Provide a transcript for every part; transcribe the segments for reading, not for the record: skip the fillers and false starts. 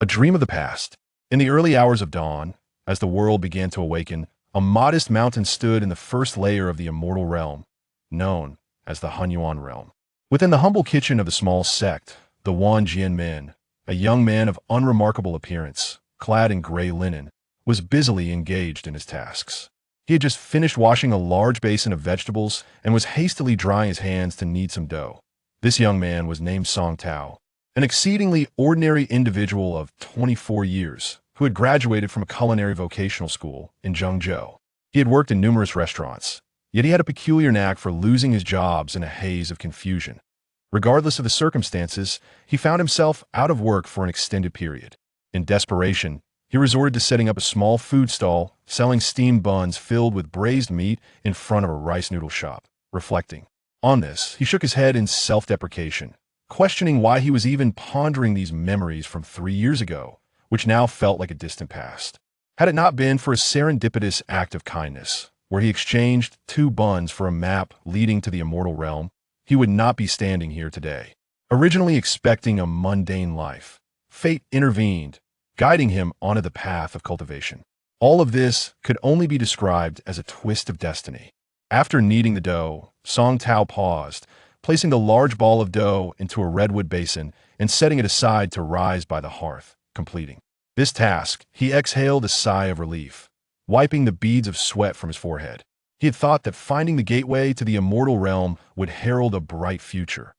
A dream of the past. In the early hours of dawn, as the world began to awaken, a modest mountain stood in the first layer of the immortal realm, known as the Hunyuan realm. Within the humble kitchen of the small sect, the Wan Jianmin, a young man of unremarkable appearance, clad in gray linen, was busily engaged in his tasks. He had just finished washing a large basin of vegetables and was hastily drying his hands to knead some dough. This young man was named Song Tao, an exceedingly ordinary individual of 24 years who had graduated from a culinary vocational school in Zhengzhou. He had worked in numerous restaurants, yet he had a peculiar knack for losing his jobs in a haze of confusion. Regardless of the circumstances, he found himself out of work for an extended period. In desperation, he resorted to setting up a small food stall, selling steamed buns filled with braised meat in front of a rice noodle shop. Reflecting on this, he shook his head in self-deprecation, questioning why he was even pondering these memories from 3 years ago, which now felt like a distant past. Had it not been for a serendipitous act of kindness, where he exchanged 2 buns for a map leading to the immortal realm, he would not be standing here today. Originally expecting a mundane life, fate intervened, guiding him onto the path of cultivation. All of this could only be described as a twist of destiny. After kneading the dough, Song Tao paused, placing the large ball of dough into a redwood basin and setting it aside to rise by the hearth. Completing this task, he exhaled a sigh of relief, wiping the beads of sweat from his forehead. He had thought that finding the gateway to the immortal realm would herald a bright future.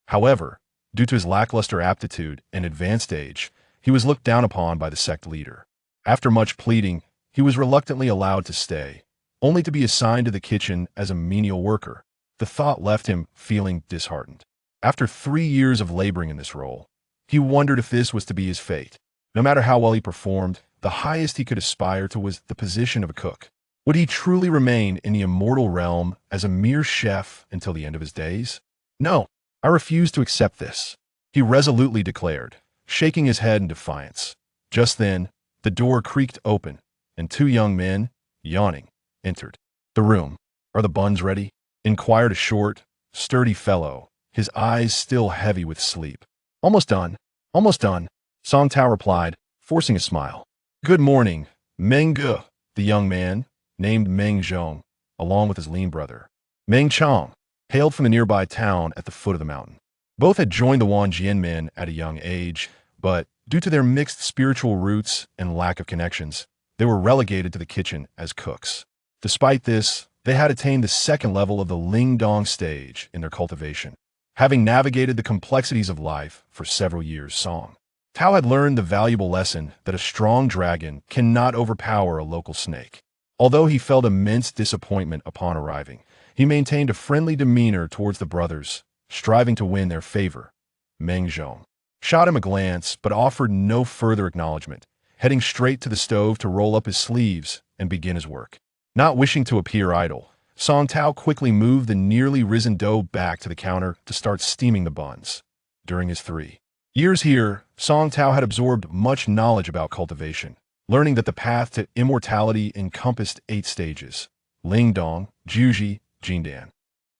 However, due to his lackluster aptitude and advanced age, he was looked down upon by the sect leader. After much pleading, he was reluctantly allowed to stay, only to be assigned to the kitchen as a menial worker. The thought left him feeling disheartened. After 3 years of laboring in this role, he wondered if this was to be his fate. No matter how well he performed, the highest he could aspire to was the position of a cook. Would he truly remain in the immortal realm as a mere chef until the end of his days? No, I refuse to accept this, he resolutely declared, shaking his head in defiance. Just then, the door creaked open, and 2 young men, yawning, entered the room. "Are the buns ready?" inquired a short, sturdy fellow, his eyes still heavy with sleep. "Almost done, almost done," Song Tao replied, forcing a smile. "Good morning, Meng Ge," the young man, named Meng Zhong, along with his lean brother, Meng Chong, hailed from the nearby town at the foot of the mountain. Both had joined the Wan Jianmin at a young age, but due to their mixed spiritual roots and lack of connections, they were relegated to the kitchen as cooks. Despite this, they had attained the 2nd level of the Ling Dong stage in their cultivation. Having navigated the complexities of life for several years, Song Tao had learned the valuable lesson that a strong dragon cannot overpower a local snake. Although he felt immense disappointment upon arriving, he maintained a friendly demeanor towards the brothers, striving to win their favor. Meng Zhong shot him a glance but offered no further acknowledgement, heading straight to the stove to roll up his sleeves and begin his work. Not wishing to appear idle, Song Tao quickly moved the nearly risen dough back to the counter to start steaming the buns. During his 3 years here, Song Tao had absorbed much knowledge about cultivation, learning that the path to immortality encompassed 8 stages: Ling Dong, Juji, Jindan,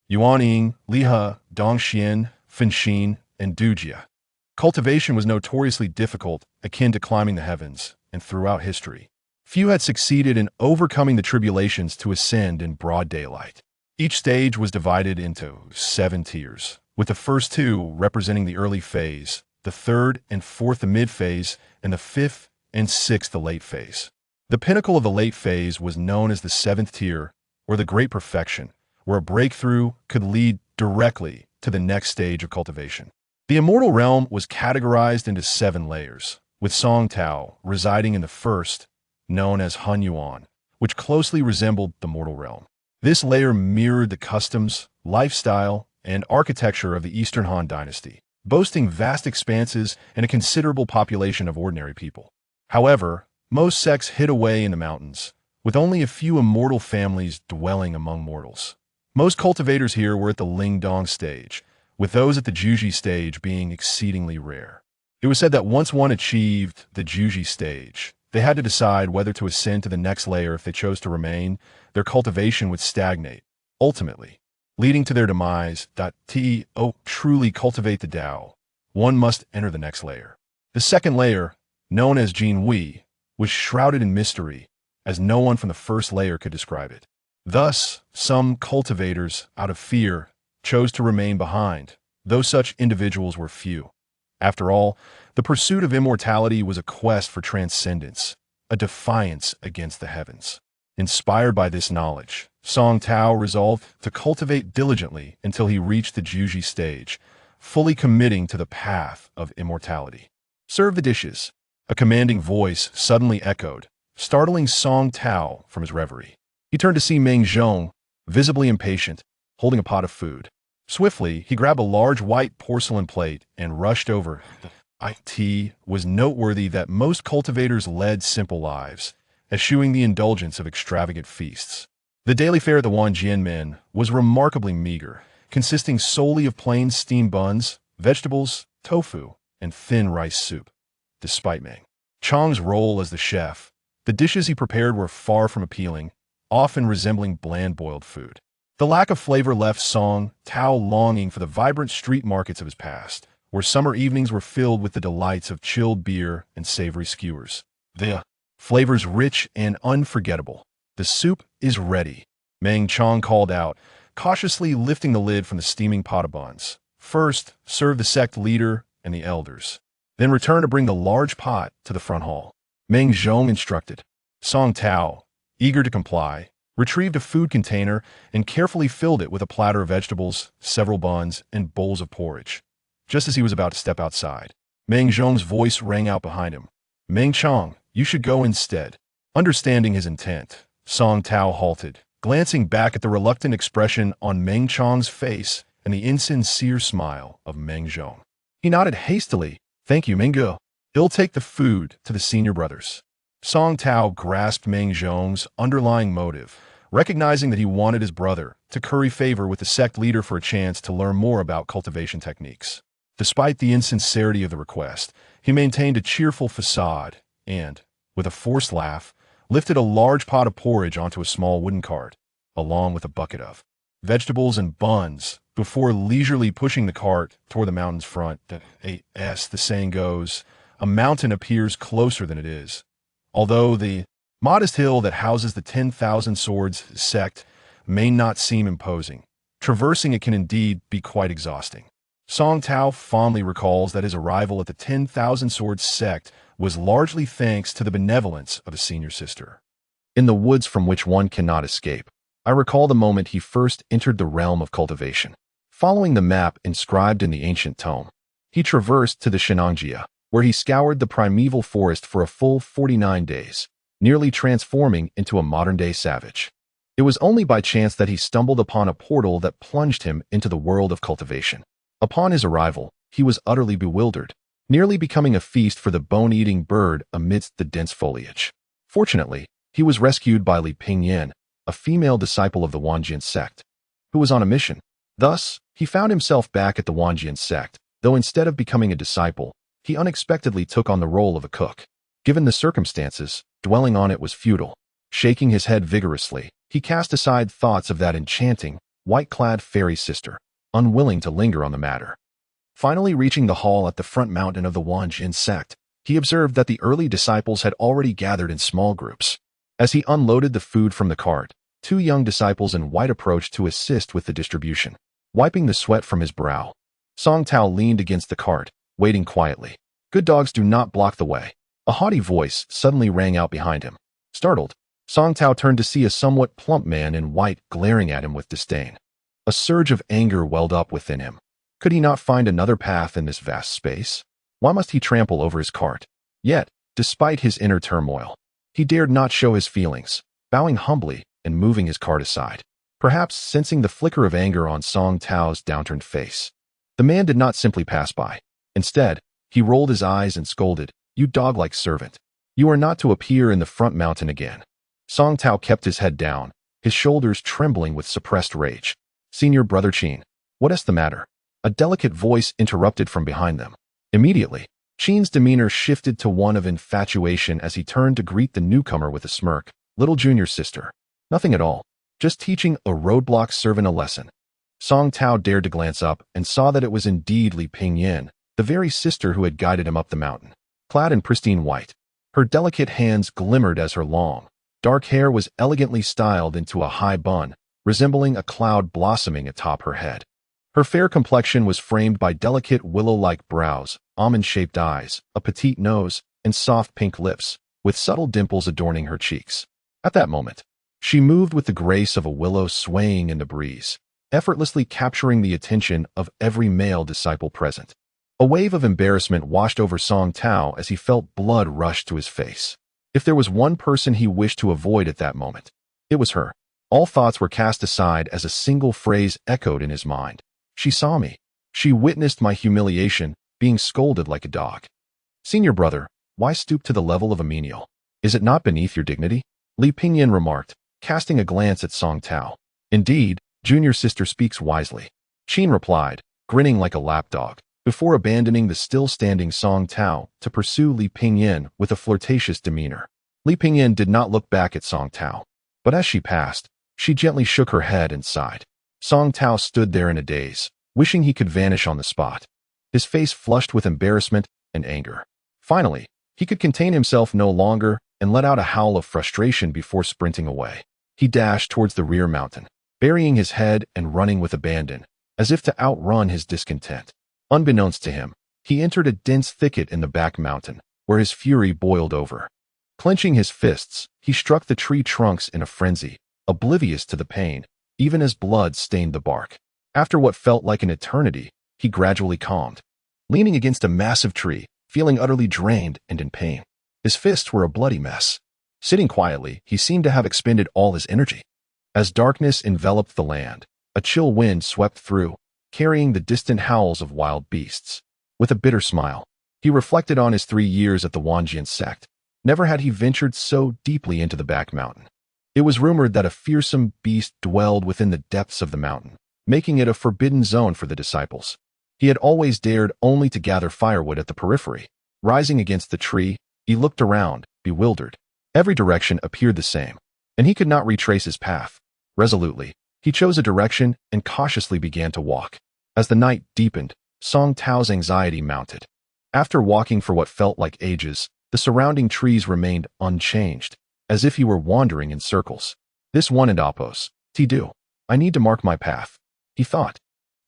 Yuanying, Lihe, Dongxian, Fenxin, and Dujia. Cultivation was notoriously difficult, akin to climbing the heavens, and throughout history, few had succeeded in overcoming the tribulations to ascend in broad daylight. Each stage was divided into 7 tiers, with the first 2 representing the early phase, the 3rd and 4th the mid-phase, and the 5th and 6th the late phase. The pinnacle of the late phase was known as the 7th tier, or the Great Perfection, where a breakthrough could lead directly to the next stage of cultivation. The immortal realm was categorized into 7 layers, with Song Tao residing in the first, known as Hunyuan, which closely resembled the mortal realm. This layer mirrored the customs, lifestyle, and architecture of the Eastern Han dynasty, boasting vast expanses and a considerable population of ordinary people. However, most sects hid away in the mountains, with only a few immortal families dwelling among mortals. Most cultivators here were at the Ling Dong stage, with those at the Juji stage being exceedingly rare. It was said that once one achieved the Juji stage, they had to decide whether to ascend to the next layer. If they chose to remain, their cultivation would stagnate, ultimately leading to their demise. To truly cultivate the Tao, one must enter the next layer. The second layer, known as Jin Wei, was shrouded in mystery, as no one from the first layer could describe it. Thus, some cultivators, out of fear, chose to remain behind, though such individuals were few. After all, the pursuit of immortality was a quest for transcendence, a defiance against the heavens. Inspired by this knowledge, Song Tao resolved to cultivate diligently until he reached the Juji stage, fully committing to the path of immortality. "Serve the dishes," a commanding voice suddenly echoed, startling Song Tao from his reverie. He turned to see Meng Zhong, visibly impatient, holding a pot of food. Swiftly, he grabbed a large white porcelain plate and rushed over. It was noteworthy that most cultivators led simple lives, eschewing the indulgence of extravagant feasts. The daily fare at the Wanjian Min was remarkably meager, consisting solely of plain steamed buns, vegetables, tofu, and thin rice soup. Despite Meng Chong's role as the chef, the dishes he prepared were far from appealing, often resembling bland boiled food. The lack of flavor left Song Tao longing for the vibrant street markets of his past, where summer evenings were filled with the delights of chilled beer and savory skewers. The flavors rich and unforgettable. "The soup is ready," Meng Chong called out, cautiously lifting the lid from the steaming pot of buns. "First, serve the sect leader and the elders. Then return to bring the large pot to the front hall," Meng Zhong instructed. Song Tao, eager to comply, retrieved a food container and carefully filled it with a platter of vegetables, several buns, and bowls of porridge. Just as he was about to step outside, Meng Zhong's voice rang out behind him. "Meng Chong, you should go instead." Understanding his intent, Song Tao halted, glancing back at the reluctant expression on Meng Chong's face and the insincere smile of Meng Zhong. He nodded hastily. "Thank you, Mengge. He'll take the food to the senior brothers." Song Tao grasped Meng Zhong's underlying motive, recognizing that he wanted his brother to curry favor with the sect leader for a chance to learn more about cultivation techniques. Despite the insincerity of the request, he maintained a cheerful facade and, with a forced laugh, lifted a large pot of porridge onto a small wooden cart, along with a bucket of vegetables and buns, before leisurely pushing the cart toward the mountain's front. As the saying goes, a mountain appears closer than it is. Although the modest hill that houses the 10,000 Swords sect may not seem imposing, traversing it can indeed be quite exhausting. Song Tao fondly recalls that his arrival at the 10,000 Swords sect was largely thanks to the benevolence of his senior sister. In the woods from which one cannot escape, I recall the moment he first entered the realm of cultivation. Following the map inscribed in the ancient tome, he traversed to the Shenangjia, where he scoured the primeval forest for a full 49 days, nearly transforming into a modern-day savage. It was only by chance that he stumbled upon a portal that plunged him into the world of cultivation. Upon his arrival, he was utterly bewildered, nearly becoming a feast for the bone-eating bird amidst the dense foliage. Fortunately, he was rescued by Li Pingyan, a female disciple of the Wanjian sect, who was on a mission. Thus, he found himself back at the Wanjian sect, though instead of becoming a disciple, he unexpectedly took on the role of a cook. Given the circumstances, dwelling on it was futile. Shaking his head vigorously, he cast aside thoughts of that enchanting, white-clad fairy sister, unwilling to linger on the matter. Finally reaching the hall at the front mountain of the Wanjian sect, he observed that the early disciples had already gathered in small groups. As he unloaded the food from the cart, two young disciples in white approached to assist with the distribution. Wiping the sweat from his brow, Song Tao leaned against the cart, waiting quietly. "Good dogs do not block the way." A haughty voice suddenly rang out behind him. Startled, Song Tao turned to see a somewhat plump man in white glaring at him with disdain. A surge of anger welled up within him. Could he not find another path in this vast space? Why must he trample over his cart? Yet, despite his inner turmoil, he dared not show his feelings, bowing humbly and moving his cart aside, perhaps sensing the flicker of anger on Song Tao's downturned face. The man did not simply pass by. Instead, he rolled his eyes and scolded, "You dog-like servant. You are not to appear in the front mountain again." Song Tao kept his head down, his shoulders trembling with suppressed rage. "Senior Brother Qin, what is the matter?" A delicate voice interrupted from behind them. Immediately, Qin's demeanor shifted to one of infatuation as he turned to greet the newcomer with a smirk. "Little junior sister." "Nothing at all. Just teaching a roadblock servant a lesson." Song Tao dared to glance up and saw that it was indeed Li Pingyan, the very sister who had guided him up the mountain. clad in pristine white. Her delicate hands glimmered as her long, dark hair was elegantly styled into a high bun, resembling a cloud blossoming atop her head. Her fair complexion was framed by delicate willow-like brows, almond-shaped eyes, a petite nose, and soft pink lips, with subtle dimples adorning her cheeks. At that moment, she moved with the grace of a willow swaying in the breeze, effortlessly capturing the attention of every male disciple present. A wave of embarrassment washed over Song Tao as he felt blood rush to his face. If there was one person he wished to avoid at that moment, it was her. All thoughts were cast aside as a single phrase echoed in his mind. She saw me. She witnessed my humiliation, being scolded like a dog. Senior brother, why stoop to the level of a menial? Is it not beneath your dignity? Li Pingyan remarked, casting a glance at Song Tao. Indeed, junior sister speaks wisely. Qin replied, grinning like a lapdog, before abandoning the still-standing Song Tao to pursue Li Pingyan with a flirtatious demeanor. Li Pingyan did not look back at Song Tao, but as she passed, she gently shook her head and sighed. Song Tao stood there in a daze, wishing he could vanish on the spot. His face flushed with embarrassment and anger. Finally, he could contain himself no longer and let out a howl of frustration before sprinting away. He dashed towards the rear mountain, burying his head and running with abandon, as if to outrun his discontent. Unbeknownst to him, he entered a dense thicket in the back mountain, where his fury boiled over. Clenching his fists, he struck the tree trunks in a frenzy, oblivious to the pain, even as blood stained the bark. After what felt like an eternity, he gradually calmed. Leaning against a massive tree, feeling utterly drained and in pain, his fists were a bloody mess. Sitting quietly, he seemed to have expended all his energy. As darkness enveloped the land, a chill wind swept through, carrying the distant howls of wild beasts. With a bitter smile, he reflected on his 3 years at the Wanjian sect. Never had he ventured so deeply into the back mountain. It was rumored that a fearsome beast dwelled within the depths of the mountain, making it a forbidden zone for the disciples. He had always dared only to gather firewood at the periphery. Rising against the tree, he looked around, bewildered. Every direction appeared the same, and he could not retrace his path. Resolutely, he chose a direction and cautiously began to walk. As the night deepened, Song Tao's anxiety mounted. After walking for what felt like ages, the surrounding trees remained unchanged, as if he were wandering in circles. This one and Oppos, T-do. I need to mark my path, he thought,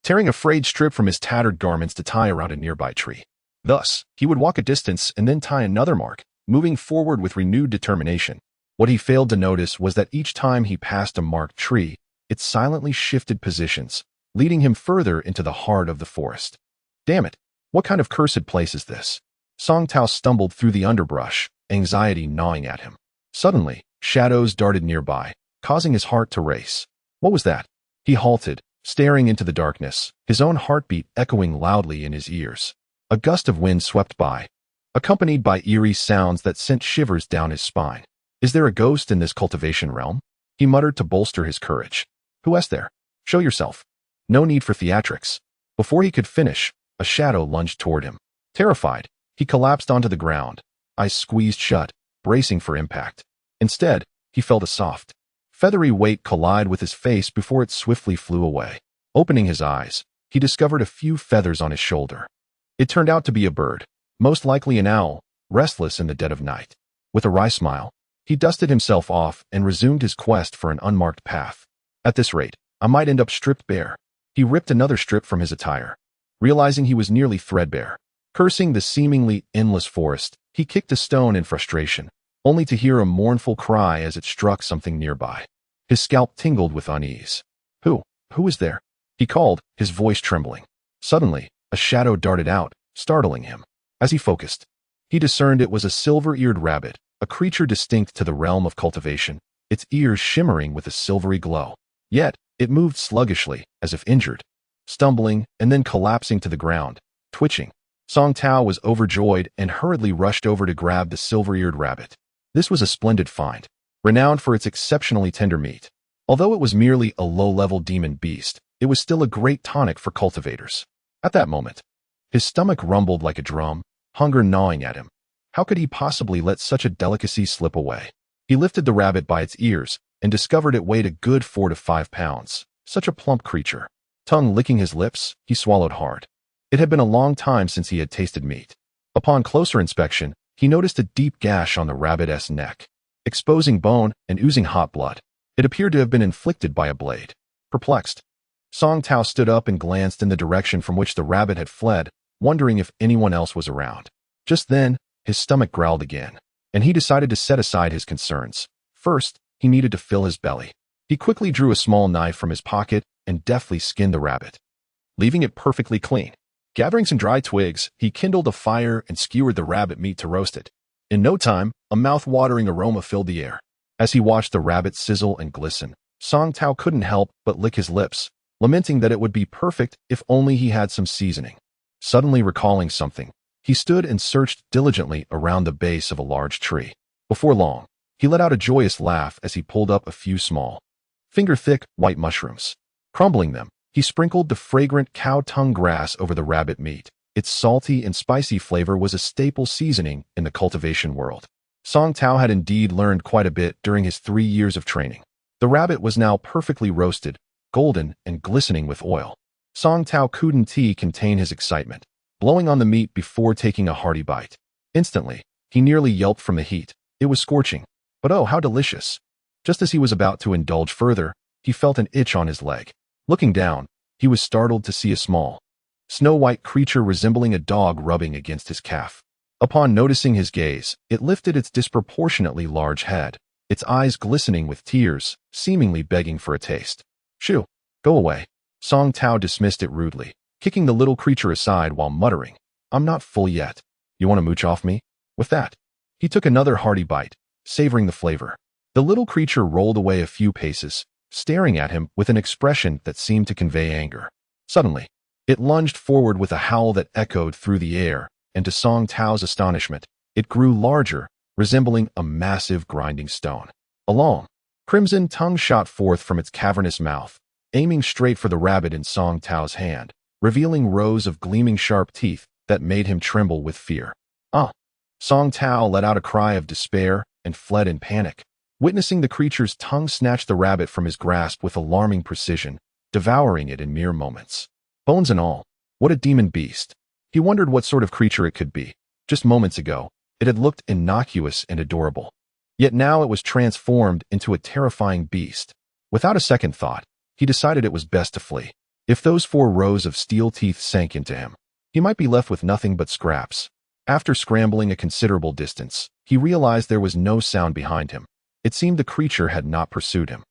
tearing a frayed strip from his tattered garments to tie around a nearby tree. Thus, he would walk a distance and then tie another mark, moving forward with renewed determination. What he failed to notice was that each time he passed a marked tree, it silently shifted positions, leading him further into the heart of the forest. Damn it, what kind of cursed place is this? Song Tao stumbled through the underbrush, anxiety gnawing at him. Suddenly, shadows darted nearby, causing his heart to race. What was that? He halted, staring into the darkness, his own heartbeat echoing loudly in his ears. A gust of wind swept by, accompanied by eerie sounds that sent shivers down his spine. Is there a ghost in this cultivation realm? He muttered to bolster his courage. Who is there? Show yourself. No need for theatrics. Before he could finish, a shadow lunged toward him. Terrified, he collapsed onto the ground, eyes squeezed shut, bracing for impact. Instead, he felt a soft, feathery weight collide with his face before it swiftly flew away. Opening his eyes, he discovered a few feathers on his shoulder. It turned out to be a bird, most likely an owl, restless in the dead of night. With a wry smile, he dusted himself off and resumed his quest for an unmarked path. At this rate, I might end up stripped bare. He ripped another strip from his attire, realizing he was nearly threadbare. Cursing the seemingly endless forest, he kicked a stone in frustration, only to hear a mournful cry as it struck something nearby. His scalp tingled with unease. Who is there? He called, his voice trembling. Suddenly, a shadow darted out, startling him. As he focused, he discerned it was a silver-eared rabbit, a creature distinct to the realm of cultivation, its ears shimmering with a silvery glow. Yet, it moved sluggishly, as if injured, stumbling and then collapsing to the ground, twitching. Song Tao was overjoyed and hurriedly rushed over to grab the silver-eared rabbit. This was a splendid find, renowned for its exceptionally tender meat. Although it was merely a low-level demon beast, it was still a great tonic for cultivators. At that moment, his stomach rumbled like a drum, hunger gnawing at him. How could he possibly let such a delicacy slip away? He lifted the rabbit by its ears and discovered it weighed a good 4 to 5 pounds. Such a plump creature. Tongue licking his lips, he swallowed hard. It had been a long time since he had tasted meat. Upon closer inspection, he noticed a deep gash on the rabbit's neck, exposing bone and oozing hot blood. It appeared to have been inflicted by a blade. Perplexed, Song Tao stood up and glanced in the direction from which the rabbit had fled, wondering if anyone else was around. Just then, his stomach growled again, and he decided to set aside his concerns. First, he needed to fill his belly. He quickly drew a small knife from his pocket and deftly skinned the rabbit, leaving it perfectly clean. Gathering some dry twigs, he kindled a fire and skewered the rabbit meat to roast it. In no time, a mouth-watering aroma filled the air. As he watched the rabbit sizzle and glisten, Song Tao couldn't help but lick his lips, lamenting that it would be perfect if only he had some seasoning. Suddenly recalling something, he stood and searched diligently around the base of a large tree. Before long, he let out a joyous laugh as he pulled up a few small, finger-thick white mushrooms. Crumbling them, he sprinkled the fragrant cow-tongue grass over the rabbit meat. Its salty and spicy flavor was a staple seasoning in the cultivation world. Song Tao had indeed learned quite a bit during his 3 years of training. The rabbit was now perfectly roasted, golden, and glistening with oil. Song Tao couldn't contain his excitement, blowing on the meat before taking a hearty bite. Instantly, he nearly yelped from the heat. It was scorching, but oh, how delicious. Just as he was about to indulge further, he felt an itch on his leg. Looking down, he was startled to see a small, snow-white creature resembling a dog rubbing against his calf. Upon noticing his gaze, it lifted its disproportionately large head, its eyes glistening with tears, seemingly begging for a taste. Shoo, go away. Song Tao dismissed it rudely, kicking the little creature aside while muttering, I'm not full yet. You want to mooch off me? With that, he took another hearty bite, savoring the flavor. The little creature rolled away a few paces, staring at him with an expression that seemed to convey anger. Suddenly, it lunged forward with a howl that echoed through the air, and to Song Tao's astonishment, it grew larger, resembling a massive grinding stone. A long, crimson tongue shot forth from its cavernous mouth, aiming straight for the rabbit in Song Tao's hand, revealing rows of gleaming sharp teeth that made him tremble with fear. Ah! Song Tao let out a cry of despair and fled in panic. Witnessing the creature's tongue snatch the rabbit from his grasp with alarming precision, devouring it in mere moments. Bones and all, what a demon beast. He wondered what sort of creature it could be. Just moments ago, it had looked innocuous and adorable. Yet now it was transformed into a terrifying beast. Without a second thought, he decided it was best to flee. If those 4 rows of steel teeth sank into him, he might be left with nothing but scraps. After scrambling a considerable distance, he realized there was no sound behind him. It seemed the creature had not pursued him.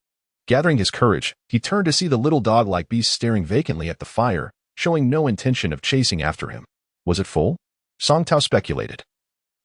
Gathering his courage, he turned to see the little dog-like beast staring vacantly at the fire, showing no intention of chasing after him. Was it full? Song Tao speculated,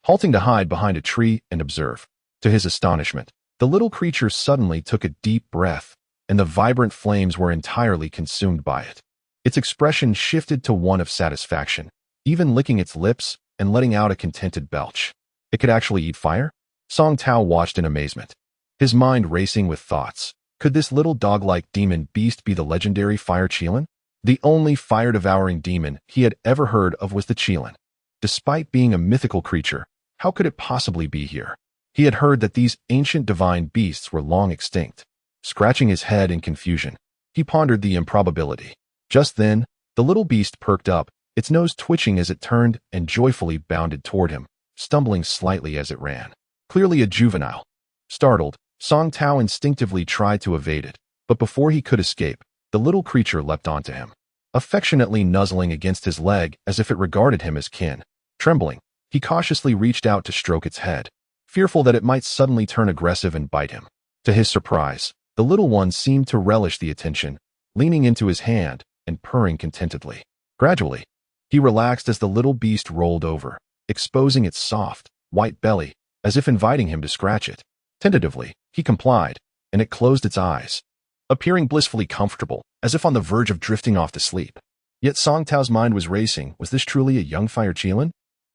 halting to hide behind a tree and observe. To his astonishment, the little creature suddenly took a deep breath, and the vibrant flames were entirely consumed by it. Its expression shifted to one of satisfaction, even licking its lips and letting out a contented belch. It could actually eat fire? Song Tao watched in amazement, his mind racing with thoughts. Could this little dog-like demon beast be the legendary fire Qilin? The only fire-devouring demon he had ever heard of was the Qilin. Despite being a mythical creature, how could it possibly be here? He had heard that these ancient divine beasts were long extinct. Scratching his head in confusion, he pondered the improbability. Just then, the little beast perked up, its nose twitching as it turned and joyfully bounded toward him, stumbling slightly as it ran. Clearly a juvenile. Startled, Song Tao instinctively tried to evade it, but before he could escape, the little creature leapt onto him, affectionately nuzzling against his leg as if it regarded him as kin. Trembling, he cautiously reached out to stroke its head, fearful that it might suddenly turn aggressive and bite him. To his surprise, the little one seemed to relish the attention, leaning into his hand and purring contentedly. Gradually, he relaxed as the little beast rolled over, exposing its soft, white belly, as if inviting him to scratch it. Tentatively, he complied, and it closed its eyes, appearing blissfully comfortable, as if on the verge of drifting off to sleep. Yet Song Tao's mind was racing. Was this truly a young fire Qilin?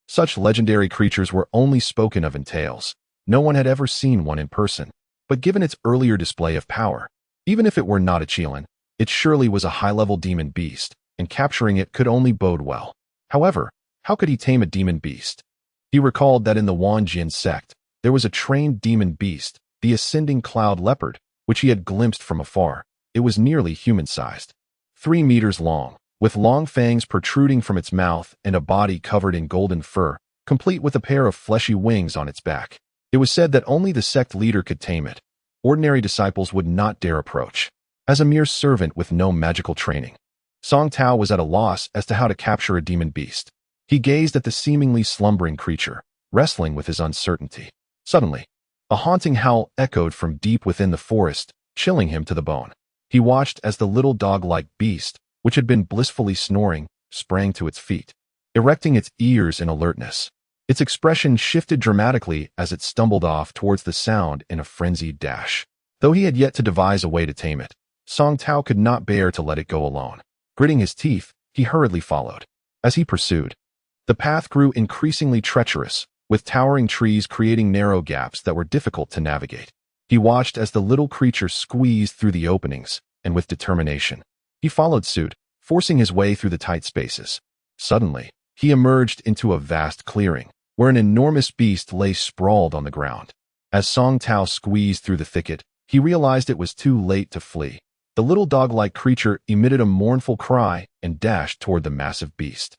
Such legendary creatures were only spoken of in tales. No one had ever seen one in person. But given its earlier display of power, even if it were not a Qilin, it surely was a high-level demon beast, and capturing it could only bode well. However, how could he tame a demon beast? He recalled that in the Wanjin sect, there was a trained demon beast, the ascending cloud leopard, which he had glimpsed from afar. It was nearly human-sized, 3 meters long, with long fangs protruding from its mouth and a body covered in golden fur. complete with a pair of fleshy wings on its back. It was said that only the sect leader could tame it. Ordinary disciples would not dare approach. As a mere servant with no magical training, Song Tao was at a loss as to how to capture a demon beast. He gazed at the seemingly slumbering creature, wrestling with his uncertainty. Suddenly, a haunting howl echoed from deep within the forest, chilling him to the bone. He watched as the little dog-like beast, which had been blissfully snoring, sprang to its feet, erecting its ears in alertness. Its expression shifted dramatically as it stumbled off towards the sound in a frenzied dash. Though he had yet to devise a way to tame it, Song Tao could not bear to let it go alone. Gritting his teeth, he hurriedly followed. As he pursued, the path grew increasingly treacherous, with towering trees creating narrow gaps that were difficult to navigate. He watched as the little creature squeezed through the openings, and with determination, he followed suit, forcing his way through the tight spaces. Suddenly, he emerged into a vast clearing, where an enormous beast lay sprawled on the ground. As Song Tao squeezed through the thicket, he realized it was too late to flee. The little dog-like creature emitted a mournful cry and dashed toward the massive beast.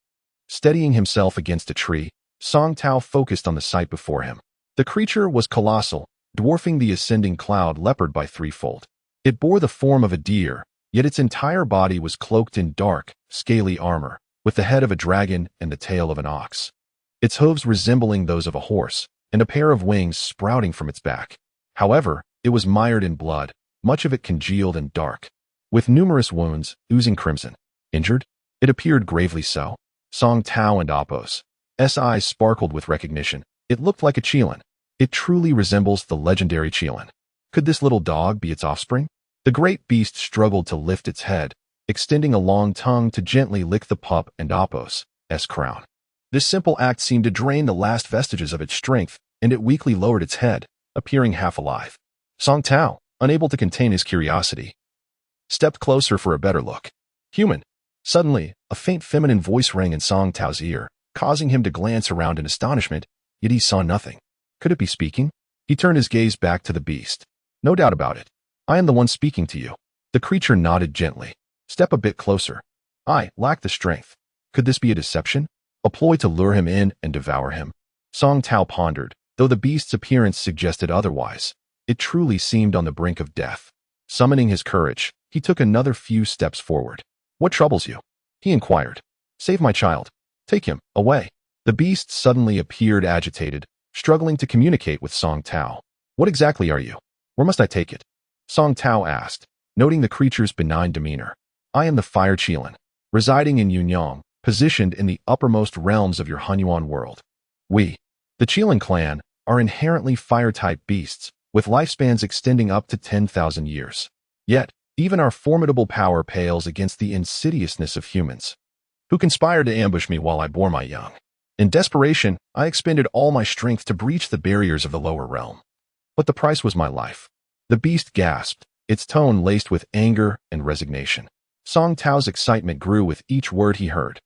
Steadying himself against a tree, Song Tao focused on the sight before him. The creature was colossal, dwarfing the ascending cloud leopard by threefold. It bore the form of a deer, yet its entire body was cloaked in dark, scaly armor, with the head of a dragon and the tail of an ox. Its hooves resembling those of a horse, and a pair of wings sprouting from its back. However, it was mired in blood, much of it congealed and dark, with numerous wounds oozing crimson. Injured? It appeared gravely so. Song Tao and Appo's eyes sparkled with recognition. It looked like a Qilin. It truly resembles the legendary Qilin. Could this little dog be its offspring? The great beast struggled to lift its head, extending a long tongue to gently lick the pup and Appo's crown. This simple act seemed to drain the last vestiges of its strength, and it weakly lowered its head, appearing half alive. Song Tao, unable to contain his curiosity, stepped closer for a better look. Human. Suddenly, a faint feminine voice rang in Song Tao's ear, causing him to glance around in astonishment, yet he saw nothing. Could it be speaking? He turned his gaze back to the beast. No doubt about it. I am the one speaking to you. The creature nodded gently. Step a bit closer. I lack the strength. Could this be a deception? A ploy to lure him in and devour him? Song Tao pondered, though the beast's appearance suggested otherwise. It truly seemed on the brink of death. Summoning his courage, he took another few steps forward. What troubles you? He inquired. Save my child. Take him away. The beast suddenly appeared agitated, struggling to communicate with Song Tao. What exactly are you? Where must I take it? Song Tao asked, noting the creature's benign demeanor. I am the Fire Qilin, residing in Yunyang, positioned in the uppermost realms of your Hunyuan world. We, the Qilin clan, are inherently fire-type beasts, with lifespans extending up to 10,000 years. Yet, even our formidable power pales against the insidiousness of humans, who conspired to ambush me while I bore my young. In desperation, I expended all my strength to breach the barriers of the lower realm. But the price was my life. The beast gasped, its tone laced with anger and resignation. Song Tao's excitement grew with each word he heard.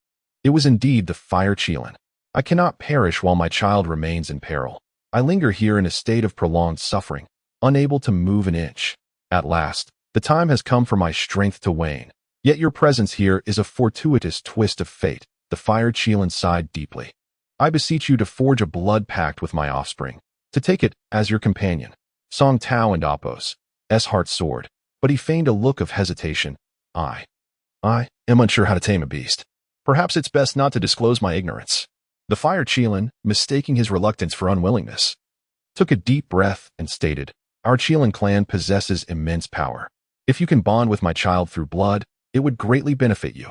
It was indeed the Fire Qilin. I cannot perish while my child remains in peril. I linger here in a state of prolonged suffering, unable to move an inch. At last, the time has come for my strength to wane. Yet your presence here is a fortuitous twist of fate. The Fire Qilin sighed deeply. I beseech you to forge a blood pact with my offspring, to take it as your companion. Song Tao and Appo's heart soared, but he feigned a look of hesitation. I am unsure how to tame a beast. Perhaps it's best not to disclose my ignorance. The Fire Qilin, mistaking his reluctance for unwillingness, took a deep breath and stated, Our Qilin clan possesses immense power. If you can bond with my child through blood, it would greatly benefit you.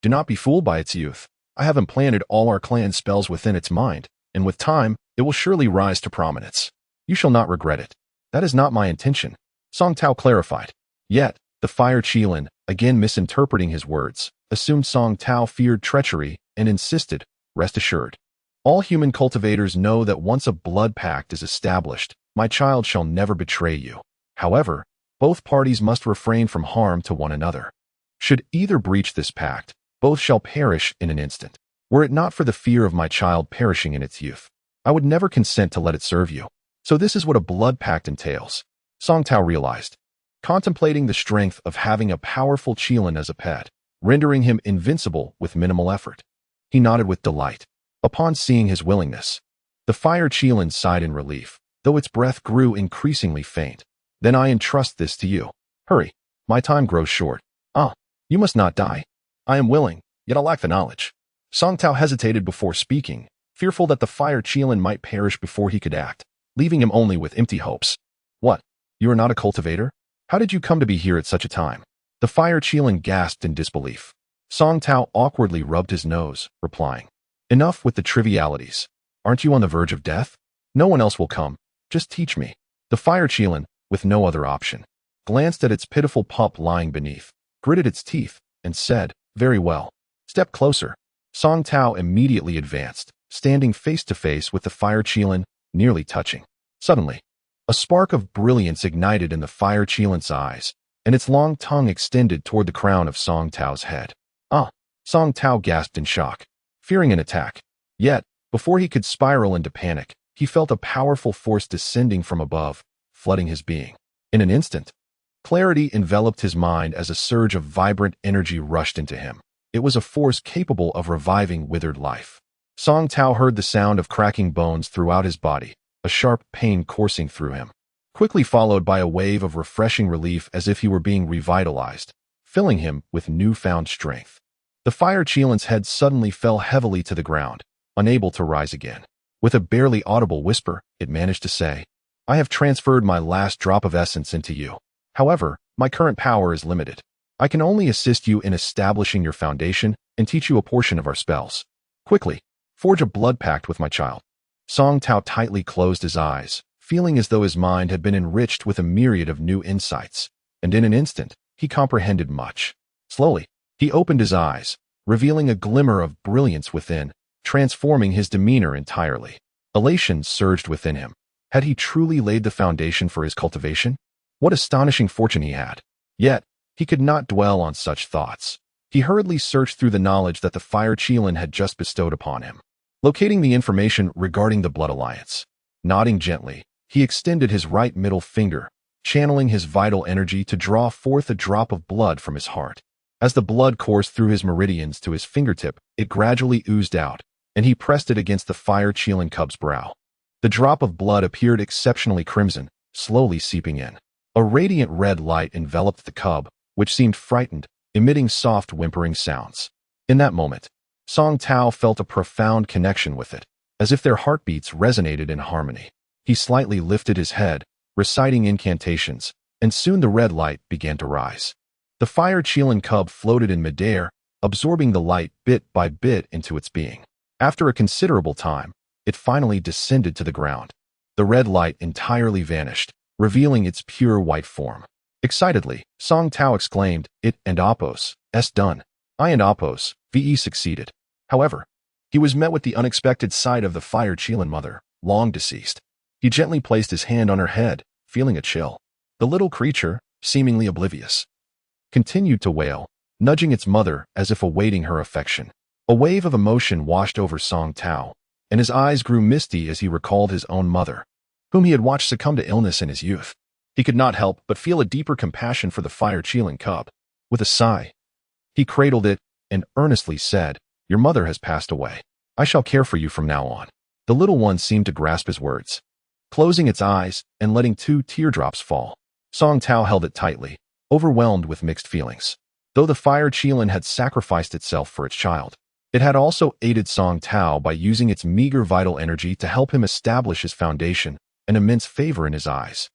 Do not be fooled by its youth. I have implanted all our clan's spells within its mind, and with time, it will surely rise to prominence. You shall not regret it. That is not my intention, Song Tao clarified. Yet, the Fire Qilin, again misinterpreting his words, assumed Song Tao feared treachery and insisted, Rest assured. All human cultivators know that once a blood pact is established, my child shall never betray you. However, both parties must refrain from harm to one another. Should either breach this pact, both shall perish in an instant. Were it not for the fear of my child perishing in its youth, I would never consent to let it serve you. So this is what a blood pact entails. Song Tao realized, contemplating the strength of having a powerful Qilin as a pet, rendering him invincible with minimal effort. He nodded with delight. Upon seeing his willingness, the fire Qilin sighed in relief, though its breath grew increasingly faint. Then I entrust this to you. Hurry, my time grows short. Ah, you must not die. I am willing, yet I lack the knowledge. Song Tao hesitated before speaking, fearful that the fire Qilin might perish before he could act, leaving him only with empty hopes. What? You are not a cultivator? How did you come to be here at such a time? The fire Qilin gasped in disbelief. Song Tao awkwardly rubbed his nose, replying, Enough with the trivialities. Aren't you on the verge of death? No one else will come. Just teach me. The fire Qilin, with no other option, glanced at its pitiful pup lying beneath, gritted its teeth, and said, Very well. Step closer. Song Tao immediately advanced, standing face to face with the fire Qilin, nearly touching. Suddenly, a spark of brilliance ignited in the fire Qilin's eyes, and its long tongue extended toward the crown of Song Tao's head. Ah! Song Tao gasped in shock, fearing an attack. Yet, before he could spiral into panic, he felt a powerful force descending from above, flooding his being. In an instant, clarity enveloped his mind as a surge of vibrant energy rushed into him. It was a force capable of reviving withered life. Song Tao heard the sound of cracking bones throughout his body, a sharp pain coursing through him, quickly followed by a wave of refreshing relief as if he were being revitalized, filling him with newfound strength. The fire Qilin's head suddenly fell heavily to the ground, unable to rise again. With a barely audible whisper, it managed to say, I have transferred my last drop of essence into you. However, my current power is limited. I can only assist you in establishing your foundation and teach you a portion of our spells. Quickly, forge a blood pact with my child. Song Tao tightly closed his eyes, feeling as though his mind had been enriched with a myriad of new insights, and in an instant, he comprehended much. Slowly, he opened his eyes, revealing a glimmer of brilliance within, transforming his demeanor entirely. Elation surged within him. Had he truly laid the foundation for his cultivation? What astonishing fortune he had! Yet, he could not dwell on such thoughts. He hurriedly searched through the knowledge that the fire Qilin had just bestowed upon him, locating the information regarding the blood alliance. Nodding gently, he extended his right middle finger, channeling his vital energy to draw forth a drop of blood from his heart. As the blood coursed through his meridians to his fingertip, it gradually oozed out, and he pressed it against the fire Qilin cub's brow. The drop of blood appeared exceptionally crimson, slowly seeping in. A radiant red light enveloped the cub, which seemed frightened, emitting soft whimpering sounds. In that moment, Song Tao felt a profound connection with it, as if their heartbeats resonated in harmony. He slightly lifted his head, reciting incantations, and soon the red light began to rise. The fire Qilin cub floated in midair, absorbing the light bit by bit into its being. After a considerable time, it finally descended to the ground. The red light entirely vanished, revealing its pure white form. Excitedly, Song Tao exclaimed, It and Apos, S done. I and Apos, VE succeeded. However, he was met with the unexpected sight of the fire Qilin mother, long deceased. He gently placed his hand on her head, feeling a chill. The little creature, seemingly oblivious, continued to wail, nudging its mother as if awaiting her affection. A wave of emotion washed over Song Tao, and his eyes grew misty as he recalled his own mother, whom he had watched succumb to illness in his youth. He could not help but feel a deeper compassion for the fire Qilin cub. With a sigh, he cradled it and earnestly said, Your mother has passed away. I shall care for you from now on. The little one seemed to grasp his words. Closing its eyes and letting 2 teardrops fall, Song Tao held it tightly, overwhelmed with mixed feelings. Though the fire Qilin had sacrificed itself for its child, it had also aided Song Tao by using its meager vital energy to help him establish his foundation, an immense favor in his eyes.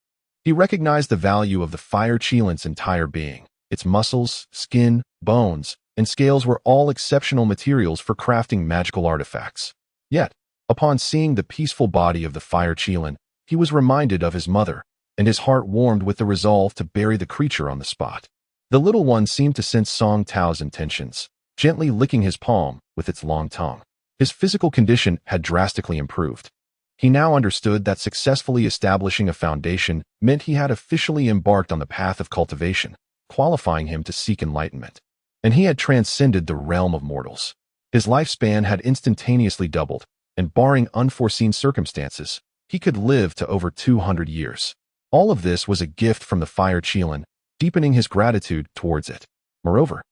He recognized the value of the fire Qilin's entire being. Its muscles, skin, bones, and scales were all exceptional materials for crafting magical artifacts. Yet, upon seeing the peaceful body of the fire Qilin, he was reminded of his mother, and his heart warmed with the resolve to bury the creature on the spot. The little one seemed to sense Song Tao's intentions, gently licking his palm with its long tongue. His physical condition had drastically improved. He now understood that successfully establishing a foundation meant he had officially embarked on the path of cultivation, qualifying him to seek enlightenment. And he had transcended the realm of mortals. His lifespan had instantaneously doubled, and barring unforeseen circumstances, he could live to over 200 years. All of this was a gift from the fire Qilin, deepening his gratitude towards it. Moreover,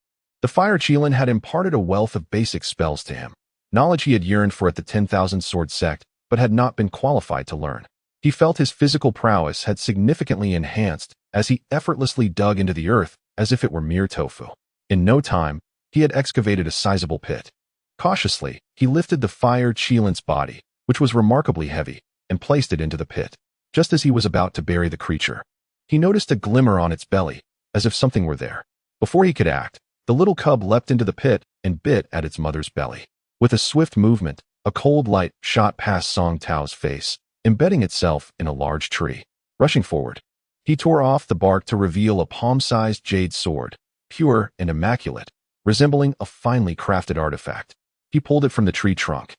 the fire Qilin had imparted a wealth of basic spells to him, knowledge he had yearned for at the 10,000 Sword Sect, but had not been qualified to learn. He felt his physical prowess had significantly enhanced as he effortlessly dug into the earth as if it were mere tofu. In no time, he had excavated a sizable pit. Cautiously, he lifted the fire Qilin's body, which was remarkably heavy, and placed it into the pit. Just as he was about to bury the creature, he noticed a glimmer on its belly, as if something were there. Before he could act, the little cub leapt into the pit and bit at its mother's belly. With a swift movement, a cold light shot past Song Tao's face, embedding itself in a large tree. Rushing forward, he tore off the bark to reveal a palm-sized jade sword, pure and immaculate, resembling a finely crafted artifact. He pulled it from the tree trunk.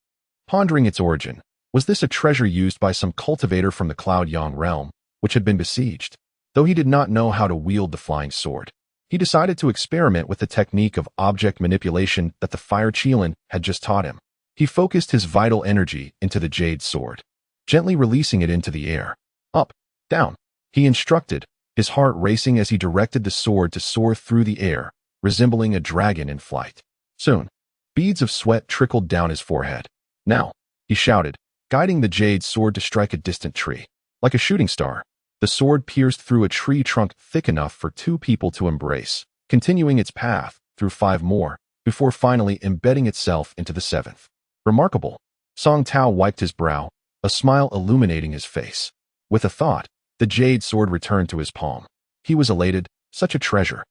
Pondering its origin, was this a treasure used by some cultivator from the Cloud Yang realm, which had been besieged? Though he did not know how to wield the flying sword, he decided to experiment with the technique of object manipulation that the fire Qilin had just taught him. He focused his vital energy into the jade sword, gently releasing it into the air. Up, down, he instructed, his heart racing as he directed the sword to soar through the air, resembling a dragon in flight. Soon, beads of sweat trickled down his forehead. Now, he shouted, guiding the jade sword to strike a distant tree. Like a shooting star, the sword pierced through a tree trunk thick enough for 2 people to embrace, continuing its path through 5 more, before finally embedding itself into the 7th. Remarkable. Song Tao wiped his brow, a smile illuminating his face. With a thought, the jade sword returned to his palm. He was elated, such a treasure.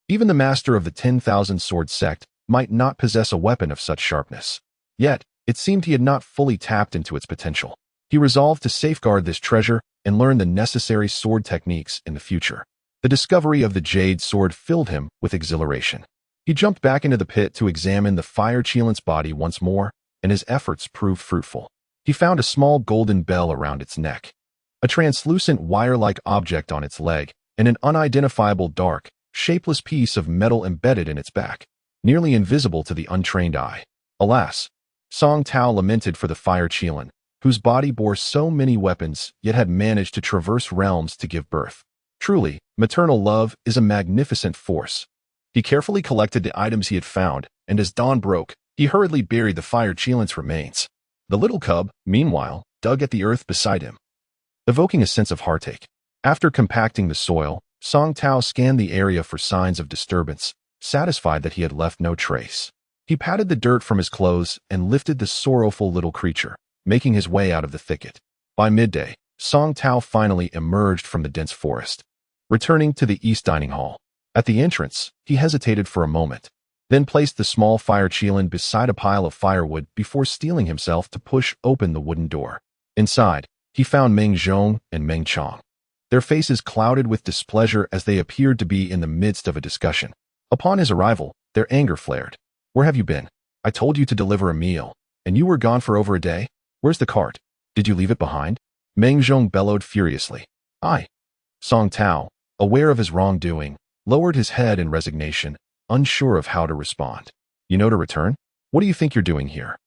Even the master of the 10,000 Sword Sect might not possess a weapon of such sharpness. Yet, it seemed he had not fully tapped into its potential. He resolved to safeguard this treasure and learn the necessary sword techniques in the future. The discovery of the jade sword filled him with exhilaration. He jumped back into the pit to examine the fire Qilin's body once more, and his efforts proved fruitful. He found a small golden bell around its neck, a translucent wire-like object on its leg, and an unidentifiable dark, shapeless piece of metal embedded in its back, nearly invisible to the untrained eye. Alas, Song Tao lamented for the fire Qilin, whose body bore so many weapons yet had managed to traverse realms to give birth. Truly, maternal love is a magnificent force. He carefully collected the items he had found, and as dawn broke, he hurriedly buried the fire Qilin's remains. The little cub, meanwhile, dug at the earth beside him, evoking a sense of heartache. After compacting the soil, Song Tao scanned the area for signs of disturbance, satisfied that he had left no trace. He patted the dirt from his clothes and lifted the sorrowful little creature, making his way out of the thicket. By midday, Song Tao finally emerged from the dense forest. Returning to the east dining hall, at the entrance, he hesitated for a moment, then placed the small fire Qilin beside a pile of firewood before steeling himself to push open the wooden door. Inside, he found Meng Zhong and Meng Chong, their faces clouded with displeasure as they appeared to be in the midst of a discussion. Upon his arrival, their anger flared. "Where have you been? I told you to deliver a meal, and you were gone for over a day? Where's the cart? Did you leave it behind?" Meng Zhong bellowed furiously. Song Tao, aware of his wrongdoing, lowered his head in resignation, unsure of how to respond. "You know to return? What do you think you're doing here?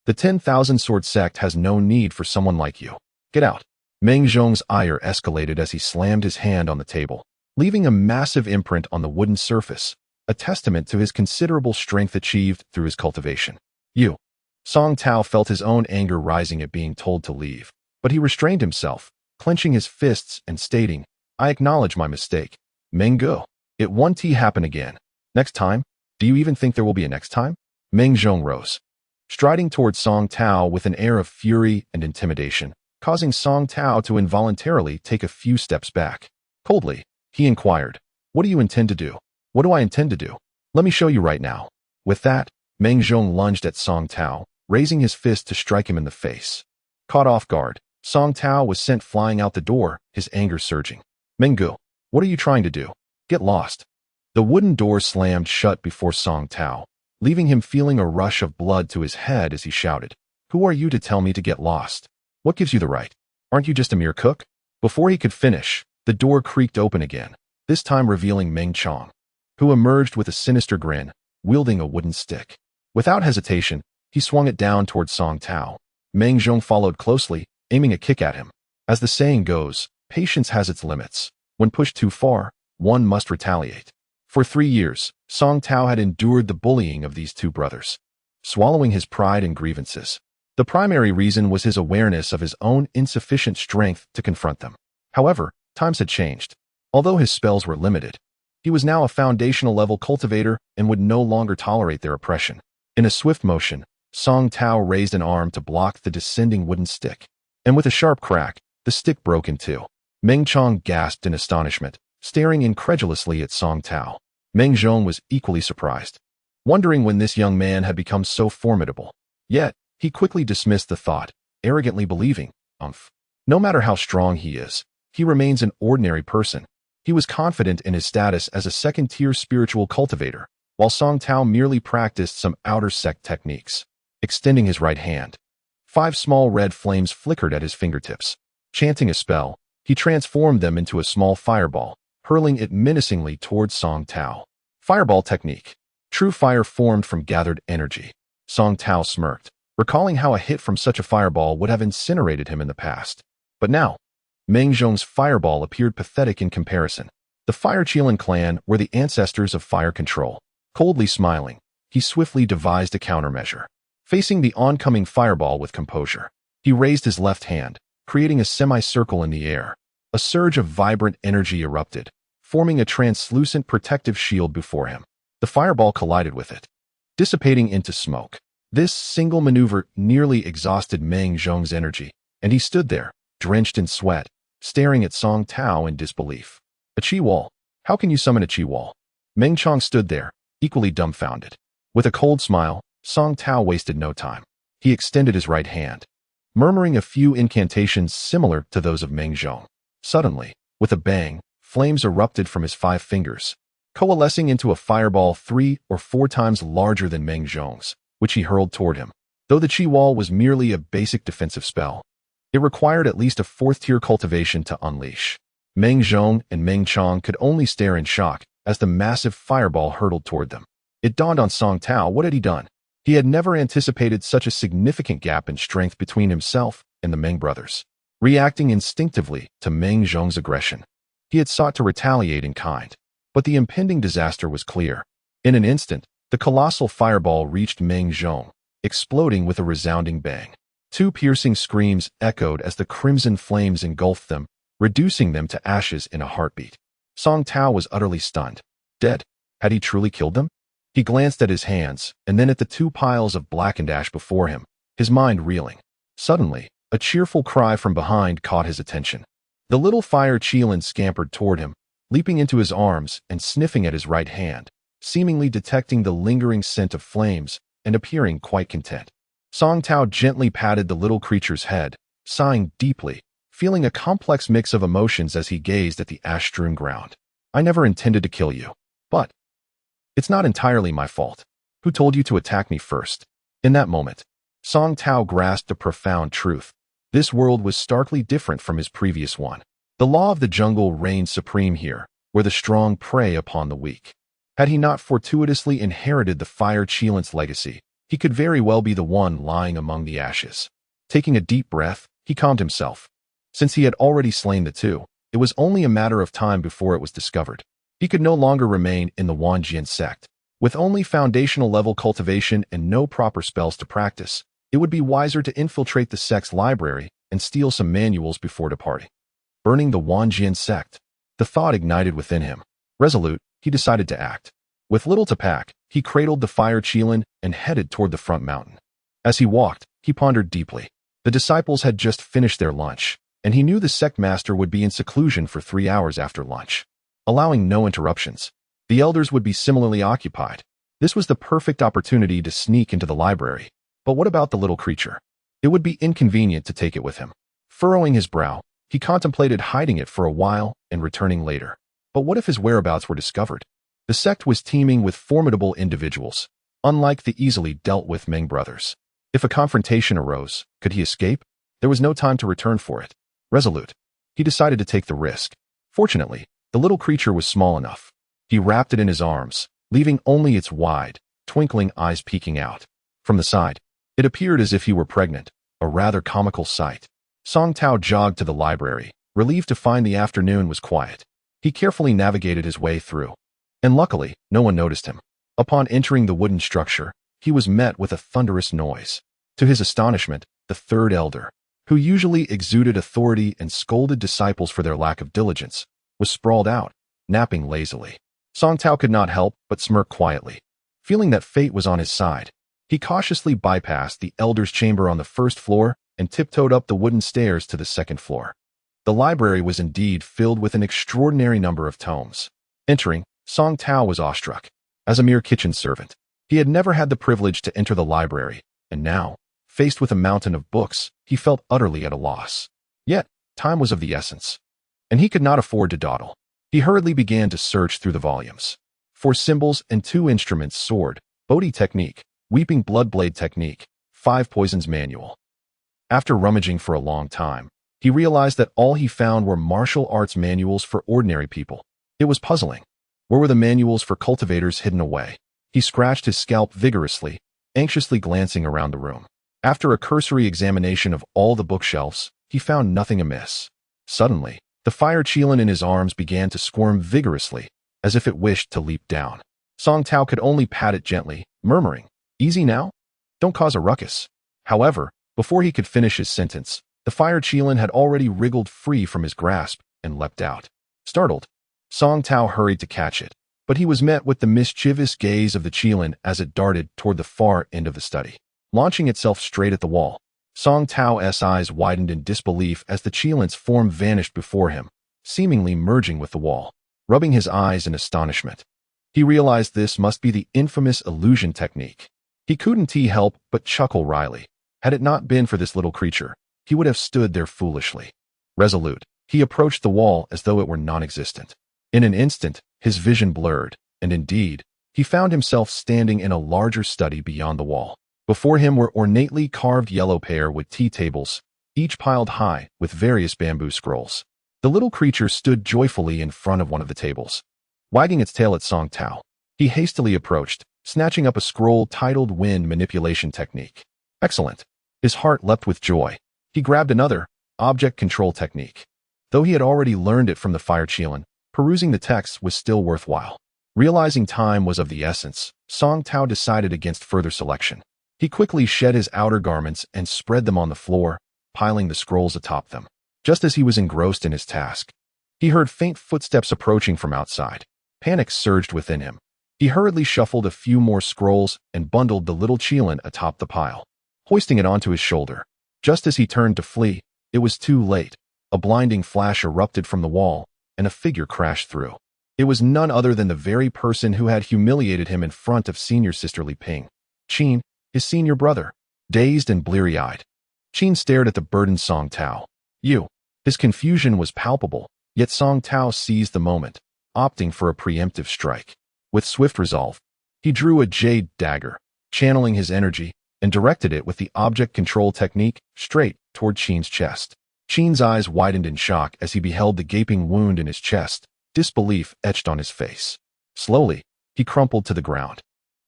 The 10,000 Sword Sect has no need for someone like you. Get out." Meng Zhong's ire escalated as he slammed his hand on the table, leaving a massive imprint on the wooden surface, a testament to his considerable strength achieved through his cultivation. "You." Song Tao felt his own anger rising at being told to leave, but he restrained himself, clenching his fists and stating, "I acknowledge my mistake. Meng Go. It won't happen again. Next time? Do you even think there will be a next time?" Meng Zhong rose, striding toward Song Tao with an air of fury and intimidation, causing Song Tao to involuntarily take a few steps back. Coldly, he inquired, "What do you intend to do?" "What do I intend to do? Let me show you right now." With that, Meng Zhong lunged at Song Tao, raising his fist to strike him in the face. Caught off guard, Song Tao was sent flying out the door, his anger surging. "Meng Gu, what are you trying to do? Get lost." The wooden door slammed shut before Song Tao, leaving him feeling a rush of blood to his head as he shouted, "Who are you to tell me to get lost? What gives you the right? Aren't you just a mere cook?" Before he could finish, the door creaked open again, this time revealing Meng Chong, who emerged with a sinister grin, wielding a wooden stick. Without hesitation, he swung it down toward Song Tao. Meng Zhong followed closely, aiming a kick at him. As the saying goes, patience has its limits. When pushed too far, one must retaliate. For 3 years, Song Tao had endured the bullying of these two brothers. swallowing his pride and grievances. The primary reason was his awareness of his own insufficient strength to confront them. However, times had changed. Although his spells were limited, he was now a foundational-level cultivator and would no longer tolerate their oppression. In a swift motion, Song Tao raised an arm to block the descending wooden stick. And with a sharp crack, the stick broke in two. Meng Chong gasped in astonishment, staring incredulously at Song Tao. Meng Zhong was equally surprised, wondering when this young man had become so formidable. Yet, he quickly dismissed the thought, arrogantly believing, no matter how strong he is, he remains an ordinary person. He was confident in his status as a second-tier spiritual cultivator, while Song Tao merely practiced some outer sect techniques. Extending his right hand, 5 small red flames flickered at his fingertips. Chanting a spell, he transformed them into a small fireball, hurling it menacingly towards Song Tao. Fireball technique. True fire formed from gathered energy. Song Tao smirked, recalling how a hit from such a fireball would have incinerated him in the past. But now, Meng Zhong's fireball appeared pathetic in comparison. The Fire Qilin clan were the ancestors of fire control. Coldly smiling, he swiftly devised a countermeasure. Facing the oncoming fireball with composure, he raised his left hand, creating a semicircle in the air. A surge of vibrant energy erupted, forming a translucent protective shield before him. The fireball collided with it, dissipating into smoke. This single maneuver nearly exhausted Meng Zhong's energy, and he stood there, drenched in sweat, staring at Song Tao in disbelief. A chi wall? How can you summon a chi wall? Meng Chong stood there, equally dumbfounded. With a cold smile, Song Tao wasted no time. He extended his right hand, murmuring a few incantations similar to those of Meng Zhong. Suddenly, with a bang, flames erupted from his 5 fingers, coalescing into a fireball 3 or 4 times larger than Meng Zhong's, which he hurled toward him. Though the Chi Wall was merely a basic defensive spell, it required at least a 4th-tier cultivation to unleash. Meng Zhong and Meng Chong could only stare in shock as the massive fireball hurtled toward them. It dawned on Song Tao what had he done. He had never anticipated such a significant gap in strength between himself and the Meng brothers. Reacting instinctively to Meng Zhong's aggression, he had sought to retaliate in kind. But the impending disaster was clear. In an instant, the colossal fireball reached Meng Zhong, exploding with a resounding bang. 2 piercing screams echoed as the crimson flames engulfed them, reducing them to ashes in a heartbeat. Song Tao was utterly stunned. Dead. Had he truly killed them? He glanced at his hands, and then at the 2 piles of blackened ash before him, his mind reeling. Suddenly, a cheerful cry from behind caught his attention. The little Fire Qilin scampered toward him, leaping into his arms and sniffing at his right hand, seemingly detecting the lingering scent of flames and appearing quite content. Song Tao gently patted the little creature's head, sighing deeply, feeling a complex mix of emotions as he gazed at the ash-strewn ground. I never intended to kill you, but it's not entirely my fault. Who told you to attack me first? In that moment, Song Tao grasped a profound truth. This world was starkly different from his previous one. The law of the jungle reigned supreme here, where the strong prey upon the weak. Had he not fortuitously inherited the Fire Qilin's legacy, he could very well be the one lying among the ashes. Taking a deep breath, he calmed himself. Since he had already slain the 2, it was only a matter of time before it was discovered. He could no longer remain in the Wanjian sect. With only foundational-level cultivation and no proper spells to practice, it would be wiser to infiltrate the sect's library and steal some manuals before departing. Burning the Wanjian sect. The thought ignited within him. Resolute, he decided to act. With little to pack, he cradled the Fire Qilin and headed toward the front mountain. As he walked, he pondered deeply. The disciples had just finished their lunch, and he knew the sect master would be in seclusion for 3 hours after lunch, allowing no interruptions. The elders would be similarly occupied. This was the perfect opportunity to sneak into the library. But what about the little creature? It would be inconvenient to take it with him. Furrowing his brow, he contemplated hiding it for a while and returning later. But what if his whereabouts were discovered? The sect was teeming with formidable individuals, unlike the easily dealt with Meng brothers. If a confrontation arose, could he escape? There was no time to return for it. Resolute, he decided to take the risk. Fortunately, the little creature was small enough. He wrapped it in his arms, leaving only its wide, twinkling eyes peeking out. From the side, it appeared as if he were pregnant, a rather comical sight. Song Tao jogged to the library, relieved to find the afternoon was quiet. He carefully navigated his way through, and luckily, no one noticed him. Upon entering the wooden structure, he was met with a thunderous noise. To his astonishment, the third elder, who usually exuded authority and scolded disciples for their lack of diligence, was sprawled out, napping lazily. Song Tao could not help but smirk quietly. Feeling that fate was on his side, he cautiously bypassed the elder's chamber on the first floor and tiptoed up the wooden stairs to the second floor. The library was indeed filled with an extraordinary number of tomes. Entering, Song Tao was awestruck. As a mere kitchen servant, he had never had the privilege to enter the library, and now, faced with a mountain of books, he felt utterly at a loss. Yet, time was of the essence, and he could not afford to dawdle. He hurriedly began to search through the volumes. 4 symbols and 2 instruments: sword, Bodhi technique, weeping blood blade technique, 5 poisons manual. After rummaging for a long time, he realized that all he found were martial arts manuals for ordinary people. It was puzzling. Where were the manuals for cultivators hidden away? He scratched his scalp vigorously, anxiously glancing around the room. After a cursory examination of all the bookshelves, he found nothing amiss. Suddenly, the fire chilin in his arms began to squirm vigorously, as if it wished to leap down. Song Tao could only pat it gently, murmuring, "Easy now? Don't cause a ruckus." However, before he could finish his sentence, the fire chilin had already wriggled free from his grasp and leapt out. Startled, Song Tao hurried to catch it, but he was met with the mischievous gaze of the chilin as it darted toward the far end of the study, launching itself straight at the wall. Song Tao's eyes widened in disbelief as the chilin's form vanished before him, seemingly merging with the wall. Rubbing his eyes in astonishment, he realized this must be the infamous illusion technique. He couldn't help but chuckle wryly. Had it not been for this little creature, he would have stood there foolishly. Resolute, he approached the wall as though it were non-existent. In an instant, his vision blurred, and indeed, he found himself standing in a larger study beyond the wall. Before him were ornately carved yellow pair with tea tables, each piled high with various bamboo scrolls. The little creature stood joyfully in front of one of the tables, wagging its tail at Song Tao. He hastily approached, snatching up a scroll titled Wind Manipulation Technique. Excellent. His heart leapt with joy. He grabbed another, Object Control Technique. Though he had already learned it from the fire chilin, perusing the text was still worthwhile. Realizing time was of the essence, Song Tao decided against further selection. He quickly shed his outer garments and spread them on the floor, piling the scrolls atop them. Just as he was engrossed in his task, he heard faint footsteps approaching from outside. Panic surged within him. He hurriedly shuffled a few more scrolls and bundled the little chilin atop the pile, hoisting it onto his shoulder. Just as he turned to flee, it was too late. A blinding flash erupted from the wall, and a figure crashed through. It was none other than the very person who had humiliated him in front of senior sister Li Ping. Qin, his senior brother. Dazed and bleary-eyed, Qin stared at the burdened Song Tao. "You." His confusion was palpable, yet Song Tao seized the moment, opting for a preemptive strike. With swift resolve, he drew a jade dagger, channeling his energy, and directed it with the object control technique straight toward Qin's chest. Qin's eyes widened in shock as he beheld the gaping wound in his chest, disbelief etched on his face. Slowly, he crumpled to the ground,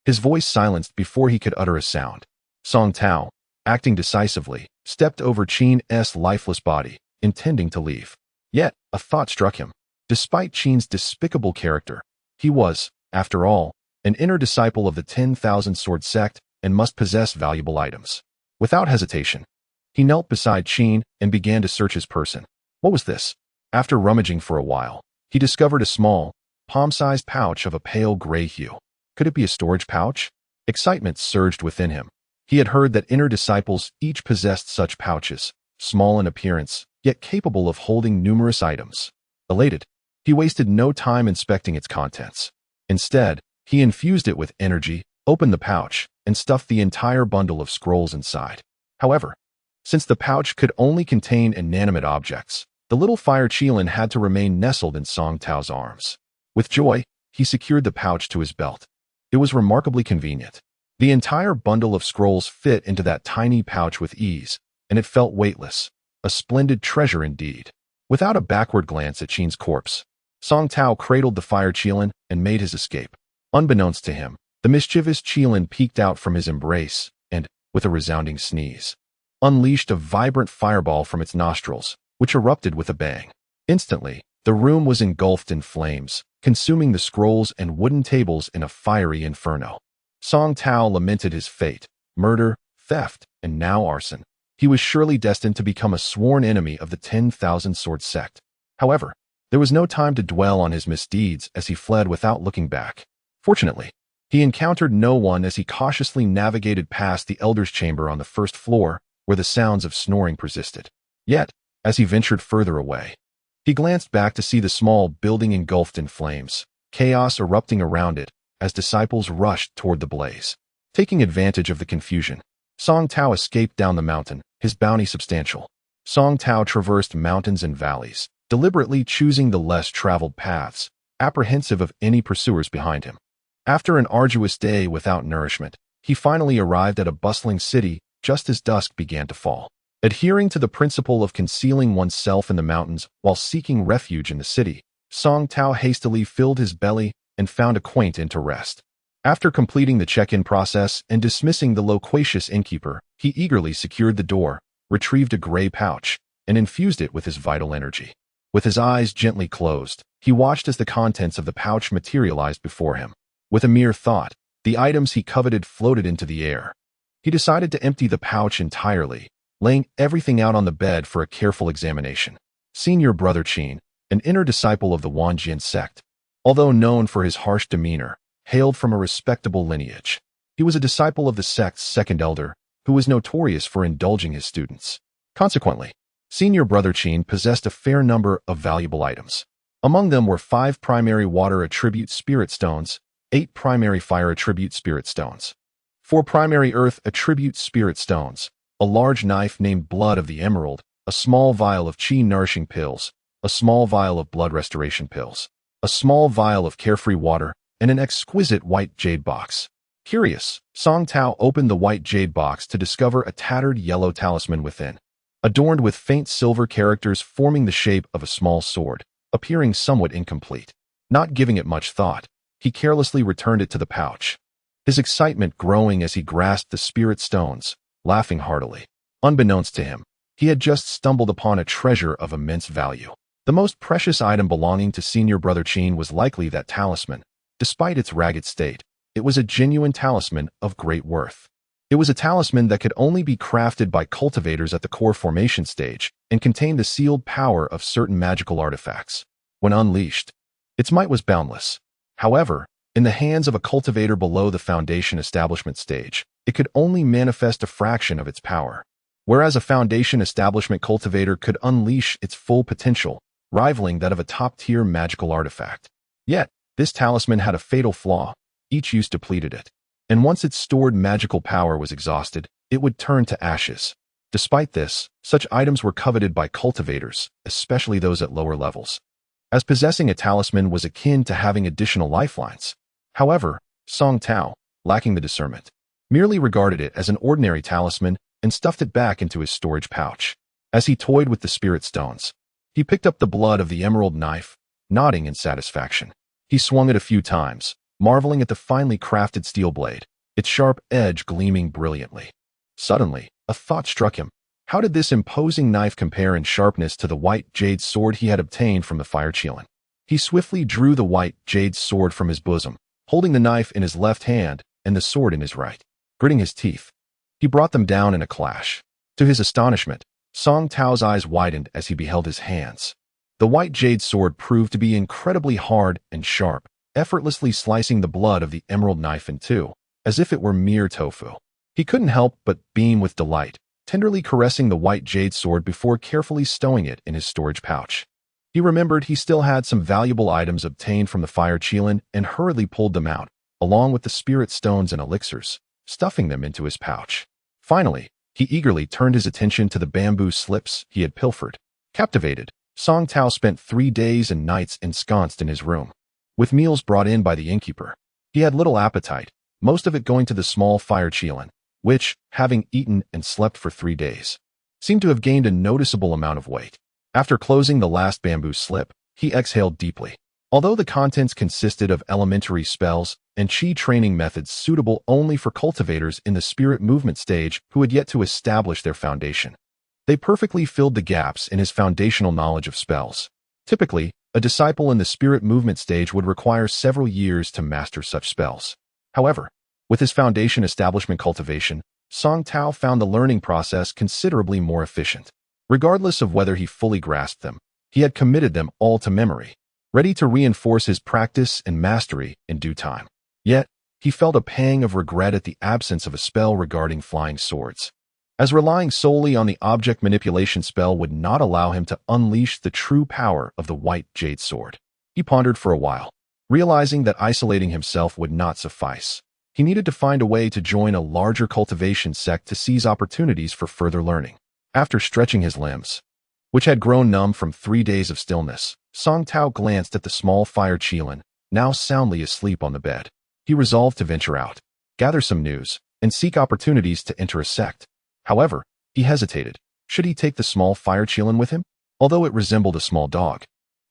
his voice silenced before he could utter a sound. Song Tao, acting decisively, stepped over Qin's lifeless body, intending to leave. Yet, a thought struck him. Despite Qin's despicable character, he was, after all, an inner disciple of the 10,000 Sword sect and must possess valuable items. Without hesitation, he knelt beside Qin and began to search his person. What was this? After rummaging for a while, he discovered a small, palm-sized pouch of a pale gray hue. Could it be a storage pouch? Excitement surged within him. He had heard that inner disciples each possessed such pouches, small in appearance, yet capable of holding numerous items. Elated, he wasted no time inspecting its contents. Instead, he infused it with energy, opened the pouch, and stuffed the entire bundle of scrolls inside. However, since the pouch could only contain inanimate objects, the little fire chilin had to remain nestled in Song Tao's arms. With joy, he secured the pouch to his belt. It was remarkably convenient. The entire bundle of scrolls fit into that tiny pouch with ease, and it felt weightless, a splendid treasure indeed. Without a backward glance at Qin's corpse, Song Tao cradled the fire chilin and made his escape. Unbeknownst to him, the mischievous chilin peeked out from his embrace and, with a resounding sneeze, unleashed a vibrant fireball from its nostrils, which erupted with a bang. Instantly, the room was engulfed in flames, consuming the scrolls and wooden tables in a fiery inferno. Song Tao lamented his fate: murder, theft, and now arson. He was surely destined to become a sworn enemy of the 10,000 Sword sect. However, there was no time to dwell on his misdeeds as he fled without looking back. Fortunately, he encountered no one as he cautiously navigated past the Elder's chamber on the first floor, where the sounds of snoring persisted. Yet, as he ventured further away, he glanced back to see the small building engulfed in flames, chaos erupting around it as disciples rushed toward the blaze. Taking advantage of the confusion, Song Tao escaped down the mountain, his bounty substantial. Song Tao traversed mountains and valleys, deliberately choosing the less traveled paths, apprehensive of any pursuers behind him. After an arduous day without nourishment, he finally arrived at a bustling city just as dusk began to fall. Adhering to the principle of concealing oneself in the mountains while seeking refuge in the city, Song Tao hastily filled his belly and found a quaint inn to rest. After completing the check-in process and dismissing the loquacious innkeeper, he eagerly secured the door, retrieved a gray pouch, and infused it with his vital energy. With his eyes gently closed, he watched as the contents of the pouch materialized before him. With a mere thought, the items he coveted floated into the air. He decided to empty the pouch entirely, laying everything out on the bed for a careful examination. Senior Brother Qin, an inner disciple of the Wanjian sect, although known for his harsh demeanor, hailed from a respectable lineage. He was a disciple of the sect's second elder, who was notorious for indulging his students. Consequently, Senior Brother Qin possessed a fair number of valuable items. Among them were 5 primary water attribute spirit stones, 8 primary fire attribute spirit stones, 4 primary earth attribute spirit stones, a large knife named Blood of the Emerald, a small vial of Qi nourishing pills, a small vial of blood restoration pills, a small vial of carefree water, and an exquisite white jade box. Curious, Song Tao opened the white jade box to discover a tattered yellow talisman within, adorned with faint silver characters forming the shape of a small sword, appearing somewhat incomplete. Not giving it much thought, he carelessly returned it to the pouch, his excitement growing as he grasped the spirit stones, laughing heartily. Unbeknownst to him, he had just stumbled upon a treasure of immense value. The most precious item belonging to Senior Brother Qin was likely that talisman. Despite its ragged state, it was a genuine talisman of great worth. It was a talisman that could only be crafted by cultivators at the core formation stage and contained the sealed power of certain magical artifacts. When unleashed, its might was boundless. However, in the hands of a cultivator below the foundation establishment stage, it could only manifest a fraction of its power. Whereas a foundation establishment cultivator could unleash its full potential, rivaling that of a top-tier magical artifact. Yet, this talisman had a fatal flaw: each use depleted it. And once its stored magical power was exhausted, it would turn to ashes. Despite this, such items were coveted by cultivators, especially those at lower levels, as possessing a talisman was akin to having additional lifelines. However, Song Tao, lacking the discernment, merely regarded it as an ordinary talisman and stuffed it back into his storage pouch. As he toyed with the spirit stones, he picked up the Blood of the Emerald knife, nodding in satisfaction. He swung it a few times, marveling at the finely crafted steel blade, its sharp edge gleaming brilliantly. Suddenly, a thought struck him. How did this imposing knife compare in sharpness to the white jade sword he had obtained from the fire Qilin? He swiftly drew the white jade sword from his bosom, holding the knife in his left hand and the sword in his right. Gritting his teeth, he brought them down in a clash. To his astonishment, Song Tao's eyes widened as he beheld his hands. The white jade sword proved to be incredibly hard and sharp, effortlessly slicing the Blood of the Emerald knife in two, as if it were mere tofu. He couldn't help but beam with delight, tenderly caressing the white jade sword before carefully stowing it in his storage pouch. He remembered he still had some valuable items obtained from the fire Qilin and hurriedly pulled them out, along with the spirit stones and elixirs, stuffing them into his pouch. Finally, he eagerly turned his attention to the bamboo slips he had pilfered. Captivated, Song Tao spent 3 days and nights ensconced in his room, with meals brought in by the innkeeper. He had little appetite, most of it going to the small fire Qilin, which, having eaten and slept for 3 days, seemed to have gained a noticeable amount of weight. After closing the last bamboo slip, he exhaled deeply. Although the contents consisted of elementary spells and Qi training methods suitable only for cultivators in the spirit movement stage who had yet to establish their foundation, they perfectly filled the gaps in his foundational knowledge of spells. Typically, a disciple in the spirit movement stage would require several years to master such spells. However, With his foundation establishment cultivation, Song Tao found the learning process considerably more efficient. Regardless of whether he fully grasped them, he had committed them all to memory, ready to reinforce his practice and mastery in due time. Yet, he felt a pang of regret at the absence of a spell regarding flying swords, as relying solely on the object manipulation spell would not allow him to unleash the true power of the white jade sword. He pondered for a while, realizing that isolating himself would not suffice. He needed to find a way to join a larger cultivation sect to seize opportunities for further learning. After stretching his limbs, which had grown numb from 3 days of stillness, Song Tao glanced at the small fire Qilin, now soundly asleep on the bed. He resolved to venture out, gather some news, and seek opportunities to enter a sect. However, he hesitated. Should he take the small fire Qilin with him? Although it resembled a small dog,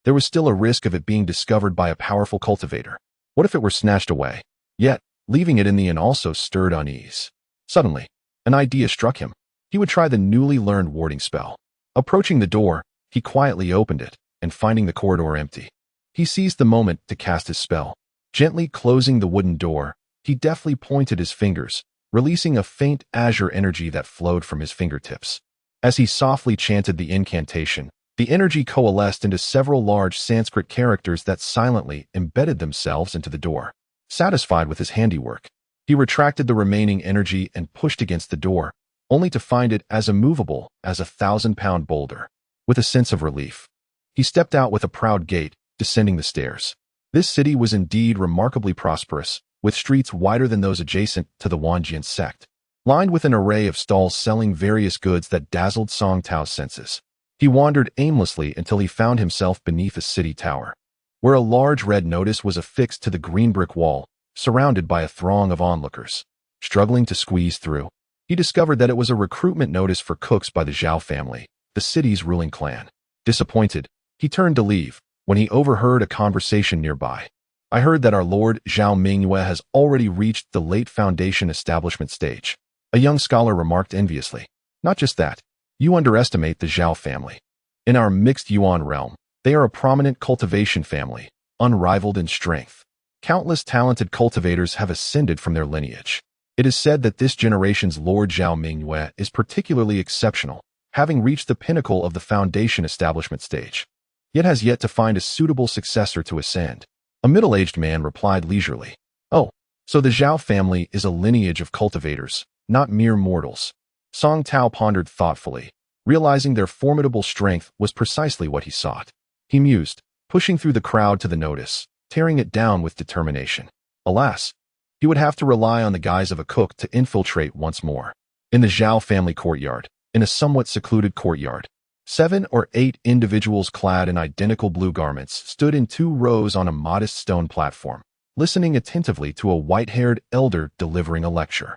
there was still a risk of it being discovered by a powerful cultivator. What if it were snatched away? Yet, leaving it in the inn also stirred unease. Suddenly, an idea struck him. He would try the newly learned warding spell. Approaching the door, he quietly opened it, and finding the corridor empty, he seized the moment to cast his spell. Gently closing the wooden door, he deftly pointed his fingers, releasing a faint azure energy that flowed from his fingertips. As he softly chanted the incantation, the energy coalesced into several large Sanskrit characters that silently embedded themselves into the door. Satisfied with his handiwork, he retracted the remaining energy and pushed against the door, only to find it as immovable as a 1,000-pound boulder. With a sense of relief, he stepped out with a proud gait, descending the stairs. This city was indeed remarkably prosperous, with streets wider than those adjacent to the Wanjian sect, lined with an array of stalls selling various goods that dazzled Song Tao's senses. He wandered aimlessly until he found himself beneath a city tower, where a large red notice was affixed to the green brick wall, surrounded by a throng of onlookers. Struggling to squeeze through, he discovered that it was a recruitment notice for cooks by the Zhao family, the city's ruling clan. Disappointed, he turned to leave, when he overheard a conversation nearby. I heard that our Lord Zhao Mingyue has already reached the late foundation establishment stage, a young scholar remarked enviously. Not just that, you underestimate the Zhao family. In our mixed Yuan realm, they are a prominent cultivation family, unrivaled in strength. Countless talented cultivators have ascended from their lineage. It is said that this generation's Lord Zhao Mingyue is particularly exceptional, having reached the pinnacle of the foundation establishment stage, yet has yet to find a suitable successor to ascend. A middle-aged man replied leisurely. Oh, so the Zhao family is a lineage of cultivators, not mere mortals. Song Tao pondered thoughtfully, realizing their formidable strength was precisely what he sought. He mused, pushing through the crowd to the notice, tearing it down with determination. Alas, he would have to rely on the guise of a cook to infiltrate once more. In the Zhao family courtyard, in a somewhat secluded courtyard, 7 or 8 individuals clad in identical blue garments stood in 2 rows on a modest stone platform, listening attentively to a white-haired elder delivering a lecture.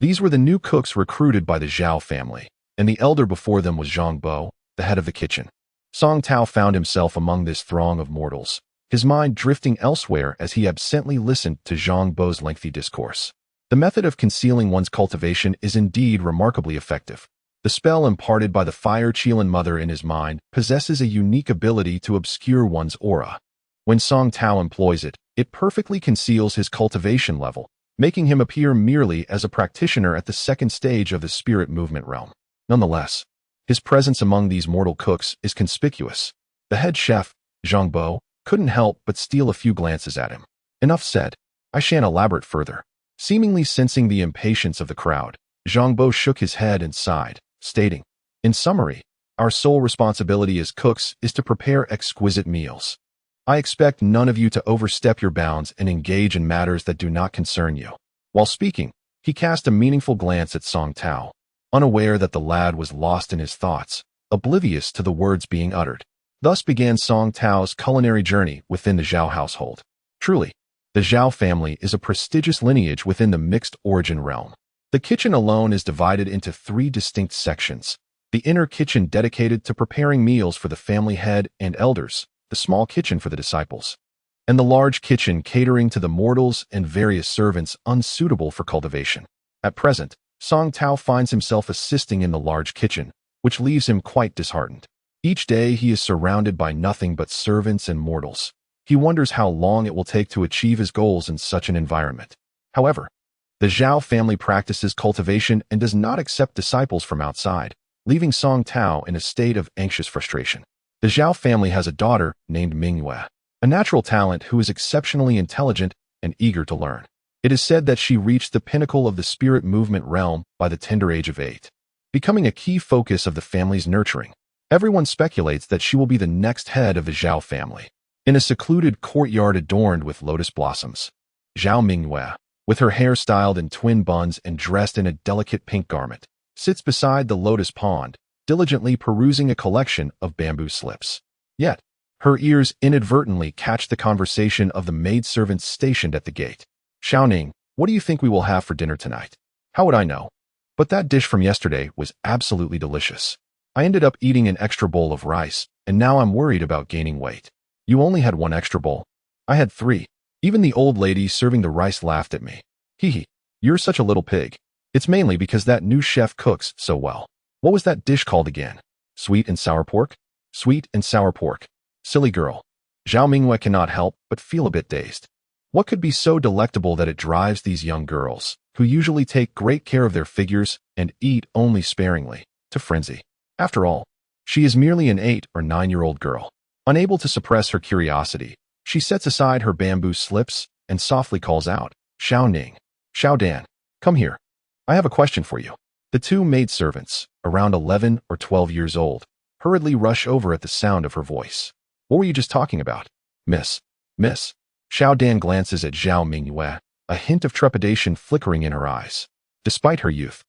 These were the new cooks recruited by the Zhao family, and the elder before them was Zhang Bo, the head of the kitchen. Song Tao found himself among this throng of mortals, his mind drifting elsewhere as he absently listened to Zhang Bo's lengthy discourse. The method of concealing one's cultivation is indeed remarkably effective. The spell imparted by the fire Qilin mother in his mind possesses a unique ability to obscure one's aura. When Song Tao employs it, it perfectly conceals his cultivation level, making him appear merely as a practitioner at the second stage of the spirit movement realm. Nonetheless, his presence among these mortal cooks is conspicuous. The head chef, Zhang Bo, couldn't help but steal a few glances at him. Enough said. I shan't elaborate further. Seemingly sensing the impatience of the crowd, Zhang Bo shook his head and sighed, stating, in summary, our sole responsibility as cooks is to prepare exquisite meals. I expect none of you to overstep your bounds and engage in matters that do not concern you. While speaking, he cast a meaningful glance at Song Tao, unaware that the lad was lost in his thoughts, oblivious to the words being uttered. Thus began Song Tao's culinary journey within the Zhao household. Truly, the Zhao family is a prestigious lineage within the mixed origin realm. The kitchen alone is divided into 3 distinct sections. The inner kitchen dedicated to preparing meals for the family head and elders, the small kitchen for the disciples, and the large kitchen catering to the mortals and various servants unsuitable for cultivation. At present, Song Tao finds himself assisting in the large kitchen, which leaves him quite disheartened. Each day he is surrounded by nothing but servants and mortals. He wonders how long it will take to achieve his goals in such an environment. However, The Zhao family practices cultivation and does not accept disciples from outside, leaving Song Tao in a state of anxious frustration. The Zhao family has a daughter named Mingyue, a natural talent who is exceptionally intelligent and eager to learn. It is said that she reached the pinnacle of the spirit movement realm by the tender age of 8, becoming a key focus of the family's nurturing. Everyone speculates that she will be the next head of the Zhao family. In a secluded courtyard adorned with lotus blossoms, Zhao Mingyue, with her hair styled in twin buns and dressed in a delicate pink garment, sits beside the lotus pond, diligently perusing a collection of bamboo slips. Yet, her ears inadvertently catch the conversation of the maidservants stationed at the gate. "Xiaoning, what do you think we will have for dinner tonight?" "How would I know? But that dish from yesterday was absolutely delicious. I ended up eating an extra bowl of rice, and now I'm worried about gaining weight." "You only had one extra bowl. I had 3. Even the old lady serving the rice laughed at me. Hee, you're such a little pig. It's mainly because that new chef cooks so well." "What was that dish called again?" "Sweet and sour pork?" "Sweet and sour pork. Silly girl." Zhao Mingyue cannot help but feel a bit dazed. What could be so delectable that it drives these young girls, who usually take great care of their figures and eat only sparingly, to frenzy? After all, she is merely an 8 or 9-year-old girl. Unable to suppress her curiosity, she sets aside her bamboo slips and softly calls out, "Xiaoning, Xiaodan, come here. I have a question for you." The 2 maidservants, around 11 or 12 years old, hurriedly rush over at the sound of her voice. "What were you just talking about?" Miss. Xiaodan glances at Zhao Mingyue, a hint of trepidation flickering in her eyes. Despite her youth,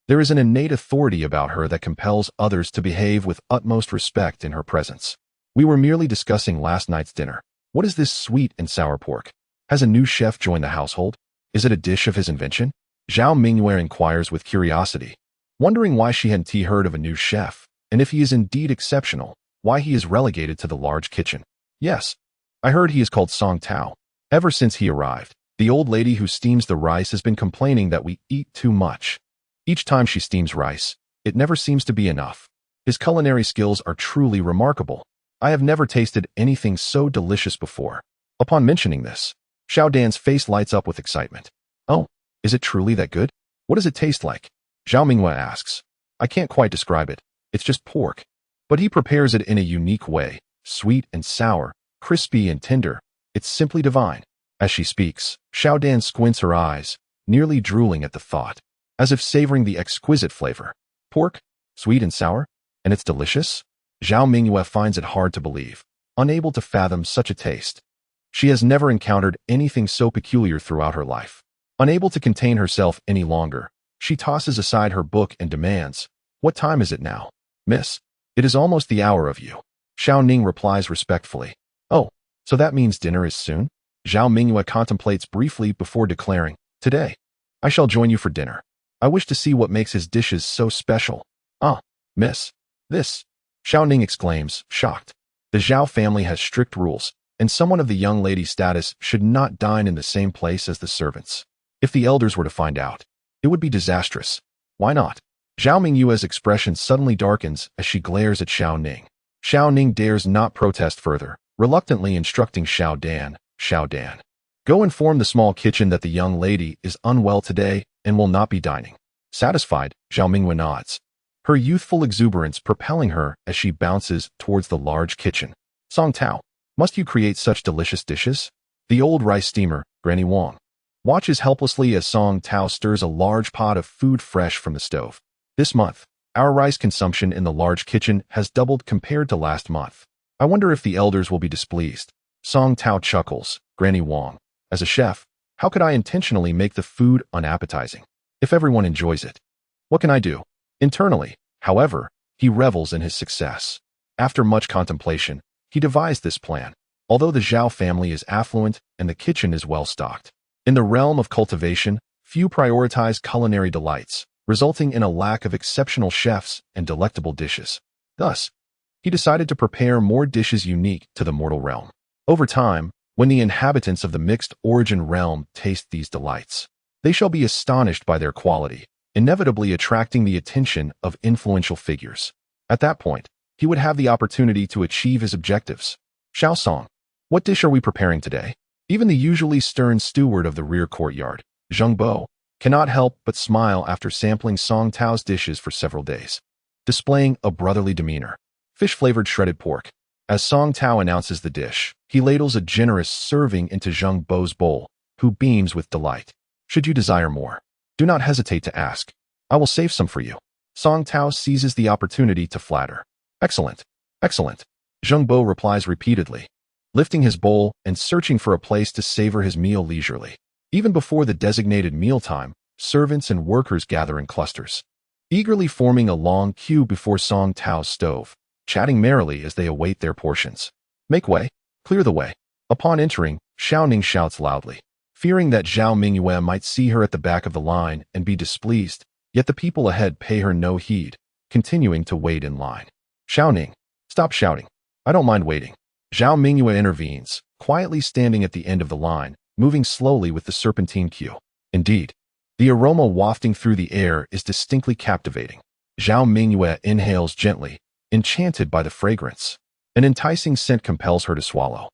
there is an innate authority about her that compels others to behave with utmost respect in her presence. "We were merely discussing last night's dinner. What is this sweet and sour pork? Has a new chef joined the household? Is it a dish of his invention?" Zhao Mingyue inquires with curiosity, wondering why she hadn't heard of a new chef, and if he is indeed exceptional, why he is relegated to the large kitchen. "Yes, I heard he is called Song Tao. Ever since he arrived, the old lady who steams the rice has been complaining that we eat too much. Each time she steams rice, it never seems to be enough. His culinary skills are truly remarkable. I have never tasted anything so delicious before." Upon mentioning this, Xiaodan's face lights up with excitement. "Oh, is it truly that good? What does it taste like?" Zhao Mingyue asks. "I can't quite describe it. It's just pork. But he prepares it in a unique way, sweet and sour, crispy and tender. It's simply divine." As she speaks, Xiaodan squints her eyes, nearly drooling at the thought, as if savoring the exquisite flavor. Pork, sweet and sour, and it's delicious? Zhao Mingyue finds it hard to believe, unable to fathom such a taste. She has never encountered anything so peculiar throughout her life. Unable to contain herself any longer, she tosses aside her book and demands, "What time is it now?" "Miss, it is almost the hour of you." Xiao Ning replies respectfully. "Oh, so that means dinner is soon?" Zhao Mingyue contemplates briefly before declaring, "Today, I shall join you for dinner. I wish to see what makes his dishes so special." "Ah, miss, this," Xiao Ning exclaims, shocked. The Zhao family has strict rules, and someone of the young lady's status should not dine in the same place as the servants. If the elders were to find out, it would be disastrous. Why not? Zhao Mingyue's expression suddenly darkens as she glares at Xiao Ning. Xiao Ning dares not protest further, reluctantly instructing Xiaodan, "Go inform the small kitchen that the young lady is unwell today and will not be dining." Satisfied, Zhao Mingyue nods, her youthful exuberance propelling her as she bounces towards the large kitchen. "Song Tao, must you create such delicious dishes?" The old rice steamer, Granny Wang, watches helplessly as Song Tao stirs a large pot of food fresh from the stove. "This month, our rice consumption in the large kitchen has doubled compared to last month. I wonder if the elders will be displeased." Song Tao chuckles, "Granny Wang, as a chef, how could I intentionally make the food unappetizing? If everyone enjoys it, what can I do?" Internally, however, he revels in his success. After much contemplation, he devised this plan, although the Zhao family is affluent and the kitchen is well stocked. In the realm of cultivation, few prioritize culinary delights, resulting in a lack of exceptional chefs and delectable dishes. Thus, he decided to prepare more dishes unique to the mortal realm. Over time, when the inhabitants of the mixed origin realm taste these delights, they shall be astonished by their quality, inevitably attracting the attention of influential figures. At that point, he would have the opportunity to achieve his objectives. "Xiao Song, what dish are we preparing today?" Even the usually stern steward of the rear courtyard, Zheng Bo, cannot help but smile after sampling Song Tao's dishes for several days, displaying a brotherly demeanor. Fish-flavored shredded pork. As Song Tao announces the dish, he ladles a generous serving into Zheng Bo's bowl, who beams with delight. Should you desire more, do not hesitate to ask. I will save some for you. Song Tao seizes the opportunity to flatter. Excellent, excellent. Zheng Bo replies repeatedly, lifting his bowl and searching for a place to savor his meal leisurely. Even before the designated mealtime, servants and workers gather in clusters, eagerly forming a long queue before Song Tao's stove, chatting merrily as they await their portions. Make way, clear the way. Upon entering, Xiao Ning shouts loudly, fearing that Zhao Mingyue might see her at the back of the line and be displeased, yet the people ahead pay her no heed, continuing to wait in line. Xiao Ning, stop shouting. I don't mind waiting. Zhao Mingyue intervenes, quietly standing at the end of the line, moving slowly with the serpentine queue. Indeed, the aroma wafting through the air is distinctly captivating. Zhao Mingyue inhales gently, enchanted by the fragrance. An enticing scent compels her to swallow,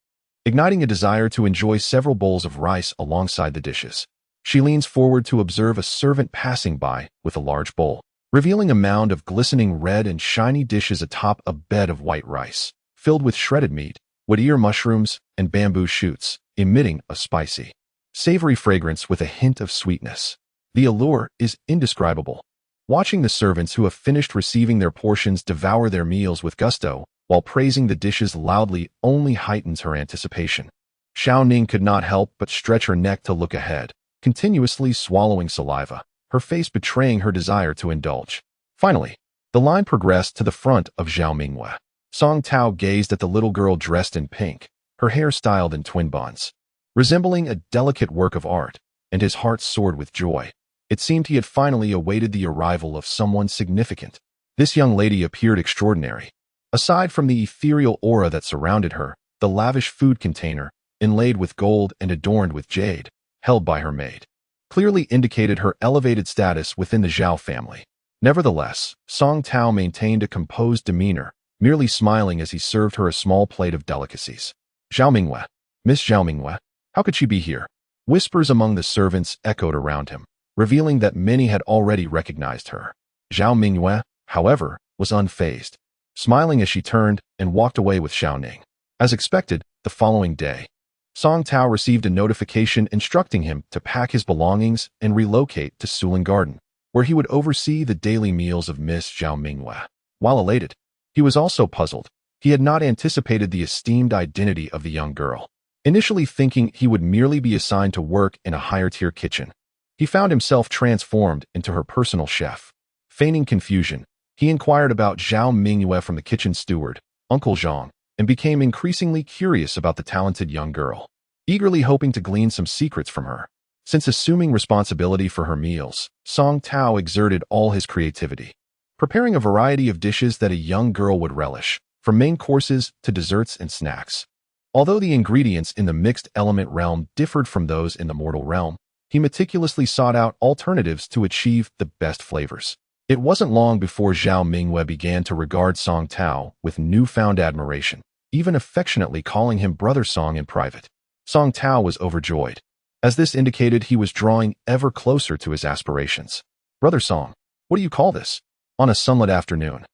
igniting a desire to enjoy several bowls of rice alongside the dishes. She leans forward to observe a servant passing by with a large bowl, revealing a mound of glistening red and shiny dishes atop a bed of white rice, filled with shredded meat, wood ear mushrooms, and bamboo shoots, emitting a spicy, savory fragrance with a hint of sweetness. The allure is indescribable. Watching the servants who have finished receiving their portions devour their meals with gusto, while praising the dishes loudly, only heightens her anticipation. Xiao Ning could not help but stretch her neck to look ahead, continuously swallowing saliva, her face betraying her desire to indulge. Finally, the line progressed to the front of Zhao Mingyue. Song Tao gazed at the little girl dressed in pink, her hair styled in twin buns, resembling a delicate work of art, and his heart soared with joy. It seemed he had finally awaited the arrival of someone significant. This young lady appeared extraordinary. Aside from the ethereal aura that surrounded her, the lavish food container, inlaid with gold and adorned with jade, held by her maid, clearly indicated her elevated status within the Zhao family. Nevertheless, Song Tao maintained a composed demeanor, merely smiling as he served her a small plate of delicacies. Zhao Mingyue, Miss Zhao Mingyue, how could she be here? Whispers among the servants echoed around him, revealing that many had already recognized her. Zhao Mingyue, however, was unfazed, smiling as she turned and walked away with Xiao Ning. As expected, the following day, Song Tao received a notification instructing him to pack his belongings and relocate to Suling Garden, where he would oversee the daily meals of Miss Zhao Mingyue. While elated, he was also puzzled. He had not anticipated the esteemed identity of the young girl, initially thinking he would merely be assigned to work in a higher-tier kitchen. He found himself transformed into her personal chef. Feigning confusion, he inquired about Zhao Mingyue from the kitchen steward, Uncle Zhang, and became increasingly curious about the talented young girl, eagerly hoping to glean some secrets from her. Since assuming responsibility for her meals, Song Tao exerted all his creativity, preparing a variety of dishes that a young girl would relish, from main courses to desserts and snacks. Although the ingredients in the mixed element realm differed from those in the mortal realm, he meticulously sought out alternatives to achieve the best flavors. It wasn't long before Zhao Mingyue began to regard Song Tao with newfound admiration, even affectionately calling him Brother Song in private. Song Tao was overjoyed, as this indicated he was drawing ever closer to his aspirations. Brother Song, what do you call this? On a sunlit afternoon,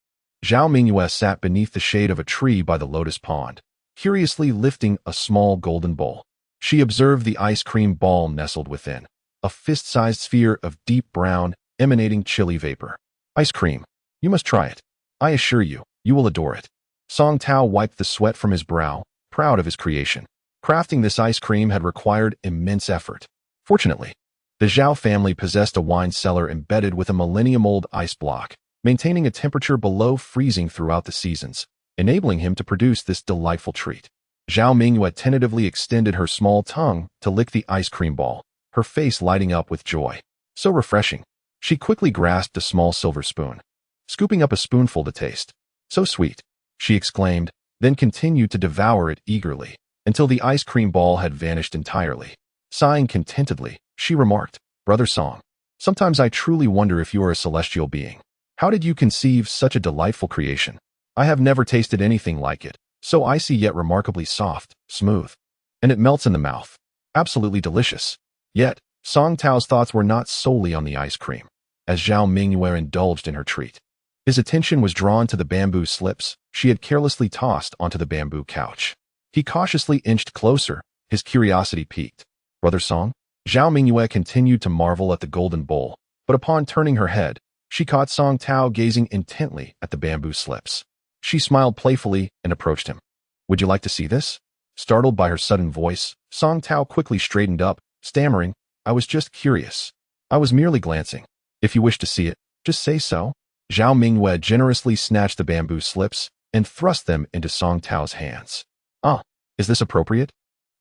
Zhao Mingyue sat beneath the shade of a tree by the lotus pond, curiously lifting a small golden bowl. She observed the ice cream ball nestled within, a fist-sized sphere of deep brown, emanating chilly vapor. Ice cream. You must try it. I assure you, you will adore it. Song Tao wiped the sweat from his brow, proud of his creation. Crafting this ice cream had required immense effort. Fortunately, the Zhao family possessed a wine cellar embedded with a millennium-old ice block, maintaining a temperature below freezing throughout the seasons, enabling him to produce this delightful treat. Zhao Mingyue tentatively extended her small tongue to lick the ice cream ball, her face lighting up with joy. So refreshing. She quickly grasped a small silver spoon, scooping up a spoonful to taste. So sweet, she exclaimed, then continued to devour it eagerly, until the ice cream ball had vanished entirely. Sighing contentedly, she remarked, Brother Song, sometimes I truly wonder if you are a celestial being. How did you conceive such a delightful creation? I have never tasted anything like it, so icy yet remarkably soft, smooth, and it melts in the mouth. Absolutely delicious. Yet, Song Tao's thoughts were not solely on the ice cream, as Zhao Mingyue indulged in her treat. His attention was drawn to the bamboo slips she had carelessly tossed onto the bamboo couch. He cautiously inched closer, his curiosity piqued. Brother Song? Zhao Mingyue continued to marvel at the golden bowl, but upon turning her head, she caught Song Tao gazing intently at the bamboo slips. She smiled playfully and approached him. Would you like to see this? Startled by her sudden voice, Song Tao quickly straightened up, stammering, I was just curious. I was merely glancing. If you wish to see it, just say so. Zhao Mingyue generously snatched the bamboo slips and thrust them into Song Tao's hands. Ah, is this appropriate?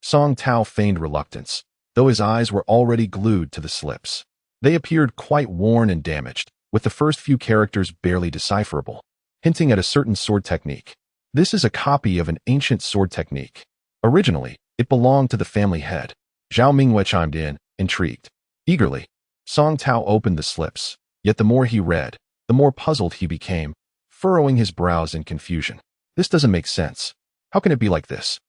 Song Tao feigned reluctance, though his eyes were already glued to the slips. They appeared quite worn and damaged, with the first few characters barely decipherable, hinting at a certain sword technique. This is a copy of an ancient sword technique. Originally, it belonged to the family head. Zhao Mingyue chimed in, intrigued. Eagerly, Song Tao opened the slips, yet the more he read, the more puzzled he became, furrowing his brows in confusion. This doesn't make sense. How can it be like this?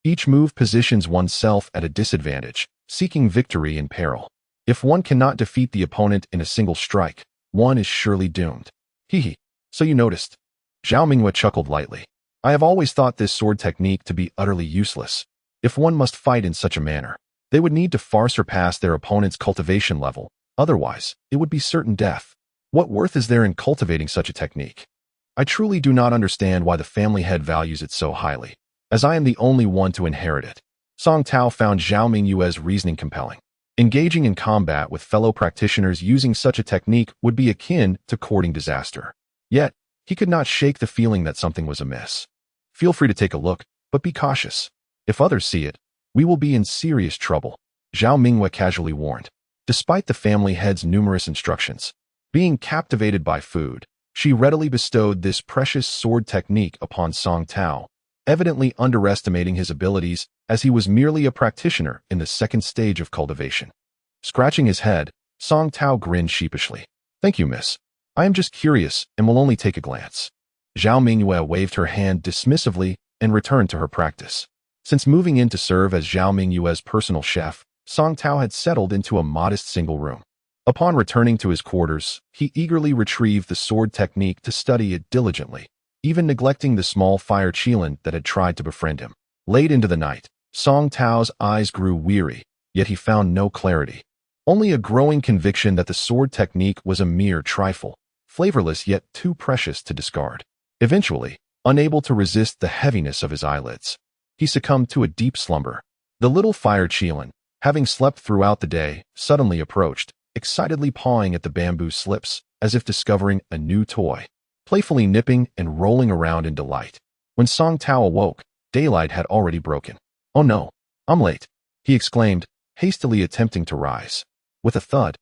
Each move positions oneself at a disadvantage, seeking victory in peril. If one cannot defeat the opponent in a single strike, one is surely doomed. Hee, so you noticed. Zhao Mingyue chuckled lightly. I have always thought this sword technique to be utterly useless. If one must fight in such a manner, they would need to far surpass their opponent's cultivation level. Otherwise, it would be certain death. What worth is there in cultivating such a technique? I truly do not understand why the family head values it so highly, as I am the only one to inherit it. Song Tao found Zhao Mingyue's reasoning compelling. Engaging in combat with fellow practitioners using such a technique would be akin to courting disaster. Yet, he could not shake the feeling that something was amiss. Feel free to take a look, but be cautious. If others see it, we will be in serious trouble, Zhao Mingyue casually warned. Despite the family head's numerous instructions, being captivated by food, she readily bestowed this precious sword technique upon Song Tao, evidently underestimating his abilities as he was merely a practitioner in the second stage of cultivation. Scratching his head, Song Tao grinned sheepishly. Thank you, miss. I am just curious and will only take a glance. Zhao Mingyue waved her hand dismissively and returned to her practice. Since moving in to serve as Zhao Mingyue's personal chef, Song Tao had settled into a modest single room. Upon returning to his quarters, he eagerly retrieved the sword technique to study it diligently, even neglecting the small fire qilin that had tried to befriend him. Late into the night, Song Tao's eyes grew weary, yet he found no clarity. Only a growing conviction that the sword technique was a mere trifle, flavorless yet too precious to discard. Eventually, unable to resist the heaviness of his eyelids, he succumbed to a deep slumber. The little fire qilin, having slept throughout the day, suddenly approached, excitedly pawing at the bamboo slips as if discovering a new toy, playfully nipping and rolling around in delight. When Song Tao awoke, daylight had already broken. Oh no, I'm late, he exclaimed, hastily attempting to rise. With a thud,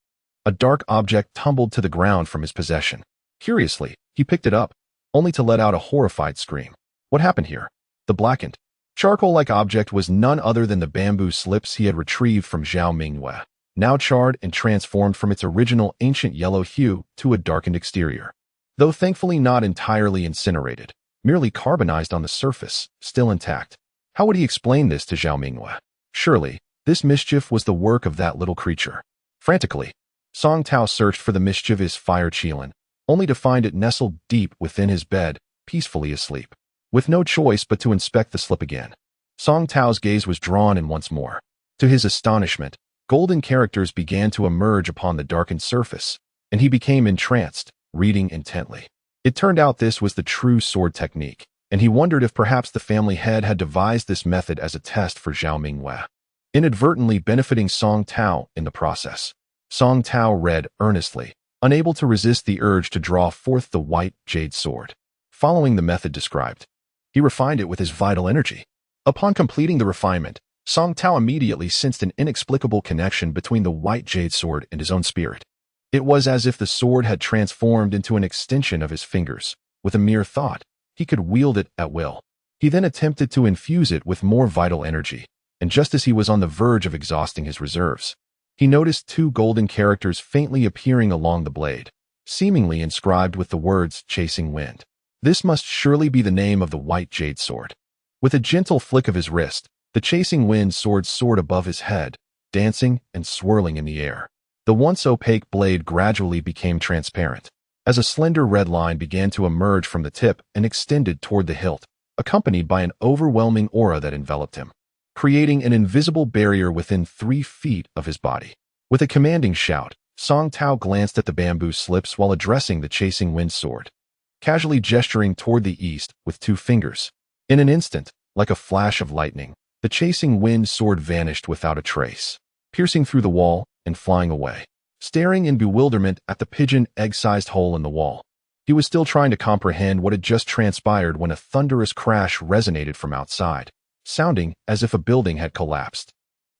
a dark object tumbled to the ground from his possession. Curiously, he picked it up, only to let out a horrified scream. What happened here? The blackened, charcoal-like object was none other than the bamboo slips he had retrieved from Zhao Mingyue, now charred and transformed from its original ancient yellow hue to a darkened exterior. Though thankfully not entirely incinerated, merely carbonized on the surface, still intact. How would he explain this to Zhao Mingyue? Surely, this mischief was the work of that little creature. Frantically, Song Tao searched for the mischievous fire qilin, only to find it nestled deep within his bed, peacefully asleep. With no choice but to inspect the slip again, Song Tao's gaze was drawn in once more. To his astonishment, golden characters began to emerge upon the darkened surface, and he became entranced, reading intently. It turned out this was the true sword technique, and he wondered if perhaps the family head had devised this method as a test for Zhao Mingyue, inadvertently benefiting Song Tao in the process. Song Tao read earnestly, unable to resist the urge to draw forth the white jade sword. Following the method described, he refined it with his vital energy. Upon completing the refinement, Song Tao immediately sensed an inexplicable connection between the white jade sword and his own spirit. It was as if the sword had transformed into an extension of his fingers. With a mere thought, he could wield it at will. He then attempted to infuse it with more vital energy, and just as he was on the verge of exhausting his reserves, he noticed two golden characters faintly appearing along the blade, seemingly inscribed with the words "Chasing Wind." This must surely be the name of the white jade sword. With a gentle flick of his wrist, the Chasing Wind sword soared above his head, dancing and swirling in the air. The once opaque blade gradually became transparent, as a slender red line began to emerge from the tip and extended toward the hilt, accompanied by an overwhelming aura that enveloped him, creating an invisible barrier within 3 feet of his body. With a commanding shout, Song Tao glanced at the bamboo slips while addressing the chasing wind sword, casually gesturing toward the east with 2 fingers. In an instant, like a flash of lightning, the chasing wind sword vanished without a trace, piercing through the wall and flying away. Staring in bewilderment at the pigeon egg-sized hole in the wall, he was still trying to comprehend what had just transpired when a thunderous crash resonated from outside, sounding as if a building had collapsed.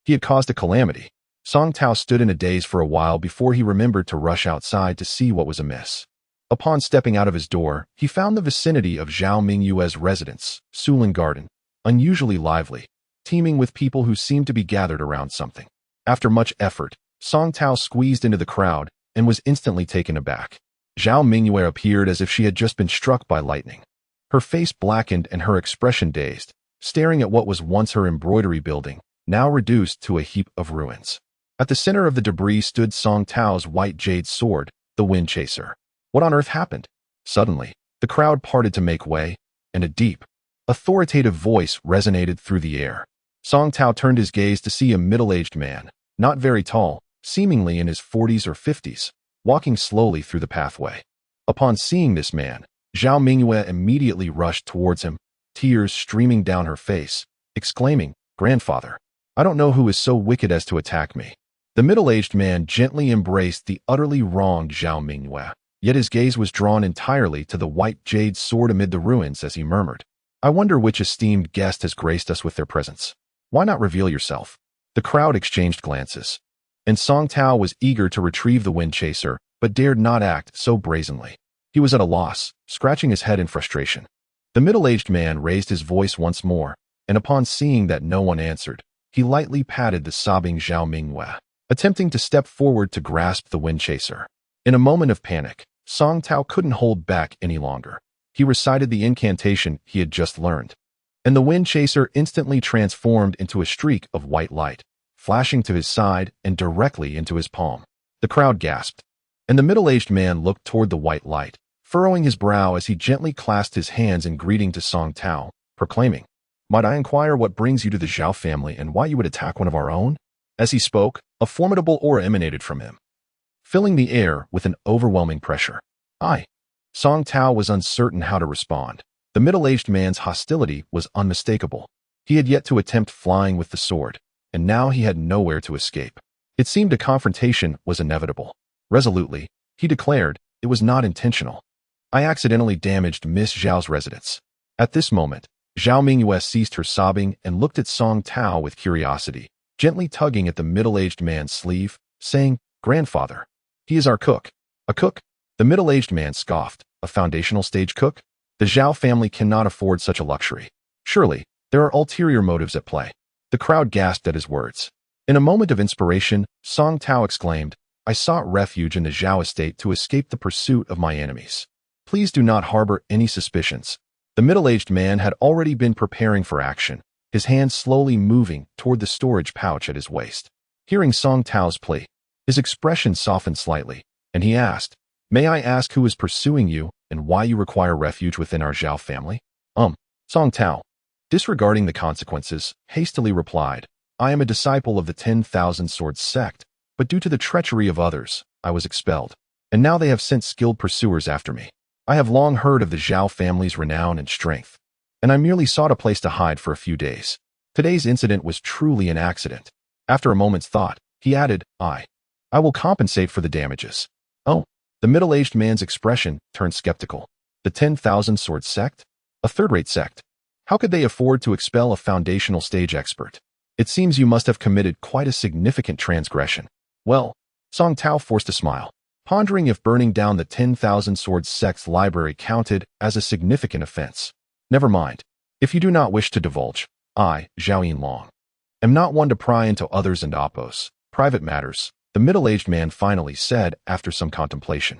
He had caused a calamity. Song Tao stood in a daze for a while before he remembered to rush outside to see what was amiss. Upon stepping out of his door, he found the vicinity of Zhao Mingyue's residence, Sulin Garden, unusually lively, teeming with people who seemed to be gathered around something. After much effort, Song Tao squeezed into the crowd and was instantly taken aback. Zhao Mingyue appeared as if she had just been struck by lightning. Her face blackened and her expression dazed, staring at what was once her embroidery building, now reduced to a heap of ruins. At the center of the debris stood Song Tao's white jade sword, the Wind Chaser. What on earth happened? Suddenly, the crowd parted to make way, and a deep, authoritative voice resonated through the air. Song Tao turned his gaze to see a middle-aged man, not very tall, seemingly in his 40s or 50s, walking slowly through the pathway. Upon seeing this man, Zhao Mingyue immediately rushed towards him, tears streaming down her face, exclaiming, "Grandfather, I don't know who is so wicked as to attack me." The middle-aged man gently embraced the utterly wronged Zhao Mingyue, yet his gaze was drawn entirely to the white jade sword amid the ruins as he murmured, "I wonder which esteemed guest has graced us with their presence. Why not reveal yourself?" The crowd exchanged glances, and Song Tao was eager to retrieve the Wind Chaser, but dared not act so brazenly. He was at a loss, scratching his head in frustration. The middle-aged man raised his voice once more, and upon seeing that no one answered, he lightly patted the sobbing Zhao Mingyue, attempting to step forward to grasp the Wind Chaser. In a moment of panic, Song Tao couldn't hold back any longer. He recited the incantation he had just learned, and the Wind Chaser instantly transformed into a streak of white light, flashing to his side and directly into his palm. The crowd gasped, and the middle-aged man looked toward the white light, furrowing his brow as he gently clasped his hands in greeting to Song Tao, proclaiming, "Might I inquire what brings you to the Zhao family and why you would attack one of our own?" As he spoke, a formidable aura emanated from him, filling the air with an overwhelming pressure. Song Tao was uncertain how to respond. The middle-aged man's hostility was unmistakable. He had yet to attempt flying with the sword, and now he had nowhere to escape. It seemed a confrontation was inevitable. Resolutely, he declared, "It was not intentional. I accidentally damaged Miss Zhao's residence." At this moment, Zhao Mingyue ceased her sobbing and looked at Song Tao with curiosity, gently tugging at the middle-aged man's sleeve, saying, "Grandfather, he is our cook." "A cook?" The middle-aged man scoffed. "A foundational stage cook? The Zhao family cannot afford such a luxury. Surely, there are ulterior motives at play." The crowd gasped at his words. In a moment of inspiration, Song Tao exclaimed, "I sought refuge in the Zhao estate to escape the pursuit of my enemies. Please do not harbor any suspicions." The middle-aged man had already been preparing for action, his hand slowly moving toward the storage pouch at his waist. Hearing Song Tao's plea, his expression softened slightly, and he asked, "May I ask who is pursuing you and why you require refuge within our Zhao family?" Song Tao, disregarding the consequences, hastily replied, "I am a disciple of the 10,000 Swords sect, but due to the treachery of others, I was expelled, and now they have sent skilled pursuers after me. I have long heard of the Zhao family's renown and strength, and I merely sought a place to hide for a few days. Today's incident was truly an accident." After a moment's thought, he added, I will compensate for the damages." "Oh." The middle-aged man's expression turned skeptical. "The 10,000 Swords sect? A third-rate sect? How could they afford to expel a foundational stage expert? It seems you must have committed quite a significant transgression." "Well," Song Tao forced a smile, pondering if burning down the 10,000 Swords sect's library counted as a significant offense. "Never mind. If you do not wish to divulge, I, Zhao Yinlong, am not one to pry into others and Appo's private matters," the middle-aged man finally said after some contemplation.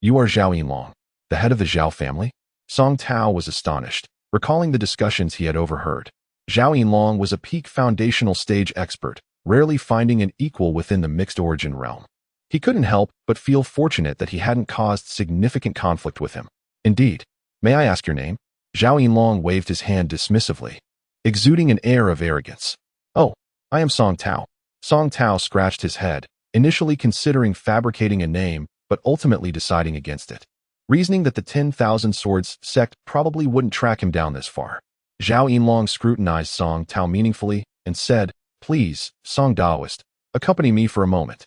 You are Zhao Yinlong, the head of the Zhao family?" Song Tao was astonished, recalling the discussions he had overheard. Zhao Yinlong was a peak foundational stage expert, rarely finding an equal within the mixed origin realm. He couldn't help but feel fortunate that he hadn't caused significant conflict with him. Indeed. May I ask your name? Zhao Yinlong waved his hand dismissively, exuding an air of arrogance. Oh, I am Song Tao. Song Tao scratched his head, initially considering fabricating a name, but ultimately deciding against it, reasoning that the 10,000 Swords sect probably wouldn't track him down this far. Zhao Yinlong scrutinized Song Tao meaningfully and said, "Please, Song Daoist, accompany me for a moment."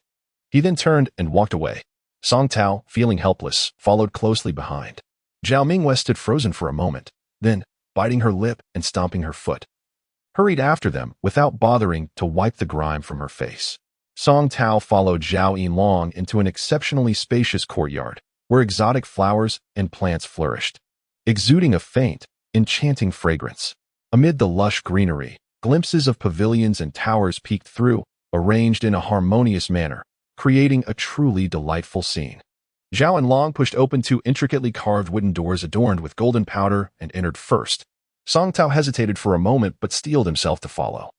He then turned and walked away. Song Tao, feeling helpless, followed closely behind. Zhao Mingyue stood frozen for a moment, then, biting her lip and stomping her foot, hurried after them without bothering to wipe the grime from her face. Song Tao followed Zhao Yinlong into an exceptionally spacious courtyard, where exotic flowers and plants flourished, exuding a faint, enchanting fragrance. Amid the lush greenery, glimpses of pavilions and towers peeked through, arranged in a harmonious manner, creating a truly delightful scene. Zhao Yinlong pushed open two intricately carved wooden doors adorned with golden powder and entered first. Song Tao hesitated for a moment but steeled himself to follow,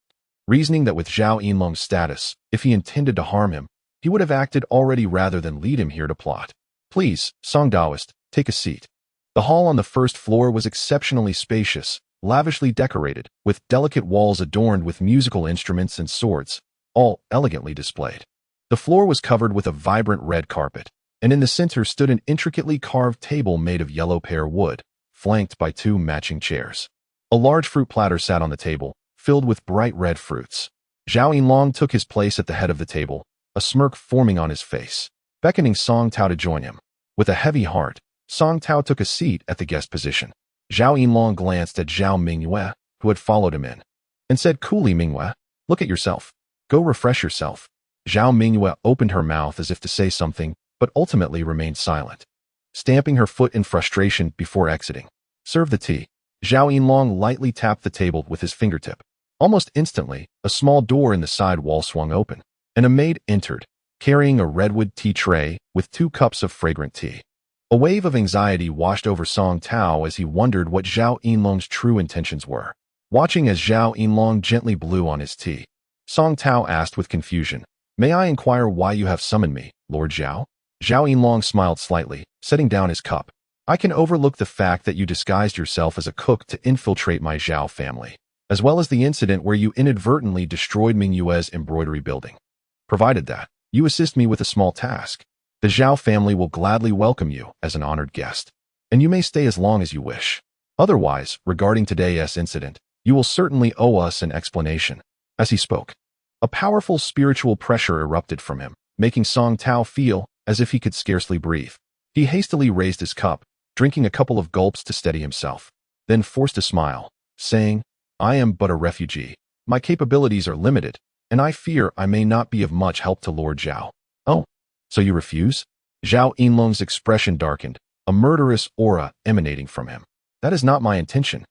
reasoning that with Zhao Yinlong's status, if he intended to harm him, he would have acted already rather than lead him here to plot. "Please, Song Daoist, take a seat." The hall on the first floor was exceptionally spacious, lavishly decorated, with delicate walls adorned with musical instruments and swords, all elegantly displayed. The floor was covered with a vibrant red carpet, and in the center stood an intricately carved table made of yellow pear wood, flanked by two matching chairs. A large fruit platter sat on the table, filled with bright red fruits. Zhao Yinlong took his place at the head of the table, a smirk forming on his face, beckoning Song Tao to join him. With a heavy heart, Song Tao took a seat at the guest position. Zhao Yinlong glanced at Zhao Mingyue, who had followed him in, and said coolly, "Mingyue, look at yourself. Go refresh yourself." Zhao Mingyue opened her mouth as if to say something, but ultimately remained silent, stamping her foot in frustration before exiting. "Serve the tea." Zhao Yinlong lightly tapped the table with his fingertip. Almost instantly, a small door in the side wall swung open, and a maid entered, carrying a redwood tea tray with 2 cups of fragrant tea. A wave of anxiety washed over Song Tao as he wondered what Zhao Yinlong's true intentions were. Watching as Zhao Yinlong gently blew on his tea, Song Tao asked with confusion, "May I inquire why you have summoned me, Lord Zhao?" Zhao Yinlong smiled slightly, setting down his cup. "I can overlook the fact that you disguised yourself as a cook to infiltrate my Zhao family, as well as the incident where you inadvertently destroyed Mingyue's embroidery building. Provided that you assist me with a small task, the Zhao family will gladly welcome you as an honored guest, and you may stay as long as you wish. Otherwise, regarding today's incident, you will certainly owe us an explanation." As he spoke, a powerful spiritual pressure erupted from him, making Song Tao feel as if he could scarcely breathe. He hastily raised his cup, drinking a couple of gulps to steady himself, then forced a smile, saying, "I am but a refugee. My capabilities are limited, and I fear I may not be of much help to Lord Zhao." "Oh, so you refuse?" Zhao Yinlong's expression darkened, a murderous aura emanating from him. "That is not my intention.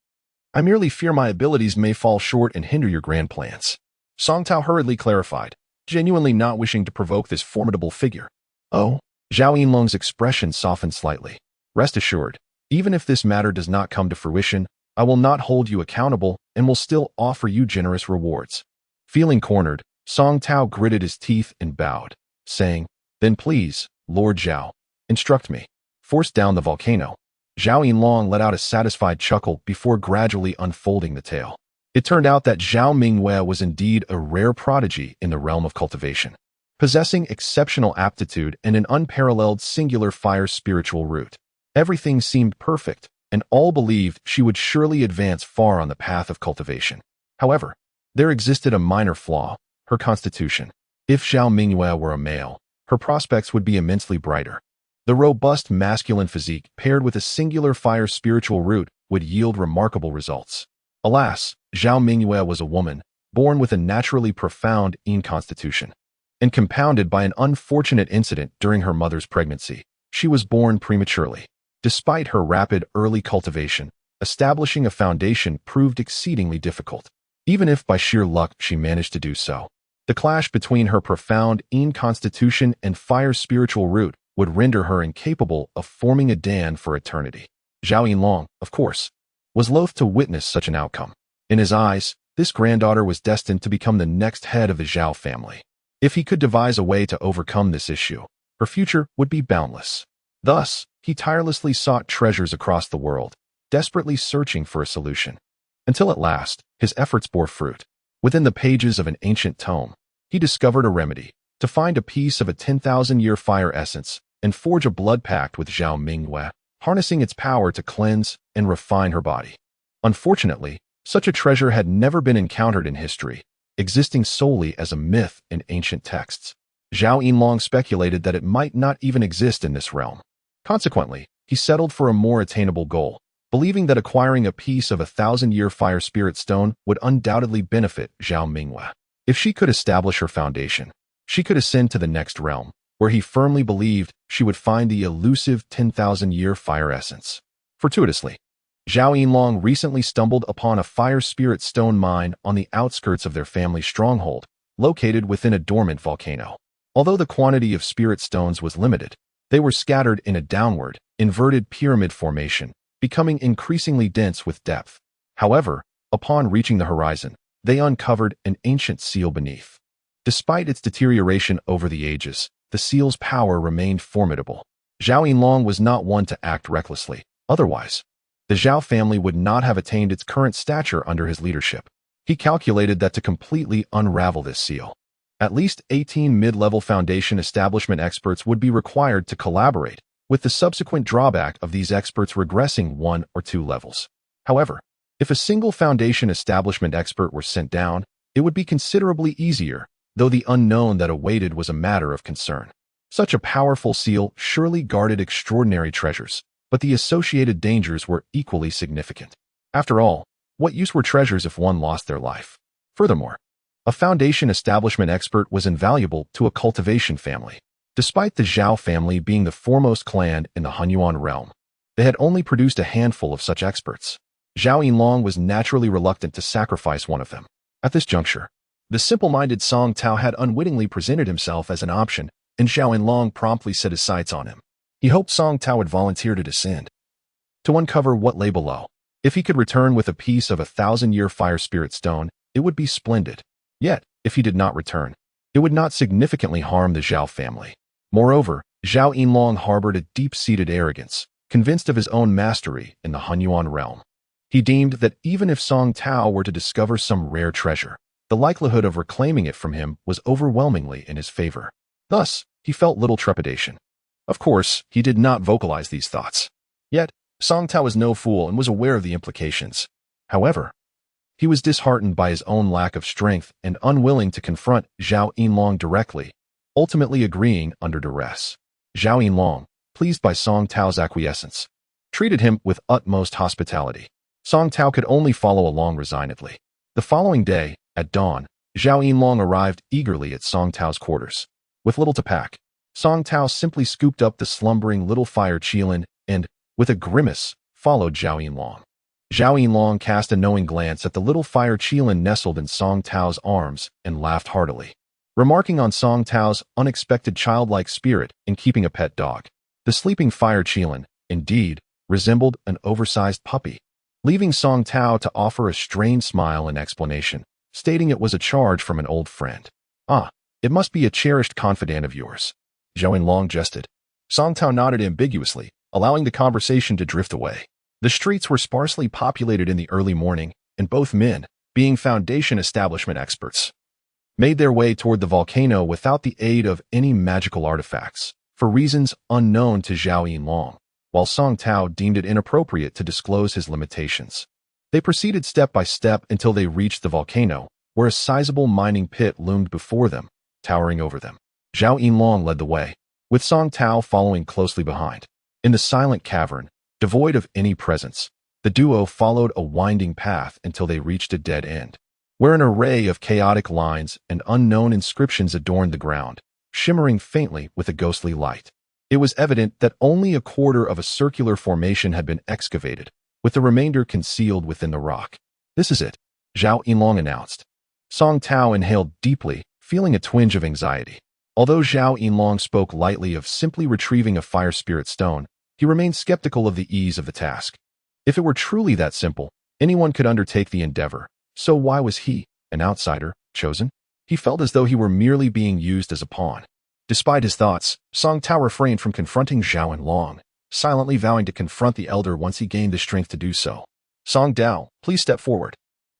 I merely fear my abilities may fall short and hinder your grand plans." Song Tao hurriedly clarified, genuinely not wishing to provoke this formidable figure. "Oh?" Zhao Yinlong's expression softened slightly. "Rest assured, even if this matter does not come to fruition, I will not hold you accountable and will still offer you generous rewards." Feeling cornered, Song Tao gritted his teeth and bowed, saying, "Then please, Lord Zhao, instruct me." Forced down the volcano, Zhao Yinlong let out a satisfied chuckle before gradually unfolding the tale. It turned out that Zhao Mingyue was indeed a rare prodigy in the realm of cultivation, possessing exceptional aptitude and an unparalleled singular fire spiritual root. Everything seemed perfect, and all believed she would surely advance far on the path of cultivation. However, there existed a minor flaw: her constitution. If Zhao Mingyue were a male, her prospects would be immensely brighter. The robust masculine physique paired with a singular fire spiritual root would yield remarkable results. Alas, Zhao Mingyue was a woman, born with a naturally profound Yin constitution, and compounded by an unfortunate incident during her mother's pregnancy. She was born prematurely. Despite her rapid early cultivation, establishing a foundation proved exceedingly difficult, even if by sheer luck she managed to do so. The clash between her profound Yin constitution and fire spiritual root would render her incapable of forming a Dan for eternity. Zhao Yinlong, of course, was loath to witness such an outcome. In his eyes, This granddaughter was destined to become the next head of the Zhao family. If he could devise a way to overcome this issue, her future would be boundless. Thus, he tirelessly sought treasures across the world, desperately searching for a solution. Until at last, his efforts bore fruit. Within the pages of an ancient tome, he discovered a remedy to find a piece of a 10,000-year fire essence and forge a blood pact with Zhao Mingyue, harnessing its power to cleanse and refine her body. Unfortunately, such a treasure had never been encountered in history, existing solely as a myth in ancient texts. Zhao Yinlong speculated that it might not even exist in this realm. Consequently, he settled for a more attainable goal, believing that acquiring a piece of a 1,000-year fire spirit stone would undoubtedly benefit Zhao Mingyue. If she could establish her foundation, she could ascend to the next realm, where he firmly believed she would find the elusive 10,000-year fire essence. Fortuitously, Zhao Yinlong recently stumbled upon a fire spirit stone mine on the outskirts of their family stronghold, located within a dormant volcano. Although the quantity of spirit stones was limited, they were scattered in a downward, inverted pyramid formation, becoming increasingly dense with depth. However, upon reaching the horizon, they uncovered an ancient seal beneath. Despite its deterioration over the ages, the seal's power remained formidable. Zhao Yinlong was not one to act recklessly. Otherwise, the Zhao family would not have attained its current stature under his leadership. He calculated that to completely unravel this seal, at least 18 mid-level foundation establishment experts would be required to collaborate, with the subsequent drawback of these experts regressing 1 or 2 levels. However, if a single foundation establishment expert were sent down, it would be considerably easier, though the unknown that awaited was a matter of concern. Such a powerful seal surely guarded extraordinary treasures, but the associated dangers were equally significant. After all, what use were treasures if one lost their life? Furthermore, a foundation establishment expert was invaluable to a cultivation family. Despite the Zhao family being the foremost clan in the Hunyuan realm, they had only produced a handful of such experts. Zhao Yinlong was naturally reluctant to sacrifice one of them. At this juncture, the simple-minded Song Tao had unwittingly presented himself as an option, and Zhao Yinlong promptly set his sights on him. He hoped Song Tao would volunteer to descend, to uncover what lay below. If he could return with a piece of a 1,000-year fire spirit stone, it would be splendid. Yet, if he did not return, it would not significantly harm the Zhao family. Moreover, Zhao Yinlong harbored a deep-seated arrogance, convinced of his own mastery in the Hunyuan realm. He deemed that even if Song Tao were to discover some rare treasure, the likelihood of reclaiming it from him was overwhelmingly in his favor. Thus, he felt little trepidation. Of course, he did not vocalize these thoughts. Yet, Song Tao was no fool and was aware of the implications. However, he was disheartened by his own lack of strength and unwilling to confront Zhao Yinlong directly, ultimately agreeing under duress. Zhao Yinlong, pleased by Song Tao's acquiescence, treated him with utmost hospitality. Song Tao could only follow along resignedly. The following day, at dawn, Zhao Yinlong arrived eagerly at Song Tao's quarters. With little to pack, Song Tao simply scooped up the slumbering little fire qilin and, with a grimace, followed Zhao Yinlong. Zhao Yinlong cast a knowing glance at the little fire qilin nestled in Song Tao's arms and laughed heartily, remarking on Song Tao's unexpected childlike spirit in keeping a pet dog. The sleeping fire qilin, indeed, resembled an oversized puppy, leaving Song Tao to offer a strained smile in explanation, stating it was a charge from an old friend. "Ah, it must be a cherished confidant of yours." Zhao Yinlong jested. Song Tao nodded ambiguously, allowing the conversation to drift away. The streets were sparsely populated in the early morning, and both men, being foundation establishment experts, made their way toward the volcano without the aid of any magical artifacts, for reasons unknown to Zhao Yinlong, while Song Tao deemed it inappropriate to disclose his limitations. They proceeded step by step until they reached the volcano, where a sizable mining pit loomed before them, towering over them. Zhao Yinlong led the way, with Song Tao following closely behind. In the silent cavern, devoid of any presence, the duo followed a winding path until they reached a dead end, where an array of chaotic lines and unknown inscriptions adorned the ground, shimmering faintly with a ghostly light. It was evident that only a quarter of a circular formation had been excavated, with the remainder concealed within the rock. "This is it," Zhao Yinlong announced. Song Tao inhaled deeply, feeling a twinge of anxiety. Although Zhao Yinlong spoke lightly of simply retrieving a fire spirit stone, he remained skeptical of the ease of the task. If it were truly that simple, anyone could undertake the endeavor, So why was he, an outsider, chosen? He felt as though he were merely being used as a pawn. Despite his thoughts, Song Tao refrained from confronting Zhao Yinlong, silently vowing to confront the elder once he gained the strength to do so. Song Dao, please step forward.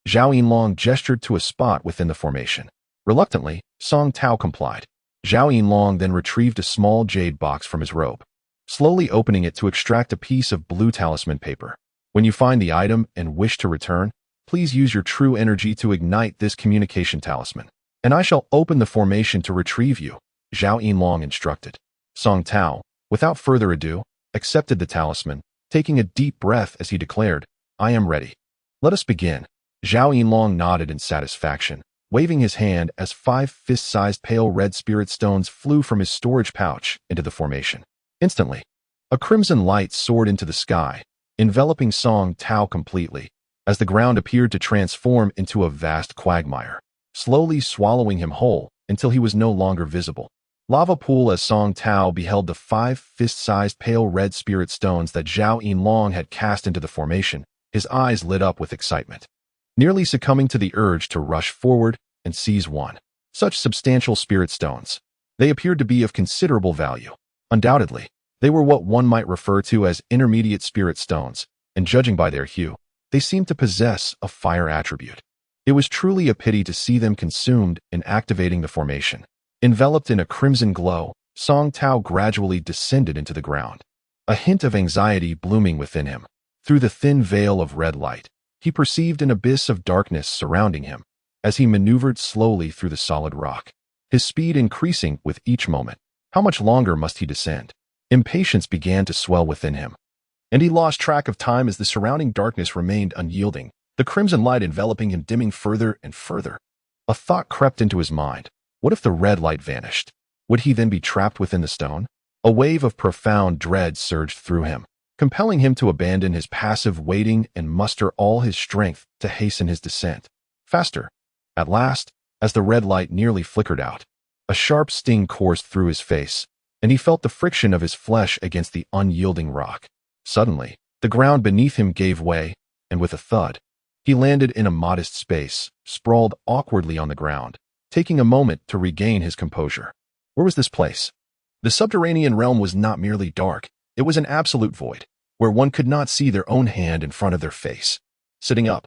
Zhao Yinlong gestured to a spot within the formation. Reluctantly, Song Tao complied. Zhao Yinlong then retrieved a small jade box from his robe, slowly opening it to extract a piece of blue talisman paper. When you find the item and wish to return, please use your true energy to ignite this communication talisman, and I shall open the formation to retrieve you, Zhao Yinlong instructed. Song Tao, without further ado, accepted the talisman, taking a deep breath as he declared, I am ready. Let us begin. Zhao Yinlong nodded in satisfaction, waving his hand as 5 fist-sized pale red spirit stones flew from his storage pouch into the formation. Instantly, a crimson light soared into the sky, enveloping Song Tao completely, as the ground appeared to transform into a vast quagmire, slowly swallowing him whole until he was no longer visible. Lava pool as Song Tao beheld the 5 fist-sized pale red spirit stones that Zhao Yinlong had cast into the formation, his eyes lit up with excitement, nearly succumbing to the urge to rush forward and seize one. Such substantial spirit stones. They appeared to be of considerable value. Undoubtedly, they were what one might refer to as intermediate spirit stones, and judging by their hue, they seemed to possess a fire attribute. It was truly a pity to see them consumed in activating the formation. Enveloped in a crimson glow, Song Tao gradually descended into the ground, a hint of anxiety blooming within him. Through the thin veil of red light, he perceived an abyss of darkness surrounding him as he maneuvered slowly through the solid rock, his speed increasing with each moment. How much longer must he descend? Impatience began to swell within him, and he lost track of time as the surrounding darkness remained unyielding, the crimson light enveloping him dimming further and further. A thought crept into his mind. What if the red light vanished? Would he then be trapped within the stone? A wave of profound dread surged through him, compelling him to abandon his passive waiting and muster all his strength to hasten his descent. Faster. At last, as the red light nearly flickered out, a sharp sting coursed through his face, and he felt the friction of his flesh against the unyielding rock. Suddenly, the ground beneath him gave way, and with a thud, he landed in a modest space, sprawled awkwardly on the ground, taking a moment to regain his composure. Where was this place? The subterranean realm was not merely dark, it was an absolute void, where one could not see their own hand in front of their face. Sitting up,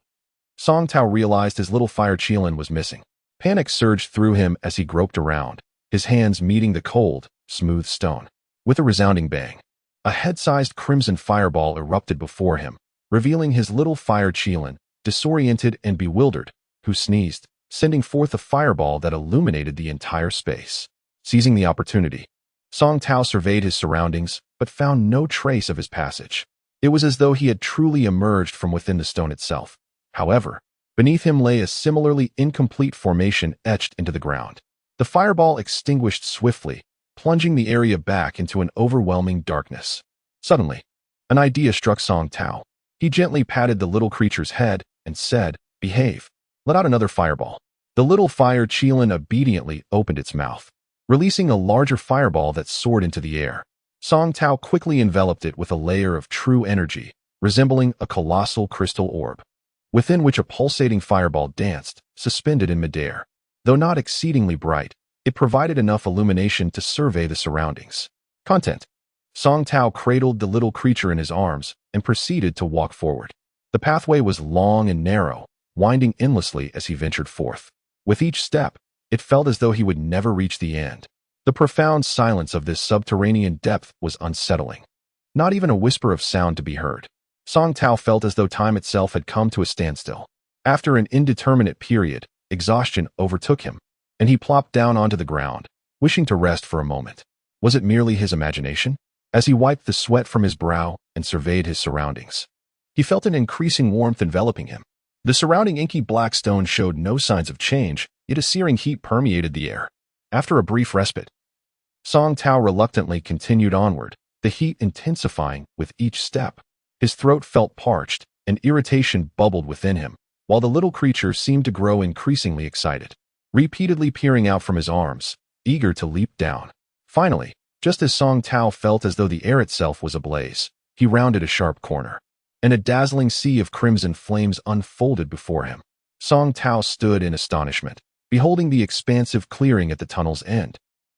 Song Tao realized his little fire qilin was missing. Panic surged through him as he groped around, his hands meeting the cold, smooth stone. With a resounding bang, a head-sized crimson fireball erupted before him, revealing his little fire qilin, disoriented and bewildered, who sneezed, sending forth a fireball that illuminated the entire space. Seizing the opportunity, Song Tao surveyed his surroundings, but found no trace of his passage. It was as though he had truly emerged from within the stone itself. However, beneath him lay a similarly incomplete formation etched into the ground. The fireball extinguished swiftly, plunging the area back into an overwhelming darkness. Suddenly, an idea struck Song Tao. He gently patted the little creature's head and said, "Behave." Let out another fireball. The little fire qilin obediently opened its mouth, releasing a larger fireball that soared into the air. Song Tao quickly enveloped it with a layer of true energy, resembling a colossal crystal orb, within which a pulsating fireball danced, suspended in midair. Though not exceedingly bright, it provided enough illumination to survey the surroundings. Content. Song Tao cradled the little creature in his arms and proceeded to walk forward. The pathway was long and narrow, winding endlessly as he ventured forth. With each step, it felt as though he would never reach the end. The profound silence of this subterranean depth was unsettling. Not even a whisper of sound to be heard. Song Tao felt as though time itself had come to a standstill. After an indeterminate period, exhaustion overtook him, and he plopped down onto the ground, wishing to rest for a moment. Was it merely his imagination? As he wiped the sweat from his brow and surveyed his surroundings, he felt an increasing warmth enveloping him. The surrounding inky black stone showed no signs of change, yet a searing heat permeated the air. After a brief respite, Song Tao reluctantly continued onward, the heat intensifying with each step. His throat felt parched, and irritation bubbled within him, while the little creature seemed to grow increasingly excited, repeatedly peering out from his arms, eager to leap down. Finally, just as Song Tao felt as though the air itself was ablaze, he rounded a sharp corner, and a dazzling sea of crimson flames unfolded before him. Song Tao stood in astonishment, beholding the expansive clearing at the tunnel's end,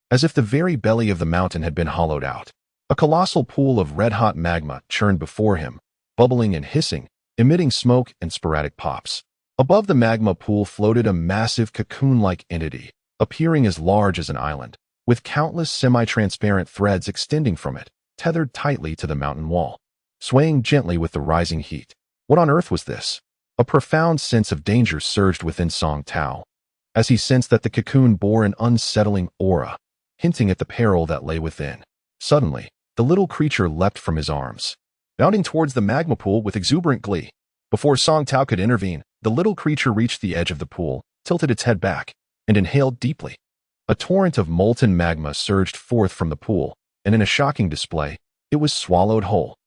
as if the very belly of the mountain had been hollowed out. A colossal pool of red-hot magma churned before him, bubbling and hissing, emitting smoke and sporadic pops. Above the magma pool floated a massive cocoon-like entity, appearing as large as an island, with countless semi-transparent threads extending from it, tethered tightly to the mountain wall, swaying gently with the rising heat. What on earth was this? A profound sense of danger surged within Song Tao, as he sensed that the cocoon bore an unsettling aura, hinting at the peril that lay within. Suddenly, the little creature leapt from his arms, bounding towards the magma pool with exuberant glee. Before Song Tao could intervene, the little creature reached the edge of the pool, tilted its head back, and inhaled deeply. A torrent of molten magma surged forth from the pool, and in a shocking display, it was swallowed whole.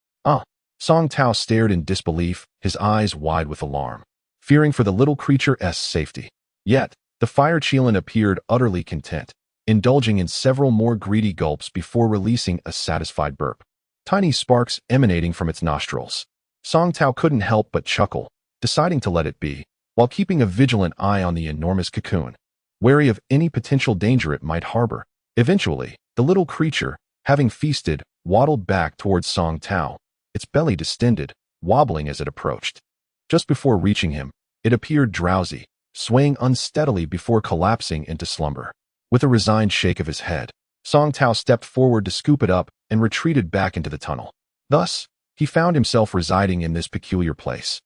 Song Tao stared in disbelief, his eyes wide with alarm, fearing for the little creature's safety. Yet, the fire Qilin appeared utterly content, indulging in several more greedy gulps before releasing a satisfied burp, tiny sparks emanating from its nostrils. Song Tao couldn't help but chuckle, deciding to let it be, while keeping a vigilant eye on the enormous cocoon, wary of any potential danger it might harbor. Eventually, the little creature, having feasted, waddled back towards Song Tao, its belly distended, wobbling as it approached. Just before reaching him, it appeared drowsy, swaying unsteadily before collapsing into slumber. With a resigned shake of his head, Song Tao stepped forward to scoop it up and retreated back into the tunnel. Thus, he found himself residing in this peculiar place,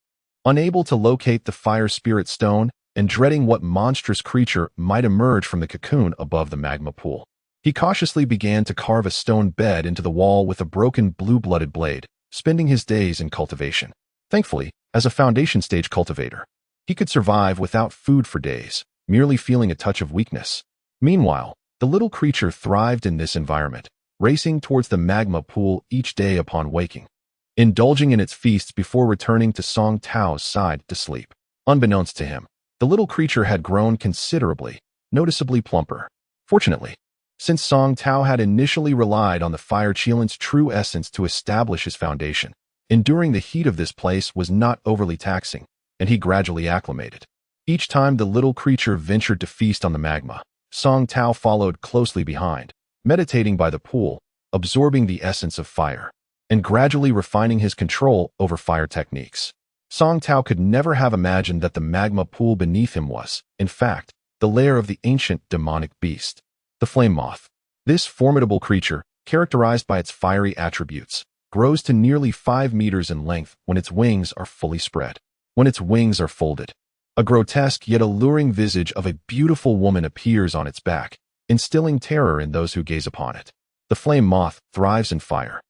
unable to locate the fire spirit stone and dreading what monstrous creature might emerge from the cocoon above the magma pool. He cautiously began to carve a stone bed into the wall with a broken blue-blooded blade, spending his days in cultivation. Thankfully, as a foundation-stage cultivator, he could survive without food for days, merely feeling a touch of weakness. Meanwhile, the little creature thrived in this environment, racing towards the magma pool each day upon waking, indulging in its feasts before returning to Song Tao's side to sleep. Unbeknownst to him, the little creature had grown considerably, noticeably plumper. Fortunately, since Song Tao had initially relied on the fire Qilin's true essence to establish his foundation, enduring the heat of this place was not overly taxing, and he gradually acclimated. Each time the little creature ventured to feast on the magma, Song Tao followed closely behind, meditating by the pool, absorbing the essence of fire, and gradually refining his control over fire techniques. Song Tao could never have imagined that the magma pool beneath him was, in fact, the lair of the ancient demonic beast, the flame moth. This formidable creature, characterized by its fiery attributes, grows to nearly 5 meters in length when its wings are fully spread. When its wings are folded, a grotesque yet alluring visage of a beautiful woman appears on its back, instilling terror in those who gaze upon it. The flame moth thrives in fire,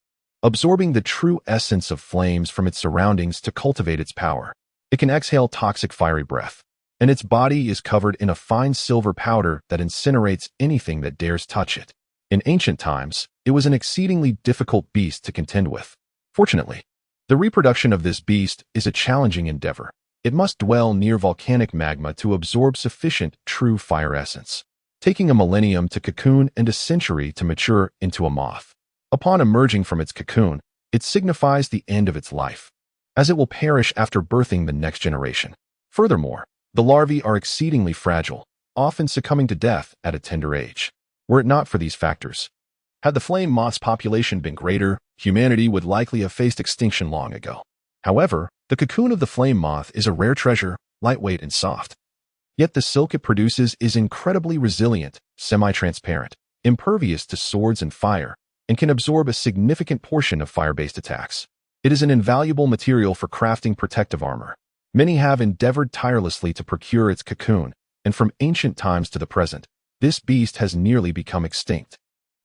absorbing the true essence of flames from its surroundings to cultivate its power. It can exhale toxic fiery breath, and its body is covered in a fine silver powder that incinerates anything that dares touch it. In ancient times, it was an exceedingly difficult beast to contend with. Fortunately, the reproduction of this beast is a challenging endeavor. It must dwell near volcanic magma to absorb sufficient true fire essence, taking a millennium to cocoon and a century to mature into a moth. Upon emerging from its cocoon, it signifies the end of its life, as it will perish after birthing the next generation. Furthermore, the larvae are exceedingly fragile, often succumbing to death at a tender age. Were it not for these factors, had the flame moth's population been greater, humanity would likely have faced extinction long ago. However, the cocoon of the flame moth is a rare treasure, lightweight and soft. Yet the silk it produces is incredibly resilient, semi-transparent, impervious to swords and fire, and can absorb a significant portion of fire-based attacks. It is an invaluable material for crafting protective armor. Many have endeavored tirelessly to procure its cocoon, and from ancient times to the present, this beast has nearly become extinct.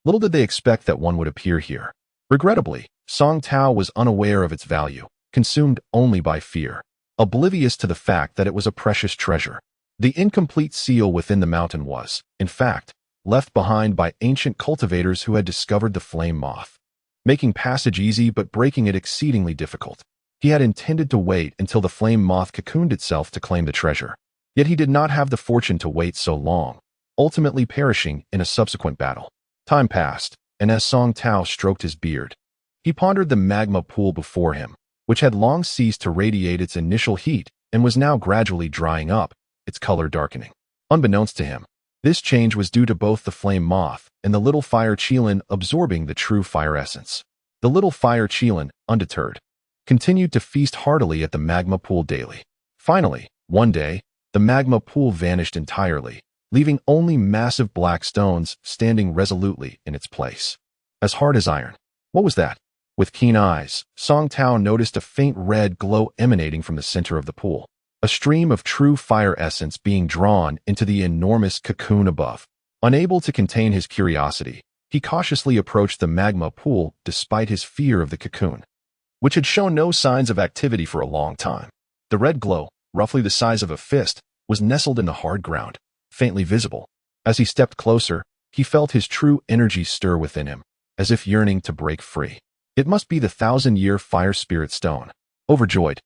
Little did they expect that one would appear here. Regrettably, Song Tao was unaware of its value, consumed only by fear, oblivious to the fact that it was a precious treasure. The incomplete seal within the mountain was, in fact, left behind by ancient cultivators who had discovered the flame moth, making passage easy but breaking it exceedingly difficult. He had intended to wait until the flame moth cocooned itself to claim the treasure. Yet he did not have the fortune to wait so long, ultimately perishing in a subsequent battle. Time passed, and as Song Tao stroked his beard, he pondered the magma pool before him, which had long ceased to radiate its initial heat and was now gradually drying up, its color darkening. Unbeknownst to him, this change was due to both the flame moth and the little fire chelan absorbing the true fire essence. The little fire chelan, undeterred, continued to feast heartily at the magma pool daily. Finally, one day, the magma pool vanished entirely, leaving only massive black stones standing resolutely in its place. As hard as iron. What was that? With keen eyes, Song Tao noticed a faint red glow emanating from the center of the pool, a stream of true fire essence being drawn into the enormous cocoon above. Unable to contain his curiosity, he cautiously approached the magma pool despite his fear of the cocoon, which had shown no signs of activity for a long time. The red glow, roughly the size of a fist, was nestled in the hard ground, faintly visible. As he stepped closer, he felt his true energy stir within him, as if yearning to break free. It must be the 1,000-year fire spirit stone. Overjoyed,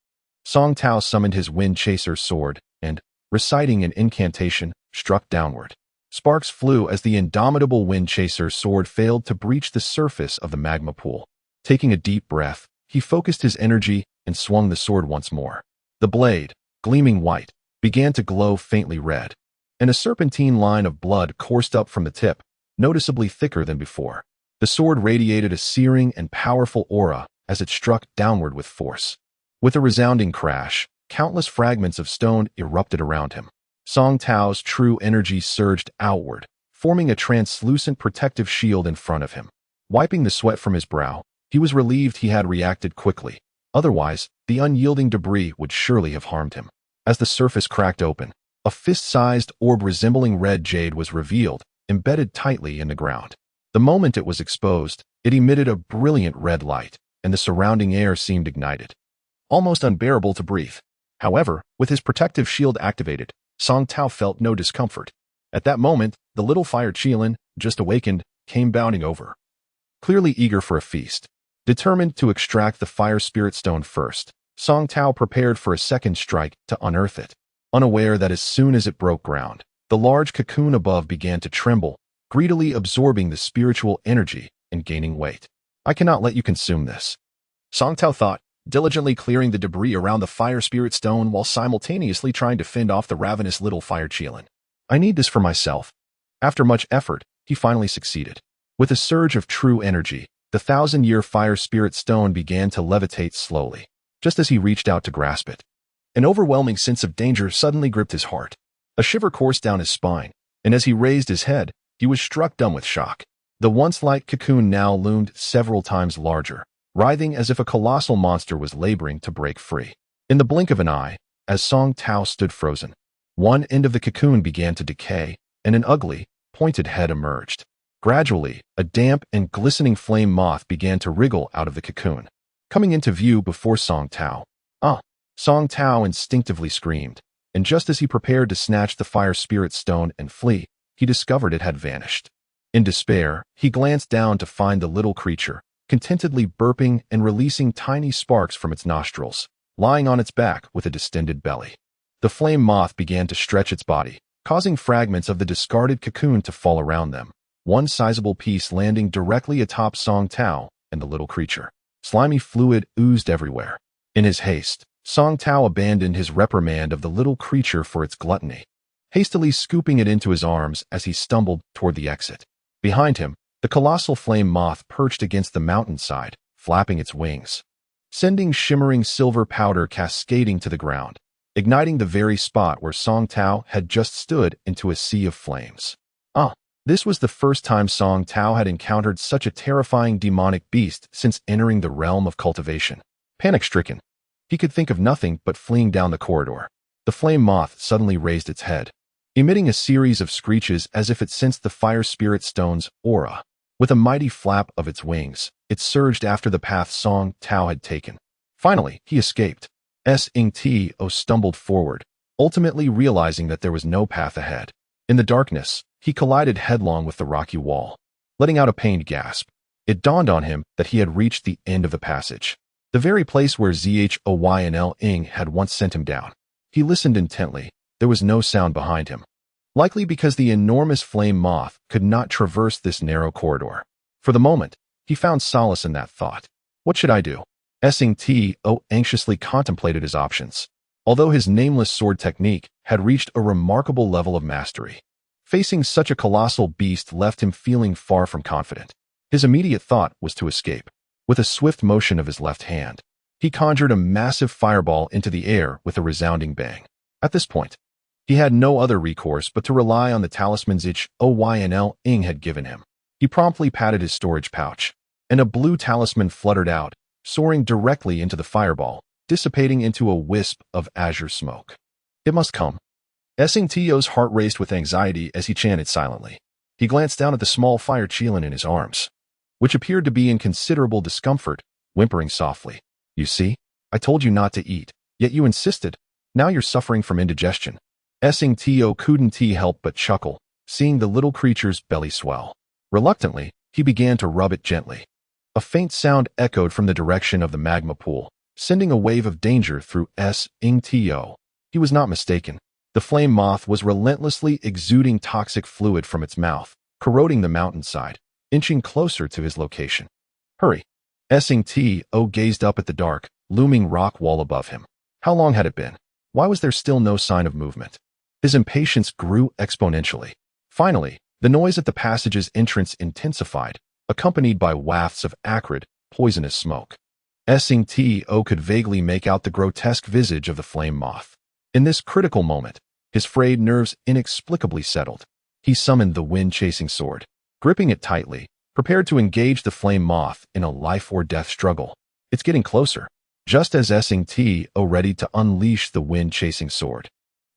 Song Tao summoned his wind chaser sword and, reciting an incantation, struck downward. Sparks flew as the indomitable wind chaser sword failed to breach the surface of the magma pool. Taking a deep breath, he focused his energy and swung the sword once more. The blade, gleaming white, began to glow faintly red, and a serpentine line of blood coursed up from the tip, noticeably thicker than before. The sword radiated a searing and powerful aura as it struck downward with force. With a resounding crash, countless fragments of stone erupted around him. Song Tao's true energy surged outward, forming a translucent protective shield in front of him. Wiping the sweat from his brow, he was relieved he had reacted quickly. Otherwise, the unyielding debris would surely have harmed him. As the surface cracked open, a fist-sized orb resembling red jade was revealed, embedded tightly in the ground. The moment it was exposed, it emitted a brilliant red light, and the surrounding air seemed ignited, almost unbearable to breathe. However, with his protective shield activated, Song Tao felt no discomfort. At that moment, the little fire chelan, just awakened, came bounding over, clearly eager for a feast. Determined to extract the fire spirit stone first, Song Tao prepared for a second strike to unearth it, unaware that as soon as it broke ground, the large cocoon above began to tremble, greedily absorbing the spiritual energy and gaining weight. I cannot let you consume this, Song Tao thought, diligently clearing the debris around the fire spirit stone while simultaneously trying to fend off the ravenous little fire chelan. I need this for myself. After much effort, he finally succeeded. With a surge of true energy, the 1,000-year fire spirit stone began to levitate slowly, just as he reached out to grasp it. An overwhelming sense of danger suddenly gripped his heart. A shiver coursed down his spine, and as he raised his head, he was struck dumb with shock. The once light cocoon now loomed several times larger, writhing as if a colossal monster was laboring to break free. In the blink of an eye, as Song Tao stood frozen, one end of the cocoon began to decay, and an ugly, pointed head emerged. Gradually, a damp and glistening flame moth began to wriggle out of the cocoon, coming into view before Song Tao. Ah! Song Tao instinctively screamed, and just as he prepared to snatch the fire spirit stone and flee, he discovered it had vanished. In despair, he glanced down to find the little creature, contentedly burping and releasing tiny sparks from its nostrils, lying on its back with a distended belly. The flame moth began to stretch its body, causing fragments of the discarded cocoon to fall around them, one sizable piece landing directly atop Song Tao and the little creature. Slimy fluid oozed everywhere. In his haste, Song Tao abandoned his reprimand of the little creature for its gluttony, hastily scooping it into his arms as he stumbled toward the exit. Behind him, the colossal flame moth perched against the mountainside, flapping its wings, sending shimmering silver powder cascading to the ground, igniting the very spot where Song Tao had just stood into a sea of flames. This was the first time Song Tao had encountered such a terrifying demonic beast since entering the realm of cultivation. Panic-stricken, he could think of nothing but fleeing down the corridor. The flame moth suddenly raised its head, emitting a series of screeches as if it sensed the fire spirit stone's aura. With a mighty flap of its wings, it surged after the path Song Tao had taken. Finally, he escaped. Sing Tao stumbled forward, ultimately realizing that there was no path ahead. In the darkness, he collided headlong with the rocky wall, letting out a pained gasp. It dawned on him that he had reached the end of the passage, the very place where Zhonynl had once sent him down. He listened intently. There was no sound behind him, likely because the enormous flame moth could not traverse this narrow corridor. For the moment, he found solace in that thought. What should I do? Sing Tao anxiously contemplated his options. although his nameless sword technique had reached a remarkable level of mastery. Facing such a colossal beast left him feeling far from confident. His immediate thought was to escape. With a swift motion of his left hand, he conjured a massive fireball into the air with a resounding bang. At this point, he had no other recourse but to rely on the talismans Immortal had given him. He promptly patted his storage pouch, and a blue talisman fluttered out, soaring directly into the fireball, dissipating into a wisp of azure smoke. It must come. To's heart raced with anxiety as he chanted silently. He glanced down at the small fire chilin in his arms, which appeared to be in considerable discomfort, whimpering softly. You see, I told you not to eat, yet you insisted. Now you're suffering from indigestion. To couldn't help but chuckle, seeing the little creature's belly swell. Reluctantly, he began to rub it gently. A faint sound echoed from the direction of the magma pool, sending a wave of danger through To. He was not mistaken. The flame moth was relentlessly exuding toxic fluid from its mouth, corroding the mountainside, inching closer to his location. Hurry! To gazed up at the dark, looming rock wall above him. How long had it been? Why was there still no sign of movement? His impatience grew exponentially. Finally, the noise at the passage's entrance intensified, accompanied by wafts of acrid, poisonous smoke. To could vaguely make out the grotesque visage of the flame moth. In this critical moment, his frayed nerves inexplicably settled. He summoned the wind-chasing sword, gripping it tightly, prepared to engage the flame moth in a life-or-death struggle. It's getting closer. Just as To ready to unleash the wind-chasing sword,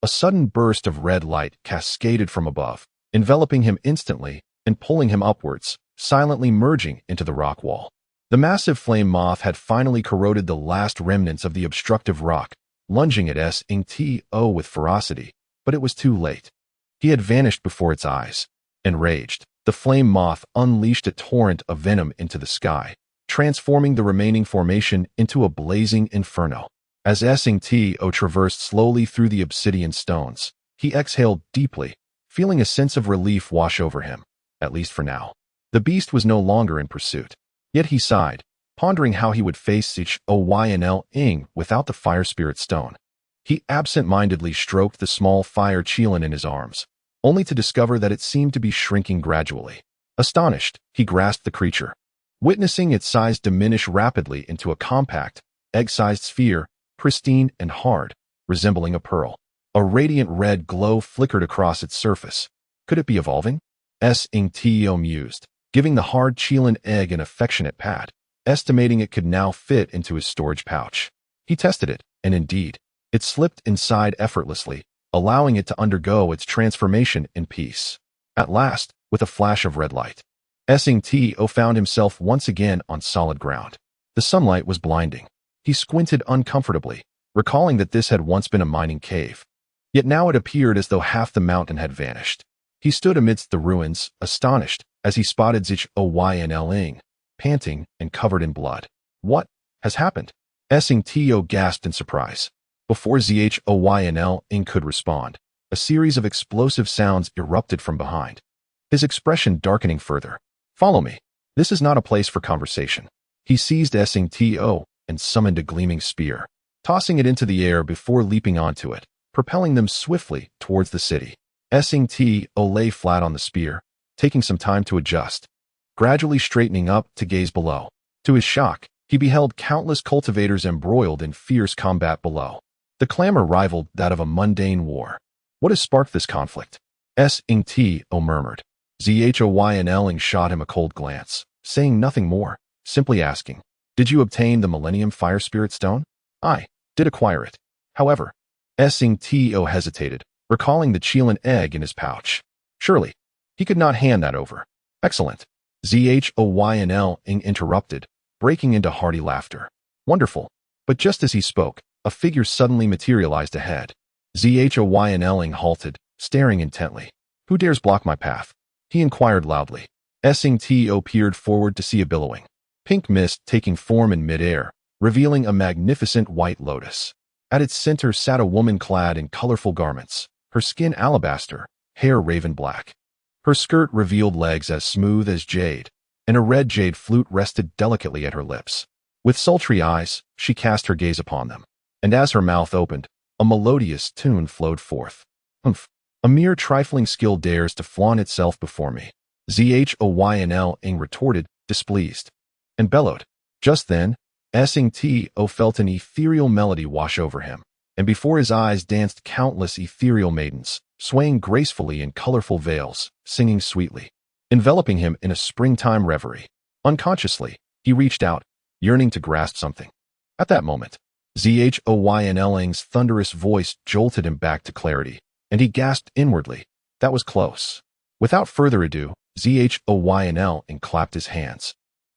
a sudden burst of red light cascaded from above, enveloping him instantly and pulling him upwards, silently merging into the rock wall. The massive flame moth had finally corroded the last remnants of the obstructive rock, lunging at To with ferocity, but it was too late. He had vanished before its eyes. Enraged, the flame moth unleashed a torrent of venom into the sky, transforming the remaining formation into a blazing inferno. As To traversed slowly through the obsidian stones, he exhaled deeply, feeling a sense of relief wash over him, at least for now. The beast was no longer in pursuit. Yet he sighed, pondering how he would face Oynl without the fire spirit stone. He absent-mindedly stroked the small fire chilin in his arms, only to discover that it seemed to be shrinking gradually. Astonished, he grasped the creature, witnessing its size diminish rapidly into a compact, egg-sized sphere, pristine and hard, resembling a pearl. A radiant red glow flickered across its surface. Could it be evolving? To mused, giving the hard chilin egg an affectionate pat, estimating it could now fit into his storage pouch. He tested it, and indeed, it slipped inside effortlessly, allowing it to undergo its transformation in peace. At last, with a flash of red light, To found himself once again on solid ground. The sunlight was blinding. He squinted uncomfortably, recalling that this had once been a mining cave. Yet now it appeared as though half the mountain had vanished. He stood amidst the ruins, astonished, as he spotted Oynl, panting and covered in blood. What has happened? To gasped in surprise. Before Oynl could respond, a series of explosive sounds erupted from behind, his expression darkening further. Follow me. This is not a place for conversation. He seized To and summoned a gleaming spear, tossing it into the air before leaping onto it, propelling them swiftly towards the city. To lay flat on the spear, taking some time to adjust, gradually straightening up to gaze below. To his shock, he beheld countless cultivators embroiled in fierce combat below. The clamor rivaled that of a mundane war. What has sparked this conflict? To murmured. Oynl shot him a cold glance, saying nothing more, simply asking, "Did you obtain the Millennium Fire Spirit Stone?" "I did acquire it. However," To hesitated, recalling the chilin egg in his pouch. Surely, he could not hand that over. "Excellent." Oynl interrupted, breaking into hearty laughter. "Wonderful." But just as he spoke, a figure suddenly materialized ahead. Oynl halted, staring intently. "Who dares block my path?" he inquired loudly. To peered forward to see a billowing pink mist taking form in midair, revealing a magnificent white lotus. At its center sat a woman clad in colorful garments, her skin alabaster, hair raven black. Her skirt revealed legs as smooth as jade, and a red jade flute rested delicately at her lips. With sultry eyes, she cast her gaze upon them, and as her mouth opened, A melodious tune flowed forth. Humph. A mere trifling skill dares to flaunt itself before me. Zhonynl Ing retorted, displeased, and bellowed. Just then, Sing-to felt an ethereal melody wash over him, and before his eyes danced countless ethereal maidens, swaying gracefully in colorful veils, singing sweetly, enveloping him in a springtime reverie. Unconsciously, he reached out, yearning to grasp something. At that moment, Zhonynl Ing's thunderous voice jolted him back to clarity, and he gasped inwardly. That was close. Without further ado, Zhonynl Ing clapped his hands,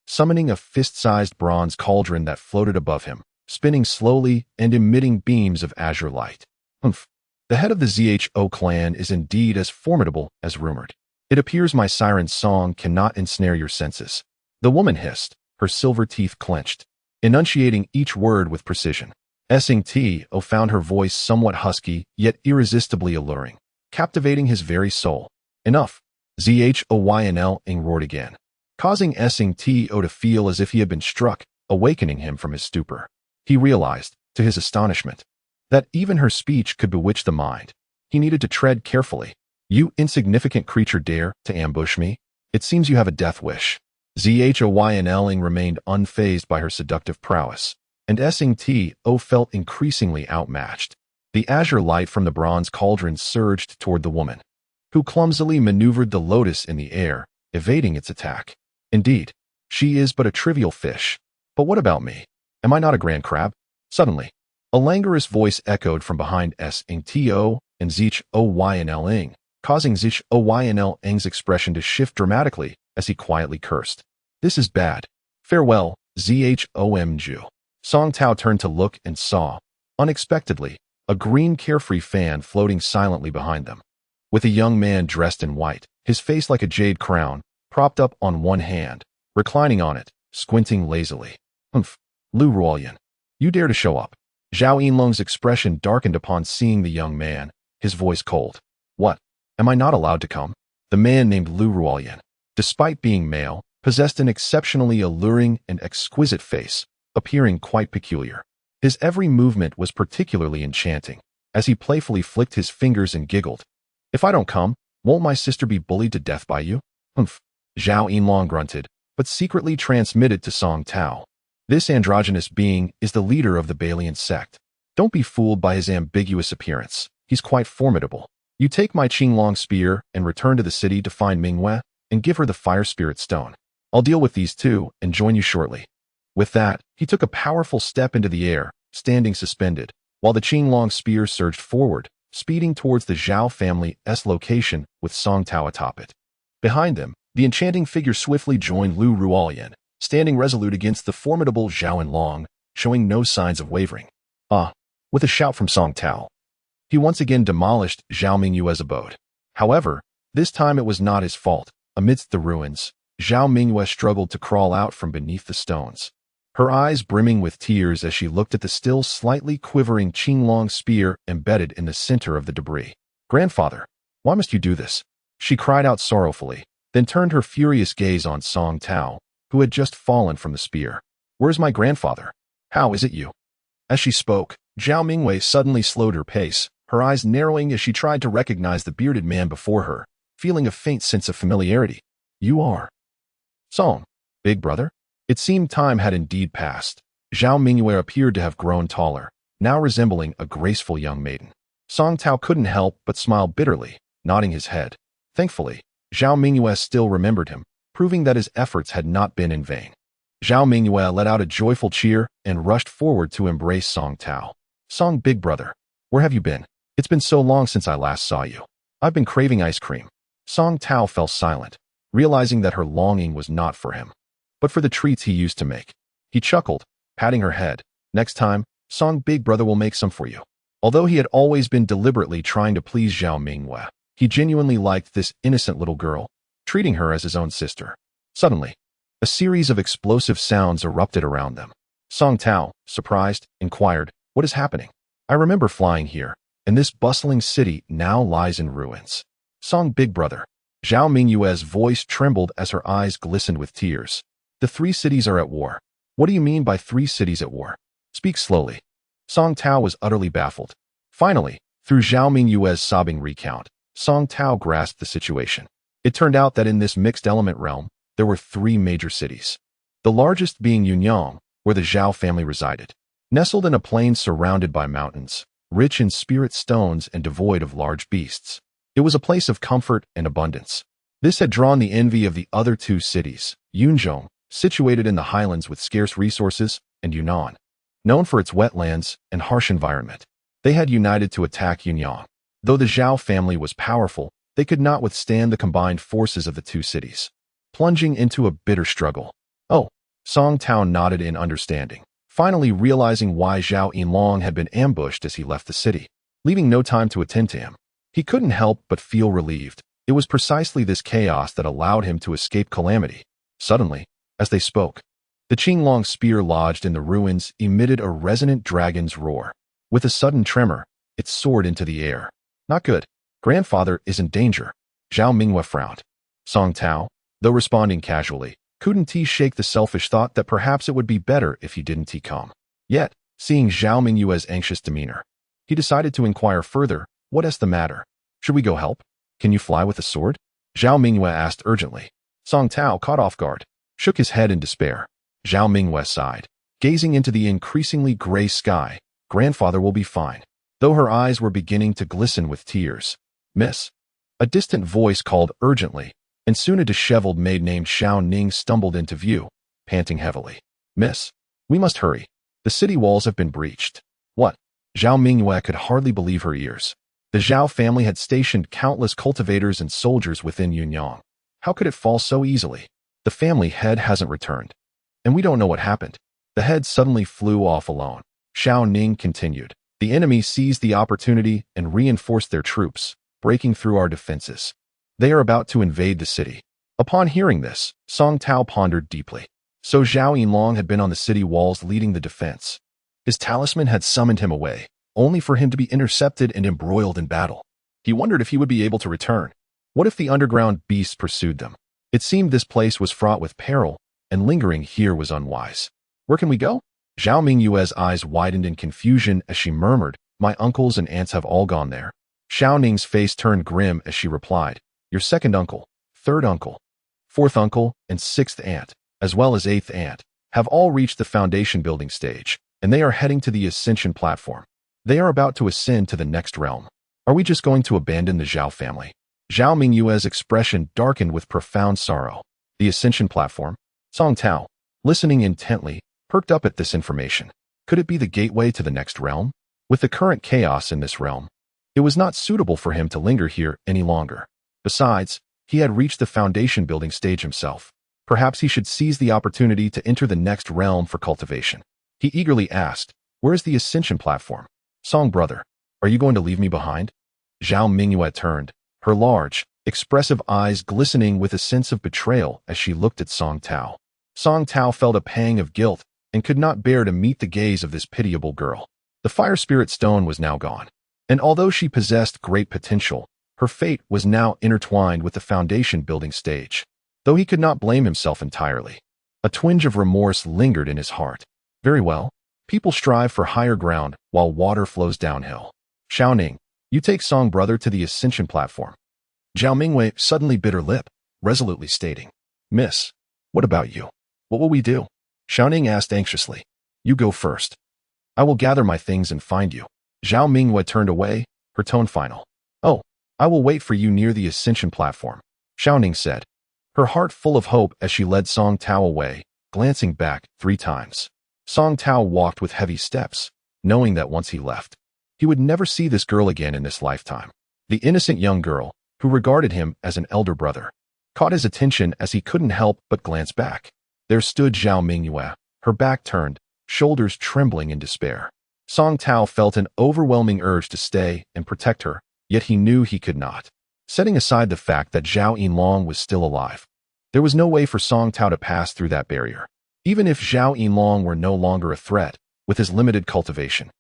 summoning a fist-sized bronze cauldron that floated above him, spinning slowly and emitting beams of azure light. Humph. The head of the Zho clan is indeed as formidable as rumored. It appears my siren's song cannot ensnare your senses. The woman hissed, her silver teeth clenched, enunciating each word with precision. Sing-to found her voice somewhat husky, yet irresistibly alluring, captivating his very soul. Enough! Zhonynl Ing roared again, causing Sing-to to feel as if he had been struck, awakening him from his stupor. He realized, to his astonishment, that even her speech could bewitch the mind. He needed to tread carefully. You insignificant creature dare to ambush me? It seems you have a death wish. Zhonynl Ing remained unfazed by her seductive prowess, and Sing-to felt increasingly outmatched. The azure light from the bronze cauldron surged toward the woman, who clumsily maneuvered the lotus in the air, evading its attack. Indeed, she is but a trivial fish. But what about me? Am I not a grand crab? Suddenly, a languorous voice echoed from behind Sing-to and Zhonynl Ing, causing Zhonynl Ing's expression to shift dramatically as he quietly cursed. This is bad. Farewell, Zhomju. Song Tao turned to look and saw, unexpectedly, a green carefree fan floating silently behind them, with a young man dressed in white, his face like a jade crown, propped up on one hand, reclining on it, squinting lazily. Humph, Lu Ruolian, you dare to show up. Zhao Yinlong's expression darkened upon seeing the young man, his voice cold. What? Am I not allowed to come? The man named Lu Ruolian, despite being male, possessed an exceptionally alluring and exquisite face, appearing quite peculiar. His every movement was particularly enchanting, as he playfully flicked his fingers and giggled. If I don't come, won't my sister be bullied to death by you? Humph. Zhao Yinlong grunted, but secretly transmitted to Song Tao. This androgynous being is the leader of the Balian sect. Don't be fooled by his ambiguous appearance. He's quite formidable. You take my Qinglong spear and return to the city to find Mingwei and give her the fire spirit stone. I'll deal with these two and join you shortly. With that, he took a powerful step into the air, standing suspended, while the Qinglong spear surged forward, speeding towards the Zhao family's location with Song Tao atop it. Behind them, the enchanting figure swiftly joined Lu Ruolian, standing resolute against the formidable Zhao Yinlong, showing no signs of wavering. With a shout from Song Tao, he once again demolished Zhao Mingyue's abode. However, this time it was not his fault. Amidst the ruins, Zhao Mingyue struggled to crawl out from beneath the stones, her eyes brimming with tears as she looked at the still slightly quivering Qinglong spear embedded in the center of the debris. Grandfather, why must you do this? She cried out sorrowfully, then turned her furious gaze on Song Tao, who had just fallen from the spear. Where's my grandfather? How is it you? As she spoke, Zhao Mingyue suddenly slowed her pace, her eyes narrowing as she tried to recognize the bearded man before her, feeling a faint sense of familiarity. You are Song, big brother? It seemed time had indeed passed. Zhao Mingyue appeared to have grown taller, now resembling a graceful young maiden. Song Tao couldn't help but smile bitterly, nodding his head. Thankfully, Zhao Mingyue still remembered him, proving that his efforts had not been in vain. Zhao Mingyue let out a joyful cheer and rushed forward to embrace Song Tao. Song, big brother, where have you been? It's been so long since I last saw you. I've been craving ice cream. Song Tao fell silent, realizing that her longing was not for him, but for the treats he used to make. He chuckled, patting her head. Next time, Song, big brother will make some for you. Although he had always been deliberately trying to please Zhao Mingyue, he genuinely liked this innocent little girl, treating her as his own sister. Suddenly, a series of explosive sounds erupted around them. Song Tao, surprised, inquired, what is happening? I remember flying here, and this bustling city now lies in ruins. Song, big brother. Zhao Mingyue's voice trembled as her eyes glistened with tears. The 3 cities are at war. What do you mean by 3 cities at war? Speak slowly. Song Tao was utterly baffled. Finally, through Zhao Mingyue's sobbing recount, Song Tao grasped the situation. It turned out that in this mixed-element realm, there were 3 major cities. The largest being Yunyang, where the Zhao family resided. Nestled in a plain surrounded by mountains, rich in spirit stones and devoid of large beasts. It was a place of comfort and abundance. This had drawn the envy of the other 2 cities, Yunzhong, situated in the highlands with scarce resources, and Yunnan, known for its wetlands and harsh environment. They had united to attack Yunyang. Though the Zhao family was powerful, they could not withstand the combined forces of the 2 cities, plunging into a bitter struggle. Oh, Song Tao nodded in understanding, finally realizing why Zhao Yinlong had been ambushed as he left the city, leaving no time to attend to him. He couldn't help but feel relieved. It was precisely this chaos that allowed him to escape calamity. Suddenly, as they spoke, the Qinglong spear lodged in the ruins emitted a resonant dragon's roar. With a sudden tremor, it soared into the air. Not good. Grandfather is in danger. Zhao Mingyue frowned. Song Tao, though responding casually, couldn't he shake the selfish thought that perhaps it would be better if he didn't calm. Yet, seeing Zhao Mingyue's anxious demeanor, he decided to inquire further. What is the matter? Should we go help? Can you fly with a sword? Zhao Mingyue asked urgently. Song Tao, caught off guard, shook his head in despair. Zhao Mingyue sighed, gazing into the increasingly gray sky. Grandfather will be fine. Though her eyes were beginning to glisten with tears. Miss. A distant voice called urgently, and soon a disheveled maid named Xiao Ning stumbled into view, panting heavily. Miss, we must hurry. The city walls have been breached. What? Zhao Mingyue could hardly believe her ears. The Zhao family had stationed countless cultivators and soldiers within Yunyang. How could it fall so easily? The family head hasn't returned. And we don't know what happened. The head suddenly flew off alone. Xiao Ning continued. The enemy seized the opportunity and reinforced their troops, breaking through our defenses. They are about to invade the city. Upon hearing this, Song Tao pondered deeply. So Zhao Yinlong had been on the city walls leading the defense. His talisman had summoned him away, only for him to be intercepted and embroiled in battle. He wondered if he would be able to return. What if the underground beasts pursued them? It seemed this place was fraught with peril, and lingering here was unwise. Where can we go? Zhao Mingyue's eyes widened in confusion as she murmured, My uncles and aunts have all gone there. Xiao Ning's face turned grim as she replied, Your second uncle, third uncle, fourth uncle, and sixth aunt, as well as eighth aunt, have all reached the foundation building stage, and they are heading to the ascension platform. They are about to ascend to the next realm. Are we just going to abandon the Zhao family? Zhao Mingyue's expression darkened with profound sorrow. The ascension platform? Song Tao, listening intently, perked up at this information. Could it be the gateway to the next realm? With the current chaos in this realm, it was not suitable for him to linger here any longer. Besides, he had reached the foundation building stage himself. Perhaps he should seize the opportunity to enter the next realm for cultivation. He eagerly asked, Where is the ascension platform? Song brother, are you going to leave me behind? Zhao Mingyue turned, her large, expressive eyes glistening with a sense of betrayal as she looked at Song Tao. Song Tao felt a pang of guilt and could not bear to meet the gaze of this pitiable girl. The fire spirit stone was now gone, and although she possessed great potential, her fate was now intertwined with the foundation building stage. Though he could not blame himself entirely, a twinge of remorse lingered in his heart. Very well. People strive for higher ground while water flows downhill. Xiao Ning, you take Song brother to the ascension platform. Zhao Mingyue suddenly bit her lip, resolutely stating, Miss, what about you? What will we do? Xiao Ning asked anxiously. You go first. I will gather my things and find you. Zhao Mingyue turned away, her tone final. Oh, I will wait for you near the ascension platform, Xiao Ning said, her heart full of hope as she led Song Tao away, glancing back 3 times. Song Tao walked with heavy steps, knowing that once he left, he would never see this girl again in this lifetime. The innocent young girl, who regarded him as an elder brother, caught his attention as he couldn't help but glance back. There stood Zhao Mingyue, her back turned, shoulders trembling in despair. Song Tao felt an overwhelming urge to stay and protect her, yet he knew he could not. Setting aside the fact that Zhao Yinlong was still alive, there was no way for Song Tao to pass through that barrier. Even if Zhao Yinlong were no longer a threat, with his limited cultivation,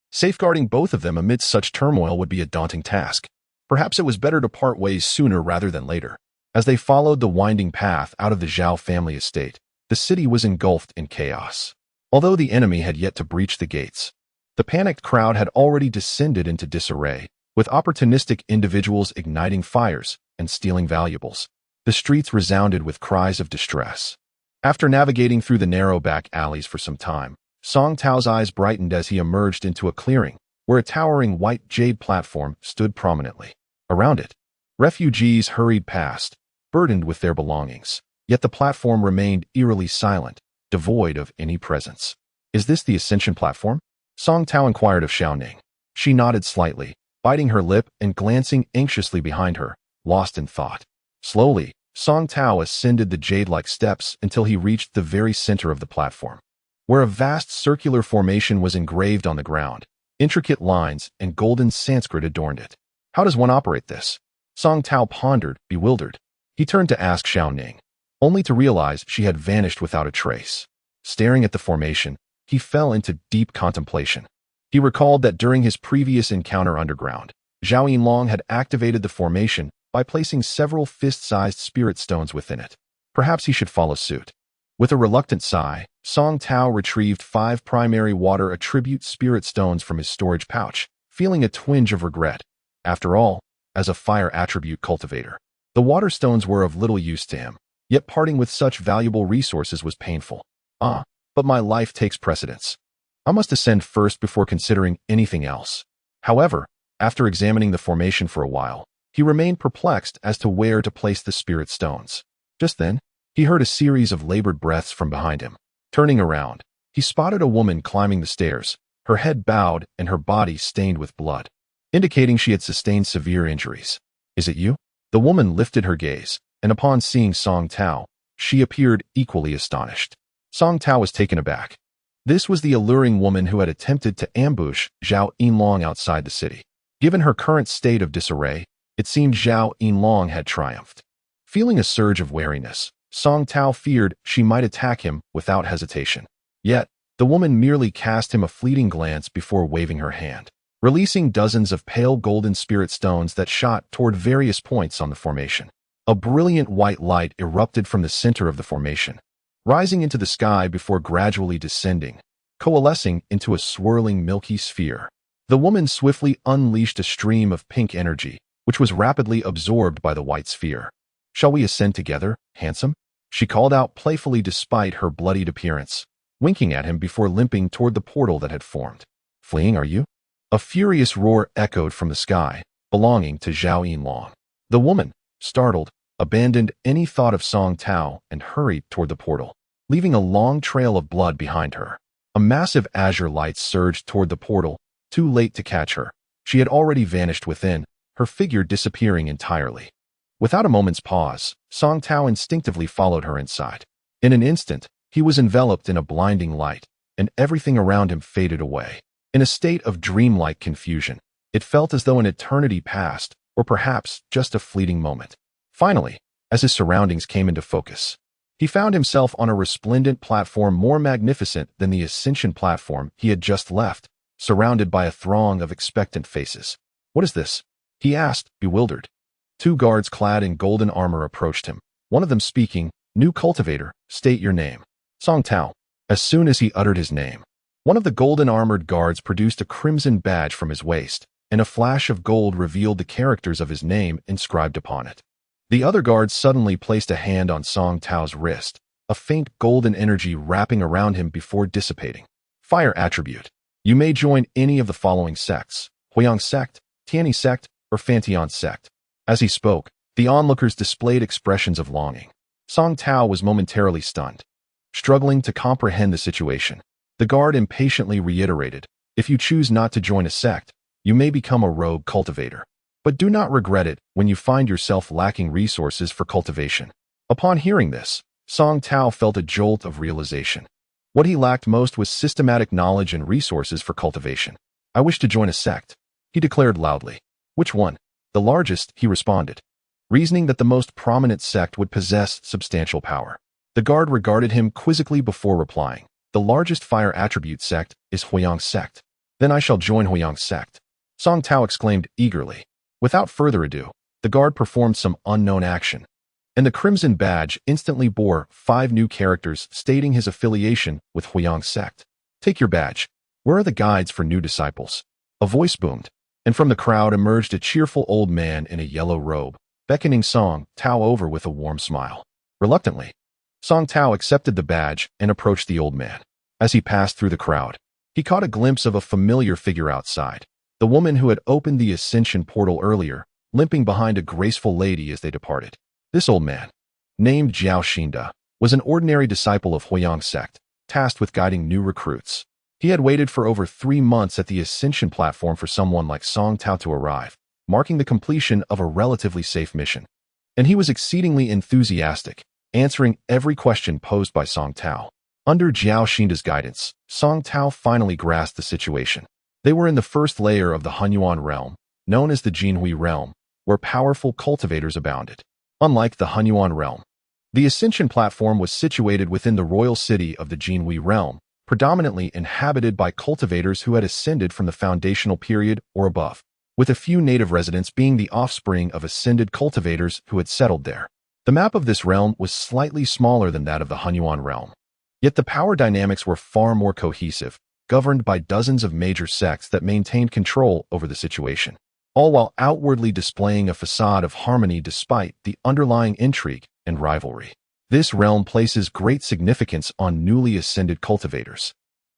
safeguarding both of them amidst such turmoil would be a daunting task. Perhaps it was better to part ways sooner rather than later. As they followed the winding path out of the Zhao family estate, the city was engulfed in chaos. Although the enemy had yet to breach the gates, The panicked crowd had already descended into disarray, with opportunistic individuals igniting fires and stealing valuables. The streets resounded with cries of distress. After navigating through the narrow back alleys for some time, Song Tao's eyes brightened as he emerged into a clearing, where a towering white jade platform stood prominently. Around it, refugees hurried past, burdened with their belongings, yet the platform remained eerily silent, devoid of any presence. "Is this the ascension platform?" Song Tao inquired of Xiaoning. She nodded slightly, biting her lip and glancing anxiously behind her, lost in thought. Slowly, Song Tao ascended the jade-like steps until he reached the very center of the platform, where a vast circular formation was engraved on the ground. Intricate lines and golden Sanskrit adorned it. "How does one operate this?" Song Tao pondered, bewildered. He turned to ask Xiaoning, only to realize she had vanished without a trace. Staring at the formation, he fell into deep contemplation. He recalled that during his previous encounter underground, Zhao Yinlong had activated the formation by placing several fist-sized spirit stones within it. Perhaps he should follow suit. With a reluctant sigh, Song Tao retrieved 5 primary water attribute spirit stones from his storage pouch, feeling a twinge of regret. After all, as a fire attribute cultivator, the water stones were of little use to him, yet parting with such valuable resources was painful. But my life takes precedence. I must ascend first before considering anything else. However, after examining the formation for a while, he remained perplexed as to where to place the spirit stones. Just then, he heard a series of labored breaths from behind him. Turning around, he spotted a woman climbing the stairs, her head bowed and her body stained with blood, indicating she had sustained severe injuries. "Is it you?" The woman lifted her gaze, and upon seeing Song Tao, she appeared equally astonished. Song Tao was taken aback. This was the alluring woman who had attempted to ambush Zhao Yinlong outside the city. Given her current state of disarray, it seemed Zhao Yinlong had triumphed. Feeling a surge of wariness, Song Tao feared she might attack him without hesitation. Yet, the woman merely cast him a fleeting glance before waving her hand, releasing dozens of pale golden spirit stones that shot toward various points on the formation. A brilliant white light erupted from the center of the formation, rising into the sky before gradually descending, coalescing into a swirling milky sphere. The woman swiftly unleashed a stream of pink energy, which was rapidly absorbed by the white sphere. "Shall we ascend together, handsome?" She called out playfully despite her bloodied appearance, winking at him before limping toward the portal that had formed. "Fleeing, are you?" A furious roar echoed from the sky, belonging to Zhao Yinlong. The woman, startled, abandoned any thought of Song Tao and hurried toward the portal, leaving a long trail of blood behind her. A massive azure light surged toward the portal, too late to catch her. She had already vanished within, her figure disappearing entirely. Without a moment's pause, Song Tao instinctively followed her inside. In an instant, he was enveloped in a blinding light, and everything around him faded away. In a state of dreamlike confusion, it felt as though an eternity passed, or perhaps just a fleeting moment. Finally, as his surroundings came into focus, he found himself on a resplendent platform more magnificent than the ascension platform he had just left, surrounded by a throng of expectant faces. "What is this?" he asked, bewildered. 2 guards clad in golden armor approached him, one of them speaking, "New cultivator, state your name." "Song Tao." As soon as he uttered his name, one of the golden-armored guards produced a crimson badge from his waist, and a flash of gold revealed the characters of his name inscribed upon it. The other guard suddenly placed a hand on Song Tao's wrist, a faint golden energy wrapping around him before dissipating. "Fire attribute. You may join any of the following sects: Huiyang sect, Tianyi sect, or Fantian sect." As he spoke, the onlookers displayed expressions of longing. Song Tao was momentarily stunned. Struggling to comprehend the situation, the guard impatiently reiterated, "If you choose not to join a sect, you may become a rogue cultivator. But do not regret it when you find yourself lacking resources for cultivation." Upon hearing this, Song Tao felt a jolt of realization. What he lacked most was systematic knowledge and resources for cultivation. "I wish to join a sect," he declared loudly. "Which one?" "The largest," he responded, reasoning that the most prominent sect would possess substantial power. The guard regarded him quizzically before replying, "The largest fire attribute sect is Huiyang sect." "Then I shall join Huiyang sect," Song Tao exclaimed eagerly. Without further ado, the guard performed some unknown action, and the crimson badge instantly bore 5 new characters stating his affiliation with Huiyang sect. "Take your badge." Where are the guides for new disciples? A voice boomed, and from the crowd emerged a cheerful old man in a yellow robe, beckoning Song Tao over with a warm smile. Reluctantly, Song Tao accepted the badge and approached the old man. As he passed through the crowd, he caught a glimpse of a familiar figure outside, the woman who had opened the ascension portal earlier, limping behind a graceful lady as they departed. This old man, named Jiao Xinda, was an ordinary disciple of Huiyang sect, tasked with guiding new recruits. He had waited for over 3 months at the ascension platform for someone like Song Tao to arrive, marking the completion of a relatively safe mission. And he was exceedingly enthusiastic, answering every question posed by Song Tao. Under Jiao Xinda's guidance, Song Tao finally grasped the situation. They were in the first layer of the Hunyuan realm, known as the Jinhui realm, where powerful cultivators abounded. Unlike the Hunyuan realm, the ascension platform was situated within the royal city of the Jinhui realm, predominantly inhabited by cultivators who had ascended from the foundational period or above, with a few native residents being the offspring of ascended cultivators who had settled there. The map of this realm was slightly smaller than that of the Hunyuan realm. Yet the power dynamics were far more cohesive, governed by dozens of major sects that maintained control over the situation, all while outwardly displaying a facade of harmony despite the underlying intrigue and rivalry. This realm places great significance on newly ascended cultivators.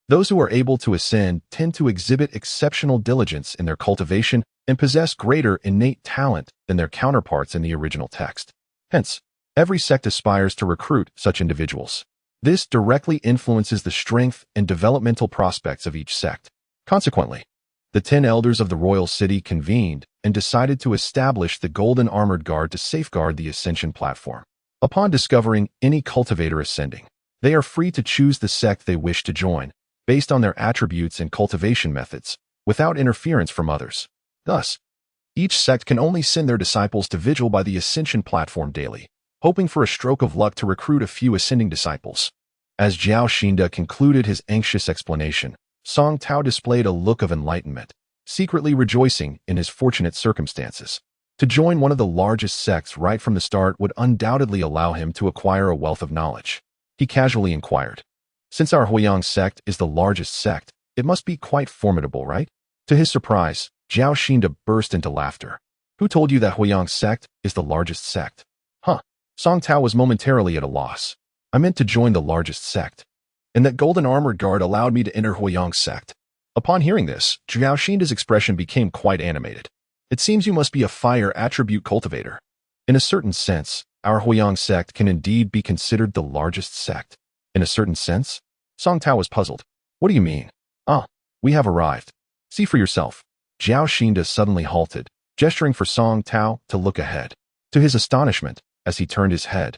Those who are able to ascend tend to exhibit exceptional diligence in their cultivation and possess greater innate talent than their counterparts in the original text. Hence, every sect aspires to recruit such individuals. This directly influences the strength and developmental prospects of each sect. Consequently, the 10 elders of the royal city convened and decided to establish the Golden Armored Guard to safeguard the ascension platform. Upon discovering any cultivator ascending, they are free to choose the sect they wish to join, based on their attributes and cultivation methods, without interference from others. Thus, each sect can only send their disciples to vigil by the ascension platform daily, hoping for a stroke of luck to recruit a few ascending disciples. As Jiao Xinda concluded his anxious explanation, Song Tao displayed a look of enlightenment, secretly rejoicing in his fortunate circumstances. To join one of the largest sects right from the start would undoubtedly allow him to acquire a wealth of knowledge. He casually inquired, "Since our Huiyang sect is the largest sect, it must be quite formidable, right?" To his surprise, Jiao Xinda burst into laughter. "Who told you that Huiyang sect is the largest sect?" Huh. Song Tao was momentarily at a loss. "I meant to join the largest sect, and that Golden Armored Guard allowed me to enter Huiyang sect." Upon hearing this, Jiao Xinda's expression became quite animated. "It seems you must be a fire attribute cultivator. In a certain sense, our Huiyang sect can indeed be considered the largest sect." "In a certain sense?" Song Tao was puzzled. "What do you mean?" "Ah, we have arrived. See for yourself." Jiao Xinda suddenly halted, gesturing for Song Tao to look ahead. To his astonishment, as he turned his head,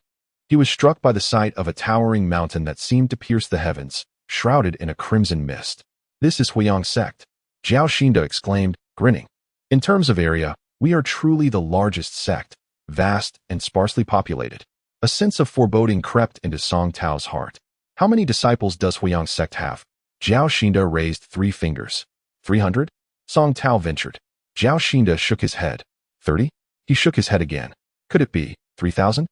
he was struck by the sight of a towering mountain that seemed to pierce the heavens, shrouded in a crimson mist. "This is Huiyang sect," Jiao Xinda exclaimed, grinning. "In terms of area, we are truly the largest sect, vast and sparsely populated." A sense of foreboding crept into Song Tao's heart. "How many disciples does Huiyang sect have?" Jiao Xinda raised 3 fingers. 300? Song Tao ventured. Jiao Xinda shook his head. 30? He shook his head again. "Could it be 3,000?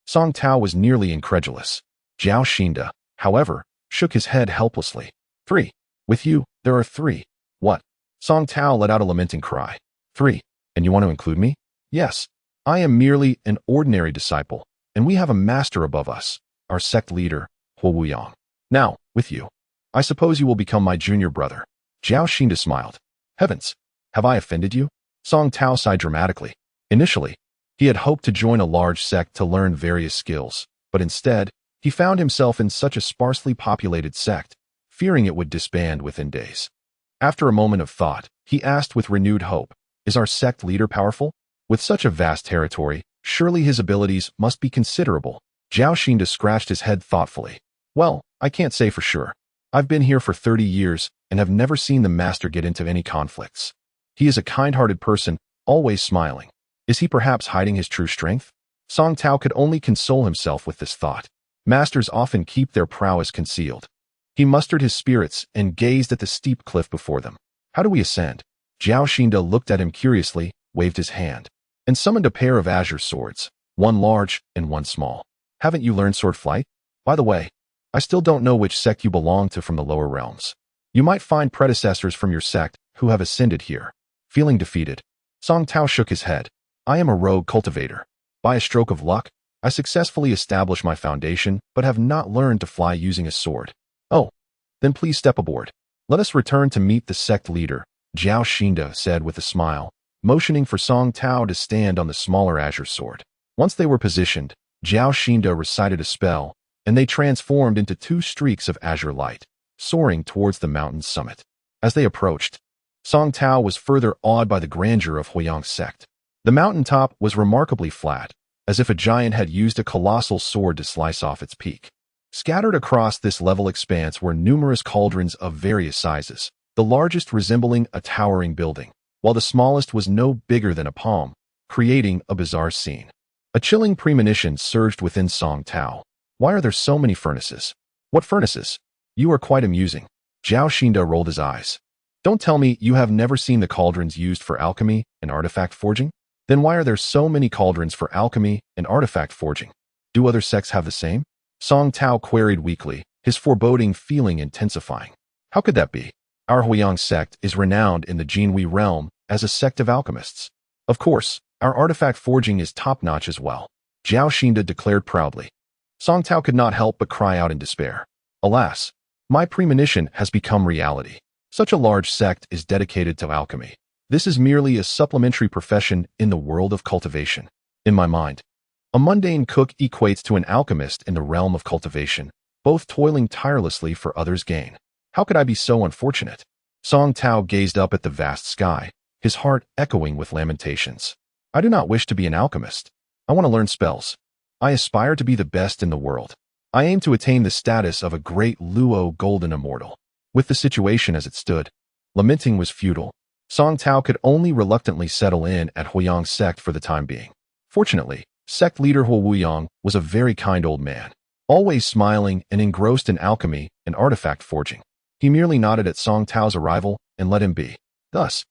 Song Tao was nearly incredulous. Jiao Xinda, however, shook his head helplessly. 3. With you, there are 3. What? Song Tao let out a lamenting cry. 3. And you want to include me? Yes. I am merely an ordinary disciple, and we have a master above us, our sect leader, Huo Wuyang. Now, with you, I suppose you will become my junior brother." Jiao Xinda smiled. "Heavens, have I offended you?" Song Tao sighed dramatically. Initially, he had hoped to join a large sect to learn various skills, but instead, he found himself in such a sparsely populated sect, fearing it would disband within days. After a moment of thought, he asked with renewed hope, "Is our sect leader powerful? With such a vast territory, surely his abilities must be considerable." Jiao Xinda scratched his head thoughtfully. "Well, I can't say for sure. I've been here for 30 years and have never seen the master get into any conflicts. He is a kind-hearted person, always smiling. Is he perhaps hiding his true strength?" Song Tao could only console himself with this thought. Masters often keep their prowess concealed. He mustered his spirits and gazed at the steep cliff before them. "How do we ascend?" Jiao Xinda looked at him curiously, waved his hand, and summoned a pair of azure swords, one large and one small. "Haven't you learned sword flight? By the way, I still don't know which sect you belong to from the lower realms." You might find predecessors from your sect who have ascended here. Feeling defeated, Song Tao shook his head. I am a rogue cultivator. By a stroke of luck, I successfully established my foundation, but have not learned to fly using a sword. Oh, then please step aboard. Let us return to meet the sect leader, Jiao Xinda said with a smile, motioning for Song Tao to stand on the smaller azure sword. Once they were positioned, Jiao Xinda recited a spell, and they transformed into two streaks of azure light, soaring towards the mountain's summit. As they approached, Song Tao was further awed by the grandeur of Huiyang's sect. The mountaintop was remarkably flat, as if a giant had used a colossal sword to slice off its peak. Scattered across this level expanse were numerous cauldrons of various sizes, the largest resembling a towering building, while the smallest was no bigger than a palm, creating a bizarre scene. A chilling premonition surged within Song Tao. Why are there so many furnaces? What furnaces? You are quite amusing. Jiao Xinda rolled his eyes. Don't tell me you have never seen the cauldrons used for alchemy and artifact forging? Then why are there so many cauldrons for alchemy and artifact forging? Do other sects have the same? Song Tao queried weakly, his foreboding feeling intensifying. How could that be? Our Huiyang sect is renowned in the Jinhui realm as a sect of alchemists. Of course, our artifact forging is top-notch as well, Jiao Xinda declared proudly. Song Tao could not help but cry out in despair. Alas, my premonition has become reality. Such a large sect is dedicated to alchemy. This is merely a supplementary profession in the world of cultivation. In my mind, a mundane cook equates to an alchemist in the realm of cultivation, both toiling tirelessly for others' gain. How could I be so unfortunate? Song Tao gazed up at the vast sky, his heart echoing with lamentations. I do not wish to be an alchemist. I want to learn spells. I aspire to be the best in the world. I aim to attain the status of a great Luo golden immortal. With the situation as it stood, lamenting was futile. Song Tao could only reluctantly settle in at Huiyang's sect for the time being. Fortunately, sect leader Huo Wuyang was a very kind old man, always smiling and engrossed in alchemy and artifact forging. He merely nodded at Song Tao's arrival and let him be. Thus,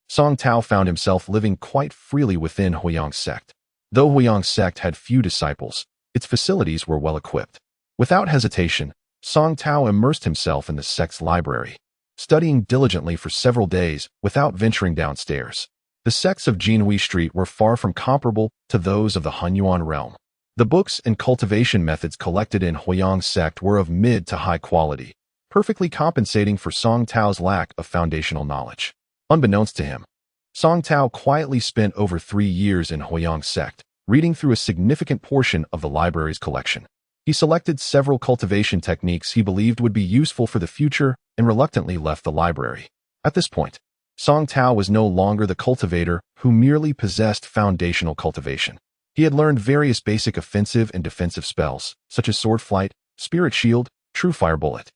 Song Tao found himself living quite freely within Huiyang's sect. Though Huiyang's sect had few disciples, its facilities were well equipped. Without hesitation, Song Tao immersed himself in the sect's library, studying diligently for several days without venturing downstairs. The sects of Jinhui Street were far from comparable to those of the Hunyuan realm. The books and cultivation methods collected in Huiyang's sect were of mid to high quality, perfectly compensating for Song Tao's lack of foundational knowledge. Unbeknownst to him, Song Tao quietly spent over 3 years in Huiyang's sect, reading through a significant portion of the library's collection. He selected several cultivation techniques he believed would be useful for the future and reluctantly left the library. At this point, Song Tao was no longer the cultivator who merely possessed foundational cultivation. He had learned various basic offensive and defensive spells, such as Sword Flight, Spirit Shield, True Fire Bullet,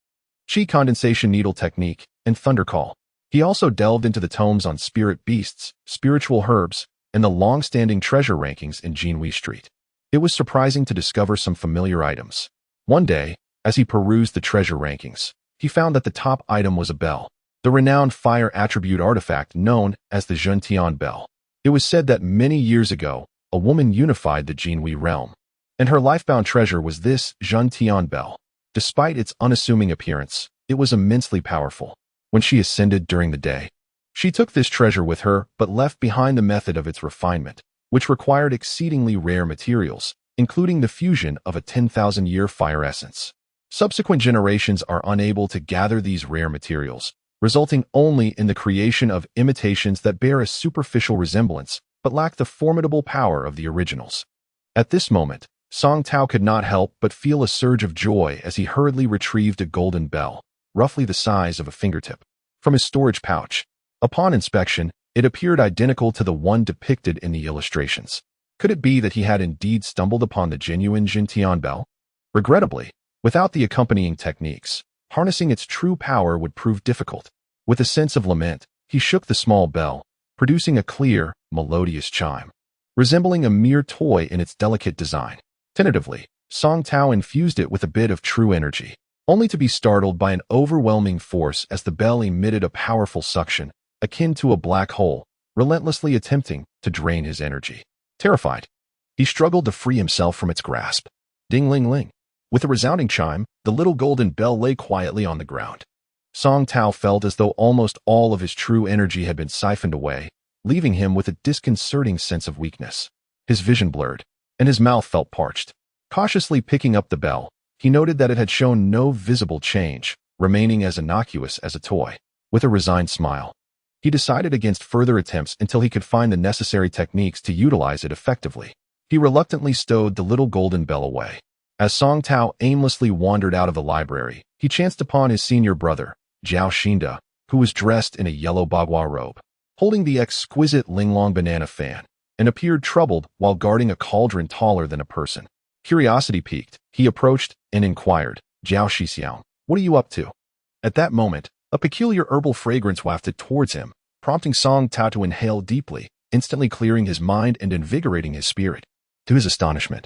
Qi Condensation Needle Technique, and Thunder Call. He also delved into the tomes on spirit beasts, spiritual herbs, and the long-standing treasure rankings in Jinhui Street. It was surprising to discover some familiar items. One day, as he perused the treasure rankings, he found that the top item was a bell, the renowned fire attribute artifact known as the Zhentian Bell. It was said that many years ago, a woman unified the Jinhui realm, and her lifebound treasure was this Zhentian Bell. Despite its unassuming appearance, it was immensely powerful. When she ascended during the day, she took this treasure with her but left behind the method of its refinement, which required exceedingly rare materials, including the fusion of a 10,000-year fire essence. Subsequent generations are unable to gather these rare materials, resulting only in the creation of imitations that bear a superficial resemblance but lack the formidable power of the originals. At this moment, Song Tao could not help but feel a surge of joy as he hurriedly retrieved a golden bell, roughly the size of a fingertip, from his storage pouch. Upon inspection, it appeared identical to the one depicted in the illustrations. Could it be that he had indeed stumbled upon the genuine Zhentian Bell? Regrettably, without the accompanying techniques, harnessing its true power would prove difficult. With a sense of lament, he shook the small bell, producing a clear, melodious chime, resembling a mere toy in its delicate design. Tentatively, Song Tao infused it with a bit of true energy, only to be startled by an overwhelming force as the bell emitted a powerful suction, akin to a black hole, relentlessly attempting to drain his energy. Terrified, he struggled to free himself from its grasp. Ding-ling-ling. With a resounding chime, the little golden bell lay quietly on the ground. Song Tao felt as though almost all of his true energy had been siphoned away, leaving him with a disconcerting sense of weakness. His vision blurred, and his mouth felt parched. Cautiously picking up the bell, he noted that it had shown no visible change, remaining as innocuous as a toy. With a resigned smile, he decided against further attempts until he could find the necessary techniques to utilize it effectively. He reluctantly stowed the little golden bell away. As Song Tao aimlessly wandered out of the library, he chanced upon his senior brother, Zhao Xinda, who was dressed in a yellow bagua robe, holding the exquisite linglong banana fan, and appeared troubled while guarding a cauldron taller than a person. Curiosity piqued, he approached and inquired, "Zhao Shixiao, what are you up to?" At that moment, a peculiar herbal fragrance wafted towards him, prompting Song Tao to inhale deeply, instantly clearing his mind and invigorating his spirit. To his astonishment,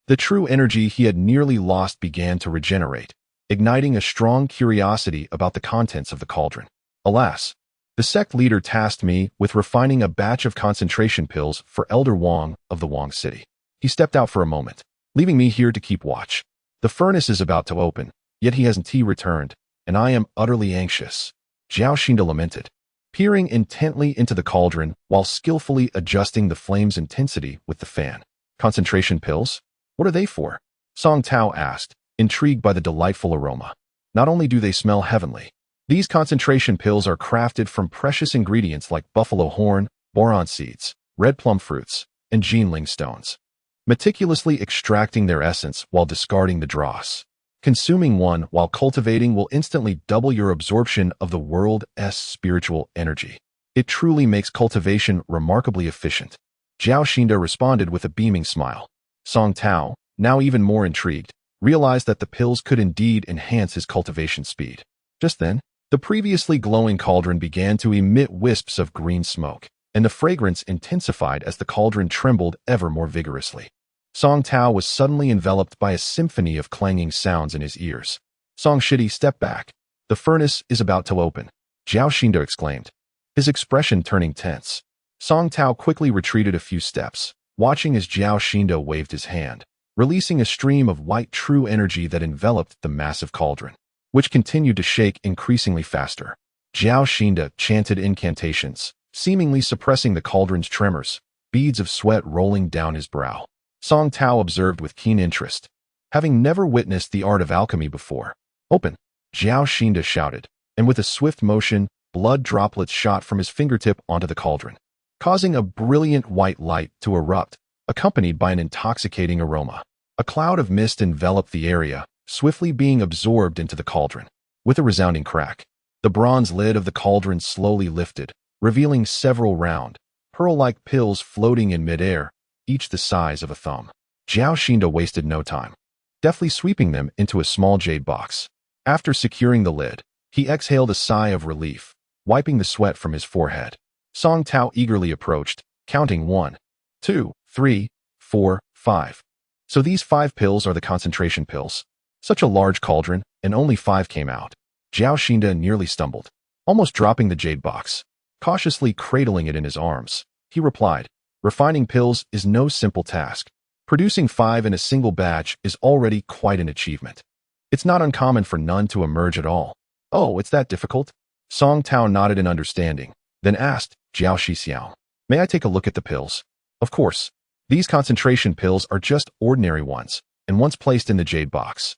the true energy he had nearly lost began to regenerate, igniting a strong curiosity about the contents of the cauldron. Alas, the sect leader tasked me with refining a batch of concentration pills for Elder Wang of the Wang City. He stepped out for a moment, leaving me here to keep watch. The furnace is about to open, yet he hasn't returned, and I am utterly anxious. Zhao Xinda lamented, peering intently into the cauldron while skillfully adjusting the flame's intensity with the fan. Concentration pills? What are they for? Song Tao asked, intrigued by the delightful aroma. Not only do they smell heavenly, these concentration pills are crafted from precious ingredients like buffalo horn, boron seeds, red plum fruits, and Jinling stones, meticulously extracting their essence while discarding the dross. Consuming one while cultivating will instantly double your absorption of the world's spiritual energy. It truly makes cultivation remarkably efficient. Zhao Xinda responded with a beaming smile. Song Tao, now even more intrigued, realized that the pills could indeed enhance his cultivation speed. Just then, the previously glowing cauldron began to emit wisps of green smoke, and the fragrance intensified as the cauldron trembled ever more vigorously. Song Tao was suddenly enveloped by a symphony of clanging sounds in his ears. Song Shidi stepped back. The furnace is about to open, Zhao Xinda exclaimed, his expression turning tense. Song Tao quickly retreated a few steps, watching as Zhao Xinda waved his hand, releasing a stream of white true energy that enveloped the massive cauldron, which continued to shake increasingly faster. Zhao Xinda chanted incantations, seemingly suppressing the cauldron's tremors, beads of sweat rolling down his brow. Song Tao observed with keen interest, having never witnessed the art of alchemy before. "Open!" Zhao Xinda shouted, and with a swift motion, blood droplets shot from his fingertip onto the cauldron, causing a brilliant white light to erupt, accompanied by an intoxicating aroma. A cloud of mist enveloped the area, swiftly being absorbed into the cauldron. With a resounding crack, the bronze lid of the cauldron slowly lifted, revealing several round, pearl-like pills floating in midair, each the size of a thumb. Zhao Xinda wasted no time, deftly sweeping them into a small jade box. After securing the lid, he exhaled a sigh of relief, wiping the sweat from his forehead. Song Tao eagerly approached, counting 1, 2, 3, 4, 5. So these 5 pills are the concentration pills. Such a large cauldron, and only 5 came out. Zhao Xinda nearly stumbled, almost dropping the jade box. Cautiously cradling it in his arms, he replied, "Refining pills is no simple task. Producing 5 in a single batch is already quite an achievement. It's not uncommon for none to emerge at all." "Oh, it's that difficult?" Song Tao nodded in understanding, then asked, "Zhao Shixiao, may I take a look at the pills?" "Of course. These concentration pills are just ordinary ones, and once placed in the jade box,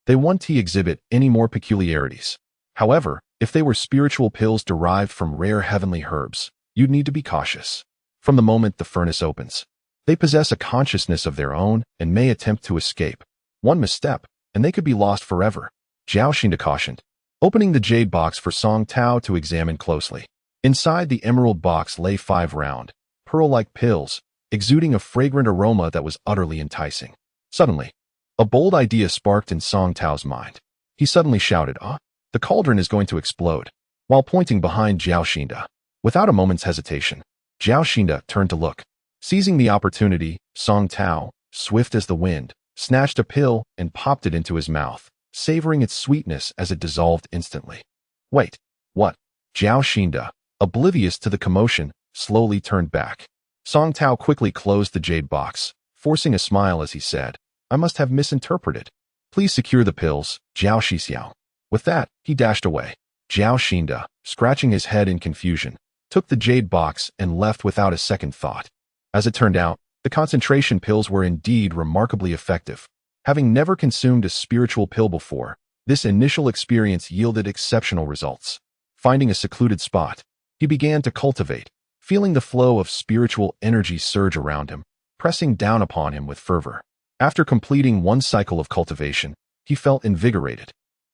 they won't exhibit any more peculiarities. However, if they were spiritual pills derived from rare heavenly herbs, you'd need to be cautious. From the moment the furnace opens, they possess a consciousness of their own and may attempt to escape. One misstep, and they could be lost forever," Zhao Xinda cautioned, opening the jade box for Song Tao to examine closely. Inside the emerald box lay 5 round, pearl-like pills, exuding a fragrant aroma that was utterly enticing. Suddenly, a bold idea sparked in Song Tao's mind. He suddenly shouted, "Ah, the cauldron is going to explode," while pointing behind Zhao Xinda. Without a moment's hesitation, Zhao Xinda turned to look. Seizing the opportunity, Song Tao, swift as the wind, snatched a pill and popped it into his mouth, savoring its sweetness as it dissolved instantly. "Wait, what?" Zhao Xinda, oblivious to the commotion, slowly turned back. Song Tao quickly closed the jade box, forcing a smile as he said, "I must have misinterpreted. Please secure the pills, Zhao Shixiao." With that, he dashed away. Zhao Xinda, scratching his head in confusion, took the jade box and left without a second thought. As it turned out, the concentration pills were indeed remarkably effective. Having never consumed a spiritual pill before, this initial experience yielded exceptional results. Finding a secluded spot, he began to cultivate, feeling the flow of spiritual energy surge around him, pressing down upon him with fervor. After completing one cycle of cultivation, he felt invigorated.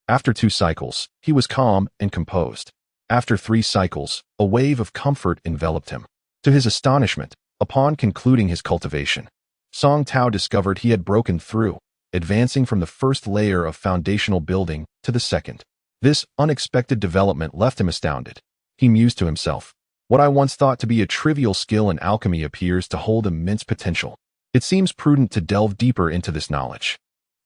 After 2 cycles, he was calm and composed. After 3 cycles, a wave of comfort enveloped him. To his astonishment, upon concluding his cultivation, Song Tao discovered he had broken through, advancing from the first layer of foundational building to the second. This unexpected development left him astounded. He mused to himself, "What I once thought to be a trivial skill in alchemy appears to hold immense potential. It seems prudent to delve deeper into this knowledge.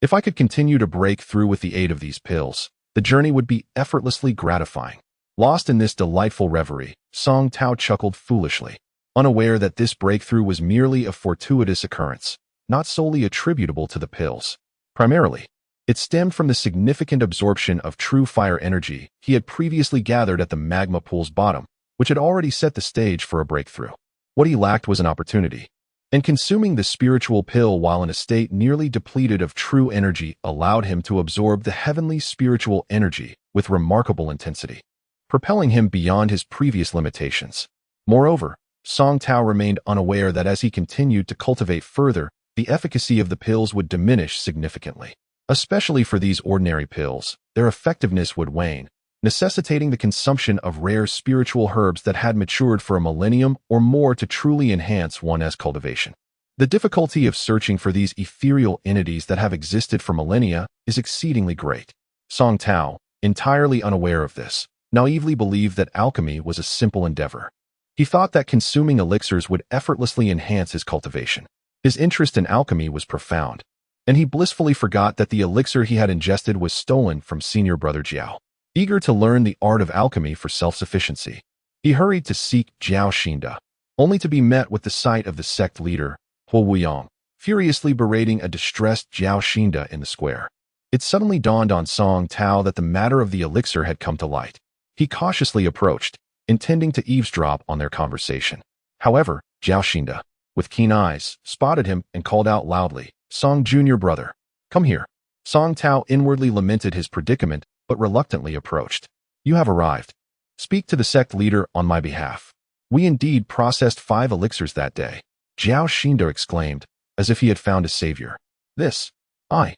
If I could continue to break through with the aid of these pills, the journey would be effortlessly gratifying." Lost in this delightful reverie, Song Tao chuckled foolishly, unaware that this breakthrough was merely a fortuitous occurrence, not solely attributable to the pills. Primarily, it stemmed from the significant absorption of true fire energy he had previously gathered at the magma pool's bottom, which had already set the stage for a breakthrough. What he lacked was an opportunity, and consuming the spiritual pill while in a state nearly depleted of true energy allowed him to absorb the heavenly spiritual energy with remarkable intensity, propelling him beyond his previous limitations. Moreover, Song Tao remained unaware that as he continued to cultivate further, the efficacy of the pills would diminish significantly. Especially for these ordinary pills, their effectiveness would wane, necessitating the consumption of rare spiritual herbs that had matured for a millennium or more to truly enhance one's cultivation. The difficulty of searching for these ethereal entities that have existed for millennia is exceedingly great. Song Tao, entirely unaware of this, naively believed that alchemy was a simple endeavor. He thought that consuming elixirs would effortlessly enhance his cultivation. His interest in alchemy was profound, and he blissfully forgot that the elixir he had ingested was stolen from senior brother Jiao. Eager to learn the art of alchemy for self-sufficiency, he hurried to seek Zhao Xinda, only to be met with the sight of the sect leader, Huo Wuyang, furiously berating a distressed Zhao Xinda in the square. It suddenly dawned on Song Tao that the matter of the elixir had come to light. He cautiously approached, intending to eavesdrop on their conversation. However, Zhao Xinda, with keen eyes, spotted him and called out loudly, "Song Junior brother, come here." Song Tao inwardly lamented his predicament, but reluctantly approached. "You have arrived. Speak to the sect leader on my behalf. We indeed processed 5 elixirs that day," Zhao Xinda exclaimed, as if he had found a savior. "This, I."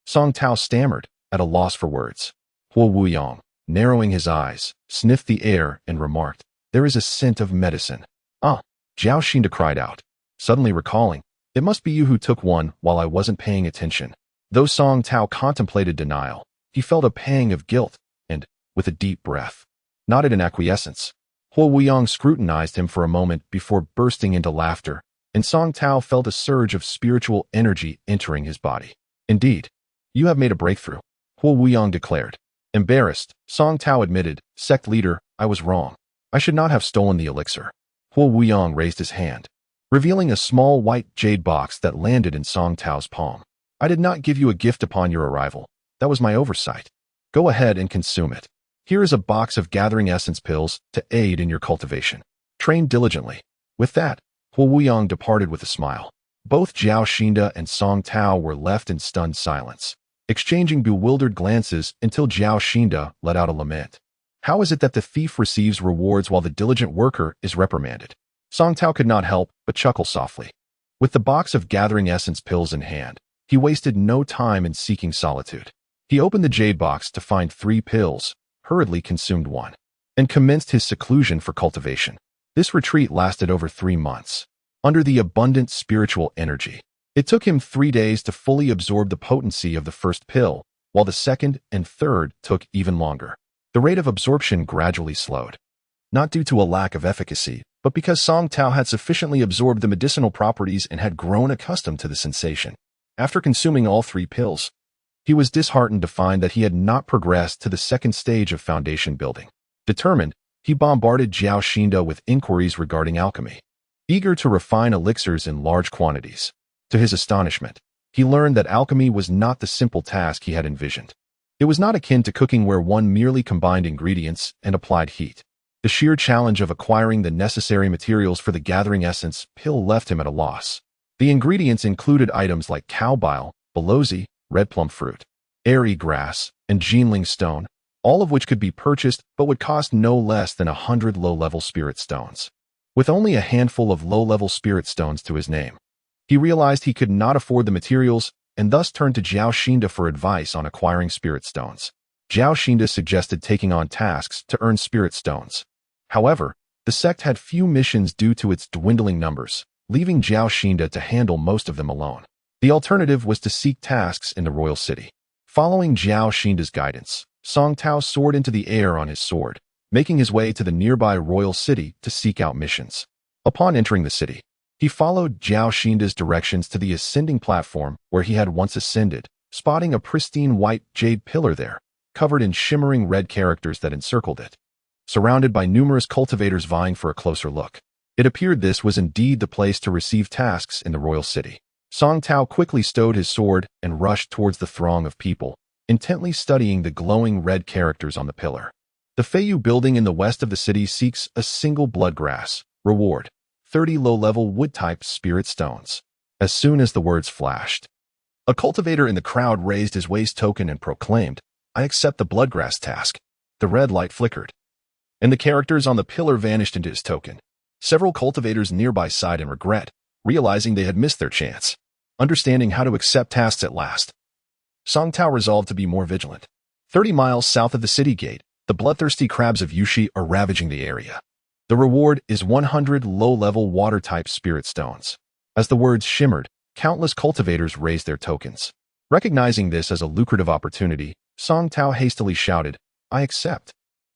Song Tao stammered, at a loss for words. Huo Wuyang, narrowing his eyes, sniffed the air and remarked, "There is a scent of medicine." "Ah," Zhao Xinda cried out, suddenly recalling, "It must be you who took one while I wasn't paying attention." Though Song Tao contemplated denial, he felt a pang of guilt and, with a deep breath, nodded in acquiescence. Huo Wuyang scrutinized him for a moment before bursting into laughter, and Song Tao felt a surge of spiritual energy entering his body. "Indeed, you have made a breakthrough," Huo Wuyang declared. Embarrassed, Song Tao admitted, "Sect leader, I was wrong. I should not have stolen the elixir." Huo Wuyang raised his hand, revealing a small white jade box that landed in Song Tao's palm. "I did not give you a gift upon your arrival. That was my oversight. Go ahead and consume it. Here is a box of gathering essence pills to aid in your cultivation. Train diligently." With that, Huo Wuyang departed with a smile. Both Zhao Xinda and Song Tao were left in stunned silence, exchanging bewildered glances until Zhao Xinda let out a lament. How is it that the thief receives rewards while the diligent worker is reprimanded? Song Tao could not help but chuckle softly. With the box of gathering essence pills in hand, he wasted no time in seeking solitude. He opened the jade box to find 3 pills, hurriedly consumed one, and commenced his seclusion for cultivation. This retreat lasted over 3 months. Under the abundant spiritual energy, it took him 3 days to fully absorb the potency of the first pill, while the second and third took even longer. The rate of absorption gradually slowed, not due to a lack of efficacy, but because Song Tao had sufficiently absorbed the medicinal properties and had grown accustomed to the sensation. After consuming all 3 pills, he was disheartened to find that he had not progressed to the second stage of foundation building. Determined, he bombarded Zhao Xinda with inquiries regarding alchemy, eager to refine elixirs in large quantities. To his astonishment, he learned that alchemy was not the simple task he had envisioned. It was not akin to cooking where one merely combined ingredients and applied heat. The sheer challenge of acquiring the necessary materials for the gathering essence pill left him at a loss. The ingredients included items like cow bile, belozi, red plum fruit, airy grass, and Jinling stone, all of which could be purchased but would cost no less than 100 low-level spirit stones. With only a handful of low-level spirit stones to his name, he realized he could not afford the materials and thus turned to Zhao Xinda for advice on acquiring spirit stones. Zhao Xinda suggested taking on tasks to earn spirit stones. However, the sect had few missions due to its dwindling numbers, leaving Zhao Xinda to handle most of them alone. The alternative was to seek tasks in the royal city. Following Zhao Xinda's guidance, Song Tao soared into the air on his sword, making his way to the nearby royal city to seek out missions. Upon entering the city, he followed Zhao Xinda's directions to the ascending platform where he had once ascended, spotting a pristine white jade pillar there, covered in shimmering red characters that encircled it. Surrounded by numerous cultivators vying for a closer look, it appeared this was indeed the place to receive tasks in the royal city. Song Tao quickly stowed his sword and rushed towards the throng of people, intently studying the glowing red characters on the pillar. The Feiyu building in the west of the city seeks a single bloodgrass. Reward: 30 low-level wood-type spirit stones. As soon as the words flashed, a cultivator in the crowd raised his waist token and proclaimed, "I accept the bloodgrass task." The red light flickered, and the characters on the pillar vanished into his token. Several cultivators nearby sighed in regret, realizing they had missed their chance. Understanding how to accept tasks at last, Song Tao resolved to be more vigilant. 30 miles south of the city gate, the bloodthirsty crabs of Yushi are ravaging the area. The reward is 100 low-level water-type spirit stones. As the words shimmered, countless cultivators raised their tokens. Recognizing this as a lucrative opportunity, Song Tao hastily shouted, "I accept.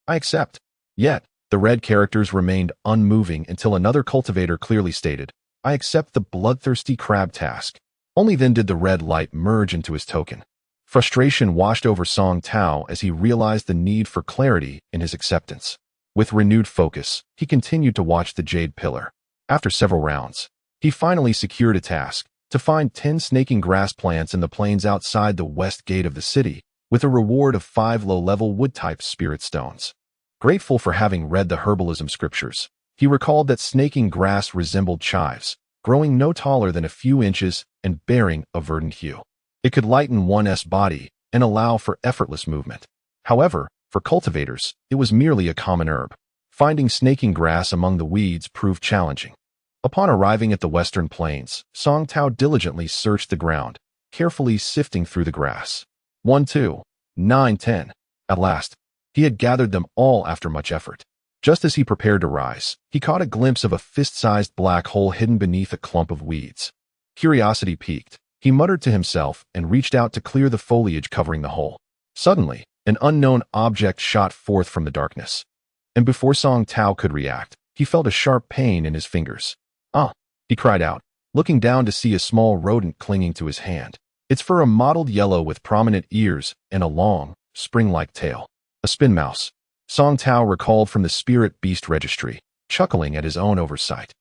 I accept." Yet, the red characters remained unmoving until another cultivator clearly stated, "I accept the bloodthirsty crab task." Only then did the red light merge into his token. Frustration washed over Song Tao as he realized the need for clarity in his acceptance. With renewed focus, he continued to watch the jade pillar. After several rounds, he finally secured a task: to find 10 snaking grass plants in the plains outside the west gate of the city, with a reward of 5 low-level wood-type spirit stones. Grateful for having read the herbalism scriptures, he recalled that snaking grass resembled chives, growing no taller than a few inches and bearing a verdant hue. It could lighten one's body and allow for effortless movement. However, for cultivators, it was merely a common herb. Finding snaking grass among the weeds proved challenging. Upon arriving at the western plains, Song Tao diligently searched the ground, carefully sifting through the grass. 1, 2, 9, 10. At last, he had gathered them all after much effort. Just as he prepared to rise, he caught a glimpse of a fist-sized black hole hidden beneath a clump of weeds. Curiosity piqued. He muttered to himself and reached out to clear the foliage covering the hole. Suddenly, an unknown object shot forth from the darkness. And before Song Tao could react, he felt a sharp pain in his fingers. "Ah!" he cried out, looking down to see a small rodent clinging to his hand. Its fur a mottled yellow with prominent ears and a long, spring-like tail. A spin mouse. Song Tao recalled from the spirit beast registry, chuckling at his own oversight.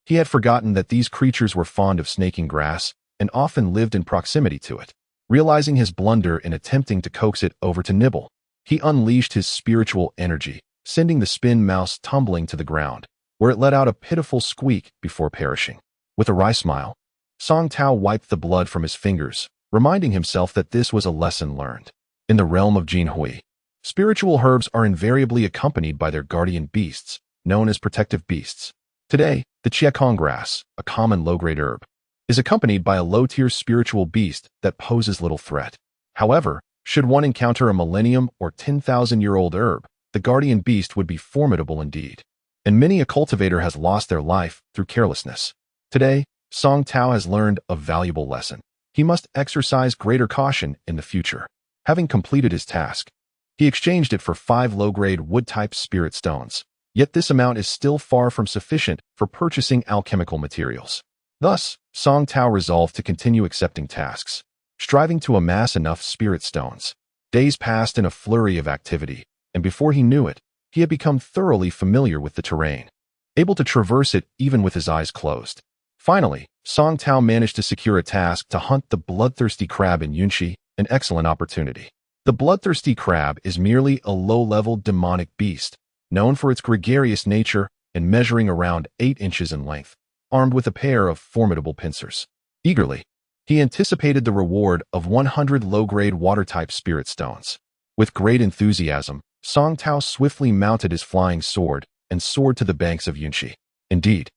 He had forgotten that these creatures were fond of snaking grass and often lived in proximity to it. Realizing his blunder in attempting to coax it over to nibble, he unleashed his spiritual energy, sending the spin mouse tumbling to the ground, where it let out a pitiful squeak before perishing. With a wry smile, Song Tao wiped the blood from his fingers, reminding himself that this was a lesson learned. In the realm of Jinhui, spiritual herbs are invariably accompanied by their guardian beasts, known as protective beasts. Today, the chiakong grass, a common low-grade herb, is accompanied by a low-tier spiritual beast that poses little threat. However, should one encounter a millennium or 10,000-year-old herb, the guardian beast would be formidable indeed. And many a cultivator has lost their life through carelessness. Today, Song Tao has learned a valuable lesson. He must exercise greater caution in the future. Having completed his task, he exchanged it for 5 low-grade wood-type spirit stones. Yet this amount is still far from sufficient for purchasing alchemical materials. Thus, Song Tao resolved to continue accepting tasks, striving to amass enough spirit stones. Days passed in a flurry of activity, and before he knew it, he had become thoroughly familiar with the terrain, able to traverse it even with his eyes closed. Finally, Song Tao managed to secure a task to hunt the bloodthirsty crab in Yunshi, an excellent opportunity. The bloodthirsty crab is merely a low-level demonic beast, known for its gregarious nature and measuring around 8 inches in length, armed with a pair of formidable pincers. Eagerly, he anticipated the reward of 100 low-grade water-type spirit stones. With great enthusiasm, Song Tao swiftly mounted his flying sword and soared to the banks of Yunxi. Indeed,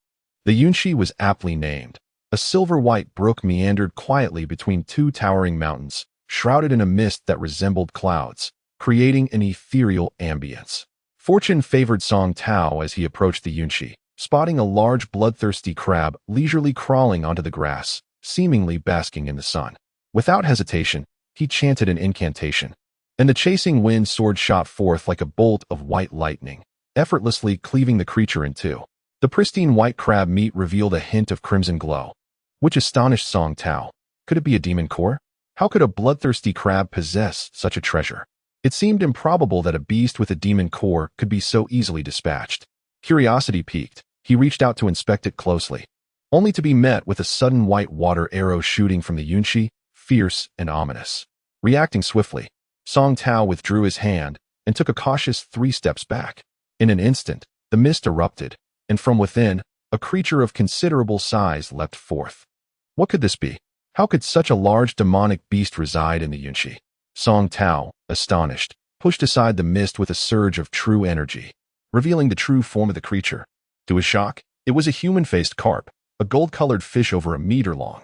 the Yunxi was aptly named. A silver-white brook meandered quietly between two towering mountains, shrouded in a mist that resembled clouds, creating an ethereal ambience. Fortune favored Song Tao as he approached the Yunxi, spotting a large bloodthirsty crab leisurely crawling onto the grass, seemingly basking in the sun. Without hesitation, he chanted an incantation, and the chasing wind sword shot forth like a bolt of white lightning, effortlessly cleaving the creature in two. The pristine white crab meat revealed a hint of crimson glow, which astonished Song Tao. Could it be a demon core? How could a bloodthirsty crab possess such a treasure? It seemed improbable that a beast with a demon core could be so easily dispatched. Curiosity piqued, he reached out to inspect it closely, only to be met with a sudden white water arrow shooting from the Yunxi, fierce and ominous. Reacting swiftly, Song Tao withdrew his hand and took a cautious 3 steps back. In an instant, the mist erupted, and from within, a creature of considerable size leapt forth. What could this be? How could such a large demonic beast reside in the Yunxi? Song Tao, astonished, pushed aside the mist with a surge of true energy, revealing the true form of the creature. To his shock, it was a human-faced carp, a gold-colored fish over a meter long,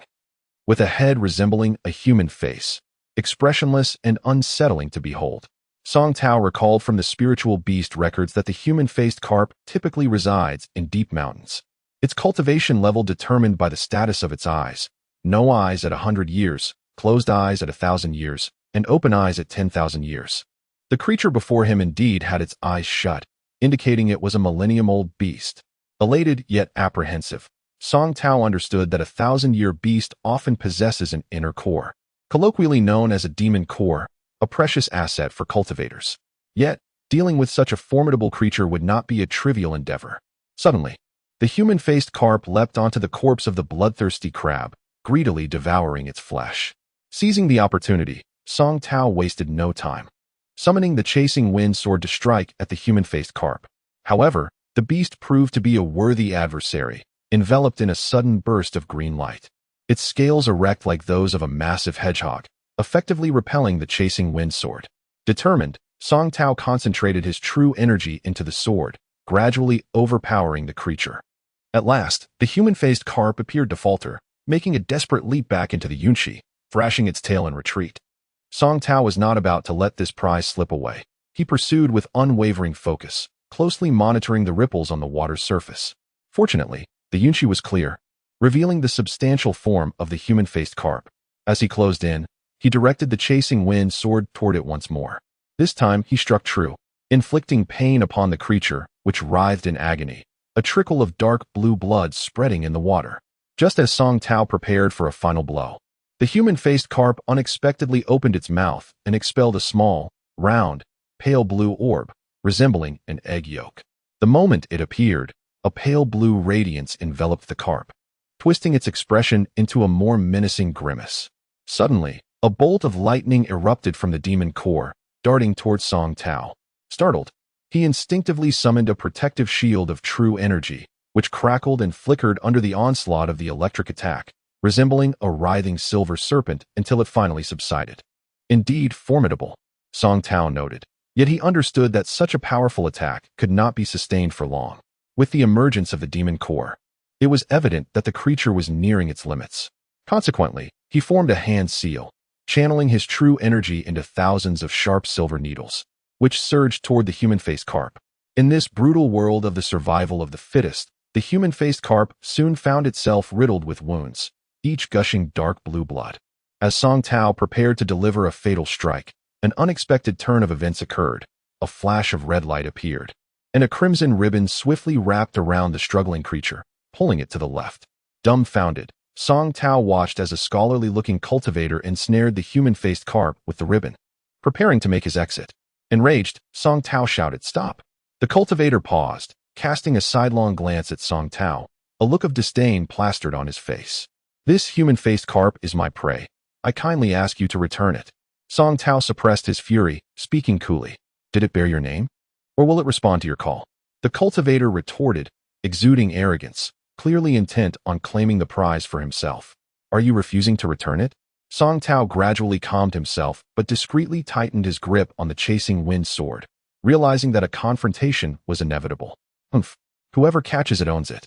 with a head resembling a human face, expressionless and unsettling to behold. Song Tao recalled from the spiritual beast records that the human-faced carp typically resides in deep mountains. Its cultivation level determined by the status of its eyes. No eyes at 100 years, closed eyes at 1,000 years, and open eyes at 10,000 years. The creature before him indeed had its eyes shut, indicating it was a millennium-old beast. Elated yet apprehensive, Song Tao understood that a 1,000-year beast often possesses an inner core, colloquially known as a demon core, a precious asset for cultivators. Yet, dealing with such a formidable creature would not be a trivial endeavor. Suddenly, the human-faced carp leapt onto the corpse of the bloodthirsty crab, greedily devouring its flesh. Seizing the opportunity, Song Tao wasted no time, summoning the chasing wind sword to strike at the human-faced carp. However, the beast proved to be a worthy adversary, enveloped in a sudden burst of green light. Its scales erect like those of a massive hedgehog, effectively repelling the chasing wind sword. Determined, Song Tao concentrated his true energy into the sword, gradually overpowering the creature. At last, the human-faced carp appeared to falter, making a desperate leap back into the Yunxi, thrashing its tail in retreat. Song Tao was not about to let this prize slip away. He pursued with unwavering focus, closely monitoring the ripples on the water's surface. Fortunately, the Yunxi was clear, revealing the substantial form of the human-faced carp. As he closed in, he directed the chasing wind sword toward it once more. This time, he struck true, inflicting pain upon the creature, which writhed in agony, a trickle of dark blue blood spreading in the water. Just as Song Tao prepared for a final blow, the human-faced carp unexpectedly opened its mouth and expelled a small, round, pale blue orb, resembling an egg yolk. The moment it appeared, a pale blue radiance enveloped the carp, twisting its expression into a more menacing grimace. Suddenly, a bolt of lightning erupted from the demon core, darting towards Song Tao. Startled, he instinctively summoned a protective shield of true energy, which crackled and flickered under the onslaught of the electric attack, resembling a writhing silver serpent until it finally subsided. Indeed formidable, Song Tao noted, yet he understood that such a powerful attack could not be sustained for long. With the emergence of the demon core, it was evident that the creature was nearing its limits. Consequently, he formed a hand seal, channeling his true energy into thousands of sharp silver needles, which surged toward the human-faced carp. In this brutal world of the survival of the fittest, the human-faced carp soon found itself riddled with wounds, each gushing dark blue blood. As Song Tao prepared to deliver a fatal strike, an unexpected turn of events occurred. A flash of red light appeared, and a crimson ribbon swiftly wrapped around the struggling creature, pulling it to the left. Dumbfounded, Song Tao watched as a scholarly-looking cultivator ensnared the human-faced carp with the ribbon, preparing to make his exit. Enraged, Song Tao shouted, "Stop!" The cultivator paused, casting a sidelong glance at Song Tao, a look of disdain plastered on his face. "This human-faced carp is my prey. I kindly ask you to return it." Song Tao suppressed his fury, speaking coolly. Did it bear your name? Or will it respond to your call? The cultivator retorted, exuding arrogance, clearly intent on claiming the prize for himself. Are you refusing to return it? Song Tao gradually calmed himself, but discreetly tightened his grip on the chasing wind sword, realizing that a confrontation was inevitable. Humph. Whoever catches it owns it.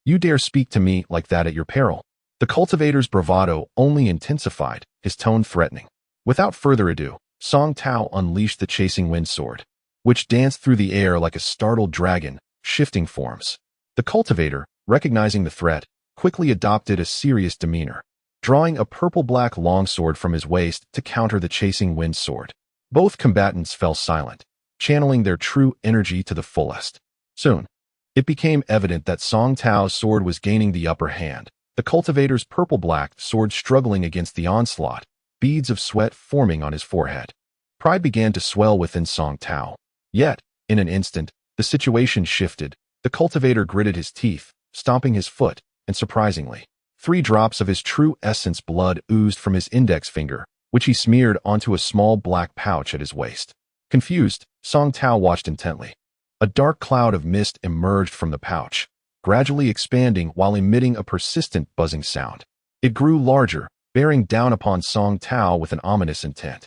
You dare speak to me like that at your peril. The cultivator's bravado only intensified, his tone threatening. Without further ado, Song Tao unleashed the chasing wind sword, which danced through the air like a startled dragon, shifting forms. The cultivator, recognizing the threat, quickly adopted a serious demeanor, drawing a purple-black longsword from his waist to counter the chasing wind sword. Both combatants fell silent, channeling their true energy to the fullest. Soon, it became evident that Song Tao's sword was gaining the upper hand, the cultivator's purple-black sword struggling against the onslaught, beads of sweat forming on his forehead. Pride began to swell within Song Tao. Yet, in an instant, the situation shifted. The cultivator gritted his teeth, stomping his foot, and surprisingly, 3 drops of his true essence blood oozed from his index finger, which he smeared onto a small black pouch at his waist. Confused, Song Tao watched intently. A dark cloud of mist emerged from the pouch, gradually expanding while emitting a persistent buzzing sound. It grew larger, bearing down upon Song Tao with an ominous intent.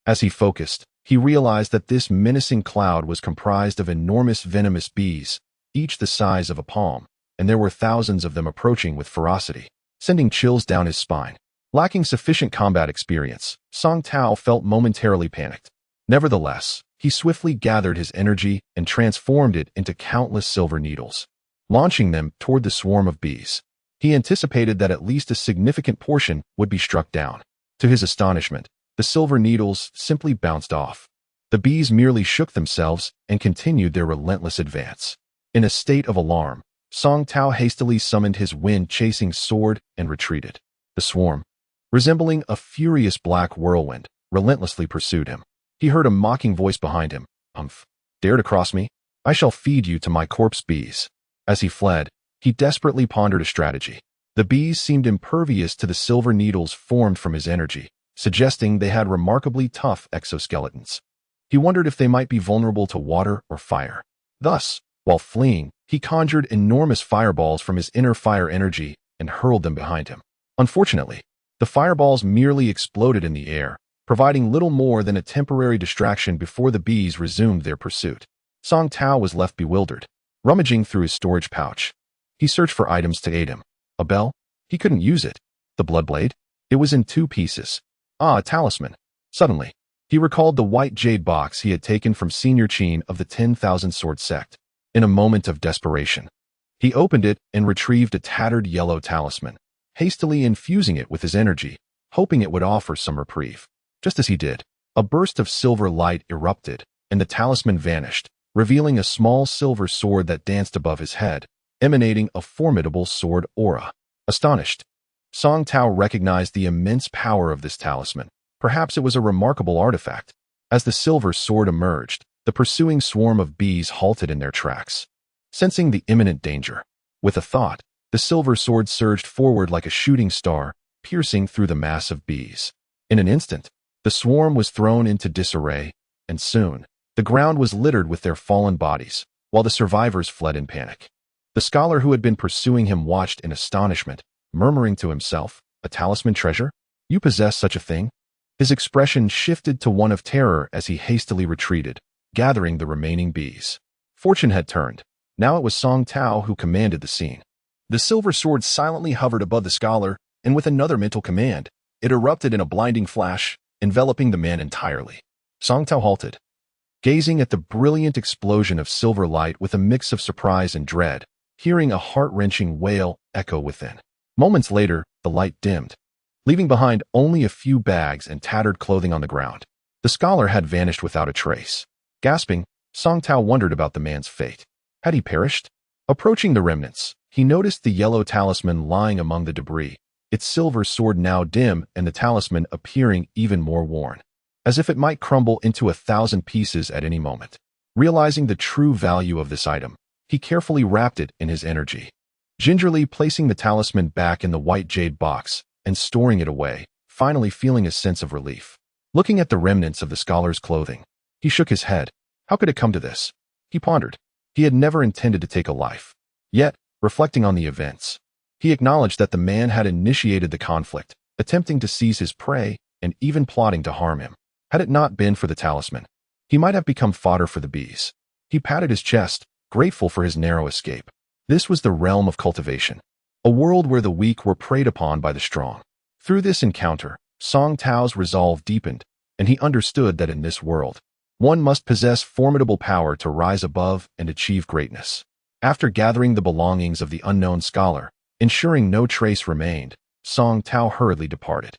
As he focused, he realized that this menacing cloud was comprised of enormous venomous bees, each the size of a palm, and there were thousands of them approaching with ferocity, sending chills down his spine. Lacking sufficient combat experience, Song Tao felt momentarily panicked. Nevertheless, he swiftly gathered his energy and transformed it into countless silver needles, launching them toward the swarm of bees. He anticipated that at least a significant portion would be struck down. To his astonishment, the silver needles simply bounced off. The bees merely shook themselves and continued their relentless advance. In a state of alarm, Song Tao hastily summoned his wind-chasing sword and retreated. The swarm, resembling a furious black whirlwind, relentlessly pursued him. He heard a mocking voice behind him. Humph. Dare to cross me? I shall feed you to my corpse bees. As he fled, he desperately pondered a strategy. The bees seemed impervious to the silver needles formed from his energy, suggesting they had remarkably tough exoskeletons. He wondered if they might be vulnerable to water or fire. Thus, while fleeing, he conjured enormous fireballs from his inner fire energy and hurled them behind him. Unfortunately, the fireballs merely exploded in the air, providing little more than a temporary distraction before the bees resumed their pursuit. Song Tao was left bewildered, rummaging through his storage pouch. He searched for items to aid him. A bell? He couldn't use it. The blood blade? It was in 2 pieces. Ah, a talisman. Suddenly, he recalled the white jade box he had taken from Senior Chin of the 10,000 Sword Sect. In a moment of desperation, he opened it and retrieved a tattered yellow talisman, hastily infusing it with his energy, hoping it would offer some reprieve. Just as he did, a burst of silver light erupted, and the talisman vanished, revealing a small silver sword that danced above his head, emanating a formidable sword aura. Astonished, Song Tao recognized the immense power of this talisman. Perhaps it was a remarkable artifact. As the silver sword emerged, the pursuing swarm of bees halted in their tracks. Sensing the imminent danger, with a thought, the silver sword surged forward like a shooting star, piercing through the mass of bees. In an instant, the swarm was thrown into disarray, and soon, the ground was littered with their fallen bodies, while the survivors fled in panic. The scholar who had been pursuing him watched in astonishment, murmuring to himself, "A talisman treasure? You possess such a thing?" His expression shifted to one of terror as he hastily retreated, gathering the remaining bees. Fortune had turned. Now it was Song Tao who commanded the scene. The silver sword silently hovered above the scholar, and with another mental command, it erupted in a blinding flash, enveloping the man entirely. Song Tao halted, gazing at the brilliant explosion of silver light with a mix of surprise and dread, hearing a heart-wrenching wail echo within. Moments later, the light dimmed, leaving behind only a few bags and tattered clothing on the ground. The scholar had vanished without a trace. Gasping, Song Tao wondered about the man's fate. Had he perished? Approaching the remnants, he noticed the yellow talisman lying among the debris, its silver sword now dim and the talisman appearing even more worn, as if it might crumble into 1,000 pieces at any moment. Realizing the true value of this item, he carefully wrapped it in his energy, gingerly placing the talisman back in the white jade box and storing it away, finally feeling a sense of relief. Looking at the remnants of the scholar's clothing, he shook his head. How could it come to this? He pondered. He had never intended to take a life. Yet, reflecting on the events, he acknowledged that the man had initiated the conflict, attempting to seize his prey and even plotting to harm him. Had it not been for the talisman, he might have become fodder for the bees. He patted his chest, grateful for his narrow escape. This was the realm of cultivation, a world where the weak were preyed upon by the strong. Through this encounter, Song Tao's resolve deepened, and he understood that in this world, one must possess formidable power to rise above and achieve greatness. After gathering the belongings of the unknown scholar, ensuring no trace remained, Song Tao hurriedly departed.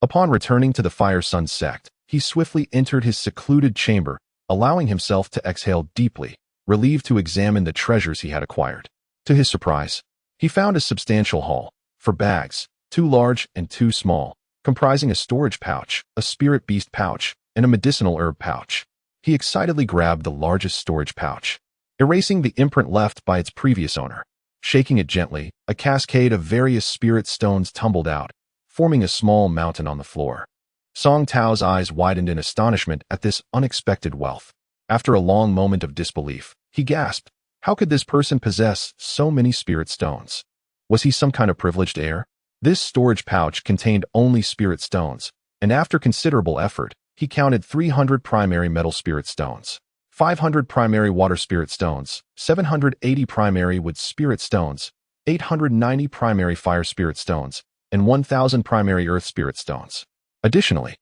Upon returning to the Fire Sun sect, he swiftly entered his secluded chamber, allowing himself to exhale deeply, relieved to examine the treasures he had acquired. To his surprise, he found a substantial haul, for bags, 2 large and 2 small, comprising a storage pouch, a spirit beast pouch, and a medicinal herb pouch. He excitedly grabbed the largest storage pouch, erasing the imprint left by its previous owner. Shaking it gently, a cascade of various spirit stones tumbled out, forming a small mountain on the floor. Song Tao's eyes widened in astonishment at this unexpected wealth. After a long moment of disbelief, he gasped, how could this person possess so many spirit stones? Was he some kind of privileged heir? This storage pouch contained only spirit stones, and after considerable effort, he counted 300 primary metal spirit stones, 500 primary water spirit stones, 780 primary wood spirit stones, 890 primary fire spirit stones, and 1,000 primary earth spirit stones. Additionally,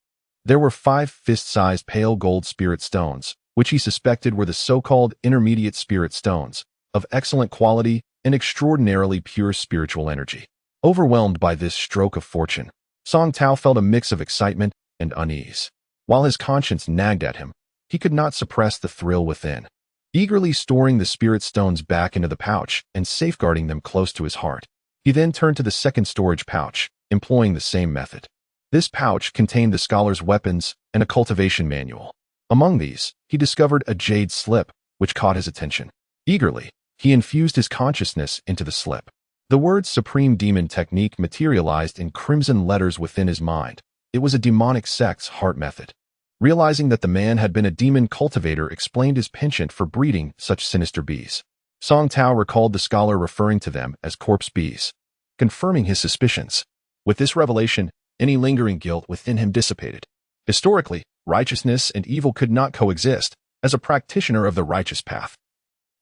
there were 5 fist-sized pale gold spirit stones, which he suspected were the so-called intermediate spirit stones, of excellent quality and extraordinarily pure spiritual energy. Overwhelmed by this stroke of fortune, Song Tao felt a mix of excitement and unease. While his conscience nagged at him, he could not suppress the thrill within. Eagerly storing the spirit stones back into the pouch and safeguarding them close to his heart, he then turned to the second storage pouch, employing the same method. This pouch contained the scholar's weapons and a cultivation manual. Among these, he discovered a jade slip, which caught his attention. Eagerly, he infused his consciousness into the slip. The words Supreme Demon Technique materialized in crimson letters within his mind. It was a demonic sect's heart method. Realizing that the man had been a demon cultivator explained his penchant for breeding such sinister bees. Song Tao recalled the scholar referring to them as corpse bees, confirming his suspicions. With this revelation, any lingering guilt within him dissipated. Historically, righteousness and evil could not coexist. As a practitioner of the righteous path,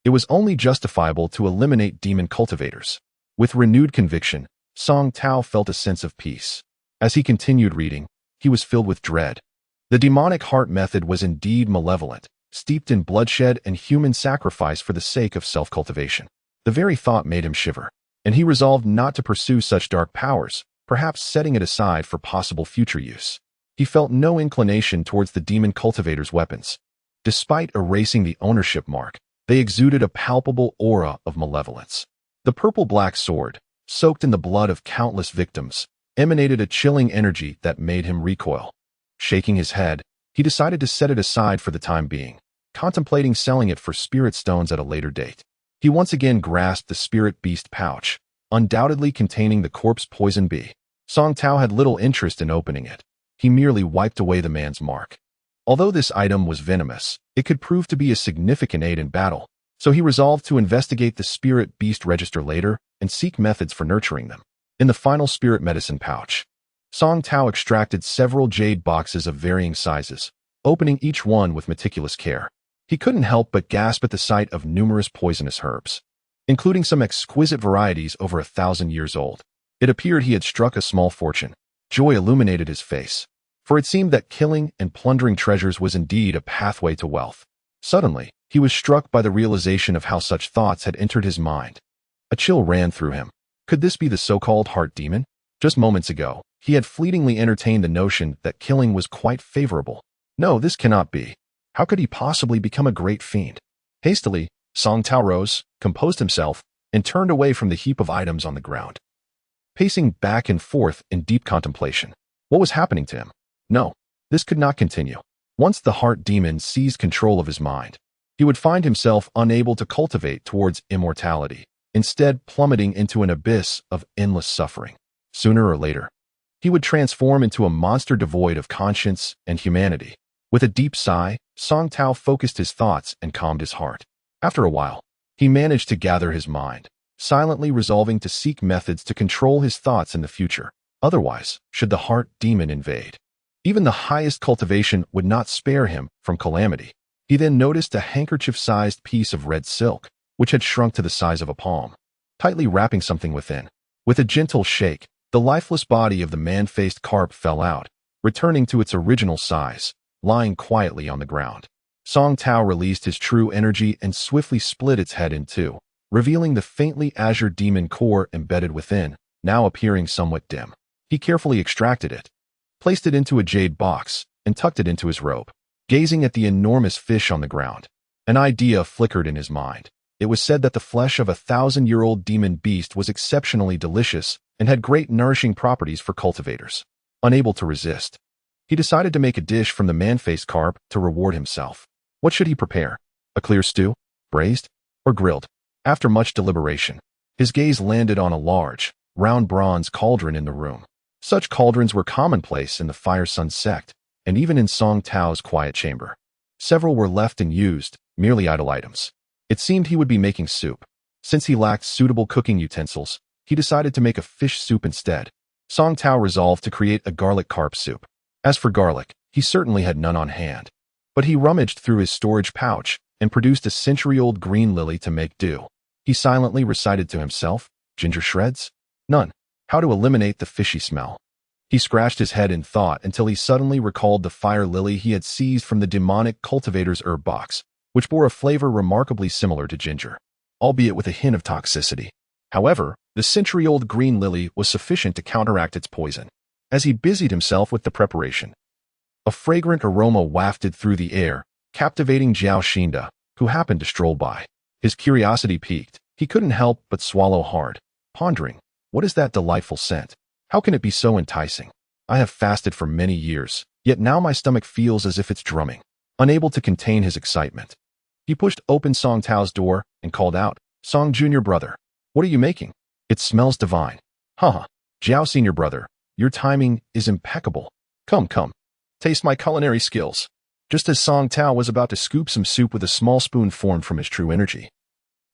it was only justifiable to eliminate demon cultivators. With renewed conviction, Song Tao felt a sense of peace. As he continued reading, he was filled with dread. The demonic heart method was indeed malevolent, steeped in bloodshed and human sacrifice for the sake of self-cultivation. The very thought made him shiver, and he resolved not to pursue such dark powers, perhaps setting it aside for possible future use. He felt no inclination towards the demon cultivator's weapons. Despite erasing the ownership mark, they exuded a palpable aura of malevolence. The purple-black sword, soaked in the blood of countless victims, emanated a chilling energy that made him recoil. Shaking his head, he decided to set it aside for the time being, contemplating selling it for spirit stones at a later date. He once again grasped the spirit beast pouch, undoubtedly containing the corpse poison bee. Song Tao had little interest in opening it. He merely wiped away the man's mark. Although this item was venomous, it could prove to be a significant aid in battle, so he resolved to investigate the spirit beast register later and seek methods for nurturing them. In the final spirit medicine pouch, Song Tao extracted several jade boxes of varying sizes, opening each one with meticulous care. He couldn't help but gasp at the sight of numerous poisonous herbs, including some exquisite varieties over 1,000 years old. It appeared he had struck a small fortune. Joy illuminated his face, for it seemed that killing and plundering treasures was indeed a pathway to wealth. Suddenly, he was struck by the realization of how such thoughts had entered his mind. A chill ran through him. Could this be the so-called heart demon? Just moments ago, he had fleetingly entertained the notion that killing was quite favorable. No, this cannot be. How could he possibly become a great fiend? Hastily, Song Tao rose, composed himself, and turned away from the heap of items on the ground, pacing back and forth in deep contemplation. What was happening to him? No, this could not continue. Once the heart demon seized control of his mind, he would find himself unable to cultivate towards immortality, instead plummeting into an abyss of endless suffering. Sooner or later, he would transform into a monster devoid of conscience and humanity. With a deep sigh, Song Tao focused his thoughts and calmed his heart. After a while, he managed to gather his mind, silently resolving to seek methods to control his thoughts in the future. Otherwise, should the heart demon invade, even the highest cultivation would not spare him from calamity. He then noticed a handkerchief-sized piece of red silk, which had shrunk to the size of a palm, tightly wrapping something within. With a gentle shake, the lifeless body of the man-faced carp fell out, returning to its original size, lying quietly on the ground. Song Tao released his true energy and swiftly split its head in two, revealing the faintly azure demon core embedded within, now appearing somewhat dim. He carefully extracted it, placed it into a jade box, and tucked it into his robe. Gazing at the enormous fish on the ground, an idea flickered in his mind. It was said that the flesh of a 1,000-year-old demon beast was exceptionally delicious and had great nourishing properties for cultivators. Unable to resist, he decided to make a dish from the man-faced carp to reward himself. What should he prepare? A clear stew, braised, or grilled? After much deliberation, his gaze landed on a large, round bronze cauldron in the room. Such cauldrons were commonplace in the Fire Sun sect, and even in Song Tao's quiet chamber. Several were left unused, merely idle items. It seemed he would be making soup. Since he lacked suitable cooking utensils, he decided to make a fish soup instead. Song Tao resolved to create a garlic carp soup. As for garlic, he certainly had none on hand. But he rummaged through his storage pouch and produced a century-old green lily to make do. He silently recited to himself, "Ginger shreds? None. How to eliminate the fishy smell?" He scratched his head in thought until he suddenly recalled the fire lily he had seized from the demonic cultivator's herb box, which bore a flavor remarkably similar to ginger, albeit with a hint of toxicity. However, the century-old green lily was sufficient to counteract its poison. As he busied himself with the preparation, a fragrant aroma wafted through the air, captivating Zhao Xinda, who happened to stroll by. His curiosity piqued. He couldn't help but swallow hard, pondering, what is that delightful scent? How can it be so enticing? I have fasted for many years, yet now my stomach feels as if it's drumming. Unable to contain his excitement, he pushed open Song Tao's door and called out, "Song Junior Brother, what are you making? It smells divine." "Haha, Zhao Senior Brother, your timing is impeccable. Come, come, taste my culinary skills." Just as Song Tao was about to scoop some soup with a small spoon formed from his true energy,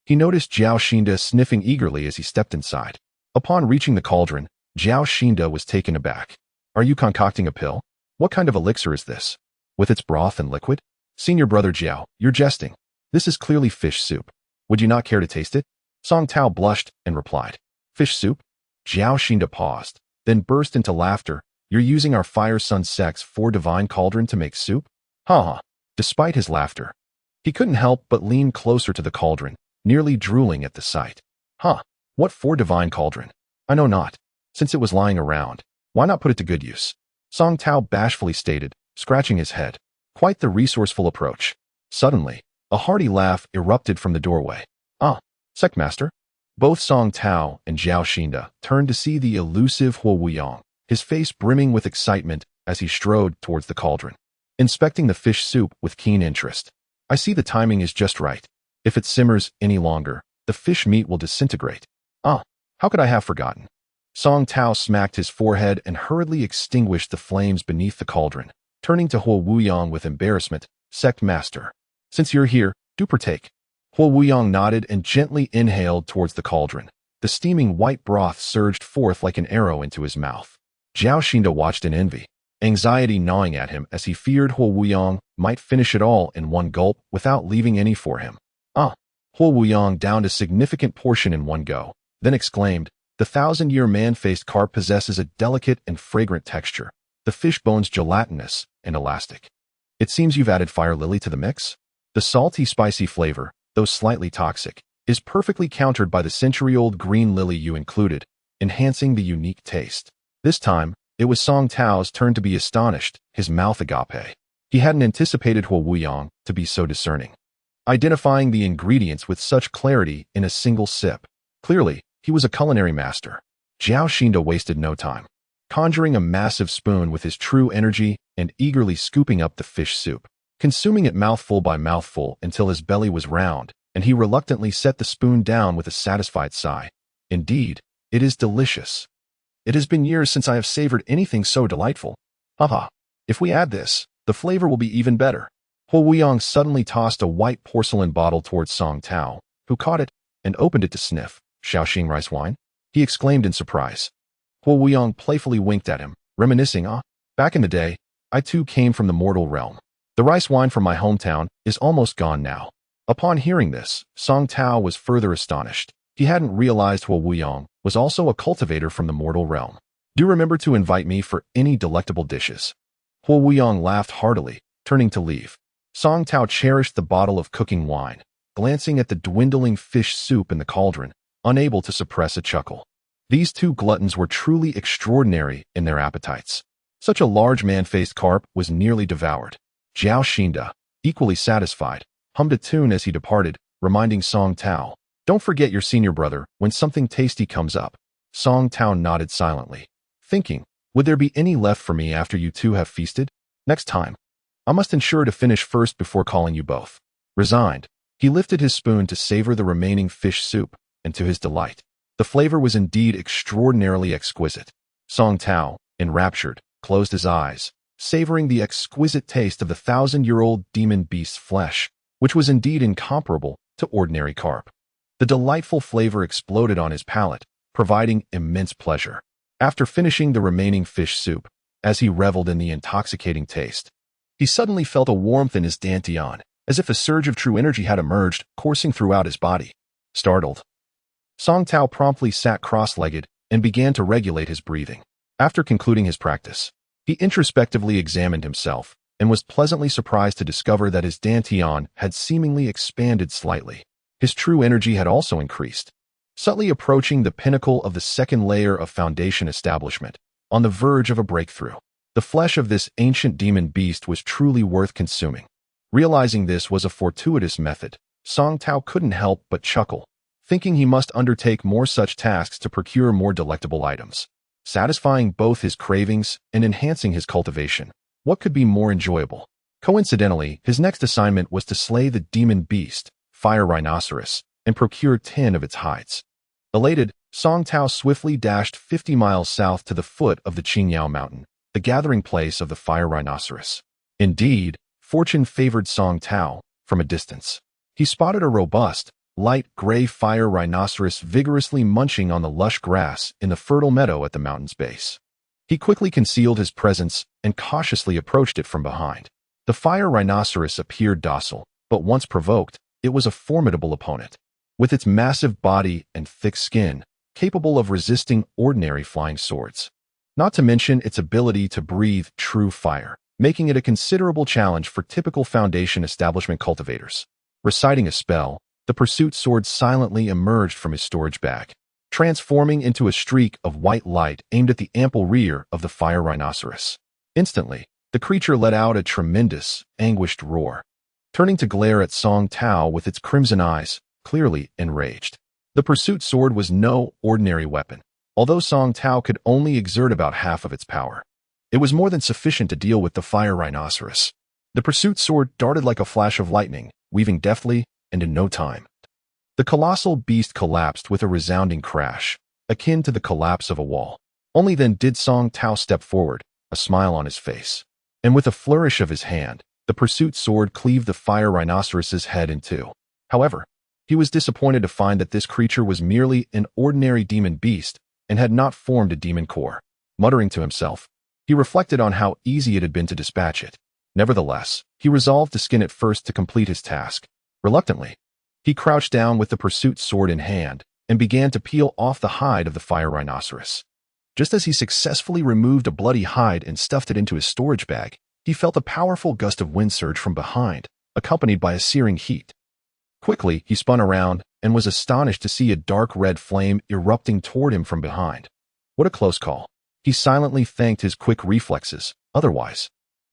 he noticed Zhao Xinda sniffing eagerly as he stepped inside. Upon reaching the cauldron, Zhao Xinda was taken aback. "Are you concocting a pill? What kind of elixir is this? With its broth and liquid?" "Senior Brother Zhao, you're jesting. This is clearly fish soup. Would you not care to taste it?" Song Tao blushed and replied, "Fish soup?" Zhao Xinda paused, then burst into laughter. "You're using our Fire Sun sect's 4 divine cauldron to make soup?" "Ha!" Despite his laughter, he couldn't help but lean closer to the cauldron, nearly drooling at the sight. "Huh, what 4 divine cauldron? I know not. Since it was lying around, why not put it to good use?" Song Tao bashfully stated, scratching his head. Quite the resourceful approach. Suddenly, a hearty laugh erupted from the doorway. "Ah, Sectmaster." Both Song Tao and Zhao Xinda turned to see the elusive Huo Wuyang, his face brimming with excitement as he strode towards the cauldron, inspecting the fish soup with keen interest. "I see the timing is just right. If it simmers any longer, the fish meat will disintegrate. Ah, how could I have forgotten?" Song Tao smacked his forehead and hurriedly extinguished the flames beneath the cauldron, turning to Huo Wuyang with embarrassment. "Sect Master, since you're here, do partake." Huo Wuyang nodded and gently inhaled towards the cauldron. The steaming white broth surged forth like an arrow into his mouth. Zhao Xinda watched in envy, anxiety gnawing at him as he feared Huo Wuyang might finish it all in one gulp without leaving any for him. "Ah!" Huo Wuyang downed a significant portion in one go, then exclaimed, "The 1,000-year man-faced carp possesses a delicate and fragrant texture, the fish bones gelatinous and elastic. It seems you've added fire lily to the mix? The salty, spicy flavor, though slightly toxic, is perfectly countered by the century-old green lily you included, enhancing the unique taste." This time, it was Song Tao's turn to be astonished, his mouth agape. He hadn't anticipated Huo Wuyang to be so discerning, identifying the ingredients with such clarity in a single sip. Clearly, he was a culinary master. Zhao Xinda wasted no time, conjuring a massive spoon with his true energy and eagerly scooping up the fish soup, consuming it mouthful by mouthful until his belly was round, and he reluctantly set the spoon down with a satisfied sigh. "Indeed, it is delicious." It has been years since I have savored anything so delightful. Haha. If we add this, the flavor will be even better. Huo Wuyong suddenly tossed a white porcelain bottle towards Song Tao, who caught it and opened it to sniff. Shaoxing rice wine? He exclaimed in surprise. Huo Wuyong playfully winked at him, reminiscing, back in the day, I too came from the mortal realm. The rice wine from my hometown is almost gone now. Upon hearing this, Song Tao was further astonished. He hadn't realized Huo Wuyong was also a cultivator from the mortal realm. Do remember to invite me for any delectable dishes. Huo Wuyong laughed heartily, turning to leave. Song Tao cherished the bottle of cooking wine, glancing at the dwindling fish soup in the cauldron, unable to suppress a chuckle. These two gluttons were truly extraordinary in their appetites. Such a large man-faced carp was nearly devoured. Jiao Xinda, equally satisfied, hummed a tune as he departed, reminding Song Tao, "Don't forget your senior brother when something tasty comes up." Song Tao nodded silently, thinking, would there be any left for me after you two have feasted? Next time, I must ensure to finish first before calling you both. Resigned, he lifted his spoon to savor the remaining fish soup, and to his delight, the flavor was indeed extraordinarily exquisite. Song Tao, enraptured, closed his eyes, savoring the exquisite taste of the 1,000-year-old demon beast's flesh, which was indeed incomparable to ordinary carp. The delightful flavor exploded on his palate, providing immense pleasure. After finishing the remaining fish soup, as he reveled in the intoxicating taste, he suddenly felt a warmth in his dantian, as if a surge of true energy had emerged, coursing throughout his body. Startled, Song Tao promptly sat cross-legged and began to regulate his breathing. After concluding his practice, he introspectively examined himself and was pleasantly surprised to discover that his dantian had seemingly expanded slightly. His true energy had also increased, subtly approaching the pinnacle of the second layer of foundation establishment, on the verge of a breakthrough. The flesh of this ancient demon beast was truly worth consuming. Realizing this was a fortuitous method, Song Tao couldn't help but chuckle, thinking he must undertake more such tasks to procure more delectable items, satisfying both his cravings and enhancing his cultivation. What could be more enjoyable? Coincidentally, his next assignment was to slay the demon beast, Fire Rhinoceros, and procure 10 of its hides. Elated, Song Tao swiftly dashed 50 miles south to the foot of the Qingyao Mountain, the gathering place of the Fire Rhinoceros. Indeed, fortune favored Song Tao from a distance. He spotted a robust, light gray fire rhinoceros vigorously munching on the lush grass in the fertile meadow at the mountain's base. He quickly concealed his presence and cautiously approached it from behind. The fire rhinoceros appeared docile, but once provoked, it was a formidable opponent. With its massive body and thick skin, capable of resisting ordinary flying swords. Not to mention its ability to breathe true fire, making it a considerable challenge for typical foundation establishment cultivators. Reciting a spell, the pursuit sword silently emerged from his storage bag, transforming into a streak of white light aimed at the ample rear of the fire rhinoceros. Instantly, the creature let out a tremendous, anguished roar, turning to glare at Song Tao with its crimson eyes, clearly enraged. The pursuit sword was no ordinary weapon, although Song Tao could only exert about half of its power. It was more than sufficient to deal with the fire rhinoceros. The pursuit sword darted like a flash of lightning, weaving deftly, and in no time. The colossal beast collapsed with a resounding crash, akin to the collapse of a wall. Only then did Song Tao step forward, a smile on his face. And with a flourish of his hand, the pursuit sword cleaved the fire rhinoceros's head in two. However, he was disappointed to find that this creature was merely an ordinary demon beast and had not formed a demon core. Muttering to himself, he reflected on how easy it had been to dispatch it. Nevertheless, he resolved to skin it first to complete his task. Reluctantly, he crouched down with the pursuit sword in hand and began to peel off the hide of the fire rhinoceros. Just as he successfully removed a bloody hide and stuffed it into his storage bag, he felt a powerful gust of wind surge from behind, accompanied by a searing heat. Quickly, he spun around and was astonished to see a dark red flame erupting toward him from behind. What a close call. He silently thanked his quick reflexes, otherwise,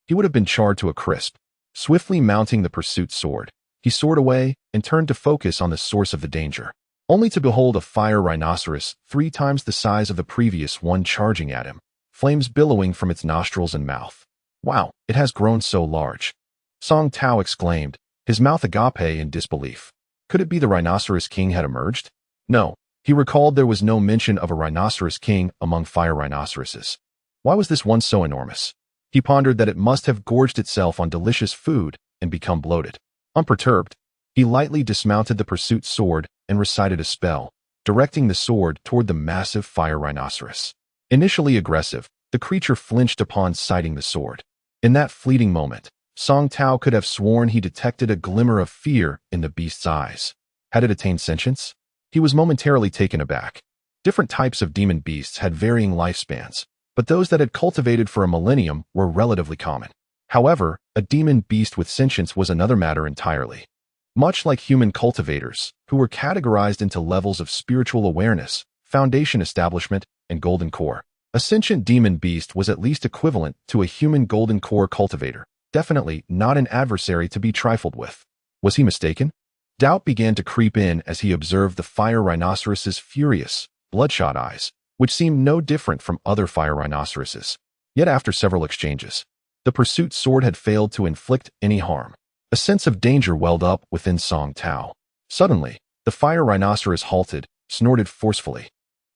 he would have been charred to a crisp. Swiftly mounting the pursuit sword, he soared away and turned to focus on the source of the danger, only to behold a fire rhinoceros 3 times the size of the previous one charging at him, flames billowing from its nostrils and mouth. Wow, it has grown so large. Song Tao exclaimed, his mouth agape in disbelief. Could it be the rhinoceros king had emerged? No, He recalled there was no mention of a rhinoceros king among fire rhinoceroses. Why was this one so enormous? He pondered that it must have gorged itself on delicious food and become bloated. Unperturbed, he lightly dismounted the pursuit sword and recited a spell, directing the sword toward the massive fire rhinoceros. Initially aggressive, the creature flinched upon sighting the sword. In that fleeting moment, Song Tao could have sworn he detected a glimmer of fear in the beast's eyes. Had it attained sentience? He was momentarily taken aback. Different types of demon beasts had varying lifespans, but those that had cultivated for a millennium were relatively common. However, a demon beast with sentience was another matter entirely. Much like human cultivators, who were categorized into levels of spiritual awareness, foundation establishment, and golden core, a sentient demon beast was at least equivalent to a human golden core cultivator, definitely not an adversary to be trifled with. Was he mistaken? Doubt began to creep in as he observed the fire rhinoceros's furious, bloodshot eyes, which seemed no different from other fire rhinoceroses. Yet after several exchanges, the pursuit sword had failed to inflict any harm. A sense of danger welled up within Song Tao. Suddenly, the fire rhinoceros halted, snorted forcefully,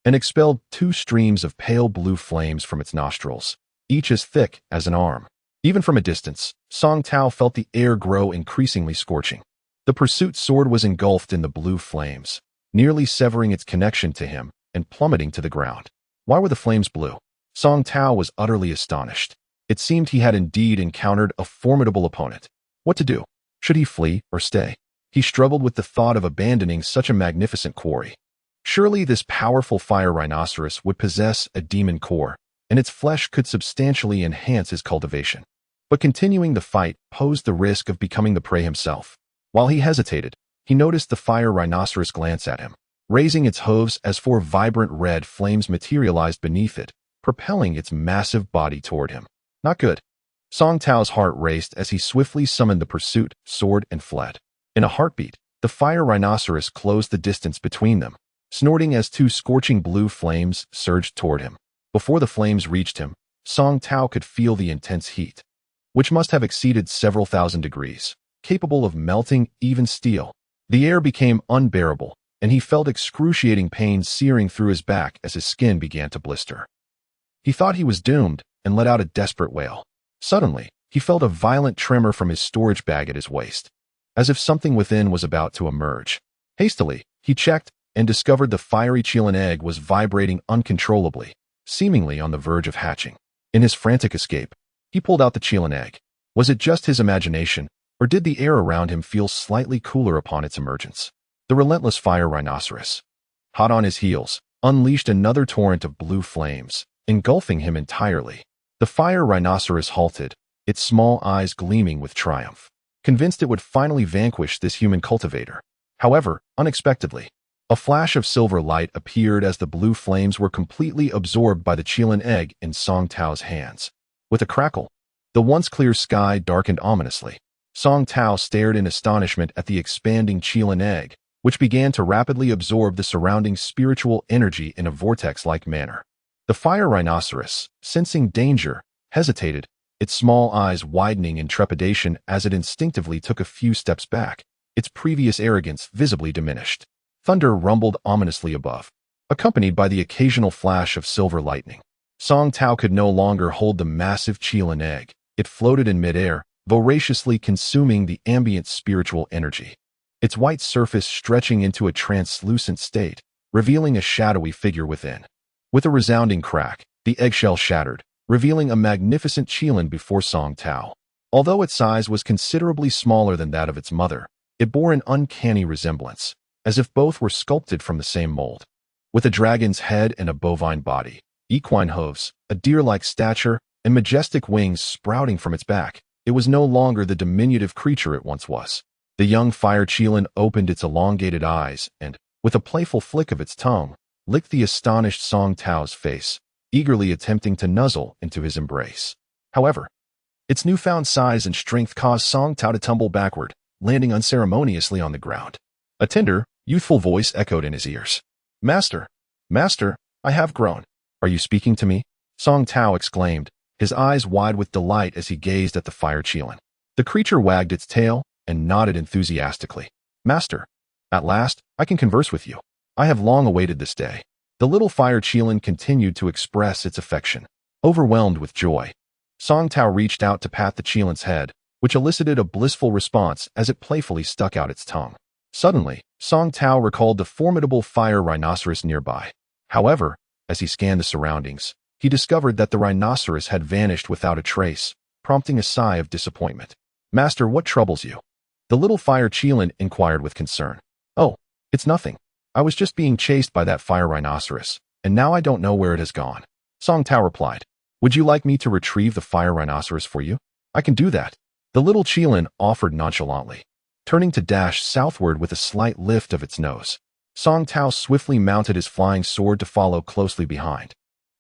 and expelled 2 streams of pale blue flames from its nostrils, each as thick as an arm. Even from a distance, Song Tao felt the air grow increasingly scorching. The pursuit sword was engulfed in the blue flames, nearly severing its connection to him and plummeting to the ground. Why were the flames blue? Song Tao was utterly astonished. It seemed he had indeed encountered a formidable opponent. What to do? Should he flee or stay? He struggled with the thought of abandoning such a magnificent quarry. Surely this powerful fire rhinoceros would possess a demon core, and its flesh could substantially enhance his cultivation. But continuing the fight posed the risk of becoming the prey himself. While he hesitated, he noticed the fire rhinoceros glance at him, raising its hooves as 4 vibrant red flames materialized beneath it, propelling its massive body toward him. Not good. Song Tao's heart raced as he swiftly summoned the pursuit sword and fled. In a heartbeat, the fire rhinoceros closed the distance between them, snorting as 2 scorching blue flames surged toward him. Before the flames reached him, Song Tao could feel the intense heat, which must have exceeded several thousand degrees, capable of melting even steel. The air became unbearable, and he felt excruciating pain searing through his back as his skin began to blister. He thought he was doomed and let out a desperate wail. Suddenly, he felt a violent tremor from his storage bag at his waist, as if something within was about to emerge. Hastily, he checked and discovered the fiery chilen egg was vibrating uncontrollably, seemingly on the verge of hatching. In his frantic escape, he pulled out the chilen egg. Was it just his imagination, or did the air around him feel slightly cooler upon its emergence? The relentless fire rhinoceros, hot on his heels, unleashed another torrent of blue flames, engulfing him entirely. The fire rhinoceros halted, its small eyes gleaming with triumph, convinced it would finally vanquish this human cultivator. However, unexpectedly, a flash of silver light appeared as the blue flames were completely absorbed by the chilen egg in Song Tao's hands. With a crackle, the once clear sky darkened ominously. Song Tao stared in astonishment at the expanding chilen egg, which began to rapidly absorb the surrounding spiritual energy in a vortex-like manner. The fire rhinoceros, sensing danger, hesitated, its small eyes widening in trepidation as it instinctively took a few steps back, its previous arrogance visibly diminished. Thunder rumbled ominously above, accompanied by the occasional flash of silver lightning. Song Tao could no longer hold the massive chilen egg. It floated in midair, voraciously consuming the ambient spiritual energy, its white surface stretching into a translucent state, revealing a shadowy figure within. With a resounding crack, the eggshell shattered, revealing a magnificent chilen before Song Tao. Although its size was considerably smaller than that of its mother, it bore an uncanny resemblance, as if both were sculpted from the same mold. With a dragon's head and a bovine body, equine hooves, a deer-like stature, and majestic wings sprouting from its back, it was no longer the diminutive creature it once was. The young fire chilen opened its elongated eyes and, with a playful flick of its tongue, licked the astonished Song Tao's face, eagerly attempting to nuzzle into his embrace. However, its newfound size and strength caused Song Tao to tumble backward, landing unceremoniously on the ground. A tender, youthful voice echoed in his ears. "Master, Master, I have grown. Are you speaking to me?" Song Tao exclaimed, his eyes wide with delight as he gazed at the fire chilen. The creature wagged its tail and nodded enthusiastically. "Master, at last, I can converse with you." I have long awaited this day. The little fire Qilin continued to express its affection. Overwhelmed with joy, Song Tao reached out to pat the Qilin's head, which elicited a blissful response as it playfully stuck out its tongue. Suddenly, Song Tao recalled the formidable fire rhinoceros nearby. However, as he scanned the surroundings, he discovered that the rhinoceros had vanished without a trace, prompting a sigh of disappointment. Master, what troubles you? The little fire Qilin inquired with concern. Oh, it's nothing. I was just being chased by that fire rhinoceros, and now I don't know where it has gone. Song Tao replied. Would you like me to retrieve the fire rhinoceros for you? I can do that. The little Qilin offered nonchalantly, turning to dash southward with a slight lift of its nose. Song Tao swiftly mounted his flying sword to follow closely behind.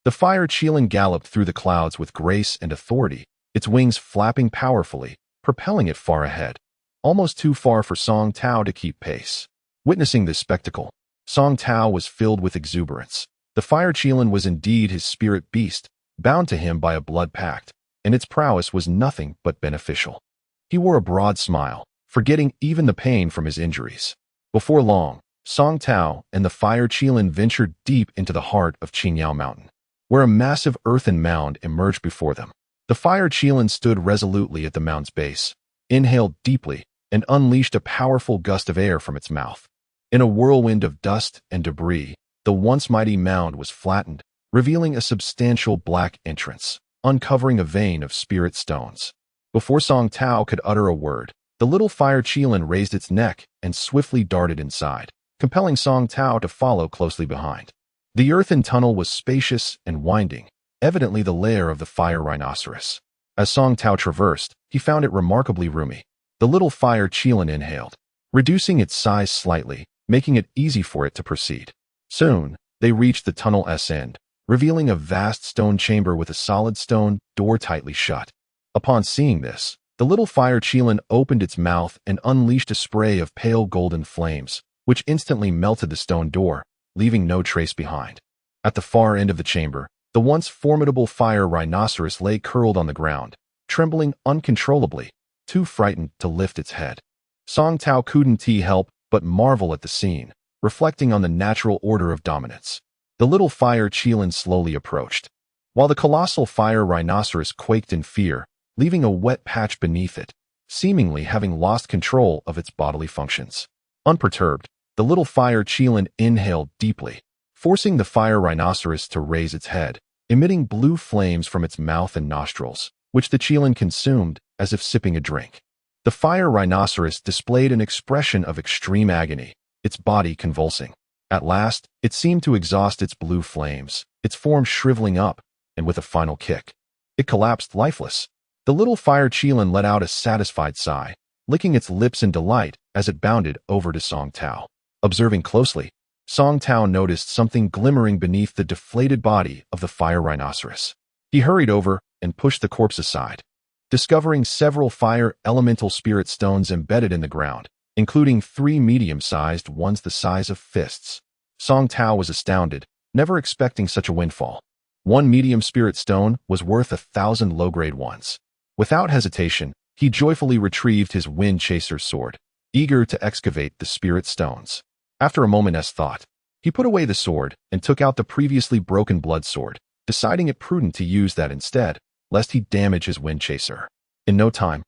The fire Qilin galloped through the clouds with grace and authority, its wings flapping powerfully, propelling it far ahead, almost too far for Song Tao to keep pace. Witnessing this spectacle, Song Tao was filled with exuberance. The fire Qilin was indeed his spirit beast, bound to him by a blood pact, and its prowess was nothing but beneficial. He wore a broad smile, forgetting even the pain from his injuries. Before long, Song Tao and the fire Qilin ventured deep into the heart of Qingyao Mountain, where a massive earthen mound emerged before them. The fire Qilin stood resolutely at the mound's base, inhaled deeply, and unleashed a powerful gust of air from its mouth. In a whirlwind of dust and debris, the once mighty mound was flattened, revealing a substantial black entrance, uncovering a vein of spirit stones. Before Song Tao could utter a word, the little fire Qilin raised its neck and swiftly darted inside, compelling Song Tao to follow closely behind. The earthen tunnel was spacious and winding, evidently the lair of the fire rhinoceros. As Song Tao traversed, he found it remarkably roomy. The little fire Qilin inhaled, reducing its size slightly, making it easy for it to proceed. Soon, they reached the tunnel's end, revealing a vast stone chamber with a solid stone door tightly shut. Upon seeing this, the little fire Qilin opened its mouth and unleashed a spray of pale golden flames, which instantly melted the stone door, leaving no trace behind. At the far end of the chamber, the once formidable fire rhinoceros lay curled on the ground, trembling uncontrollably, too frightened to lift its head. Song Tao couldn't help but marvel at the scene, reflecting on the natural order of dominance. The little fire Qilin slowly approached, while the colossal fire rhinoceros quaked in fear, leaving a wet patch beneath it, seemingly having lost control of its bodily functions. Unperturbed, the little fire Qilin inhaled deeply, forcing the fire rhinoceros to raise its head, emitting blue flames from its mouth and nostrils, which the Qilin consumed as if sipping a drink. The fire rhinoceros displayed an expression of extreme agony, its body convulsing. At last, it seemed to exhaust its blue flames, its form shriveling up, and with a final kick, it collapsed lifeless. The little fire Qilin let out a satisfied sigh, licking its lips in delight as it bounded over to Song Tao. Observing closely, Song Tao noticed something glimmering beneath the deflated body of the fire rhinoceros. He hurried over and pushed the corpse aside, discovering several fire elemental spirit stones embedded in the ground, including 3 medium-sized ones the size of fists. Song Tao was astounded, never expecting such a windfall. 1 medium spirit stone was worth 1,000 low-grade ones. Without hesitation, he joyfully retrieved his wind chaser's sword, eager to excavate the spirit stones. After a moment's thought, he put away the sword and took out the previously broken blood sword, deciding it prudent to use that instead, lest he damage his wind chaser. In no time,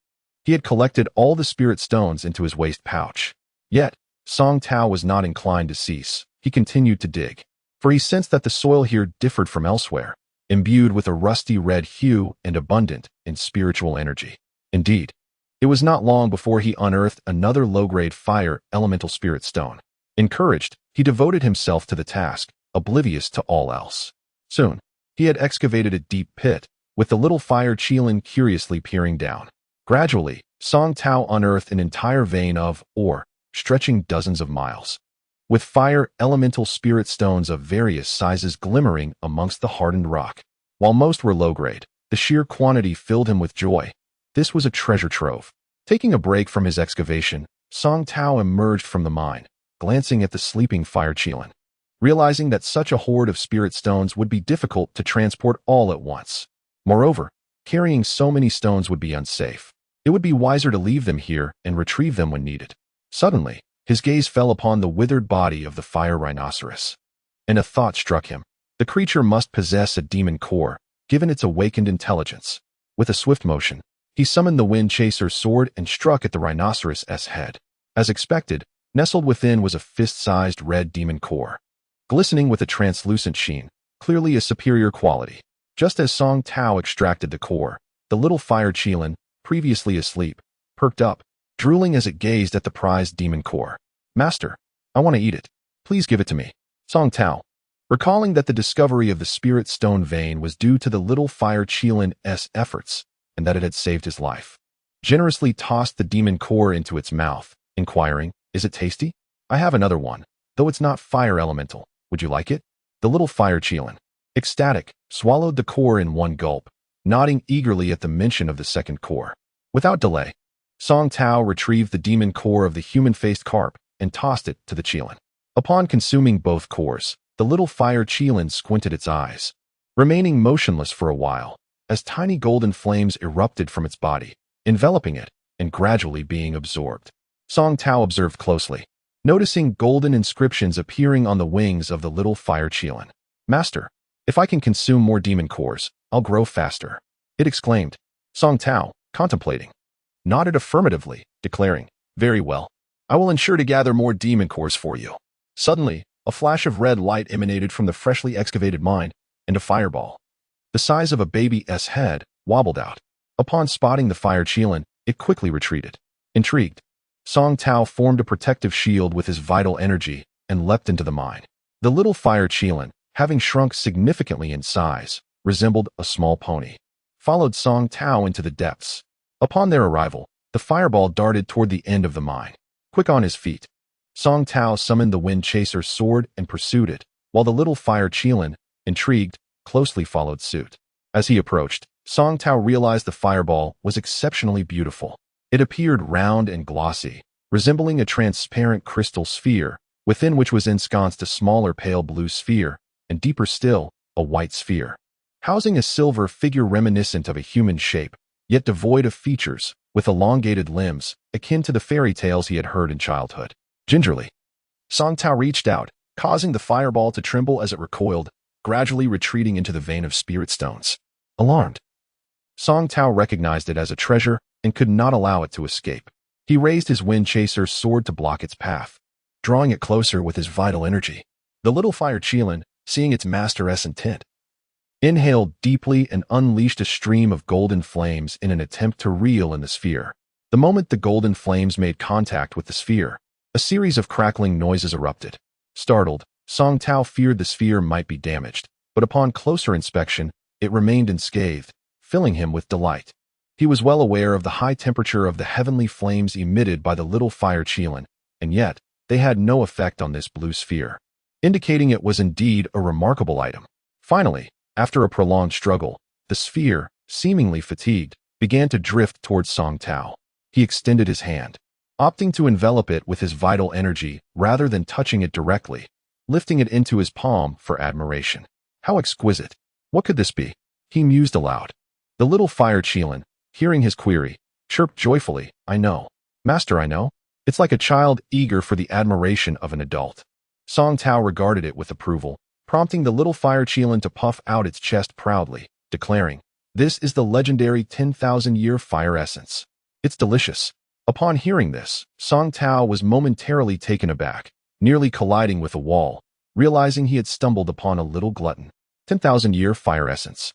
he had collected all the spirit stones into his waist pouch. Yet, Song Tao was not inclined to cease. He continued to dig, for he sensed that the soil here differed from elsewhere, imbued with a rusty red hue and abundant in spiritual energy. Indeed, it was not long before he unearthed another low-grade fire elemental spirit stone. Encouraged, he devoted himself to the task, oblivious to all else. Soon, he had excavated a deep pit, with the little fire Qilin curiously peering down. Gradually, Song Tao unearthed an entire vein of ore, stretching dozens of miles, with fire elemental spirit stones of various sizes glimmering amongst the hardened rock. While most were low-grade, the sheer quantity filled him with joy. This was a treasure trove. Taking a break from his excavation, Song Tao emerged from the mine, glancing at the sleeping fire Qilin, realizing that such a hoard of spirit stones would be difficult to transport all at once. Moreover, carrying so many stones would be unsafe. It would be wiser to leave them here and retrieve them when needed. Suddenly, His gaze fell upon the withered body of the fire rhinoceros. And a thought struck him. The creature must possess a demon core, given its awakened intelligence. With a swift motion, he summoned the Wind Chaser's sword and struck at the rhinoceros's head. As expected, nestled within was a fist-sized red demon core, glistening with a translucent sheen, clearly a superior quality. Just as Song Tao extracted the core, the little fire Qilin, previously asleep, perked up, drooling as it gazed at the prized demon core. "Master, I want to eat it. Please give it to me." Song Tao, recalling that the discovery of the spirit stone vein was due to the little fire Qilin's efforts, and that it had saved his life, generously tossed the demon core into its mouth, inquiring, "Is it tasty? I have another one, though it's not fire elemental. Would you like it?" The little fire Qilin, ecstatic, swallowed the core in one gulp, nodding eagerly at the mention of the second core. Without delay, Song Tao retrieved the demon core of the human-faced carp and tossed it to the Qilin. Upon consuming both cores, the little fire Qilin squinted its eyes, remaining motionless for a while, as tiny golden flames erupted from its body, enveloping it and gradually being absorbed. Song Tao observed closely, noticing golden inscriptions appearing on the wings of the little fire Qilin. "Master, if I can consume more demon cores, I'll grow faster," it exclaimed. Song Tao, contemplating, nodded affirmatively, declaring, "Very well. I will ensure to gather more demon cores for you." Suddenly, a flash of red light emanated from the freshly excavated mine, and a fireball, the size of a baby's head, wobbled out. Upon spotting the fire Qilin, it quickly retreated. Intrigued, Song Tao formed a protective shield with his vital energy and leapt into the mine. The little fire Qilin, having shrunk significantly in size, resembled a small pony, followed Song Tao into the depths. Upon their arrival, the fireball darted toward the end of the mine. Quick on his feet, Song Tao summoned the Wind Chaser's sword and pursued it, while the little fire Qilin, intrigued, closely followed suit. As he approached, Song Tao realized the fireball was exceptionally beautiful. It appeared round and glossy, resembling a transparent crystal sphere, within which was ensconced a smaller pale blue sphere, and deeper still, a white sphere, housing a silver figure reminiscent of a human shape, yet devoid of features, with elongated limbs, akin to the fairy tales he had heard in childhood. Gingerly, Song Tao reached out, causing the fireball to tremble as it recoiled, gradually retreating into the vein of spirit stones. Alarmed, Song Tao recognized it as a treasure and could not allow it to escape. He raised his Wind Chaser's sword to block its path, drawing it closer with his vital energy. The little fire Qilin, seeing its master's intent, inhaled deeply and unleashed a stream of golden flames in an attempt to reel in the sphere. The moment the golden flames made contact with the sphere, a series of crackling noises erupted. Startled, Song Tao feared the sphere might be damaged, but upon closer inspection, it remained unscathed, filling him with delight. He was well aware of the high temperature of the heavenly flames emitted by the little fire Qilin, and yet, they had no effect on this blue sphere, indicating it was indeed a remarkable item. Finally, after a prolonged struggle, the sphere, seemingly fatigued, began to drift towards Song Tao. He extended his hand, opting to envelop it with his vital energy rather than touching it directly, lifting it into his palm for admiration. How exquisite! What could this be? He mused aloud. The little fire Qilin, hearing his query, chirped joyfully, "I know. Master, I know. It's like a child eager for the admiration of an adult." Song Tao regarded it with approval, prompting the little fire Qilin to puff out its chest proudly, declaring, "This is the legendary 10,000-year fire essence. It's delicious." Upon hearing this, Song Tao was momentarily taken aback, nearly colliding with a wall, realizing he had stumbled upon a little glutton. 10,000-year fire essence.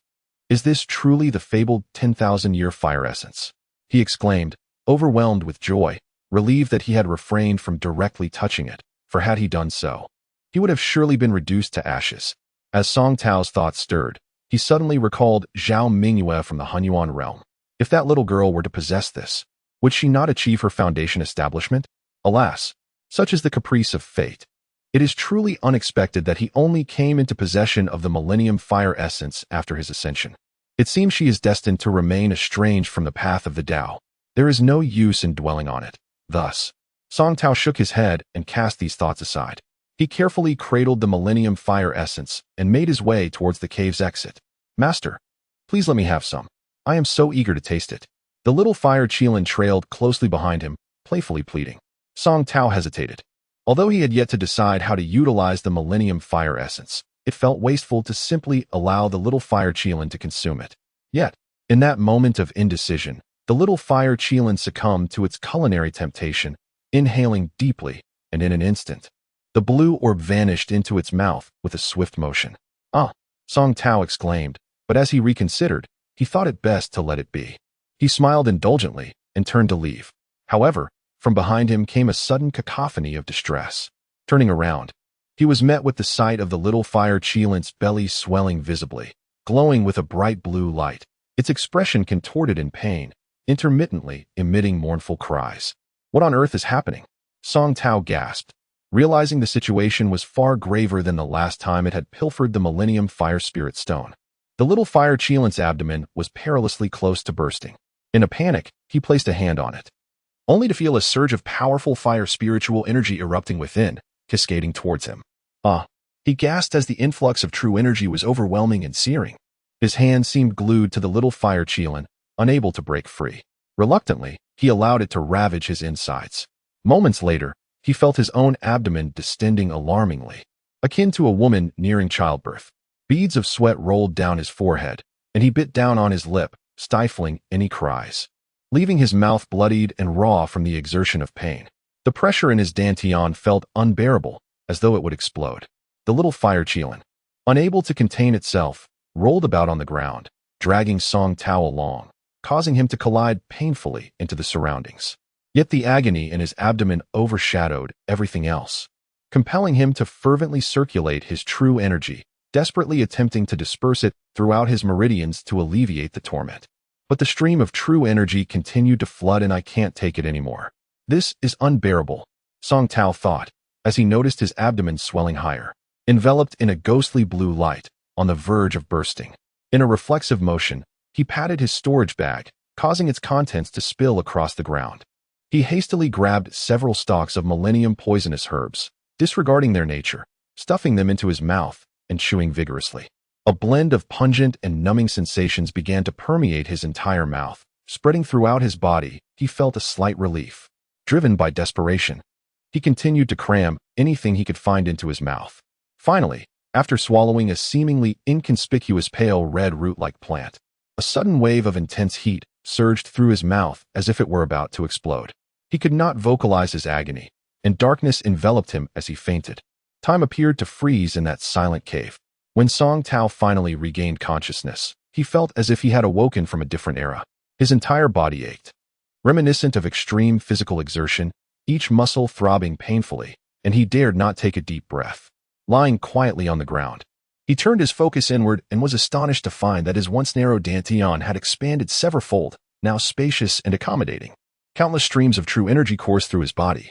Is this truly the fabled 10,000-year fire essence? He exclaimed, overwhelmed with joy, relieved that he had refrained from directly touching it, for had he done so, he would have surely been reduced to ashes. As Song Tao's thoughts stirred, he suddenly recalled Zhao Mingyue from the Hunyuan realm. If that little girl were to possess this, would she not achieve her foundation establishment? Alas, such is the caprice of fate. It is truly unexpected that he only came into possession of the Millennium Fire Essence after his ascension. It seems she is destined to remain estranged from the path of the Tao. There is no use in dwelling on it. Thus, Song Tao shook his head and cast these thoughts aside. He carefully cradled the Millennium Fire Essence and made his way towards the cave's exit. "Master, please let me have some. I am so eager to taste it." The little fire Qilin trailed closely behind him, playfully pleading. Song Tao hesitated. Although he had yet to decide how to utilize the Millennium Fire Essence, it felt wasteful to simply allow the little fire Qilin to consume it. Yet, in that moment of indecision, the little fire Qilin succumbed to its culinary temptation, inhaling deeply, and in an instant, the blue orb vanished into its mouth with a swift motion. "Ah!" Song Tao exclaimed, but as he reconsidered, he thought it best to let it be. He smiled indulgently and turned to leave. However, from behind him came a sudden cacophony of distress. Turning around, he was met with the sight of the little fire Qilin's belly swelling visibly, glowing with a bright blue light, its expression contorted in pain, intermittently emitting mournful cries. "What on earth is happening?" Song Tao gasped, realizing the situation was far graver than the last time it had pilfered the Millennium Fire Spirit Stone. The little fire Qilin's abdomen was perilously close to bursting. In a panic, he placed a hand on it, only to feel a surge of powerful fire spiritual energy erupting within, cascading towards him. "Ah!" He gasped as the influx of true energy was overwhelming and searing. His hand seemed glued to the little fire Qilin, unable to break free. Reluctantly, he allowed it to ravage his insides. Moments later, he felt his own abdomen distending alarmingly, akin to a woman nearing childbirth. Beads of sweat rolled down his forehead, and he bit down on his lip, stifling any cries, leaving his mouth bloodied and raw from the exertion of pain. The pressure in his dantian felt unbearable, as though it would explode. The little fire Qilin, unable to contain itself, rolled about on the ground, dragging Song Tao along, causing him to collide painfully into the surroundings. Yet the agony in his abdomen overshadowed everything else, compelling him to fervently circulate his true energy, desperately attempting to disperse it throughout his meridians to alleviate the torment. But the stream of true energy continued to flood, and "I can't take it anymore. This is unbearable," Song Tao thought, as he noticed his abdomen swelling higher, enveloped in a ghostly blue light, on the verge of bursting. In a reflexive motion, he patted his storage bag, causing its contents to spill across the ground. He hastily grabbed several stalks of millennium poisonous herbs, disregarding their nature, stuffing them into his mouth and chewing vigorously. A blend of pungent and numbing sensations began to permeate his entire mouth, spreading throughout his body. He felt a slight relief. Driven by desperation, he continued to cram anything he could find into his mouth. Finally, after swallowing a seemingly inconspicuous pale red root-like plant, a sudden wave of intense heat surged through his mouth as if it were about to explode. He could not vocalize his agony, and darkness enveloped him as he fainted. Time appeared to freeze in that silent cave. When Song Tao finally regained consciousness, he felt as if he had awoken from a different era. His entire body ached, reminiscent of extreme physical exertion, each muscle throbbing painfully, and he dared not take a deep breath. Lying quietly on the ground, he turned his focus inward and was astonished to find that his once narrow dantian had expanded severalfold, now spacious and accommodating. Countless streams of true energy coursed through his body,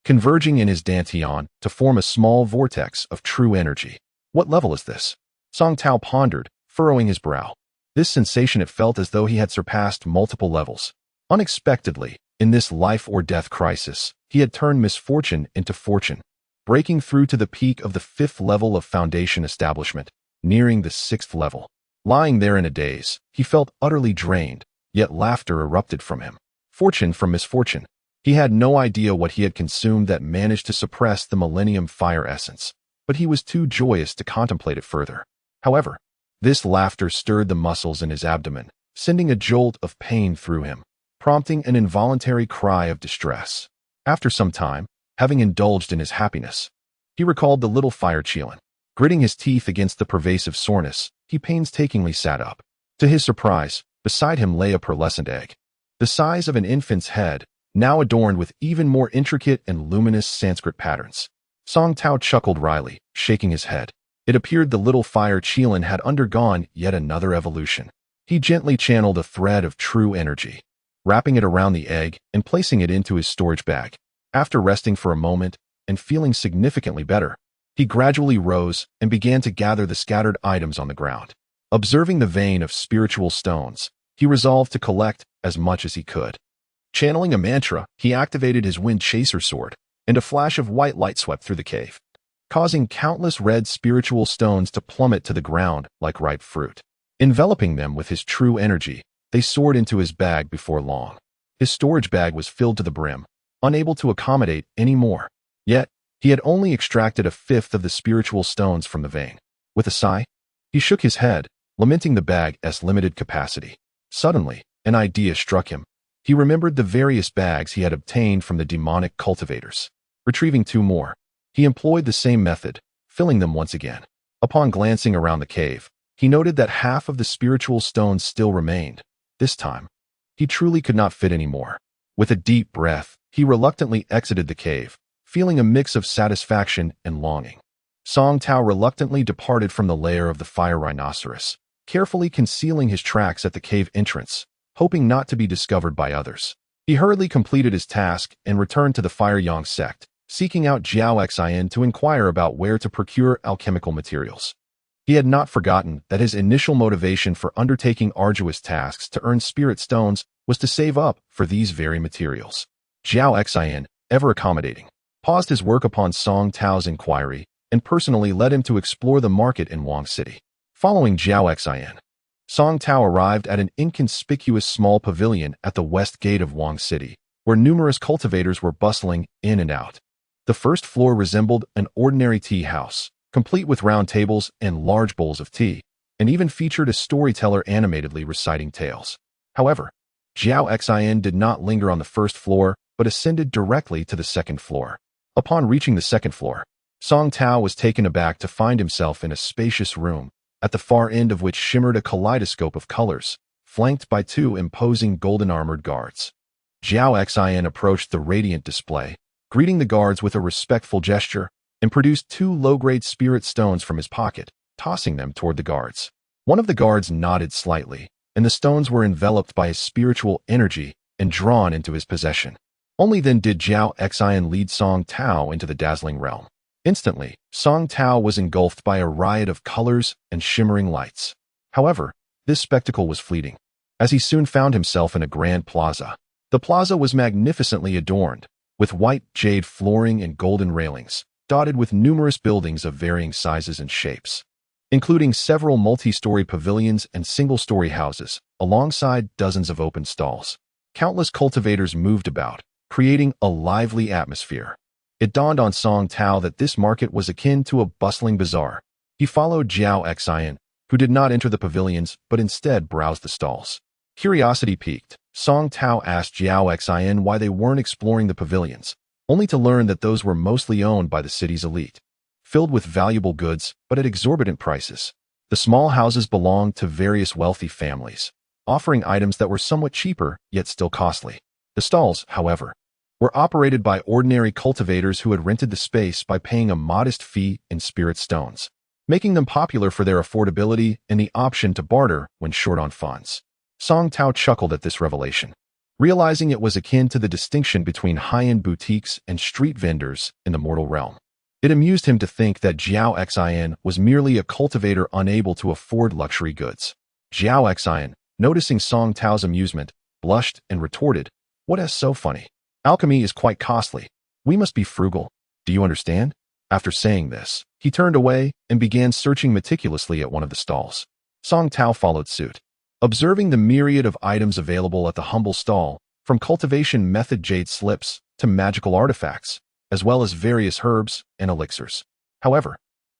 converging in his dantian to form a small vortex of true energy. What level is this? Song Tao pondered, furrowing his brow. This sensation, it felt as though he had surpassed multiple levels. Unexpectedly, in this life-or-death crisis, he had turned misfortune into fortune, breaking through to the peak of the 5th level of foundation establishment, nearing the 6th level. Lying there in a daze, he felt utterly drained, yet laughter erupted from him. Fortune from misfortune. He had no idea what he had consumed that managed to suppress the Millennium Fire Essence, but he was too joyous to contemplate it further. However, this laughter stirred the muscles in his abdomen, sending a jolt of pain through him, prompting an involuntary cry of distress. After some time, having indulged in his happiness, he recalled the little fire Qilin. Gritting his teeth against the pervasive soreness, he painstakingly sat up. To his surprise, beside him lay a pearlescent egg, the size of an infant's head, now adorned with even more intricate and luminous Sanskrit patterns. Song Tao chuckled wryly, shaking his head. It appeared the little fire Qilin had undergone yet another evolution. He gently channeled a thread of true energy, wrapping it around the egg and placing it into his storage bag. After resting for a moment and feeling significantly better, he gradually rose and began to gather the scattered items on the ground. Observing the vein of spiritual stones, he resolved to collect as much as he could. Channeling a mantra, he activated his wind chaser sword, and a flash of white light swept through the cave, causing countless red spiritual stones to plummet to the ground like ripe fruit. Enveloping them with his true energy, they soared into his bag before long. His storage bag was filled to the brim, unable to accommodate any more. Yet, he had only extracted a fifth of the spiritual stones from the vein. With a sigh, he shook his head, lamenting the bag's limited capacity. Suddenly, an idea struck him. He remembered the various bags he had obtained from the demonic cultivators. Retrieving 2 more, he employed the same method, filling them once again. Upon glancing around the cave, he noted that half of the spiritual stones still remained. This time, he truly could not fit any more. With a deep breath, he reluctantly exited the cave, feeling a mix of satisfaction and longing. Song Tao reluctantly departed from the lair of the fire rhinoceros, carefully concealing his tracks at the cave entrance, hoping not to be discovered by others. He hurriedly completed his task and returned to the Fire Yang sect, seeking out Jiao Xian to inquire about where to procure alchemical materials. He had not forgotten that his initial motivation for undertaking arduous tasks to earn spirit stones was to save up for these very materials. Jiao Xian, ever accommodating, paused his work upon Song Tao's inquiry and personally led him to explore the market in Wang City. Following Jiao Xian, Song Tao arrived at an inconspicuous small pavilion at the west gate of Wang City, where numerous cultivators were bustling in and out. The first floor resembled an ordinary tea house, complete with round tables and large bowls of tea, and even featured a storyteller animatedly reciting tales. However, Jiao Xian did not linger on the first floor, but ascended directly to the second floor. Upon reaching the second floor, Song Tao was taken aback to find himself in a spacious room, at the far end of which shimmered a kaleidoscope of colors, flanked by 2 imposing golden-armored guards. Jiao Xian approached the radiant display, greeting the guards with a respectful gesture, and produced 2 low-grade spirit stones from his pocket, tossing them toward the guards. One of the guards nodded slightly, and the stones were enveloped by his spiritual energy and drawn into his possession. Only then did Jiao Xian lead Song Tao into the dazzling realm. Instantly, Song Tao was engulfed by a riot of colors and shimmering lights. However, this spectacle was fleeting, as he soon found himself in a grand plaza. The plaza was magnificently adorned, with white jade flooring and golden railings, dotted with numerous buildings of varying sizes and shapes, including several multi-story pavilions and single-story houses, alongside dozens of open stalls. Countless cultivators moved about, creating a lively atmosphere. It dawned on Song Tao that this market was akin to a bustling bazaar. He followed Jiao Xian, who did not enter the pavilions but instead browsed the stalls. Curiosity piqued, Song Tao asked Jiao Xian why they weren't exploring the pavilions, only to learn that those were mostly owned by the city's elite, filled with valuable goods but at exorbitant prices. The small houses belonged to various wealthy families, offering items that were somewhat cheaper yet still costly. The stalls, however, were operated by ordinary cultivators who had rented the space by paying a modest fee in spirit stones, making them popular for their affordability and the option to barter when short on funds. Song Tao chuckled at this revelation, realizing it was akin to the distinction between high-end boutiques and street vendors in the mortal realm. It amused him to think that Jiao Xian was merely a cultivator unable to afford luxury goods. Jiao Xian, noticing Song Tao's amusement, blushed and retorted, "What is so funny? Alchemy is quite costly. We must be frugal. Do you understand?" After saying this, he turned away and began searching meticulously at one of the stalls. Song Tao followed suit. Observing the myriad of items available at the humble stall, from cultivation method jade slips to magical artifacts, as well as various herbs and elixirs. However,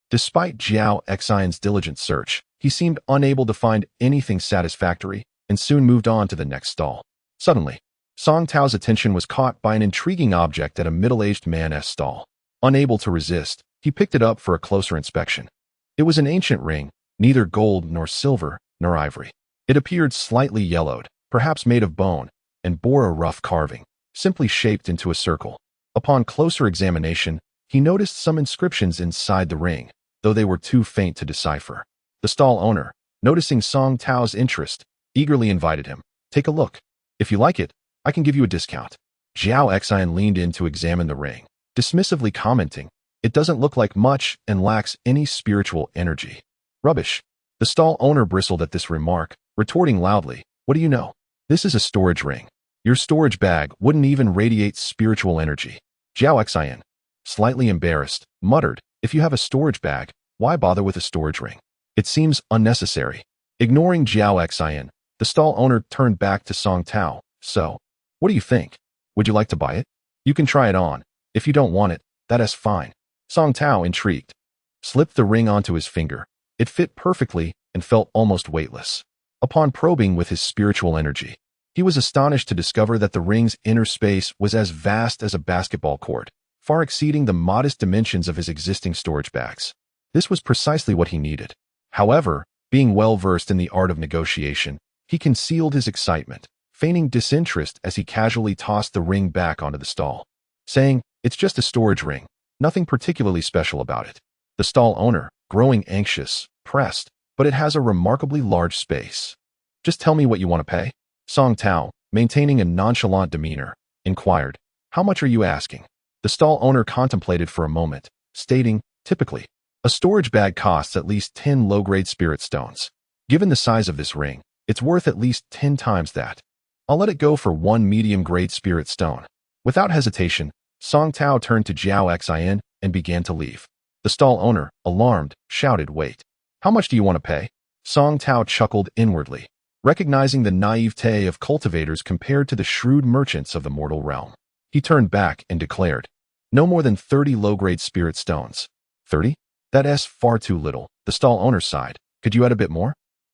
despite Jiao Xian's diligent search, he seemed unable to find anything satisfactory and soon moved on to the next stall. Suddenly, Song Tao's attention was caught by an intriguing object at a middle-aged man's stall. Unable to resist, he picked it up for a closer inspection. It was an ancient ring, neither gold nor silver nor ivory. It appeared slightly yellowed, perhaps made of bone, and bore a rough carving, simply shaped into a circle. Upon closer examination, he noticed some inscriptions inside the ring, though they were too faint to decipher. The stall owner, noticing Song Tao's interest, eagerly invited him, "Take a look. If you like it, I can give you a discount." Jiao Xian leaned in to examine the ring, dismissively commenting, "It doesn't look like much and lacks any spiritual energy." "Rubbish." The stall owner bristled at this remark, retorting loudly, "What do you know? This is a storage ring. Your storage bag wouldn't even radiate spiritual energy." Jiao Xian, slightly embarrassed, muttered, "If you have a storage bag, why bother with a storage ring? It seems unnecessary." Ignoring Jiao Xian, the stall owner turned back to Song Tao. "So, what do you think? Would you like to buy it?" You can try it on. If you don't want it, that is fine. Song Tao, intrigued, slipped the ring onto his finger. It fit perfectly and felt almost weightless. Upon probing with his spiritual energy, he was astonished to discover that the ring's inner space was as vast as a basketball court, far exceeding the modest dimensions of his existing storage bags. This was precisely what he needed. However, being well-versed in the art of negotiation, he concealed his excitement, feigning disinterest as he casually tossed the ring back onto the stall, saying, "It's just a storage ring, nothing particularly special about it." The stall owner, growing anxious, pressed, "But it has a remarkably large space. Just tell me what you want to pay." Song Tao, maintaining a nonchalant demeanor, inquired, "How much are you asking?" The stall owner contemplated for a moment, stating, "Typically, a storage bag costs at least 10 low-grade spirit stones. Given the size of this ring, it's worth at least 10 times that. I'll let it go for 1 medium-grade spirit stone." Without hesitation, Song Tao turned to Jiao Xin and began to leave. The stall owner, alarmed, shouted, "Wait. How much do you want to pay?" Song Tao chuckled inwardly, recognizing the naivete of cultivators compared to the shrewd merchants of the mortal realm. He turned back and declared, "No more than 30 low-grade spirit stones." 30? That's far too little. The stall owner sighed. "Could you add a bit more?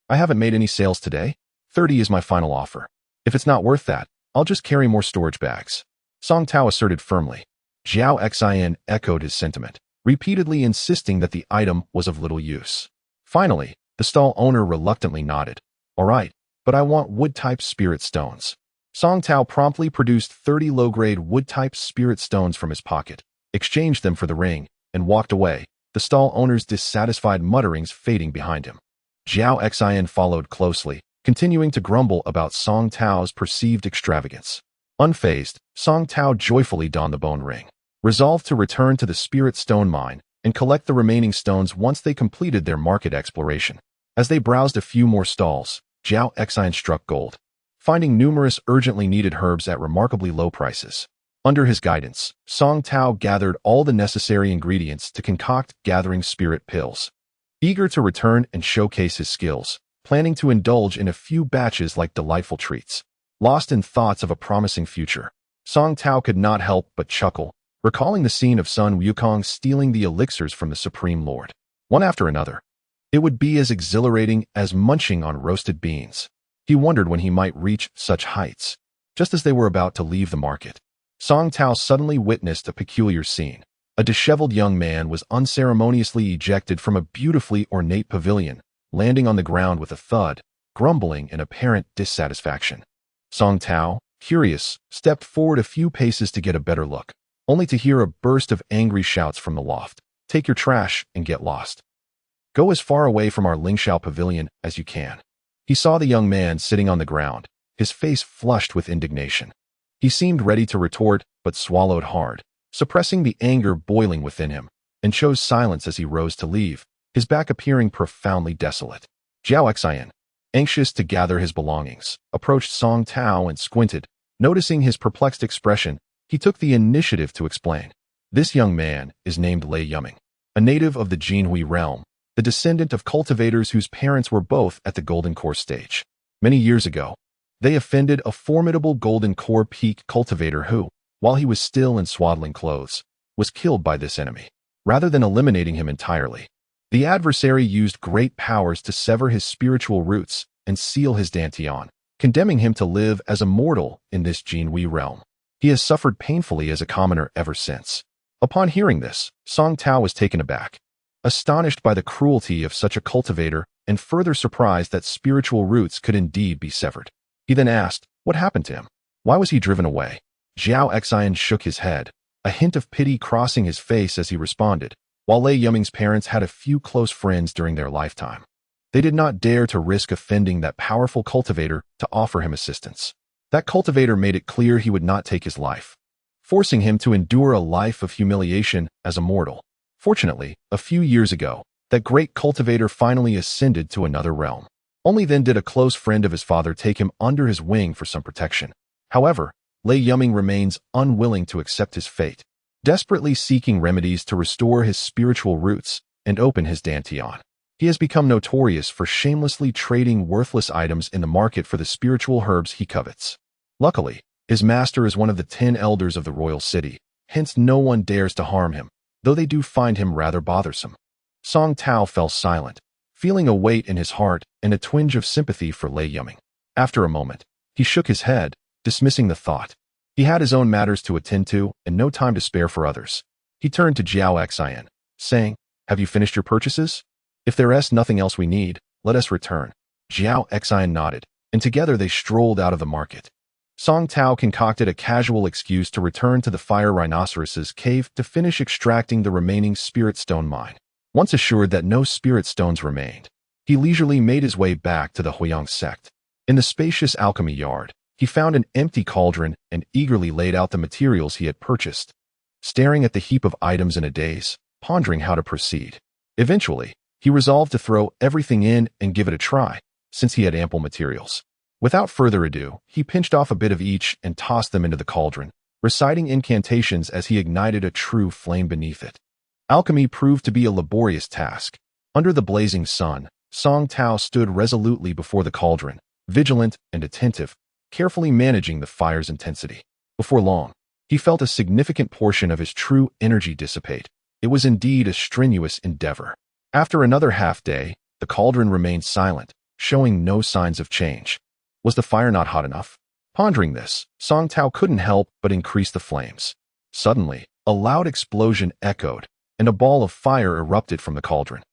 I haven't made any sales today. 30 is my final offer. If it's not worth that, I'll just carry more storage bags." Song Tao asserted firmly. Jiao Xin echoed his sentiment, repeatedly insisting that the item was of little use. Finally, the stall owner reluctantly nodded. "All right, but I want wood-type spirit stones." Song Tao promptly produced 30 low-grade wood-type spirit stones from his pocket, exchanged them for the ring, and walked away, the stall owner's dissatisfied mutterings fading behind him. Jiao Xin followed closely, continuing to grumble about Song Tao's perceived extravagance. Unfazed, Song Tao joyfully donned the bone ring, resolved to return to the spirit stone mine and collect the remaining stones once they completed their market exploration. As they browsed a few more stalls, Jiao Xin struck gold, finding numerous urgently needed herbs at remarkably low prices. Under his guidance, Song Tao gathered all the necessary ingredients to concoct gathering spirit pills. Eager to return and showcase his skills, planning to indulge in a few batches like delightful treats. Lost in thoughts of a promising future, Song Tao could not help but chuckle, recalling the scene of Sun Wukong stealing the elixirs from the Supreme Lord, one after another. It would be as exhilarating as munching on roasted beans. He wondered when he might reach such heights. Just as they were about to leave the market, Song Tao suddenly witnessed a peculiar scene. A disheveled young man was unceremoniously ejected from a beautifully ornate pavilion, landing on the ground with a thud, grumbling in apparent dissatisfaction. Song Tao, curious, stepped forward a few paces to get a better look, only to hear a burst of angry shouts from the loft. "Take your trash and get lost. Go as far away from our Lingxiao pavilion as you can." He saw the young man sitting on the ground, his face flushed with indignation. He seemed ready to retort, but swallowed hard, suppressing the anger boiling within him, and chose silence as he rose to leave, his back appearing profoundly desolate. Jiao Xin, anxious to gather his belongings, approached Song Tao and squinted. Noticing his perplexed expression, he took the initiative to explain. "This young man is named Lei Yuming, a native of the Jinhui realm, the descendant of cultivators whose parents were both at the Golden Core stage. Many years ago, they offended a formidable Golden Core peak cultivator who, while he was still in swaddling clothes, was killed by this enemy. Rather than eliminating him entirely, the adversary used great powers to sever his spiritual roots and seal his dantian, condemning him to live as a mortal in this Jinhui realm. He has suffered painfully as a commoner ever since." Upon hearing this, Song Tao was taken aback, astonished by the cruelty of such a cultivator and further surprised that spiritual roots could indeed be severed. He then asked, what happened to him? Why was he driven away? Jiao Xin shook his head, a hint of pity crossing his face as he responded. While Lei Yuming's parents had a few close friends during their lifetime, they did not dare to risk offending that powerful cultivator to offer him assistance. That cultivator made it clear he would not take his life, forcing him to endure a life of humiliation as a mortal. Fortunately, a few years ago, that great cultivator finally ascended to another realm. Only then did a close friend of his father take him under his wing for some protection. However, Lei Yuming remains unwilling to accept his fate, desperately seeking remedies to restore his spiritual roots and open his dantian. He has become notorious for shamelessly trading worthless items in the market for the spiritual herbs he covets. Luckily, His master is one of the 10 elders of the royal city, hence no one dares to harm him, though they do find him rather bothersome. Song Tao fell silent, feeling a weight in his heart and a twinge of sympathy for Lei Yuming. After a moment, he shook his head, dismissing the thought. He had his own matters to attend to and no time to spare for others. He turned to Jiao Xian, saying, "Have you finished your purchases? If there is nothing else we need, let us return." Jiao Xian nodded, and together they strolled out of the market. Song Tao concocted a casual excuse to return to the Fire Rhinoceros's cave to finish extracting the remaining spirit stone mine. Once assured that no spirit stones remained, he leisurely made his way back to the Huiyang sect. In the spacious alchemy yard, he found an empty cauldron and eagerly laid out the materials he had purchased, staring at the heap of items in a daze, pondering how to proceed. Eventually, he resolved to throw everything in and give it a try, since he had ample materials. Without further ado, he pinched off a bit of each and tossed them into the cauldron, reciting incantations as he ignited a true flame beneath it. Alchemy proved to be a laborious task. Under the blazing sun, Song Tao stood resolutely before the cauldron, vigilant and attentive, carefully managing the fire's intensity. Before long, he felt a significant portion of his true energy dissipate. It was indeed a strenuous endeavor. After another half-day, the cauldron remained silent, showing no signs of change. Was the fire not hot enough? Pondering this, Song Tao couldn't help but increase the flames. Suddenly, a loud explosion echoed, and a ball of fire erupted from the cauldron.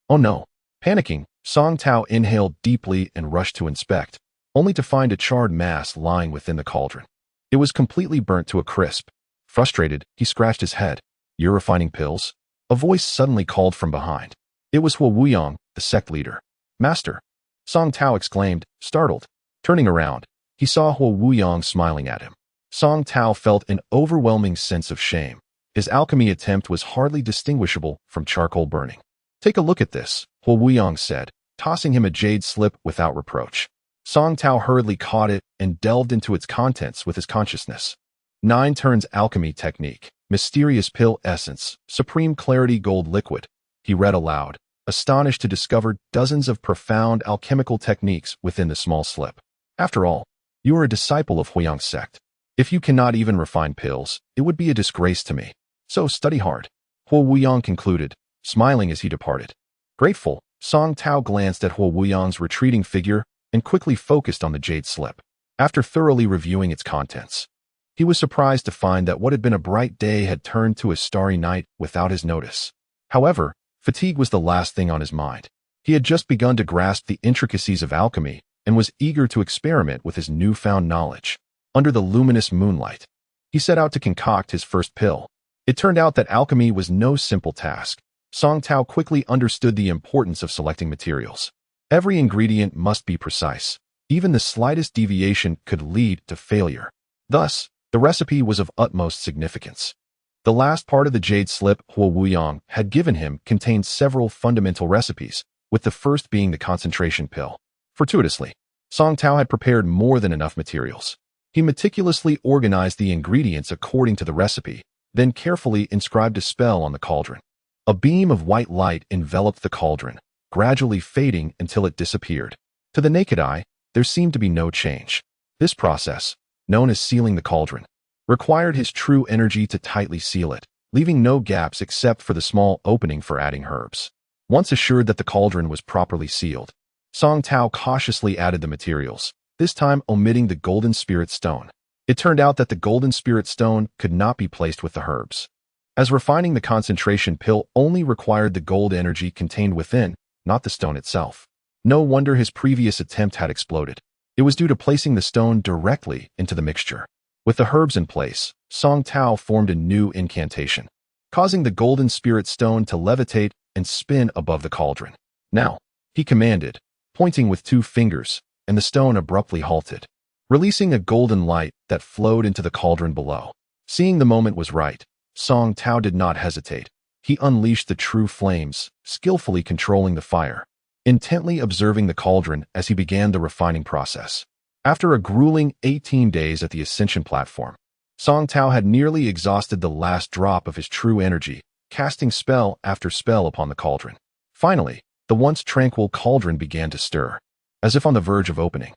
Oh no! Panicking, Song Tao inhaled deeply and rushed to inspect, only to find a charred mass lying within the cauldron. It was completely burnt to a crisp. Frustrated, he scratched his head. "You're refining pills?" A voice suddenly called from behind. It was Huo Wuyang, the sect leader. "Master!" Song Tao exclaimed, startled. Turning around, he saw Huo Wuyang smiling at him. Song Tao felt an overwhelming sense of shame. His alchemy attempt was hardly distinguishable from charcoal burning. "Take a look at this," Huo Wuyang said, tossing him a jade slip without reproach. Song Tao hurriedly caught it and delved into its contents with his consciousness. 9 turns alchemy technique, mysterious pill essence, supreme clarity gold liquid, he read aloud, astonished to discover dozens of profound alchemical techniques within the small slip. "After all, you are a disciple of Huiyang's sect. If you cannot even refine pills, it would be a disgrace to me. So study hard," Huo Wuyang concluded, smiling as he departed. Grateful, Song Tao glanced at Huo Wuyang's retreating figure and quickly focused on the jade slip. After thoroughly reviewing its contents, he was surprised to find that what had been a bright day had turned to a starry night without his notice. However, fatigue was the last thing on his mind. He had just begun to grasp the intricacies of alchemy and was eager to experiment with his newfound knowledge. Under the luminous moonlight, he set out to concoct his first pill. It turned out that alchemy was no simple task. Song Tao quickly understood the importance of selecting materials. Every ingredient must be precise. Even the slightest deviation could lead to failure. Thus, the recipe was of utmost significance. The last part of the jade slip Huo Wuyang had given him contained several fundamental recipes, with the first being the concentration pill. Fortuitously, Song Tao had prepared more than enough materials. He meticulously organized the ingredients according to the recipe, then carefully inscribed a spell on the cauldron. A beam of white light enveloped the cauldron, gradually fading until it disappeared. To the naked eye, there seemed to be no change. This process, known as sealing the cauldron, required his true energy to tightly seal it, leaving no gaps except for the small opening for adding herbs. Once assured that the cauldron was properly sealed, Song Tao cautiously added the materials, this time omitting the golden spirit stone. It turned out that the golden spirit stone could not be placed with the herbs, as refining the concentration pill only required the gold energy contained within, not the stone itself. No wonder his previous attempt had exploded. It was due to placing the stone directly into the mixture. With the herbs in place, Song Tao formed a new incantation, causing the golden spirit stone to levitate and spin above the cauldron. "Now," he commanded, pointing with 2 fingers, and the stone abruptly halted, releasing a golden light that flowed into the cauldron below. Seeing the moment was right, Song Tao did not hesitate. He unleashed the true flames, skillfully controlling the fire, intently observing the cauldron as he began the refining process. After a grueling 18 days at the ascension platform, Song Tao had nearly exhausted the last drop of his true energy, casting spell after spell upon the cauldron. Finally, the once tranquil cauldron began to stir, as if on the verge of opening.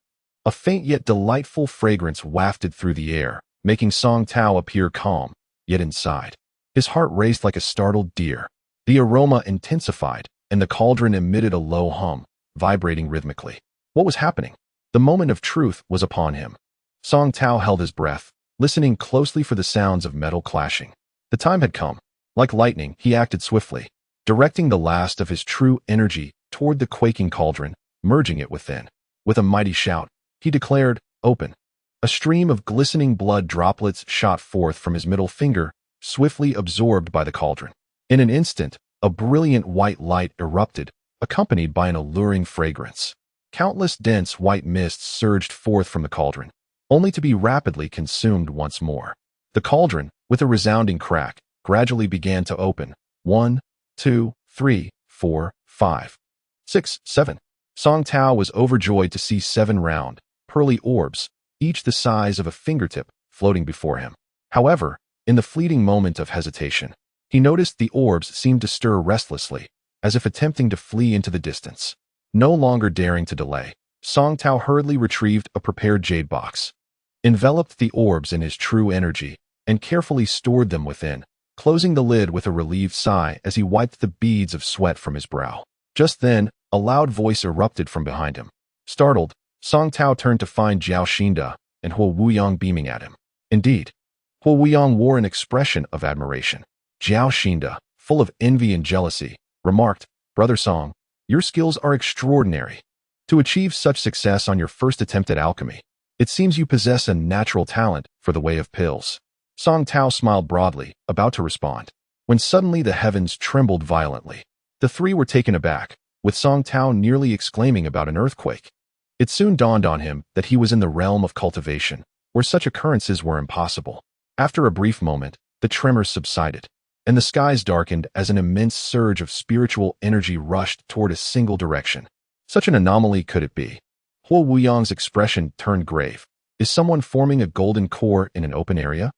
A faint yet delightful fragrance wafted through the air, making Song Tao appear calm, yet inside, his heart raced like a startled deer. The aroma intensified, and the cauldron emitted a low hum, vibrating rhythmically. What was happening? The moment of truth was upon him. Song Tao held his breath, listening closely for the sounds of metal clashing. The time had come. Like lightning, he acted swiftly, directing the last of his true energy toward the quaking cauldron, merging it within. With a mighty shout, he declared, "Open." A stream of glistening blood droplets shot forth from his middle finger, swiftly absorbed by the cauldron. In an instant, a brilliant white light erupted, accompanied by an alluring fragrance. Countless dense white mists surged forth from the cauldron, only to be rapidly consumed once more. The cauldron, with a resounding crack, gradually began to open. 1, 2, 3, 4, 5, 6, 7. Song Tao was overjoyed to see 7 round, pearly orbs, each the size of a fingertip, floating before him. However, in the fleeting moment of hesitation, he noticed the orbs seemed to stir restlessly, as if attempting to flee into the distance. No longer daring to delay, Song Tao hurriedly retrieved a prepared jade box, enveloped the orbs in his true energy, and carefully stored them within, closing the lid with a relieved sigh as he wiped the beads of sweat from his brow. Just then, a loud voice erupted from behind him. Startled, Song Tao turned to find Zhao Xinda and Huo Wuyang beaming at him. Indeed, Huo Wuyang wore an expression of admiration. Zhao Xinda, full of envy and jealousy, remarked, "Brother Song, your skills are extraordinary. To achieve such success on your first attempt at alchemy, it seems you possess a natural talent for the way of pills." Song Tao smiled broadly, about to respond, when suddenly the heavens trembled violently. The three were taken aback, with Song Tao nearly exclaiming about an earthquake. It soon dawned on him that he was in the realm of cultivation, where such occurrences were impossible. After a brief moment, the tremors subsided, and the skies darkened as an immense surge of spiritual energy rushed toward a single direction. Such an anomaly could it be? Huo Wuyang's expression turned grave. Is someone forming a golden core in an open area?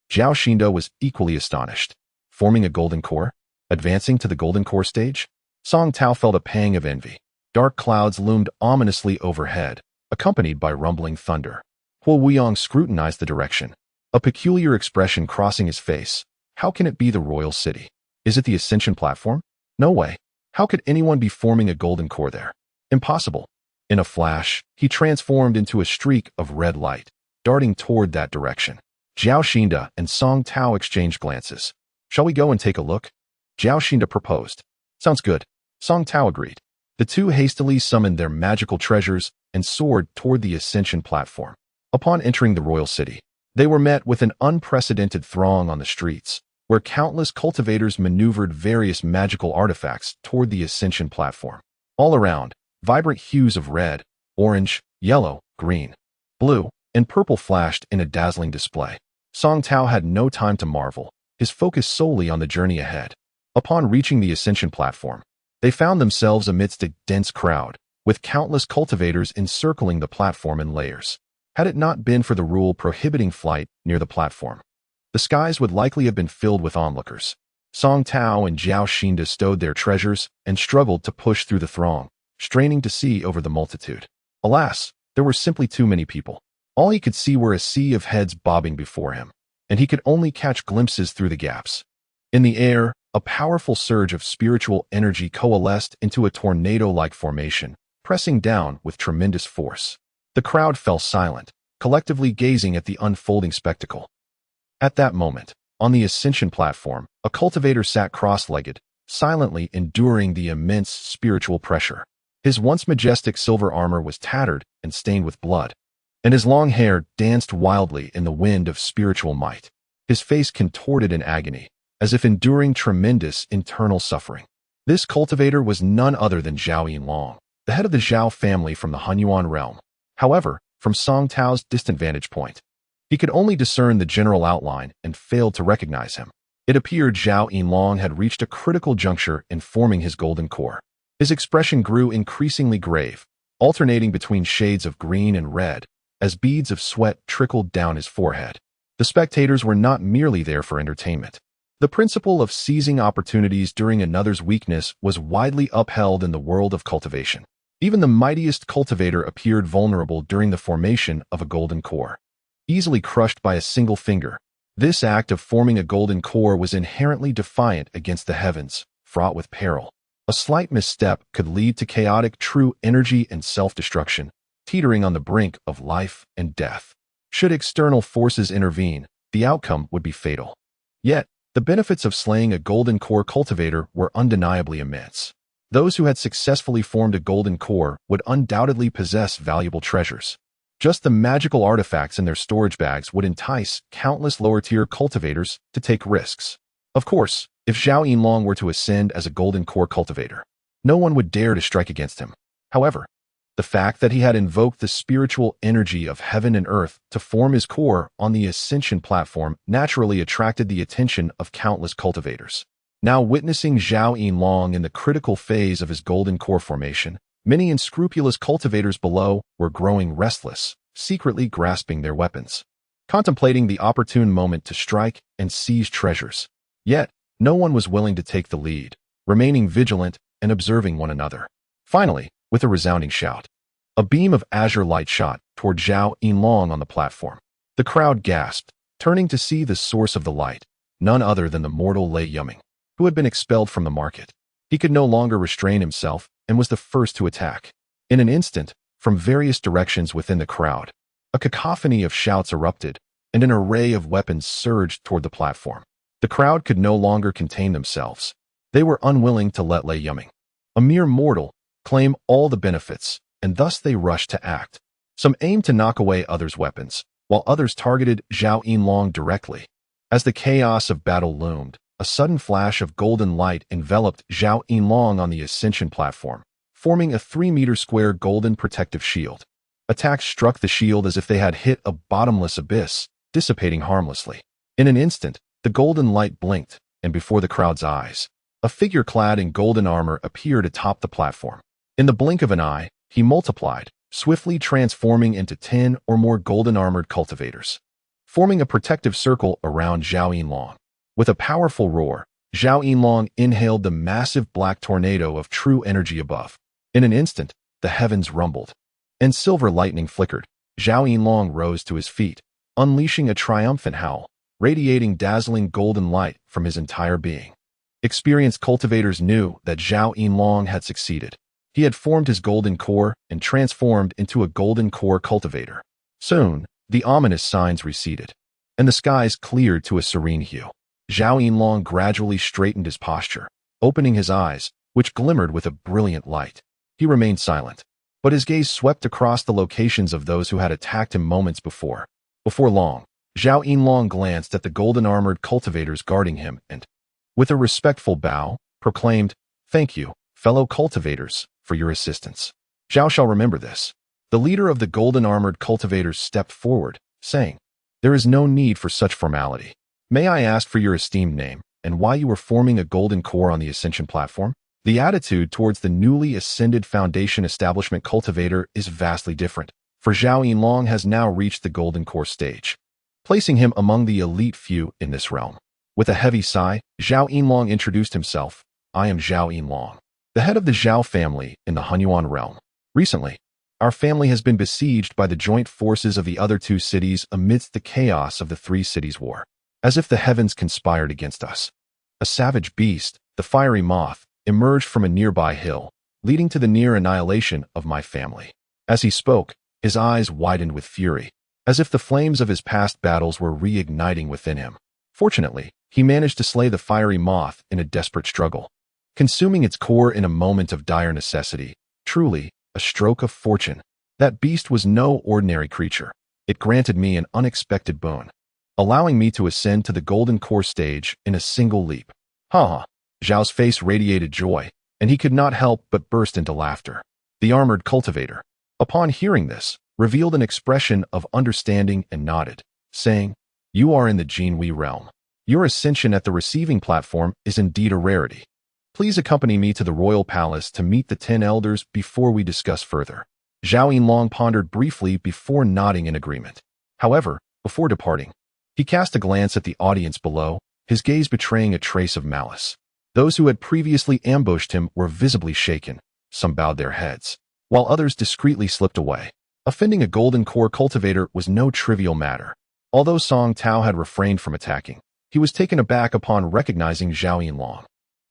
Zhao Xinda was equally astonished. Forming a golden core? Advancing to the golden core stage? Song Tao felt a pang of envy. Dark clouds loomed ominously overhead, accompanied by rumbling thunder. Huo Wuyang scrutinized the direction, a peculiar expression crossing his face. How can it be the royal city? Is it the ascension platform? No way. How could anyone be forming a golden core there? Impossible. In a flash, he transformed into a streak of red light, darting toward that direction. Zhao Xinda and Song Tao exchanged glances. "Shall we go and take a look?" Zhao Xinda proposed. "Sounds good." Song Tao agreed. The two hastily summoned their magical treasures and soared toward the ascension platform. Upon entering the royal city, they were met with an unprecedented throng on the streets, where countless cultivators maneuvered various magical artifacts toward the ascension platform. All around, vibrant hues of red, orange, yellow, green, blue, and purple flashed in a dazzling display. Song Tao had no time to marvel, his focus solely on the journey ahead. Upon reaching the ascension platform, they found themselves amidst a dense crowd, with countless cultivators encircling the platform in layers. Had it not been for the rule prohibiting flight near the platform, the skies would likely have been filled with onlookers. Song Tao and Zhao Xinda stowed their treasures and struggled to push through the throng, straining to see over the multitude. Alas, there were simply too many people. All he could see were a sea of heads bobbing before him, and he could only catch glimpses through the gaps. In the air, a powerful surge of spiritual energy coalesced into a tornado-like formation, pressing down with tremendous force. The crowd fell silent, collectively gazing at the unfolding spectacle. At that moment, on the ascension platform, a cultivator sat cross-legged, silently enduring the immense spiritual pressure. His once majestic silver armor was tattered and stained with blood, and his long hair danced wildly in the wind of spiritual might. His face contorted in agony, as if enduring tremendous internal suffering. This cultivator was none other than Zhao Yinlong, the head of the Zhao family from the Hunyuan realm. However, from Song Tao's distant vantage point, he could only discern the general outline and failed to recognize him. It appeared Zhao Yinlong had reached a critical juncture in forming his golden core. His expression grew increasingly grave, alternating between shades of green and red, as beads of sweat trickled down his forehead. The spectators were not merely there for entertainment. The principle of seizing opportunities during another's weakness was widely upheld in the world of cultivation. Even the mightiest cultivator appeared vulnerable during the formation of a golden core. Easily crushed by a single finger, this act of forming a golden core was inherently defiant against the heavens, fraught with peril. A slight misstep could lead to chaotic true energy and self-destruction, teetering on the brink of life and death. Should external forces intervene, the outcome would be fatal. Yet, the benefits of slaying a golden core cultivator were undeniably immense. Those who had successfully formed a golden core would undoubtedly possess valuable treasures. Just the magical artifacts in their storage bags would entice countless lower-tier cultivators to take risks. Of course, if Zhao Yinlong were to ascend as a golden core cultivator, no one would dare to strike against him. However, the fact that he had invoked the spiritual energy of heaven and earth to form his core on the ascension platform naturally attracted the attention of countless cultivators. Now witnessing Zhao Yinlong in the critical phase of his golden core formation, many unscrupulous cultivators below were growing restless, secretly grasping their weapons, contemplating the opportune moment to strike and seize treasures. Yet, no one was willing to take the lead, remaining vigilant and observing one another. Finally, with a resounding shout, a beam of azure light shot toward Zhao Yinlong on the platform. The crowd gasped, turning to see the source of the light, none other than the mortal Lei Yuming, who had been expelled from the market. He could no longer restrain himself and was the first to attack. In an instant, from various directions within the crowd, a cacophony of shouts erupted, and an array of weapons surged toward the platform. The crowd could no longer contain themselves. They were unwilling to let Lei Yuming, a mere mortal, claim all the benefits, and thus they rushed to act. Some aimed to knock away others' weapons, while others targeted Zhao Yinlong directly. As the chaos of battle loomed, a sudden flash of golden light enveloped Zhao Yinlong on the ascension platform, forming a 3-meter square golden protective shield. Attacks struck the shield as if they had hit a bottomless abyss, dissipating harmlessly. In an instant, the golden light blinked, and before the crowd's eyes, a figure clad in golden armor appeared atop the platform. In the blink of an eye, he multiplied, swiftly transforming into 10 or more golden-armored cultivators, forming a protective circle around Zhao Yinlong. With a powerful roar, Zhao Yinlong inhaled the massive black tornado of true energy above. In an instant, the heavens rumbled, and silver lightning flickered. Zhao Yinlong rose to his feet, unleashing a triumphant howl, radiating dazzling golden light from his entire being. Experienced cultivators knew that Zhao Yinlong had succeeded. He had formed his golden core and transformed into a golden core cultivator. Soon, the ominous signs receded, and the skies cleared to a serene hue. Zhao Yinlong gradually straightened his posture, opening his eyes, which glimmered with a brilliant light. He remained silent, but his gaze swept across the locations of those who had attacked him moments before. Before long, Zhao Yinlong glanced at the golden-armored cultivators guarding him and, with a respectful bow, proclaimed, "Thank you, fellow cultivators, for your assistance. Zhao shall remember this." The leader of the golden-armored cultivators stepped forward, saying, "There is no need for such formality. May I ask for your esteemed name and why you were forming a golden core on the Ascension platform?" The attitude towards the newly ascended Foundation Establishment cultivator is vastly different, for Zhao Yinlong has now reached the golden core stage, placing him among the elite few in this realm. With a heavy sigh, Zhao Yinlong introduced himself. "I am Zhao Yinlong, the head of the Zhao family in the Hunyuan realm. Recently, our family has been besieged by the joint forces of the other 2 cities amidst the chaos of the 3 cities' war, as if the heavens conspired against us." A savage beast, the fiery moth, emerged from a nearby hill, leading to the near annihilation of my family. As he spoke, his eyes widened with fury, as if the flames of his past battles were reigniting within him. Fortunately, he managed to slay the fiery moth in a desperate struggle, consuming its core in a moment of dire necessity. Truly, a stroke of fortune. That beast was no ordinary creature. It granted me an unexpected boon, allowing me to ascend to the golden core stage in a single leap. Ha ha! Zhao's face radiated joy, and he could not help but burst into laughter. The armored cultivator, upon hearing this, revealed an expression of understanding and nodded, saying, "You are in the Jinhui realm. Your ascension at the receiving platform is indeed a rarity. Please accompany me to the royal palace to meet the 10 elders before we discuss further." Zhao Yinlong pondered briefly before nodding in agreement. However, before departing, he cast a glance at the audience below, his gaze betraying a trace of malice. Those who had previously ambushed him were visibly shaken. Some bowed their heads, while others discreetly slipped away. Offending a golden core cultivator was no trivial matter. Although Song Tao had refrained from attacking, he was taken aback upon recognizing Zhao Yinlong.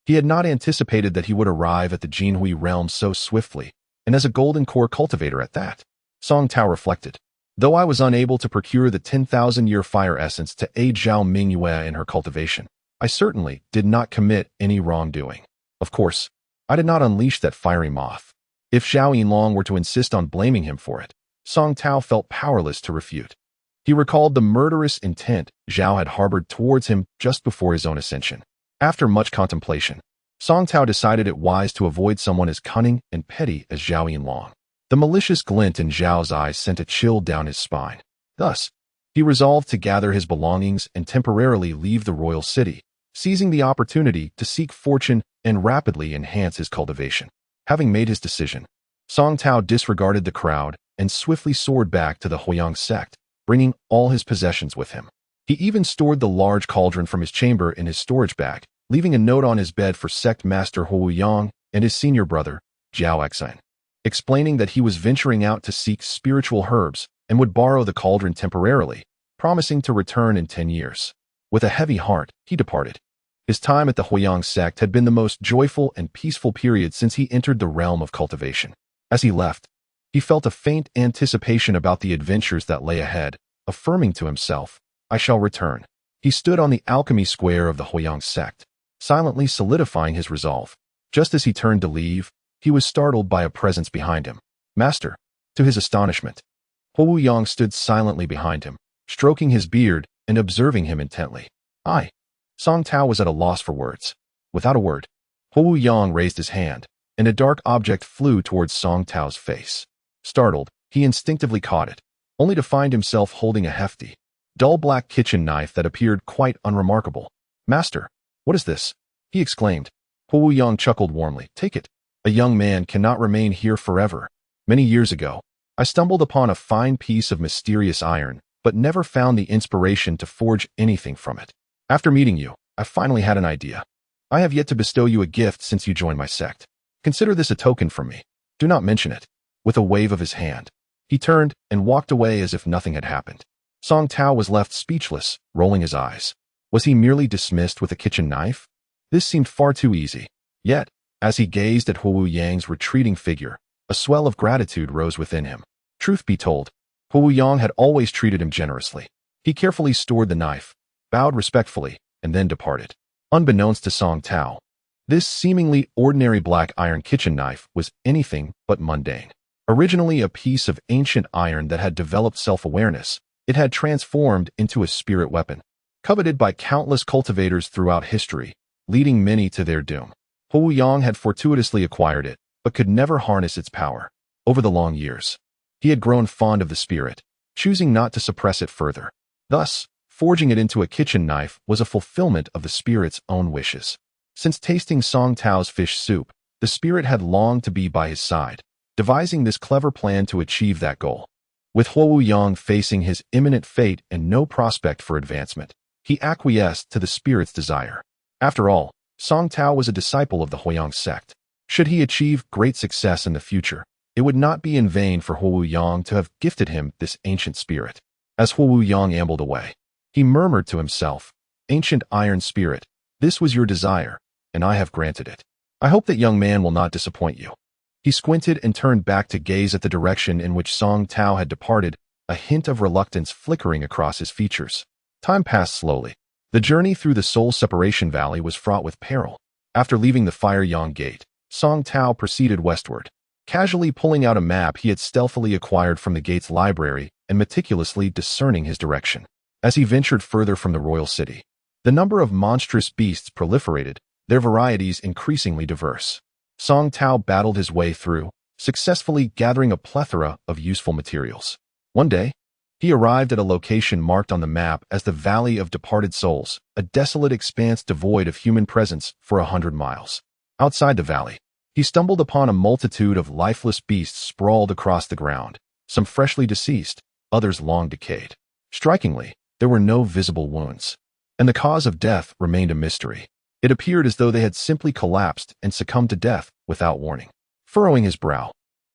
He had not anticipated that he would arrive at the Jinhui realm so swiftly, and as a golden core cultivator at that. Song Tao reflected. Though I was unable to procure the 10,000-year fire essence to aid Zhao Mingyue in her cultivation, I certainly did not commit any wrongdoing. Of course, I did not unleash that fiery moth. If Zhao Yinlong were to insist on blaming him for it, Song Tao felt powerless to refute. He recalled the murderous intent Zhao had harbored towards him just before his own ascension. After much contemplation, Song Tao decided it wise to avoid someone as cunning and petty as Zhao Yinlong. The malicious glint in Zhao's eyes sent a chill down his spine. Thus, he resolved to gather his belongings and temporarily leave the royal city, seizing the opportunity to seek fortune and rapidly enhance his cultivation. Having made his decision, Song Tao disregarded the crowd and swiftly soared back to the Huiyang sect, bringing all his possessions with him. He even stored the large cauldron from his chamber in his storage bag, leaving a note on his bed for sect master Huiyang and his senior brother, Zhao Exan, explaining that he was venturing out to seek spiritual herbs and would borrow the cauldron temporarily, promising to return in 10 years. With a heavy heart, he departed. His time at the Huiyang sect had been the most joyful and peaceful period since he entered the realm of cultivation. As he left, he felt a faint anticipation about the adventures that lay ahead, affirming to himself, I shall return. He stood on the alchemy square of the Huiyang sect, silently solidifying his resolve. Just as he turned to leave, he was startled by a presence behind him. Master. To his astonishment, Huiyang stood silently behind him, stroking his beard and observing him intently. Song Tao was at a loss for words. Without a word, Huiyang raised his hand, and a dark object flew towards Song Tao's face. Startled, he instinctively caught it, only to find himself holding a hefty, dull black kitchen knife that appeared quite unremarkable. Master, what is this? He exclaimed. Huiyang chuckled warmly. Take it. A young man cannot remain here forever. Many years ago, I stumbled upon a fine piece of mysterious iron, but never found the inspiration to forge anything from it. After meeting you, I finally had an idea. I have yet to bestow you a gift since you joined my sect. Consider this a token from me. Do not mention it. With a wave of his hand, he turned and walked away as if nothing had happened. Song Tao was left speechless, rolling his eyes. Was he merely dismissed with a kitchen knife? This seemed far too easy. Yet, as he gazed at Huiyang's retreating figure, a swell of gratitude rose within him. Truth be told, Huiyang had always treated him generously. He carefully stored the knife, bowed respectfully, and then departed. Unbeknownst to Song Tao, this seemingly ordinary black iron kitchen knife was anything but mundane. Originally a piece of ancient iron that had developed self-awareness, it had transformed into a spirit weapon, coveted by countless cultivators throughout history, leading many to their doom. Huiyang had fortuitously acquired it, but could never harness its power. Over the long years, he had grown fond of the spirit, choosing not to suppress it further. Thus, forging it into a kitchen knife was a fulfillment of the spirit's own wishes. Since tasting Song Tao's fish soup, the spirit had longed to be by his side, devising this clever plan to achieve that goal. With Huiyang facing his imminent fate and no prospect for advancement, he acquiesced to the spirit's desire. After all, Song Tao was a disciple of the Huiyang sect. Should he achieve great success in the future, it would not be in vain for Huiyang to have gifted him this ancient spirit. As Huiyang ambled away, he murmured to himself, Ancient iron spirit, this was your desire, and I have granted it. I hope that young man will not disappoint you. He squinted and turned back to gaze at the direction in which Song Tao had departed, a hint of reluctance flickering across his features. Time passed slowly. The journey through the Soul Separation Valley was fraught with peril. After leaving the Fire Yang Gate, Song Tao proceeded westward, casually pulling out a map he had stealthily acquired from the gate's library and meticulously discerning his direction. As he ventured further from the royal city, the number of monstrous beasts proliferated, their varieties increasingly diverse. Song Tao battled his way through, successfully gathering a plethora of useful materials. One day, he arrived at a location marked on the map as the Valley of Departed Souls, a desolate expanse devoid of human presence for 100 miles. Outside the valley, he stumbled upon a multitude of lifeless beasts sprawled across the ground, some freshly deceased, others long decayed. Strikingly, there were no visible wounds, and the cause of death remained a mystery. It appeared as though they had simply collapsed and succumbed to death without warning. Furrowing his brow,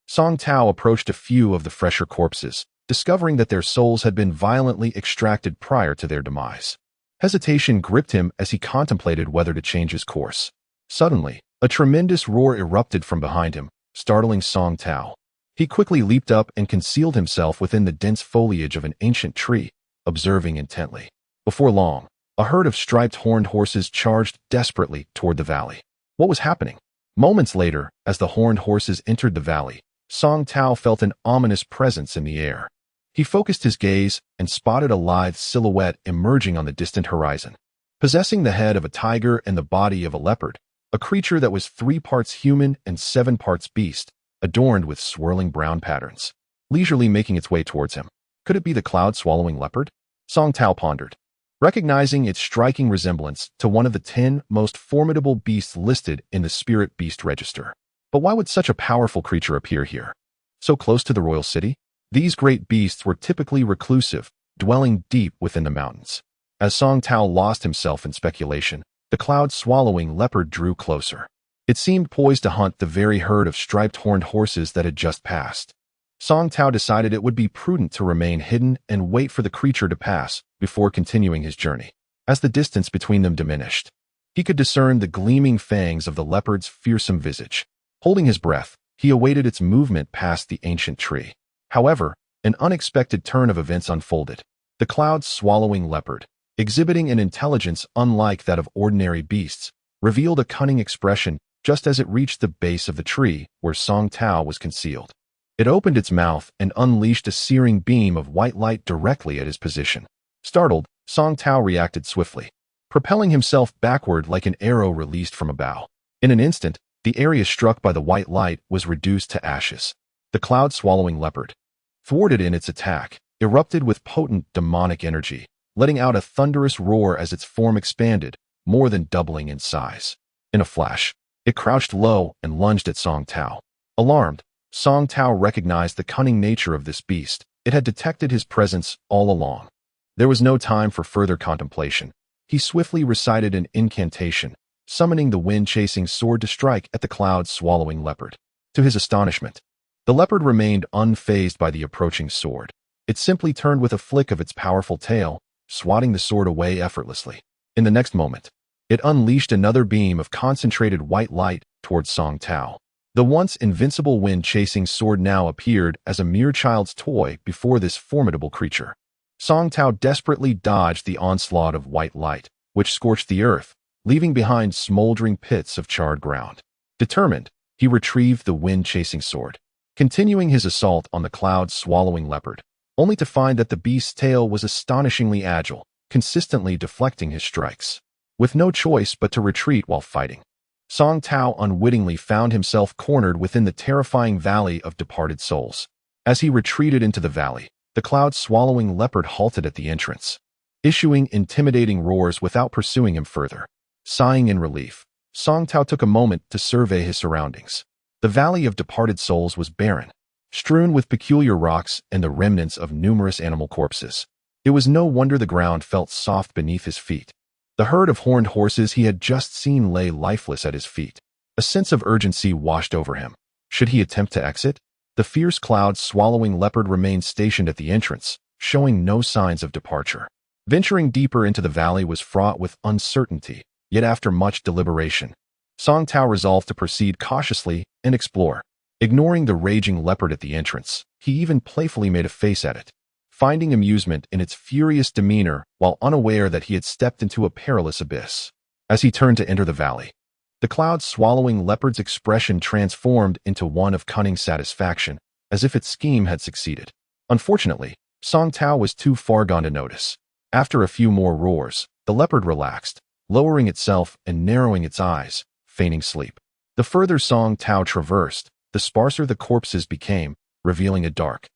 Song Tao approached a few of the fresher corpses, discovering that their souls had been violently extracted prior to their demise. Hesitation gripped him as he contemplated whether to change his course. Suddenly, a tremendous roar erupted from behind him, startling Song Tao. He quickly leaped up and concealed himself within the dense foliage of an ancient tree, observing intently. Before long, a herd of striped horned horses charged desperately toward the valley. What was happening? Moments later, as the horned horses entered the valley, Song Tao felt an ominous presence in the air. He focused his gaze and spotted a lithe silhouette emerging on the distant horizon. Possessing the head of a tiger and the body of a leopard, a creature that was 3 parts human and 7 parts beast, adorned with swirling brown patterns, leisurely making its way towards him. Could it be the cloud-swallowing leopard? Song Tao pondered, recognizing its striking resemblance to one of the 10 most formidable beasts listed in the Spirit Beast Register. But why would such a powerful creature appear here? So close to the royal city? These great beasts were typically reclusive, dwelling deep within the mountains. As Song Tao lost himself in speculation, the cloud-swallowing leopard drew closer. It seemed poised to hunt the very herd of striped horned horses that had just passed. Song Tao decided it would be prudent to remain hidden and wait for the creature to pass before continuing his journey. As the distance between them diminished, he could discern the gleaming fangs of the leopard's fearsome visage. Holding his breath, he awaited its movement past the ancient tree. However, an unexpected turn of events unfolded. The cloud-swallowing leopard, exhibiting an intelligence unlike that of ordinary beasts, revealed a cunning expression just as it reached the base of the tree where Song Tao was concealed. It opened its mouth and unleashed a searing beam of white light directly at his position. Startled, Song Tao reacted swiftly, propelling himself backward like an arrow released from a bow. In an instant, the area struck by the white light was reduced to ashes. The cloud-swallowing leopard, thwarted in its attack, erupted with potent demonic energy, letting out a thunderous roar as its form expanded, more than doubling in size. In a flash, it crouched low and lunged at Song Tao. Alarmed, Song Tao recognized the cunning nature of this beast. It had detected his presence all along. There was no time for further contemplation. He swiftly recited an incantation, summoning the wind-chasing sword to strike at the cloud-swallowing leopard. To his astonishment, the leopard remained unfazed by the approaching sword. It simply turned with a flick of its powerful tail, swatting the sword away effortlessly. In the next moment, it unleashed another beam of concentrated white light towards Song Tao. The once invincible wind-chasing sword now appeared as a mere child's toy before this formidable creature. Song Tao desperately dodged the onslaught of white light, which scorched the earth, leaving behind smoldering pits of charred ground. Determined, he retrieved the wind-chasing sword, continuing his assault on the cloud-swallowing leopard, only to find that the beast's tail was astonishingly agile, consistently deflecting his strikes. With no choice but to retreat while fighting, Song Tao unwittingly found himself cornered within the terrifying Valley of Departed Souls. As he retreated into the valley, the cloud-swallowing leopard halted at the entrance, issuing intimidating roars without pursuing him further. Sighing in relief, Song Tao took a moment to survey his surroundings. The Valley of Departed Souls was barren, strewn with peculiar rocks and the remnants of numerous animal corpses. It was no wonder the ground felt soft beneath his feet. The herd of horned horses he had just seen lay lifeless at his feet. A sense of urgency washed over him. Should he attempt to exit? The fierce cloud-swallowing leopard remained stationed at the entrance, showing no signs of departure. Venturing deeper into the valley was fraught with uncertainty, yet after much deliberation, Song Tao resolved to proceed cautiously and explore. Ignoring the raging leopard at the entrance, he even playfully made a face at it, finding amusement in its furious demeanor while unaware that he had stepped into a perilous abyss. As he turned to enter the valley, the cloud-swallowing leopard's expression transformed into one of cunning satisfaction, as if its scheme had succeeded. Unfortunately, Song Tao was too far gone to notice. After a few more roars, the leopard relaxed, lowering itself and narrowing its eyes, feigning sleep. The further Song Tao traversed, the sparser the corpses became, revealing a dark,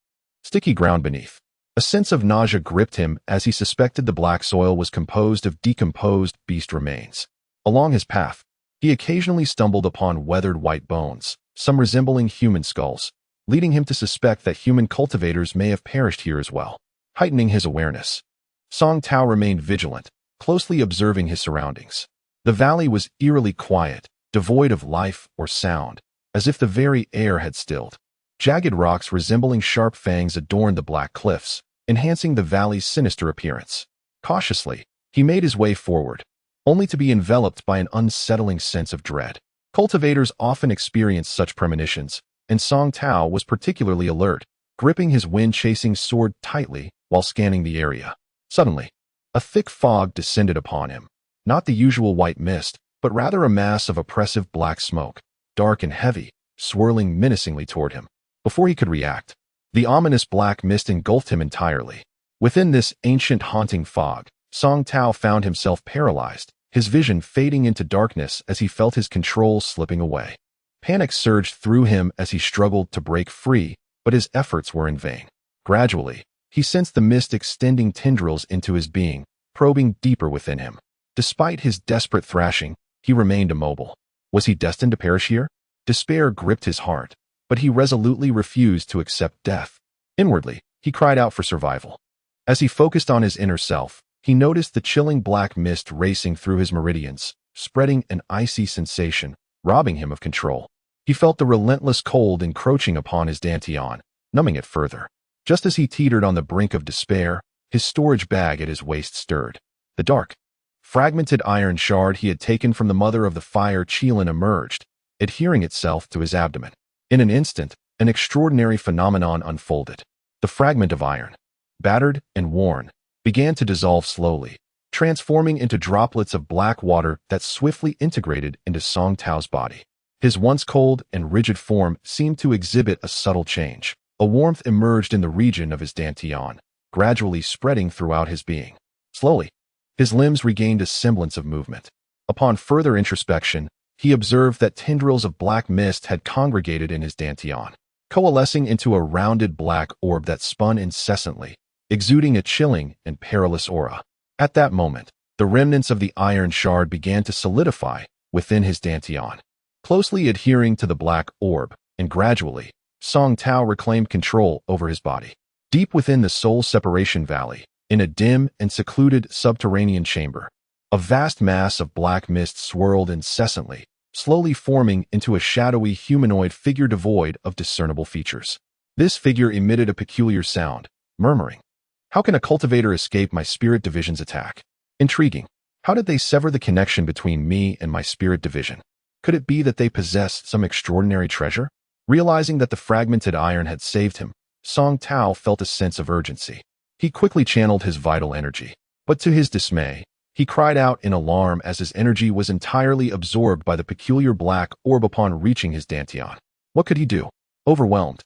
sticky ground beneath. A sense of nausea gripped him as he suspected the black soil was composed of decomposed beast remains. Along his path, he occasionally stumbled upon weathered white bones, some resembling human skulls, leading him to suspect that human cultivators may have perished here as well. Heightening his awareness, Song Tao remained vigilant, closely observing his surroundings. The valley was eerily quiet, devoid of life or sound, as if the very air had stilled. Jagged rocks resembling sharp fangs adorned the black cliffs, enhancing the valley's sinister appearance. Cautiously, he made his way forward, only to be enveloped by an unsettling sense of dread. Cultivators often experience such premonitions, and Song Tao was particularly alert, gripping his wind-chasing sword tightly while scanning the area. Suddenly, a thick fog descended upon him, not the usual white mist, but rather a mass of oppressive black smoke, dark and heavy, swirling menacingly toward him. Before he could react, the ominous black mist engulfed him entirely. Within this ancient haunting fog, Song Tao found himself paralyzed, his vision fading into darkness as he felt his control slipping away. Panic surged through him as he struggled to break free, but his efforts were in vain. Gradually, he sensed the mist extending tendrils into his being, probing deeper within him. Despite his desperate thrashing, he remained immobile. Was he destined to perish here? Despair gripped his heart, but he resolutely refused to accept death. Inwardly, he cried out for survival. As he focused on his inner self, he noticed the chilling black mist racing through his meridians, spreading an icy sensation, robbing him of control. He felt the relentless cold encroaching upon his dantian, numbing it further. Just as he teetered on the brink of despair, his storage bag at his waist stirred. The dark, fragmented iron shard he had taken from the mother of the fire Qilin emerged, adhering itself to his abdomen. In an instant, an extraordinary phenomenon unfolded. The fragment of iron, battered and worn, began to dissolve slowly, transforming into droplets of black water that swiftly integrated into Song Tao's body. His once cold and rigid form seemed to exhibit a subtle change. A warmth emerged in the region of his dantian, gradually spreading throughout his being. Slowly, his limbs regained a semblance of movement. Upon further introspection, he observed that tendrils of black mist had congregated in his dantian, coalescing into a rounded black orb that spun incessantly, exuding a chilling and perilous aura. At that moment, the remnants of the iron shard began to solidify within his dantian, closely adhering to the black orb, and gradually, Song Tao reclaimed control over his body. Deep within the soul separation valley, in a dim and secluded subterranean chamber, a vast mass of black mist swirled incessantly, slowly forming into a shadowy humanoid figure devoid of discernible features. This figure emitted a peculiar sound, murmuring, "How can a cultivator escape my spirit division's attack? Intriguing. How did they sever the connection between me and my spirit division? Could it be that they possessed some extraordinary treasure?" Realizing that the fragmented iron had saved him, Song Tao felt a sense of urgency. He quickly channeled his vital energy, but to his dismay, he cried out in alarm as his energy was entirely absorbed by the peculiar black orb upon reaching his dantian. What could he do? Overwhelmed,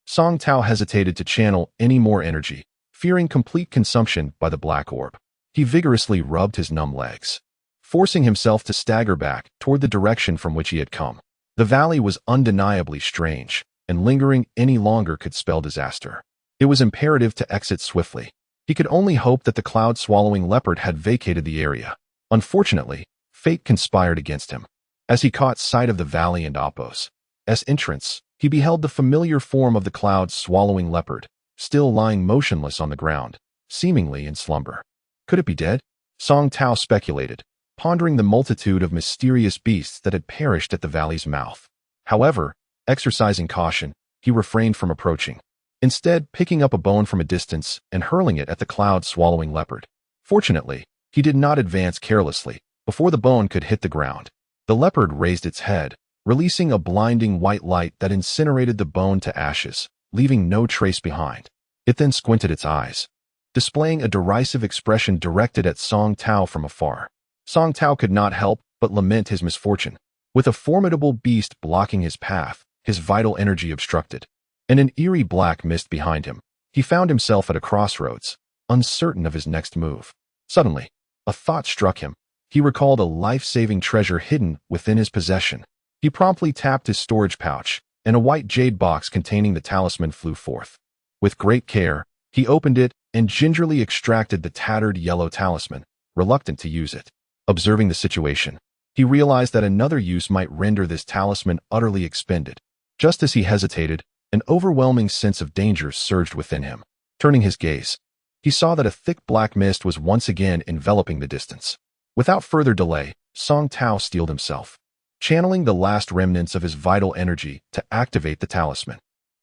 Song Tao hesitated to channel any more energy, fearing complete consumption by the black orb. He vigorously rubbed his numb legs, forcing himself to stagger back toward the direction from which he had come. The valley was undeniably strange, and lingering any longer could spell disaster. It was imperative to exit swiftly. He could only hope that the cloud-swallowing leopard had vacated the area. Unfortunately, fate conspired against him. As he caught sight of the valley and Apos' entrance, he beheld the familiar form of the cloud-swallowing leopard, still lying motionless on the ground, seemingly in slumber. Could it be dead? Song Tao speculated, pondering the multitude of mysterious beasts that had perished at the valley's mouth. However, exercising caution, he refrained from approaching, instead picking up a bone from a distance and hurling it at the cloud-swallowing leopard. Fortunately, he did not advance carelessly. Before the bone could hit the ground, the leopard raised its head, releasing a blinding white light that incinerated the bone to ashes, leaving no trace behind. It then squinted its eyes, displaying a derisive expression directed at Song Tao from afar. Song Tao could not help but lament his misfortune. With a formidable beast blocking his path, his vital energy obstructed, and an eerie black mist behind him, he found himself at a crossroads, uncertain of his next move. Suddenly, a thought struck him. He recalled a life-saving treasure hidden within his possession. He promptly tapped his storage pouch, and a white jade box containing the talisman flew forth. With great care, he opened it and gingerly extracted the tattered yellow talisman, reluctant to use it. Observing the situation, he realized that another use might render this talisman utterly expended. Just as he hesitated, an overwhelming sense of danger surged within him. Turning his gaze, he saw that a thick black mist was once again enveloping the distance. Without further delay, Song Tao steeled himself, channeling the last remnants of his vital energy to activate the talisman.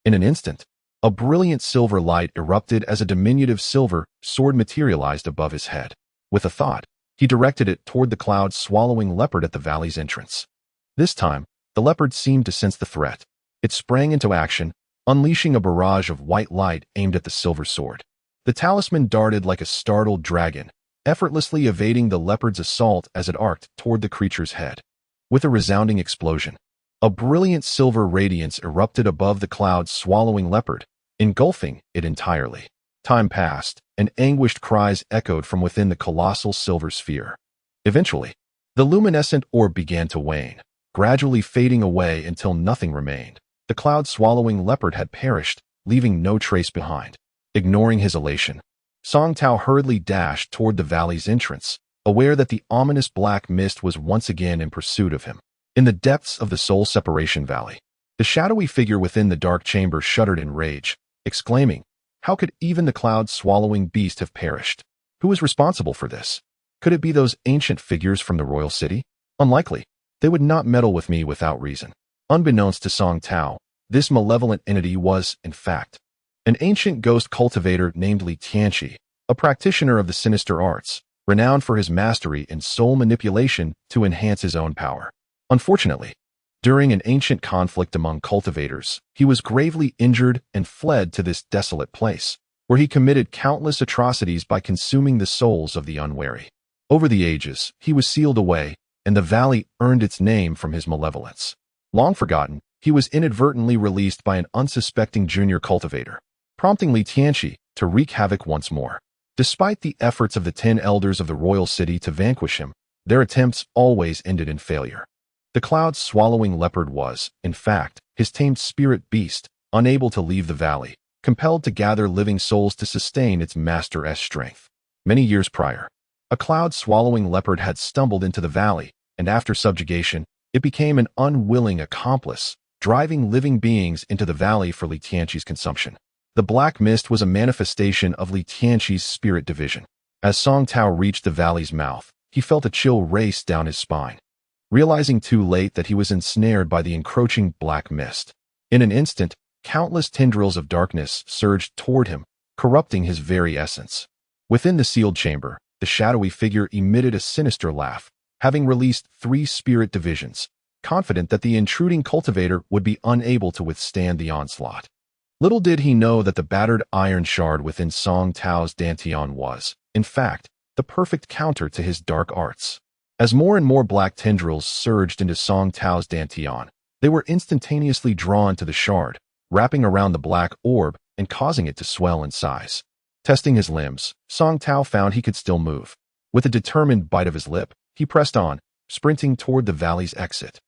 In an instant, a brilliant silver light erupted as a diminutive silver sword materialized above his head. With a thought, he directed it toward the cloud-swallowing leopard at the valley's entrance. This time, the leopard seemed to sense the threat. It sprang into action, unleashing a barrage of white light aimed at the silver sword. The talisman darted like a startled dragon, effortlessly evading the leopard's assault as it arced toward the creature's head. With a resounding explosion, a brilliant silver radiance erupted above the cloud-swallowing leopard, engulfing it entirely. Time passed, and anguished cries echoed from within the colossal silver sphere. Eventually, the luminescent orb began to wane, gradually fading away until nothing remained. The cloud-swallowing leopard had perished, leaving no trace behind. Ignoring his elation, Song Tao hurriedly dashed toward the valley's entrance, aware that the ominous black mist was once again in pursuit of him. In the depths of the soul separation valley, the shadowy figure within the dark chamber shuddered in rage, exclaiming, "How could even the cloud-swallowing beast have perished? Who was responsible for this? Could it be those ancient figures from the royal city? Unlikely. They would not meddle with me without reason." Unbeknownst to Song Tao, this malevolent entity was, in fact, an ancient ghost cultivator named Li Tianqi, a practitioner of the sinister arts, renowned for his mastery in soul manipulation to enhance his own power. Unfortunately, during an ancient conflict among cultivators, he was gravely injured and fled to this desolate place, where he committed countless atrocities by consuming the souls of the unwary. Over the ages, he was sealed away, and the valley earned its name from his malevolence. Long forgotten, he was inadvertently released by an unsuspecting junior cultivator, prompting Li Tianqi to wreak havoc once more. Despite the efforts of the 10 elders of the royal city to vanquish him, their attempts always ended in failure. The cloud-swallowing leopard was, in fact, his tamed spirit beast, unable to leave the valley, compelled to gather living souls to sustain its master's strength. Many years prior, a cloud-swallowing leopard had stumbled into the valley, and after subjugation, it became an unwilling accomplice, driving living beings into the valley for Li Tianqi's consumption. The black mist was a manifestation of Li Tianqi's spirit division. As Song Tao reached the valley's mouth, he felt a chill race down his spine, realizing too late that he was ensnared by the encroaching black mist. In an instant, countless tendrils of darkness surged toward him, corrupting his very essence. Within the sealed chamber, the shadowy figure emitted a sinister laugh, having released 3 spirit divisions, confident that the intruding cultivator would be unable to withstand the onslaught. Little did he know that the battered iron shard within Song Tao's dantian was, in fact, the perfect counter to his dark arts. As more and more black tendrils surged into Song Tao's dantian, they were instantaneously drawn to the shard, wrapping around the black orb and causing it to swell in size. Testing his limbs, Song Tao found he could still move. With a determined bite of his lip, he pressed on, sprinting toward the valley's exit.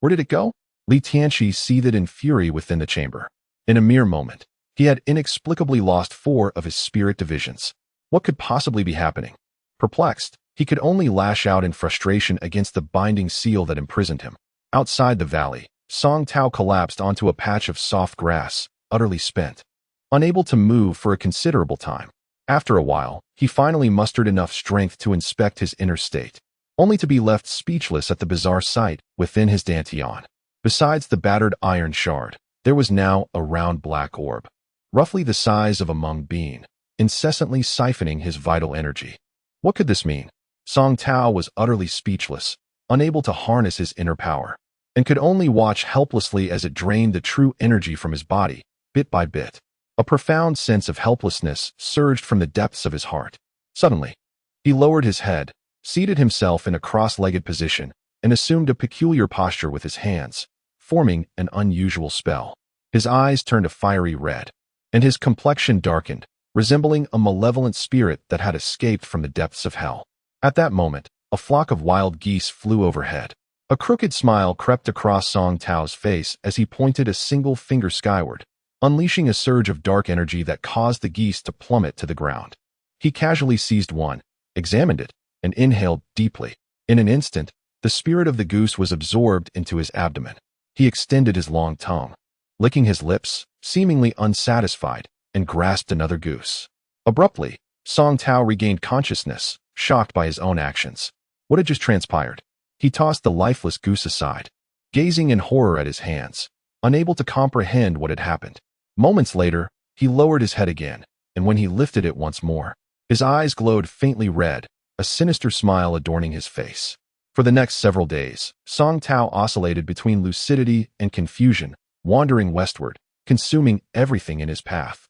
Where did it go? Li Tianqi seethed in fury within the chamber. In a mere moment, he had inexplicably lost 4 of his spirit divisions. What could possibly be happening? Perplexed, he could only lash out in frustration against the binding seal that imprisoned him. Outside the valley, Song Tao collapsed onto a patch of soft grass, utterly spent, unable to move for a considerable time. After a while, he finally mustered enough strength to inspect his inner state, only to be left speechless at the bizarre sight within his dantian. Besides the battered iron shard, there was now a round black orb, roughly the size of a mung bean, incessantly siphoning his vital energy. What could this mean? Song Tao was utterly speechless, unable to harness his inner power, and could only watch helplessly as it drained the true energy from his body, bit by bit. A profound sense of helplessness surged from the depths of his heart. Suddenly, he lowered his head, seated himself in a cross-legged position, and assumed a peculiar posture with his hands, forming an unusual spell. His eyes turned a fiery red, and his complexion darkened, resembling a malevolent spirit that had escaped from the depths of hell. At that moment, a flock of wild geese flew overhead. A crooked smile crept across Song Tao's face as he pointed a single finger skyward, unleashing a surge of dark energy that caused the geese to plummet to the ground. He casually seized one, examined it, and inhaled deeply. In an instant, the spirit of the goose was absorbed into his abdomen. He extended his long tongue, licking his lips, seemingly unsatisfied, and grasped another goose. Abruptly, Song Tao regained consciousness, shocked by his own actions. What had just transpired? He tossed the lifeless goose aside, gazing in horror at his hands, unable to comprehend what had happened. Moments later, he lowered his head again, and when he lifted it once more, his eyes glowed faintly red, a sinister smile adorning his face. For the next several days, Song Tao oscillated between lucidity and confusion, wandering westward, consuming everything in his path.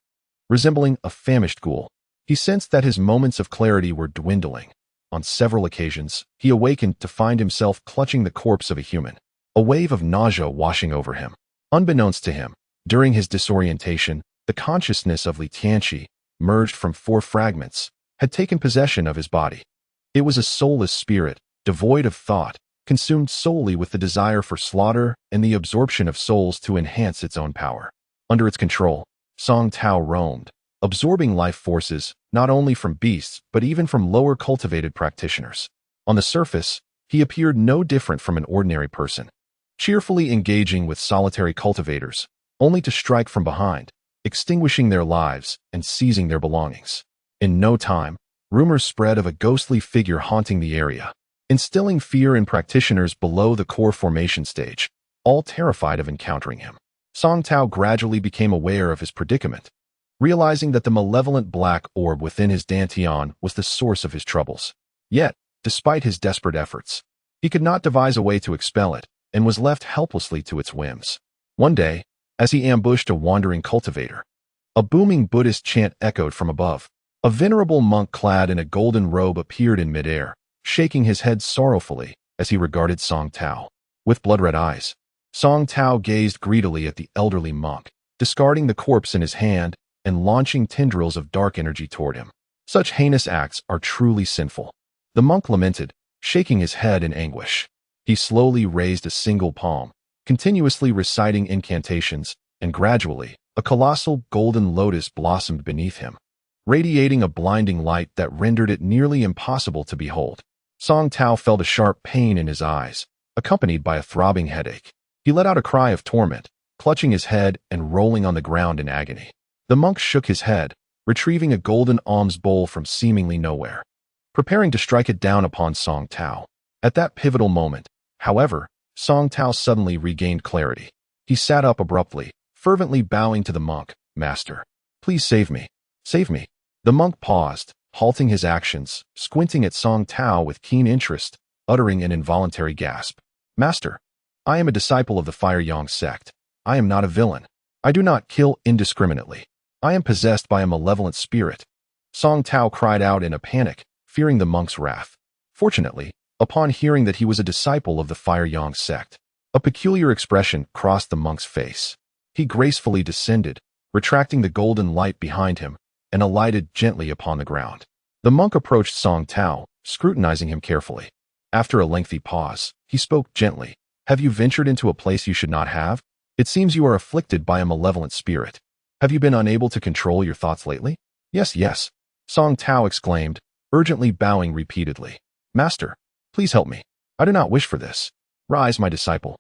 Resembling a famished ghoul, he sensed that his moments of clarity were dwindling. On several occasions, he awakened to find himself clutching the corpse of a human, a wave of nausea washing over him. Unbeknownst to him, during his disorientation, the consciousness of Li Tianqi, merged from 4 fragments, had taken possession of his body. It was a soulless spirit, devoid of thought, consumed solely with the desire for slaughter and the absorption of souls to enhance its own power. Under its control, Song Tao roamed, absorbing life forces not only from beasts but even from lower cultivated practitioners. On the surface, he appeared no different from an ordinary person, cheerfully engaging with solitary cultivators, only to strike from behind, extinguishing their lives and seizing their belongings. In no time, rumors spread of a ghostly figure haunting the area, instilling fear in practitioners below the core formation stage, all terrified of encountering him. Song Tao gradually became aware of his predicament, realizing that the malevolent black orb within his dantian was the source of his troubles. Yet, despite his desperate efforts, he could not devise a way to expel it, and was left helplessly to its whims. One day, as he ambushed a wandering cultivator, a booming Buddhist chant echoed from above. A venerable monk clad in a golden robe appeared in midair, shaking his head sorrowfully as he regarded Song Tao. With blood-red eyes, Song Tao gazed greedily at the elderly monk, discarding the corpse in his hand and launching tendrils of dark energy toward him. Such heinous acts are truly sinful. The monk lamented, shaking his head in anguish. He slowly raised a single palm, continuously reciting incantations, and gradually, a colossal golden lotus blossomed beneath him, radiating a blinding light that rendered it nearly impossible to behold. Song Tao felt a sharp pain in his eyes, accompanied by a throbbing headache. He let out a cry of torment, clutching his head and rolling on the ground in agony. The monk shook his head, retrieving a golden alms bowl from seemingly nowhere, preparing to strike it down upon Song Tao. At that pivotal moment, however, Song Tao suddenly regained clarity. He sat up abruptly, fervently bowing to the monk. "Master, please save me. Save me." The monk paused, halting his actions, squinting at Song Tao with keen interest, uttering an involuntary gasp. "Master, I am a disciple of the Fire Yang sect. I am not a villain. I do not kill indiscriminately. I am possessed by a malevolent spirit." Song Tao cried out in a panic, fearing the monk's wrath. Fortunately, upon hearing that he was a disciple of the Fire Yang sect, a peculiar expression crossed the monk's face. He gracefully descended, retracting the golden light behind him, and alighted gently upon the ground. The monk approached Song Tao, scrutinizing him carefully. After a lengthy pause, he spoke gently. "Have you ventured into a place you should not have? It seems you are afflicted by a malevolent spirit. Have you been unable to control your thoughts lately?" "Yes, yes," Song Tao exclaimed, urgently bowing repeatedly. "Master, please help me. I do not wish for this. Rise, my disciple."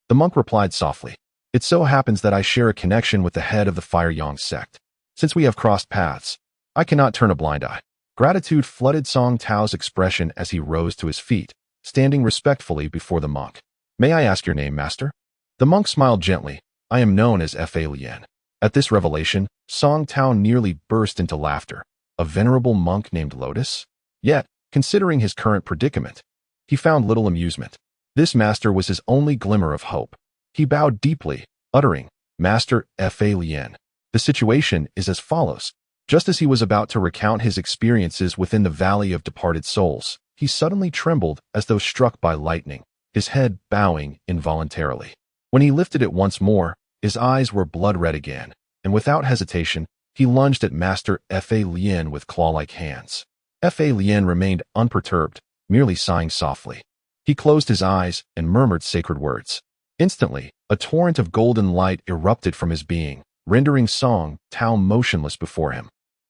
The monk replied softly. "It so happens that I share a connection with the head of the Fire Yang sect. Since we have crossed paths, I cannot turn a blind eye." Gratitude flooded Song Tao's expression as he rose to his feet, standing respectfully before the monk. "May I ask your name, master?" The monk smiled gently. "I am known as Fa Lien." At this revelation, Song Tao nearly burst into laughter. A venerable monk named Lotus? Yet, considering his current predicament, he found little amusement. This master was his only glimmer of hope. He bowed deeply, uttering, "Master Fa Lien. The situation is as follows." Just as he was about to recount his experiences within the Valley of Departed Souls, he suddenly trembled as though struck by lightning, his head bowing involuntarily. When he lifted it once more, his eyes were blood-red again, and without hesitation, he lunged at Master Fa Lien with claw-like hands. Fa Lien remained unperturbed, merely sighing softly. He closed his eyes and murmured sacred words. Instantly, a torrent of golden light erupted from his being, rendering Song Tao motionless before him.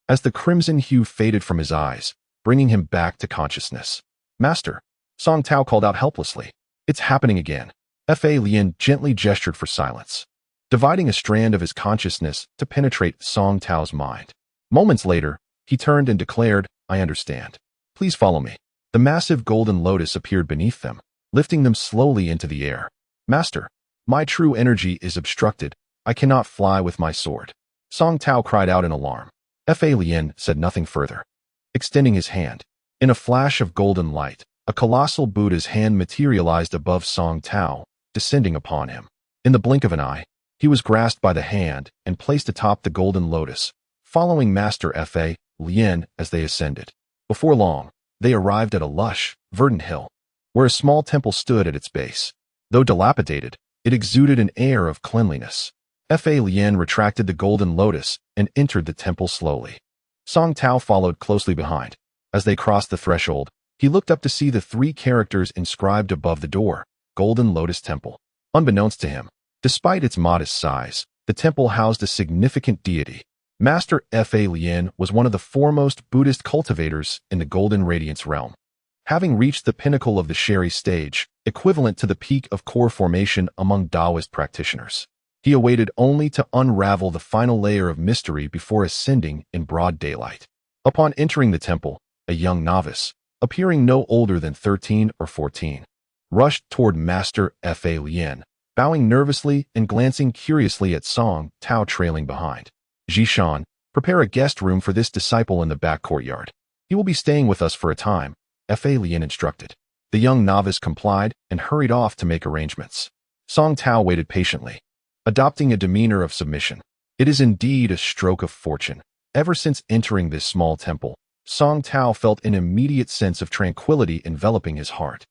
As the crimson hue faded from his eyes, bringing him back to consciousness. "Master," Song Tao called out helplessly. "It's happening again." Fa Lien gently gestured for silence, dividing a strand of his consciousness to penetrate Song Tao's mind. Moments later, he turned and declared, "I understand. Please follow me." The massive golden lotus appeared beneath them, lifting them slowly into the air. "Master, my true energy is obstructed. I cannot fly with my sword." Song Tao cried out in alarm. Fa Lien said nothing further. Extending his hand. In a flash of golden light, a colossal Buddha's hand materialized above Song Tao, descending upon him. In the blink of an eye, he was grasped by the hand and placed atop the golden lotus, following Master Fa Lien as they ascended. Before long, they arrived at a lush, verdant hill, where a small temple stood at its base. Though dilapidated, it exuded an air of cleanliness. Fa Lien retracted the golden lotus and entered the temple slowly. Song Tao followed closely behind. As they crossed the threshold, he looked up to see the three characters inscribed above the door, Golden Lotus Temple. Unbeknownst to him, despite its modest size, the temple housed a significant deity. Master Fa Lien was one of the foremost Buddhist cultivators in the Golden Radiance realm. Having reached the pinnacle of the Sherry stage, equivalent to the peak of core formation among Taoist practitioners, he awaited only to unravel the final layer of mystery before ascending in broad daylight. Upon entering the temple, a young novice, appearing no older than 13 or 14, rushed toward Master Fa Lien, bowing nervously and glancing curiously at Song Tao trailing behind. Zhishan, prepare a guest room for this disciple in the back courtyard. He will be staying with us for a time, Fa Lien instructed. The young novice complied and hurried off to make arrangements. Song Tao waited patiently, adopting a demeanor of submission. It is indeed a stroke of fortune. Ever since entering this small temple, Song Tao felt an immediate sense of tranquility enveloping his heart.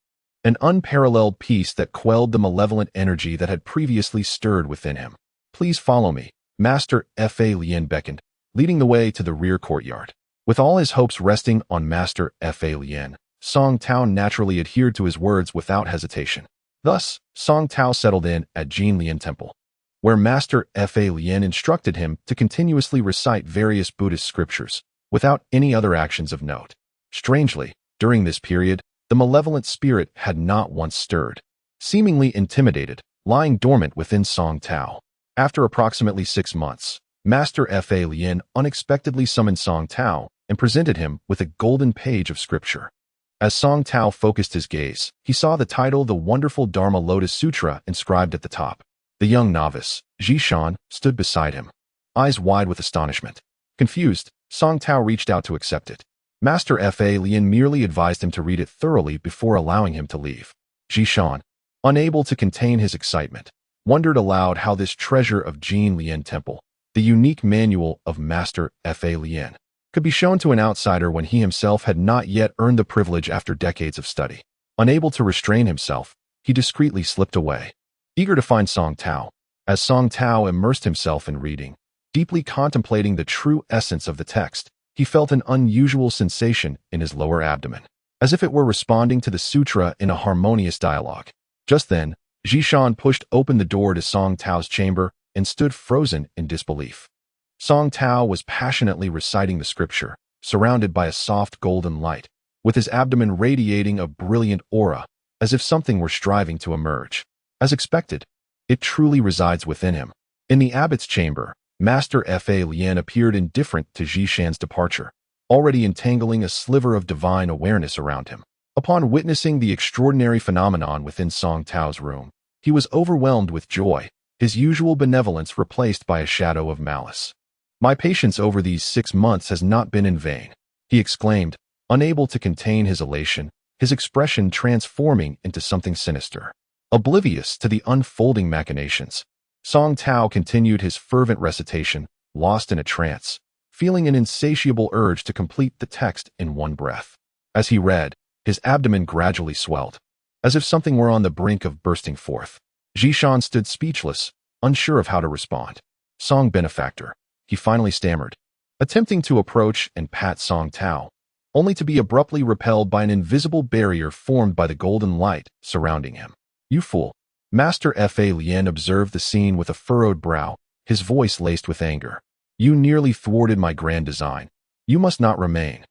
An unparalleled peace that quelled the malevolent energy that had previously stirred within him. Please follow me, Master Fa Lien beckoned, leading the way to the rear courtyard. With all his hopes resting on Master Fa Lien, Song Tao naturally adhered to his words without hesitation. Thus, Song Tao settled in at Jin Lien Temple, where Master Fa Lien instructed him to continuously recite various Buddhist scriptures, without any other actions of note. Strangely, during this period, the malevolent spirit had not once stirred, seemingly intimidated, lying dormant within Song Tao. After approximately 6 months, Master Fa Lien unexpectedly summoned Song Tao and presented him with a golden page of scripture. As Song Tao focused his gaze, he saw the title The Wonderful Dharma Lotus Sutra inscribed at the top. The young novice, Zhishan, stood beside him, eyes wide with astonishment. Confused, Song Tao reached out to accept it. Master Fa Lien merely advised him to read it thoroughly before allowing him to leave. Zhishan, unable to contain his excitement, wondered aloud how this treasure of Jin Lien Temple, the unique manual of Master Fa Lien, could be shown to an outsider when he himself had not yet earned the privilege after decades of study. Unable to restrain himself, he discreetly slipped away, eager to find Song Tao. As Song Tao immersed himself in reading, deeply contemplating the true essence of the text, he felt an unusual sensation in his lower abdomen, as if it were responding to the sutra in a harmonious dialogue. Just then, Zhishan pushed open the door to Song Tao's chamber and stood frozen in disbelief. Song Tao was passionately reciting the scripture, surrounded by a soft golden light, with his abdomen radiating a brilliant aura, as if something were striving to emerge. As expected, it truly resides within him. In the abbot's chamber, Master Fa Lien appeared indifferent to Zhishan's departure, already entangling a sliver of divine awareness around him. Upon witnessing the extraordinary phenomenon within Song Tao's room, he was overwhelmed with joy, his usual benevolence replaced by a shadow of malice. My patience over these 6 months has not been in vain, he exclaimed, unable to contain his elation, his expression transforming into something sinister. Oblivious to the unfolding machinations, Song Tao continued his fervent recitation, lost in a trance, feeling an insatiable urge to complete the text in one breath. As he read, his abdomen gradually swelled, as if something were on the brink of bursting forth. Zhishan stood speechless, unsure of how to respond. Song benefactor, he finally stammered, attempting to approach and pat Song Tao, only to be abruptly repelled by an invisible barrier formed by the golden light surrounding him. You fool! Master Fa Lien observed the scene with a furrowed brow, his voice laced with anger. You nearly thwarted my grand design. You must not remain.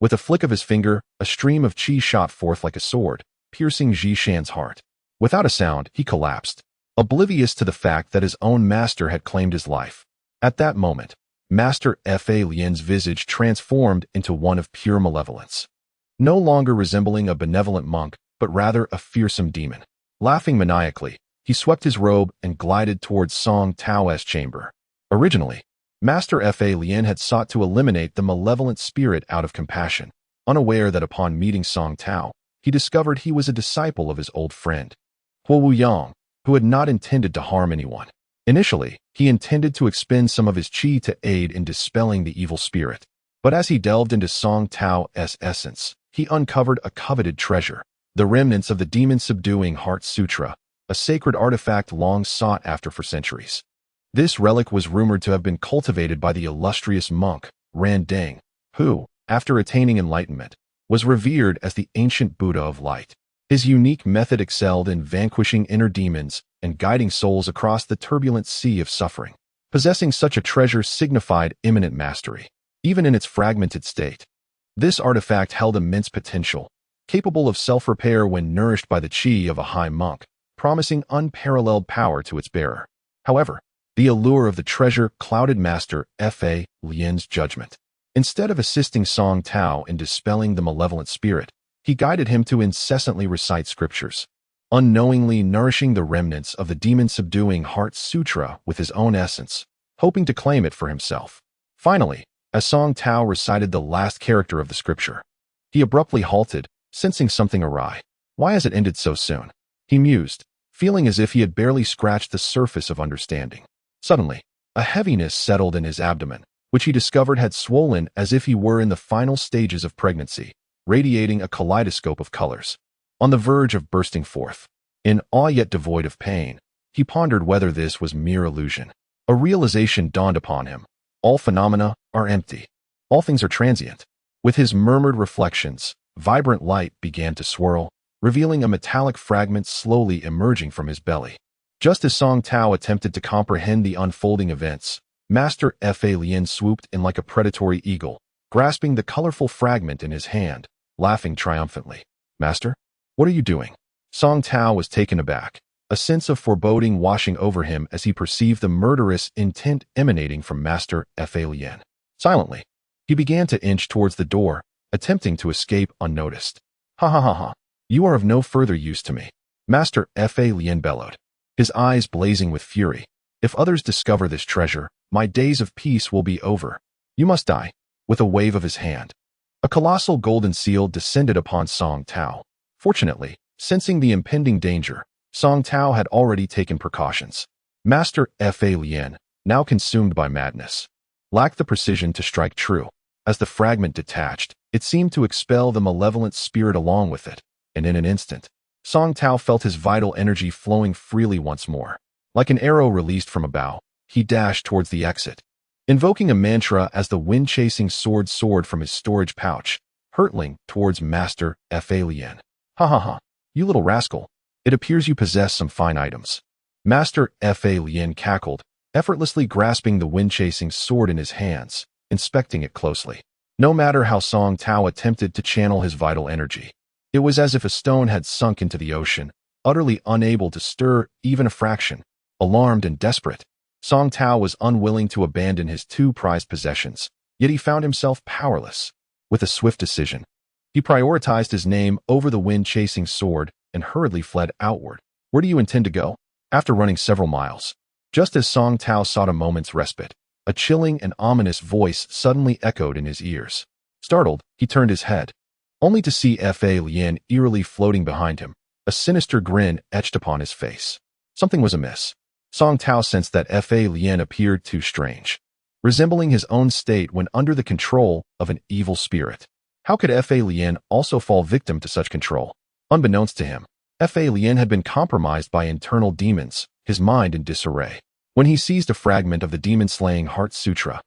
With a flick of his finger, a stream of qi shot forth like a sword, piercing Zhishan's heart. Without a sound, he collapsed, oblivious to the fact that his own master had claimed his life. At that moment, Master Fa Lien's visage transformed into one of pure malevolence, no longer resembling a benevolent monk, but rather a fearsome demon. Laughing maniacally, he swept his robe and glided towards Song Tao's chamber. Originally, Master Fa Lien had sought to eliminate the malevolent spirit out of compassion, unaware that upon meeting Song Tao, he discovered he was a disciple of his old friend, Huo Wuyang, who had not intended to harm anyone. Initially, he intended to expend some of his qi to aid in dispelling the evil spirit. But as he delved into Song Tao's essence, he uncovered a coveted treasure, the remnants of the demon-subduing Heart Sutra, a sacred artifact long sought after for centuries. This relic was rumored to have been cultivated by the illustrious monk, Ran Deng, who, after attaining enlightenment, was revered as the ancient Buddha of light. His unique method excelled in vanquishing inner demons and guiding souls across the turbulent sea of suffering. Possessing such a treasure signified imminent mastery, even in its fragmented state. This artifact held immense potential, capable of self-repair when nourished by the qi of a high monk, promising unparalleled power to its bearer. However, the allure of the treasure clouded Master Fa Lien's judgment. Instead of assisting Song Tao in dispelling the malevolent spirit, he guided him to incessantly recite scriptures, unknowingly nourishing the remnants of the demon-subduing Heart Sutra with his own essence, hoping to claim it for himself. Finally, as Song Tao recited the last character of the scripture, he abruptly halted, sensing something awry. Why has it ended so soon? He mused, feeling as if he had barely scratched the surface of understanding. Suddenly, a heaviness settled in his abdomen, which he discovered had swollen as if he were in the final stages of pregnancy, radiating a kaleidoscope of colors. On the verge of bursting forth, in awe yet devoid of pain, he pondered whether this was mere illusion. A realization dawned upon him. All phenomena are empty. All things are transient. With his murmured reflections, vibrant light began to swirl, revealing a metallic fragment slowly emerging from his belly. Just as Song Tao attempted to comprehend the unfolding events, Master Fa Lien swooped in like a predatory eagle, grasping the colorful fragment in his hand, laughing triumphantly. Master, what are you doing? Song Tao was taken aback, a sense of foreboding washing over him as he perceived the murderous intent emanating from Master Fa Lien. Silently, he began to inch towards the door, attempting to escape unnoticed. Ha ha ha ha, you are of no further use to me, Master Fa Lien bellowed, his eyes blazing with fury. If others discover this treasure, my days of peace will be over. You must die. With a wave of his hand, a colossal golden seal descended upon Song Tao. Fortunately, sensing the impending danger, Song Tao had already taken precautions. Master Fa Lien, now consumed by madness, lacked the precision to strike true. As the fragment detached, it seemed to expel the malevolent spirit along with it, and in an instant, Song Tao felt his vital energy flowing freely once more. Like an arrow released from a bow, he dashed towards the exit, invoking a mantra as the wind-chasing sword soared from his storage pouch, hurtling towards Master Fa Lien. Ha ha ha, you little rascal. It appears you possess some fine items. Master Fa Lien cackled, effortlessly grasping the wind-chasing sword in his hands, inspecting it closely. No matter how Song Tao attempted to channel his vital energy, it was as if a stone had sunk into the ocean, utterly unable to stir even a fraction. Alarmed and desperate, Song Tao was unwilling to abandon his two prized possessions, yet he found himself powerless. With a swift decision, he prioritized his name over the wind-chasing sword and hurriedly fled outward. Where do you intend to go? After running several miles, just as Song Tao sought a moment's respite, a chilling and ominous voice suddenly echoed in his ears. Startled, he turned his head, only to see Fa Lien eerily floating behind him, a sinister grin etched upon his face. Something was amiss. Song Tao sensed that Fa Lien appeared too strange, resembling his own state when under the control of an evil spirit. How could Fa Lien also fall victim to such control? Unbeknownst to him, Fa Lien had been compromised by internal demons, his mind in disarray. When he seized a fragment of the demon-slaying Heart Sutra,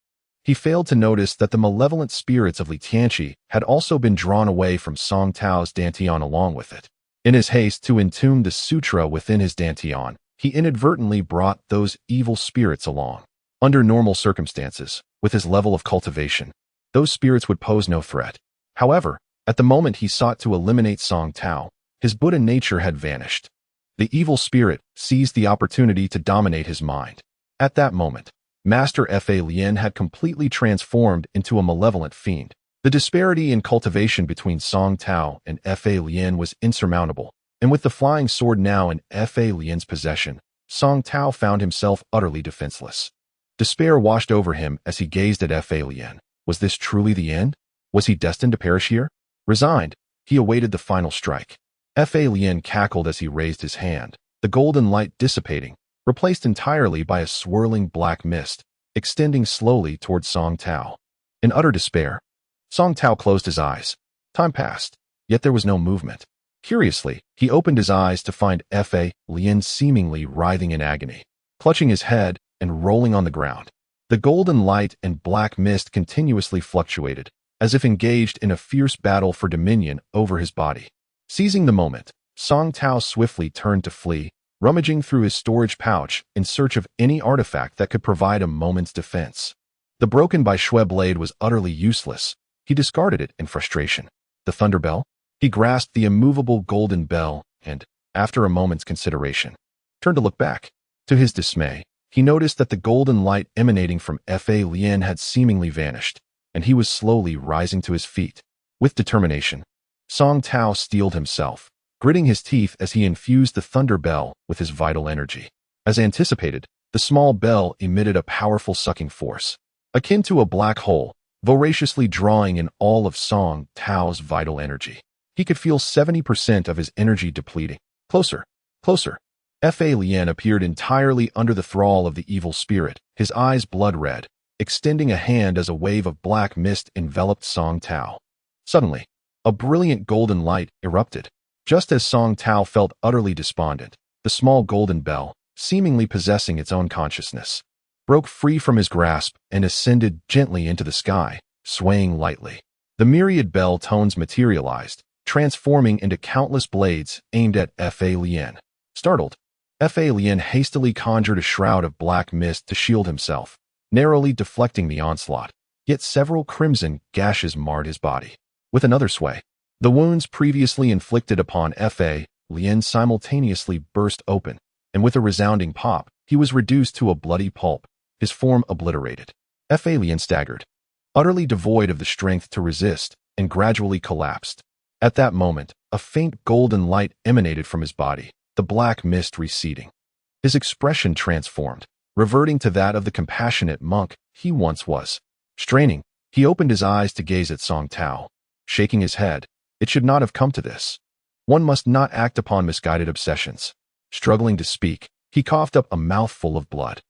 he failed to notice that the malevolent spirits of Li Tianqi had also been drawn away from Song Tao's dantian along with it. In his haste to entomb the sutra within his dantian, he inadvertently brought those evil spirits along. Under normal circumstances, with his level of cultivation, those spirits would pose no threat. However, at the moment he sought to eliminate Song Tao, his Buddha nature had vanished. The evil spirit seized the opportunity to dominate his mind. At that moment, Master Fa Lien had completely transformed into a malevolent fiend. The disparity in cultivation between Song Tao and Fa Lien was insurmountable, and with the flying sword now in Fa Lien's possession, Song Tao found himself utterly defenseless. Despair washed over him as he gazed at Fa Lien. Was this truly the end? Was he destined to perish here? Resigned, he awaited the final strike. Fa Lien cackled as he raised his hand, the golden light dissipating, replaced entirely by a swirling black mist, extending slowly toward Song Tao. In utter despair, Song Tao closed his eyes. Time passed, yet there was no movement. Curiously, he opened his eyes to find Fa Lien seemingly writhing in agony, clutching his head and rolling on the ground. The golden light and black mist continuously fluctuated, as if engaged in a fierce battle for dominion over his body. Seizing the moment, Song Tao swiftly turned to flee, rummaging through his storage pouch in search of any artifact that could provide a moment's defense. The broken Bai Shui blade was utterly useless. He discarded it in frustration. The thunder bell? He grasped the immovable golden bell and, after a moment's consideration, turned to look back. To his dismay, he noticed that the golden light emanating from Fa Lien had seemingly vanished, and he was slowly rising to his feet. With determination, Song Tao steeled himself, gritting his teeth as he infused the thunder bell with his vital energy. As anticipated, the small bell emitted a powerful sucking force, akin to a black hole, voraciously drawing in all of Song Tao's vital energy. He could feel 70% of his energy depleting. Closer, closer. Fa Lien appeared entirely under the thrall of the evil spirit, his eyes blood red, extending a hand as a wave of black mist enveloped Song Tao. Suddenly, a brilliant golden light erupted. Just as Song Tao felt utterly despondent, the small golden bell, seemingly possessing its own consciousness, broke free from his grasp and ascended gently into the sky, swaying lightly. The myriad bell tones materialized, transforming into countless blades aimed at Fa Lien. Startled, Fa Lien hastily conjured a shroud of black mist to shield himself, narrowly deflecting the onslaught, yet several crimson gashes marred his body. With another sway, the wounds previously inflicted upon Fa Lien simultaneously burst open, and with a resounding pop, he was reduced to a bloody pulp, his form obliterated. Fa Lien staggered, utterly devoid of the strength to resist, and gradually collapsed. At that moment, a faint golden light emanated from his body, the black mist receding. His expression transformed, reverting to that of the compassionate monk he once was. Straining, he opened his eyes to gaze at Song Tao. Shaking his head, it should not have come to this. One must not act upon misguided obsessions. Struggling to speak, he coughed up a mouthful of blood.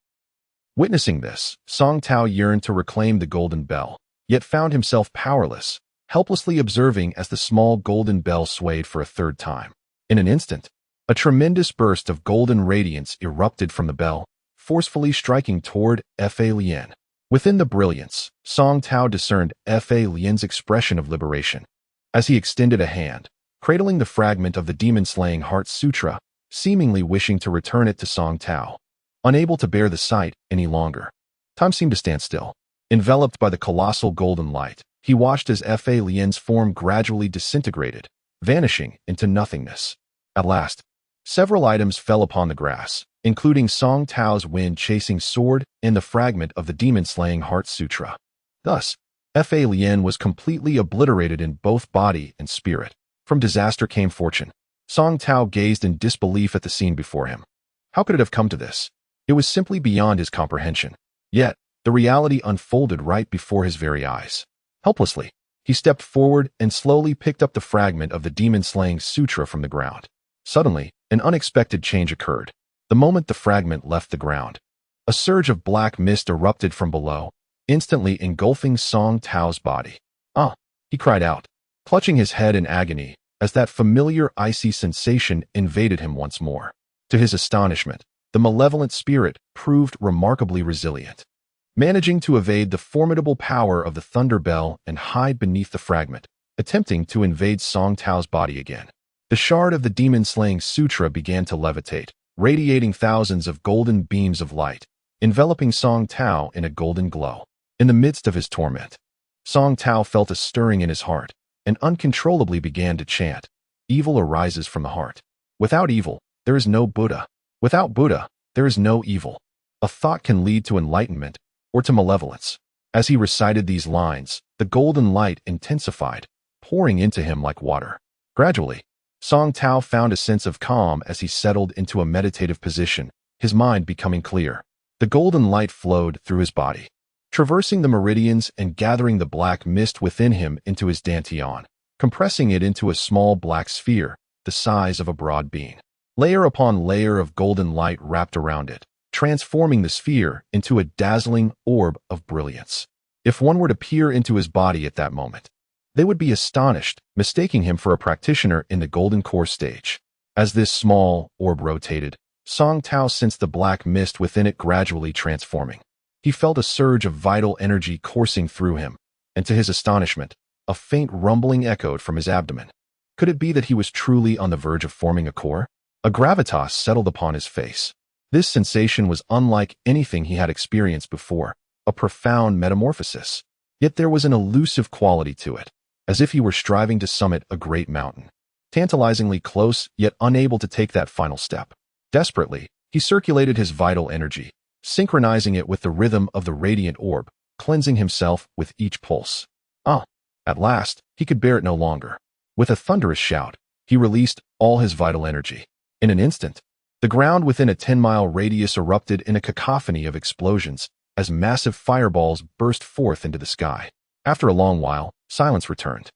Witnessing this, Song Tao yearned to reclaim the golden bell, yet found himself powerless, helplessly observing as the small golden bell swayed for a third time. In an instant, a tremendous burst of golden radiance erupted from the bell, forcefully striking toward Fa Lien. Within the brilliance, Song Tao discerned Fa Lien's expression of liberation. As he extended a hand, cradling the fragment of the demon-slaying heart sutra, seemingly wishing to return it to Song Tao. Unable to bear the sight any longer, time seemed to stand still. Enveloped by the colossal golden light, he watched as Fa Lien's form gradually disintegrated, vanishing into nothingness. At last, several items fell upon the grass, including Song Tao's wind-chasing sword and the fragment of the demon-slaying heart sutra. Thus, Fa Lien was completely obliterated in both body and spirit. From disaster came fortune. Song Tao gazed in disbelief at the scene before him. How could it have come to this? It was simply beyond his comprehension. Yet, the reality unfolded right before his very eyes. Helplessly, he stepped forward and slowly picked up the fragment of the demon-slaying sutra from the ground. Suddenly, an unexpected change occurred. The moment the fragment left the ground, a surge of black mist erupted from below, instantly engulfing Song Tao's body. "Ah!" he cried out, clutching his head in agony as that familiar icy sensation invaded him once more. To his astonishment, the malevolent spirit proved remarkably resilient, managing to evade the formidable power of the thunder bell and hide beneath the fragment, attempting to invade Song Tao's body again. The shard of the demon-slaying sutra began to levitate, radiating thousands of golden beams of light, enveloping Song Tao in a golden glow. In the midst of his torment, Song Tao felt a stirring in his heart and uncontrollably began to chant, "Evil arises from the heart. Without evil, there is no Buddha. Without Buddha, there is no evil. A thought can lead to enlightenment or to malevolence." As he recited these lines, the golden light intensified, pouring into him like water. Gradually, Song Tao found a sense of calm as he settled into a meditative position, his mind becoming clear. The golden light flowed through his body, traversing the meridians and gathering the black mist within him into his dantian, compressing it into a small black sphere the size of a broad bean. Layer upon layer of golden light wrapped around it, transforming the sphere into a dazzling orb of brilliance. If one were to peer into his body at that moment, they would be astonished, mistaking him for a practitioner in the golden core stage. As this small orb rotated, Song Tao sensed the black mist within it gradually transforming. He felt a surge of vital energy coursing through him, and to his astonishment, a faint rumbling echoed from his abdomen. Could it be that he was truly on the verge of forming a core? A gravitas settled upon his face. This sensation was unlike anything he had experienced before, a profound metamorphosis. Yet there was an elusive quality to it, as if he were striving to summit a great mountain. Tantalizingly close, yet unable to take that final step. Desperately, he circulated his vital energy, synchronizing it with the rhythm of the radiant orb, cleansing himself with each pulse. At last, he could bear it no longer. With a thunderous shout, he released all his vital energy. In an instant, the ground within a 10-mile radius erupted in a cacophony of explosions as massive fireballs burst forth into the sky. After a long while, silence returned.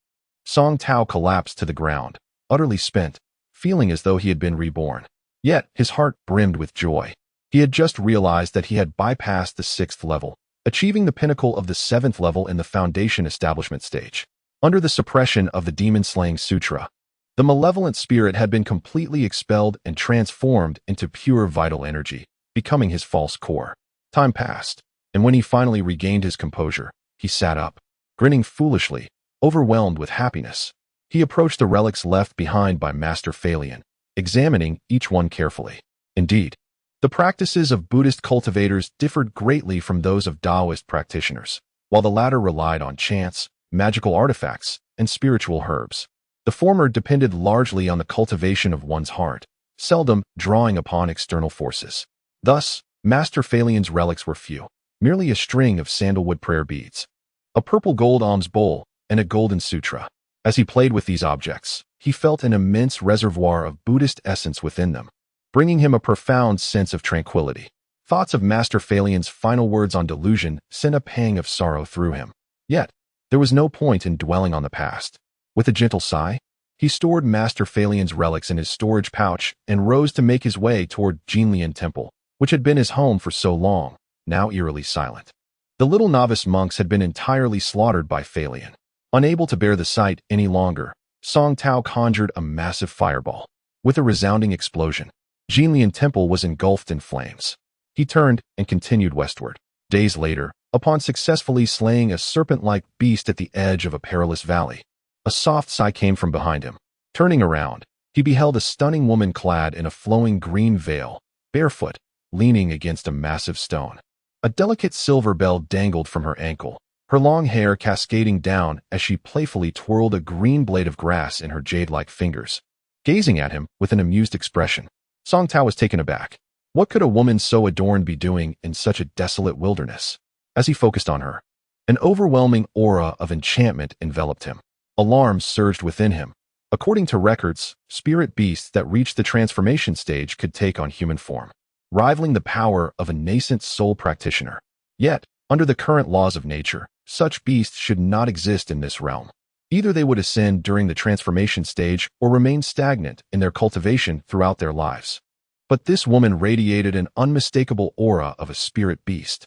Song Tao collapsed to the ground, utterly spent, feeling as though he had been reborn. Yet, his heart brimmed with joy. He had just realized that he had bypassed the 6th level, achieving the pinnacle of the 7th level in the Foundation Establishment stage. Under the suppression of the demon-slaying sutra, the malevolent spirit had been completely expelled and transformed into pure vital energy, becoming his false core. Time passed, and when he finally regained his composure, he sat up, grinning foolishly, overwhelmed with happiness. He approached the relics left behind by Master Phalian, examining each one carefully. Indeed, the practices of Buddhist cultivators differed greatly from those of Taoist practitioners. While the latter relied on chants, magical artifacts, and spiritual herbs, the former depended largely on the cultivation of one's heart, seldom drawing upon external forces. Thus, Master Phalian's relics were few, merely a string of sandalwood prayer beads, a purple gold alms bowl, and a golden sutra. As he played with these objects, he felt an immense reservoir of Buddhist essence within them, bringing him a profound sense of tranquility. Thoughts of Master Phalian's final words on delusion sent a pang of sorrow through him. Yet, there was no point in dwelling on the past. With a gentle sigh, he stored Master Phalian's relics in his storage pouch and rose to make his way toward Jinlian Temple, which had been his home for so long, now eerily silent. The little novice monks had been entirely slaughtered by Phalian. Unable to bear the sight any longer, Song Tao conjured a massive fireball. With a resounding explosion, Jinlian Temple was engulfed in flames. He turned and continued westward. Days later, upon successfully slaying a serpent-like beast at the edge of a perilous valley, a soft sigh came from behind him. Turning around, he beheld a stunning woman clad in a flowing green veil, barefoot, leaning against a massive stone. A delicate silver bell dangled from her ankle, her long hair cascading down as she playfully twirled a green blade of grass in her jade-like fingers. Gazing at him with an amused expression, Song Tao was taken aback. What could a woman so adorned be doing in such a desolate wilderness? As he focused on her, an overwhelming aura of enchantment enveloped him. Alarm surged within him. According to records, spirit beasts that reached the transformation stage could take on human form, rivaling the power of a nascent soul practitioner. Yet, under the current laws of nature, such beasts should not exist in this realm. Either they would ascend during the transformation stage or remain stagnant in their cultivation throughout their lives. But this woman radiated an unmistakable aura of a spirit beast.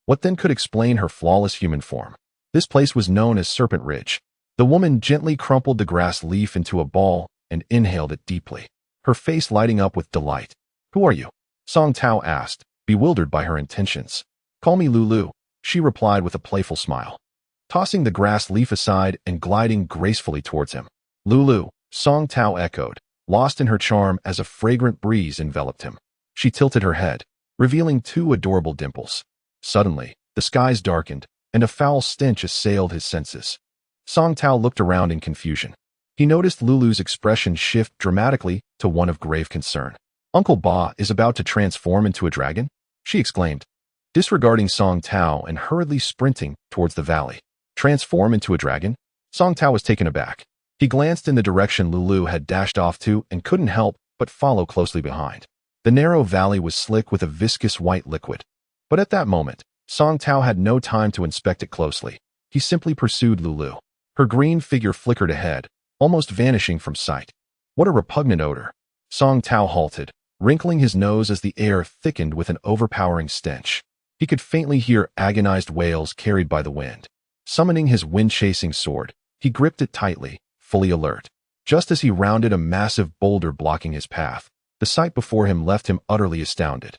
What then could explain her flawless human form? This place was known as Serpent Ridge. The woman gently crumpled the grass leaf into a ball and inhaled it deeply, her face lighting up with delight. "Who are you?" Song Tao asked, bewildered by her intentions. "Call me Lulu," she replied with a playful smile, tossing the grass leaf aside and gliding gracefully towards him. "Lulu," Song Tao echoed, lost in her charm as a fragrant breeze enveloped him. She tilted her head, revealing two adorable dimples. Suddenly, the skies darkened, and a foul stench assailed his senses. Song Tao looked around in confusion. He noticed Lulu's expression shift dramatically to one of grave concern. "Uncle Ba is about to transform into a dragon?" she exclaimed, disregarding Song Tao and hurriedly sprinting towards the valley. "Transform into a dragon?" Song Tao was taken aback. He glanced in the direction Lulu had dashed off to and couldn't help but follow closely behind. The narrow valley was slick with a viscous white liquid, But at that moment, Song Tao had no time to inspect it closely. He simply pursued Lulu. Her green figure flickered ahead, almost vanishing from sight. What a repugnant odor. Song Tao halted, wrinkling his nose as the air thickened with an overpowering stench. He could faintly hear agonized wails carried by the wind. Summoning his wind-chasing sword, he gripped it tightly, fully alert. Just as he rounded a massive boulder blocking his path, the sight before him left him utterly astounded.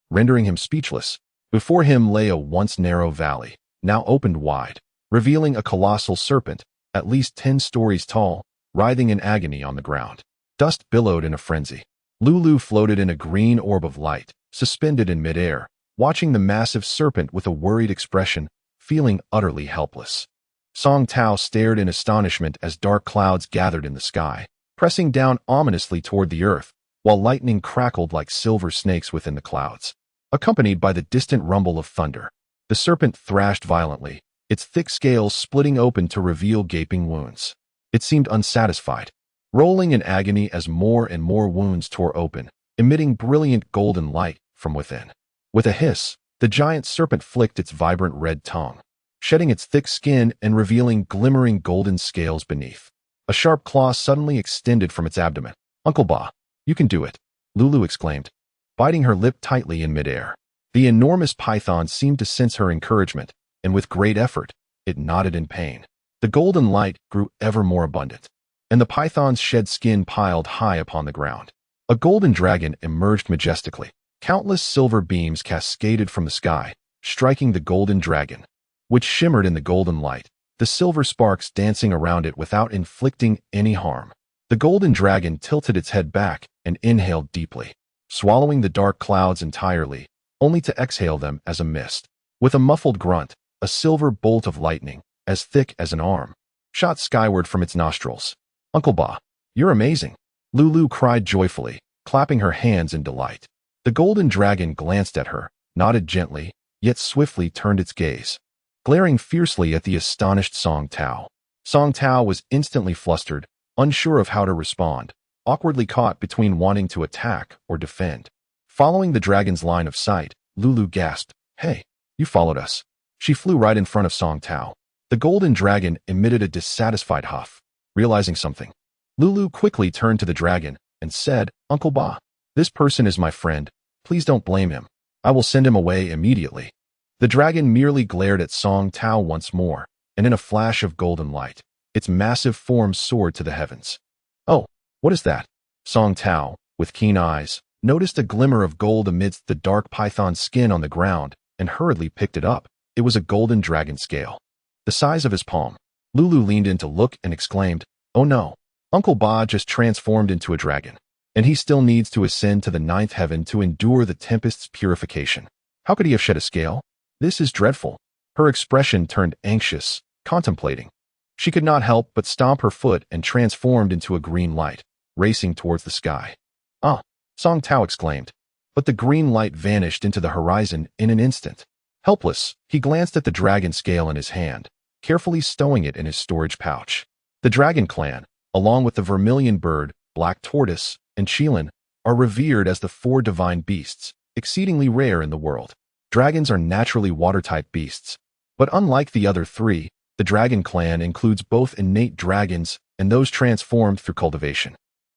Rendering him speechless, before him lay a once narrow valley, now opened wide, revealing a colossal serpent, at least 10 stories tall, writhing in agony on the ground. Dust billowed in a frenzy. Lulu floated in a green orb of light, suspended in midair, watching the massive serpent with a worried expression, feeling utterly helpless. Song Tao stared in astonishment as dark clouds gathered in the sky, pressing down ominously toward the earth, while lightning crackled like silver snakes within the clouds. Accompanied by the distant rumble of thunder, the serpent thrashed violently, its thick scales splitting open to reveal gaping wounds. It seemed unsatisfied, rolling in agony as more and more wounds tore open, emitting brilliant golden light from within. With a hiss, the giant serpent flicked its vibrant red tongue, shedding its thick skin and revealing glimmering golden scales beneath. A sharp claw suddenly extended from its abdomen. "Uncle Ba, you can do it," Lulu exclaimed, biting her lip tightly in midair. The enormous python seemed to sense her encouragement, and with great effort, it nodded in pain. The golden light grew ever more abundant, and the python's shed skin piled high upon the ground. A golden dragon emerged majestically. Countless silver beams cascaded from the sky, striking the golden dragon, which shimmered in the golden light, the silver sparks dancing around it without inflicting any harm. The golden dragon tilted its head back and inhaled deeply, swallowing the dark clouds entirely, only to exhale them as a mist. With a muffled grunt, a silver bolt of lightning, as thick as an arm, shot skyward from its nostrils. "Uncle Ba, you're amazing," Lulu cried joyfully, clapping her hands in delight. The golden dragon glanced at her, nodded gently, yet swiftly turned its gaze, glaring fiercely at the astonished Song Tao. Song Tao was instantly flustered, unsure of how to respond, awkwardly caught between wanting to attack or defend. Following the dragon's line of sight, Lulu gasped, "Hey, you followed us." She flew right in front of Song Tao. The golden dragon emitted a dissatisfied huff. Realizing something, Lulu quickly turned to the dragon and said, "Uncle Ba, this person is my friend. Please don't blame him. I will send him away immediately." The dragon merely glared at Song Tao once more, and in a flash of golden light, its massive form soared to the heavens. "Oh, what is that?" Song Tao, with keen eyes, noticed a glimmer of gold amidst the dark python's skin on the ground and hurriedly picked it up. It was a golden dragon scale, the size of his palm. Lulu leaned in to look and exclaimed, "Oh no, Uncle Ba just transformed into a dragon, and he still needs to ascend to the 9th heaven to endure the tempest's purification. How could he have shed a scale? This is dreadful." Her expression turned anxious, contemplating. She could not help but stomp her foot and transformed into a green light, racing towards the sky. "Ah!" Song Tao exclaimed, but the green light vanished into the horizon in an instant. Helpless, he glanced at the dragon scale in his hand, carefully stowing it in his storage pouch. The dragon clan, along with the vermilion bird, black tortoise, and Qilin, are revered as the 4 divine beasts, exceedingly rare in the world. Dragons are naturally water-type beasts, but unlike the other 3, the dragon clan includes both innate dragons and those transformed through cultivation.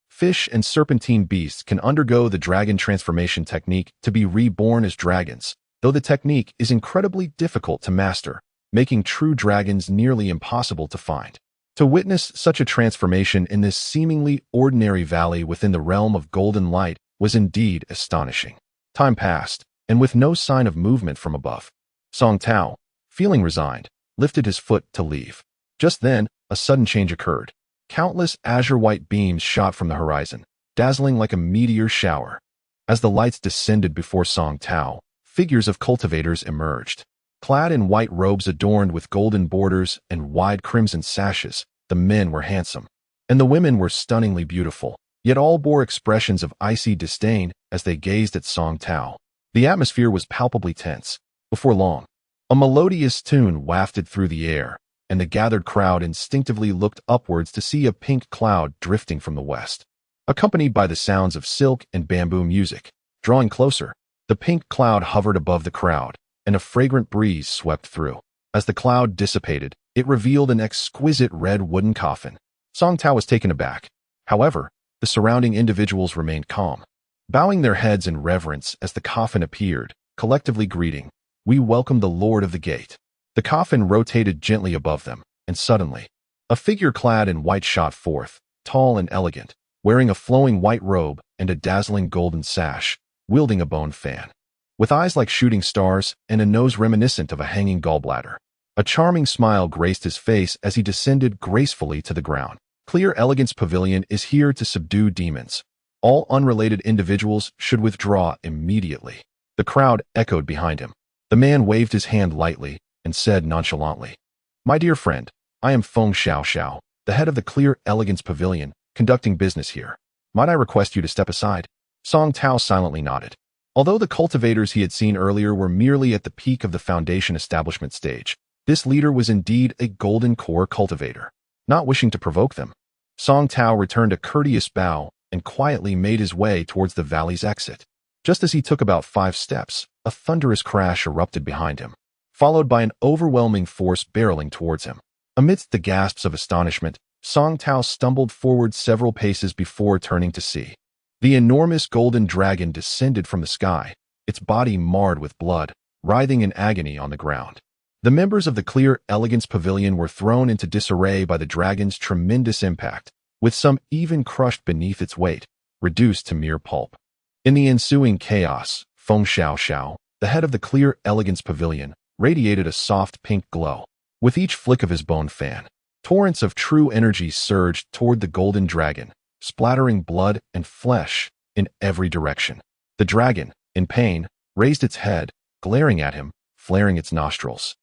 Fish and serpentine beasts can undergo the dragon transformation technique to be reborn as dragons, though the technique is incredibly difficult to master, making true dragons nearly impossible to find. To witness such a transformation in this seemingly ordinary valley within the realm of golden light was indeed astonishing. Time passed, and with no sign of movement from above, Song Tao, feeling resigned, lifted his foot to leave. Just then, a sudden change occurred. Countless azure-white beams shot from the horizon, dazzling like a meteor shower. As the lights descended before Song Tao, figures of cultivators emerged. Clad in white robes adorned with golden borders and wide crimson sashes, the men were handsome, and the women were stunningly beautiful, yet all bore expressions of icy disdain as they gazed at Song Tao. The atmosphere was palpably tense. Before long, a melodious tune wafted through the air, and the gathered crowd instinctively looked upwards to see a pink cloud drifting from the west, accompanied by the sounds of silk and bamboo music. Drawing closer, the pink cloud hovered above the crowd, and a fragrant breeze swept through. As the cloud dissipated, it revealed an exquisite red wooden coffin. Song Tao was taken aback. However, the surrounding individuals remained calm, bowing their heads in reverence as the coffin appeared, collectively greeting, "We welcome the Lord of the Gate." The coffin rotated gently above them, and suddenly, a figure clad in white shot forth, tall and elegant, wearing a flowing white robe and a dazzling golden sash, wielding a bone fan. With eyes like shooting stars and a nose reminiscent of a hanging gallbladder, a charming smile graced his face as he descended gracefully to the ground. Clear Elegance Pavilion is here to subdue demons. All unrelated individuals should withdraw immediately. The crowd echoed behind him. The man waved his hand lightly and said nonchalantly, "My dear friend, I am Feng Xiao, the head of the Clear Elegance Pavilion, conducting business here. Might I request you to step aside?" Song Tao silently nodded. Although the cultivators he had seen earlier were merely at the peak of the foundation establishment stage, this leader was indeed a golden core cultivator. Not wishing to provoke them, Song Tao returned a courteous bow and quietly made his way towards the valley's exit. Just as he took about 5 steps, a thunderous crash erupted behind him, followed by an overwhelming force barreling towards him. Amidst the gasps of astonishment, Song Tao stumbled forward several paces before turning to see. The enormous golden dragon descended from the sky, its body marred with blood, writhing in agony on the ground. The members of the Clear Elegance Pavilion were thrown into disarray by the dragon's tremendous impact, with some even crushed beneath its weight, reduced to mere pulp. In the ensuing chaos, Feng Xiao, the head of the Clear Elegance Pavilion, radiated a soft pink glow. With each flick of his bone fan, torrents of true energy surged toward the golden dragon, splattering blood and flesh in every direction. The dragon, in pain, raised its head, glaring at him, flaring its nostrils,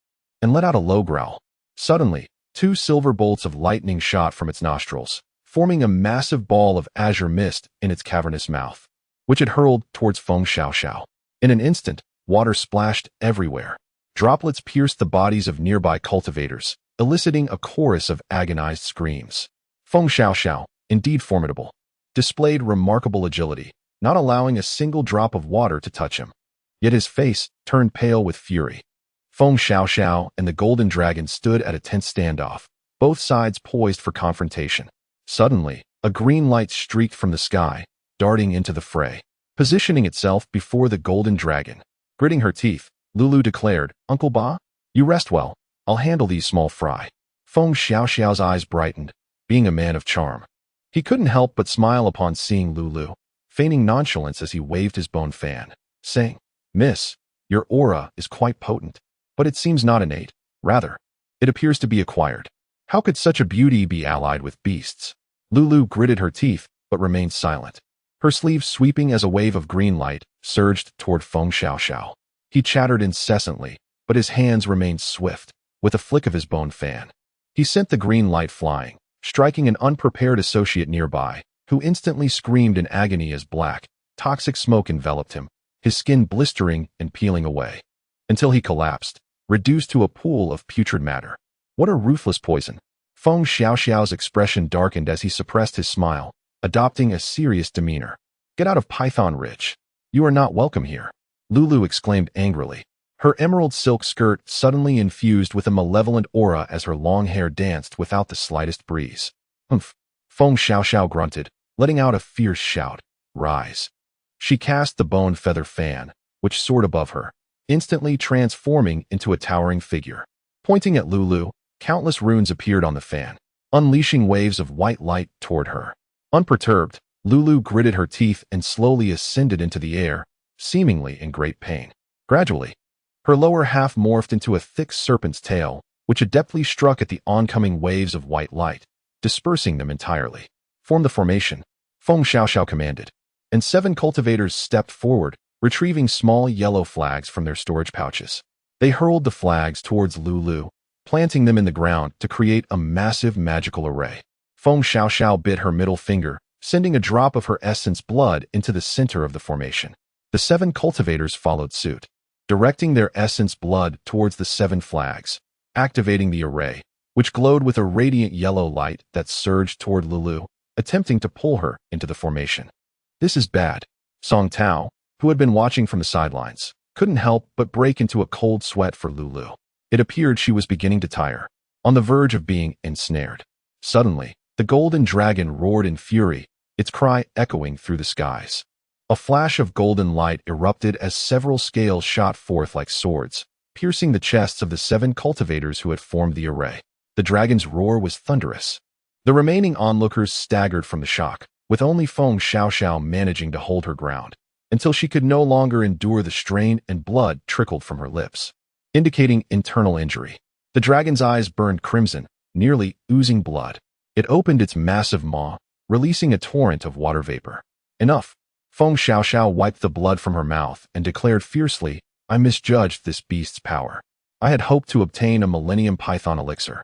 and let out a low growl. Suddenly, 2 silver bolts of lightning shot from its nostrils, forming a massive ball of azure mist in its cavernous mouth, which it hurled towards Feng Xiao. In an instant, water splashed everywhere. Droplets pierced the bodies of nearby cultivators, eliciting a chorus of agonized screams. Feng Xiao, indeed formidable, displayed remarkable agility, not allowing a single drop of water to touch him. Yet his face turned pale with fury. Feng Xiao and the golden dragon stood at a tense standoff, both sides poised for confrontation. Suddenly, a green light streaked from the sky, darting into the fray, positioning itself before the golden dragon. Gritting her teeth, Lulu declared, "Uncle Ba, you rest well. I'll handle these small fry." Feng Xiao's eyes brightened, being a man of charm. He couldn't help but smile upon seeing Lulu, feigning nonchalance as he waved his bone fan, saying, "Miss, your aura is quite potent, but it seems not innate. Rather, it appears to be acquired. How could such a beauty be allied with beasts?" Lulu gritted her teeth, but remained silent. Her sleeve sweeping as a wave of green light surged toward Feng Xiao. He chattered incessantly, but his hands remained swift. With a flick of his bone fan, he sent the green light flying, striking an unprepared associate nearby, who instantly screamed in agony as black, toxic smoke enveloped him, his skin blistering and peeling away, until he collapsed, reduced to a pool of putrid matter. What a ruthless poison! Feng Xiao's expression darkened as he suppressed his smile, adopting a serious demeanor. "Get out of Python Ridge. You are not welcome here," Lulu exclaimed angrily. Her emerald silk skirt suddenly infused with a malevolent aura as her long hair danced without the slightest breeze. "Humph," Feng Xiao grunted, letting out a fierce shout. "Rise." She cast the bone feather fan, which soared above her, instantly transforming into a towering figure. Pointing at Lulu, countless runes appeared on the fan, unleashing waves of white light toward her. Unperturbed, Lulu gritted her teeth and slowly ascended into the air, seemingly in great pain. Gradually, her lower half morphed into a thick serpent's tail, which adeptly struck at the oncoming waves of white light, dispersing them entirely. "Form the formation," Feng Xiao commanded, and 7 cultivators stepped forward, retrieving small yellow flags from their storage pouches. They hurled the flags towards Lulu, planting them in the ground to create a massive magical array. Feng Xiao bit her middle finger, sending a drop of her essence blood into the center of the formation. The 7 cultivators followed suit, directing their essence blood towards the 7 flags, activating the array, which glowed with a radiant yellow light that surged toward Lulu, attempting to pull her into the formation. "This is bad," Song Tao, who had been watching from the sidelines, couldn't help but break into a cold sweat for Lulu. It appeared she was beginning to tire, on the verge of being ensnared. Suddenly, the golden dragon roared in fury, its cry echoing through the skies. A flash of golden light erupted as several scales shot forth like swords, piercing the chests of the 7 cultivators who had formed the array. The dragon's roar was thunderous. The remaining onlookers staggered from the shock, with only Feng Xiaoxiao managing to hold her ground, until she could no longer endure the strain and blood trickled from her lips, indicating internal injury. The dragon's eyes burned crimson, nearly oozing blood. It opened its massive maw, releasing a torrent of water vapor. Enough! Feng Xiaoxiao wiped the blood from her mouth and declared fiercely, I misjudged this beast's power. I had hoped to obtain a Millennium Python elixir,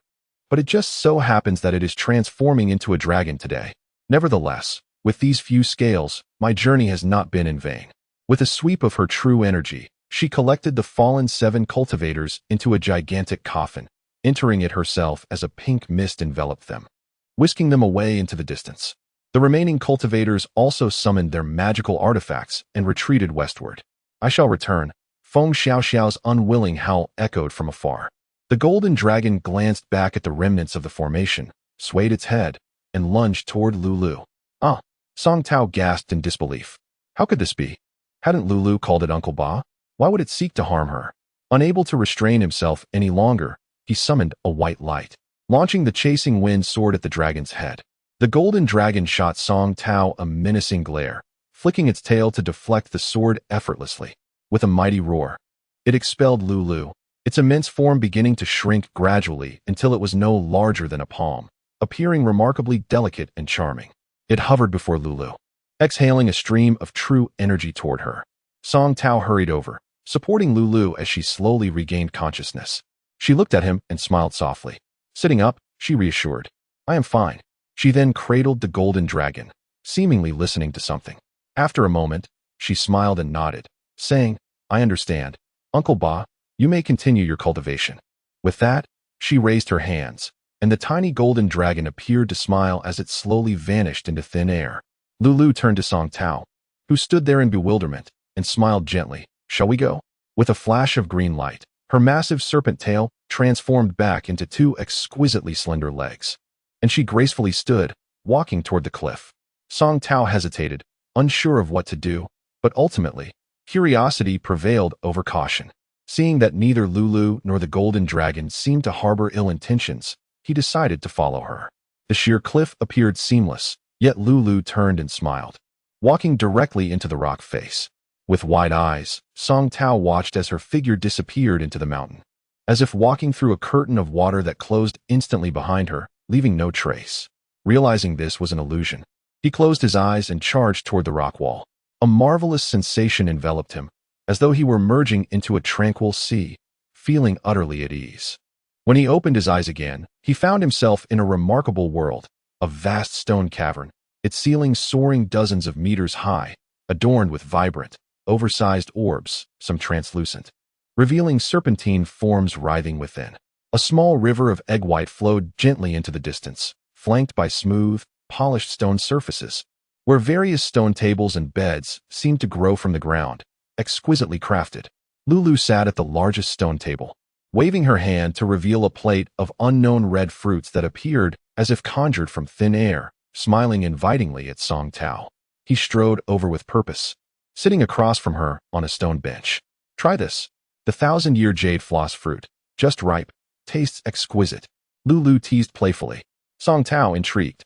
but it just so happens that it is transforming into a dragon today. Nevertheless, with these few scales, my journey has not been in vain. With a sweep of her true energy, she collected the fallen 7 cultivators into a gigantic coffin, entering it herself as a pink mist enveloped them, whisking them away into the distance. The remaining cultivators also summoned their magical artifacts and retreated westward. I shall return. Feng Xiaoxiao's unwilling howl echoed from afar. The golden dragon glanced back at the remnants of the formation, swayed its head, and lunged toward Lulu. Ah! Song Tao gasped in disbelief. How could this be? Hadn't Lulu called it Uncle Ba? Why would it seek to harm her? Unable to restrain himself any longer, he summoned a white light, launching the chasing wind sword at the dragon's head. The golden dragon shot Song Tao a menacing glare, flicking its tail to deflect the sword effortlessly. With a mighty roar, it expelled Lulu, its immense form beginning to shrink gradually until it was no larger than a palm, appearing remarkably delicate and charming. It hovered before Lulu, exhaling a stream of true energy toward her. Song Tao hurried over, supporting Lulu as she slowly regained consciousness. She looked at him and smiled softly. Sitting up, she reassured, I am fine. She then cradled the golden dragon, seemingly listening to something. After a moment, she smiled and nodded, saying, I understand. Uncle Ba, you may continue your cultivation. With that, she raised her hands, and the tiny golden dragon appeared to smile as it slowly vanished into thin air. Lulu turned to Song Tao, who stood there in bewilderment, and smiled gently. Shall we go? With a flash of green light, her massive serpent tail transformed back into 2 exquisitely slender legs, and she gracefully stood, walking toward the cliff. Song Tao hesitated, unsure of what to do, but ultimately, curiosity prevailed over caution. Seeing that neither Lulu nor the golden dragon seemed to harbor ill intentions, he decided to follow her. The sheer cliff appeared seamless, yet Lulu turned and smiled, walking directly into the rock face. With wide eyes, Song Tao watched as her figure disappeared into the mountain, as if walking through a curtain of water that closed instantly behind her, leaving no trace. Realizing this was an illusion, he closed his eyes and charged toward the rock wall. A marvelous sensation enveloped him, as though he were merging into a tranquil sea, feeling utterly at ease. When he opened his eyes again, he found himself in a remarkable world, a vast stone cavern, its ceiling soaring dozens of meters high, adorned with vibrant, oversized orbs, some translucent, revealing serpentine forms writhing within. A small river of egg white flowed gently into the distance, flanked by smooth, polished stone surfaces, where various stone tables and beds seemed to grow from the ground, exquisitely crafted. Lulu sat at the largest stone table, waving her hand to reveal a plate of unknown red fruits that appeared as if conjured from thin air, smiling invitingly at Song Tao. He strode over with purpose, sitting across from her on a stone bench. Try this. The 1,000-year jade floss fruit, just ripe, tastes exquisite. Lulu teased playfully. Song Tao, intrigued,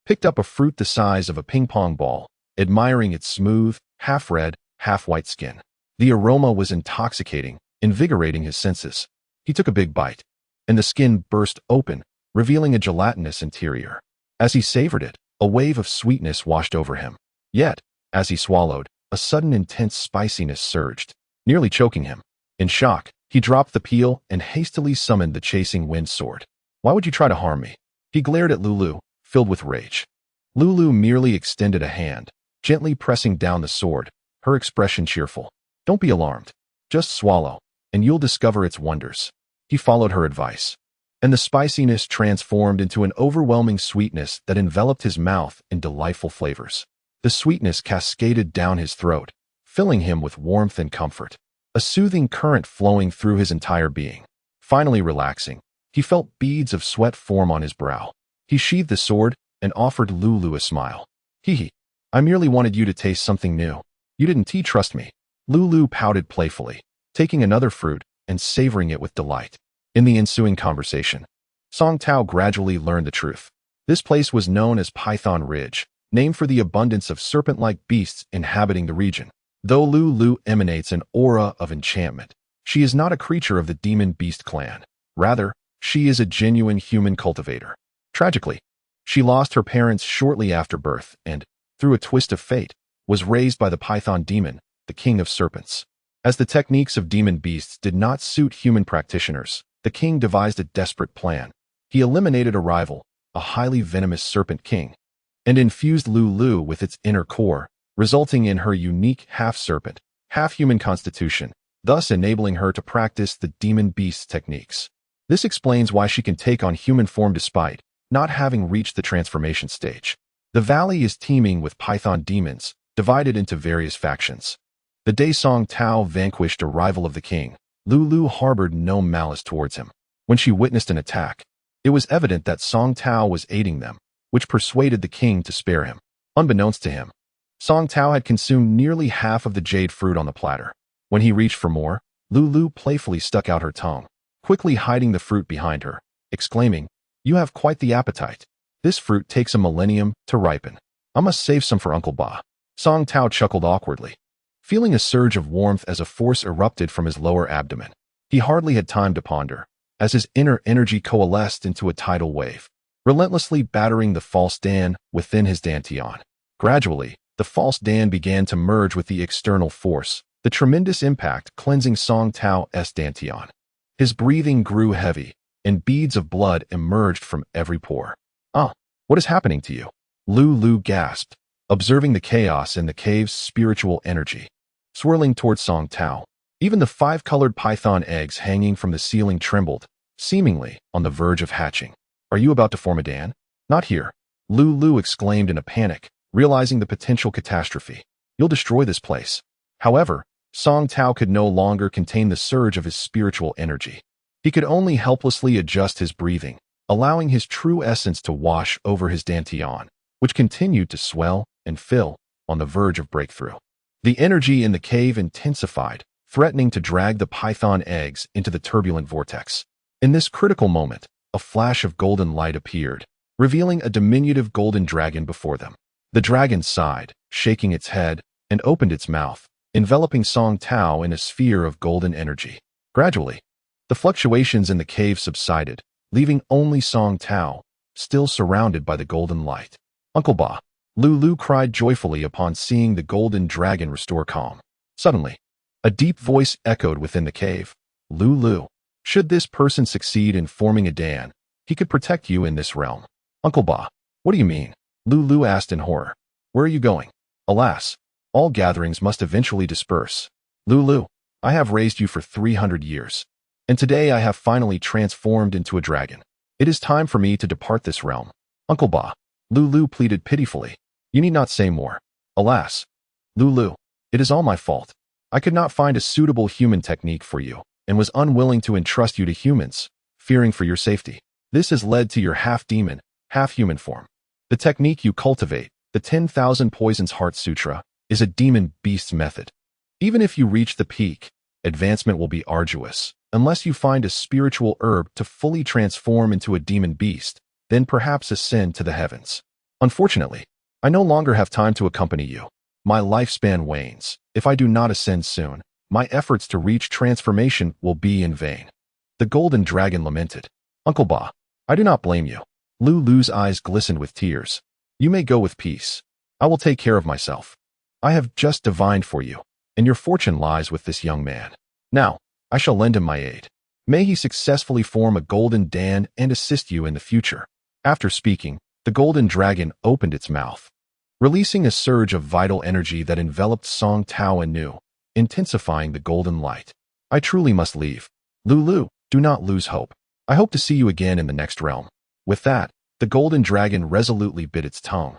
picked up a fruit the size of a ping-pong ball, admiring its smooth, half-red, half-white skin. The aroma was intoxicating, invigorating his senses. He took a big bite, and the skin burst open, revealing a gelatinous interior. As he savored it, a wave of sweetness washed over him. Yet, as he swallowed, a sudden intense spiciness surged, nearly choking him. In shock, he dropped the peel and hastily summoned the chasing wind sword. Why would you try to harm me? He glared at Lulu, filled with rage. Lulu merely extended a hand, gently pressing down the sword, her expression cheerful. Don't be alarmed. Just swallow, and you'll discover its wonders. He followed her advice, and the spiciness transformed into an overwhelming sweetness that enveloped his mouth in delightful flavors. The sweetness cascaded down his throat, filling him with warmth and comfort. a soothing current flowing through his entire being. Finally relaxing, he felt beads of sweat form on his brow. He sheathed the sword and offered Lulu a smile. Hee. I merely wanted you to taste something new. You didn't trust me. Lulu pouted playfully, taking another fruit and savoring it with delight. In the ensuing conversation, Song Tao gradually learned the truth. This place was known as Python Ridge, named for the abundance of serpent-like beasts inhabiting the region. Though Lulu emanates an aura of enchantment, she is not a creature of the demon beast clan. Rather, she is a genuine human cultivator. Tragically, she lost her parents shortly after birth and, through a twist of fate, was raised by the Python demon, the king of serpents. As the techniques of demon beasts did not suit human practitioners, the king devised a desperate plan. He eliminated a rival, a highly venomous serpent king, and infused Lulu with its inner core, resulting in her unique half-serpent, half-human constitution, thus enabling her to practice the demon beast techniques. This explains why she can take on human form despite not having reached the transformation stage. The valley is teeming with Python demons, divided into various factions. The day Song Tao vanquished a rival of the king, Lulu harbored no malice towards him. When she witnessed an attack, it was evident that Song Tao was aiding them, which persuaded the king to spare him. Unbeknownst to him, Song Tao had consumed nearly half of the jade fruit on the platter. When he reached for more, Lulu playfully stuck out her tongue, quickly hiding the fruit behind her, exclaiming, "You have quite the appetite. This fruit takes a millennium to ripen. I must save some for Uncle Ba." Song Tao chuckled awkwardly, feeling a surge of warmth as a force erupted from his lower abdomen. He hardly had time to ponder, as his inner energy coalesced into a tidal wave, relentlessly battering the false Dan within his dantian. Gradually, the false Dan began to merge with the external force, the tremendous impact cleansing Song Tao's dantian. His breathing grew heavy, and beads of blood emerged from every pore. "Ah, what is happening to you?" Lulu gasped, observing the chaos in the cave's spiritual energy. Swirling towards Song Tao, even the 5-colored python eggs hanging from the ceiling trembled, seemingly on the verge of hatching. "Are you about to form a Dan?" "Not here," Lulu exclaimed in a panic, realizing the potential catastrophe. "You'll destroy this place." However, Song Tao could no longer contain the surge of his spiritual energy. He could only helplessly adjust his breathing, allowing his true essence to wash over his dantian, which continued to swell and fill on the verge of breakthrough. The energy in the cave intensified, threatening to drag the python eggs into the turbulent vortex. In this critical moment, a flash of golden light appeared, revealing a diminutive golden dragon before them. The dragon sighed, shaking its head, and opened its mouth, enveloping Song Tao in a sphere of golden energy. Gradually, the fluctuations in the cave subsided, leaving only Song Tao, still surrounded by the golden light. "Uncle Ba," Lulu cried joyfully upon seeing the golden dragon restore calm. Suddenly, a deep voice echoed within the cave. "Lulu, should this person succeed in forming a Dan, he could protect you in this realm." "Uncle Ba, what do you mean?" Lulu asked in horror. "Where are you going?" "Alas, all gatherings must eventually disperse. Lulu, I have raised you for 300 years, and today I have finally transformed into a dragon. It is time for me to depart this realm." "Uncle Ba," Lulu pleaded pitifully, "you need not say more." "Alas, Lulu, it is all my fault. I could not find a suitable human technique for you, and was unwilling to entrust you to humans, fearing for your safety. This has led to your half-demon, half-human form. The technique you cultivate, the 10,000 Poisons Heart Sutra, is a demon beast method. Even if you reach the peak, advancement will be arduous. Unless you find a spiritual herb to fully transform into a demon beast, then perhaps ascend to the heavens. Unfortunately, I no longer have time to accompany you. My lifespan wanes. If I do not ascend soon, my efforts to reach transformation will be in vain." The golden dragon lamented. "Uncle Ba, I do not blame you." Lulu's eyes glistened with tears. "You may go with peace. I will take care of myself. I have just divined for you, and your fortune lies with this young man. Now, I shall lend him my aid. May he successfully form a golden Dan and assist you in the future." After speaking, the golden dragon opened its mouth, releasing a surge of vital energy that enveloped Song Tao anew, intensifying the golden light. "I truly must leave. Lulu, do not lose hope. I hope to see you again in the next realm." With that, the golden dragon resolutely bit its tongue,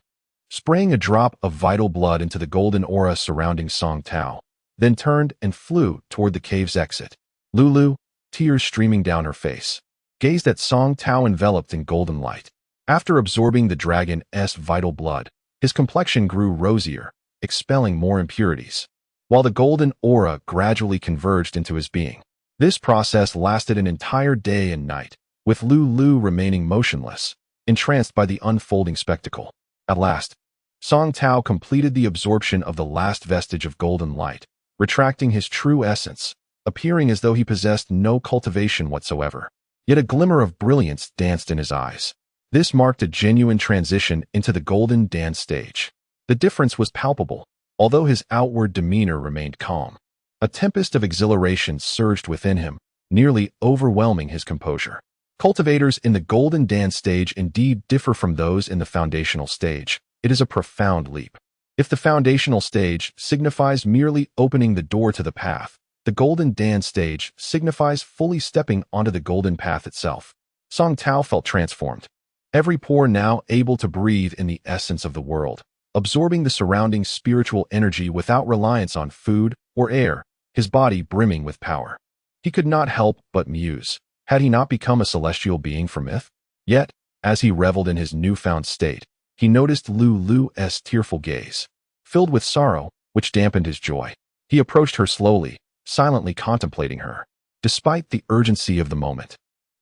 spraying a drop of vital blood into the golden aura surrounding Song Tao. then turned and flew toward the cave's exit. Lulu, tears streaming down her face, gazed at Song Tao enveloped in golden light. After absorbing the dragon's vital blood, his complexion grew rosier, expelling more impurities, while the golden aura gradually converged into his being. This process lasted an entire day and night, with Lulu remaining motionless, entranced by the unfolding spectacle. At last, Song Tao completed the absorption of the last vestige of golden light, retracting his true essence, appearing as though he possessed no cultivation whatsoever. Yet a glimmer of brilliance danced in his eyes. This marked a genuine transition into the golden dance stage. The difference was palpable, although his outward demeanor remained calm. A tempest of exhilaration surged within him, nearly overwhelming his composure. Cultivators in the golden dance stage indeed differ from those in the foundational stage. It is a profound leap. If the foundational stage signifies merely opening the door to the path, the golden dance stage signifies fully stepping onto the golden path itself. Song Tao felt transformed, every pore now able to breathe in the essence of the world, absorbing the surrounding spiritual energy without reliance on food or air, his body brimming with power. He could not help but muse. Had he not become a celestial being from myth? Yet, as he reveled in his newfound state, he noticed Lulu's tearful gaze, filled with sorrow, which dampened his joy. He approached her slowly, silently contemplating her. Despite the urgency of the moment,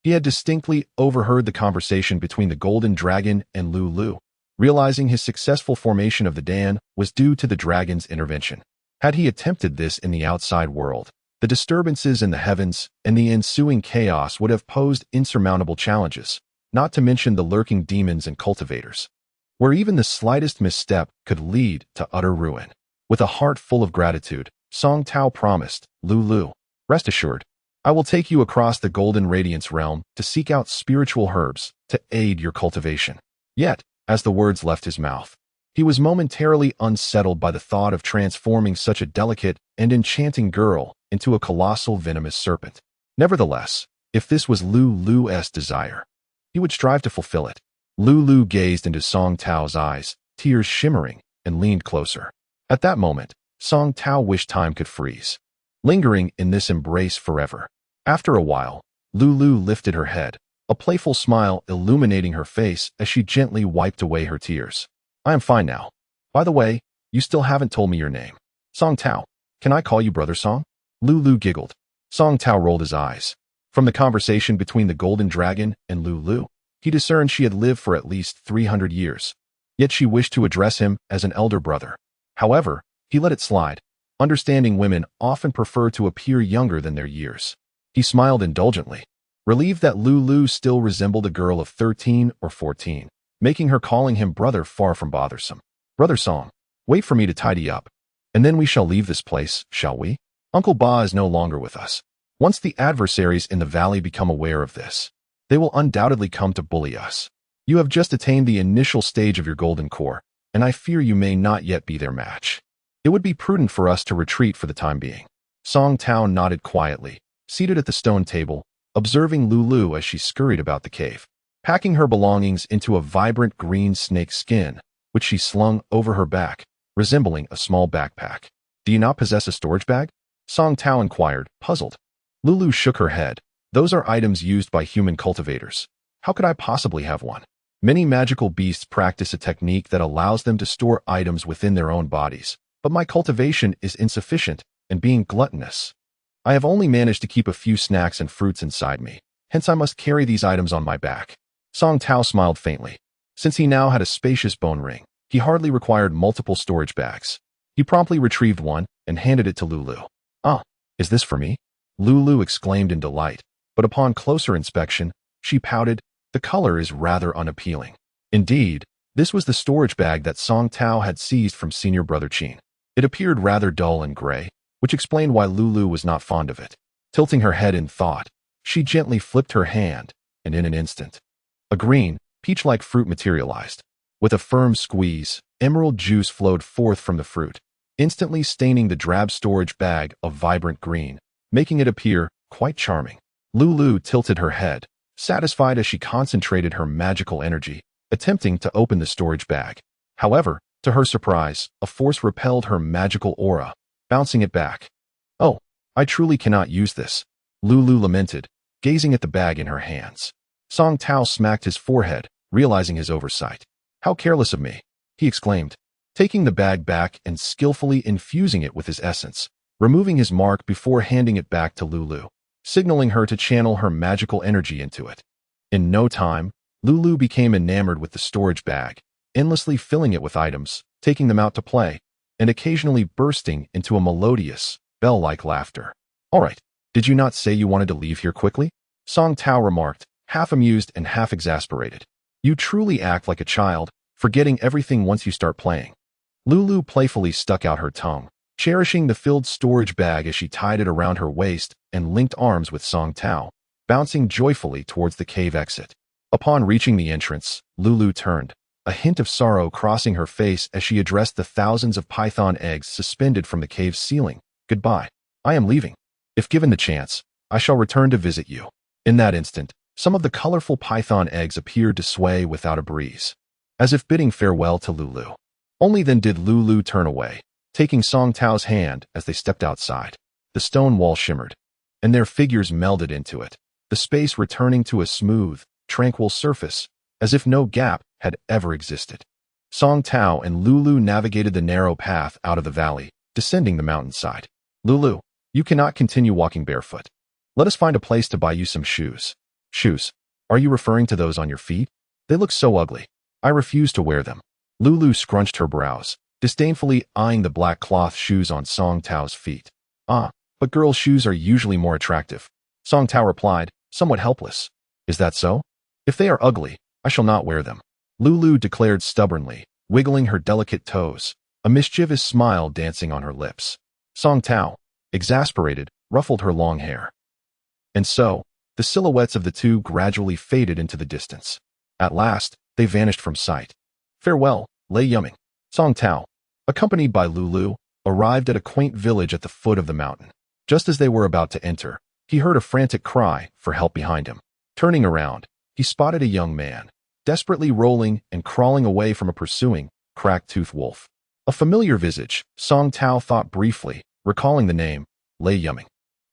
he had distinctly overheard the conversation between the golden dragon and Lulu, realizing his successful formation of the Dan was due to the dragon's intervention. Had he attempted this in the outside world, the disturbances in the heavens and the ensuing chaos would have posed insurmountable challenges, not to mention the lurking demons and cultivators, where even the slightest misstep could lead to utter ruin. With a heart full of gratitude, Song Tao promised, Lulu, rest assured, I will take you across the golden radiance realm to seek out spiritual herbs to aid your cultivation. Yet, as the words left his mouth, he was momentarily unsettled by the thought of transforming such a delicate and enchanting girl into a colossal venomous serpent. Nevertheless, if this was Lulu's desire, he would strive to fulfill it. Lulu gazed into Song Tao's eyes, tears shimmering, and leaned closer. At that moment, Song Tao wished time could freeze, lingering in this embrace forever. After a while, Lulu lifted her head, a playful smile illuminating her face as she gently wiped away her tears. I am fine now. By the way, you still haven't told me your name. Song Tao, can I call you Brother Song? Lulu giggled. Song Tao rolled his eyes. From the conversation between the golden dragon and Lulu, he discerned she had lived for at least 300 years. Yet she wished to address him as an elder brother. However, he let it slide, understanding women often prefer to appear younger than their years. He smiled indulgently, relieved that Lulu still resembled a girl of 13 or 14, making her calling him brother far from bothersome. Brother Song, wait for me to tidy up, and then we shall leave this place, shall we? Uncle Ba is no longer with us. Once the adversaries in the valley become aware of this, they will undoubtedly come to bully us. You have just attained the initial stage of your golden core, and I fear you may not yet be their match. It would be prudent for us to retreat for the time being. Song Tao nodded quietly, seated at the stone table, observing Lulu as she scurried about the cave, packing her belongings into a vibrant green snake skin, which she slung over her back, resembling a small backpack. Do you not possess a storage bag? Song Tao inquired, puzzled. Lulu shook her head. Those are items used by human cultivators. How could I possibly have one? Many magical beasts practice a technique that allows them to store items within their own bodies, but my cultivation is insufficient, and being gluttonous, I have only managed to keep a few snacks and fruits inside me, hence I must carry these items on my back. Song Tao smiled faintly. Since he now had a spacious bone ring, he hardly required multiple storage bags. He promptly retrieved one and handed it to Lulu. Ah, is this for me? Lulu exclaimed in delight, but upon closer inspection, she pouted, the color is rather unappealing. Indeed, this was the storage bag that Song Tao had seized from senior brother Qin. It appeared rather dull and gray, which explained why Lulu was not fond of it. Tilting her head in thought, she gently flipped her hand, and in an instant, a green, peach-like fruit materialized. With a firm squeeze, emerald juice flowed forth from the fruit, instantly staining the drab storage bag a vibrant green, making it appear quite charming. Lulu tilted her head, satisfied as she concentrated her magical energy, attempting to open the storage bag. However, to her surprise, a force repelled her magical aura, bouncing it back. "Oh, I truly cannot use this," Lulu lamented, gazing at the bag in her hands. Song Tao smacked his forehead, realizing his oversight. "How careless of me," he exclaimed, taking the bag back and skillfully infusing it with his essence, removing his mark before handing it back to Lulu, signaling her to channel her magical energy into it. In no time, Lulu became enamored with the storage bag, endlessly filling it with items, taking them out to play, and occasionally bursting into a melodious, bell-like laughter. "All right, did you not say you wanted to leave here quickly?" Song Tao remarked, half amused and half exasperated. "You truly act like a child, forgetting everything once you start playing." Lulu playfully stuck out her tongue, cherishing the filled storage bag as she tied it around her waist and linked arms with Song Tao, bouncing joyfully towards the cave exit. Upon reaching the entrance, Lulu turned, a hint of sorrow crossing her face as she addressed the thousands of python eggs suspended from the cave's ceiling. "Goodbye. I am leaving. If given the chance, I shall return to visit you." In that instant, some of the colorful python eggs appeared to sway without a breeze, as if bidding farewell to Lulu. Only then did Lulu turn away, taking Song Tao's hand as they stepped outside. The stone wall shimmered, and their figures melded into it, the space returning to a smooth, tranquil surface, as if no gap had ever existed. Song Tao and Lulu navigated the narrow path out of the valley, descending the mountainside. "Lulu, you cannot continue walking barefoot. Let us find a place to buy you some shoes." "Shoes? Are you referring to those on your feet? They look so ugly. I refuse to wear them." Lulu scrunched her brows, disdainfully eyeing the black cloth shoes on Song Tao's feet. "Ah, but girls' shoes are usually more attractive," Song Tao replied, somewhat helpless. "Is that so? If they are ugly, I shall not wear them," Lulu declared stubbornly, wiggling her delicate toes, a mischievous smile dancing on her lips. Song Tao, exasperated, ruffled her long hair. And so, the silhouettes of the two gradually faded into the distance. At last, they vanished from sight. "Farewell, Lei Yumming." Song Tao, accompanied by Lulu, arrived at a quaint village at the foot of the mountain. Just as they were about to enter, he heard a frantic cry for help behind him. Turning around, he spotted a young man, desperately rolling and crawling away from a pursuing, crack-toothed wolf. A familiar visage, Song Tao thought briefly, recalling the name, Lei Yumming.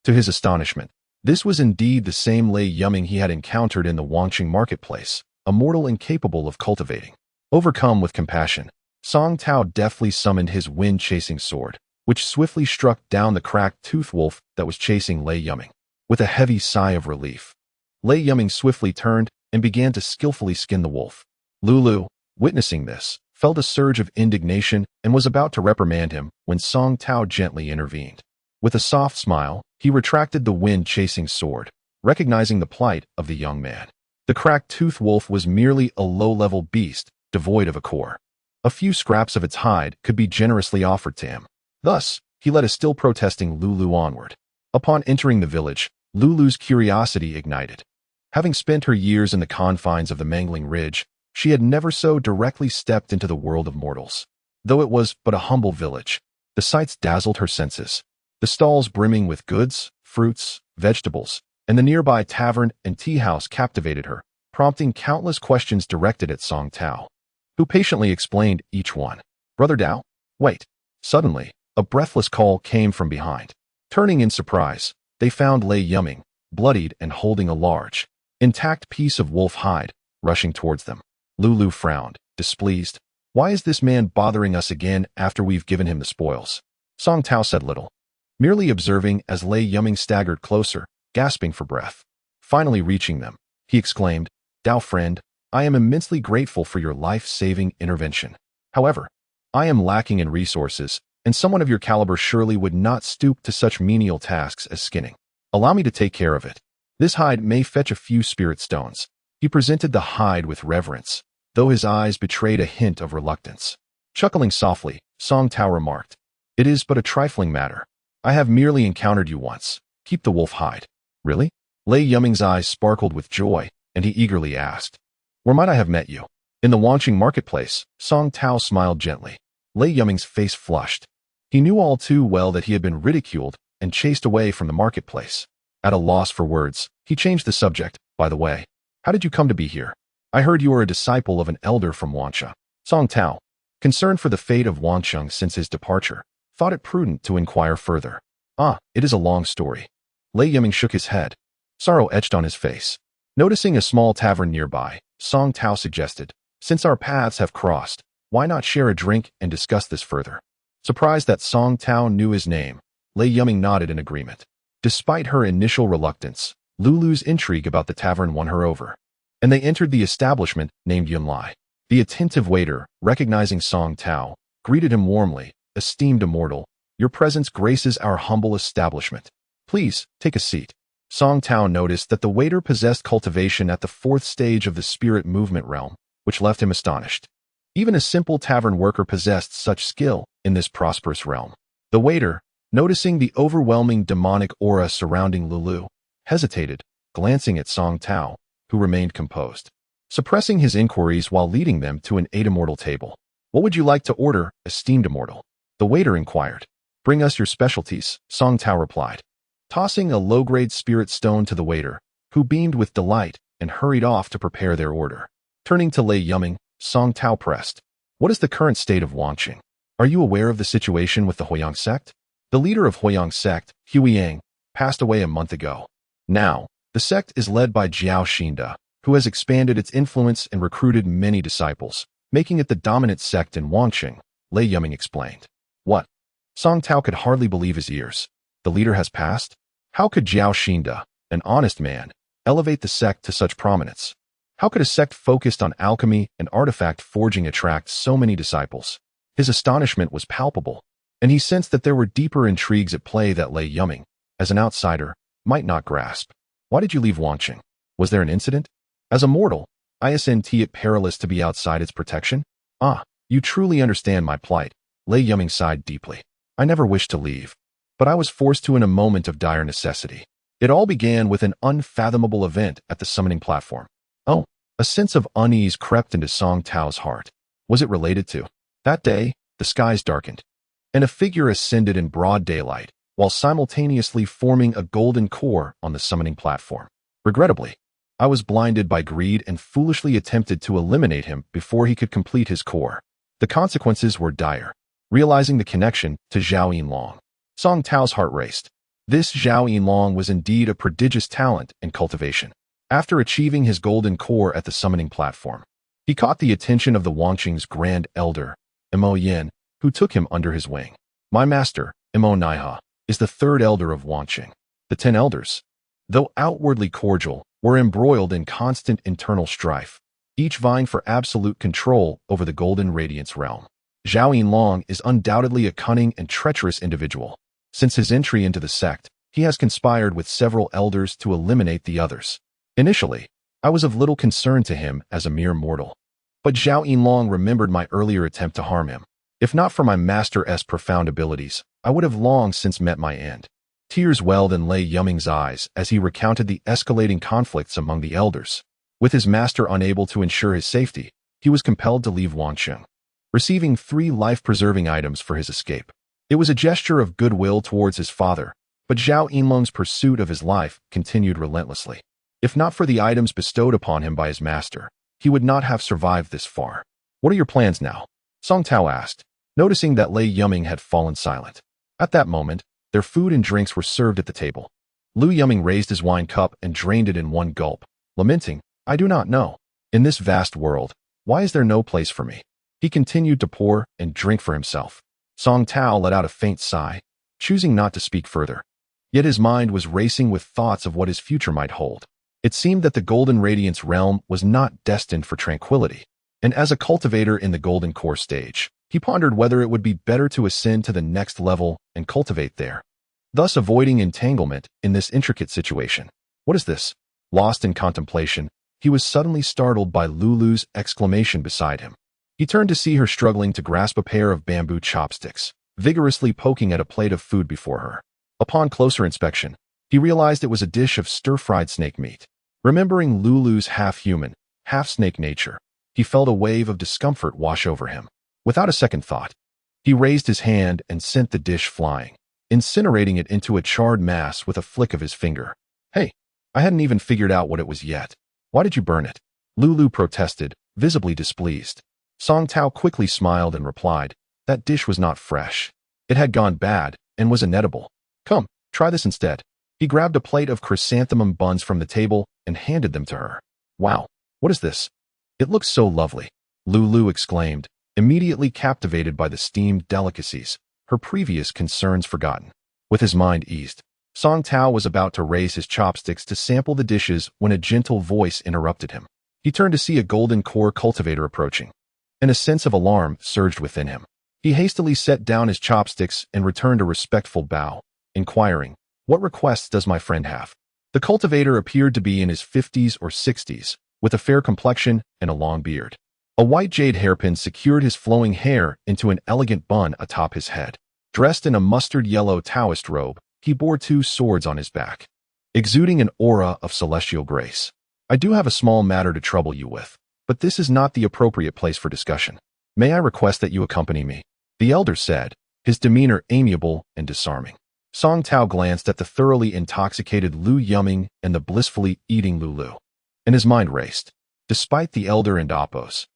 To his astonishment, this was indeed the same Lei Yumming he had encountered in the Wangqing marketplace, a mortal incapable of cultivating. Overcome with compassion, Song Tao deftly summoned his wind-chasing sword, which swiftly struck down the crack-toothed wolf that was chasing Lei Yumming. With a heavy sigh of relief, Lei Yumming swiftly turned and began to skillfully skin the wolf. Lulu, witnessing this, felt a surge of indignation and was about to reprimand him when Song Tao gently intervened. With a soft smile, he retracted the wind-chasing sword, recognizing the plight of the young man. The crack-toothed wolf was merely a low-level beast, devoid of a core. A few scraps of its hide could be generously offered to him. Thus, he led a still protesting Lulu onward. Upon entering the village, Lulu's curiosity ignited. Having spent her years in the confines of the Mangling Ridge, she had never so directly stepped into the world of mortals. Though it was but a humble village, the sights dazzled her senses. The stalls brimming with goods, fruits, vegetables, and the nearby tavern and tea house captivated her, prompting countless questions directed at Song Tao, who patiently explained each one. "Brother Dao, wait." Suddenly, a breathless call came from behind. Turning in surprise, they found Lei Yumming, bloodied and holding a large, intact piece of wolf hide, rushing towards them. Lulu frowned, displeased. "Why is this man bothering us again after we've given him the spoils?" Song Tao said little, merely observing as Lei Yumming staggered closer, gasping for breath. Finally reaching them, he exclaimed, "Dao friend, I am immensely grateful for your life-saving intervention. However, I am lacking in resources, and someone of your caliber surely would not stoop to such menial tasks as skinning. Allow me to take care of it. This hide may fetch a few spirit stones." He presented the hide with reverence, though his eyes betrayed a hint of reluctance. Chuckling softly, Song Tao remarked, "It is but a trifling matter. I have merely encountered you once. Keep the wolf hide." "Really?" Lei Yumming's eyes sparkled with joy, and he eagerly asked, "Where might I have met you?" "In the Wangqing marketplace." Song Tao smiled gently. Lei Yumming's face flushed. He knew all too well that he had been ridiculed and chased away from the marketplace. At a loss for words, he changed the subject. "By the way, how did you come to be here? I heard you are a disciple of an elder from Wancha." Song Tao, concerned for the fate of Wancheng since his departure, thought it prudent to inquire further. Ah, it is a long story. Lei Yiming shook his head. Sorrow etched on his face. Noticing a small tavern nearby, Song Tao suggested, since our paths have crossed, why not share a drink and discuss this further? Surprised that Song Tao knew his name, Lei Yiming nodded in agreement. Despite her initial reluctance, Lulu's intrigue about the tavern won her over, and they entered the establishment named Yunlai. The attentive waiter, recognizing Song Tao, greeted him warmly. Esteemed Immortal, your presence graces our humble establishment. Please, take a seat. Song Tao noticed that the waiter possessed cultivation at the 4th stage of the spirit movement realm, which left him astonished. Even a simple tavern worker possessed such skill in this prosperous realm. The waiter, noticing the overwhelming demonic aura surrounding Lulu, hesitated, glancing at Song Tao, who remained composed, suppressing his inquiries while leading them to an Immortal table. What would you like to order, esteemed Immortal? The waiter inquired. Bring us your specialties, Song Tao replied, tossing a low-grade spirit stone to the waiter, who beamed with delight and hurried off to prepare their order. Turning to Lei Yiming, Song Tao pressed. What is the current state of Wangqing? Are you aware of the situation with the Huiyang sect? The leader of Huiyang sect, Hui Yang, passed away a month ago. Now, the sect is led by Jiao Xinda, who has expanded its influence and recruited many disciples, making it the dominant sect in Wangqing, Lei Yiming explained. What? Song Tao could hardly believe his ears. The leader has passed? How could Jiao Xinda, an honest man, elevate the sect to such prominence? How could a sect focused on alchemy and artifact forging attract so many disciples? His astonishment was palpable, and he sensed that there were deeper intrigues at play that Lei Yiming, as an outsider, might not grasp. Why did you leave Wangqing? Was there an incident? As a mortal, isn't it perilous to be outside its protection? Ah, you truly understand my plight. Lei Yiming sighed deeply. I never wished to leave, but I was forced to in a moment of dire necessity. It all began with an unfathomable event at the summoning platform. Oh, a sense of unease crept into Song Tao's heart. Was it related to? That day, the skies darkened, and a figure ascended in broad daylight, while simultaneously forming a golden core on the summoning platform. Regrettably, I was blinded by greed and foolishly attempted to eliminate him before he could complete his core. The consequences were dire. Realizing the connection to Zhao Yinlong, Song Tao's heart raced. This Zhao Yinlong was indeed a prodigious talent in cultivation. After achieving his golden core at the summoning platform, he caught the attention of the Wangqing's Grand Elder, Imo Yin, who took him under his wing. My master, Imo Naiha, is the 3rd elder of Wangqing. The 10 elders, though outwardly cordial, were embroiled in constant internal strife, each vying for absolute control over the Golden Radiance realm. Zhao Yinlong is undoubtedly a cunning and treacherous individual. Since his entry into the sect, he has conspired with several elders to eliminate the others. Initially, I was of little concern to him as a mere mortal, but Zhao Yinlong remembered my earlier attempt to harm him. If not for my master's profound abilities, I would have long since met my end. Tears welled in Lei Yiming's eyes as he recounted the escalating conflicts among the elders. With his master unable to ensure his safety, he was compelled to leave Wangqing, receiving 3 life-preserving items for his escape. It was a gesture of goodwill towards his father, but Zhao Yinlong's pursuit of his life continued relentlessly. If not for the items bestowed upon him by his master, he would not have survived this far. What are your plans now? Song Tao asked, noticing that Lei Yiming had fallen silent. At that moment, their food and drinks were served at the table. Lu Yiming raised his wine cup and drained it in one gulp, lamenting, I do not know. In this vast world, why is there no place for me? He continued to pour and drink for himself. Song Tao let out a faint sigh, choosing not to speak further. Yet his mind was racing with thoughts of what his future might hold. It seemed that the Golden Radiance realm was not destined for tranquility, and as a cultivator in the Golden Core stage, he pondered whether it would be better to ascend to the next level and cultivate there, thus avoiding entanglement in this intricate situation. What is this? Lost in contemplation, he was suddenly startled by Lulu's exclamation beside him. He turned to see her struggling to grasp a pair of bamboo chopsticks, vigorously poking at a plate of food before her. Upon closer inspection, he realized it was a dish of stir-fried snake meat. Remembering Lulu's half-human, half-snake nature, he felt a wave of discomfort wash over him. Without a second thought, he raised his hand and sent the dish flying, incinerating it into a charred mass with a flick of his finger. Hey, I hadn't even figured out what it was yet. Why did you burn it? Lulu protested, visibly displeased. Song Tao quickly smiled and replied, that dish was not fresh. It had gone bad and was inedible. Come, try this instead. He grabbed a plate of chrysanthemum buns from the table and handed them to her. Wow, what is this? It looks so lovely, Lulu exclaimed, immediately captivated by the steamed delicacies, her previous concerns forgotten. With his mind eased, Song Tao was about to raise his chopsticks to sample the dishes when a gentle voice interrupted him. He turned to see a golden core cultivator approaching, and a sense of alarm surged within him. He hastily set down his chopsticks and returned a respectful bow, inquiring, "What requests does my friend have?" The cultivator appeared to be in his 50s or 60s, with a fair complexion and a long beard. A white jade hairpin secured his flowing hair into an elegant bun atop his head. Dressed in a mustard yellow Taoist robe, he bore 2 swords on his back, exuding an aura of celestial grace. "I do have a small matter to trouble you with, but this is not the appropriate place for discussion. May I request that you accompany me?" The elder said, his demeanor amiable and disarming. Song Tao glanced at the thoroughly intoxicated Lu Yuming and the blissfully eating Lulu, and his mind raced. Despite the elder and Appo's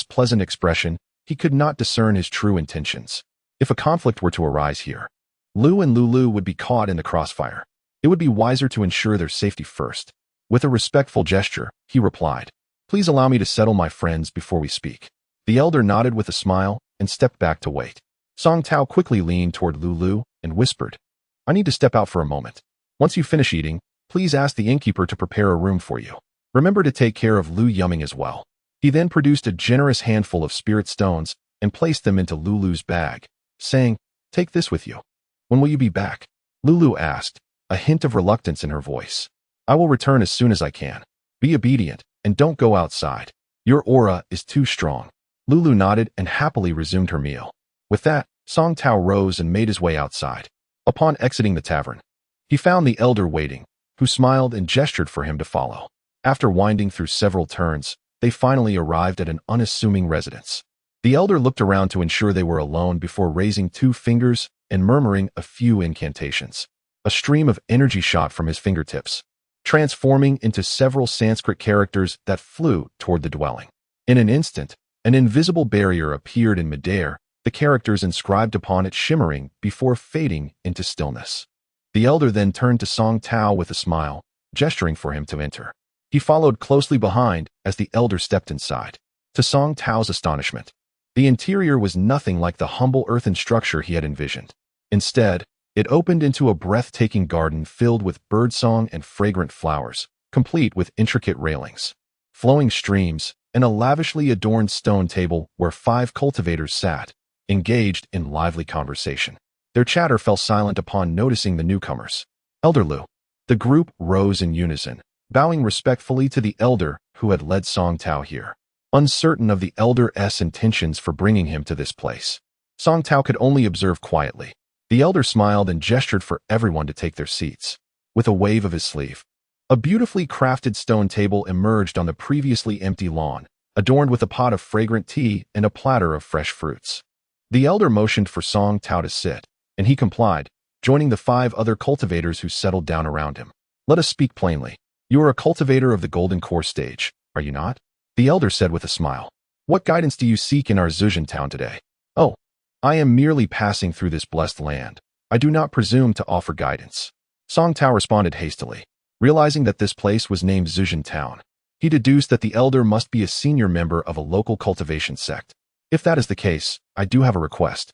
pleasant expression, he could not discern his true intentions. If a conflict were to arise here, Lu and Lulu would be caught in the crossfire. It would be wiser to ensure their safety first. With a respectful gesture, he replied, "Please allow me to settle my friends before we speak." The elder nodded with a smile and stepped back to wait. Song Tao quickly leaned toward Lulu and whispered, "I need to step out for a moment. Once you finish eating, please ask the innkeeper to prepare a room for you. Remember to take care of Lu Yuming as well." He then produced a generous handful of spirit stones and placed them into Lulu's bag, saying, "Take this with you." "When will you be back?" Lulu asked, a hint of reluctance in her voice. "I will return as soon as I can. Be obedient and don't go outside. Your aura is too strong." Lulu nodded and happily resumed her meal. With that, Song Tao rose and made his way outside. Upon exiting the tavern, he found the elder waiting, who smiled and gestured for him to follow. After winding through several turns, they finally arrived at an unassuming residence. The elder looked around to ensure they were alone before raising 2 fingers and murmuring a few incantations. A stream of energy shot from his fingertips, transforming into several Sanskrit characters that flew toward the dwelling. In an instant, an invisible barrier appeared in midair, the characters inscribed upon it shimmering before fading into stillness. The elder then turned to Song Tao with a smile, gesturing for him to enter. He followed closely behind as the elder stepped inside. To Song Tao's astonishment, the interior was nothing like the humble earthen structure he had envisioned. Instead, it opened into a breathtaking garden filled with birdsong and fragrant flowers, complete with intricate railings, flowing streams, and a lavishly adorned stone table where 5 cultivators sat, engaged in lively conversation. Their chatter fell silent upon noticing the newcomers. "Elder Lu." The group rose in unison, bowing respectfully to the elder who had led Song Tao here. Uncertain of the elder's intentions for bringing him to this place, Song Tao could only observe quietly. The elder smiled and gestured for everyone to take their seats. With a wave of his sleeve, a beautifully crafted stone table emerged on the previously empty lawn, adorned with a pot of fragrant tea and a platter of fresh fruits. The elder motioned for Song Tao to sit, and he complied, joining the 5 other cultivators who settled down around him. "Let us speak plainly. You are a cultivator of the Golden Core stage, are you not?" The elder said with a smile. "What guidance do you seek in our Zhejian town today?" "Oh, I am merely passing through this blessed land. I do not presume to offer guidance." Song Tao responded hastily, realizing that this place was named Zhejian town. He deduced that the elder must be a senior member of a local cultivation sect. "If that is the case, I do have a request,"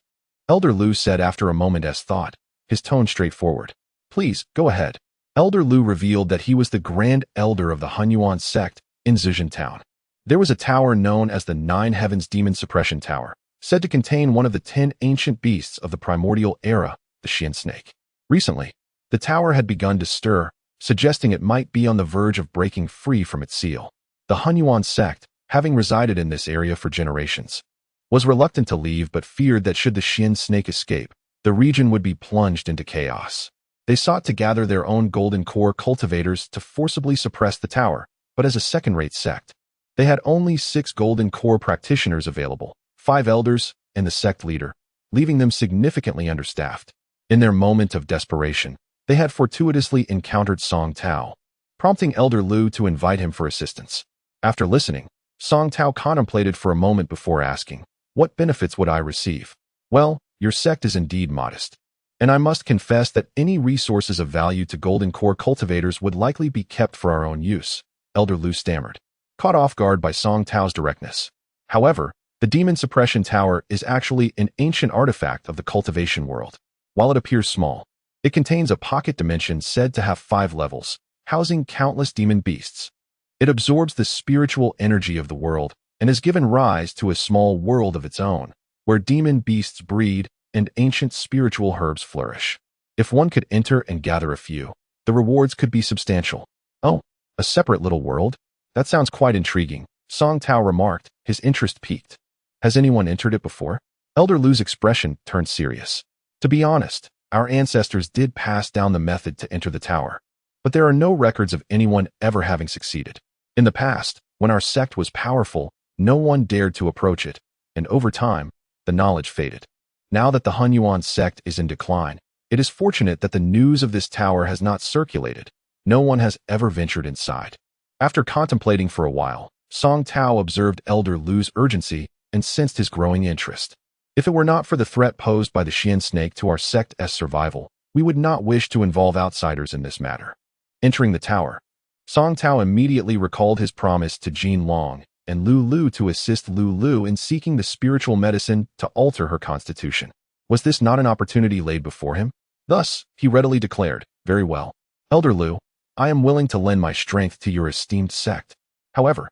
Elder Lu said after a moment's thought, his tone straightforward. "Please, go ahead." Elder Lu revealed that he was the Grand Elder of the Hunyuan sect in Zhejian town. There was a tower known as the 9 Heavens Demon Suppression Tower, said to contain one of the 10 ancient beasts of the primordial era, the Xian snake. Recently, the tower had begun to stir, suggesting it might be on the verge of breaking free from its seal. The Hunyuan sect, having resided in this area for generations, was reluctant to leave but feared that should the Xian snake escape, the region would be plunged into chaos. They sought to gather their own golden core cultivators to forcibly suppress the tower, but as a second-rate sect, they had only 6 golden core practitioners available, 5 elders, and the sect leader, leaving them significantly understaffed. In their moment of desperation, they had fortuitously encountered Song Tao, prompting Elder Lu to invite him for assistance. After listening, Song Tao contemplated for a moment before asking, "What benefits would I receive?" "Well, your sect is indeed modest. And I must confess that any resources of value to golden core cultivators would likely be kept for our own use, Elder Lu stammered, caught off guard by Song Tao's directness. However, the Demon Suppression Tower is actually an ancient artifact of the cultivation world. While it appears small, it contains a pocket dimension said to have 5 levels, housing countless demon beasts. It absorbs the spiritual energy of the world and has given rise to a small world of its own, where demon beasts breed and ancient spiritual herbs flourish. If one could enter and gather a few, the rewards could be substantial. Oh, a separate little world? That sounds quite intriguing, Song Tao remarked, his interest piqued. Has anyone entered it before? Elder Lu's expression turned serious. To be honest, our ancestors did pass down the method to enter the tower, but there are no records of anyone ever having succeeded. In the past, when our sect was powerful, no one dared to approach it, and over time, the knowledge faded. Now that the Hunyuan sect is in decline, it is fortunate that the news of this tower has not circulated. No one has ever ventured inside. After contemplating for a while, Song Tao observed Elder Lu's urgency and sensed his growing interest. If it were not for the threat posed by the Xian snake to our sect's survival, we would not wish to involve outsiders in this matter. Entering the tower, Song Tao immediately recalled his promise to Jin Long and Lu Lu to assist Lu Lu in seeking the spiritual medicine to alter her constitution. Was this not an opportunity laid before him? Thus, he readily declared, "Very well. Elder Lu, I am willing to lend my strength to your esteemed sect. However,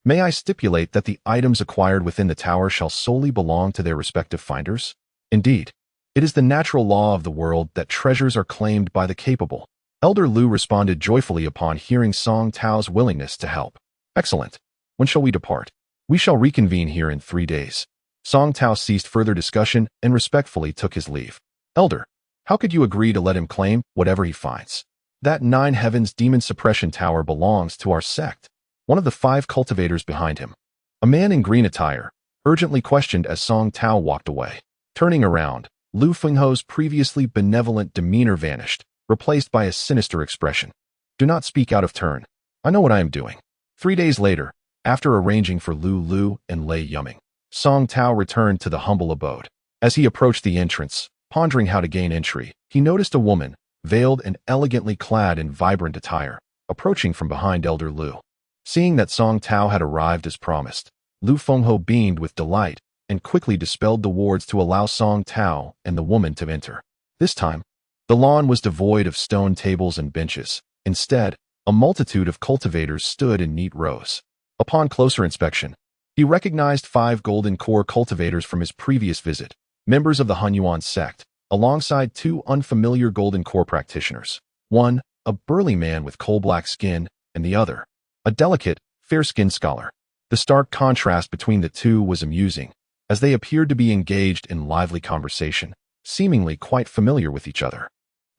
may I stipulate that the items acquired within the tower shall solely belong to their respective finders? Indeed, it is the natural law of the world that treasures are claimed by the capable." Elder Lu responded joyfully upon hearing Song Tao's willingness to help. "Excellent. When shall we depart?" "We shall reconvene here in 3 days." Song Tao ceased further discussion and respectfully took his leave. "Elder, how could you agree to let him claim whatever he finds? That 9 Heavens Demon Suppression Tower belongs to our sect." One of the 5 cultivators behind him, a man in green attire, urgently questioned as Song Tao walked away. Turning around, Lu Fengho's previously benevolent demeanor vanished, replaced by a sinister expression. "Do not speak out of turn. I know what I am doing." 3 days later, after arranging for Lu Lu and Lei Yumming, Song Tao returned to the humble abode. As he approached the entrance, pondering how to gain entry, he noticed a woman, veiled and elegantly clad in vibrant attire, approaching from behind Elder Lu. Seeing that Song Tao had arrived as promised, Lu Fengho beamed with delight and quickly dispelled the wards to allow Song Tao and the woman to enter. This time, the lawn was devoid of stone tables and benches. Instead, a multitude of cultivators stood in neat rows. Upon closer inspection, he recognized 5 golden core cultivators from his previous visit, members of the Hunyuan sect, alongside 2 unfamiliar golden core practitioners. One, a burly man with coal-black skin, and the other, a delicate, fair-skinned scholar. The stark contrast between the 2 was amusing, as they appeared to be engaged in lively conversation, seemingly quite familiar with each other.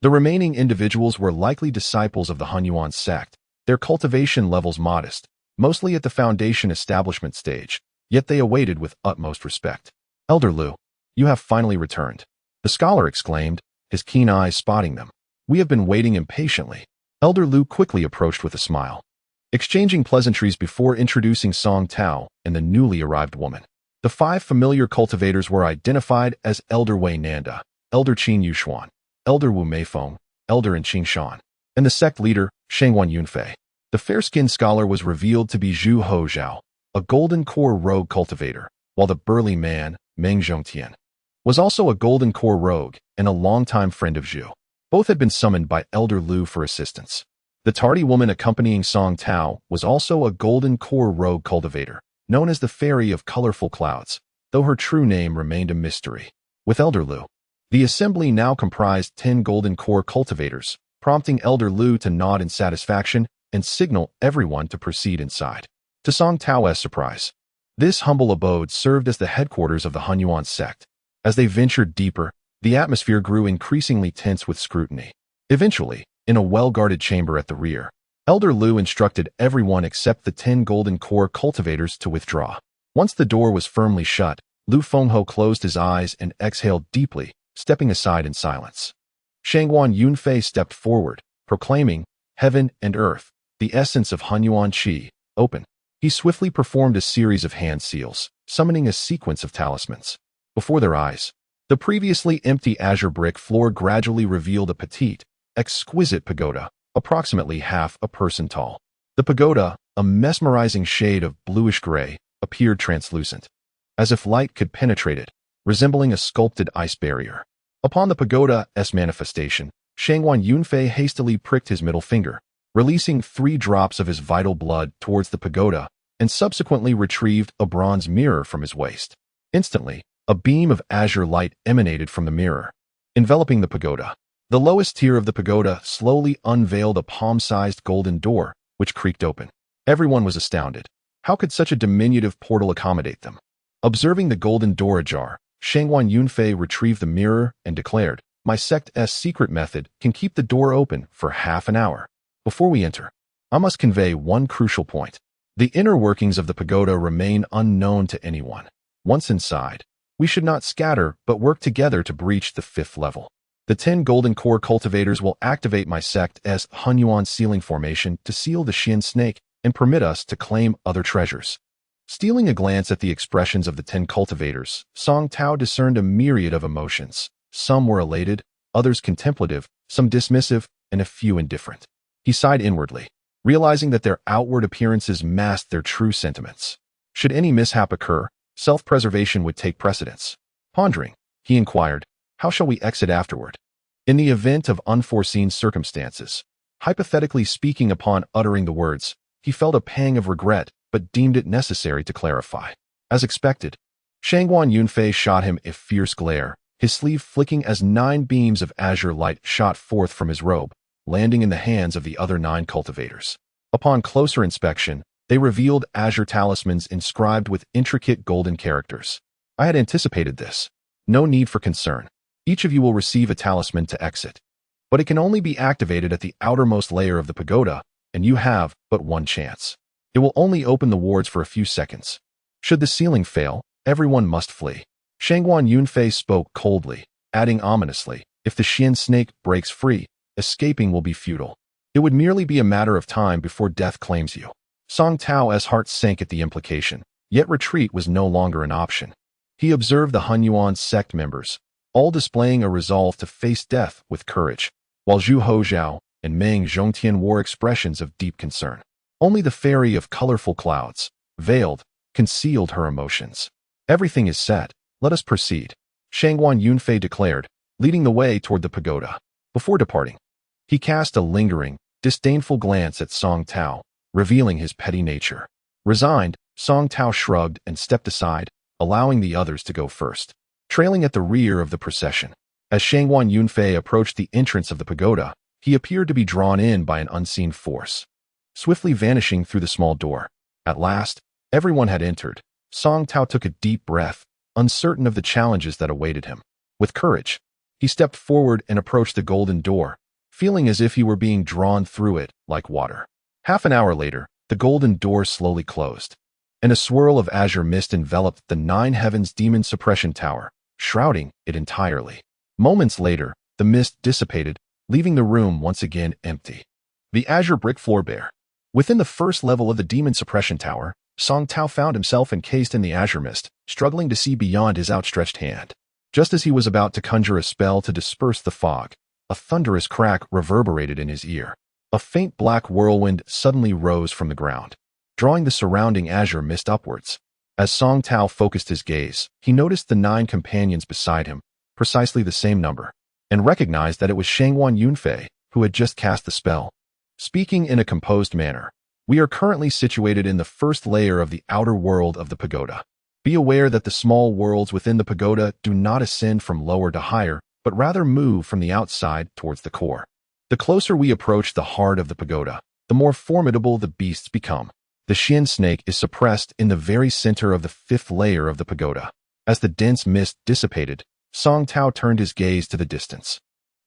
The remaining individuals were likely disciples of the Hunyuan sect, their cultivation levels modest, mostly at the foundation establishment stage, yet they awaited with utmost respect. "Elder Lu, you have finally returned," the scholar exclaimed, his keen eyes spotting them. "We have been waiting impatiently." Elder Lu quickly approached with a smile, exchanging pleasantries before introducing Song Tao and the newly arrived woman. The 5 familiar cultivators were identified as Elder Wei Nanda, Elder Qin Yuxuan, Elder Wu Meifeng, Elder In Qing Shan, and the sect leader, Shangwan Yunfei. The fair-skinned scholar was revealed to be Zhu Ho Zhao, a golden core rogue cultivator, while the burly man, Meng Zhongtian, was also a golden core rogue and a longtime friend of Zhu. Both had been summoned by Elder Lu for assistance. The tardy woman accompanying Song Tao was also a golden core rogue cultivator, known as the Fairy of Colorful Clouds, though her true name remained a mystery. With Elder Lu, the assembly now comprised 10 golden core cultivators, prompting Elder Lu to nod in satisfaction and signal everyone to proceed inside. To Song Tao's surprise, this humble abode served as the headquarters of the Hunyuan sect. As they ventured deeper, the atmosphere grew increasingly tense with scrutiny. Eventually, in a well-guarded chamber at the rear, Elder Lu instructed everyone except the 10 golden core cultivators to withdraw. Once the door was firmly shut, Lu Fengho closed his eyes and exhaled deeply, stepping aside in silence. Shangwan Yunfei stepped forward, proclaiming, "Heaven and earth, the essence of Hunyuan Qi, open." He swiftly performed a series of hand seals, summoning a sequence of talismans. Before their eyes, The previously empty azure brick floor gradually revealed a petite, exquisite pagoda, approximately half a person tall. The pagoda, a mesmerizing shade of bluish-gray, appeared translucent, as if light could penetrate it, resembling a sculpted ice barrier. Upon the pagoda's manifestation, Shangguan Yunfei hastily pricked his middle finger, releasing 3 drops of his vital blood towards the pagoda, and subsequently retrieved a bronze mirror from his waist. Instantly, a beam of azure light emanated from the mirror, enveloping the pagoda. The lowest tier of the pagoda slowly unveiled a palm-sized golden door, which creaked open. Everyone was astounded. How could such a diminutive portal accommodate them? Observing the golden door ajar, Shangguan Yunfei retrieved the mirror and declared, "My sect's secret method can keep the door open for half an hour. Before we enter, I must convey one crucial point. The inner workings of the pagoda remain unknown to anyone. Once inside, we should not scatter but work together to breach the 5th level. The 10 golden core cultivators will activate my sect's Hunyuan sealing formation to seal the Xian snake and permit us to claim other treasures." Stealing a glance at the expressions of the 10 cultivators, Song Tao discerned a myriad of emotions. Some were elated, others contemplative, some dismissive, and a few indifferent. He sighed inwardly, realizing that their outward appearances masked their true sentiments. Should any mishap occur, self-preservation would take precedence. Pondering, he inquired, "How shall we exit afterward?" In the event of unforeseen circumstances, hypothetically speaking, upon uttering the words, he felt a pang of regret, but deemed it necessary to clarify. As expected, Shangguan Yunfei shot him a fierce glare, his sleeve flicking as 9 beams of azure light shot forth from his robe, landing in the hands of the other 9 cultivators. Upon closer inspection, they revealed azure talismans inscribed with intricate golden characters. "I had anticipated this. No need for concern. Each of you will receive a talisman to exit. But it can only be activated at the outermost layer of the pagoda, and you have but one chance. It will only open the wards for a few seconds. Should the sealing fail, everyone must flee." Shangguan Yunfei spoke coldly, adding ominously, "If the Xian snake breaks free, escaping will be futile. It would merely be a matter of time before death claims you." Song Tao's heart sank at the implication, yet retreat was no longer an option. He observed the Hunyuan sect members, all displaying a resolve to face death with courage, while Zhu Hozhao and Meng Zhongtian wore expressions of deep concern. Only the fairy of colorful clouds, veiled, concealed her emotions. "Everything is set. Let us proceed," Shangguan Yunfei declared, leading the way toward the pagoda. Before departing, he cast a lingering, disdainful glance at Song Tao, revealing his petty nature. Resigned, Song Tao shrugged and stepped aside, allowing the others to go first. Trailing at the rear of the procession, as Shangguan Yunfei approached the entrance of the pagoda, he appeared to be drawn in by an unseen force, swiftly vanishing through the small door. At last, everyone had entered. Song Tao took a deep breath, uncertain of the challenges that awaited him. With courage, he stepped forward and approached the golden door, feeling as if he were being drawn through it like water. Half an hour later, the golden door slowly closed, and a swirl of azure mist enveloped the 9 Heavens Demon Suppression Tower, shrouding it entirely. Moments later, the mist dissipated, leaving the room once again empty. The azure brick floor bare. Within the first level of the Demon Suppression Tower, Song Tao found himself encased in the azure mist, struggling to see beyond his outstretched hand. Just as he was about to conjure a spell to disperse the fog, a thunderous crack reverberated in his ear. A faint black whirlwind suddenly rose from the ground, drawing the surrounding azure mist upwards. As Song Tao focused his gaze, he noticed the 9 companions beside him, precisely the same number, and recognized that it was Shangguan Yunfei, who had just cast the spell. Speaking in a composed manner, "We are currently situated in the first layer of the outer world of the pagoda. Be aware that the small worlds within the pagoda do not ascend from lower to higher, but rather move from the outside towards the core. The closer we approach the heart of the pagoda, the more formidable the beasts become. The Xian snake is suppressed in the very center of the 5th layer of the pagoda." As the dense mist dissipated, Song Tao turned his gaze to the distance,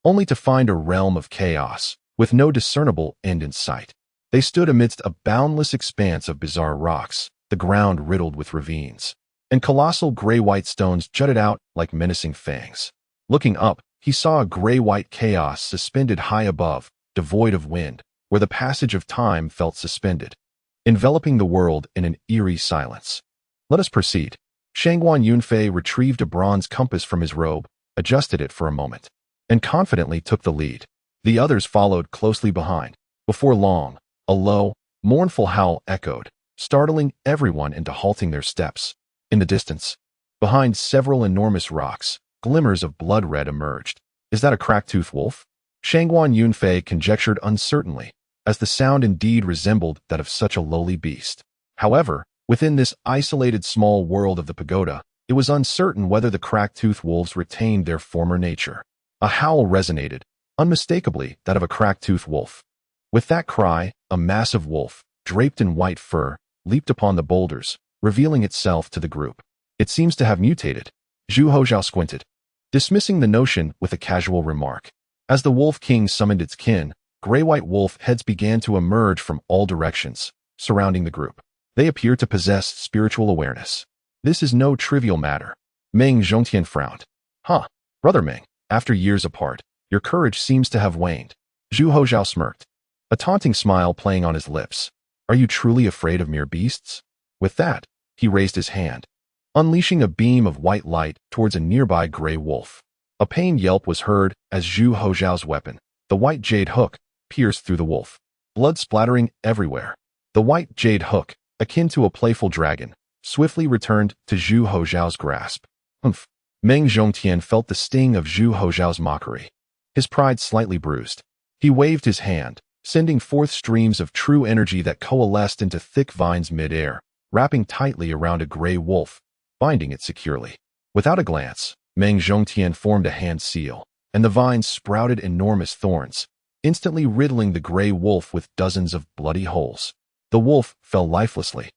only to find a realm of chaos, with no discernible end in sight. They stood amidst a boundless expanse of bizarre rocks, the ground riddled with ravines, and colossal gray-white stones jutted out like menacing fangs. Looking up, he saw a gray-white chaos suspended high above, devoid of wind, where the passage of time felt suspended, enveloping the world in an eerie silence. "Let us proceed." Shangguan Yunfei retrieved a bronze compass from his robe, adjusted it for a moment, and confidently took the lead. The others followed closely behind. Before long, a low, mournful howl echoed, startling everyone into halting their steps. In the distance, behind several enormous rocks, glimmers of blood red emerged. Is that a crack-toothed wolf? Shangguan Yunfei conjectured uncertainly, as the sound indeed resembled that of such a lowly beast. However, within this isolated small world of the pagoda, it was uncertain whether the crack-toothed wolves retained their former nature. A howl resonated, unmistakably that of a crack-toothed wolf. With that cry, a massive wolf, draped in white fur, leaped upon the boulders, revealing itself to the group. It seems to have mutated. Zhu Hozhao squinted, dismissing the notion with a casual remark. As the Wolf King summoned its kin, gray-white wolf heads began to emerge from all directions, surrounding the group. They appear to possess spiritual awareness. This is no trivial matter. Meng Zhongtian frowned. Huh, brother Meng, after years apart, your courage seems to have waned. Zhu Hozhao smirked, a taunting smile playing on his lips. Are you truly afraid of mere beasts? With that, he raised his hand, unleashing a beam of white light towards a nearby gray wolf. A pained yelp was heard as Zhu Hozhao's weapon, the white jade hook, pierced through the wolf, blood splattering everywhere. The white jade hook, akin to a playful dragon, swiftly returned to Zhu Hozhao's grasp. Humph. Meng Zhongtian felt the sting of Zhu Hozhao's mockery. His pride slightly bruised. He waved his hand, sending forth streams of true energy that coalesced into thick vines mid-air, wrapping tightly around a gray wolf, binding it securely. Without a glance, Meng Zhongtian formed a hand seal, and the vines sprouted enormous thorns, instantly riddling the gray wolf with dozens of bloody holes. The wolf fell lifelessly,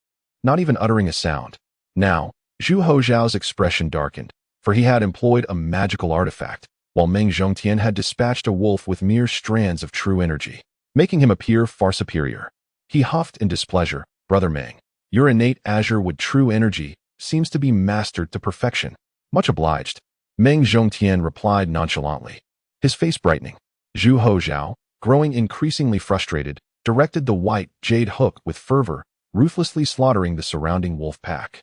not even uttering a sound. Now, Zhu Hozhao's expression darkened, for he had employed a magical artifact, while Meng Zhongtian had dispatched a wolf with mere strands of true energy, making him appear far superior. He huffed in displeasure. Brother Meng, your innate azure with true energy seems to be mastered to perfection. Much obliged. Meng Zhongtian replied nonchalantly, his face brightening. Zhu Hozhao, growing increasingly frustrated, directed the white jade hook with fervor, ruthlessly slaughtering the surrounding wolf pack.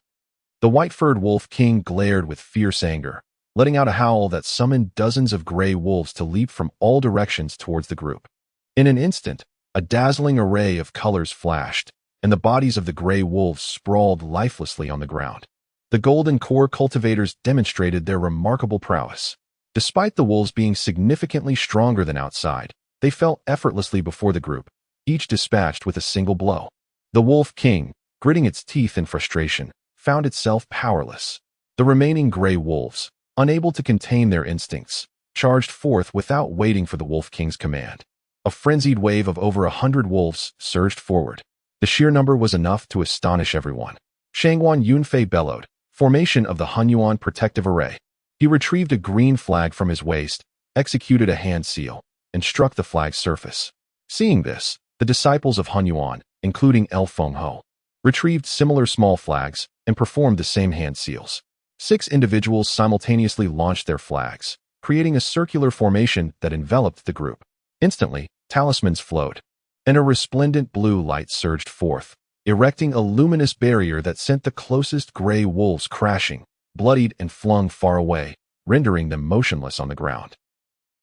The white-furred Wolf King glared with fierce anger, letting out a howl that summoned dozens of gray wolves to leap from all directions towards the group. In an instant, a dazzling array of colors flashed, and the bodies of the gray wolves sprawled lifelessly on the ground. The Golden Core cultivators demonstrated their remarkable prowess. Despite the wolves being significantly stronger than outside, they fell effortlessly before the group, each dispatched with a single blow. The Wolf King, gritting its teeth in frustration, found itself powerless. The remaining gray wolves, unable to contain their instincts, charged forth without waiting for the Wolf King's command. A frenzied wave of over 100 wolves surged forward. The sheer number was enough to astonish everyone. Shangguan Yunfei bellowed, formation of the Hunyuan protective array. He retrieved a green flag from his waist, executed a hand seal, and struck the flag's surface. Seeing this, the disciples of Hunyuan, including El Fengho, retrieved similar small flags and performed the same hand seals. 6 individuals simultaneously launched their flags, creating a circular formation that enveloped the group. Instantly, talismans flowed, and a resplendent blue light surged forth, erecting a luminous barrier that sent the closest gray wolves crashing, bloodied and flung far away, rendering them motionless on the ground.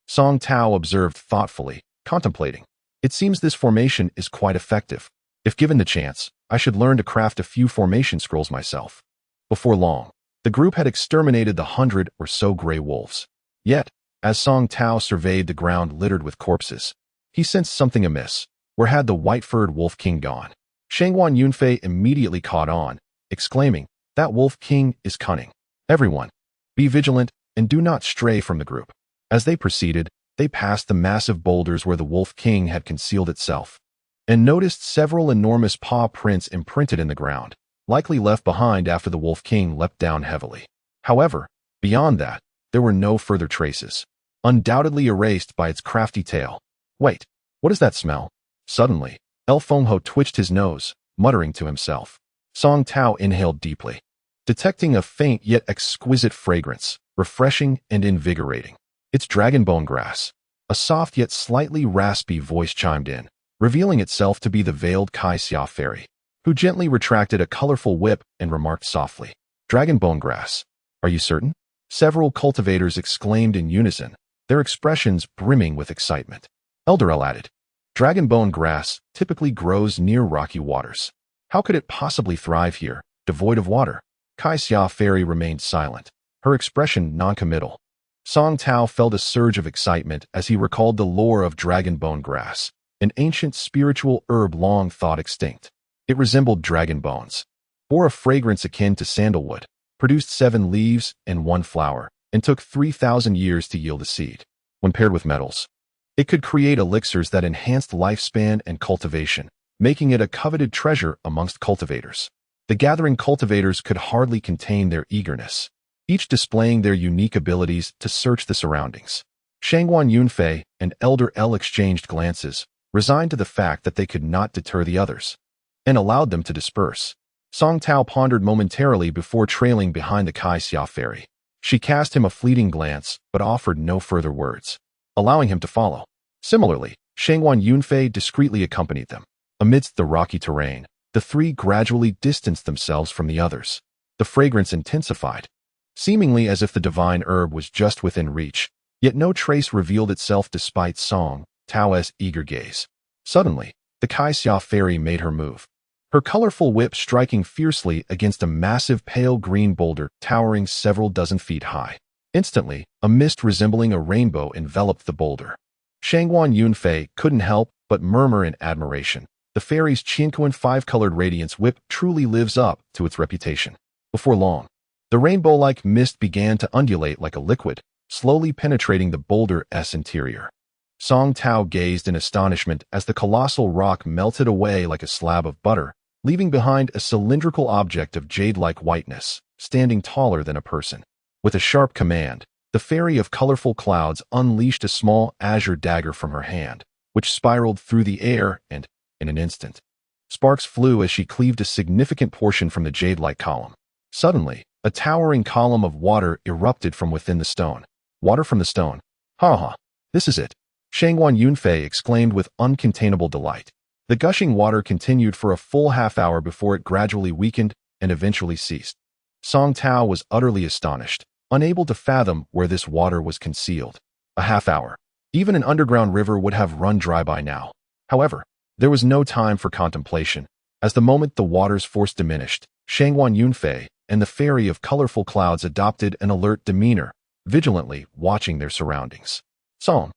Song Tao observed thoughtfully, contemplating. It seems this formation is quite effective. If given the chance, I should learn to craft a few formation scrolls myself. Before long, the group had exterminated the 100 or so gray wolves. Yet, as Song Tao surveyed the ground littered with corpses, he sensed something amiss. Where had the white-furred Wolf King gone? Shangguan Yunfei immediately caught on, exclaiming, that Wolf King is cunning. Everyone, be vigilant and do not stray from the group. As they proceeded, they passed the massive boulders where the Wolf King had concealed itself, and noticed several enormous paw prints imprinted in the ground, likely left behind after the Wolf King leapt down heavily. However, beyond that, there were no further traces, undoubtedly erased by its crafty tail. Wait, what is that smell? Suddenly, El Fengho twitched his nose, muttering to himself. Song Tao inhaled deeply, detecting a faint yet exquisite fragrance, refreshing and invigorating. It's dragonbone grass. A soft yet slightly raspy voice chimed in, revealing itself to be the veiled Kai Xia fairy, who gently retracted a colorful whip and remarked softly, dragonbone grass. Are you certain? Several cultivators exclaimed in unison, their expressions brimming with excitement. Elderel added, "Dragonbone grass typically grows near rocky waters. How could it possibly thrive here, devoid of water?" Kai Xia Fairy remained silent, her expression noncommittal. Song Tao felt a surge of excitement as he recalled the lore of dragonbone grass, an ancient spiritual herb long thought extinct. It resembled dragon bones, bore a fragrance akin to sandalwood, produced 7 leaves and 1 flower, and took 3,000 years to yield a seed. When paired with metals, it could create elixirs that enhanced lifespan and cultivation, making it a coveted treasure amongst cultivators. The gathering cultivators could hardly contain their eagerness, each displaying their unique abilities to search the surroundings. Shangguan Yunfei and Elder El exchanged glances, resigned to the fact that they could not deter the others, and allowed them to disperse. Song Tao pondered momentarily before trailing behind the Kai Xia Fairy. She cast him a fleeting glance, but offered no further words, allowing him to follow. Similarly, Shangguan Yunfei discreetly accompanied them. Amidst the rocky terrain, the 3 gradually distanced themselves from the others. The fragrance intensified, seemingly as if the divine herb was just within reach, yet no trace revealed itself despite Song Tao's eager gaze. Suddenly, the Kai Xia Fairy made her move, her colorful whip striking fiercely against a massive pale green boulder towering several dozen feet high. Instantly, a mist resembling a rainbow enveloped the boulder. Shangguan Yunfei couldn't help but murmur in admiration. The fairy's Qianquan 5-colored radiance whip truly lives up to its reputation. Before long, the rainbow-like mist began to undulate like a liquid, slowly penetrating the boulder's interior. Song Tao gazed in astonishment as the colossal rock melted away like a slab of butter, leaving behind a cylindrical object of jade-like whiteness, standing taller than a person. With a sharp command, the fairy of colorful clouds unleashed a small azure dagger from her hand, which spiraled through the air and, in an instant, sparks flew as she cleaved a significant portion from the jade-like column. Suddenly, a towering column of water erupted from within the stone. Water from the stone. Ha ha, this is it. Shangguan Yunfei exclaimed with uncontainable delight. The gushing water continued for a full half-hour before it gradually weakened and eventually ceased. Song Tao was utterly astonished, unable to fathom where this water was concealed. A half-hour. Even an underground river would have run dry by now. However, there was no time for contemplation. As the moment the water's force diminished, Shangguan Yunfei and the fairy of colorful clouds adopted an alert demeanor, vigilantly watching their surroundings. Song,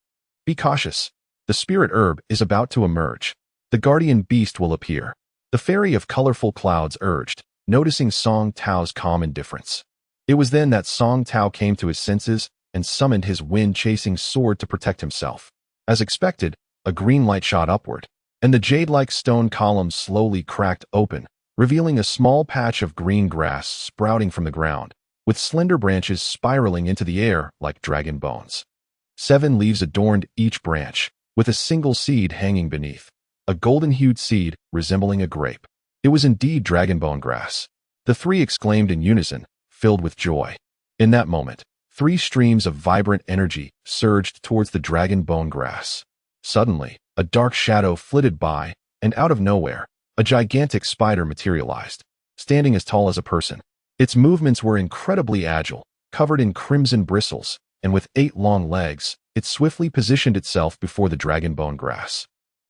be cautious. The spirit herb is about to emerge. The guardian beast will appear. The fairy of colorful clouds urged, noticing Song Tao's calm indifference. It was then that Song Tao came to his senses and summoned his wind-chasing sword to protect himself. As expected, a green light shot upward, and the jade-like stone column slowly cracked open, revealing a small patch of green grass sprouting from the ground, with slender branches spiraling into the air like dragon bones. 7 leaves adorned each branch, with a single seed hanging beneath, a golden-hued seed resembling a grape. It was indeed dragonbone grass. The 3 exclaimed in unison, filled with joy. In that moment, 3 streams of vibrant energy surged towards the dragonbone grass. Suddenly, a dark shadow flitted by, and out of nowhere, a gigantic spider materialized, standing as tall as a person. Its movements were incredibly agile, covered in crimson bristles, and with 8 long legs, it swiftly positioned itself before the dragonbone grass.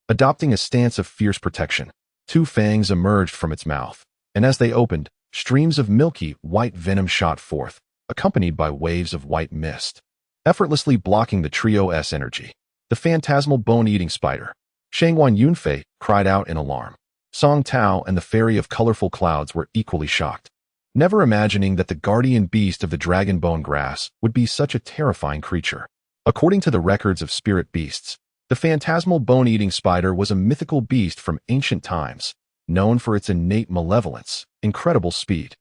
Adopting a stance of fierce protection, 2 fangs emerged from its mouth, and as they opened, streams of milky, white venom shot forth, accompanied by waves of white mist, effortlessly blocking the trio's energy. The phantasmal bone-eating spider. Shangguan Yunfei cried out in alarm. Song Tao and the fairy of colorful clouds were equally shocked, never imagining that the guardian beast of the dragonbone grass would be such a terrifying creature. According to the records of spirit beasts, the phantasmal bone-eating spider was a mythical beast from ancient times, known for its innate malevolence, incredible speed,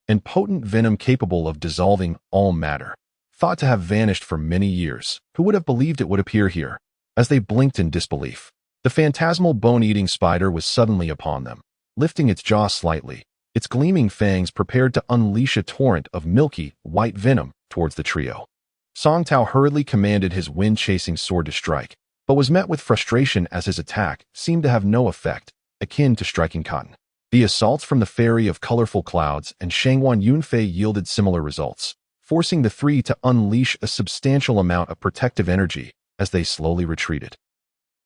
and potent venom capable of dissolving all matter. Thought to have vanished for many years, who would have believed it would appear here? As they blinked in disbelief, the phantasmal bone-eating spider was suddenly upon them, lifting its jaw slightly, its gleaming fangs prepared to unleash a torrent of milky, white venom towards the trio. Song Tao hurriedly commanded his wind-chasing sword to strike, but was met with frustration as his attack seemed to have no effect, akin to striking cotton. The assaults from the fairy of colorful clouds and Shangguan Yunfei yielded similar results. forcing the three to unleash a substantial amount of protective energy as they slowly retreated.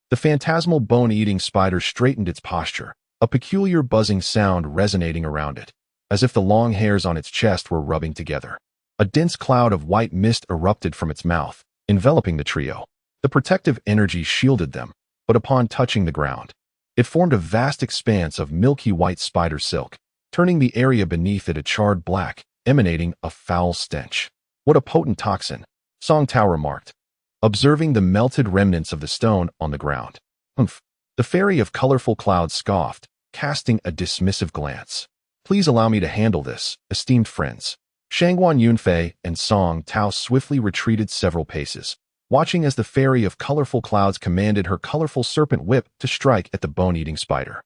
The phantasmal bone-eating spider straightened its posture, a peculiar buzzing sound resonating around it, as if the long hairs on its chest were rubbing together. A dense cloud of white mist erupted from its mouth, enveloping the trio. The protective energy shielded them, but upon touching the ground, it formed a vast expanse of milky white spider silk, turning the area beneath it a charred black, emanating a foul stench. "What a potent toxin," Song Tao remarked, observing the melted remnants of the stone on the ground. "Humph." The fairy of colorful clouds scoffed, casting a dismissive glance. "Please allow me to handle this, esteemed friends." Shangguan Yunfei and Song Tao swiftly retreated several paces, watching as the fairy of colorful clouds commanded her colorful serpent whip to strike at the bone-eating spider,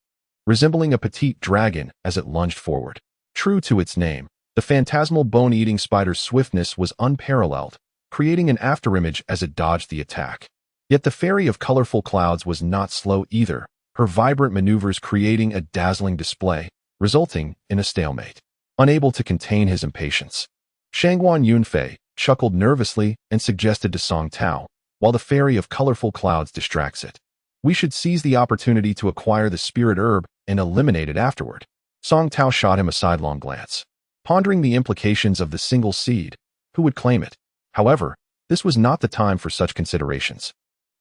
resembling a petite dragon as it lunged forward. True to its name, the phantasmal bone-eating spider's swiftness was unparalleled, creating an afterimage as it dodged the attack. Yet the fairy of colorful clouds was not slow either, her vibrant maneuvers creating a dazzling display, resulting in a stalemate. Unable to contain his impatience, Shangguan Yunfei chuckled nervously and suggested to Song Tao, "While the fairy of colorful clouds distracts it, we should seize the opportunity to acquire the spirit herb and eliminate it afterward." Song Tao shot him a sidelong glance, pondering the implications of the single seed. Who would claim it? However, this was not the time for such considerations.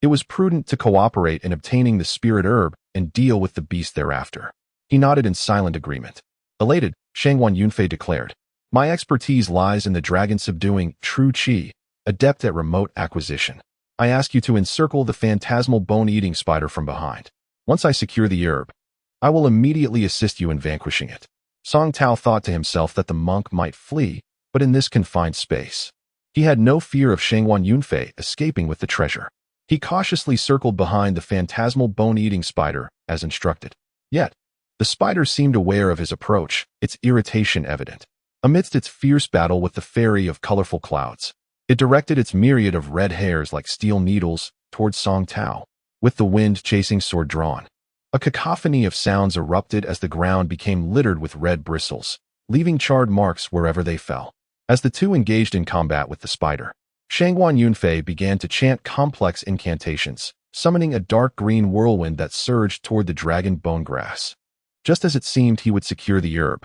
It was prudent to cooperate in obtaining the spirit herb and deal with the beast thereafter. He nodded in silent agreement. Elated, Shangguan Yunfei declared, "My expertise lies in the dragon-subduing true qi, adept at remote acquisition. I ask you to encircle the phantasmal bone-eating spider from behind. Once I secure the herb, I will immediately assist you in vanquishing it." Song Tao thought to himself that the monk might flee, but in this confined space, he had no fear of Shangguan Yunfei escaping with the treasure. He cautiously circled behind the phantasmal bone-eating spider as instructed. Yet, the spider seemed aware of his approach, its irritation evident. Amidst its fierce battle with the fairy of colorful clouds, it directed its myriad of red hairs like steel needles towards Song Tao, with the wind chasing sword drawn. A cacophony of sounds erupted as the ground became littered with red bristles, leaving charred marks wherever they fell. As the two engaged in combat with the spider, Shangguan Yunfei began to chant complex incantations, summoning a dark green whirlwind that surged toward the dragon bone grass. Just as it seemed he would secure the herb,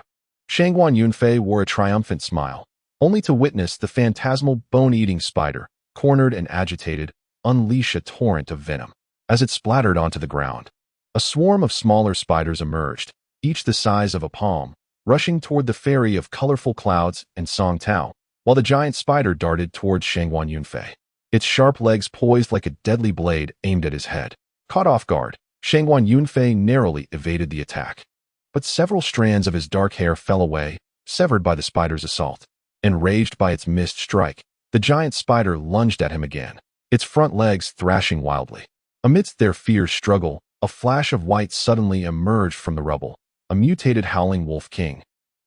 Shangguan Yunfei wore a triumphant smile, only to witness the phantasmal bone-eating spider, cornered and agitated, unleash a torrent of venom. As it splattered onto the ground, a swarm of smaller spiders emerged, each the size of a palm, rushing toward the fairy of colorful clouds and Song Tao, while the giant spider darted towards Shangguan Yunfei, its sharp legs poised like a deadly blade aimed at his head. Caught off guard, Shangguan Yunfei narrowly evaded the attack, but several strands of his dark hair fell away, severed by the spider's assault. Enraged by its missed strike, the giant spider lunged at him again, its front legs thrashing wildly. Amidst their fierce struggle, a flash of white suddenly emerged from the rubble, a mutated howling wolf king,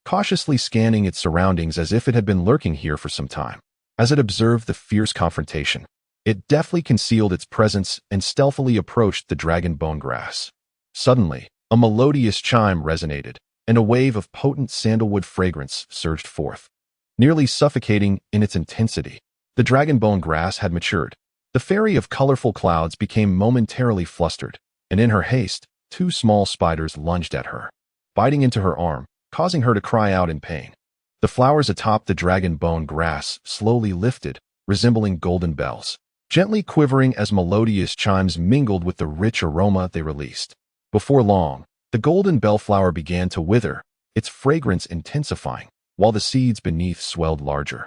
cautiously scanning its surroundings as if it had been lurking here for some time. As it observed the fierce confrontation, it deftly concealed its presence and stealthily approached the dragon bone grass. Suddenly, a melodious chime resonated, and a wave of potent sandalwood fragrance surged forth, nearly suffocating in its intensity. The dragon bone grass had matured. The fairy of colorful clouds became momentarily flustered, and in her haste, two small spiders lunged at her, biting into her arm, causing her to cry out in pain. The flowers atop the dragon bone grass slowly lifted, resembling golden bells, gently quivering as melodious chimes mingled with the rich aroma they released. Before long, the golden bellflower began to wither, its fragrance intensifying, while the seeds beneath swelled larger,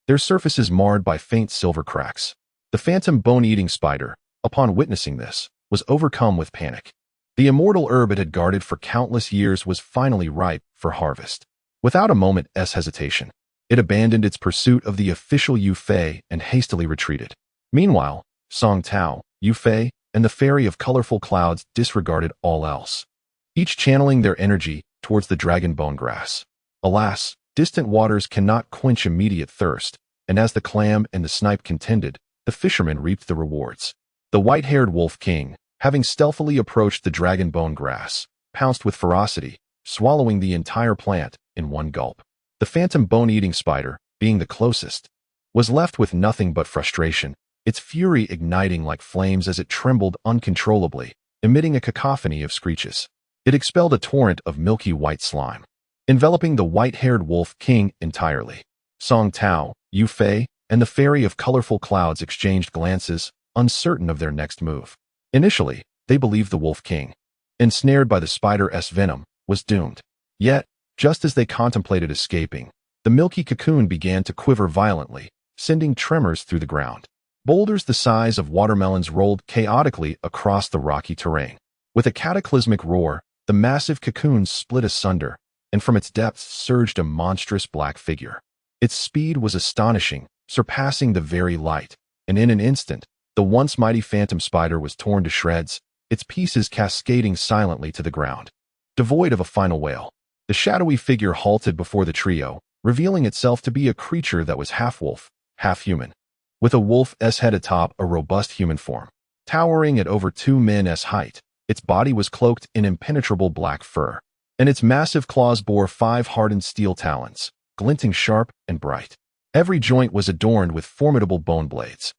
their surfaces marred by faint silver cracks. The phantom bone-eating spider, upon witnessing this, was overcome with panic. The immortal herb it had guarded for countless years was finally ripe for harvest. Without a moment's hesitation, it abandoned its pursuit of the official Yunfei and hastily retreated. Meanwhile, Song Tao, Yunfei, and the fairy of colorful clouds disregarded all else, each channeling their energy towards the dragon bone grass. Alas, distant waters cannot quench immediate thirst, and as the clam and the snipe contended, the fishermen reaped the rewards. The white-haired wolf king, having stealthily approached the dragon bone grass, pounced with ferocity, swallowing the entire plant in one gulp. The phantom bone-eating spider, being the closest, was left with nothing but frustration, its fury igniting like flames as it trembled uncontrollably, emitting a cacophony of screeches. It expelled a torrent of milky white slime, enveloping the white-haired wolf king entirely. Song Tao, Yu Fei, and the fairy of colorful clouds exchanged glances, uncertain of their next move. Initially, they believed the wolf king, ensnared by the spider's venom, was doomed. Yet, just as they contemplated escaping, the milky cocoon began to quiver violently, sending tremors through the ground. Boulders the size of watermelons rolled chaotically across the rocky terrain. With a cataclysmic roar, the massive cocoon split asunder, and from its depths surged a monstrous black figure. Its speed was astonishing, surpassing the very light, and in an instant, the once mighty phantom spider was torn to shreds, its pieces cascading silently to the ground. Devoid of a final wail, the shadowy figure halted before the trio, revealing itself to be a creature that was half wolf, half human. With a wolf's head atop a robust human form, towering at over 2 men's height, its body was cloaked in impenetrable black fur, and its massive claws bore 5 hardened steel talons, glinting sharp and bright. Every joint was adorned with formidable bone blades,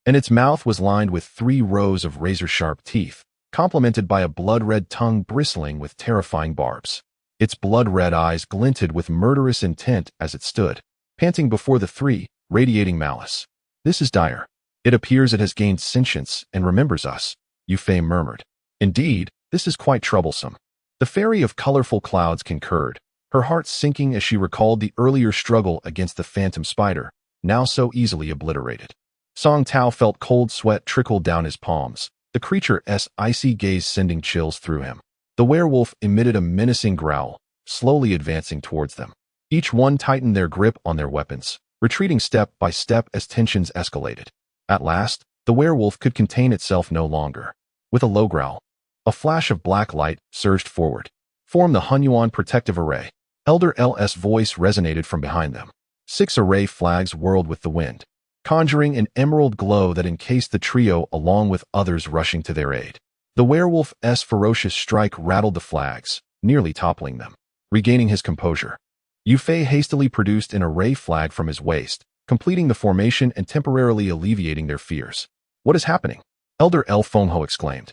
and its mouth was lined with 3 rows of razor-sharp teeth, complemented by a blood-red tongue bristling with terrifying barbs. Its blood-red eyes glinted with murderous intent as it stood, panting before the 3, radiating malice. "This is dire. It appears it has gained sentience and remembers us," Yu Fei murmured. "Indeed, this is quite troublesome." The fairy of colorful clouds concurred, her heart sinking as she recalled the earlier struggle against the phantom spider, now so easily obliterated. Song Tao felt cold sweat trickle down his palms, the creature's icy gaze sending chills through him. The werewolf emitted a menacing growl, slowly advancing towards them. Each one tightened their grip on their weapons, retreating step by step as tensions escalated. At last, the werewolf could contain itself no longer. With a low growl, a flash of black light surged forward. "Form the Hunyuan protective array." Elder L's voice resonated from behind them. 6 array flags whirled with the wind, conjuring an emerald glow that encased the trio along with others rushing to their aid. The werewolf's ferocious strike rattled the flags, nearly toppling them. Regaining his composure, Yu Fei hastily produced an array flag from his waist, completing the formation and temporarily alleviating their fears. "What is happening?" Elder L. Fengho exclaimed,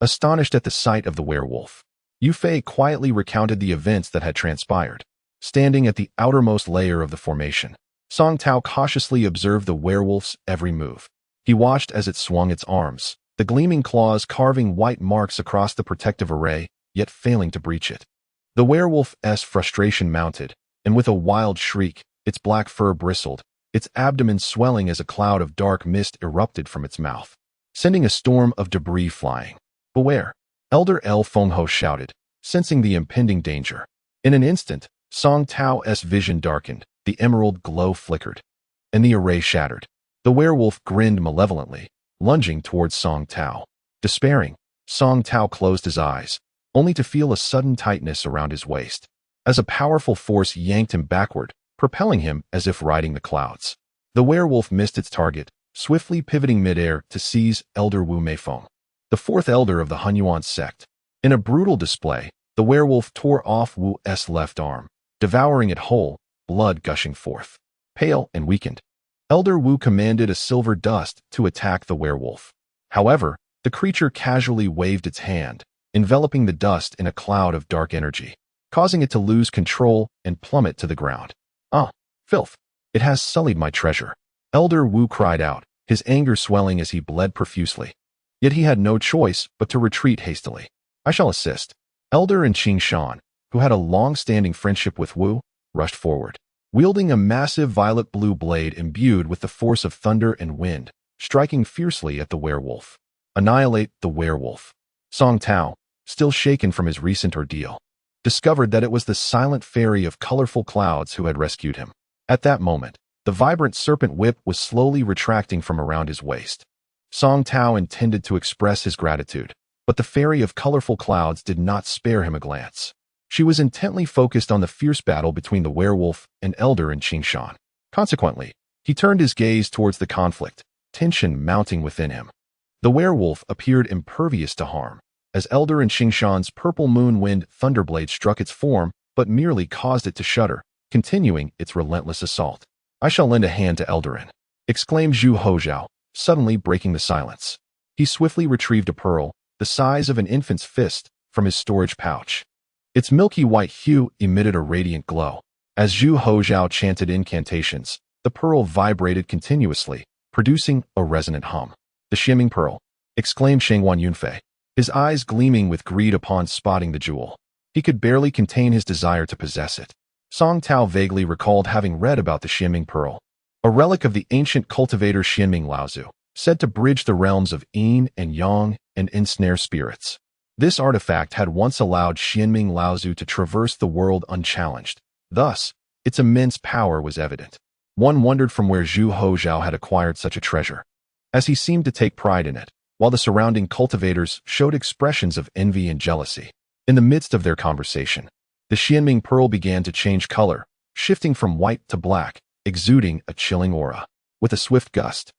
astonished at the sight of the werewolf. Yu Fei quietly recounted the events that had transpired. Standing at the outermost layer of the formation, Song Tao cautiously observed the werewolf's every move. He watched as it swung its arms, the gleaming claws carving white marks across the protective array, yet failing to breach it. The werewolf's frustration mounted, and with a wild shriek, its black fur bristled, its abdomen swelling as a cloud of dark mist erupted from its mouth, sending a storm of debris flying. "Beware!" Elder L. Fengho shouted, sensing the impending danger. In an instant, Song Tao's vision darkened, the emerald glow flickered, and the array shattered. The werewolf grinned malevolently, lunging towards Song Tao. Despairing, Song Tao closed his eyes, only to feel a sudden tightness around his waist, as a powerful force yanked him backward, propelling him as if riding the clouds. The werewolf missed its target, swiftly pivoting midair to seize Elder Wu Meifeng, the 4th elder of the Hunyuan sect. In a brutal display, the werewolf tore off Wu's left arm, devouring it whole, blood gushing forth. Pale and weakened, Elder Wu commanded a silver dust to attack the werewolf. However, the creature casually waved its hand, enveloping the dust in a cloud of dark energy, causing it to lose control and plummet to the ground. "Ah, filth! It has sullied my treasure," Elder Wu cried out, his anger swelling as he bled profusely. Yet he had no choice but to retreat hastily. "I shall assist." Elder and Qing Shan, who had a long-standing friendship with Wu, rushed forward, wielding a massive violet-blue blade imbued with the force of thunder and wind, striking fiercely at the werewolf. Annihilate the werewolf. Song Tao, still shaken from his recent ordeal, discovered that it was the silent fairy of colorful clouds who had rescued him. At that moment, the vibrant serpent whip was slowly retracting from around his waist. Song Tao intended to express his gratitude, but the fairy of colorful clouds did not spare him a glance. She was intently focused on the fierce battle between the werewolf and Elder and Qingshan. Consequently, he turned his gaze towards the conflict, tension mounting within him. The werewolf appeared impervious to harm, as Elder and Qingshan's purple moon wind thunderblade struck its form but merely caused it to shudder, continuing its relentless assault. I shall lend a hand to Eldarin, exclaimed Zhu Hozhao, suddenly breaking the silence. He swiftly retrieved a pearl, the size of an infant's fist, from his storage pouch. Its milky white hue emitted a radiant glow. As Zhu Hozhao chanted incantations, the pearl vibrated continuously, producing a resonant hum. The shimming pearl, exclaimed Shangguan Yunfei, his eyes gleaming with greed upon spotting the jewel. He could barely contain his desire to possess it. Song Tao vaguely recalled having read about the shimming pearl, a relic of the ancient cultivator Xianming Laozu, said to bridge the realms of yin and yang and ensnare spirits. This artifact had once allowed Xianming Laozu to traverse the world unchallenged. Thus, its immense power was evident. One wondered from where Zhu Hozhao had acquired such a treasure, as he seemed to take pride in it, while the surrounding cultivators showed expressions of envy and jealousy. In the midst of their conversation, the Xianming pearl began to change color, shifting from white to black, exuding a chilling aura. With a swift gust,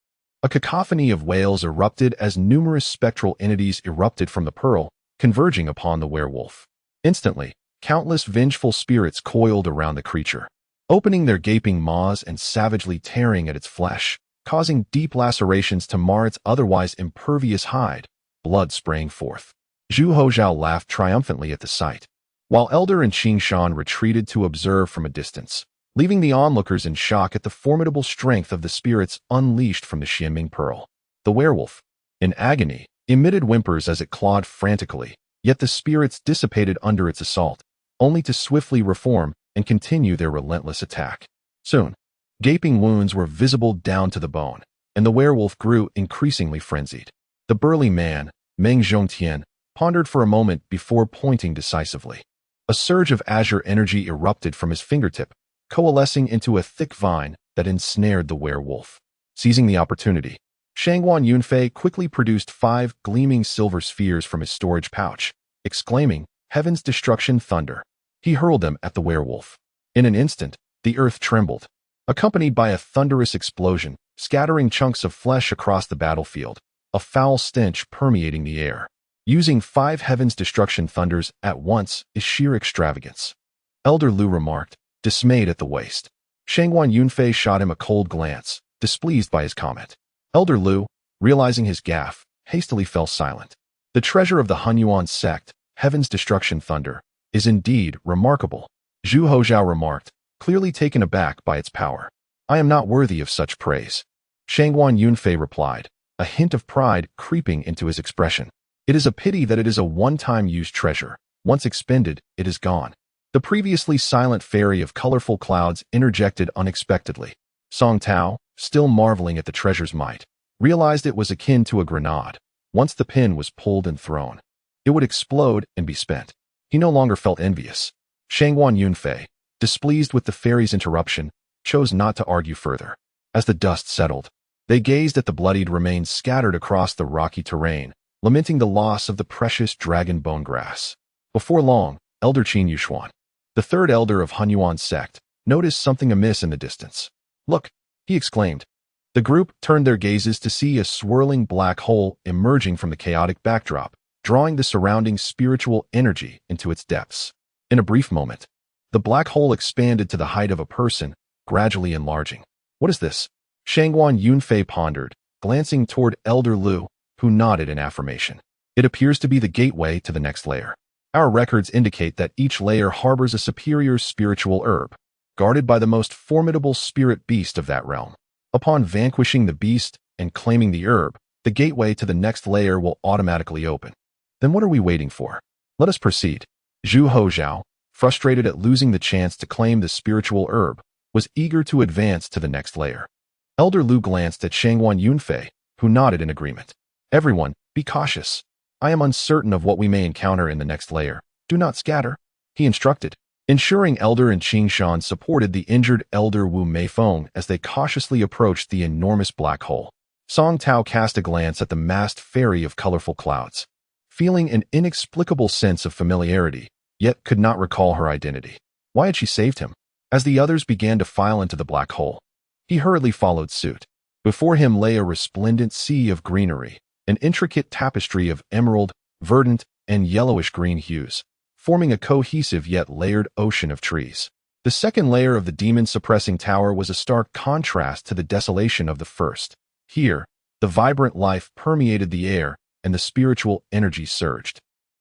a cacophony of wails erupted as numerous spectral entities erupted from the pearl, converging upon the werewolf. Instantly, countless vengeful spirits coiled around the creature, opening their gaping maws and savagely tearing at its flesh, causing deep lacerations to mar its otherwise impervious hide, blood spraying forth. Zhu Hozhao laughed triumphantly at the sight, while Elder and Qing Shan retreated to observe from a distance, leaving the onlookers in shock at the formidable strength of the spirits unleashed from the Xianming pearl. The werewolf, in agony, emitted whimpers as it clawed frantically, yet the spirits dissipated under its assault, only to swiftly reform and continue their relentless attack. Soon, gaping wounds were visible down to the bone, and the werewolf grew increasingly frenzied. The burly man, Meng Zhongtian, pondered for a moment before pointing decisively. A surge of azure energy erupted from his fingertip, coalescing into a thick vine that ensnared the werewolf. Seizing the opportunity, Shangguan Yunfei quickly produced 5 gleaming silver spheres from his storage pouch, exclaiming, "Heaven's destruction thunder." He hurled them at the werewolf. In an instant, the earth trembled, accompanied by a thunderous explosion, scattering chunks of flesh across the battlefield, a foul stench permeating the air. Using 5 heaven's destruction thunders at once is sheer extravagance, Elder Lu remarked, dismayed at the waste. Shangguan Yunfei shot him a cold glance, displeased by his comment. Elder Lu, realizing his gaffe, hastily fell silent. The treasure of the Hunyuan sect, Heaven's Destruction Thunder, is indeed remarkable, Zhu Hozhao remarked, clearly taken aback by its power. I am not worthy of such praise, Shangguan Yunfei replied, a hint of pride creeping into his expression. It is a pity that it is a one-time use treasure. Once expended, it is gone. The previously silent fairy of colorful clouds interjected unexpectedly. Song Tao, still marveling at the treasure's might, realized it was akin to a grenade. Once the pin was pulled and thrown, it would explode and be spent. He no longer felt envious. Shangguan Yunfei, displeased with the fairy's interruption, chose not to argue further. As the dust settled, they gazed at the bloodied remains scattered across the rocky terrain, lamenting the loss of the precious dragon bone grass. Before long, Elder Qin Yushuan, the third elder of Hunyuan sect, noticed something amiss in the distance. Look, he exclaimed. The group turned their gazes to see a swirling black hole emerging from the chaotic backdrop, drawing the surrounding spiritual energy into its depths. In a brief moment, the black hole expanded to the height of a person, gradually enlarging. What is this? Shangguan Yunfei pondered, glancing toward Elder Lu, who nodded in affirmation. It appears to be the gateway to the next layer. Our records indicate that each layer harbors a superior spiritual herb, guarded by the most formidable spirit beast of that realm. Upon vanquishing the beast and claiming the herb, the gateway to the next layer will automatically open. Then what are we waiting for? Let us proceed. Zhu Hozhao, frustrated at losing the chance to claim the spiritual herb, was eager to advance to the next layer. Elder Lu glanced at Shangguan Yunfei, who nodded in agreement. Everyone, be cautious. I am uncertain of what we may encounter in the next layer. Do not scatter, he instructed, ensuring Elder and Qing Shan supported the injured Elder Wu Meifeng as they cautiously approached the enormous black hole. Song Tao cast a glance at the masked fairy of colorful clouds, feeling an inexplicable sense of familiarity, yet could not recall her identity. Why had she saved him? As the others began to file into the black hole, he hurriedly followed suit. Before him lay a resplendent sea of greenery, an intricate tapestry of emerald, verdant, and yellowish-green hues, forming a cohesive yet layered ocean of trees. The second layer of the demon-suppressing tower was a stark contrast to the desolation of the first. Here, the vibrant life permeated the air, and the spiritual energy surged,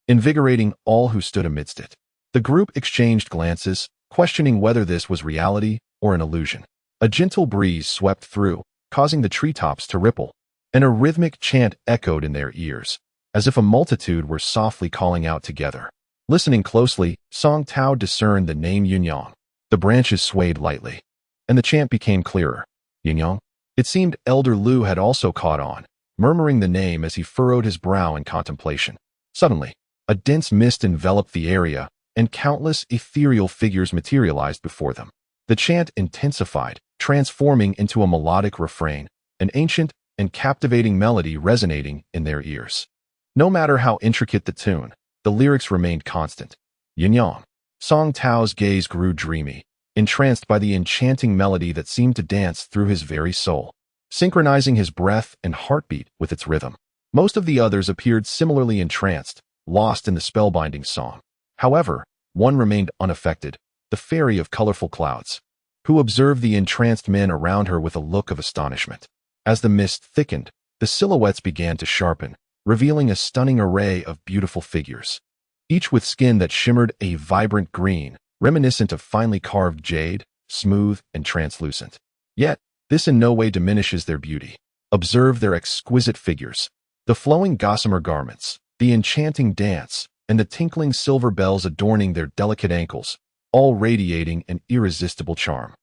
invigorating all who stood amidst it. The group exchanged glances, questioning whether this was reality or an illusion. A gentle breeze swept through, causing the treetops to ripple, and a rhythmic chant echoed in their ears, as if a multitude were softly calling out together. Listening closely, Song Tao discerned the name Yunyang. The branches swayed lightly, and the chant became clearer. Yunyang? It seemed Elder Lu had also caught on, murmuring the name as he furrowed his brow in contemplation. Suddenly, a dense mist enveloped the area, and countless ethereal figures materialized before them. The chant intensified, transforming into a melodic refrain, an ancient and captivating melody resonating in their ears. No matter how intricate the tune, the lyrics remained constant. Yunyang. Song Tao's gaze grew dreamy, entranced by the enchanting melody that seemed to dance through his very soul, synchronizing his breath and heartbeat with its rhythm. Most of the others appeared similarly entranced, lost in the spellbinding song. However, one remained unaffected, the fairy of colorful clouds, who observed the entranced men around her with a look of astonishment. As the mist thickened, the silhouettes began to sharpen, revealing a stunning array of beautiful figures, each with skin that shimmered a vibrant green, reminiscent of finely carved jade, smooth and translucent. Yet, this in no way diminishes their beauty. Observe their exquisite figures, the flowing gossamer garments, the enchanting dance, and the tinkling silver bells adorning their delicate ankles, all radiating an irresistible charm.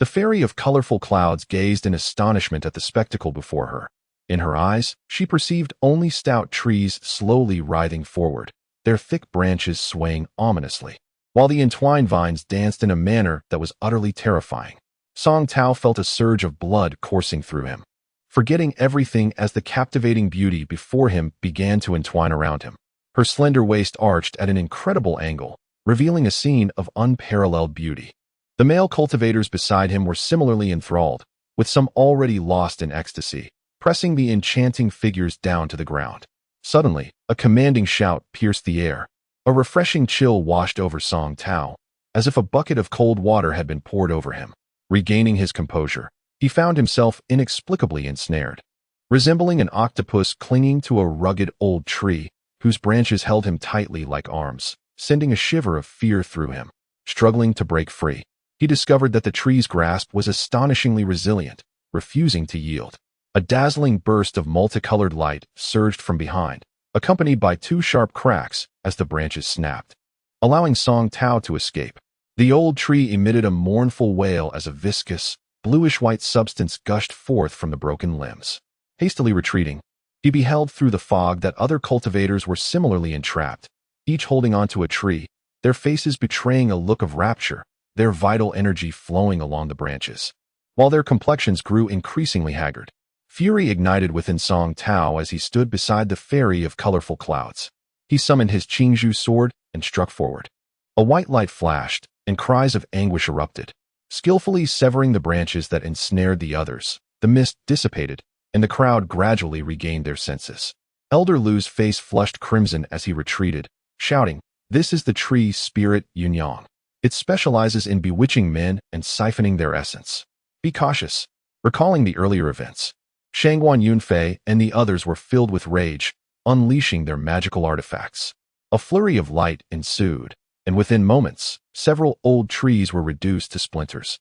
The fairy of colorful clouds gazed in astonishment at the spectacle before her. In her eyes, she perceived only stout trees slowly writhing forward, their thick branches swaying ominously, while the entwined vines danced in a manner that was utterly terrifying. Song Tao felt a surge of blood coursing through him, forgetting everything as the captivating beauty before him began to entwine around him. Her slender waist arched at an incredible angle, revealing a scene of unparalleled beauty. The male cultivators beside him were similarly enthralled, with some already lost in ecstasy, pressing the enchanting figures down to the ground. Suddenly, a commanding shout pierced the air. A refreshing chill washed over Song Tao, as if a bucket of cold water had been poured over him. Regaining his composure, he found himself inexplicably ensnared, resembling an octopus clinging to a rugged old tree whose branches held him tightly like arms, sending a shiver of fear through him. Struggling to break free, he discovered that the tree's grasp was astonishingly resilient, refusing to yield. A dazzling burst of multicolored light surged from behind, accompanied by two sharp cracks as the branches snapped, allowing Song Tao to escape. The old tree emitted a mournful wail as a viscous, bluish-white substance gushed forth from the broken limbs. Hastily retreating, he beheld through the fog that other cultivators were similarly entrapped, each holding onto a tree, their faces betraying a look of rapture, their vital energy flowing along the branches, while their complexions grew increasingly haggard. Fury ignited within Song Tao as he stood beside the fairy of colorful clouds. He summoned his Qingzhu sword and struck forward. A white light flashed, and cries of anguish erupted. Skillfully severing the branches that ensnared the others, the mist dissipated, and the crowd gradually regained their senses. Elder Lu's face flushed crimson as he retreated, shouting, "This is the tree spirit Yunyang. It specializes in bewitching men and siphoning their essence. Be cautious." Recalling the earlier events, Shangguan Yunfei and the others were filled with rage, unleashing their magical artifacts. A flurry of light ensued, and within moments, several old trees were reduced to splinters,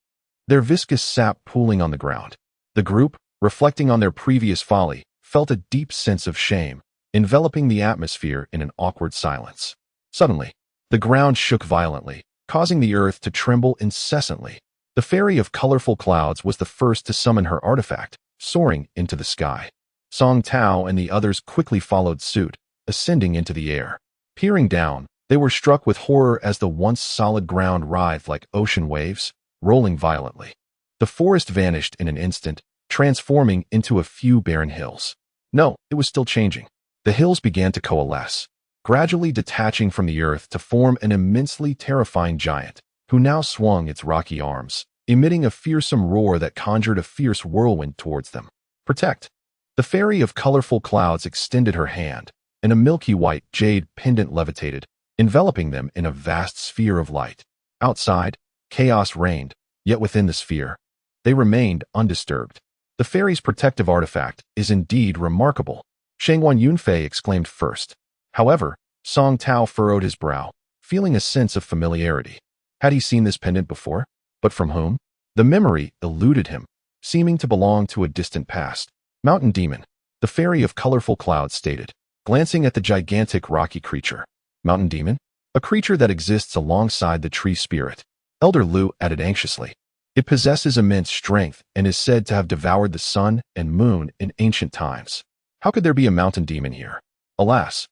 their viscous sap pooling on the ground. The group, reflecting on their previous folly, felt a deep sense of shame, enveloping the atmosphere in an awkward silence. Suddenly, the ground shook violently, causing the earth to tremble incessantly. The fairy of colorful clouds was the first to summon her artifact, soaring into the sky. Song Tao and the others quickly followed suit, ascending into the air. Peering down, they were struck with horror as the once solid ground writhed like ocean waves, rolling violently. The forest vanished in an instant, transforming into a few barren hills. No, it was still changing. The hills began to coalesce, gradually detaching from the earth to form an immensely terrifying giant, who now swung its rocky arms, emitting a fearsome roar that conjured a fierce whirlwind towards them. "Protect!" The fairy of colorful clouds extended her hand, and a milky white jade pendant levitated, enveloping them in a vast sphere of light. Outside, Chaos reigned, yet within the sphere, they remained undisturbed. The fairy's protective artifact is indeed remarkable, Shangguan Yunfei exclaimed first. However, Song Tao furrowed his brow, feeling a sense of familiarity. Had he seen this pendant before? But from whom? The memory eluded him, seeming to belong to a distant past. Mountain Demon, the fairy of colorful clouds stated, glancing at the gigantic rocky creature. Mountain Demon? A creature that exists alongside the tree spirit. Elder Lu added anxiously. It possesses immense strength and is said to have devoured the sun and moon in ancient times. How could there be a mountain demon here? Alas,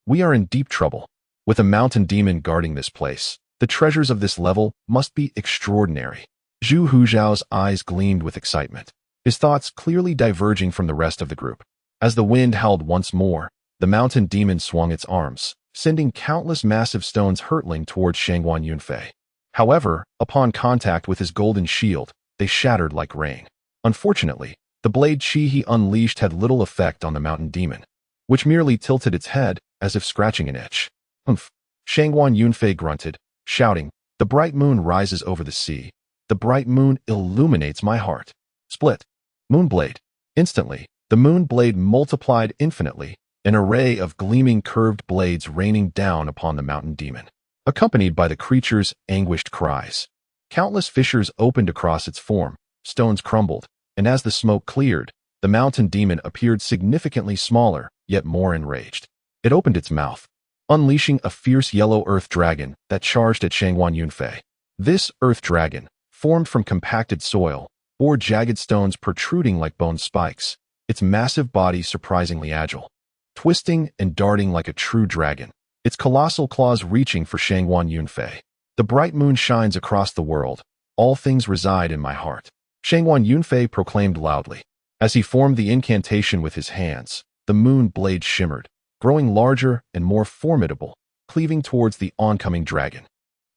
we are in deep trouble. With a mountain demon guarding this place, the treasures of this level must be extraordinary. Zhu Hujiao's eyes gleamed with excitement, his thoughts clearly diverging from the rest of the group. As the wind howled once more, the mountain demon swung its arms, sending countless massive stones hurtling towards Shangguan Yunfei. However, upon contact with his golden shield, they shattered like rain. Unfortunately, the blade chi he unleashed had little effect on the mountain demon, which merely tilted its head as if scratching an itch. Humph! Shangguan Yunfei grunted, shouting, "The bright moon rises over the sea. The bright moon illuminates my heart." Split. Moonblade. Instantly, the moon blade multiplied infinitely, an array of gleaming curved blades raining down upon the mountain demon, accompanied by the creature's anguished cries. Countless fissures opened across its form, stones crumbled, and as the smoke cleared, the mountain demon appeared significantly smaller, yet more enraged. It opened its mouth, unleashing a fierce yellow earth dragon that charged at Shangguan Yunfei. This earth dragon, formed from compacted soil, bore jagged stones protruding like bone spikes, its massive body surprisingly agile, twisting and darting like a true dragon, its colossal claws reaching for Shangguan Yunfei. The bright moon shines across the world. All things reside in my heart, Shangguan Yunfei proclaimed loudly. As he formed the incantation with his hands, the moon blade shimmered, growing larger and more formidable, cleaving towards the oncoming dragon.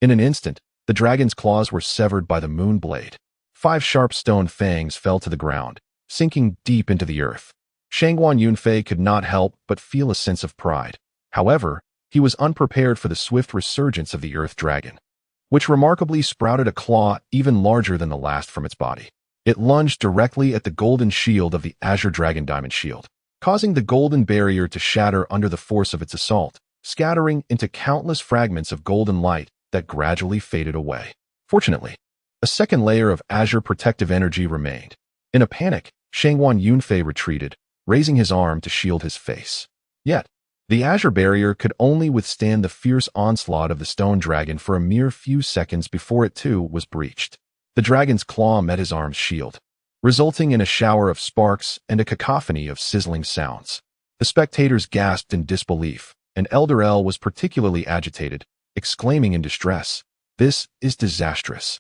In an instant, the dragon's claws were severed by the moon blade. 5 sharp stone fangs fell to the ground, sinking deep into the earth. Shangguan Yunfei could not help but feel a sense of pride. However, he was unprepared for the swift resurgence of the earth dragon, which remarkably sprouted a claw even larger than the last from its body. It lunged directly at the golden shield of the Azure Dragon Diamond Shield, causing the golden barrier to shatter under the force of its assault, scattering into countless fragments of golden light that gradually faded away. Fortunately, a second layer of azure protective energy remained. In a panic, Shangguan Yunfei retreated, raising his arm to shield his face. Yet, the azure barrier could only withstand the fierce onslaught of the stone dragon for a mere few seconds before it too was breached. The dragon's claw met his arm's shield, resulting in a shower of sparks and a cacophony of sizzling sounds. The spectators gasped in disbelief, and Elder L was particularly agitated, exclaiming in distress, "This is disastrous.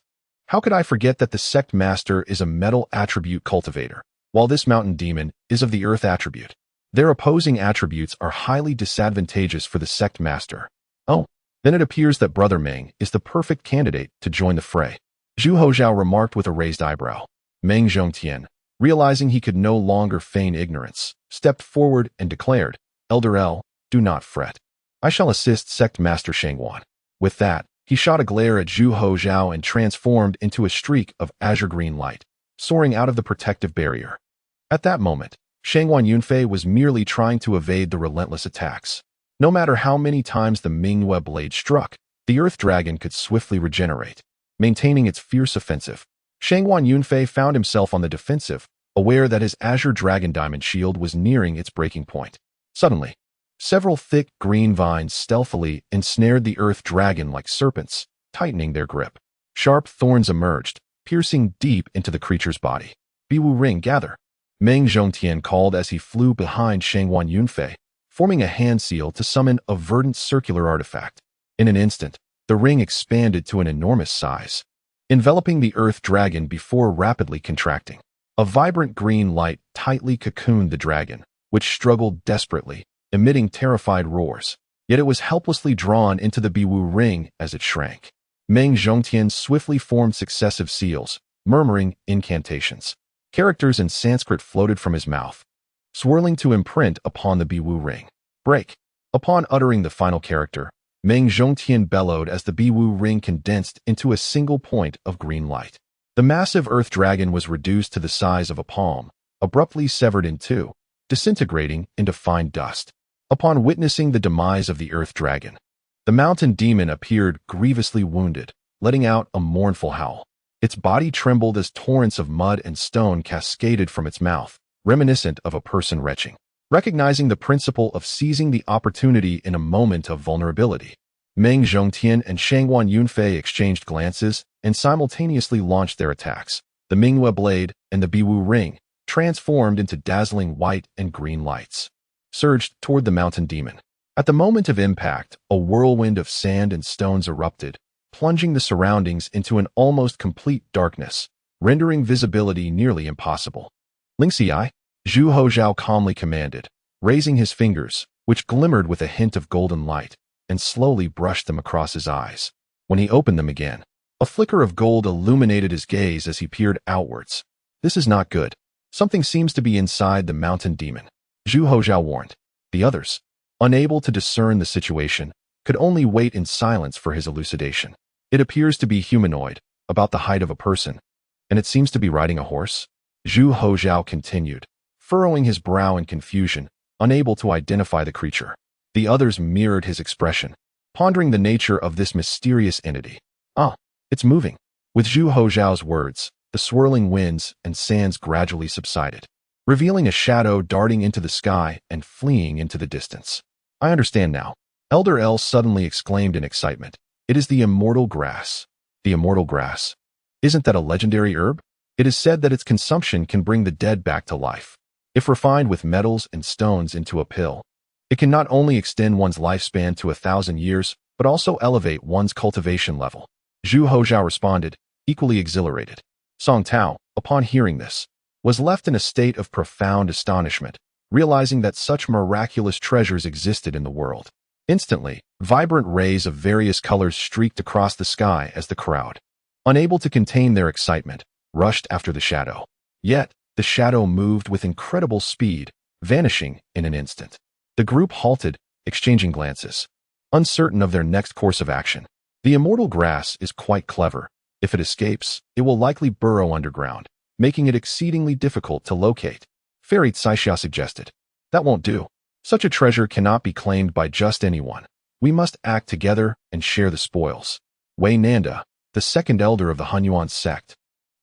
How could I forget that the sect master is a metal attribute cultivator, while this mountain demon is of the earth attribute? Their opposing attributes are highly disadvantageous for the sect master. Oh, then it appears that Brother Meng is the perfect candidate to join the fray," Zhu Hojiao remarked with a raised eyebrow. Meng Zhongtian, realizing he could no longer feign ignorance, stepped forward and declared, "Elder L, do not fret. I shall assist Sect Master Shangguan." With that, he shot a glare at Zhu Hojiao and transformed into a streak of azure green light, soaring out of the protective barrier. At that moment, Shangguan Yunfei was merely trying to evade the relentless attacks. No matter how many times the Mingyue blade struck, the earth dragon could swiftly regenerate, maintaining its fierce offensive. Shangguan Yunfei found himself on the defensive, aware that his Azure Dragon Diamond Shield was nearing its breaking point. Suddenly, several thick green vines stealthily ensnared the earth dragon like serpents, tightening their grip. Sharp thorns emerged, piercing deep into the creature's body. "Biwu Ring, gather," Meng Zhongtian called as he flew behind Shangguan Yunfei, forming a hand seal to summon a verdant circular artifact. In an instant, the ring expanded to an enormous size, enveloping the earth dragon before rapidly contracting. A vibrant green light tightly cocooned the dragon, which struggled desperately, emitting terrified roars. Yet it was helplessly drawn into the Biwu ring as it shrank. Meng Zhongtian swiftly formed successive seals, murmuring incantations. Characters in Sanskrit floated from his mouth, swirling to imprint upon the Biwu ring. Break. Upon uttering the final character, Meng Zhongtian bellowed as the Biwu ring condensed into a single point of green light. The massive earth dragon was reduced to the size of a palm, abruptly severed in two, disintegrating into fine dust. Upon witnessing the demise of the earth dragon, the mountain demon appeared grievously wounded, letting out a mournful howl. Its body trembled as torrents of mud and stone cascaded from its mouth, reminiscent of a person retching. Recognizing the principle of seizing the opportunity in a moment of vulnerability, Meng Zhongtian and Shangguan Yunfei exchanged glances and simultaneously launched their attacks. The Minghua blade and the Biwu ring, transformed into dazzling white and green lights, surged toward the mountain demon. At the moment of impact, a whirlwind of sand and stones erupted, plunging the surroundings into an almost complete darkness, rendering visibility nearly impossible. Lingxiai, Zhu Hozhao calmly commanded, raising his fingers, which glimmered with a hint of golden light, and slowly brushed them across his eyes. When he opened them again, a flicker of gold illuminated his gaze as he peered outwards. This is not good. Something seems to be inside the mountain demon, Zhu Hozhao warned. The others, unable to discern the situation, could only wait in silence for his elucidation. It appears to be humanoid, about the height of a person, and it seems to be riding a horse. Zhu Hozhao continued, furrowing his brow in confusion, unable to identify the creature. The others mirrored his expression, pondering the nature of this mysterious entity. Ah, it's moving. With Zhu Hozhao's words, the swirling winds and sands gradually subsided, revealing a shadow darting into the sky and fleeing into the distance. I understand now. Elder L suddenly exclaimed in excitement. It is the immortal grass. The immortal grass. Isn't that a legendary herb? It is said that its consumption can bring the dead back to life. If refined with metals and stones into a pill, it can not only extend one's lifespan to 1,000 years, but also elevate one's cultivation level. Zhu Hozhao responded, equally exhilarated. Song Tao, upon hearing this, was left in a state of profound astonishment, realizing that such miraculous treasures existed in the world. Instantly, vibrant rays of various colors streaked across the sky as the crowd, unable to contain their excitement, rushed after the shadow. Yet, the shadow moved with incredible speed, vanishing in an instant. The group halted, exchanging glances, uncertain of their next course of action. The immortal grass is quite clever. If it escapes, it will likely burrow underground, making it exceedingly difficult to locate. Fairy Caixia suggested. That won't do. Such a treasure cannot be claimed by just anyone. We must act together and share the spoils. Wei Nanda, the second elder of the Hunyuan sect,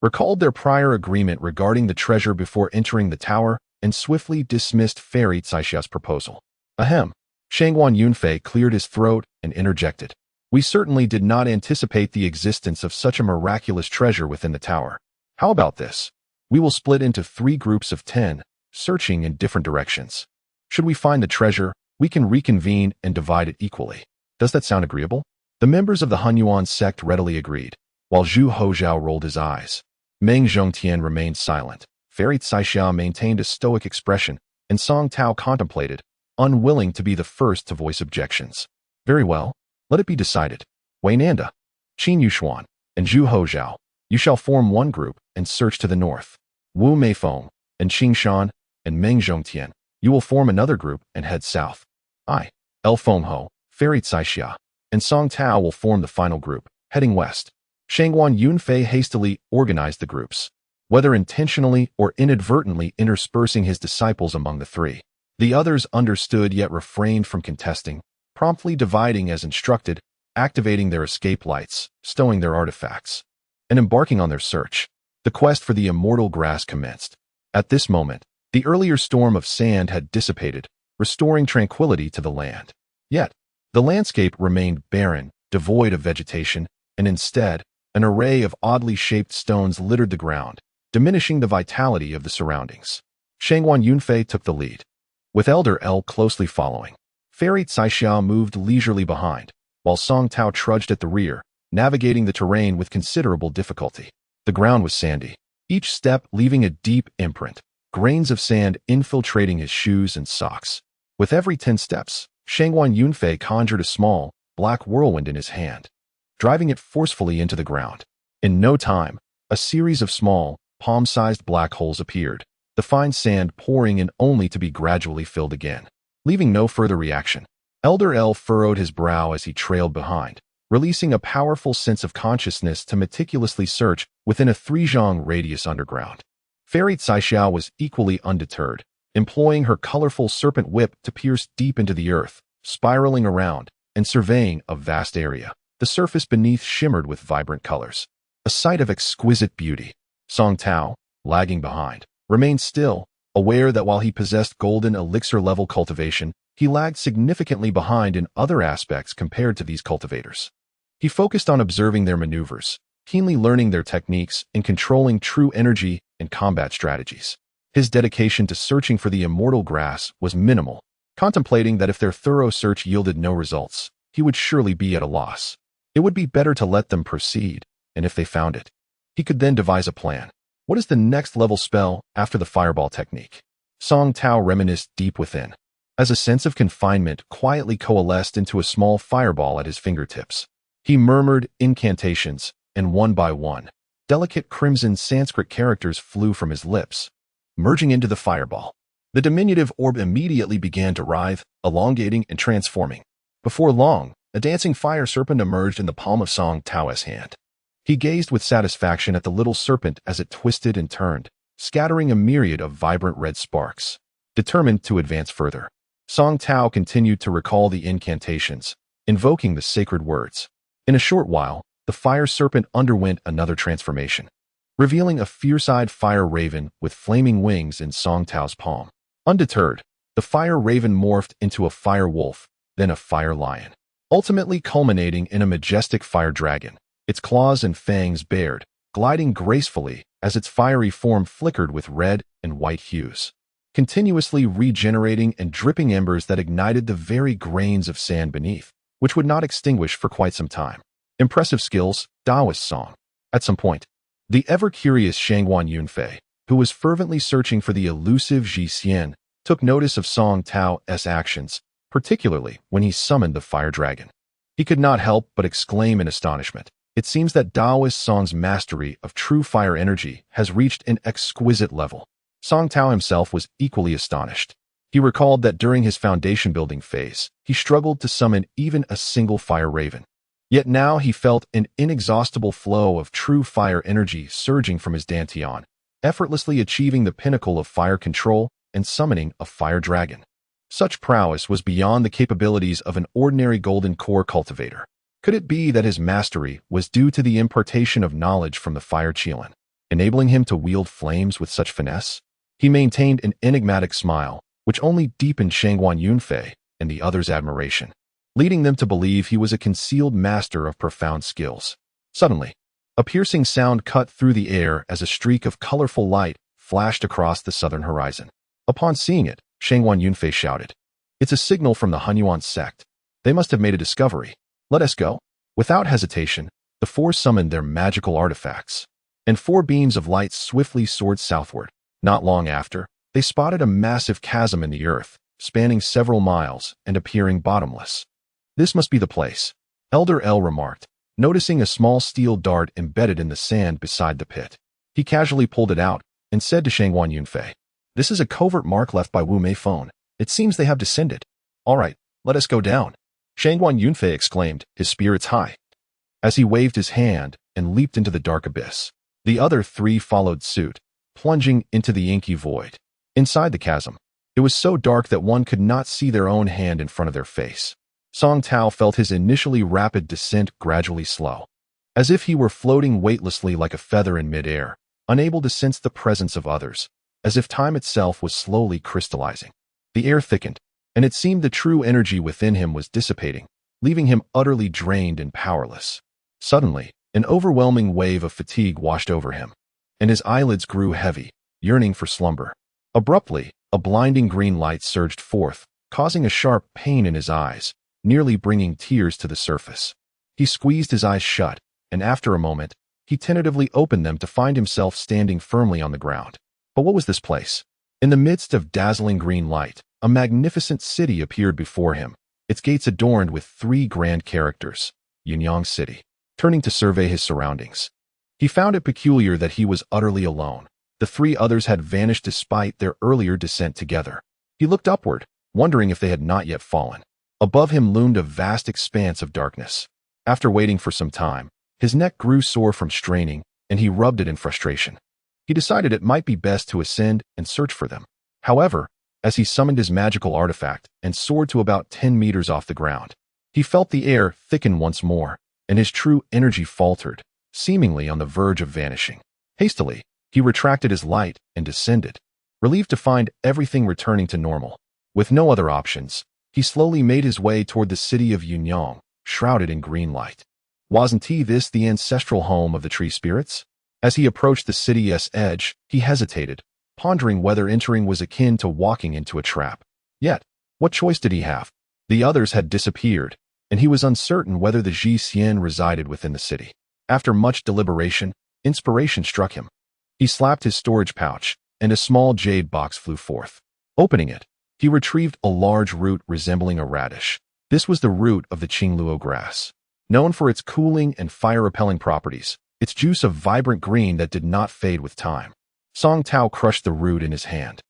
recalled their prior agreement regarding the treasure before entering the tower and swiftly dismissed Fairy Caixia's proposal. Ahem. Shangguan Yunfei cleared his throat and interjected. We certainly did not anticipate the existence of such a miraculous treasure within the tower. How about this? We will split into 3 groups of 10, searching in different directions. Should we find the treasure, we can reconvene and divide it equally. Does that sound agreeable? The members of the Hunyuan sect readily agreed, while Zhu Hozhao rolled his eyes. Meng Zhongtian remained silent. Fairy Caixia maintained a stoic expression, and Song Tao contemplated, unwilling to be the first to voice objections. Very well, let it be decided. Wei Nanda, Qin Yuxuan, and Zhu Hozhao, you shall form one group and search to the north. Wu Meifeng, and Qing Shan, and Meng Zhongtian, you will form another group and head south. I, El Fengho, Fairy Caixia, and Song Tao will form the final group, heading west. Shangguan Yunfei hastily organized the groups, whether intentionally or inadvertently interspersing his disciples among the 3. The others understood yet refrained from contesting, promptly dividing as instructed, activating their escape lights, stowing their artifacts, and embarking on their search. The quest for the immortal grass commenced. At this moment, the earlier storm of sand had dissipated, restoring tranquility to the land. Yet, the landscape remained barren, devoid of vegetation, and instead, an array of oddly shaped stones littered the ground, diminishing the vitality of the surroundings. Shangguan Yunfei took the lead, with Elder L closely following. Fairy Caixia moved leisurely behind, while Song Tao trudged at the rear, navigating the terrain with considerable difficulty. The ground was sandy, each step leaving a deep imprint, grains of sand infiltrating his shoes and socks. With every 10 steps, Shangguan Yunfei conjured a small, black whirlwind in his hand, driving it forcefully into the ground. In no time, a series of small, palm-sized black holes appeared, the fine sand pouring in only to be gradually filled again, leaving no further reaction. Elder El furrowed his brow as he trailed behind, releasing a powerful sense of consciousness to meticulously search within a 3-zhang radius underground. Fairy Caixiao was equally undeterred, employing her colorful serpent whip to pierce deep into the earth, spiraling around and surveying a vast area. The surface beneath shimmered with vibrant colors, a sight of exquisite beauty. Song Tao, lagging behind, remained still, aware that while he possessed golden elixir-level cultivation, he lagged significantly behind in other aspects compared to these cultivators. He focused on observing their maneuvers, keenly learning their techniques and controlling true energy and combat strategies. His dedication to searching for the immortal grass was minimal, contemplating that if their thorough search yielded no results, he would surely be at a loss. It would be better to let them proceed, and if they found it, he could then devise a plan. What is the next level spell after the fireball technique? Song Tao reminisced deep within, as a sense of confinement quietly coalesced into a small fireball at his fingertips. He murmured incantations, and one by one, delicate crimson Sanskrit characters flew from his lips, merging into the fireball. The diminutive orb immediately began to writhe, elongating and transforming. Before long, a dancing fire serpent emerged in the palm of Song Tao's hand. He gazed with satisfaction at the little serpent as it twisted and turned, scattering a myriad of vibrant red sparks. Determined to advance further, Song Tao continued to recall the incantations, invoking the sacred words. In a short while, the fire serpent underwent another transformation, revealing a fierce-eyed fire raven with flaming wings in Song Tao's palm. Undeterred, the fire raven morphed into a fire wolf, then a fire lion, ultimately culminating in a majestic fire dragon, its claws and fangs bared, gliding gracefully as its fiery form flickered with red and white hues, continuously regenerating and dripping embers that ignited the very grains of sand beneath, which would not extinguish for quite some time. Impressive skills, Taoist song. At some point, the ever-curious Shangguan Yunfei, who was fervently searching for the elusive Ji Xian, took notice of Song Tao's actions, particularly when he summoned the fire dragon. He could not help but exclaim in astonishment. It seems that Taoist Song's mastery of true fire energy has reached an exquisite level. Song Tao himself was equally astonished. He recalled that during his foundation-building phase, he struggled to summon even a single fire raven. Yet now he felt an inexhaustible flow of true fire energy surging from his dantian, effortlessly achieving the pinnacle of fire control and summoning a fire dragon. Such prowess was beyond the capabilities of an ordinary golden core cultivator. Could it be that his mastery was due to the impartation of knowledge from the fire Qilin, enabling him to wield flames with such finesse? He maintained an enigmatic smile, which only deepened Shangguan Yunfei and the others' admiration, leading them to believe he was a concealed master of profound skills. Suddenly, a piercing sound cut through the air as a streak of colorful light flashed across the southern horizon. Upon seeing it, Shangguan Yunfei shouted, "It's a signal from the Hunyuan sect. They must have made a discovery. Let us go." Without hesitation, the four summoned their magical artifacts, and 4 beams of light swiftly soared southward. Not long after, they spotted a massive chasm in the earth, spanning several miles and appearing bottomless. "This must be the place," Elder El remarked, noticing a small steel dart embedded in the sand beside the pit. He casually pulled it out and said to Shangguan Yunfei, "This is a covert mark left by Wu Mei Phone. It seems they have descended. All right, let us go down." Shangguan Yunfei exclaimed, his spirits high, as he waved his hand and leaped into the dark abyss. The other 3 followed suit, plunging into the inky void. Inside the chasm, it was so dark that one could not see their own hand in front of their face. Song Tao felt his initially rapid descent gradually slow, as if he were floating weightlessly like a feather in midair, unable to sense the presence of others, as if time itself was slowly crystallizing. The air thickened, and it seemed the true energy within him was dissipating, leaving him utterly drained and powerless. Suddenly, an overwhelming wave of fatigue washed over him, and his eyelids grew heavy, yearning for slumber. Abruptly, a blinding green light surged forth, causing a sharp pain in his eyes, nearly bringing tears to the surface. He squeezed his eyes shut, and after a moment, he tentatively opened them to find himself standing firmly on the ground. But what was this place? In the midst of dazzling green light, a magnificent city appeared before him, its gates adorned with 3 grand characters, Yunyang City. Turning to survey his surroundings, he found it peculiar that he was utterly alone. The 3 others had vanished despite their earlier descent together. He looked upward, wondering if they had not yet fallen. Above him loomed a vast expanse of darkness. After waiting for some time, his neck grew sore from straining, and he rubbed it in frustration. He decided it might be best to ascend and search for them. However, as he summoned his magical artifact and soared to about 10 meters off the ground, he felt the air thicken once more, and his true energy faltered, seemingly on the verge of vanishing. Hastily, he retracted his light and descended, relieved to find everything returning to normal. With no other options, he slowly made his way toward the city of Yunyang, shrouded in green light. Wasn't this the ancestral home of the tree spirits? As he approached the city's edge, he hesitated, pondering whether entering was akin to walking into a trap. Yet, what choice did he have? The others had disappeared, and he was uncertain whether the Ji Xian resided within the city. After much deliberation, inspiration struck him. He slapped his storage pouch, and a small jade box flew forth. Opening it, he retrieved a large root resembling a radish. This was the root of the Qingluo grass. Known for its cooling and fire-repelling properties, its juice of vibrant green that did not fade with time. Song Tao crushed the root in his hand,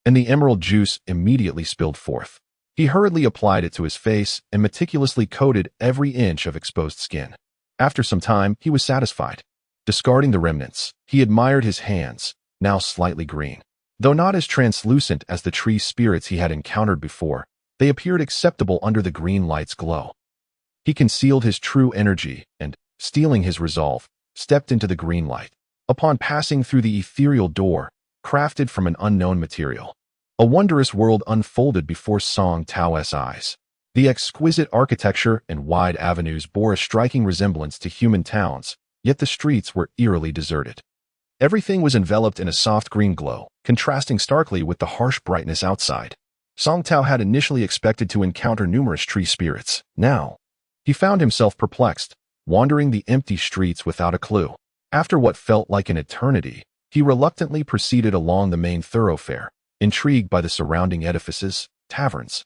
and the emerald juice immediately spilled forth. He hurriedly applied it to his face and meticulously coated every inch of exposed skin. After some time, he was satisfied. Discarding the remnants, he admired his hands, now slightly green. Though not as translucent as the tree spirits he had encountered before, they appeared acceptable under the green light's glow. He concealed his true energy and, steeling his resolve, stepped into the green light. Upon passing through the ethereal door, crafted from an unknown material, a wondrous world unfolded before Song Tao's eyes. The exquisite architecture and wide avenues bore a striking resemblance to human towns, yet the streets were eerily deserted. Everything was enveloped in a soft green glow, contrasting starkly with the harsh brightness outside. Song Tao had initially expected to encounter numerous tree spirits. Now, he found himself perplexed, wandering the empty streets without a clue. After what felt like an eternity, he reluctantly proceeded along the main thoroughfare, intrigued by the surrounding edifices, taverns,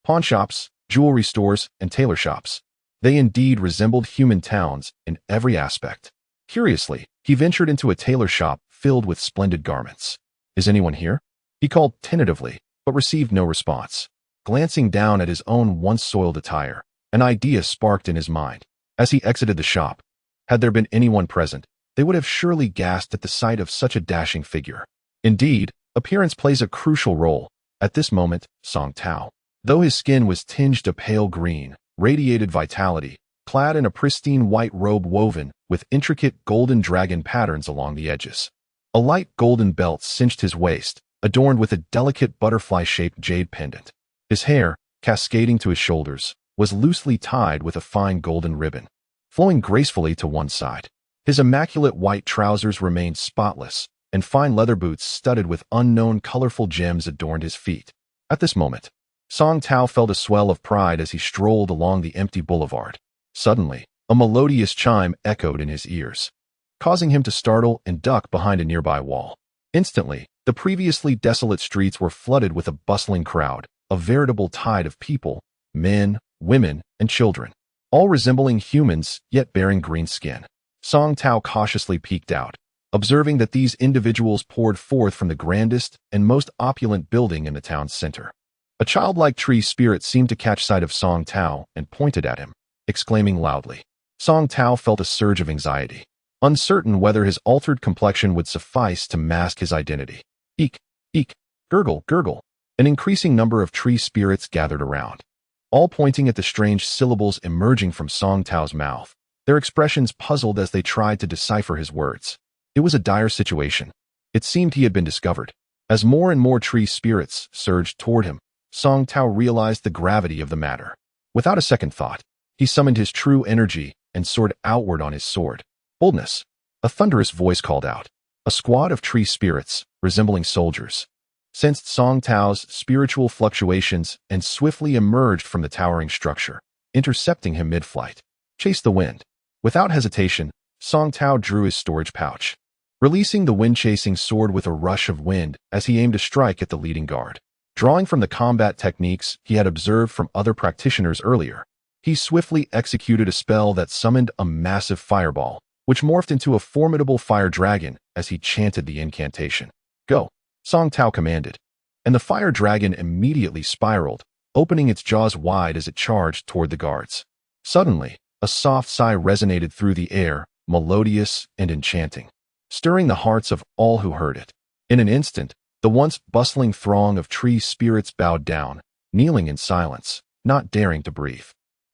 pawnshops, jewelry stores, and tailor shops. They indeed resembled human towns in every aspect. Curiously, he ventured into a tailor shop filled with splendid garments. "Is anyone here?" He called tentatively, but received no response. Glancing down at his own once-soiled attire, an idea sparked in his mind. As he exited the shop, had there been anyone present, they would have surely gasped at the sight of such a dashing figure. Indeed, appearance plays a crucial role. At this moment, Song Tao, though his skin was tinged a pale green, radiated vitality, clad in a pristine white robe woven with intricate golden dragon patterns along the edges. A light golden belt cinched his waist, adorned with a delicate butterfly-shaped jade pendant. His hair, cascading to his shoulders, was loosely tied with a fine golden ribbon, flowing gracefully to one side. His immaculate white trousers remained spotless, and fine leather boots studded with unknown colorful gems adorned his feet. At this moment, Song Tao felt a swell of pride as he strolled along the empty boulevard. Suddenly, a melodious chime echoed in his ears, causing him to startle and duck behind a nearby wall. Instantly, the previously desolate streets were flooded with a bustling crowd, a veritable tide of people, men, women, and children, all resembling humans yet bearing green skin. Song Tao cautiously peeked out, observing that these individuals poured forth from the grandest and most opulent building in the town's center. A childlike tree spirit seemed to catch sight of Song Tao and pointed at him, exclaiming loudly. Song Tao felt a surge of anxiety, uncertain whether his altered complexion would suffice to mask his identity. Eek, eek, gurgle, gurgle. An increasing number of tree spirits gathered around, all pointing at the strange syllables emerging from Song Tao's mouth, their expressions puzzled as they tried to decipher his words. It was a dire situation. It seemed he had been discovered. As more and more tree spirits surged toward him, Song Tao realized the gravity of the matter. Without a second thought, he summoned his true energy and soared outward on his sword. "Boldness!" A thunderous voice called out. A squad of tree spirits, resembling soldiers, sensed Song Tao's spiritual fluctuations and swiftly emerged from the towering structure, intercepting him mid-flight. "Chase the wind." Without hesitation, Song Tao drew his storage pouch, releasing the wind-chasing sword with a rush of wind as he aimed to strike at the leading guard. Drawing from the combat techniques he had observed from other practitioners earlier, he swiftly executed a spell that summoned a massive fireball, which morphed into a formidable fire dragon as he chanted the incantation. "Go," Song Tao commanded, and the fire dragon immediately spiraled, opening its jaws wide as it charged toward the guards. Suddenly, a soft sigh resonated through the air, melodious and enchanting, stirring the hearts of all who heard it. In an instant, the once bustling throng of tree spirits bowed down, kneeling in silence, not daring to breathe.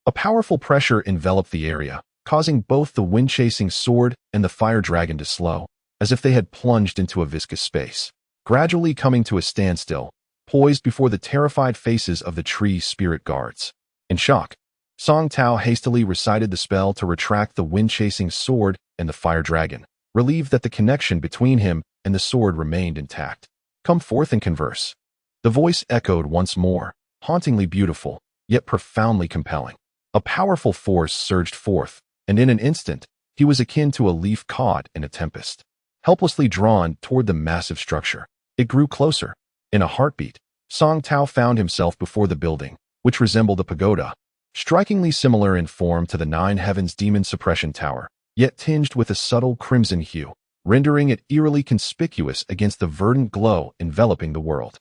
A powerful pressure enveloped the area, causing both the wind-chasing sword and the fire dragon to slow, as if they had plunged into a viscous space, gradually coming to a standstill, poised before the terrified faces of the tree spirit guards. In shock, Song Tao hastily recited the spell to retract the wind-chasing sword and the fire dragon, relieved that the connection between him and the sword remained intact. "Come forth and converse." The voice echoed once more, hauntingly beautiful, yet profoundly compelling. A powerful force surged forth, and in an instant, he was akin to a leaf caught in a tempest, helplessly drawn toward the massive structure. It grew closer. In a heartbeat, Song Tao found himself before the building, which resembled a pagoda, strikingly similar in form to the Nine Heavens Demon Suppression Tower, yet tinged with a subtle crimson hue, rendering it eerily conspicuous against the verdant glow enveloping the world.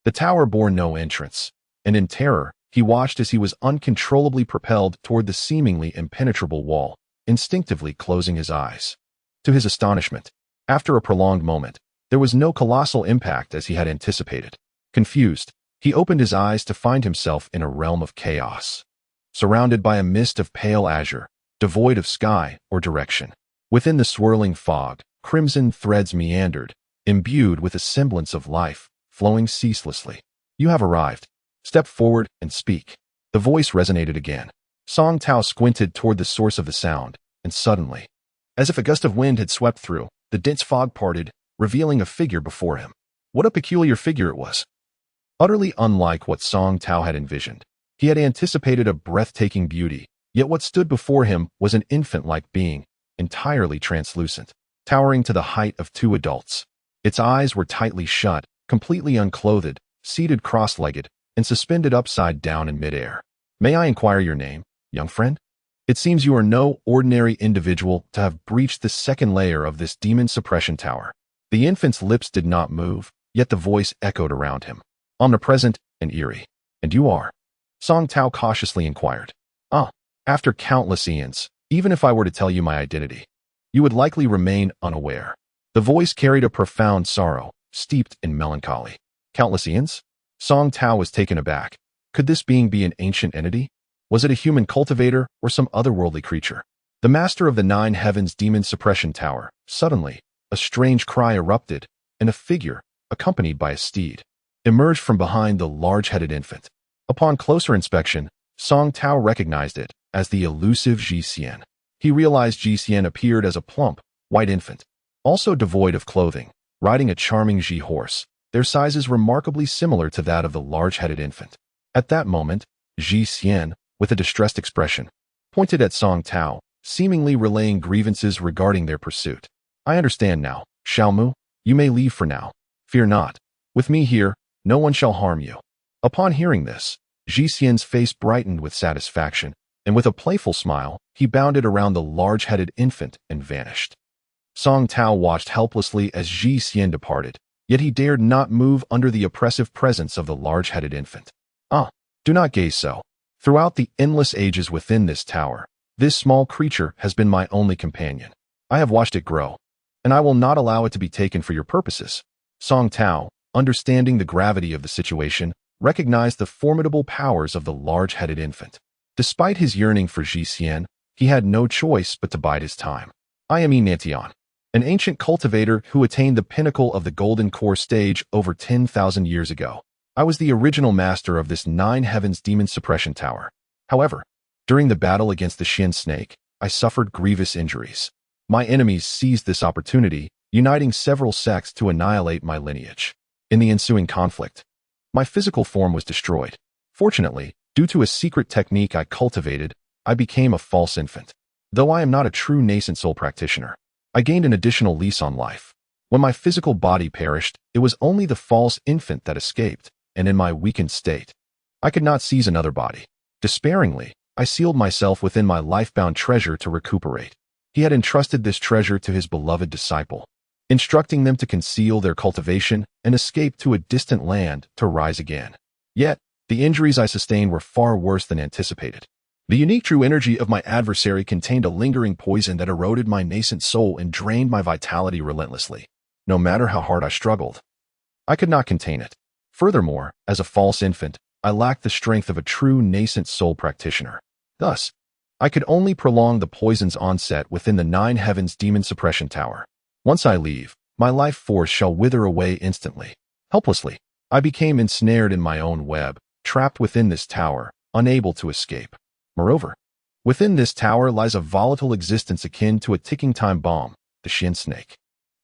The tower bore no entrance, and in terror, he watched as he was uncontrollably propelled toward the seemingly impenetrable wall, instinctively closing his eyes. To his astonishment, after a prolonged moment, there was no colossal impact as he had anticipated. Confused, he opened his eyes to find himself in a realm of chaos, surrounded by a mist of pale azure, devoid of sky or direction. Within the swirling fog, crimson threads meandered, imbued with a semblance of life, flowing ceaselessly. "You have arrived. Step forward and speak." The voice resonated again. Song Tao squinted toward the source of the sound, and suddenly, as if a gust of wind had swept through, the dense fog parted, revealing a figure before him. What a peculiar figure it was! Utterly unlike what Song Tao had envisioned. He had anticipated a breathtaking beauty, yet what stood before him was an infant-like being, entirely translucent, towering to the height of 2 adults. Its eyes were tightly shut, completely unclothed, seated cross-legged, and suspended upside down in midair. "May I inquire your name, young friend? It seems you are no ordinary individual to have breached the second layer of this demon suppression tower." The infant's lips did not move, yet the voice echoed around him, omnipresent and eerie. "And you are?" Song Tao cautiously inquired. After countless eons, even if I were to tell you my identity, you would likely remain unaware." The voice carried a profound sorrow, steeped in melancholy. "Countless eons?" Song Tao was taken aback. Could this being be an ancient entity? Was it a human cultivator or some otherworldly creature? The master of the Nine Heavens Demon Suppression Tower. Suddenly, a strange cry erupted, and a figure, accompanied by a steed, emerged from behind the large-headed infant. Upon closer inspection, Song Tao recognized it as the elusive Ji Xian. He realized Ji Xian appeared as a plump, white infant, also devoid of clothing, riding a charming Ji horse, their sizes remarkably similar to that of the large-headed infant. At that moment, Ji Xian, with a distressed expression, pointed at Song Tao, seemingly relaying grievances regarding their pursuit. "I understand now, Xiaomu. You may leave for now. Fear not. With me here, no one shall harm you." Upon hearing this, Ji Xian's face brightened with satisfaction, and with a playful smile, he bounded around the large-headed infant and vanished. Song Tao watched helplessly as Ji Xian departed, yet he dared not move under the oppressive presence of the large-headed infant. Do not gaze so. Throughout the endless ages within this tower, this small creature has been my only companion. I have watched it grow, and I will not allow it to be taken for your purposes." Song Tao, understanding the gravity of the situation, recognized the formidable powers of the large-headed infant. Despite his yearning for Ji Xian, he had no choice but to bide his time. "I am Immortal, an ancient cultivator who attained the pinnacle of the Golden Core stage over 10,000 years ago. I was the original master of this Nine Heavens Demon Suppression Tower. However, during the battle against the Shin Snake, I suffered grievous injuries. My enemies seized this opportunity, uniting several sects to annihilate my lineage. In the ensuing conflict, my physical form was destroyed. Fortunately, due to a secret technique I cultivated, I became a false infant. Though I am not a true nascent soul practitioner, I gained an additional lease on life. When my physical body perished, it was only the false infant that escaped, and in my weakened state, I could not seize another body. Despairingly, I sealed myself within my life-bound treasure to recuperate. He had entrusted this treasure to his beloved disciple, instructing them to conceal their cultivation and escape to a distant land to rise again. Yet, The injuries I sustained were far worse than anticipated. The unique true energy of my adversary contained a lingering poison that eroded my nascent soul and drained my vitality relentlessly. No matter how hard I struggled, I could not contain it. Furthermore, as a false infant, I lacked the strength of a true nascent soul practitioner. Thus, I could only prolong the poison's onset within the 9 heavens demon suppression tower. Once I leave, my life force shall wither away instantly. Helplessly, I became ensnared in my own web, trapped within this tower, unable to escape. Moreover, within this tower lies a volatile existence akin to a ticking time bomb, the Shin Snake.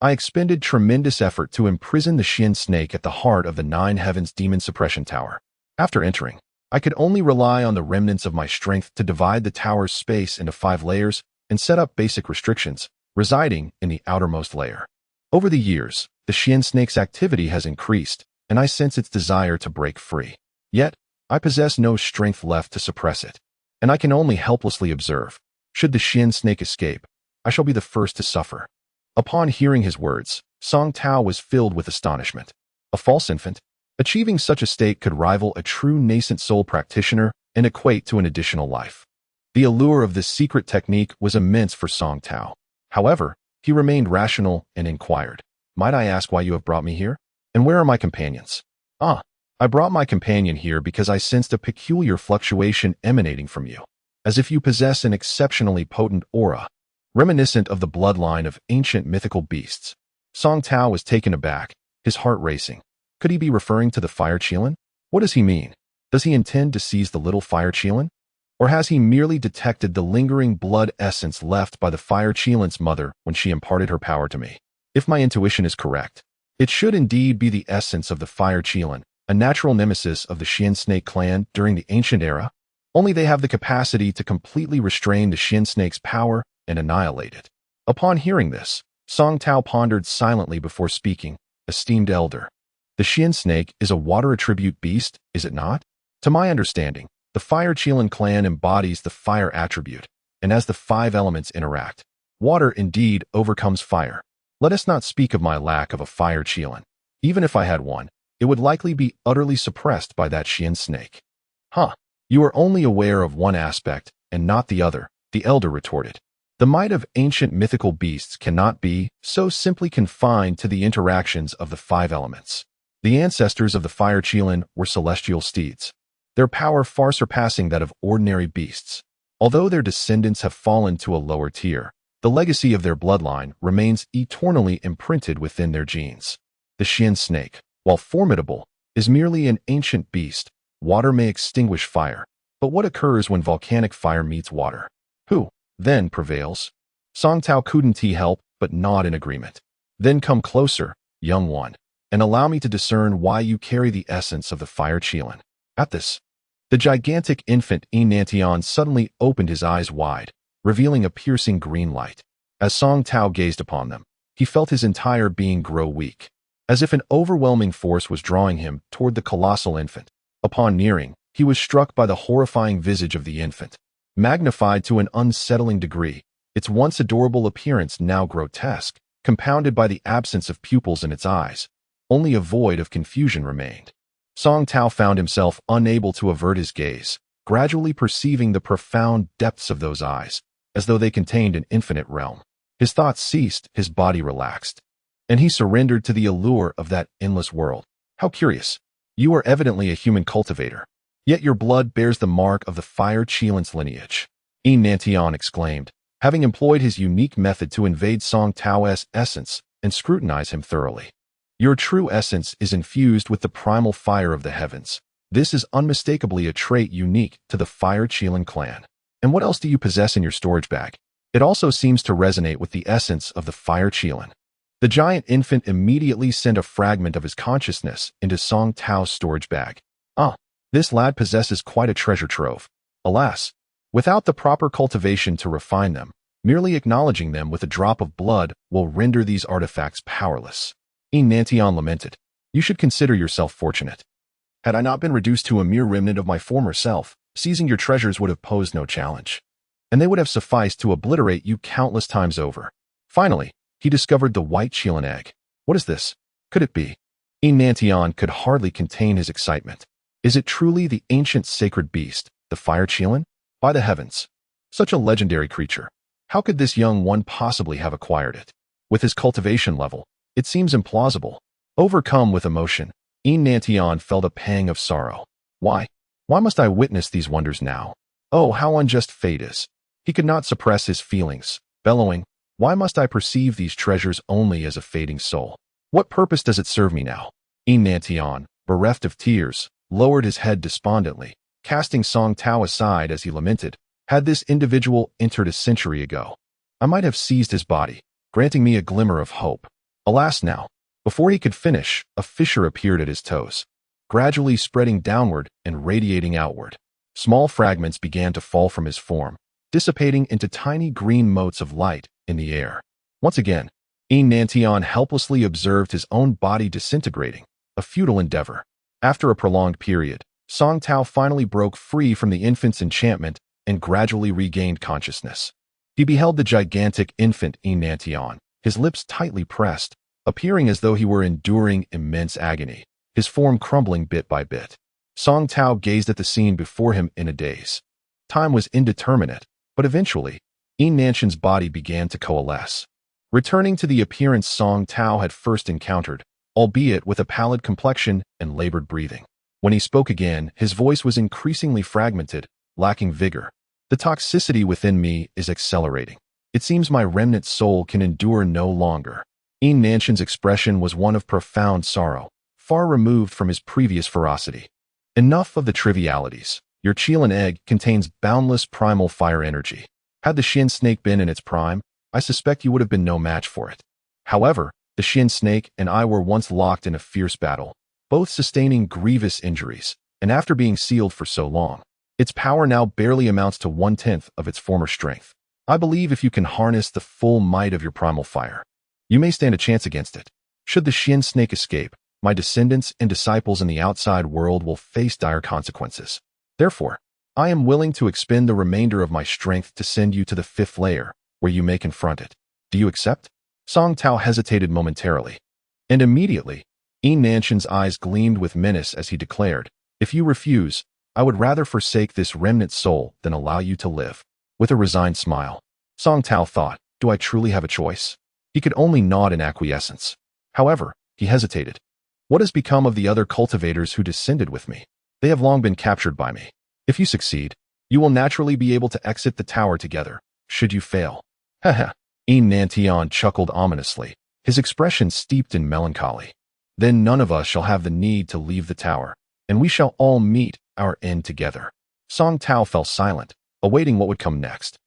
I expended tremendous effort to imprison the Shin Snake at the heart of the 9 heavens demon suppression tower. After entering, I could only rely on the remnants of my strength to divide the tower's space into 5 layers and set up basic restrictions, residing in the outermost layer. Over the years, the Shin Snake's activity has increased, and I sense its desire to break free. Yet, I possess no strength left to suppress it, and I can only helplessly observe. Should the Shin Snake escape, I shall be the first to suffer. Upon hearing his words, Song Tao was filled with astonishment. A false infant? Achieving such a state could rival a true nascent soul practitioner and equate to an additional life. The allure of this secret technique was immense for Song Tao. However, he remained rational and inquired, "Might I ask why you have brought me here? And where are my companions?" I brought my companion here because I sensed a peculiar fluctuation emanating from you, as if you possess an exceptionally potent aura, reminiscent of the bloodline of ancient mythical beasts. Song Tao was taken aback, his heart racing. Could he be referring to the fire Qilin? What does he mean? Does he intend to seize the little fire Qilin? Or has he merely detected the lingering blood essence left by the fire Qilin's mother when she imparted her power to me? If my intuition is correct, it should indeed be the essence of the fire Qilin, a natural nemesis of the Shin Snake clan during the ancient era. Only they have the capacity to completely restrain the Shin Snake's power and annihilate it. Upon hearing this, Song Tao pondered silently before speaking. "Esteemed elder, the Shin Snake is a water attribute beast, is it not? To my understanding, the Fire Qilin clan embodies the fire attribute, and as the 5 elements interact, water indeed overcomes fire. Let us not speak of my lack of a Fire Qilin. Even if I had one, it would likely be utterly suppressed by that Shin Snake." You are only aware of one aspect, and not the other," the elder retorted. "The might of ancient mythical beasts cannot be so simply confined to the interactions of the 5 elements. The ancestors of the Fire Qilin were celestial steeds, their power far surpassing that of ordinary beasts. Although their descendants have fallen to a lower tier, the legacy of their bloodline remains eternally imprinted within their genes. The Shin Snake, while formidable, is merely an ancient beast. Water may extinguish fire, but what occurs when volcanic fire meets water? Who, then, prevails? Song Tao couldn't help but nod in agreement. "Then come closer, young one, and allow me to discern why you carry the essence of the fire Qilin." At this, the gigantic infant Enantion suddenly opened his eyes wide, revealing a piercing green light. As Song Tao gazed upon them, he felt his entire being grow weak, as if an overwhelming force was drawing him toward the colossal infant. Upon nearing, he was struck by the horrifying visage of the infant. Magnified to an unsettling degree, its once adorable appearance now grotesque, compounded by the absence of pupils in its eyes. Only a void of confusion remained. Song Tao found himself unable to avert his gaze, gradually perceiving the profound depths of those eyes, as though they contained an infinite realm. His thoughts ceased, his body relaxed, and he surrendered to the allure of that endless world. "How curious! You are evidently a human cultivator, yet your blood bears the mark of the Fire Qilin's lineage," Enantion exclaimed, having employed his unique method to invade Song Tao's essence and scrutinize him thoroughly. "Your true essence is infused with the primal fire of the heavens. This is unmistakably a trait unique to the Fire Qilin clan. And what else do you possess in your storage bag? It also seems to resonate with the essence of the Fire Qilin." The giant infant immediately sent a fragment of his consciousness into Song Tao's storage bag. This lad possesses quite a treasure trove. Alas, without the proper cultivation to refine them, merely acknowledging them with a drop of blood will render these artifacts powerless. Enantion lamented. "You should consider yourself fortunate. Had I not been reduced to a mere remnant of my former self, seizing your treasures would have posed no challenge, and they would have sufficed to obliterate you countless times over." Finally, he discovered the white Qilin egg. "What is this? Could it be?" Enantion could hardly contain his excitement. Is it truly the ancient sacred beast, the fire Qilin? By the heavens! Such a legendary creature. How could this young one possibly have acquired it? With his cultivation level, it seems implausible. Overcome with emotion, Nantian felt a pang of sorrow. Why? Why must I witness these wonders now? Oh, how unjust fate is. He could not suppress his feelings, bellowing, why must I perceive these treasures only as a fading soul? What purpose does it serve me now? Nantian, bereft of tears, lowered his head despondently, casting Song Tao aside as he lamented, had this individual entered a century ago, I might have seized his body, granting me a glimmer of hope. Alas now, before he could finish, a fissure appeared at his toes, gradually spreading downward and radiating outward. Small fragments began to fall from his form, dissipating into tiny green motes of light in the air. Once again, Nantian helplessly observed his own body disintegrating, a futile endeavor. After a prolonged period, Song Tao finally broke free from the infant's enchantment and gradually regained consciousness. He beheld the gigantic infant Nantian, his lips tightly pressed, appearing as though he were enduring immense agony, his form crumbling bit by bit. Song Tao gazed at the scene before him in a daze. Time was indeterminate, but eventually, Nantian's body began to coalesce, returning to the appearance Song Tao had first encountered, albeit with a pallid complexion and labored breathing. When he spoke again, his voice was increasingly fragmented, lacking vigor. The toxicity within me is accelerating. It seems my remnant soul can endure no longer. Nantian's expression was one of profound sorrow, far removed from his previous ferocity. Enough of the trivialities. Your Qilin egg contains boundless primal fire energy. Had the Xian snake been in its prime, I suspect you would have been no match for it. However, the Xian snake and I were once locked in a fierce battle, both sustaining grievous injuries, and after being sealed for so long, its power now barely amounts to 1/10 of its former strength. I believe if you can harness the full might of your primal fire, you may stand a chance against it. Should the Xian snake escape, my descendants and disciples in the outside world will face dire consequences. Therefore, I am willing to expend the remainder of my strength to send you to the 5th layer, where you may confront it. Do you accept? Song Tao hesitated momentarily, and immediately, Nantian's eyes gleamed with menace as he declared, if you refuse, I would rather forsake this remnant soul than allow you to live. With a resigned smile, Song Tao thought, do I truly have a choice? He could only nod in acquiescence. However, he hesitated. What has become of the other cultivators who descended with me? They have long been captured by me. If you succeed, you will naturally be able to exit the tower together. Should you fail? Haha. Nantian chuckled ominously, his expression steeped in melancholy. Then none of us shall have the need to leave the tower, and we shall all meet our end together. Song Tao fell silent, awaiting what would come next.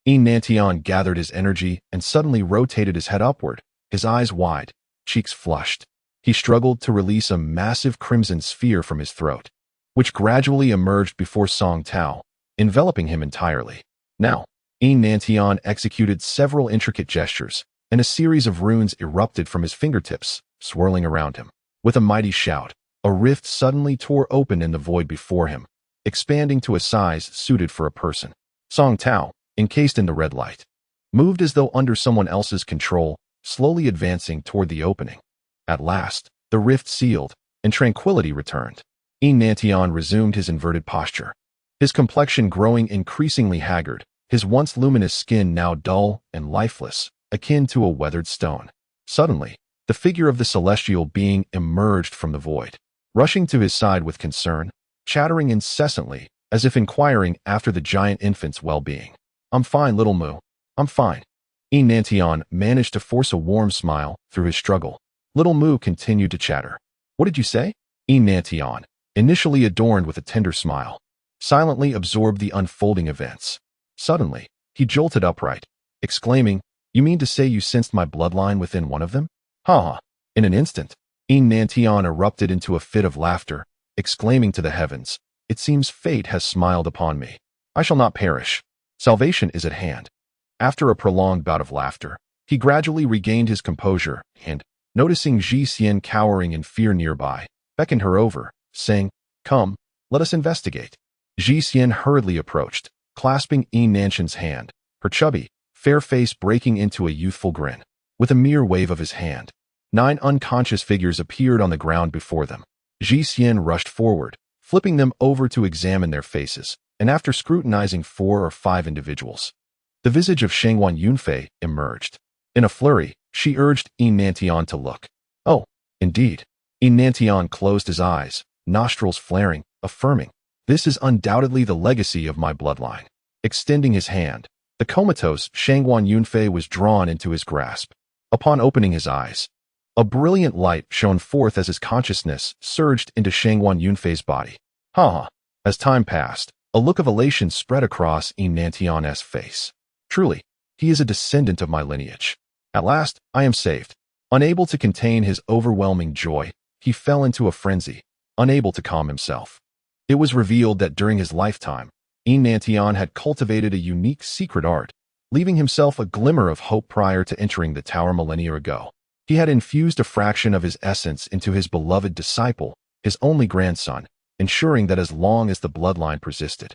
Nantian gathered his energy and suddenly rotated his head upward, his eyes wide, cheeks flushed. He struggled to release a massive crimson sphere from his throat, which gradually emerged before Song Tao, enveloping him entirely. Now, Nantian executed several intricate gestures, and a series of runes erupted from his fingertips, swirling around him. With a mighty shout, a rift suddenly tore open in the void before him, expanding to a size suited for a person. Song Tao, encased in the red light, moved as though under someone else's control, slowly advancing toward the opening. At last, the rift sealed, and tranquility returned. Nantian resumed his inverted posture, his complexion growing increasingly haggard, his once luminous skin now dull and lifeless, akin to a weathered stone. Suddenly, the figure of the celestial being emerged from the void, rushing to his side with concern, chattering incessantly, as if inquiring after the giant infant's well-being. I'm fine, little Moo. I'm fine. Nantian managed to force a warm smile through his struggle. Little Moo continued to chatter. What did you say? Nantian, initially adorned with a tender smile, silently absorbed the unfolding events. Suddenly, he jolted upright, exclaiming, you mean to say you sensed my bloodline within one of them? Ha ha. In an instant, Nantian erupted into a fit of laughter, exclaiming to the heavens, it seems fate has smiled upon me. I shall not perish. Salvation is at hand. After a prolonged bout of laughter, he gradually regained his composure and, noticing Ji Xian cowering in fear nearby, beckoned her over, saying, come, let us investigate. Ji Xian hurriedly approached, clasping Nantian's hand, her chubby, fair face breaking into a youthful grin. With a mere wave of his hand, 9 unconscious figures appeared on the ground before them. Ji Xian rushed forward, flipping them over to examine their faces, and after scrutinizing 4 or 5 individuals, the visage of Shangguan Yunfei emerged. In a flurry, she urged Enantian to look. Oh, indeed. Enantian closed his eyes, nostrils flaring, affirming, "This is undoubtedly the legacy of my bloodline." Extending his hand, the comatose Shangguan Yunfei was drawn into his grasp. Upon opening his eyes, a brilliant light shone forth as his consciousness surged into Shangguan Yunfei's body. Ha! As time passed, a look of elation spread across Enantian's face. Truly, he is a descendant of my lineage. At last, I am saved. Unable to contain his overwhelming joy, he fell into a frenzy, unable to calm himself. It was revealed that during his lifetime, Enantian had cultivated a unique secret art, leaving himself a glimmer of hope prior to entering the tower millennia ago. He had infused a fraction of his essence into his beloved disciple, his only grandson, ensuring that as long as the bloodline persisted,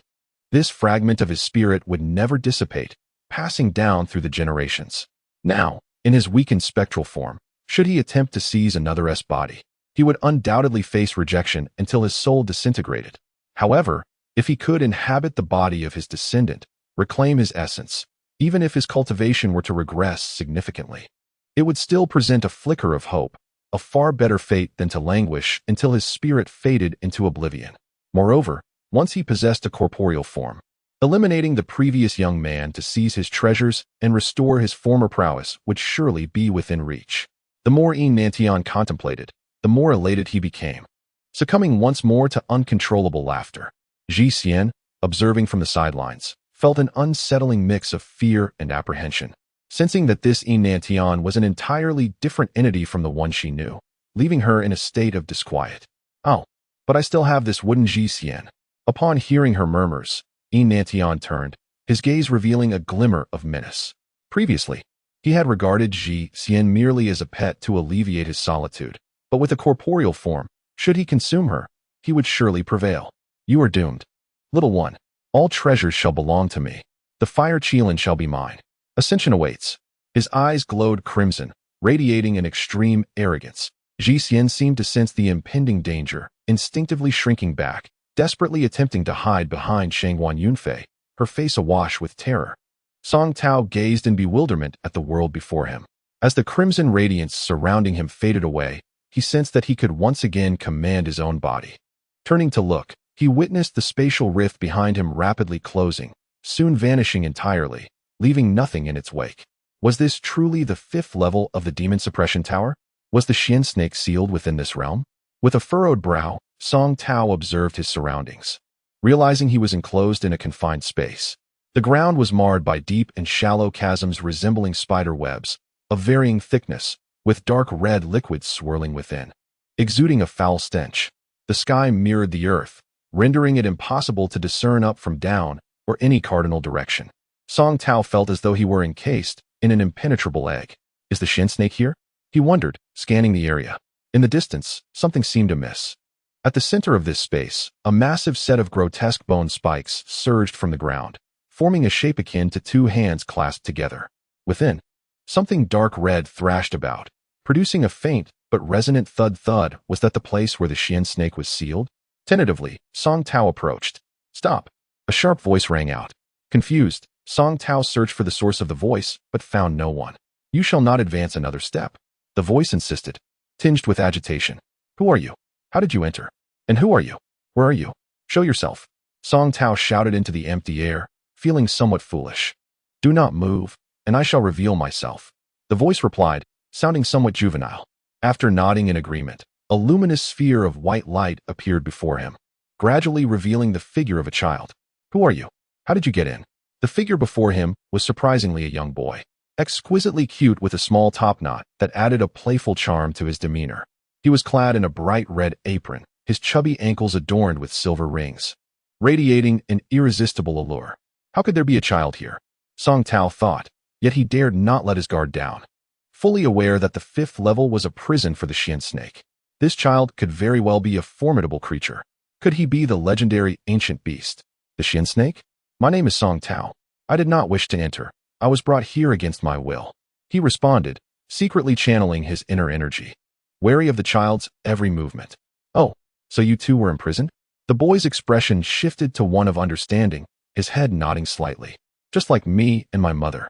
this fragment of his spirit would never dissipate, passing down through the generations. Now, in his weakened spectral form, should he attempt to seize another's body, he would undoubtedly face rejection until his soul disintegrated. However, if he could inhabit the body of his descendant, reclaim his essence, even if his cultivation were to regress significantly, it would still present a flicker of hope, a far better fate than to languish until his spirit faded into oblivion. Moreover, once he possessed a corporeal form, eliminating the previous young man to seize his treasures and restore his former prowess would surely be within reach. The more Enantian contemplated, the more elated he became, succumbing once more to uncontrollable laughter. Ji Xian, observing from the sidelines, felt an unsettling mix of fear and apprehension, sensing that this Enantian was an entirely different entity from the one she knew, leaving her in a state of disquiet. Oh, but I still have this wooden Ji Xian. Upon hearing her murmurs, Enantian turned, his gaze revealing a glimmer of menace. Previously, he had regarded Ji Xian merely as a pet to alleviate his solitude, but with a corporeal form, should he consume her, he would surely prevail. You are doomed. Little one, all treasures shall belong to me. The fire Qilin shall be mine. Ascension awaits. His eyes glowed crimson, radiating an extreme arrogance. Ji Xian seemed to sense the impending danger, instinctively shrinking back, desperately attempting to hide behind Shangguan Yunfei, her face awash with terror. Song Tao gazed in bewilderment at the world before him. As the crimson radiance surrounding him faded away, he sensed that he could once again command his own body. Turning to look, he witnessed the spatial rift behind him rapidly closing, soon vanishing entirely, leaving nothing in its wake. Was this truly the 5th level of the Demon Suppression Tower? Was the Xian snake sealed within this realm? With a furrowed brow, Song Tao observed his surroundings, realizing he was enclosed in a confined space. The ground was marred by deep and shallow chasms resembling spider webs, of varying thickness, with dark red liquids swirling within, exuding a foul stench. The sky mirrored the earth, rendering it impossible to discern up from down or any cardinal direction. Song Tao felt as though he were encased in an impenetrable egg. Is the Xian snake here? He wondered, scanning the area. In the distance, something seemed amiss. At the center of this space, a massive set of grotesque bone spikes surged from the ground, forming a shape akin to 2 hands clasped together. Within, something dark red thrashed about, producing a faint but resonant thud-thud. Was that the place where the Xian snake was sealed? Tentatively, Song Tao approached. Stop! A sharp voice rang out. Confused, Song Tao searched for the source of the voice, but found no one. You shall not advance another step, the voice insisted, tinged with agitation. Who are you? How did you enter? And who are you? Where are you? Show yourself. Song Tao shouted into the empty air, feeling somewhat foolish. Do not move, and I shall reveal myself. The voice replied, sounding somewhat juvenile. After nodding in agreement, a luminous sphere of white light appeared before him, gradually revealing the figure of a child. Who are you? How did you get in? The figure before him was surprisingly a young boy, exquisitely cute with a small topknot that added a playful charm to his demeanor. He was clad in a bright red apron, his chubby ankles adorned with silver rings, radiating an irresistible allure. How could there be a child here? Song Tao thought, yet he dared not let his guard down. Fully aware that the 5th level was a prison for the Xian snake, this child could very well be a formidable creature. Could he be the legendary ancient beast, the Xian snake? My name is Song Tao. I did not wish to enter. I was brought here against my will. He responded, secretly channeling his inner energy, wary of the child's every movement. Oh, so you two were imprisoned? The boy's expression shifted to one of understanding, his head nodding slightly. Just like me and my mother.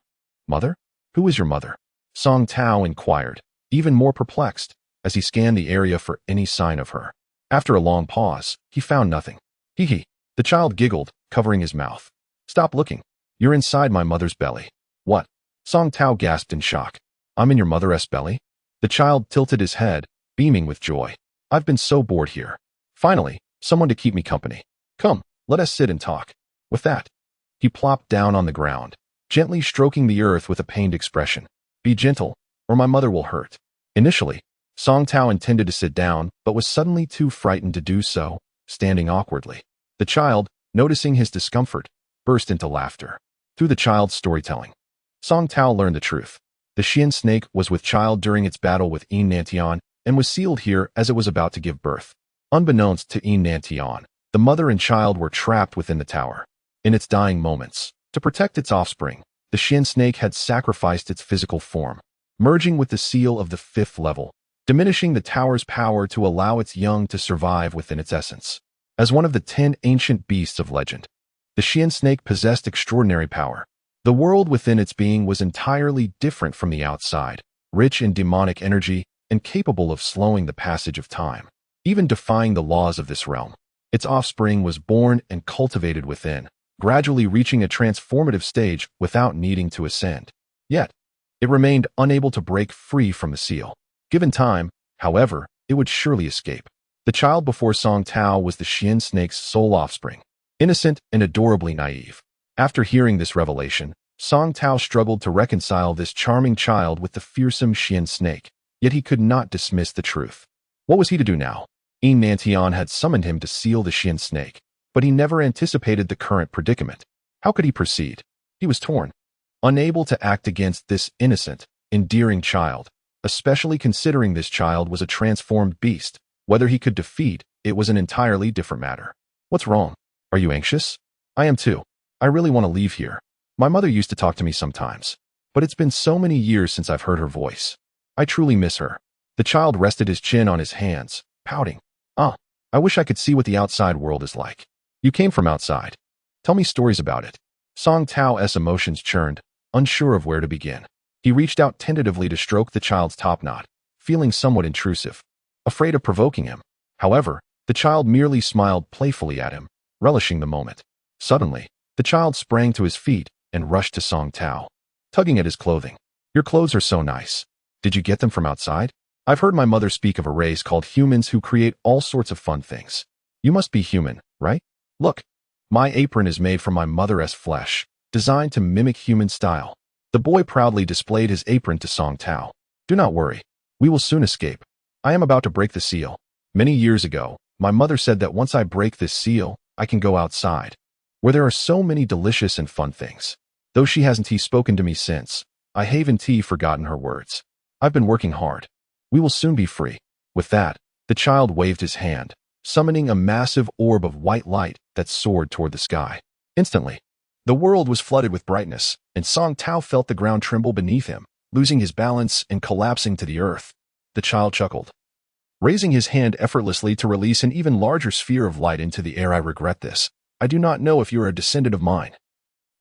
Mother? Who is your mother? Song Tao inquired, even more perplexed, as he scanned the area for any sign of her. After a long pause, he found nothing. Hee hee. The child giggled, covering his mouth. Stop looking. You're inside my mother's belly. What? Song Tao gasped in shock. I'm in your mother's belly? The child tilted his head, beaming with joy. I've been so bored here. Finally, someone to keep me company. Come, let us sit and talk. With that, he plopped down on the ground, gently stroking the earth with a pained expression. Be gentle, or my mother will hurt. Initially, Song Tao intended to sit down, but was suddenly too frightened to do so, standing awkwardly. The child, noticing his discomfort, burst into laughter. Through the child's storytelling, Song Tao learned the truth. The Xian snake was with child during its battle with Yin Nantian and was sealed here as it was about to give birth. Unbeknownst to Yin Nantian, the mother and child were trapped within the tower. In its dying moments, to protect its offspring, the Xian snake had sacrificed its physical form, merging with the seal of the 5th level, diminishing the tower's power to allow its young to survive within its essence. As one of the 10 ancient beasts of legend, the Xian snake possessed extraordinary power. The world within its being was entirely different from the outside, rich in demonic energy and capable of slowing the passage of time, even defying the laws of this realm. Its offspring was born and cultivated within, gradually reaching a transformative stage without needing to ascend. Yet, it remained unable to break free from the seal. Given time, however, it would surely escape. The child before Song Tao was the Xian snake's sole offspring, innocent and adorably naive. After hearing this revelation, Song Tao struggled to reconcile this charming child with the fearsome Xian snake, yet he could not dismiss the truth. What was he to do now? Yin Nantian had summoned him to seal the Xian snake, but he never anticipated the current predicament. How could he proceed? He was torn, unable to act against this innocent, endearing child, especially considering this child was a transformed beast. Whether he could defeat it was an entirely different matter. What's wrong? Are you anxious? I am too. I really want to leave here. My mother used to talk to me sometimes, but it's been so many years since I've heard her voice. I truly miss her. The child rested his chin on his hands, pouting. I wish I could see what the outside world is like. You came from outside. Tell me stories about it. Song Tao's emotions churned, unsure of where to begin. He reached out tentatively to stroke the child's top knot, feeling somewhat intrusive, afraid of provoking him. However, the child merely smiled playfully at him, relishing the moment. Suddenly, the child sprang to his feet and rushed to Song Tao, tugging at his clothing. Your clothes are so nice. Did you get them from outside? I've heard my mother speak of a race called humans who create all sorts of fun things. You must be human, right? Look, my apron is made from my mother's flesh, designed to mimic human style. The boy proudly displayed his apron to Song Tao. Do not worry. We will soon escape. I am about to break the seal. Many years ago, my mother said that once I break this seal, I can go outside, where there are so many delicious and fun things. Though she hasn't spoken to me since, I haven't forgotten her words. I've been working hard. We will soon be free. With that, the child waved his hand, summoning a massive orb of white light that soared toward the sky. Instantly, the world was flooded with brightness, and Song Tao felt the ground tremble beneath him, losing his balance and collapsing to the earth. The child chuckled, raising his hand effortlessly to release an even larger sphere of light into the air. I regret this. I do not know if you are a descendant of mine,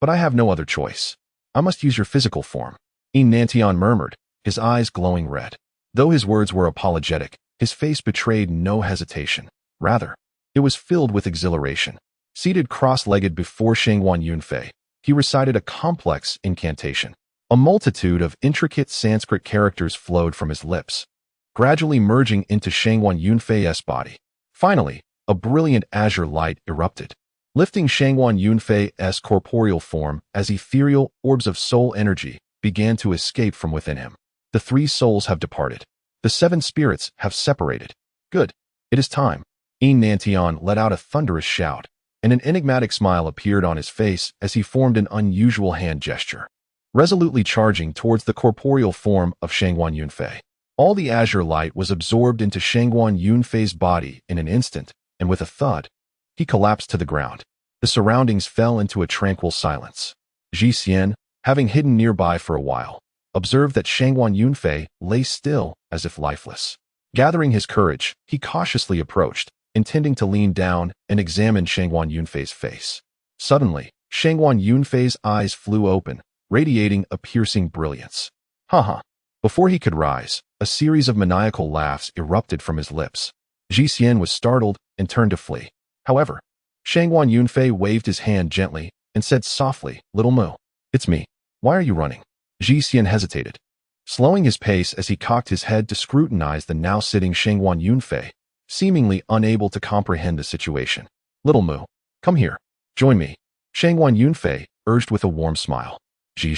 but I have no other choice. I must use your physical form. Yin Nantian murmured, his eyes glowing red. Though his words were apologetic, his face betrayed no hesitation. Rather, it was filled with exhilaration. Seated cross-legged before Shangguan Yunfei, he recited a complex incantation. A multitude of intricate Sanskrit characters flowed from his lips, gradually merging into Shangguan Yunfei's body. Finally, a brilliant azure light erupted, lifting Shangguan Yunfei's corporeal form as ethereal orbs of soul energy began to escape from within him. The 3 souls have departed. The 7 spirits have separated. Good. It is time. Yin Nantian let out a thunderous shout, and an enigmatic smile appeared on his face as he formed an unusual hand gesture, resolutely charging towards the corporeal form of Shangguan Yunfei. All the azure light was absorbed into Shangguan Yunfei's body in an instant, and with a thud, he collapsed to the ground. The surroundings fell into a tranquil silence. Ji Xian, having hidden nearby for a while, observed that Shangguan Yunfei lay still as if lifeless. Gathering his courage, he cautiously approached, intending to lean down and examine Shangguan Yunfei's face. Suddenly, Shangguan Yunfei's eyes flew open, radiating a piercing brilliance. Haha. Before he could rise, a series of maniacal laughs erupted from his lips. Ji Xian was startled and turned to flee. However, Shangguan Yunfei waved his hand gently and said softly, "Little Mu, it's me. Why are you running?" Ji Xian hesitated, slowing his pace as he cocked his head to scrutinize the now sitting Shangguan Yunfei, seemingly unable to comprehend the situation. "Little Mu, come here. Join me," Shangguan Yunfei urged with a warm smile. Ji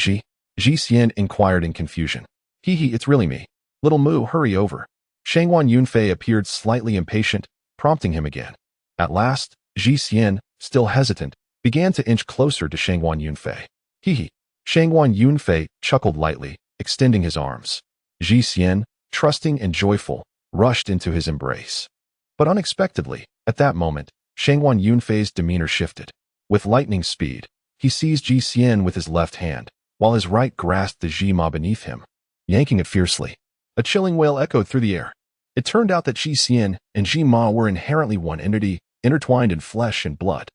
Xian inquired in confusion. Hee, it's really me. Little Mu, hurry over." Shangguan Yunfei appeared slightly impatient, prompting him again. At last, Ji Xian, still hesitant, began to inch closer to Shangguan Yunfei. Hee. Shangguan Yunfei chuckled lightly, extending his arms. Ji Xian, trusting and joyful, rushed into his embrace. But unexpectedly, at that moment, Shangguan Yunfei's demeanor shifted. With lightning speed, he seized Ji Xian with his left hand, while his right grasped the Ji Ma beneath him, yanking it fiercely. A chilling wail echoed through the air. It turned out that Ji Xian and Ji Ma were inherently one entity, intertwined in flesh and blood.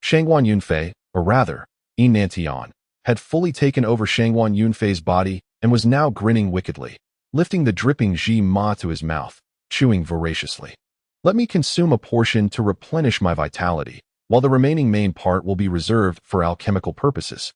Shangguan Yunfei, or rather, Yin Nantian, had fully taken over Shangguan Yunfei's body and was now grinning wickedly, lifting the dripping Ji Ma to his mouth, chewing voraciously. "Let me consume a portion to replenish my vitality, while the remaining main part will be reserved for alchemical purposes.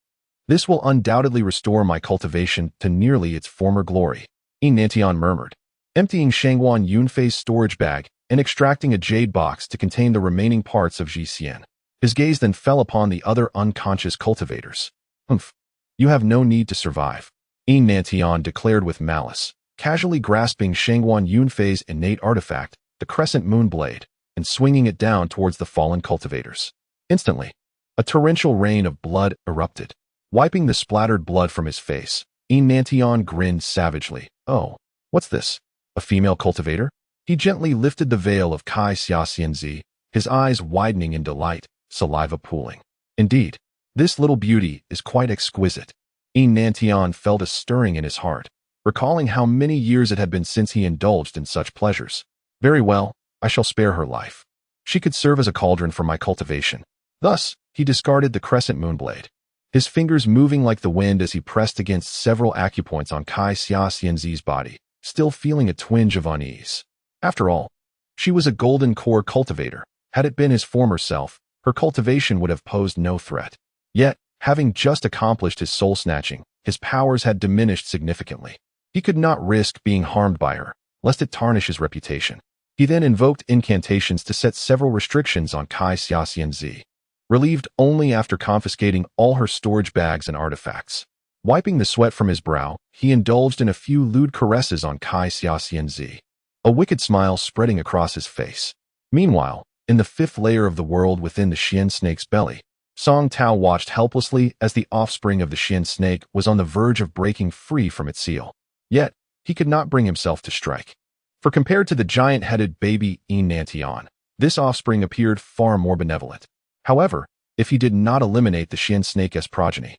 This will undoubtedly restore my cultivation to nearly its former glory," Yin Nantian murmured, emptying Shangguan Yunfei's storage bag and extracting a jade box to contain the remaining parts of Ji Xian. His gaze then fell upon the other unconscious cultivators. "Humph. You have no need to survive," Yin Nantian declared with malice, casually grasping Shangguan Yunfei's innate artifact, the crescent moon blade, and swinging it down towards the fallen cultivators. Instantly, a torrential rain of blood erupted. Wiping the splattered blood from his face, Yin Nantian grinned savagely. "Oh, what's this? A female cultivator?" He gently lifted the veil of Kai Xiaxianzi, his eyes widening in delight, saliva pooling. "Indeed, this little beauty is quite exquisite." Yin Nantian felt a stirring in his heart, recalling how many years it had been since he indulged in such pleasures. "Very well, I shall spare her life. She could serve as a cauldron for my cultivation." Thus, he discarded the crescent moonblade, his fingers moving like the wind as he pressed against several acupoints on Kai Xiaxianzi's body, still feeling a twinge of unease. After all, she was a golden core cultivator. Had it been his former self, her cultivation would have posed no threat. Yet, having just accomplished his soul snatching, his powers had diminished significantly. He could not risk being harmed by her, lest it tarnish his reputation. He then invoked incantations to set several restrictions on Kai Xiaxianzi, relieved only after confiscating all her storage bags and artifacts. Wiping the sweat from his brow, he indulged in a few lewd caresses on Kai Xiaxianzi, a wicked smile spreading across his face. Meanwhile, in the fifth layer of the world within the Xian snake's belly, Song Tao watched helplessly as the offspring of the Xian snake was on the verge of breaking free from its seal. Yet, he could not bring himself to strike. For compared to the giant-headed baby Yin Nantian, this offspring appeared far more benevolent. However, if he did not eliminate the Xian snake as progeny,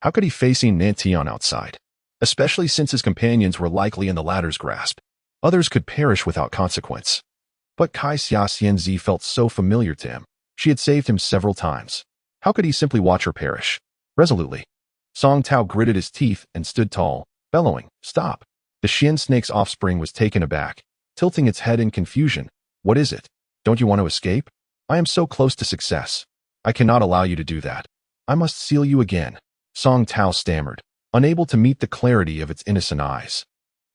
how could he face Yin Nantian outside? Especially since his companions were likely in the latter's grasp. Others could perish without consequence. But Kai Xiaxianzi felt so familiar to him. She had saved him several times. How could he simply watch her perish? Resolutely, Song Tao gritted his teeth and stood tall, bellowing, "Stop!" The Xian snake's offspring was taken aback, tilting its head in confusion. "What is it? Don't you want to escape? I am so close to success. I cannot allow you to do that. I must seal you again," Song Tao stammered, unable to meet the clarity of its innocent eyes.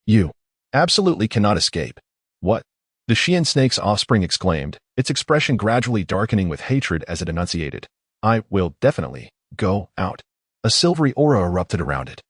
"You absolutely cannot escape." "What?" the Xian snake's offspring exclaimed, its expression gradually darkening with hatred as it enunciated. "I will definitely go out." A silvery aura erupted around it,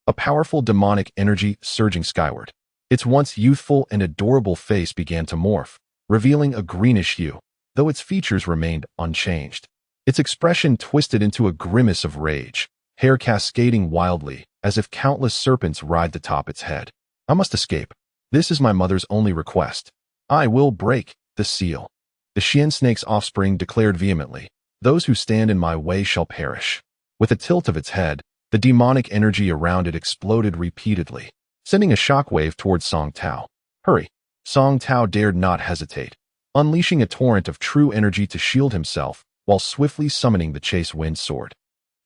a powerful demonic energy surging skyward. Its once youthful and adorable face began to morph, revealing a greenish hue, though its features remained unchanged. Its expression twisted into a grimace of rage, hair cascading wildly, as if countless serpents writhed atop its head. "I must escape. This is my mother's only request. I will break the seal," the Xian snake's offspring declared vehemently. "Those who stand in my way shall perish." With a tilt of its head, the demonic energy around it exploded repeatedly, sending a shockwave towards Song Tao. "Hurry!" Song Tao dared not hesitate, unleashing a torrent of true energy to shield himself while swiftly summoning the chase wind sword,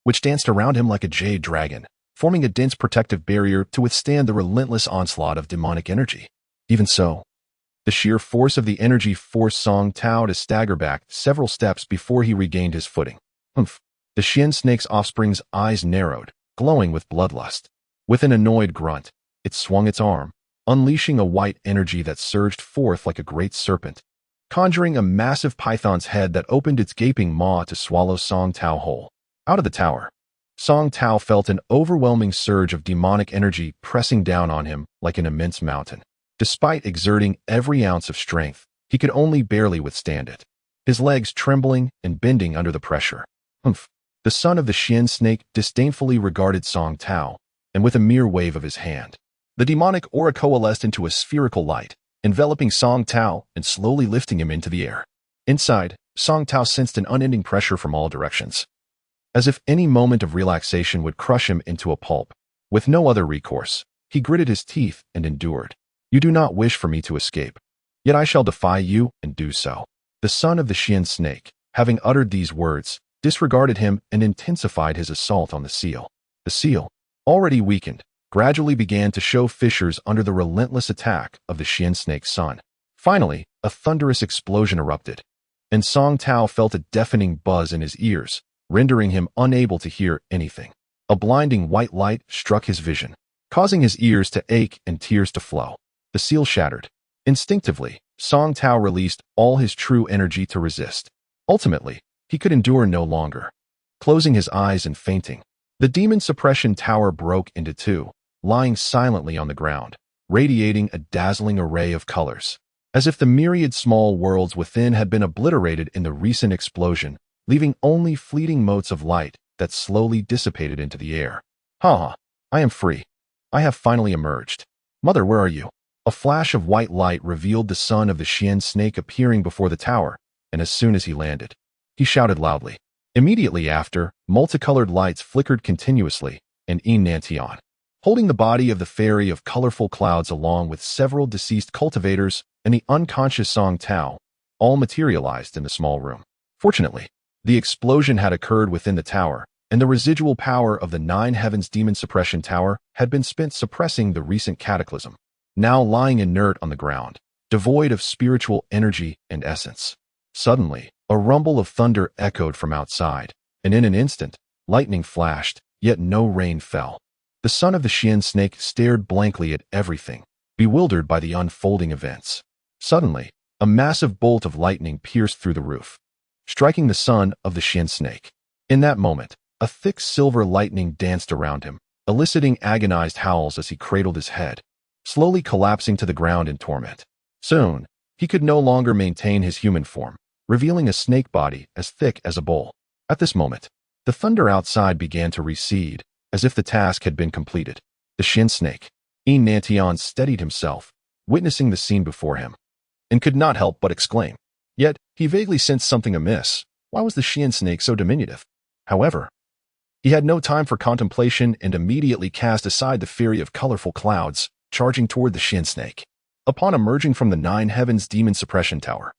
which danced around him like a jade dragon, forming a dense protective barrier to withstand the relentless onslaught of demonic energy. Even so, the sheer force of the energy forced Song Tao to stagger back several steps before he regained his footing. Humph! The Xian snake's offspring's eyes narrowed, glowing with bloodlust. With an annoyed grunt, it swung its arm, unleashing a white energy that surged forth like a great serpent, conjuring a massive python's head that opened its gaping maw to swallow Song Tao whole. Out of the tower, Song Tao felt an overwhelming surge of demonic energy pressing down on him like an immense mountain. Despite exerting every ounce of strength, he could only barely withstand it, his legs trembling and bending under the pressure. Humph! The son of the Xian snake disdainfully regarded Song Tao, and with a mere wave of his hand, the demonic aura coalesced into a spherical light, enveloping Song Tao and slowly lifting him into the air. Inside, Song Tao sensed an unending pressure from all directions, as if any moment of relaxation would crush him into a pulp. With no other recourse, he gritted his teeth and endured. You do not wish for me to escape, yet I shall defy you and do so. The son of the Xian snake, having uttered these words, disregarded him and intensified his assault on the seal. The seal, already weakened, gradually began to show fissures under the relentless attack of the Xian snake's son. Finally, a thunderous explosion erupted, and Song Tao felt a deafening buzz in his ears, rendering him unable to hear anything. A blinding white light struck his vision, causing his ears to ache and tears to flow. The seal shattered. Instinctively, Song Tao released all his true energy to resist. Ultimately, he could endure no longer. Closing his eyes and fainting, the demon suppression tower broke into two, lying silently on the ground, radiating a dazzling array of colors, as if the myriad small worlds within had been obliterated in the recent explosion, leaving only fleeting motes of light that slowly dissipated into the air. Ha! I am free. I have finally emerged. Mother, where are you? A flash of white light revealed the son of the Xian snake appearing before the tower, and as soon as he landed, he shouted loudly. Immediately after, multicolored lights flickered continuously, and Immortal, holding the body of the fairy of colorful clouds along with several deceased cultivators and the unconscious Song Tao, all materialized in the small room. Fortunately, the explosion had occurred within the tower, and the residual power of the Nine Heavens Demon Suppression Tower had been spent suppressing the recent cataclysm, now lying inert on the ground, devoid of spiritual energy and essence. Suddenly, a rumble of thunder echoed from outside, and in an instant, lightning flashed, yet no rain fell. The son of the Xian snake stared blankly at everything, bewildered by the unfolding events. Suddenly, a massive bolt of lightning pierced through the roof, striking the son of the Xian snake. In that moment, a thick silver lightning danced around him, eliciting agonized howls as he cradled his head, slowly collapsing to the ground in torment. Soon, he could no longer maintain his human form, revealing a snake body as thick as a bowl. At this moment, the thunder outside began to recede, as if the task had been completed. The Xian snake, Immortal, steadied himself, witnessing the scene before him, and could not help but exclaim. Yet, he vaguely sensed something amiss. Why was the Xian snake so diminutive? However, he had no time for contemplation and immediately cast aside the fury of colorful clouds, charging toward the Xian snake. Upon emerging from the Nine Heavens Demon Suppression Tower,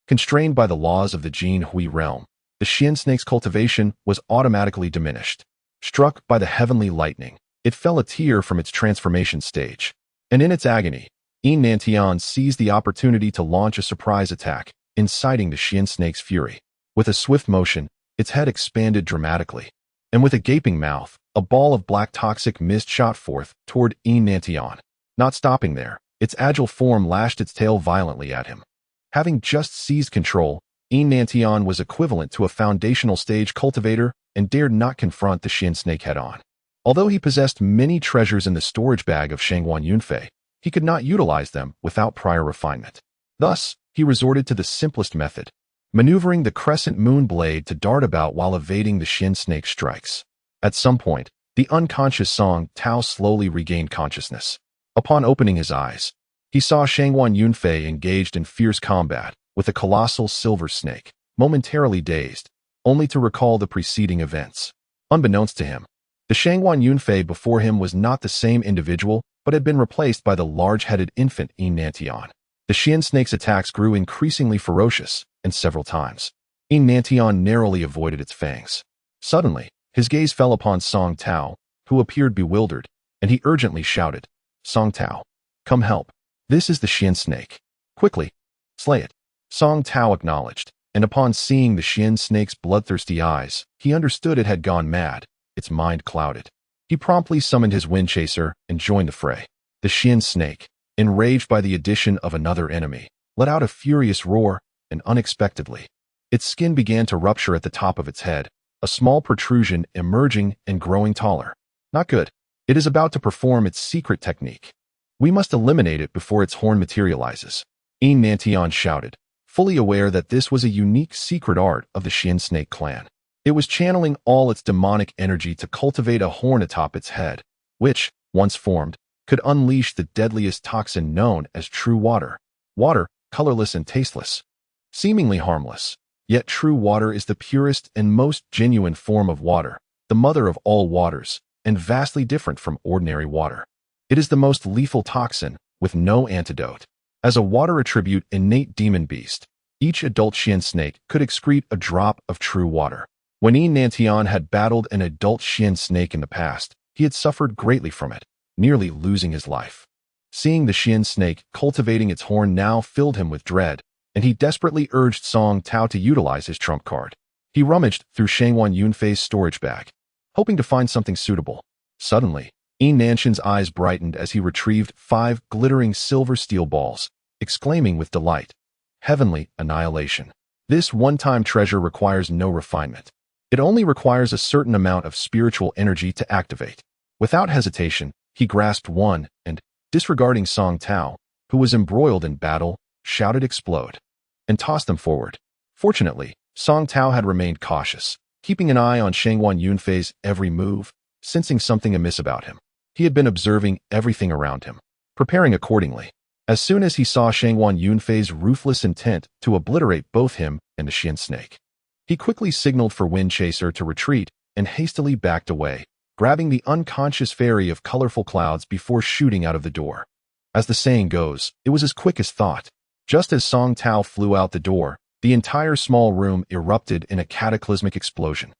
constrained by the laws of the Jin Hui realm, the Xian snake's cultivation was automatically diminished. Struck by the heavenly lightning, it fell a tear from its transformation stage, and in its agony, Immortal seized the opportunity to launch a surprise attack, inciting the Xian snake's fury. With a swift motion, its head expanded dramatically, and with a gaping mouth, a ball of black toxic mist shot forth toward Immortal. Not stopping there, its agile form lashed its tail violently at him. Having just seized control, Immortal was equivalent to a foundational stage cultivator and dared not confront the Xian snake head-on. Although he possessed many treasures in the storage bag of Shangguan Yunfei, he could not utilize them without prior refinement. Thus, he resorted to the simplest method, maneuvering the crescent moon blade to dart about while evading the Xian snake's strikes. At some point, the unconscious Song Tao slowly regained consciousness. Upon opening his eyes, he saw Shangguan Yunfei engaged in fierce combat with a colossal silver snake, momentarily dazed, only to recall the preceding events. Unbeknownst to him, the Shangguan Yunfei before him was not the same individual, but had been replaced by the large-headed infant Immortal. The Xian snake's attacks grew increasingly ferocious, and several times, Nantian narrowly avoided its fangs. Suddenly, his gaze fell upon Song Tao, who appeared bewildered, and he urgently shouted, "Song Tao, come help. This is the Xian snake. Quickly, slay it." Song Tao acknowledged, and upon seeing the Xian snake's bloodthirsty eyes, he understood it had gone mad, its mind clouded. He promptly summoned his wind chaser and joined the fray. The Xian snake, enraged by the addition of another enemy, let out a furious roar, and unexpectedly, its skin began to rupture at the top of its head, a small protrusion emerging and growing taller. Not good. It is about to perform its secret technique. We must eliminate it before its horn materializes. Nantian shouted, fully aware that this was a unique secret art of the Xian snake clan. It was channeling all its demonic energy to cultivate a horn atop its head, which, once formed, could unleash the deadliest toxin known as true water. Water, colorless and tasteless. Seemingly harmless. Yet true water is the purest and most genuine form of water, the mother of all waters, and vastly different from ordinary water. It is the most lethal toxin, with no antidote. As a water attribute innate demon beast, each adult Xian snake could excrete a drop of true water. When Nantian had battled an adult Xian snake in the past, he had suffered greatly from it, nearly losing his life. Seeing the Xian snake cultivating its horn now filled him with dread, and he desperately urged Song Tao to utilize his trump card. He rummaged through Shangwan Yunfei's storage bag, hoping to find something suitable. Suddenly, Nanshan's eyes brightened as he retrieved 5 glittering silver steel balls, exclaiming with delight, "Heavenly annihilation." This one-time treasure requires no refinement. It only requires a certain amount of spiritual energy to activate. Without hesitation, he grasped one and, disregarding Song Tao, who was embroiled in battle, shouted "Explode," and tossed them forward. Fortunately, Song Tao had remained cautious, keeping an eye on Shangwan Yunfei's every move, sensing something amiss about him. He had been observing everything around him, preparing accordingly. As soon as he saw Shangwan Yunfei's ruthless intent to obliterate both him and the Xian snake, he quickly signaled for Wind Chaser to retreat and hastily backed away, grabbing the unconscious fairy of colorful clouds before shooting out of the door. As the saying goes, it was as quick as thought. Just as Song Tao flew out the door, the entire small room erupted in a cataclysmic explosion,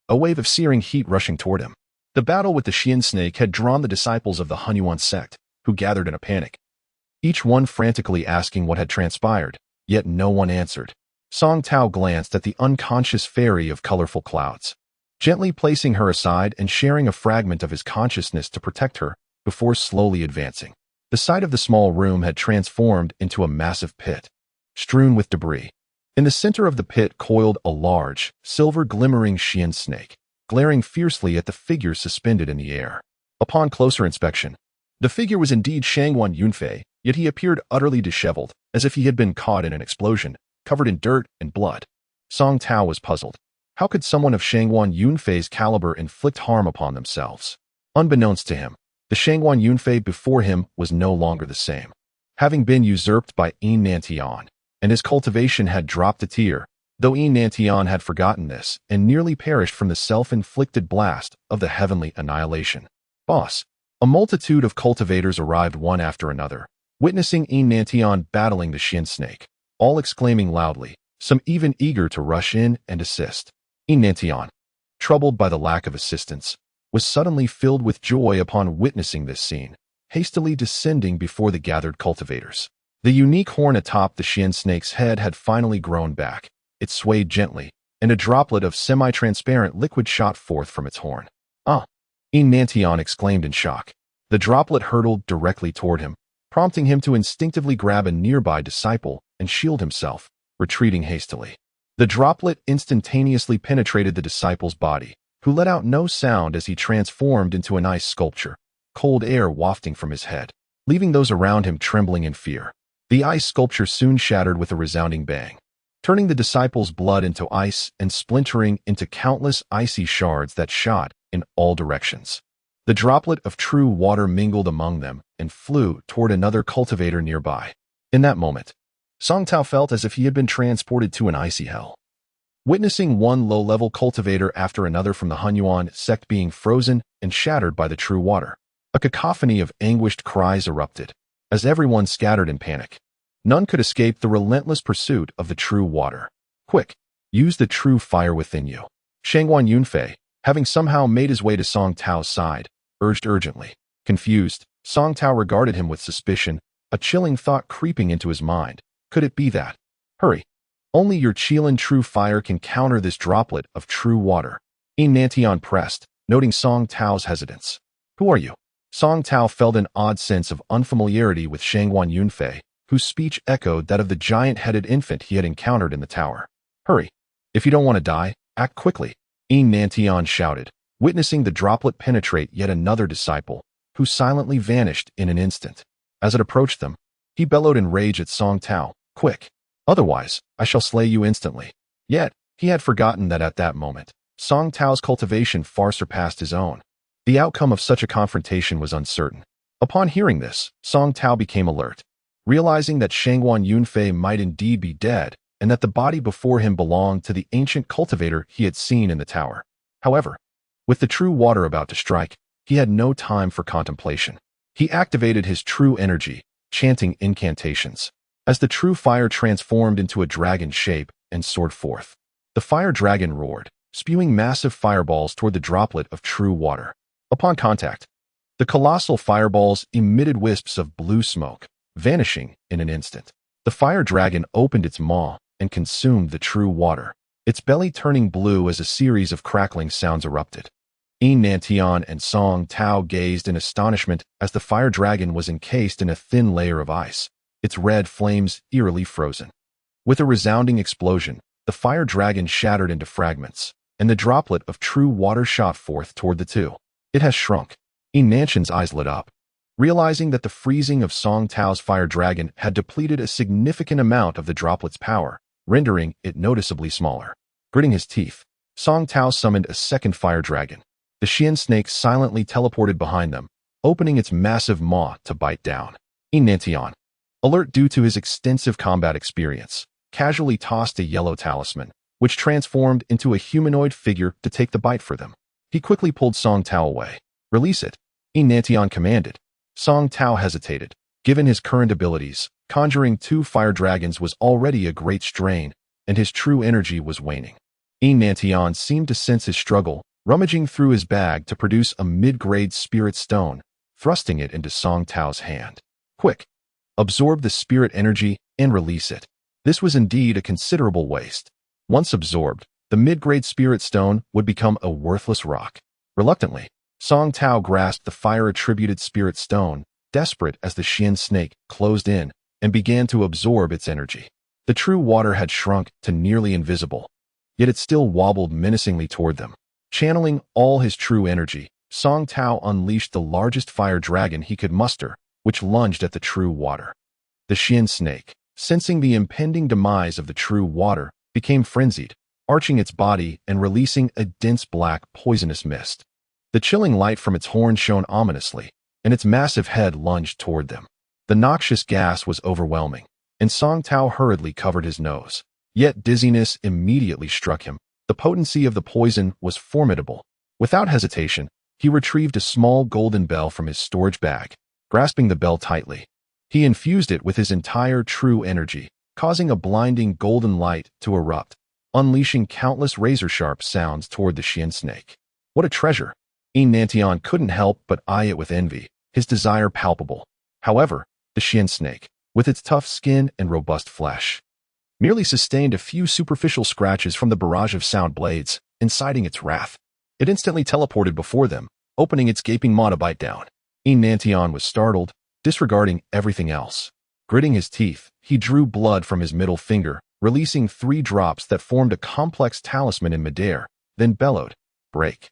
a wave of searing heat rushing toward him. The battle with the Xian snake had drawn the disciples of the Hunyuan sect, who gathered in a panic, each one frantically asking what had transpired, yet no one answered. Song Tao glanced at the unconscious fairy of colorful clouds, gently placing her aside and sharing a fragment of his consciousness to protect her before slowly advancing. The side of the small room had transformed into a massive pit, strewn with debris. In the center of the pit coiled a large, silver-glimmering Xian snake, glaring fiercely at the figure suspended in the air. Upon closer inspection, the figure was indeed Shangwan Yunfei, yet he appeared utterly disheveled, as if he had been caught in an explosion, covered in dirt and blood. Song Tao was puzzled. How could someone of Shangwan Yunfei's caliber inflict harm upon themselves? Unbeknownst to him, the Shangwan Yunfei before him was no longer the same. Having been usurped by Nantian, and his cultivation had dropped a tier, though Nantian had forgotten this and nearly perished from the self-inflicted blast of the heavenly annihilation. Boss. A multitude of cultivators arrived one after another, witnessing Nantian battling the Xian snake, all exclaiming loudly, some even eager to rush in and assist. Nantian, troubled by the lack of assistance, was suddenly filled with joy upon witnessing this scene, hastily descending before the gathered cultivators. The unique horn atop the Xian snake's head had finally grown back. It swayed gently, and a droplet of semi-transparent liquid shot forth from its horn. "Ah!" Nantian exclaimed in shock. The droplet hurtled directly toward him, prompting him to instinctively grab a nearby disciple and shield himself, retreating hastily. The droplet instantaneously penetrated the disciple's body, who let out no sound as he transformed into an ice sculpture, cold air wafting from his head, leaving those around him trembling in fear. The ice sculpture soon shattered with a resounding bang, turning the disciple's blood into ice and splintering into countless icy shards that shot in all directions. The droplet of true water mingled among them and flew toward another cultivator nearby. In that moment, Song Tao felt as if he had been transported to an icy hell. Witnessing one low-level cultivator after another from the Hunyuan sect being frozen and shattered by the true water, a cacophony of anguished cries erupted, as everyone scattered in panic. None could escape the relentless pursuit of the true water. Quick, use the true fire within you. Shangguan Yunfei, having somehow made his way to Song Tao's side, urged urgently. Confused, Song Tao regarded him with suspicion, a chilling thought creeping into his mind. Could it be that? Hurry. Only your Qilin true fire can counter this droplet of true water. Yin Nantian pressed, noting Song Tao's hesitance. Who are you? Song Tao felt an odd sense of unfamiliarity with Shangguan Yunfei, whose speech echoed that of the giant-headed infant he had encountered in the tower. Hurry. If you don't want to die, act quickly. Yin Nantian shouted, witnessing the droplet penetrate yet another disciple, who silently vanished in an instant. As it approached them, he bellowed in rage at Song Tao, quick. Otherwise, I shall slay you instantly. Yet, he had forgotten that at that moment, Song Tao's cultivation far surpassed his own. The outcome of such a confrontation was uncertain. Upon hearing this, Song Tao became alert, realizing that Shangguan Yunfei might indeed be dead, and that the body before him belonged to the ancient cultivator he had seen in the tower. However, with the true water about to strike, he had no time for contemplation. He activated his true energy, chanting incantations. As the true fire transformed into a dragon shape and soared forth, the fire dragon roared, spewing massive fireballs toward the droplet of true water. Upon contact, the colossal fireballs emitted wisps of blue smoke, vanishing in an instant. The fire dragon opened its maw and consumed the true water, its belly turning blue as a series of crackling sounds erupted. Yin Nantian and Song Tao gazed in astonishment as the fire dragon was encased in a thin layer of ice, its red flames eerily frozen. With a resounding explosion, the fire dragon shattered into fragments, and the droplet of true water shot forth toward the two. It has shrunk. Yin Nantian's eyes lit up, realizing that the freezing of Song Tao's fire dragon had depleted a significant amount of the droplet's power, rendering it noticeably smaller. Gritting his teeth, Song Tao summoned a second fire dragon. The Xian snake silently teleported behind them, opening its massive maw to bite down. Yin Nantian, alert due to his extensive combat experience, casually tossed a yellow talisman, which transformed into a humanoid figure to take the bite for them. He quickly pulled Song Tao away. Release it, Yin Nantian commanded. Song Tao hesitated. Given his current abilities, conjuring two fire dragons was already a great strain, and his true energy was waning. Yin Nantian seemed to sense his struggle, rummaging through his bag to produce a mid-grade spirit stone, thrusting it into Song Tao's hand. Quick! Absorb the spirit energy and release it. This was indeed a considerable waste. Once absorbed, the mid-grade spirit stone would become a worthless rock. Reluctantly, Song Tao grasped the fire-attributed spirit stone, desperate as the Xian snake closed in and began to absorb its energy. The true water had shrunk to nearly invisible, yet it still wobbled menacingly toward them. Channeling all his true energy, Song Tao unleashed the largest fire dragon he could muster, which lunged at the true water. The Xian snake, sensing the impending demise of the true water, became frenzied, arching its body and releasing a dense black, poisonous mist. The chilling light from its horn shone ominously, and its massive head lunged toward them. The noxious gas was overwhelming, and Song Tao hurriedly covered his nose. Yet dizziness immediately struck him. The potency of the poison was formidable. Without hesitation, he retrieved a small golden bell from his storage bag. Grasping the bell tightly, he infused it with his entire true energy, causing a blinding golden light to erupt, unleashing countless razor-sharp sounds toward the Xian snake. What a treasure! Yin Nantian couldn't help but eye it with envy, his desire palpable. However, the Xian snake, with its tough skin and robust flesh, merely sustained a few superficial scratches from the barrage of sound blades, inciting its wrath. It instantly teleported before them, opening its gaping maw to bite down. Yin Nantian was startled, disregarding everything else. Gritting his teeth, he drew blood from his middle finger, releasing 3 drops that formed a complex talisman in midair, then bellowed, "Break."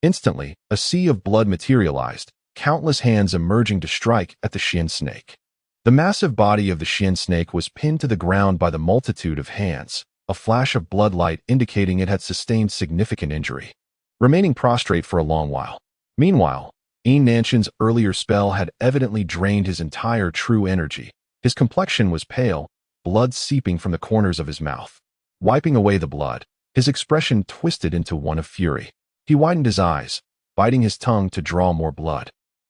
Instantly, a sea of blood materialized, countless hands emerging to strike at the Xian snake. The massive body of the Xian snake was pinned to the ground by the multitude of hands, a flash of blood light indicating it had sustained significant injury, remaining prostrate for a long while. Meanwhile, Yin Nantian's earlier spell had evidently drained his entire true energy. His complexion was pale, blood seeping from the corners of his mouth. Wiping away the blood, his expression twisted into one of fury. He widened his eyes, biting his tongue to draw more blood,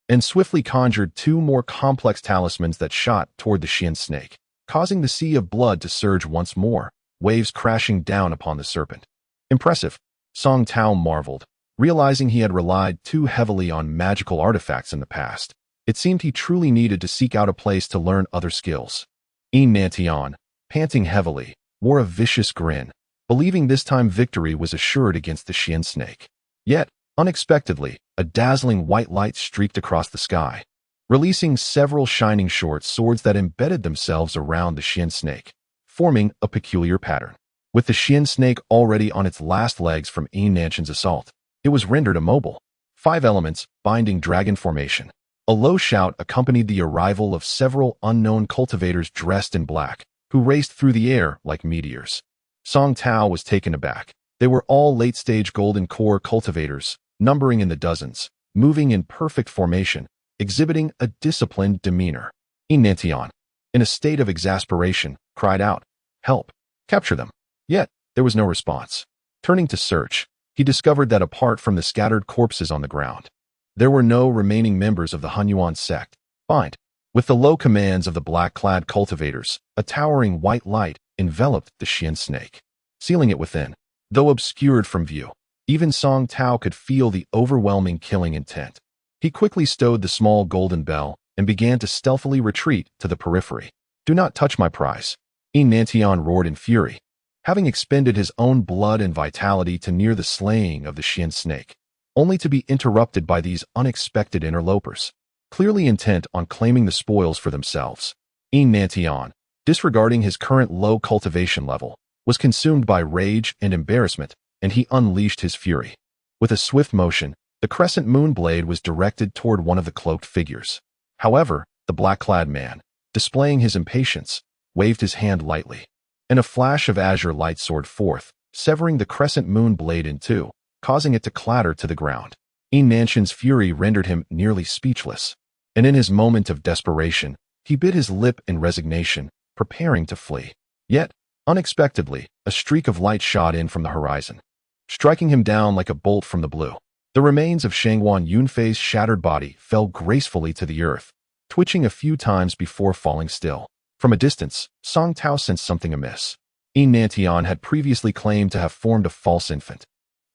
and swiftly conjured 2 more complex talismans that shot toward the Xian snake. causing the sea of blood to surge once more, waves crashing down upon the serpent. Impressive, Song Tao marveled, realizing he had relied too heavily on magical artifacts in the past. It seemed he truly needed to seek out a place to learn other skills. Nantian, panting heavily, wore a vicious grin, believing this time victory was assured against the Xian snake. Yet, unexpectedly, a dazzling white light streaked across the sky, releasing several shining short swords that embedded themselves around the Xian snake, forming a peculiar pattern. With the Xian snake already on its last legs from Nanshan's assault, it was rendered immobile. 5 elements, binding dragon formation. A low shout accompanied the arrival of several unknown cultivators dressed in black, who raced through the air like meteors. Song Tao was taken aback. They were all late-stage golden core cultivators, numbering in the dozens, moving in perfect formation, exhibiting a disciplined demeanor. Nantian, in a state of exasperation, cried out, "Help! Capture them!" Yet, there was no response. Turning to search, he discovered that apart from the scattered corpses on the ground, there were no remaining members of the Hunyuan sect. Find. With the low commands of the black-clad cultivators, a towering white light enveloped the Xian snake, sealing it within. Though obscured from view, even Song Tao could feel the overwhelming killing intent. He quickly stowed the small golden bell and began to stealthily retreat to the periphery. "Do not touch my prize," Nantian roared in fury, having expended his own blood and vitality to near the slaying of the Xian snake, only to be interrupted by these unexpected interlopers, clearly intent on claiming the spoils for themselves. Nantian, disregarding his current low cultivation level, was consumed by rage and embarrassment, and he unleashed his fury. With a swift motion, the crescent moon blade was directed toward one of the cloaked figures. However, the black-clad man, displaying his impatience, waved his hand lightly, and a flash of azure light soared forth, severing the crescent moon blade in two, causing it to clatter to the ground. Nanshan's fury rendered him nearly speechless, and in his moment of desperation, he bit his lip in resignation, preparing to flee. Yet, unexpectedly, a streak of light shot in from the horizon, striking him down like a bolt from the blue. The remains of Shangguan Yunfei's shattered body fell gracefully to the earth, twitching a few times before falling still. From a distance, Song Tao sensed something amiss. Nantian had previously claimed to have formed a false infant,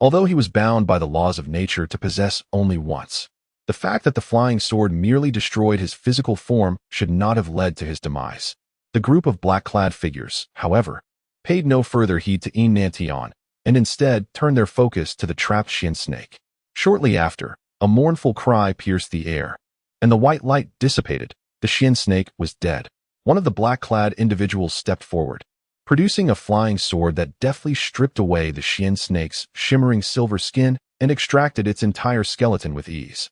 although he was bound by the laws of nature to possess only once. The fact that the flying sword merely destroyed his physical form should not have led to his demise. The group of black-clad figures, however, paid no further heed to Nantian, and instead turned their focus to the trapped Xian snake. Shortly after, a mournful cry pierced the air, and the white light dissipated. The Xian snake was dead. One of the black-clad individuals stepped forward, producing a flying sword that deftly stripped away the Xian snake's shimmering silver skin and extracted its entire skeleton with ease.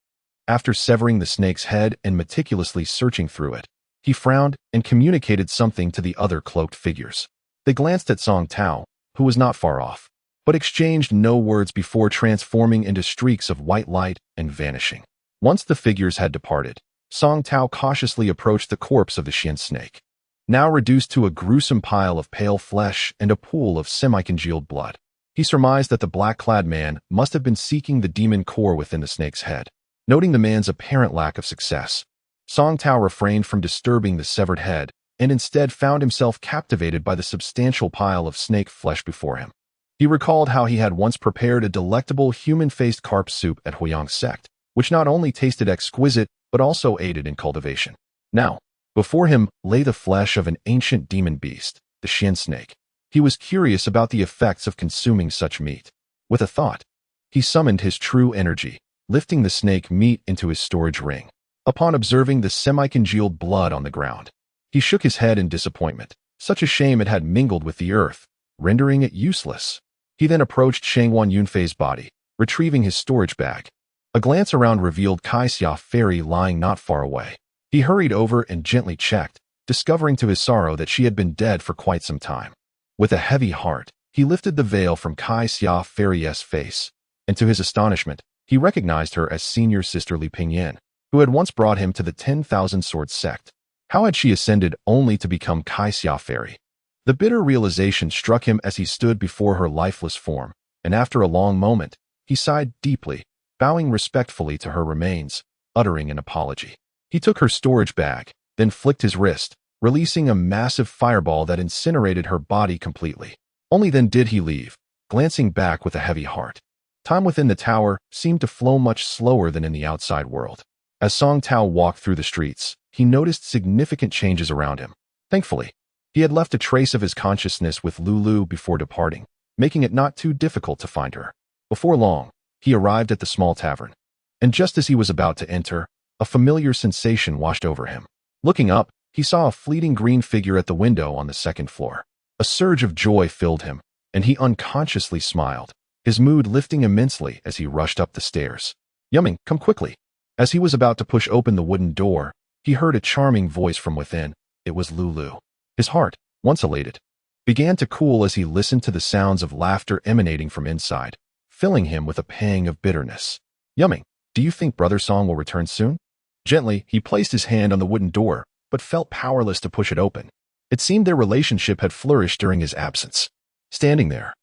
After severing the snake's head and meticulously searching through it, he frowned and communicated something to the other cloaked figures. They glanced at Song Tao, who was not far off, but exchanged no words before transforming into streaks of white light and vanishing. Once the figures had departed, Song Tao cautiously approached the corpse of the Xian snake, now reduced to a gruesome pile of pale flesh and a pool of semi-congealed blood. He surmised that the black-clad man must have been seeking the demon core within the snake's head. Noting the man's apparent lack of success, Song Tao refrained from disturbing the severed head and instead found himself captivated by the substantial pile of snake flesh before him. He recalled how he had once prepared a delectable human-faced carp soup at Huiyang's sect, which not only tasted exquisite but also aided in cultivation. Now, before him lay the flesh of an ancient demon beast, the Xian snake. He was curious about the effects of consuming such meat. With a thought, he summoned his true energy, lifting the snake meat into his storage ring. Upon observing the semi-congealed blood on the ground, he shook his head in disappointment. Such a shame it had mingled with the earth, rendering it useless. He then approached Shangguan Yunfei's body, retrieving his storage bag. A glance around revealed Kai Xia Fairy lying not far away. He hurried over and gently checked, discovering to his sorrow that she had been dead for quite some time. With a heavy heart, he lifted the veil from Kai Xia Fairy's face, and to his astonishment, he recognized her as senior sister Li Pingyan, who had once brought him to the 10,000 Sword sect. How had she ascended only to become Kai Xia Fairy? The bitter realization struck him as he stood before her lifeless form, and after a long moment, he sighed deeply, bowing respectfully to her remains, uttering an apology. He took her storage bag, then flicked his wrist, releasing a massive fireball that incinerated her body completely. Only then did he leave, glancing back with a heavy heart. Time within the tower seemed to flow much slower than in the outside world. As Song Tao walked through the streets, he noticed significant changes around him. Thankfully, he had left a trace of his consciousness with Lulu before departing, making it not too difficult to find her. Before long, he arrived at the small tavern. And just as he was about to enter, a familiar sensation washed over him. Looking up, he saw a fleeting green figure at the window on the second floor. A surge of joy filled him, and he unconsciously smiled, his mood lifting immensely as he rushed up the stairs. "Yumming, come quickly." As he was about to push open the wooden door, he heard a charming voice from within. It was Lulu. His heart, once elated, began to cool as he listened to the sounds of laughter emanating from inside, filling him with a pang of bitterness. "Yumming, do you think Brother Song will return soon?" Gently, he placed his hand on the wooden door, but felt powerless to push it open. It seemed their relationship had flourished during his absence. Standing there,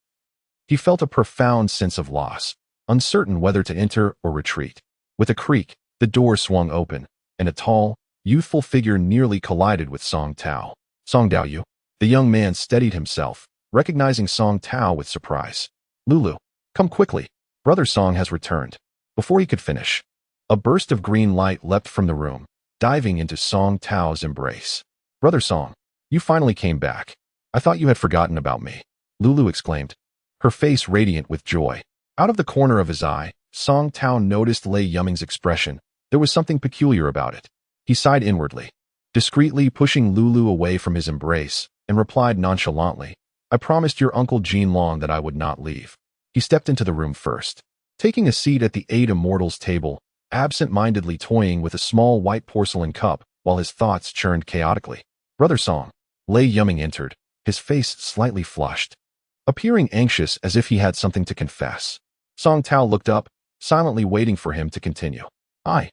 he felt a profound sense of loss, uncertain whether to enter or retreat. With a creak, the door swung open, and a tall, youthful figure nearly collided with Song Tao. "Song Tao, you?" The young man steadied himself, recognizing Song Tao with surprise. "Lulu, come quickly. Brother Song has returned." Before he could finish, a burst of green light leapt from the room, diving into Song Tao's embrace. "Brother Song, you finally came back. I thought you had forgotten about me," Lulu exclaimed, her face radiant with joy. Out of the corner of his eye, Song Tao noticed Lei Yumming's expression. There was something peculiar about it. He sighed inwardly, discreetly pushing Lulu away from his embrace, and replied nonchalantly, "I promised your Uncle Jean Long that I would not leave." He stepped into the room first, taking a seat at the 8 Immortals table, absent-mindedly toying with a small white porcelain cup while his thoughts churned chaotically. "Brother Song." Lei Yumming entered, his face slightly flushed, appearing anxious as if he had something to confess. Song Tao looked up, silently waiting for him to continue. I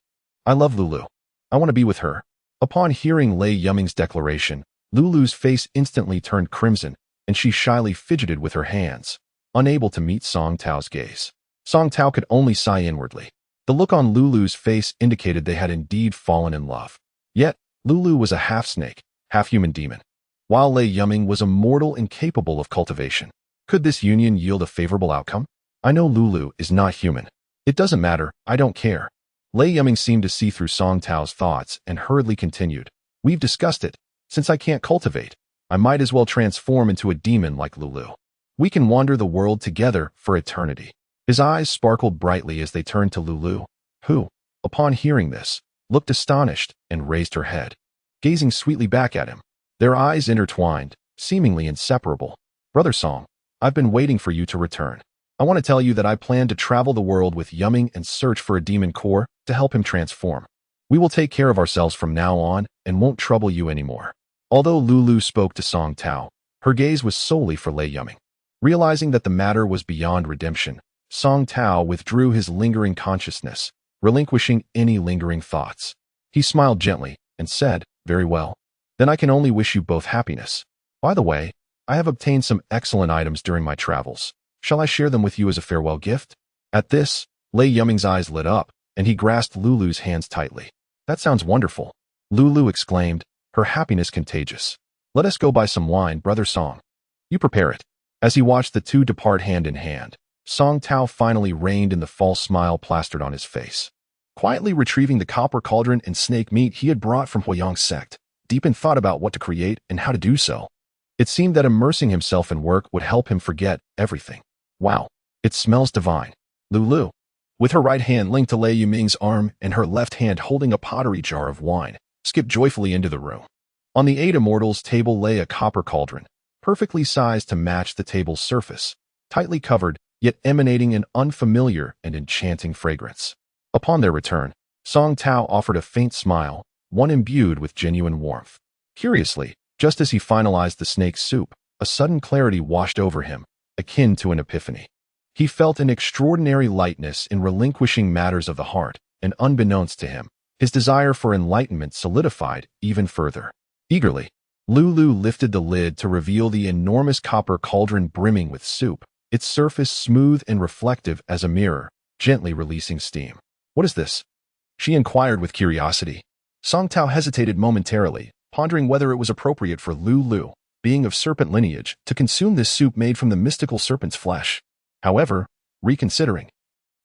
love Lulu. I want to be with her." Upon hearing Lei Yumming's declaration, Lulu's face instantly turned crimson, and she shyly fidgeted with her hands, unable to meet Song Tao's gaze. Song Tao could only sigh inwardly. The look on Lulu's face indicated they had indeed fallen in love. Yet, Lulu was a half-snake, half-human demon, while Lei Yumming was a mortal incapable of cultivation. Could this union yield a favorable outcome? "I know Lulu is not human. It doesn't matter, I don't care." Lei Yumming seemed to see through Song Tao's thoughts and hurriedly continued. "We've discussed it. Since I can't cultivate, I might as well transform into a demon like Lulu. We can wander the world together for eternity." His eyes sparkled brightly as they turned to Lulu, who, upon hearing this, looked astonished and raised her head, gazing sweetly back at him. Their eyes intertwined, seemingly inseparable. "Brother Song, I've been waiting for you to return. I want to tell you that I plan to travel the world with Yumming and search for a demon core to help him transform. We will take care of ourselves from now on and won't trouble you anymore." Although Lulu spoke to Song Tao, her gaze was solely for Lei Yumming. Realizing that the matter was beyond redemption, Song Tao withdrew his lingering consciousness, relinquishing any lingering thoughts. He smiled gently and said, "Very well. Then I can only wish you both happiness. By the way, I have obtained some excellent items during my travels. Shall I share them with you as a farewell gift?" At this, Lei Yumming's eyes lit up, and he grasped Lulu's hands tightly. "That sounds wonderful," Lulu exclaimed, her happiness contagious. "Let us go buy some wine, Brother Song. You prepare it." As he watched the two depart hand in hand, Song Tao finally reined in the false smile plastered on his face. Quietly retrieving the copper cauldron and snake meat he had brought from Huayang's sect, deep in thought about what to create and how to do so. It seemed that immersing himself in work would help him forget everything. "Wow, it smells divine." Lulu, with her right hand linked to Lei Yumming's arm and her left hand holding a pottery jar of wine, skipped joyfully into the room. On the 8 Immortals table lay a copper cauldron, perfectly sized to match the table's surface, tightly covered, yet emanating an unfamiliar and enchanting fragrance. Upon their return, Song Tao offered a faint smile, one imbued with genuine warmth. Curiously, just as he finalized the snake soup, a sudden clarity washed over him, akin to an epiphany. He felt an extraordinary lightness in relinquishing matters of the heart, and unbeknownst to him, his desire for enlightenment solidified even further. Eagerly, Lulu lifted the lid to reveal the enormous copper cauldron brimming with soup, its surface smooth and reflective as a mirror, gently releasing steam. "What is this?" she inquired with curiosity. Song Tao hesitated momentarily, pondering whether it was appropriate for Lu, being of serpent lineage, to consume this soup made from the mystical serpent's flesh. However, reconsidering,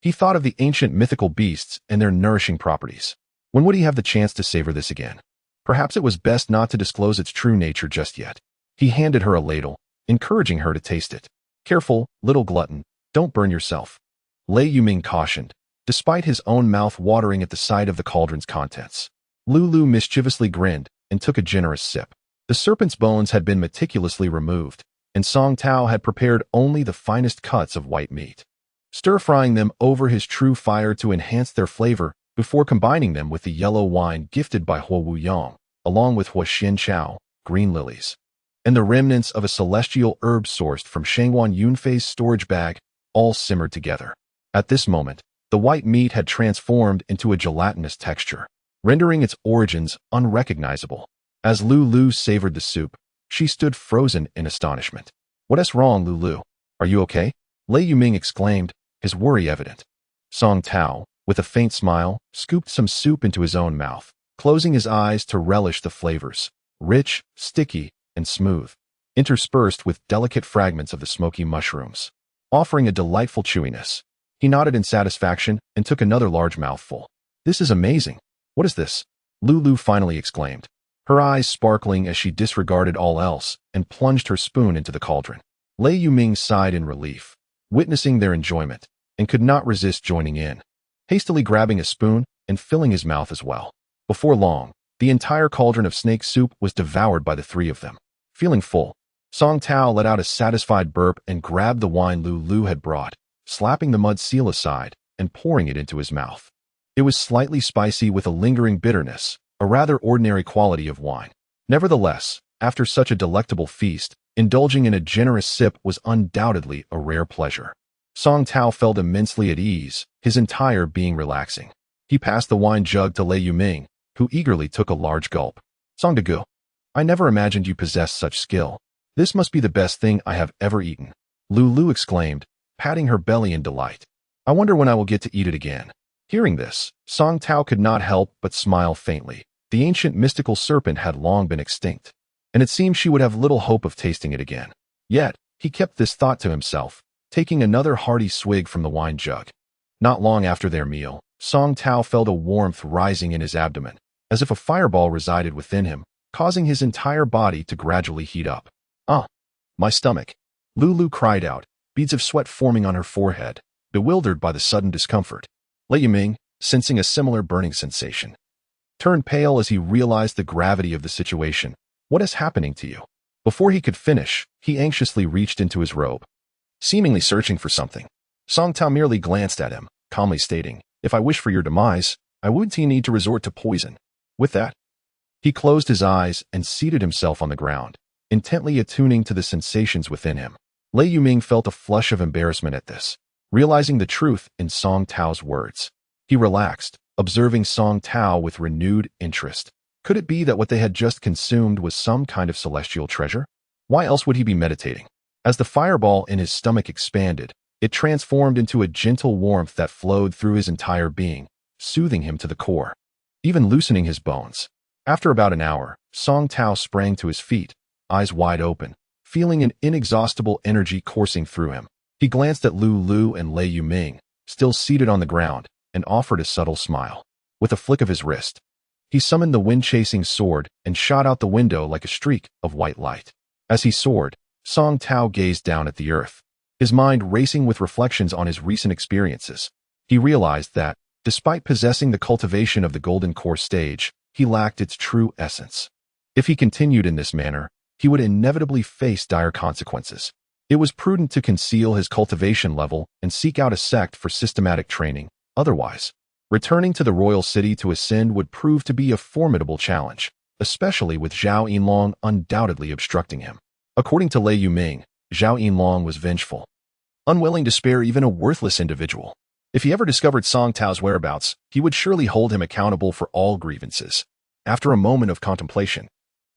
he thought of the ancient mythical beasts and their nourishing properties. When would he have the chance to savor this again? Perhaps it was best not to disclose its true nature just yet. He handed her a ladle, encouraging her to taste it. Careful, little glutton, don't burn yourself. Lei Yuming cautioned, despite his own mouth watering at the sight of the cauldron's contents. Lu mischievously grinned and took a generous sip. The serpent's bones had been meticulously removed, and Song Tao had prepared only the finest cuts of white meat, stir-frying them over his true fire to enhance their flavor before combining them with the yellow wine gifted by Huo Wuyang, along with Hua Xian Chao, green lilies, and the remnants of a celestial herb sourced from Shangwan Yunfei's storage bag, all simmered together. At this moment, the white meat had transformed into a gelatinous texture, rendering its origins unrecognizable. As Lu savored the soup, she stood frozen in astonishment. "What is wrong, Lu? Are you okay?" Lei Yuming exclaimed, his worry evident. Song Tao, with a faint smile, scooped some soup into his own mouth, closing his eyes to relish the flavors, rich, sticky, and smooth, interspersed with delicate fragments of the smoky mushrooms, offering a delightful chewiness. He nodded in satisfaction and took another large mouthful. "This is amazing. What is this?" Lu finally exclaimed, her eyes sparkling as she disregarded all else and plunged her spoon into the cauldron. Lei Yuming sighed in relief, witnessing their enjoyment, and could not resist joining in, hastily grabbing a spoon and filling his mouth as well. Before long, the entire cauldron of snake soup was devoured by the three of them. Feeling full, Song Tao let out a satisfied burp and grabbed the wine Lu had brought, slapping the mud seal aside and pouring it into his mouth. It was slightly spicy with a lingering bitterness, a rather ordinary quality of wine. Nevertheless, after such a delectable feast, indulging in a generous sip was undoubtedly a rare pleasure. Song Tao felt immensely at ease, his entire being relaxing. He passed the wine jug to Lei Yuming, who eagerly took a large gulp. "Song Degu, I never imagined you possessed such skill. This must be the best thing I have ever eaten," Lu exclaimed, patting her belly in delight. "I wonder when I will get to eat it again." Hearing this, Song Tao could not help but smile faintly. The ancient mystical serpent had long been extinct, and it seemed she would have little hope of tasting it again. Yet, he kept this thought to himself, taking another hearty swig from the wine jug. Not long after their meal, Song Tao felt a warmth rising in his abdomen, as if a fireball resided within him, causing his entire body to gradually heat up. "Ah, my stomach!" Lu cried out, beads of sweat forming on her forehead, bewildered by the sudden discomfort. Lei Yuming, sensing a similar burning sensation, turned pale as he realized the gravity of the situation. "What is happening to you?" Before he could finish, he anxiously reached into his robe, seemingly searching for something. Song Tao merely glanced at him, calmly stating, "If I wish for your demise, I would need to resort to poison." With that, he closed his eyes and seated himself on the ground, intently attuning to the sensations within him. Lei Yuming felt a flush of embarrassment at this, realizing the truth in Song Tao's words. He relaxed, observing Song Tao with renewed interest. Could it be that what they had just consumed was some kind of celestial treasure? Why else would he be meditating? As the fireball in his stomach expanded, it transformed into a gentle warmth that flowed through his entire being, soothing him to the core, even loosening his bones. After about an hour, Song Tao sprang to his feet, eyes wide open, feeling an inexhaustible energy coursing through him. He glanced at Lu and Lei Yuming, still seated on the ground, and offered a subtle smile. With a flick of his wrist, he summoned the wind-chasing sword and shot out the window like a streak of white light. As he soared, Song Tao gazed down at the earth, his mind racing with reflections on his recent experiences. He realized that, despite possessing the cultivation of the golden core stage, he lacked its true essence. If he continued in this manner, he would inevitably face dire consequences. It was prudent to conceal his cultivation level and seek out a sect for systematic training. Otherwise, returning to the royal city to ascend would prove to be a formidable challenge, especially with Zhao Yinlong undoubtedly obstructing him. According to Lei Yuming, Zhao Yinlong was vengeful, unwilling to spare even a worthless individual. If he ever discovered Song Tao's whereabouts, he would surely hold him accountable for all grievances. After a moment of contemplation,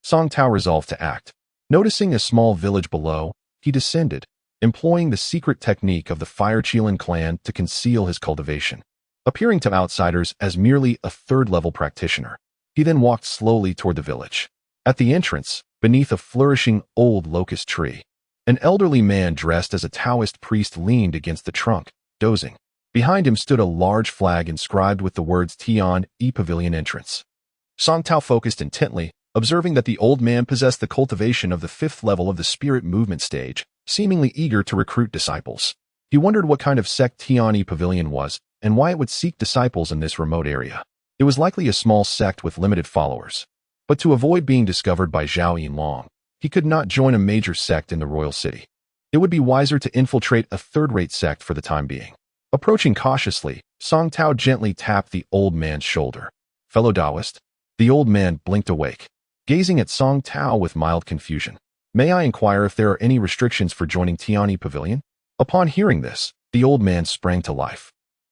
Song Tao resolved to act. Noticing a small village below, he descended, employing the secret technique of the Fire Qilin clan to conceal his cultivation. Appearing to outsiders as merely a third-level practitioner, he then walked slowly toward the village. At the entrance, beneath a flourishing old locust tree, an elderly man dressed as a Taoist priest leaned against the trunk, dozing. Behind him stood a large flag inscribed with the words Tian E Pavilion Entrance. Song Tao focused intently, observing that the old man possessed the cultivation of the 5th level of the spirit movement stage, seemingly eager to recruit disciples. He wondered what kind of sect Tian E Pavilion was, and why it would seek disciples in this remote area. It was likely a small sect with limited followers. But to avoid being discovered by Zhao Yinlong, he could not join a major sect in the royal city. It would be wiser to infiltrate a third-rate sect for the time being. Approaching cautiously, Song Tao gently tapped the old man's shoulder. "Fellow Taoist?" The old man blinked awake, gazing at Song Tao with mild confusion. "May I inquire if there are any restrictions for joining Tian E Pavilion?" Upon hearing this, the old man sprang to life,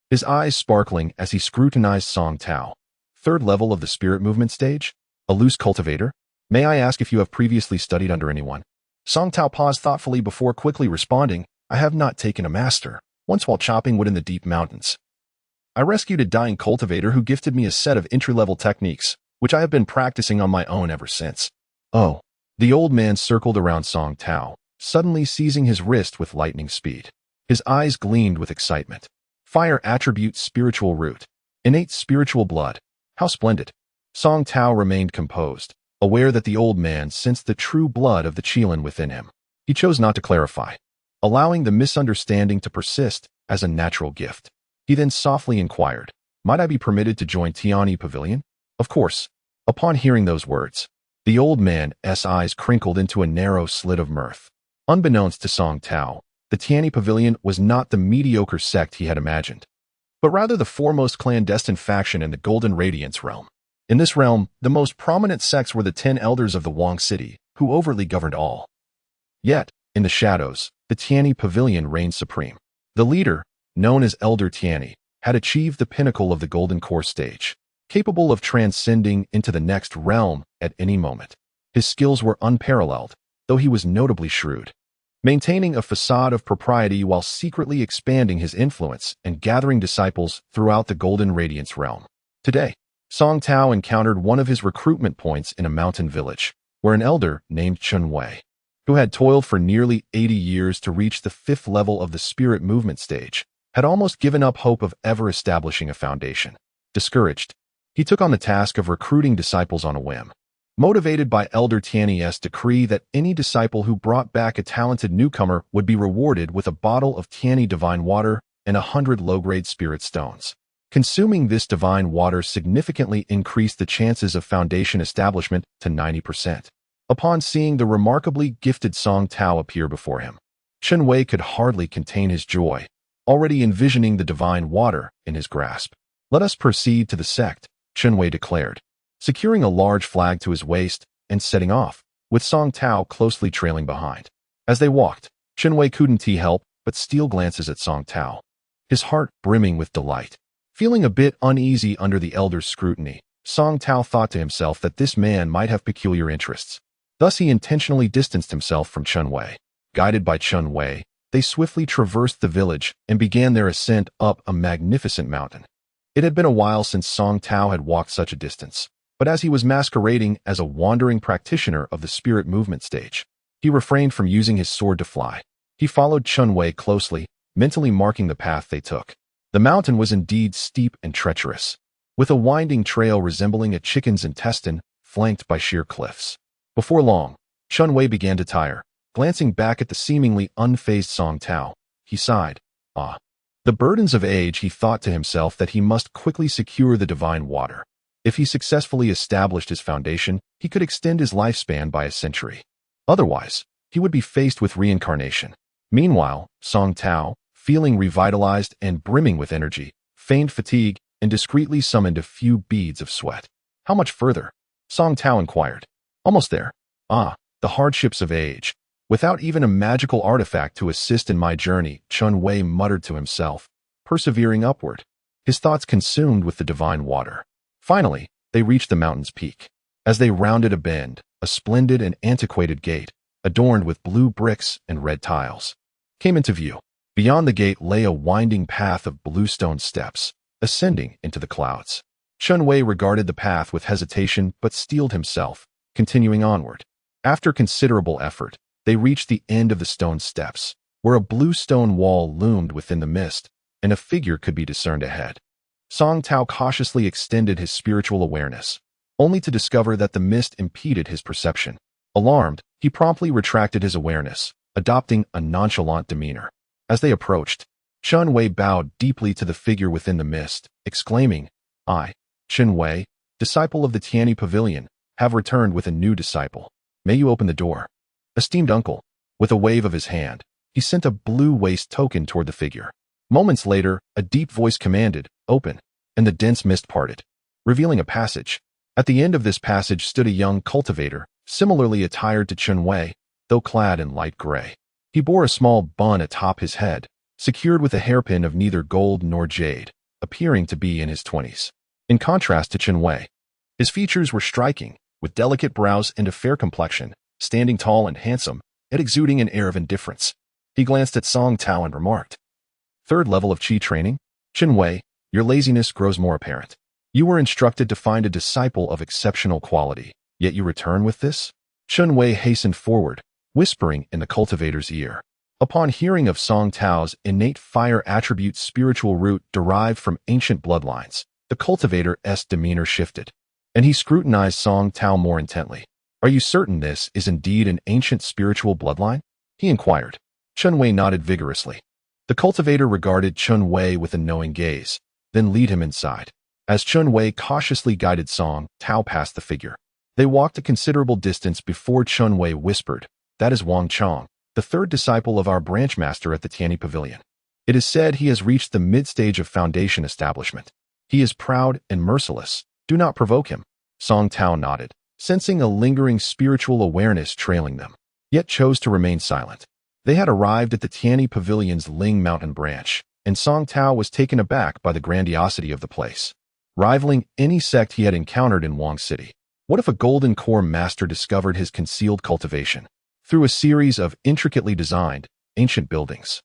his eyes sparkling as he scrutinized Song Tao. "Third level of the spirit movement stage? A loose cultivator? May I ask if you have previously studied under anyone?" Song Tao paused thoughtfully before quickly responding, "I have not taken a master. Once while chopping wood in the deep mountains, I rescued a dying cultivator who gifted me a set of entry-level techniques, which I have been practicing on my own ever since." "Oh." The old man circled around Song Tao, suddenly seizing his wrist with lightning speed. His eyes gleamed with excitement. "Fire attribute spiritual root. Innate spiritual blood. How splendid." Song Tao remained composed, aware that the old man sensed the true blood of the Qilin within him. He chose not to clarify, allowing the misunderstanding to persist as a natural gift. He then softly inquired, "Might I be permitted to join Tian E Pavilion?" "Of course." Upon hearing those words, the old man's eyes crinkled into a narrow slit of mirth. Unbeknownst to Song Tao, the Tian E Pavilion was not the mediocre sect he had imagined, but rather the foremost clandestine faction in the Golden Radiance realm. In this realm, the most prominent sects were the 10 elders of the Wang city, who overtly governed all. Yet, in the shadows, the Tian E Pavilion reigned supreme. The leader, known as Elder Tian E, had achieved the pinnacle of the Golden Core stage, capable of transcending into the next realm at any moment. His skills were unparalleled, though he was notably shrewd, maintaining a facade of propriety while secretly expanding his influence and gathering disciples throughout the Golden Radiance realm. Today, Song Tao encountered one of his recruitment points in a mountain village, where an elder named Chen Wei, who had toiled for nearly 80 years to reach the 5th level of the spirit movement stage, had almost given up hope of ever establishing a foundation. Discouraged, he took on the task of recruiting disciples on a whim. Motivated by Elder Tianyi's decree that any disciple who brought back a talented newcomer would be rewarded with a bottle of Tianyi divine water and 100 low-grade spirit stones. Consuming this divine water significantly increased the chances of foundation establishment to 90%. Upon seeing the remarkably gifted Song Tao appear before him, Chen Wei could hardly contain his joy, already envisioning the divine water in his grasp. "Let us proceed to the sect," Chen Wei declared, securing a large flag to his waist and setting off, with Song Tao closely trailing behind. As they walked, Chen Wei couldn't help but steal glances at Song Tao, his heart brimming with delight. Feeling a bit uneasy under the elder's scrutiny, Song Tao thought to himself that this man might have peculiar interests. Thus he intentionally distanced himself from Chen Wei. Guided by Chen Wei, they swiftly traversed the village and began their ascent up a magnificent mountain. It had been a while since Song Tao had walked such a distance, but as he was masquerading as a wandering practitioner of the spirit movement stage, he refrained from using his sword to fly. He followed Chen Wei closely, mentally marking the path they took. The mountain was indeed steep and treacherous, with a winding trail resembling a chicken's intestine flanked by sheer cliffs. Before long, Chen Wei began to tire. Glancing back at the seemingly unfazed Song Tao, he sighed. "Ah." The burdens of age, he thought to himself that he must quickly secure the divine water. If he successfully established his foundation, he could extend his lifespan by a century. Otherwise, he would be faced with reincarnation. Meanwhile, Song Tao, feeling revitalized and brimming with energy, feigned fatigue and discreetly summoned a few beads of sweat. "How much further?" Song Tao inquired. "Almost there." "Ah, the hardships of age. Without even a magical artifact to assist in my journey," Chen Wei muttered to himself, persevering upward, his thoughts consumed with the divine water. Finally, they reached the mountain's peak. As they rounded a bend, a splendid and antiquated gate, adorned with blue bricks and red tiles, came into view. Beyond the gate lay a winding path of bluestone steps, ascending into the clouds. Chen Wei regarded the path with hesitation but steeled himself, continuing onward. After considerable effort, they reached the end of the stone steps, where a blue stone wall loomed within the mist, and a figure could be discerned ahead. Song Tao cautiously extended his spiritual awareness, only to discover that the mist impeded his perception. Alarmed, he promptly retracted his awareness, adopting a nonchalant demeanor. As they approached, Chun Wei bowed deeply to the figure within the mist, exclaiming, "I, Chun Wei, disciple of the Tianyi Pavilion, have returned with a new disciple. May you open the door." Esteemed uncle, with a wave of his hand, he sent a blue waist token toward the figure. Moments later, a deep voice commanded, "Open," and the dense mist parted, revealing a passage. At the end of this passage stood a young cultivator, similarly attired to Chun Wei, though clad in light gray. He bore a small bun atop his head, secured with a hairpin of neither gold nor jade, appearing to be in his 20s. In contrast to Chun Wei, his features were striking, with delicate brows and a fair complexion, standing tall and handsome, yet exuding an air of indifference. He glanced at Song Tao and remarked, "Third level of Qi training? Chun Wei, your laziness grows more apparent. You were instructed to find a disciple of exceptional quality, yet you return with this?" Chun Wei hastened forward, whispering in the cultivator's ear. Upon hearing of Song Tao's innate fire attribute spiritual root derived from ancient bloodlines, the cultivator's demeanor shifted, and he scrutinized Song Tao more intently. "Are you certain this is indeed an ancient spiritual bloodline?" he inquired. Chun Wei nodded vigorously. The cultivator regarded Chun Wei with a knowing gaze, then led him inside. As Chun Wei cautiously guided Song Tao past the figure, they walked a considerable distance before Chun Wei whispered, "That is Wang Chong, the third disciple of our branch master at the Tianyi Pavilion. It is said he has reached the mid-stage of foundation establishment. He is proud and merciless. Do not provoke him." Song Tao nodded, sensing a lingering spiritual awareness trailing them, yet chose to remain silent. They had arrived at the Tianyi Pavilion's Ling Mountain branch, and Song Tao was taken aback by the grandiosity of the place, rivaling any sect he had encountered in Wang City. What if a golden core master discovered his concealed cultivation through a series of intricately designed, ancient buildings?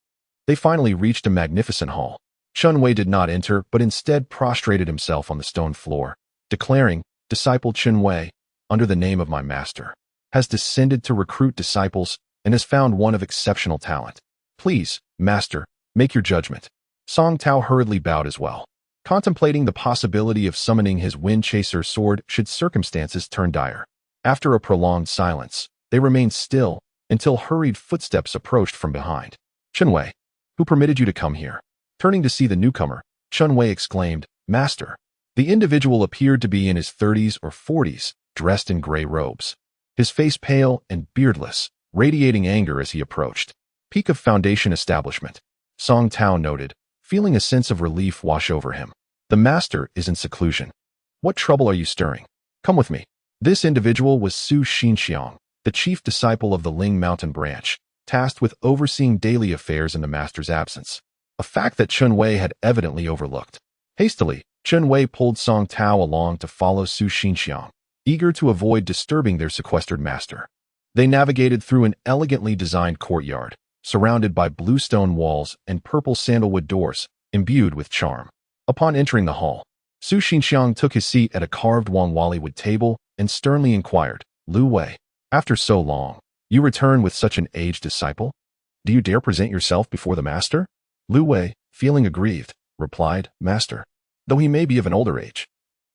They finally reached a magnificent hall. Chun Wei did not enter, but instead prostrated himself on the stone floor, declaring, "Disciple Chun Wei, under the name of my master, has descended to recruit disciples and has found one of exceptional talent. Please, master, make your judgment." Song Tao hurriedly bowed as well, contemplating the possibility of summoning his Wind Chaser sword should circumstances turn dire. After a prolonged silence, they remained still until hurried footsteps approached from behind. "Chun Wei, who permitted you to come here?" Turning to see the newcomer, Chun Wei exclaimed, "Master." The individual appeared to be in his 30s or 40s, dressed in gray robes, his face pale and beardless, radiating anger as he approached. "Peak of foundation establishment," Song Tao noted, feeling a sense of relief wash over him. "The master is in seclusion. What trouble are you stirring? Come with me." This individual was Su Xinxiang, the chief disciple of the Ling Mountain branch, tasked with overseeing daily affairs in the master's absence, a fact that Chun Wei had evidently overlooked. Hastily, Chun Wei pulled Song Tao along to follow Su Xinxiang, eager to avoid disturbing their sequestered master. They navigated through an elegantly designed courtyard, surrounded by blue stone walls and purple sandalwood doors, imbued with charm. Upon entering the hall, Su Xinxiang took his seat at a carved Wangwali wood table and sternly inquired, "Lu Wei, after so long, you return with such an aged disciple? Do you dare present yourself before the master?" Lu Wei, feeling aggrieved, replied, "Master, though he may be of an older age,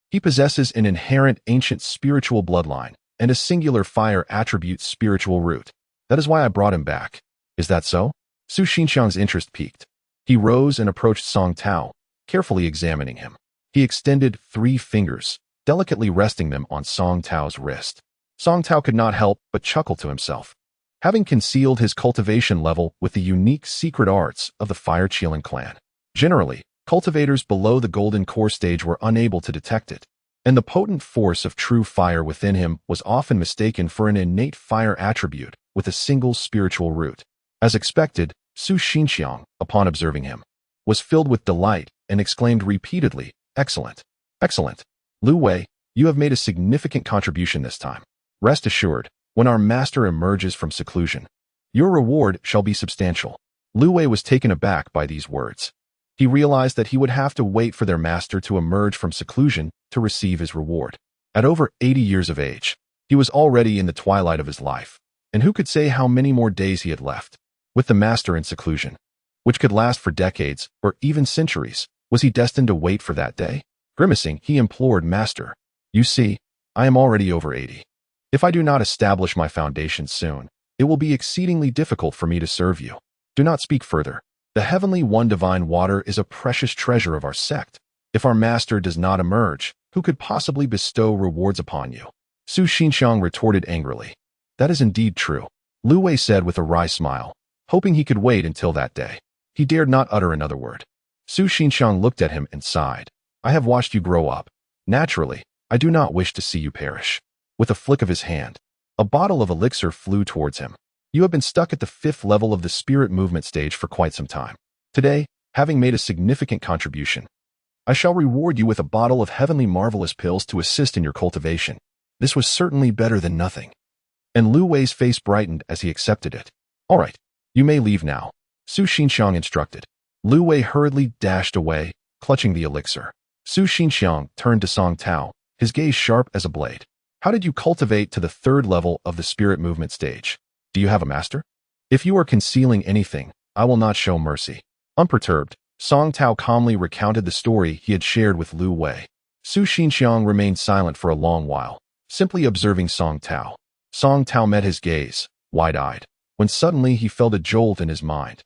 he possesses an inherent ancient spiritual bloodline and a singular fire attribute spiritual root. That is why I brought him back." "Is that so?" Su Xinxiang's interest piqued. He rose and approached Song Tao, carefully examining him. He extended 3 fingers, delicately resting them on Song Tao's wrist. Song Tao could not help but chuckle to himself, having concealed his cultivation level with the unique secret arts of the Fire Qilin clan. Generally, cultivators below the golden core stage were unable to detect it, and the potent force of true fire within him was often mistaken for an innate fire attribute with a single spiritual root. As expected, Su Xinxiang, upon observing him, was filled with delight and exclaimed repeatedly, "Excellent! Excellent! Lu Wei, you have made a significant contribution this time. Rest assured, when our master emerges from seclusion, your reward shall be substantial." Lu Wei was taken aback by these words. He realized that he would have to wait for their master to emerge from seclusion to receive his reward. At over 80 years of age, He was already in the twilight of his life, and who could say how many more days he had left? With the master in seclusion, which could last for decades or even centuries, was he destined to wait for that day? Grimacing, he implored, "Master, you see, I am already over 80. If I do not establish my foundation soon, it will be exceedingly difficult for me to serve you. Do not speak further. The Heavenly One Divine Water is a precious treasure of our sect. If our master does not emerge, who could possibly bestow rewards upon you?" Su Xinxiang retorted angrily. "That is indeed true," Lu Wei said with a wry smile, hoping he could wait until that day. He dared not utter another word. Su Xinxiang looked at him and sighed. "I have watched you grow up. Naturally, I do not wish to see you perish." With a flick of his hand, a bottle of elixir flew towards him. "You have been stuck at the 5th level of the spirit movement stage for quite some time. Today, having made a significant contribution, I shall reward you with a bottle of heavenly marvelous pills to assist in your cultivation." This was certainly better than nothing, and Lu Wei's face brightened as he accepted it. "All right, you may leave now," Su Xinxiang instructed. Lu Wei hurriedly dashed away, clutching the elixir. Su Xinxiang turned to Song Tao, his gaze sharp as a blade. "How did you cultivate to the 3rd level of the spirit movement stage? Do you have a master? If you are concealing anything, I will not show mercy." Unperturbed, Song Tao calmly recounted the story he had shared with Lu Wei. Su Xinxiang remained silent for a long while, simply observing Song Tao. Song Tao met his gaze, wide-eyed, when suddenly he felt a jolt in his mind,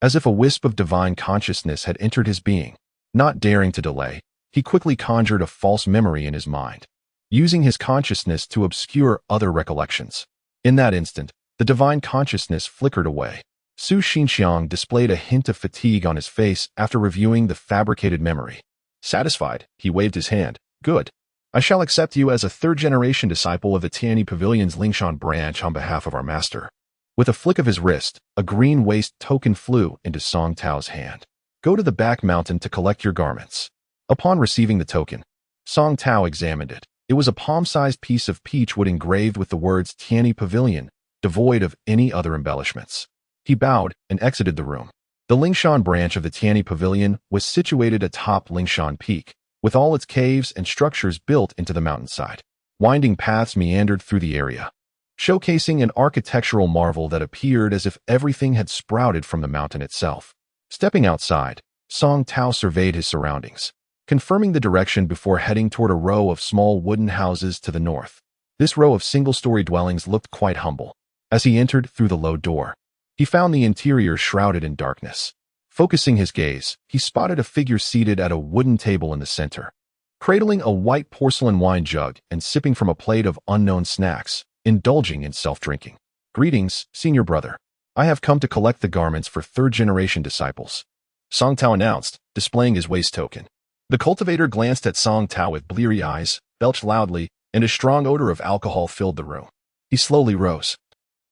as if a wisp of divine consciousness had entered his being. Not daring to delay, he quickly conjured a false memory in his mind, using his consciousness to obscure other recollections. In that instant, the divine consciousness flickered away. Su Xinxiang displayed a hint of fatigue on his face after reviewing the fabricated memory. Satisfied, he waved his hand. "Good. I shall accept you as a 3rd-generation disciple of the Tianyi Pavilion's Lingshan branch on behalf of our master." With a flick of his wrist, a green waist token flew into Song Tao's hand. "Go to the back mountain to collect your garments." Upon receiving the token, Song Tao examined it. It was a palm-sized piece of peach wood engraved with the words Tianyi Pavilion, devoid of any other embellishments. He bowed and exited the room. The Lingshan branch of the Tianyi Pavilion was situated atop Lingshan Peak, with all its caves and structures built into the mountainside. Winding paths meandered through the area, showcasing an architectural marvel that appeared as if everything had sprouted from the mountain itself. Stepping outside, Song Tao surveyed his surroundings, confirming the direction before heading toward a row of small wooden houses to the north. This row of single-story dwellings looked quite humble. As he entered through the low door, he found the interior shrouded in darkness. Focusing his gaze, he spotted a figure seated at a wooden table in the center, cradling a white porcelain wine jug and sipping from a plate of unknown snacks, indulging in self-drinking. "Greetings, senior brother. I have come to collect the garments for 3rd-generation disciples," Song Tao announced, displaying his waist token. The cultivator glanced at Song Tao with bleary eyes, belched loudly, and a strong odor of alcohol filled the room. He slowly rose,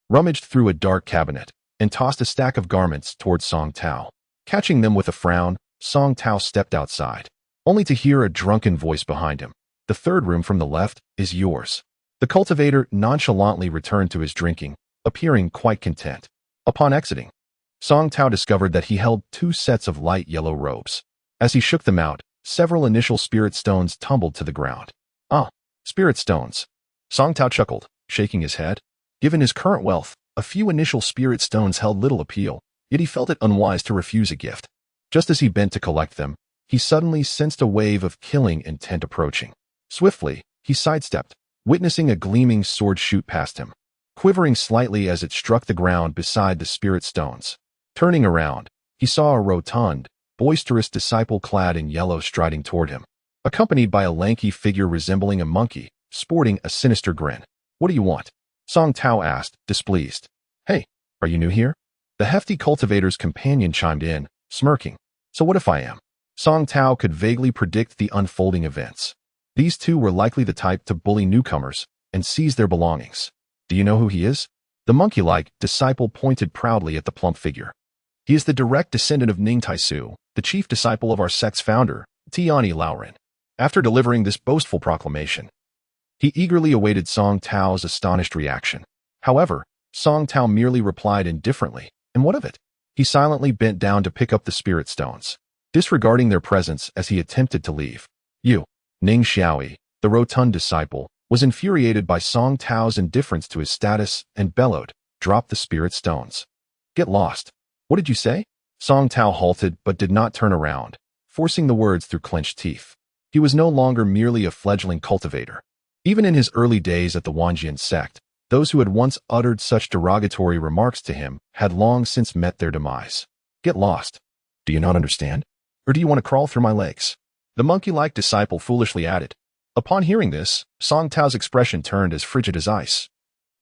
rummaged through a dark cabinet, and tossed a stack of garments toward Song Tao. Catching them with a frown, Song Tao stepped outside, only to hear a drunken voice behind him. "The 3rd room from the left is yours." The cultivator nonchalantly returned to his drinking, appearing quite content. Upon exiting, Song Tao discovered that he held 2 sets of light yellow robes. As he shook them out, several initial spirit stones tumbled to the ground. "Ah, spirit stones." Song Tao chuckled, shaking his head. Given his current wealth, a few initial spirit stones held little appeal, yet he felt it unwise to refuse a gift. Just as he bent to collect them, he suddenly sensed a wave of killing intent approaching. Swiftly, he sidestepped, witnessing a gleaming sword shoot past him, quivering slightly as it struck the ground beside the spirit stones. Turning around, he saw a rotund, boisterous disciple clad in yellow striding toward him, accompanied by a lanky figure resembling a monkey, sporting a sinister grin. "What do you want?" Song Tao asked, displeased. "Hey, are you new here?" The hefty cultivator's companion chimed in, smirking. "So what if I am?" Song Tao could vaguely predict the unfolding events. These two were likely the type to bully newcomers and seize their belongings. "Do you know who he is?" The monkey-like disciple pointed proudly at the plump figure. "He is the direct descendant of Ning Taisu, the chief disciple of our sect's founder, Tianyi Laoren." After delivering this boastful proclamation, he eagerly awaited Song Tao's astonished reaction. However, Song Tao merely replied indifferently, "And what of it?" He silently bent down to pick up the spirit stones, disregarding their presence as he attempted to leave. "You, Ning Xiaoyi," the rotund disciple, was infuriated by Song Tao's indifference to his status and bellowed, "Drop the spirit stones. Get lost." "What did you say?" Song Tao halted but did not turn around, forcing the words through clenched teeth. He was no longer merely a fledgling cultivator. Even in his early days at the Wanjian sect, those who had once uttered such derogatory remarks to him had long since met their demise. "Get lost. Do you not understand? Or do you want to crawl through my legs?" the monkey-like disciple foolishly added. Upon hearing this, Song Tao's expression turned as frigid as ice.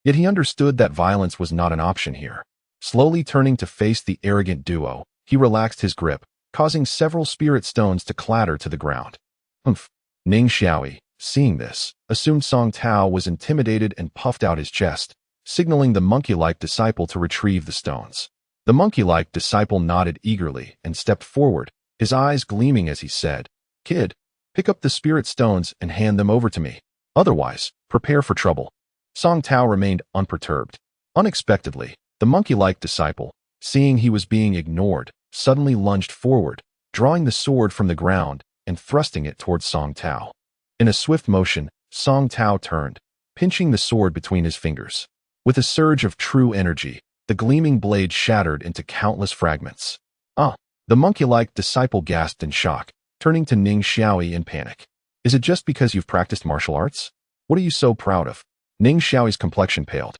Yet he understood that violence was not an option here. Slowly turning to face the arrogant duo, he relaxed his grip, causing several spirit stones to clatter to the ground. "Humph." Ning Xiaoi, seeing this, assumed Song Tao was intimidated and puffed out his chest, signaling the monkey-like disciple to retrieve the stones. The monkey-like disciple nodded eagerly and stepped forward, his eyes gleaming as he said, "Kid, pick up the spirit stones and hand them over to me. Otherwise, prepare for trouble." Song Tao remained unperturbed. Unexpectedly, the monkey-like disciple, seeing he was being ignored, suddenly lunged forward, drawing the sword from the ground and thrusting it towards Song Tao. In a swift motion, Song Tao turned, pinching the sword between his fingers. With a surge of true energy, the gleaming blade shattered into countless fragments. "Ah!" The monkey-like disciple gasped in shock, turning to Ning Xiaoi in panic. "Is it just because you've practiced martial arts? What are you so proud of?" Ning Xiaoi's complexion paled.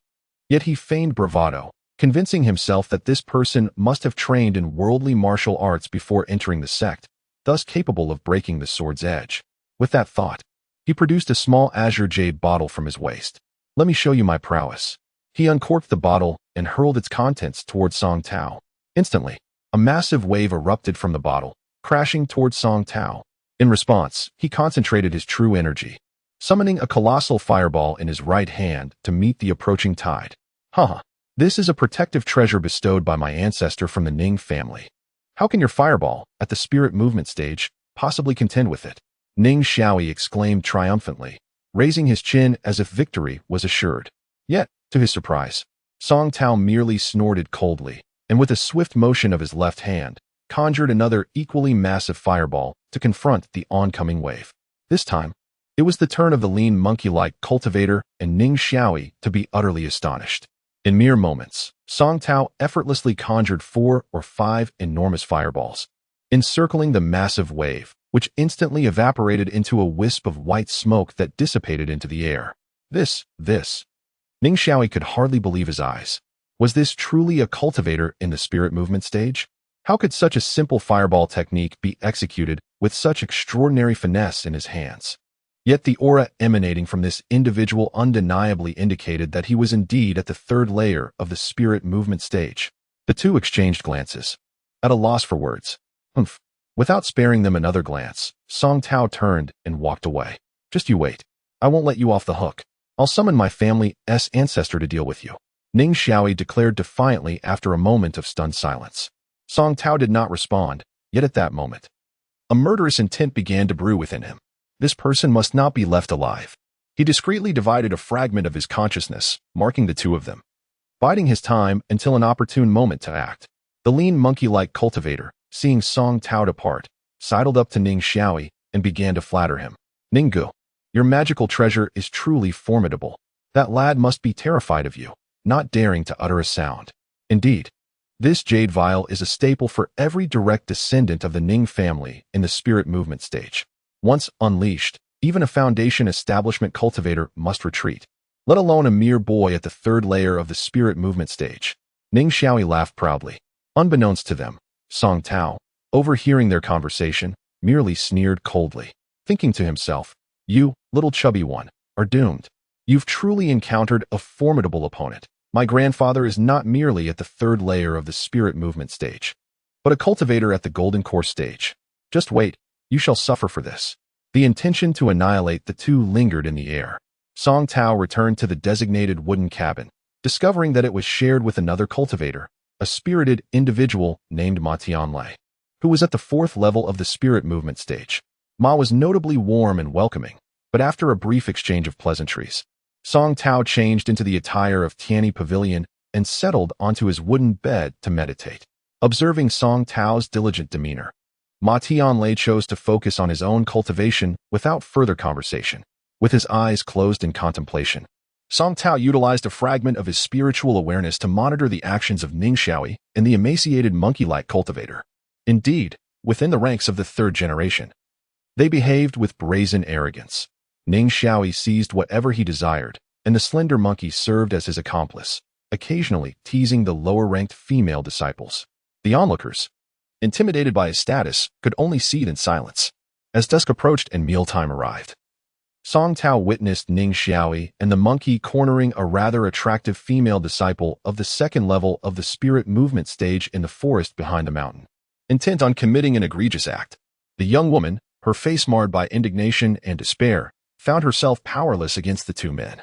Yet he feigned bravado, convincing himself that this person must have trained in worldly martial arts before entering the sect, thus capable of breaking the sword's edge. With that thought, he produced a small azure jade bottle from his waist. "Let me show you my prowess." He uncorked the bottle and hurled its contents towards Song Tao. Instantly, a massive wave erupted from the bottle, crashing towards Song Tao. In response, he concentrated his true energy, summoning a colossal fireball in his right hand to meet the approaching tide. "Haha, this is a protective treasure bestowed by my ancestor from the Ning family. How can your fireball, at the spirit movement stage, possibly contend with it?" Ning Xiaoi exclaimed triumphantly, raising his chin as if victory was assured. Yet, to his surprise, Song Tao merely snorted coldly, and with a swift motion of his left hand, conjured another equally massive fireball to confront the oncoming wave. This time, it was the turn of the lean monkey-like cultivator and Ning Xiaoi to be utterly astonished. In mere moments, Song Tao effortlessly conjured 4 or 5 enormous fireballs, encircling the massive wave, which instantly evaporated into a wisp of white smoke that dissipated into the air. This. Ning Xiaoi could hardly believe his eyes. Was this truly a cultivator in the spirit movement stage? How could such a simple fireball technique be executed with such extraordinary finesse in his hands? Yet the aura emanating from this individual undeniably indicated that he was indeed at the third layer of the spirit movement stage. The two exchanged glances, at a loss for words. "Humph." Without sparing them another glance, Song Tao turned and walked away. "Just you wait. I won't let you off the hook. I'll summon my family's ancestor to deal with you," Ning Xiaoi declared defiantly after a moment of stunned silence. Song Tao did not respond, yet at that moment, a murderous intent began to brew within him. This person must not be left alive. He discreetly divided a fragment of his consciousness, marking the two of them, biding his time until an opportune moment to act. The lean monkey-like cultivator, seeing Song Tao depart, sidled up to Ning Xiaoi and began to flatter him. "Ninggu, your magical treasure is truly formidable. That lad must be terrified of you, not daring to utter a sound. Indeed, this jade vial is a staple for every direct descendant of the Ning family in the spirit movement stage. Once unleashed, even a foundation establishment cultivator must retreat, let alone a mere boy at the third layer of the spirit movement stage." Ning Xiaoi laughed proudly. Unbeknownst to them, Song Tao, overhearing their conversation, merely sneered coldly, thinking to himself, "You, little chubby one, are doomed. You've truly encountered a formidable opponent. My grandfather is not merely at the third layer of the spirit movement stage, but a cultivator at the golden core stage. Just wait, you shall suffer for this." The intention to annihilate the two lingered in the air. Song Tao returned to the designated wooden cabin, discovering that it was shared with another cultivator, a spirited individual named Ma Tianlei, who was at the 4th level of the spirit movement stage. Ma was notably warm and welcoming, but after a brief exchange of pleasantries, Song Tao changed into the attire of Tianyi Pavilion and settled onto his wooden bed to meditate. Observing Song Tao's diligent demeanor, Ma Tianlei chose to focus on his own cultivation without further conversation. with his eyes closed in contemplation. Song Tao utilized a fragment of his spiritual awareness to monitor the actions of Ning Xiaoyi and the emaciated monkey-like cultivator. Indeed, within the ranks of the third generation, they behaved with brazen arrogance. Ning Xiaoyi seized whatever he desired, and the slender monkey served as his accomplice, occasionally teasing the lower-ranked female disciples. The onlookers, intimidated by his status, could only see it in silence. As dusk approached and mealtime arrived, Song Tao witnessed Ning Xiaoyi and the monkey cornering a rather attractive female disciple of the second level of the spirit movement stage in the forest behind the mountain. Intent on committing an egregious act, the young woman, her face marred by indignation and despair, found herself powerless against the two men,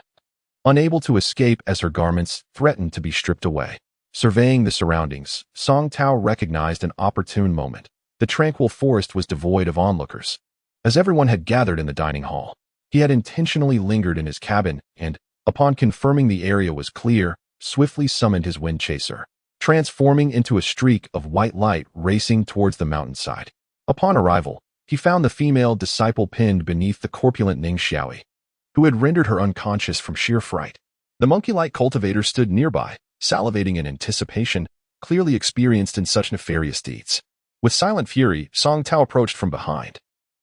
unable to escape as her garments threatened to be stripped away. Surveying the surroundings, Song Tao recognized an opportune moment. The tranquil forest was devoid of onlookers. As everyone had gathered in the dining hall, he had intentionally lingered in his cabin and, upon confirming the area was clear, swiftly summoned his wind chaser, transforming into a streak of white light racing towards the mountainside. Upon arrival, he found the female disciple pinned beneath the corpulent Ning Xiaoyi, who had rendered her unconscious from sheer fright. The monkey-like cultivator stood nearby, salivating in anticipation, clearly experienced in such nefarious deeds. With silent fury, Song Tao approached from behind.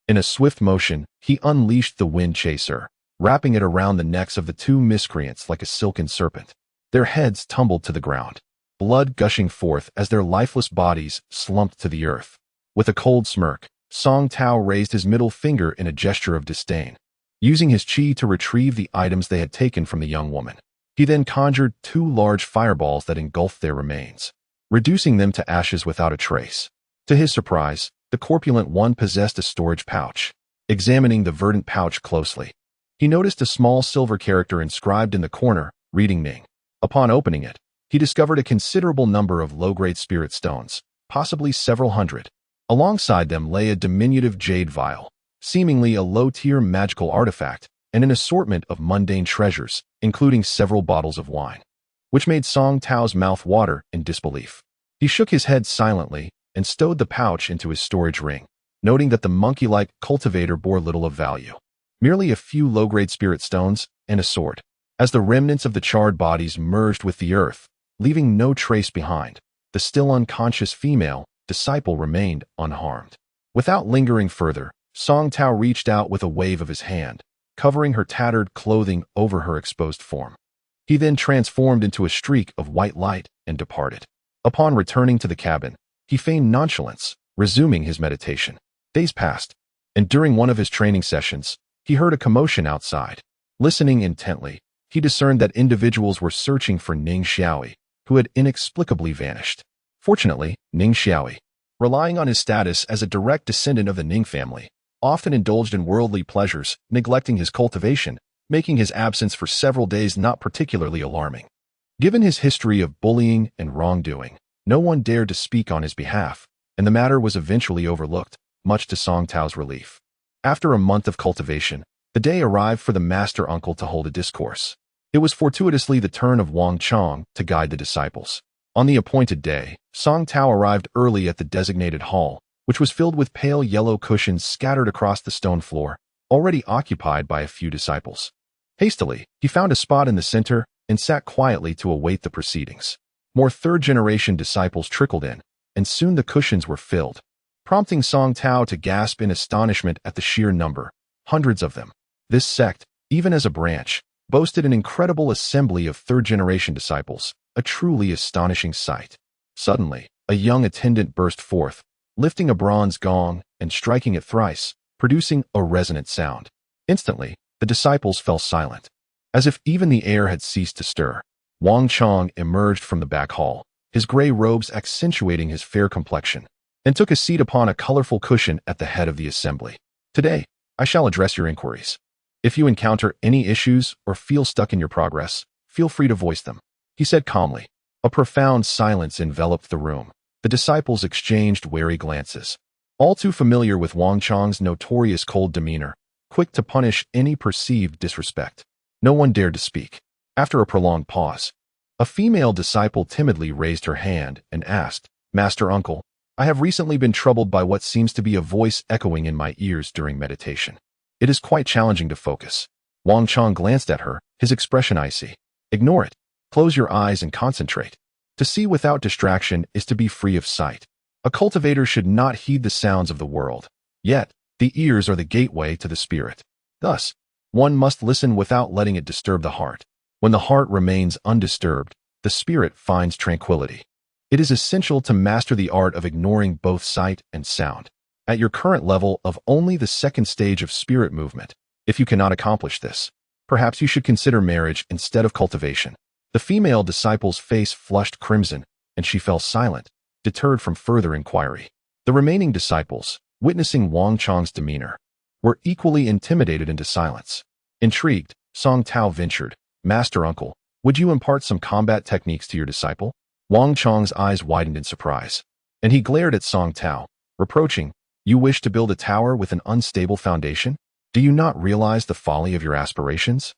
In a swift motion, he unleashed the wind chaser, wrapping it around the necks of the two miscreants like a silken serpent. Their heads tumbled to the ground, blood gushing forth as their lifeless bodies slumped to the earth. With a cold smirk, Song Tao raised his middle finger in a gesture of disdain, using his qi to retrieve the items they had taken from the young woman. He then conjured two large fireballs that engulfed their remains, reducing them to ashes without a trace. To his surprise, the corpulent one possessed a storage pouch. Examining the verdant pouch closely, he noticed a small silver character inscribed in the corner, reading Ning. Upon opening it, he discovered a considerable number of low-grade spirit stones, possibly several hundred. Alongside them lay a diminutive jade vial, seemingly a low-tier magical artifact, and an assortment of mundane treasures, including several bottles of wine, which made Song Tao's mouth water in disbelief. He shook his head silently and stowed the pouch into his storage ring, noting that the monkey-like cultivator bore little of value, merely a few low-grade spirit stones and a sword. As the remnants of the charred bodies merged with the earth, leaving no trace behind, the still unconscious female disciple remained unharmed. Without lingering further, Song Tao reached out with a wave of his hand, covering her tattered clothing over her exposed form. He then transformed into a streak of white light and departed. Upon returning to the cabin, he feigned nonchalance, resuming his meditation. Days passed, and during one of his training sessions, he heard a commotion outside. Listening intently, he discerned that individuals were searching for Ning Xiaoyi, who had inexplicably vanished. Fortunately, Ning Xiaoyi, relying on his status as a direct descendant of the Ning family, often indulged in worldly pleasures, neglecting his cultivation, making his absence for several days not particularly alarming. Given his history of bullying and wrongdoing, no one dared to speak on his behalf, and the matter was eventually overlooked, much to Song Tao's relief. After a month of cultivation, the day arrived for the master uncle to hold a discourse. It was fortuitously the turn of Wang Chong to guide the disciples. On the appointed day, Song Tao arrived early at the designated hall, which was filled with pale yellow cushions scattered across the stone floor, already occupied by a few disciples. Hastily, he found a spot in the center and sat quietly to await the proceedings. More third-generation disciples trickled in, and soon the cushions were filled, prompting Song Tao to gasp in astonishment at the sheer number, hundreds of them. This sect, even as a branch, boasted an incredible assembly of third-generation disciples, a truly astonishing sight. Suddenly, a young attendant burst forth, lifting a bronze gong and striking it thrice, producing a resonant sound. Instantly, the disciples fell silent, as if even the air had ceased to stir. Wang Chong emerged from the back hall, his gray robes accentuating his fair complexion, and took a seat upon a colorful cushion at the head of the assembly. Today, I shall address your inquiries. If you encounter any issues or feel stuck in your progress, feel free to voice them, he said calmly. A profound silence enveloped the room. The disciples exchanged wary glances, all too familiar with Wang Chong's notorious cold demeanor, quick to punish any perceived disrespect. No one dared to speak. After a prolonged pause, a female disciple timidly raised her hand and asked, "Master Uncle, I have recently been troubled by what seems to be a voice echoing in my ears during meditation. It is quite challenging to focus. Wang Chong glanced at her, his expression icy. Ignore it. Close your eyes and concentrate. To see without distraction is to be free of sight. A cultivator should not heed the sounds of the world. Yet, the ears are the gateway to the spirit. Thus, one must listen without letting it disturb the heart. When the heart remains undisturbed, the spirit finds tranquility. It is essential to master the art of ignoring both sight and sound. At your current level of only the second stage of spirit movement, if you cannot accomplish this, perhaps you should consider marriage instead of cultivation. The female disciple's face flushed crimson, and she fell silent, deterred from further inquiry. The remaining disciples, witnessing Wang Chong's demeanor, were equally intimidated into silence. Intrigued, Song Tao ventured, Master Uncle, would you impart some combat techniques to your disciple? Wang Chong's eyes widened in surprise, and he glared at Song Tao, reproaching, you wish to build a tower with an unstable foundation? Do you not realize the folly of your aspirations?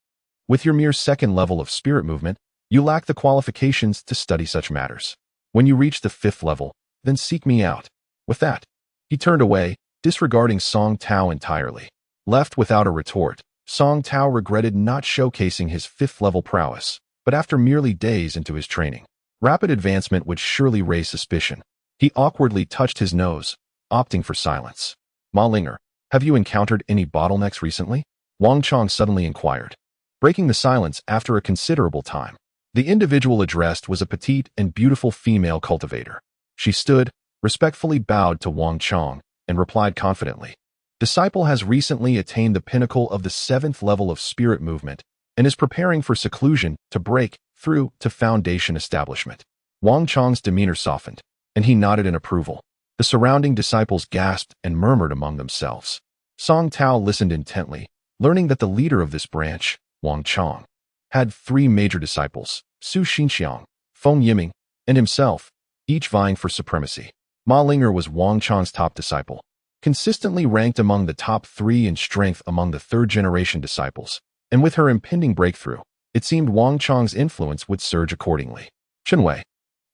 With your mere second level of spirit movement, you lack the qualifications to study such matters. When you reach the 5th level, then seek me out. With that, he turned away, disregarding Song Tao entirely. Left without a retort, Song Tao regretted not showcasing his 5th level prowess, but after merely days into his training, rapid advancement would surely raise suspicion. He awkwardly touched his nose, opting for silence. Ma Linger, have you encountered any bottlenecks recently? Wang Chong suddenly inquired, breaking the silence after a considerable time. The individual addressed was a petite and beautiful female cultivator. She stood, respectfully bowed to Wang Chong, and replied confidently, Disciple has recently attained the pinnacle of the 7th level of spirit movement and is preparing for seclusion to break through to foundation establishment. Wang Chong's demeanor softened, and he nodded in approval. The surrounding disciples gasped and murmured among themselves. Song Tao listened intently, learning that the leader of this branch, Wang Chong, had 3 major disciples, Su Xinxiang, Feng Yiming, and himself, each vying for supremacy. Ma Linger was Wang Chong's top disciple, consistently ranked among the top 3 in strength among the 3rd-generation disciples, and with her impending breakthrough, it seemed Wang Chong's influence would surge accordingly. Chenwei,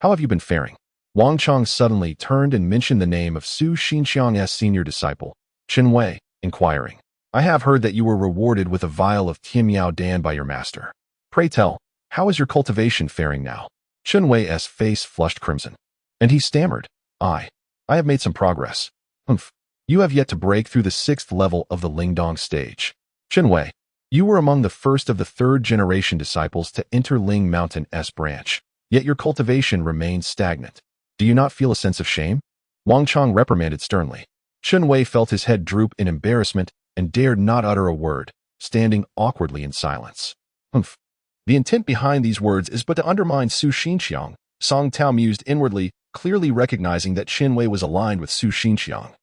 how have you been faring? Wang Chong suddenly turned and mentioned the name of Su Xinxiang's senior disciple, Chenwei, inquiring, I have heard that you were rewarded with a vial of Tianyao Dan by your master. Pray tell, how is your cultivation faring now? Chenwei's face flushed crimson, and he stammered, I have made some progress. You have yet to break through the 6th level of the Lingdong stage. Chenwei, you were among the first of the 3rd-generation disciples to enter Ling Mountain-S branch, yet your cultivation remains stagnant. Do you not feel a sense of shame? Wang Chong reprimanded sternly. Chenwei felt his head droop in embarrassment and dared not utter a word, standing awkwardly in silence. The intent behind these words is but to undermine Su Xinxiang, Song Tao mused inwardly, clearly recognizing that Chenwei was aligned with Su Xinxiang.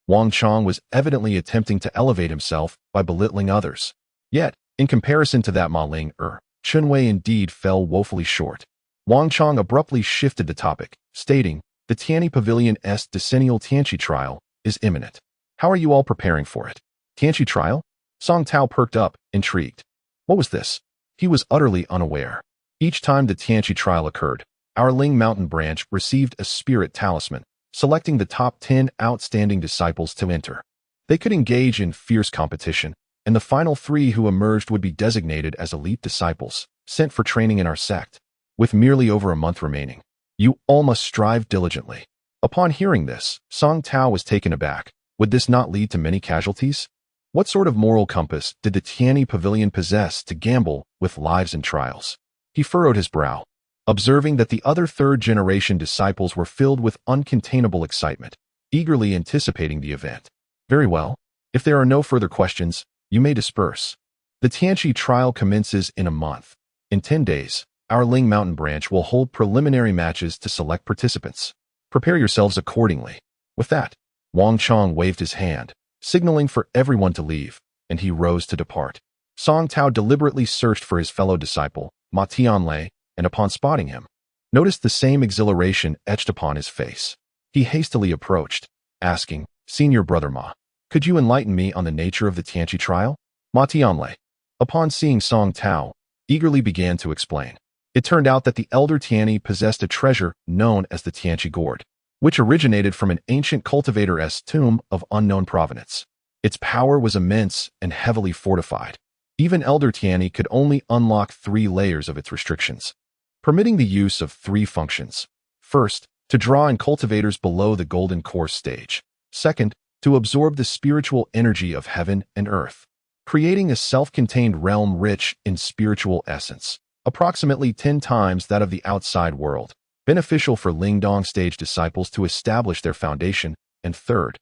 Wang Chong was evidently attempting to elevate himself by belittling others. Yet, in comparison to that Ma Ling-er, Chenwei indeed fell woefully short. Wang Chong abruptly shifted the topic, stating, the Tianyi Pavilion's decennial Tianqi trial is imminent. How are you all preparing for it? Tianqi trial? Song Tao perked up, intrigued. What was this? He was utterly unaware. Each time the Tianqi trial occurred, our Ling Mountain branch received a spirit talisman, selecting the top 10 outstanding disciples to enter. They could engage in fierce competition, and the final 3 who emerged would be designated as elite disciples, sent for training in our sect. With merely over a month remaining, you all must strive diligently. Upon hearing this, Song Tao was taken aback. Would this not lead to many casualties? What sort of moral compass did the Tianyi Pavilion possess to gamble with lives and trials? He furrowed his brow, observing that the other 3rd-generation disciples were filled with uncontainable excitement, eagerly anticipating the event. Very well. If there are no further questions, you may disperse. The Tianqi trial commences in a month. In 10 days, our Ling Mountain branch will hold preliminary matches to select participants. Prepare yourselves accordingly. With that, Wang Chong waved his hand, signaling for everyone to leave, and he rose to depart. Song Tao deliberately searched for his fellow disciple, Ma Tianlei, and upon spotting him, noticed the same exhilaration etched upon his face. He hastily approached, asking, Senior Brother Ma, could you enlighten me on the nature of the Tianqi trial? Ma Tianlei, upon seeing Song Tao, eagerly began to explain. It turned out that the elder Tianyi possessed a treasure known as the Tianqi gourd, which originated from an ancient cultivator's tomb of unknown provenance. Its power was immense and heavily fortified, Even Elder Tianyi could only unlock 3 layers of its restrictions, permitting the use of 3 functions. First, to draw in cultivators below the golden core stage. Second, to absorb the spiritual energy of heaven and earth, creating a self-contained realm rich in spiritual essence, approximately 10 times that of the outside world, beneficial for Lingdong stage disciples to establish their foundation. And third,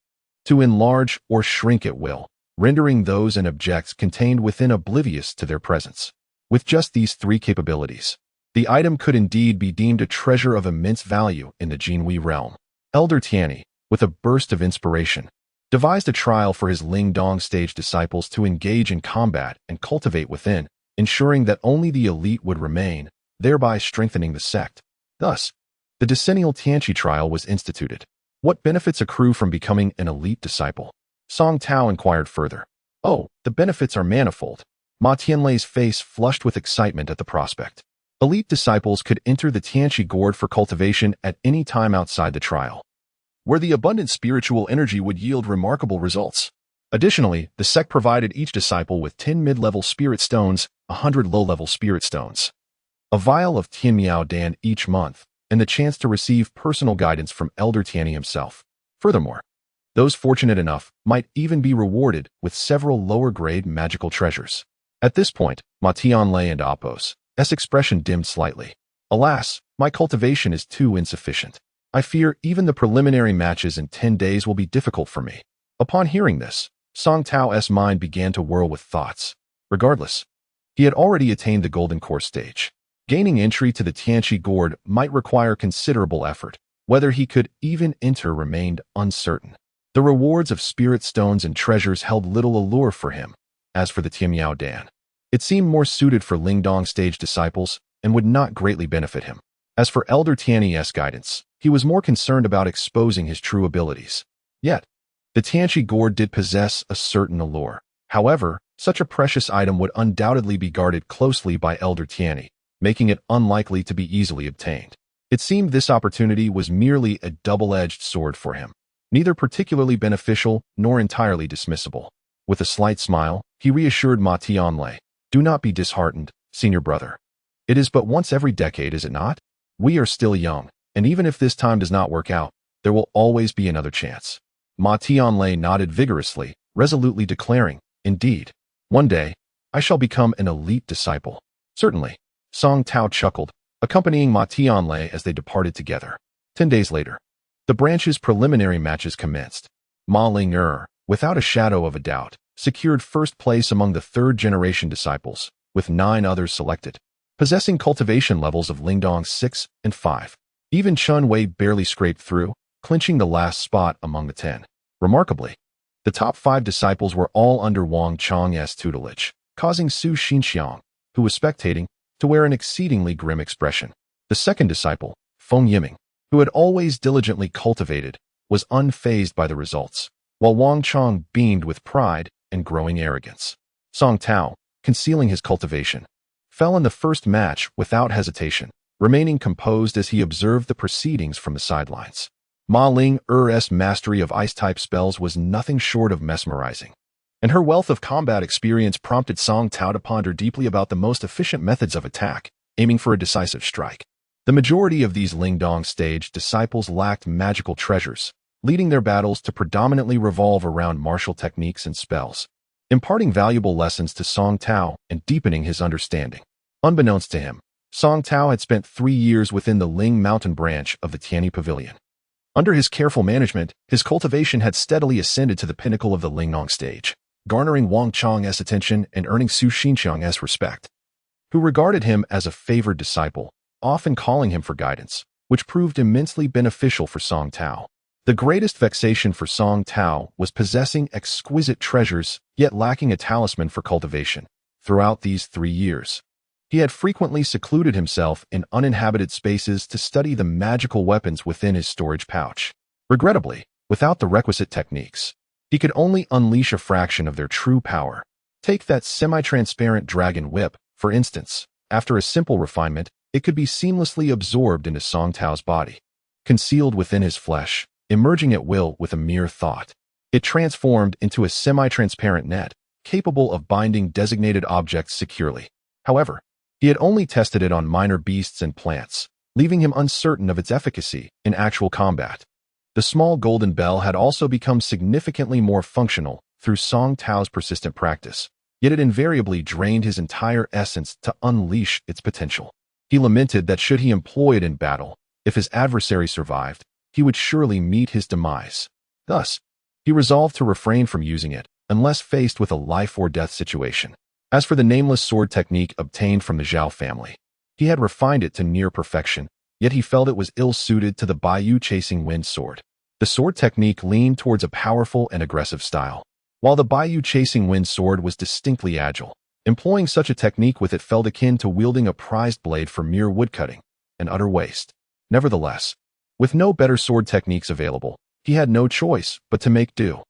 to enlarge or shrink at will, rendering those and objects contained within oblivious to their presence. With just these 3 capabilities, the item could indeed be deemed a treasure of immense value in the Jinhui realm. Elder Tianyi, with a burst of inspiration, devised a trial for his Lingdong stage disciples to engage in combat and cultivate within, ensuring that only the elite would remain, thereby strengthening the sect. Thus, the decennial Tianqi trial was instituted. What benefits accrue from becoming an elite disciple? Song Tao inquired further. Oh, the benefits are manifold. Ma Tianlei's face flushed with excitement at the prospect. Elite disciples could enter the Tianqi gourd for cultivation at any time outside the trial, where the abundant spiritual energy would yield remarkable results. Additionally, the sect provided each disciple with 10 mid-level spirit stones, 100 low-level spirit stones, a vial of Tianmiao Dan each month, and the chance to receive personal guidance from Elder Tianyi himself. Furthermore, those fortunate enough might even be rewarded with several lower-grade magical treasures. At this point, Ma Tianlei and Apos' expression dimmed slightly. Alas, my cultivation is too insufficient. I fear even the preliminary matches in 10 days will be difficult for me. Upon hearing this, Song Tao's mind began to whirl with thoughts. Regardless, he had already attained the golden core stage. Gaining entry to the Tianqi gourd might require considerable effort. Whether he could even enter remained uncertain. The rewards of spirit stones and treasures held little allure for him. As for the Tianmiao Dan, it seemed more suited for Lingdong stage disciples and would not greatly benefit him. As for Elder Tianyi's guidance, he was more concerned about exposing his true abilities. Yet, the Tianqi gourd did possess a certain allure. However, such a precious item would undoubtedly be guarded closely by Elder Tianyi, making it unlikely to be easily obtained. It seemed this opportunity was merely a double-edged sword for him, neither particularly beneficial nor entirely dismissible. With a slight smile, he reassured Ma Tianlei, "Do not be disheartened, senior brother. It is but once every decade, is it not? We are still young, and even if this time does not work out, there will always be another chance." Ma Tianlei nodded vigorously, resolutely declaring, "Indeed, one day, I shall become an elite disciple." "Certainly." Song Tao chuckled, accompanying Ma Tianlei as they departed together. 10 days later, the branch's preliminary matches commenced. Ma Ling without a shadow of a doubt, secured first place among the 3rd-generation disciples, with 9 others selected, possessing cultivation levels of Lingdong 6 and 5. Even Chun Wei barely scraped through, clinching the last spot among the 10. Remarkably, the top 5 disciples were all under Wang Chang's tutelage, causing Su Xinxiang, who was spectating, to wear an exceedingly grim expression. The 2nd disciple, Feng Yiming, who had always diligently cultivated, was unfazed by the results, while Wang Chang beamed with pride and growing arrogance. Song Tao, concealing his cultivation, fell in the first match without hesitation, remaining composed as he observed the proceedings from the sidelines. Ma Ling-er's mastery of ice-type spells was nothing short of mesmerizing, and her wealth of combat experience prompted Song Tao to ponder deeply about the most efficient methods of attack, aiming for a decisive strike. The majority of these Lingdong stage disciples lacked magical treasures, leading their battles to predominantly revolve around martial techniques and spells, imparting valuable lessons to Song Tao and deepening his understanding. Unbeknownst to him, Song Tao had spent 3 years within the Ling Mountain branch of the Tianyi Pavilion. Under his careful management, his cultivation had steadily ascended to the pinnacle of the Lingdong stage, garnering Wang Chang's attention and earning Su Xinxiang's respect, who regarded him as a favored disciple, often calling him for guidance, which proved immensely beneficial for Song Tao. The greatest vexation for Song Tao was possessing exquisite treasures, yet lacking a talisman for cultivation. Throughout these 3 years, he had frequently secluded himself in uninhabited spaces to study the magical weapons within his storage pouch. Regrettably, without the requisite techniques, he could only unleash a fraction of their true power. Take that semi-transparent dragon whip, for instance. After a simple refinement, it could be seamlessly absorbed into Song Tao's body, concealed within his flesh, emerging at will with a mere thought. It transformed into a semi-transparent net, capable of binding designated objects securely. However, he had only tested it on minor beasts and plants, leaving him uncertain of its efficacy in actual combat. The small golden bell had also become significantly more functional through Song Tao's persistent practice, yet it invariably drained his entire essence to unleash its potential. He lamented that should he employ it in battle, if his adversary survived, he would surely meet his demise. Thus, he resolved to refrain from using it unless faced with a life-or-death situation. As for the nameless sword technique obtained from the Zhao family, he had refined it to near perfection, yet he felt it was ill-suited to the Baiyu chasing wind sword. The sword technique leaned towards a powerful and aggressive style, while the Baiyu chasing wind sword was distinctly agile. Employing such a technique with it felt akin to wielding a prized blade for mere woodcutting, an utter waste. Nevertheless, with no better sword techniques available, he had no choice but to make do.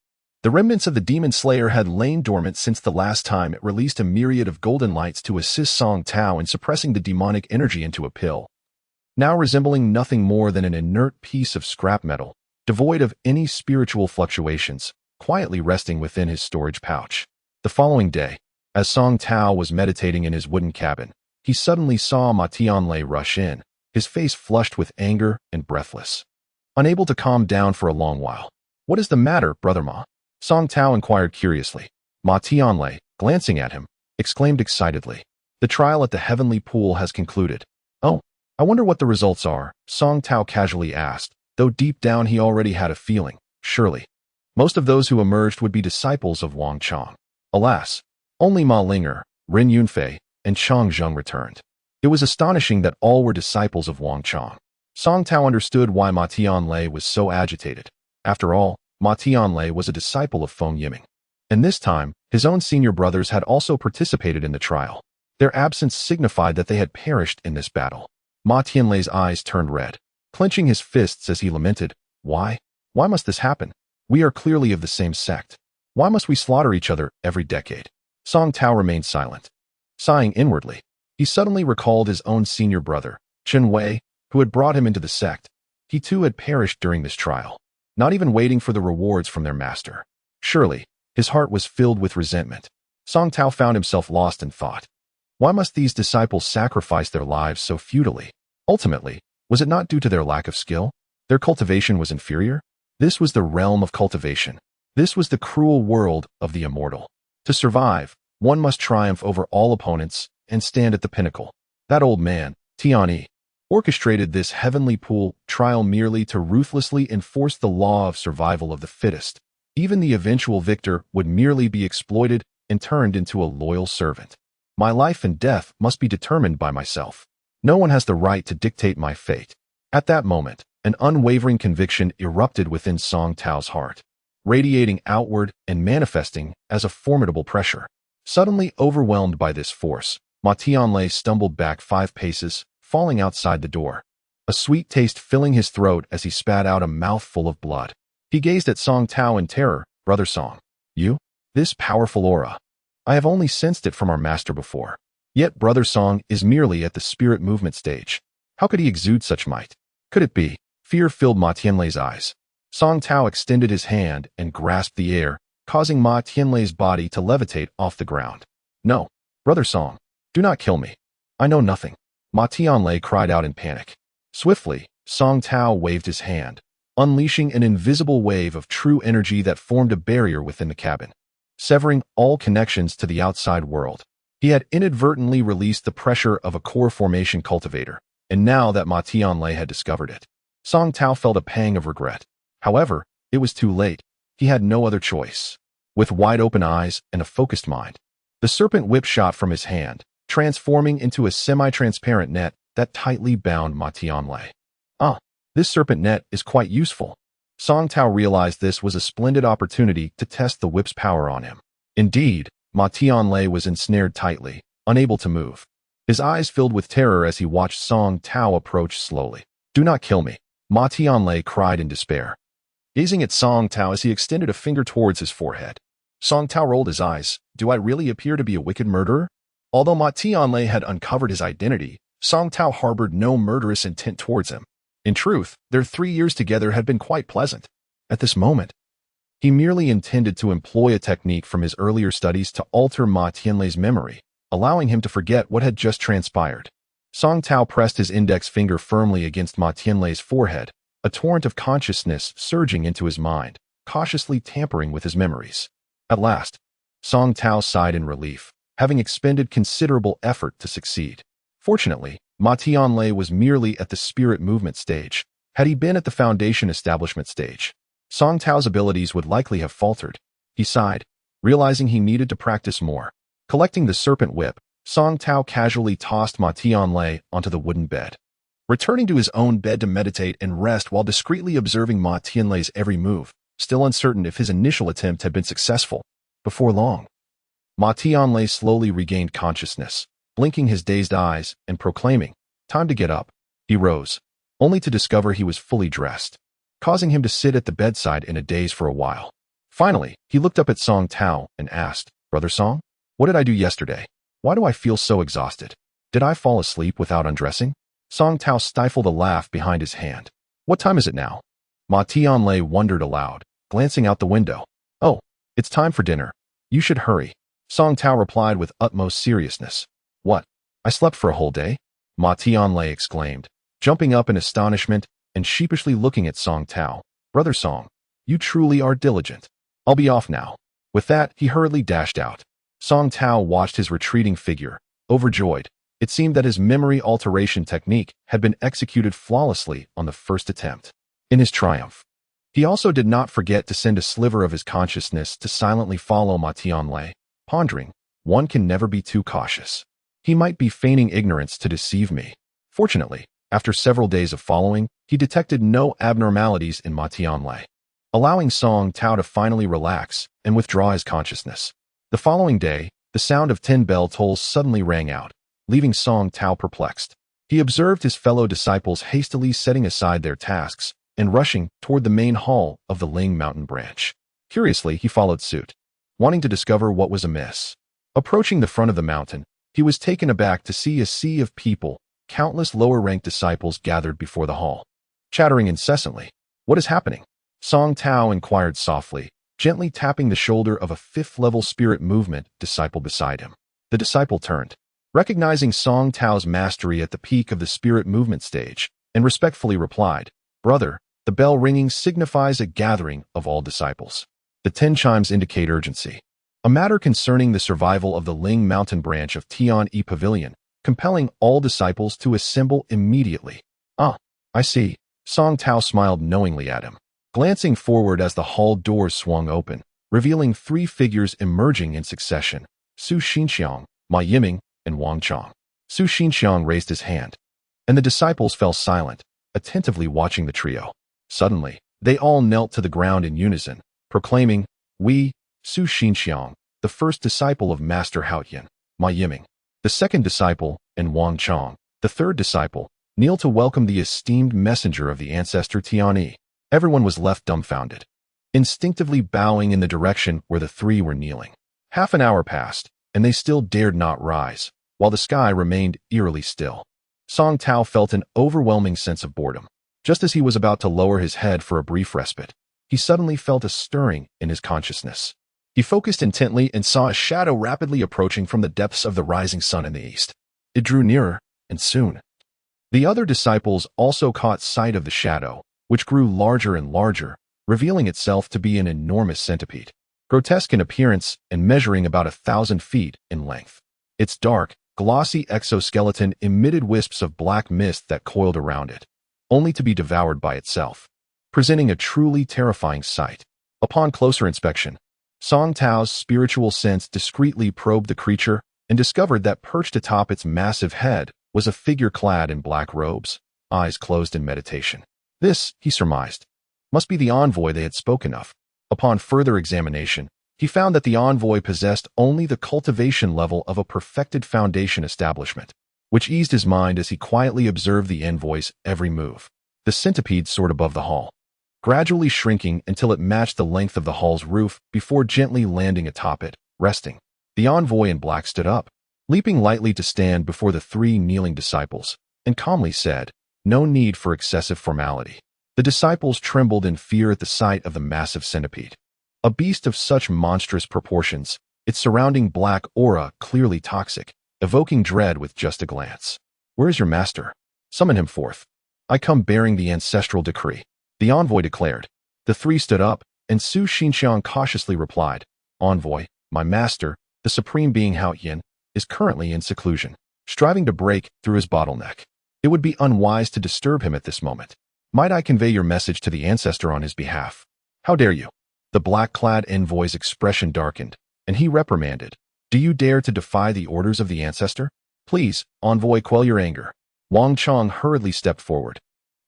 The remnants of the Demon Slayer had lain dormant since the last time it released a myriad of golden lights to assist Song Tao in suppressing the demonic energy into a pill, now resembling nothing more than an inert piece of scrap metal, devoid of any spiritual fluctuations, quietly resting within his storage pouch. The following day, as Song Tao was meditating in his wooden cabin, he suddenly saw Ma Tianlei rush in, his face flushed with anger and breathless. Unable to calm down for a long while. "What is the matter, Brother Ma?" Song Tao inquired curiously. Ma Tianlei, glancing at him, exclaimed excitedly, "The trial at the heavenly pool has concluded." "Oh, I wonder what the results are," Song Tao casually asked, though deep down he already had a feeling, surely. Most of those who emerged would be disciples of Wang Chong. Alas, only Ma Linger, Ren Yunfei, and Chang Zheng returned. It was astonishing that all were disciples of Wang Chong. Song Tao understood why Ma Tianlei was so agitated. After all, Ma Tianlei was a disciple of Feng Yiming. And this time, his own senior brothers had also participated in the trial. Their absence signified that they had perished in this battle. Ma Tianlei's eyes turned red, clenching his fists as he lamented, "Why? Why must this happen? We are clearly of the same sect. Why must we slaughter each other every decade?" Song Tao remained silent. Sighing inwardly, he suddenly recalled his own senior brother, Chen Wei, who had brought him into the sect. He too had perished during this trial, not even waiting for the rewards from their master. Surely, his heart was filled with resentment. Song Tao found himself lost in thought. Why must these disciples sacrifice their lives so futilely? Ultimately, was it not due to their lack of skill? Their cultivation was inferior? This was the realm of cultivation. This was the cruel world of the immortal. To survive, one must triumph over all opponents and stand at the pinnacle. That old man, Tianyi, orchestrated this heavenly pool trial merely to ruthlessly enforce the law of survival of the fittest. Even the eventual victor would merely be exploited and turned into a loyal servant. My life and death must be determined by myself. No one has the right to dictate my fate. At that moment, an unwavering conviction erupted within Song Tao's heart, radiating outward and manifesting as a formidable pressure. Suddenly overwhelmed by this force, Ma Tianlei stumbled back 5 paces, falling outside the door, a sweet taste filling his throat as he spat out a mouthful of blood. He gazed at Song Tao in terror. "Brother Song, you? This powerful aura. I have only sensed it from our master before. Yet Brother Song is merely at the spirit movement stage. How could he exude such might? Could it be?" Fear filled Ma Tianlei's eyes. Song Tao extended his hand and grasped the air, causing Ma Tianlei's body to levitate off the ground. "No, Brother Song, do not kill me. I know nothing." Ma Tianlei cried out in panic. Swiftly, Song Tao waved his hand, unleashing an invisible wave of true energy that formed a barrier within the cabin, severing all connections to the outside world. He had inadvertently released the pressure of a core formation cultivator, and now that Ma Tianlei had discovered it, Song Tao felt a pang of regret. However, it was too late. He had no other choice. With wide-open eyes and a focused mind, the serpent whip shot from his hand, transforming into a semi-transparent net that tightly bound Ma Tianlei. "Ah, this serpent net is quite useful." Song Tao realized this was a splendid opportunity to test the whip's power on him. Indeed, Ma Tianlei was ensnared tightly, unable to move. His eyes filled with terror as he watched Song Tao approach slowly. "Do not kill me," Ma Tianlei cried in despair, gazing at Song Tao as he extended a finger towards his forehead. Song Tao rolled his eyes. "Do I really appear to be a wicked murderer?" Although Ma Tianlei had uncovered his identity, Song Tao harbored no murderous intent towards him. In truth, their 3 years together had been quite pleasant. At this moment, He merely intended to employ a technique from his earlier studies to alter Ma Tianlei's memory, allowing him to forget what had just transpired. Song Tao pressed his index finger firmly against Ma Tianlei's forehead, a torrent of consciousness surging into his mind, cautiously tampering with his memories. At last, Song Tao sighed in relief, having expended considerable effort to succeed. Fortunately, Ma Tianlei was merely at the spirit movement stage. Had he been at the foundation establishment stage, Song Tao's abilities would likely have faltered. He sighed, realizing he needed to practice more. Collecting the serpent whip, Song Tao casually tossed Ma Tianlei onto the wooden bed. Returning to his own bed to meditate and rest while discreetly observing Ma Tianlei's every move, still uncertain if his initial attempt had been successful. Before long, Ma Tianlei slowly regained consciousness, blinking his dazed eyes and proclaiming, "Time to get up." He rose, only to discover he was fully dressed, causing him to sit at the bedside in a daze for a while. Finally, he looked up at Song Tao and asked, "Brother Song, what did I do yesterday? Why do I feel so exhausted? Did I fall asleep without undressing?" Song Tao stifled a laugh behind his hand. "What time is it now?" Ma Tianlei wondered aloud, glancing out the window. "Oh, it's time for dinner. You should hurry." Song Tao replied with utmost seriousness. "What? I slept for a whole day?" Ma Tianlei exclaimed, jumping up in astonishment and sheepishly looking at Song Tao. "Brother Song, you truly are diligent. I'll be off now." With that, he hurriedly dashed out. Song Tao watched his retreating figure, overjoyed. It seemed that his memory alteration technique had been executed flawlessly on the first attempt. In his triumph, he also did not forget to send a sliver of his consciousness to silently follow Ma Tianlei, pondering, "One can never be too cautious. He might be feigning ignorance to deceive me." Fortunately, after several days of following, he detected no abnormalities in Ma Tianlei, allowing Song Tao to finally relax and withdraw his consciousness. The following day, the sound of 10 bell tolls suddenly rang out, leaving Song Tao perplexed. He observed his fellow disciples hastily setting aside their tasks and rushing toward the main hall of the Ling Mountain branch. Curiously, he followed suit, wanting to discover what was amiss. Approaching the front of the mountain, he was taken aback to see a sea of people, countless lower-ranked disciples gathered before the hall, chattering incessantly. "What is happening?" Song Tao inquired softly, gently tapping the shoulder of a fifth-level spirit movement disciple beside him. The disciple turned, recognizing Song Tao's mastery at the peak of the spirit movement stage, and respectfully replied, "Brother, the bell ringing signifies a gathering of all disciples. The 10 chimes indicate urgency. A matter concerning the survival of the Ling Mountain branch of Tian-E Pavilion, compelling all disciples to assemble immediately." "Ah, I see." Song Tao smiled knowingly at him, glancing forward as the hall doors swung open, revealing 3 figures emerging in succession: Su Xinxiang, Ma Yiming, and Wang Chong. Su Xinxiang raised his hand, and the disciples fell silent, attentively watching the trio. Suddenly, they all knelt to the ground in unison, proclaiming, "We, Su Xinxiang, the first disciple of Master Haoyan, Ma Yiming, the second disciple, and Wang Chong, the third disciple, kneel to welcome the esteemed messenger of the ancestor Tian-E." Everyone was left dumbfounded, instinctively bowing in the direction where the 3 were kneeling. Half an hour passed, and they still dared not rise, while the sky remained eerily still. Song Tao felt an overwhelming sense of boredom. Just as he was about to lower his head for a brief respite, he suddenly felt a stirring in his consciousness. He focused intently and saw a shadow rapidly approaching from the depths of the rising sun in the east. It drew nearer, and soon, the other disciples also caught sight of the shadow, which grew larger and larger, revealing itself to be an enormous centipede, grotesque in appearance and measuring about 1,000 feet in length. Its dark, glossy exoskeleton emitted wisps of black mist that coiled around it, only to be devoured by itself, presenting a truly terrifying sight. Upon closer inspection, Song Tao's spiritual sense discreetly probed the creature and discovered that perched atop its massive head was a figure clad in black robes, eyes closed in meditation. This, he surmised, must be the envoy they had spoken of. Upon further examination, he found that the envoy possessed only the cultivation level of a perfected foundation establishment, which eased his mind as he quietly observed the envoy's every move. The centipede soared above the hall, gradually shrinking until it matched the length of the hall's roof before gently landing atop it, resting. The envoy in black stood up, leaping lightly to stand before the 3 kneeling disciples, and calmly said, "No need for excessive formality." The disciples trembled in fear at the sight of the massive centipede. A beast of such monstrous proportions, its surrounding black aura clearly toxic, evoking dread with just a glance. Where is your master? Summon him forth. I come bearing the ancestral decree, the envoy declared. The three stood up, and Su Xinxiang cautiously replied, Envoy, my master, the supreme being Hao Yin, is currently in seclusion, striving to break through his bottleneck. It would be unwise to disturb him at this moment. Might I convey your message to the ancestor on his behalf? How dare you? The black-clad envoy's expression darkened, and he reprimanded. Do you dare to defy the orders of the ancestor? Please, envoy, quell your anger. Wang Chong hurriedly stepped forward,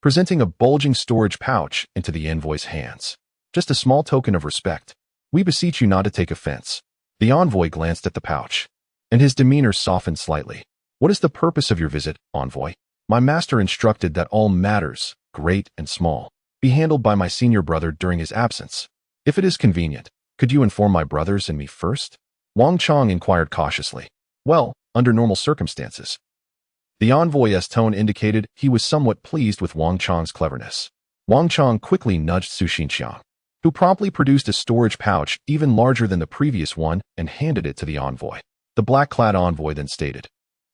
presenting a bulging storage pouch into the envoy's hands. Just a small token of respect. We beseech you not to take offense. The envoy glanced at the pouch, and his demeanor softened slightly. What is the purpose of your visit, envoy? My master instructed that all matters, great and small, be handled by my senior brother during his absence. If it is convenient, could you inform my brothers and me first? Wang Chong inquired cautiously. Well, under normal circumstances. The envoy's tone indicated he was somewhat pleased with Wang Chong's cleverness. Wang Chong quickly nudged Su Xinxiang, who promptly produced a storage pouch even larger than the previous one and handed it to the envoy. The black-clad envoy then stated,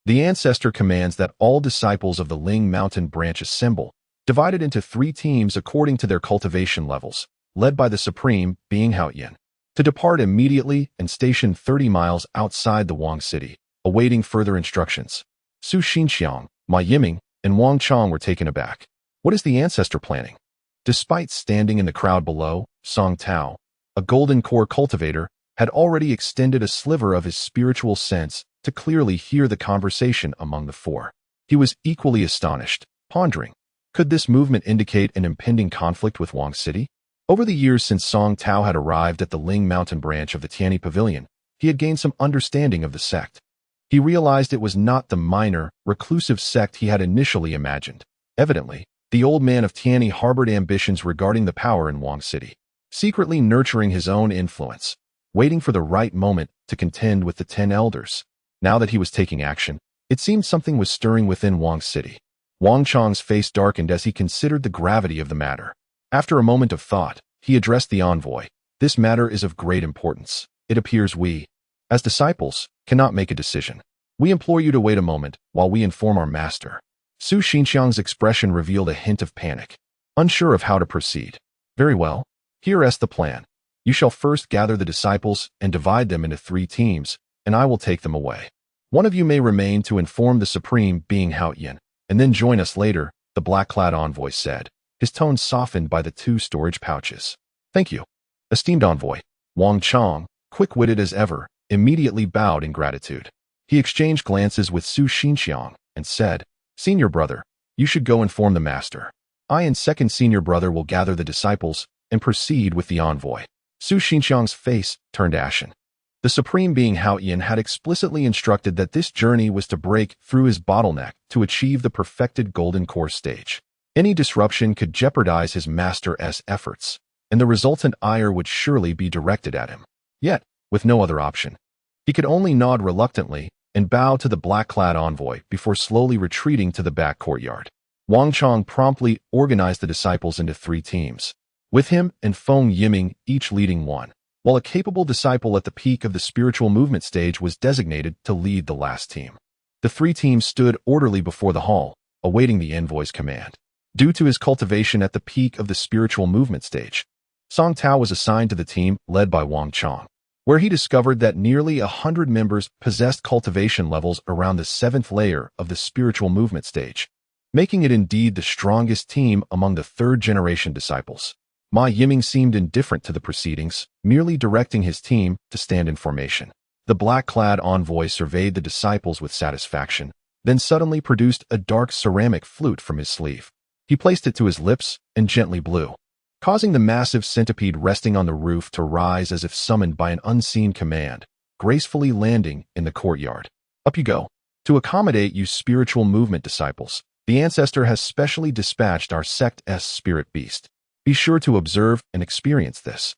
The ancestor commands that all disciples of the Ling Mountain branch assemble, divided into 3 teams according to their cultivation levels, led by the supreme being Hao Yin, to depart immediately and station 30 miles outside the Wang city, awaiting further instructions. Su Xinxiang, Ma Yiming, and Wang Chong were taken aback. What is the ancestor planning? Despite standing in the crowd below, Song Tao, a golden core cultivator, had already extended a sliver of his spiritual sense to clearly hear the conversation among the 4. He was equally astonished, pondering, could this movement indicate an impending conflict with Wang City? Over the years since Song Tao had arrived at the Ling Mountain branch of the Tianyi Pavilion, he had gained some understanding of the sect. He realized it was not the minor, reclusive sect he had initially imagined. Evidently, the old man of Tianyi harbored ambitions regarding the power in Wang City, secretly nurturing his own influence, waiting for the right moment to contend with the 10 elders. Now that he was taking action, it seemed something was stirring within Wang City. Wang Chong's face darkened as he considered the gravity of the matter. After a moment of thought, he addressed the envoy. This matter is of great importance. It appears we, as disciples, cannot make a decision. We implore you to wait a moment while we inform our master. Su Xinxiang's expression revealed a hint of panic, unsure of how to proceed. Very well. Here is the plan. You shall first gather the disciples and divide them into 3 teams, and I will take them away. One of you may remain to inform the supreme being Hao Yin, and then join us later, the black-clad envoy said, his tone softened by the 2 storage pouches. Thank you, esteemed envoy. Wang Chong, quick-witted as ever, immediately bowed in gratitude. He exchanged glances with Su Xinxiang and said, Senior brother, you should go inform the master. I and second senior brother will gather the disciples and proceed with the envoy. Su Xinxiang's face turned ashen. The supreme being Hao Yin had explicitly instructed that this journey was to break through his bottleneck to achieve the perfected golden core stage. Any disruption could jeopardize his master's efforts, and the resultant ire would surely be directed at him. Yet, with no other option, he could only nod reluctantly and bow to the black-clad envoy before slowly retreating to the back courtyard. Wang Chong promptly organized the disciples into 3 teams, with him and Feng Yiming each leading one, while a capable disciple at the peak of the spiritual movement stage was designated to lead the last team. The 3 teams stood orderly before the hall, awaiting the envoy's command. Due to his cultivation at the peak of the spiritual movement stage, Song Tao was assigned to the team led by Wang Chong, where he discovered that nearly 100 members possessed cultivation levels around the 7th layer of the spiritual movement stage, making it indeed the strongest team among the 3rd-generation disciples. Ma Yiming seemed indifferent to the proceedings, merely directing his team to stand in formation. The black-clad envoy surveyed the disciples with satisfaction, then suddenly produced a dark ceramic flute from his sleeve. He placed it to his lips and gently blew, causing the massive centipede resting on the roof to rise as if summoned by an unseen command, gracefully landing in the courtyard. Up you go. To accommodate you spiritual movement disciples, the ancestor has specially dispatched our sect's spirit beast. Be sure to observe and experience this.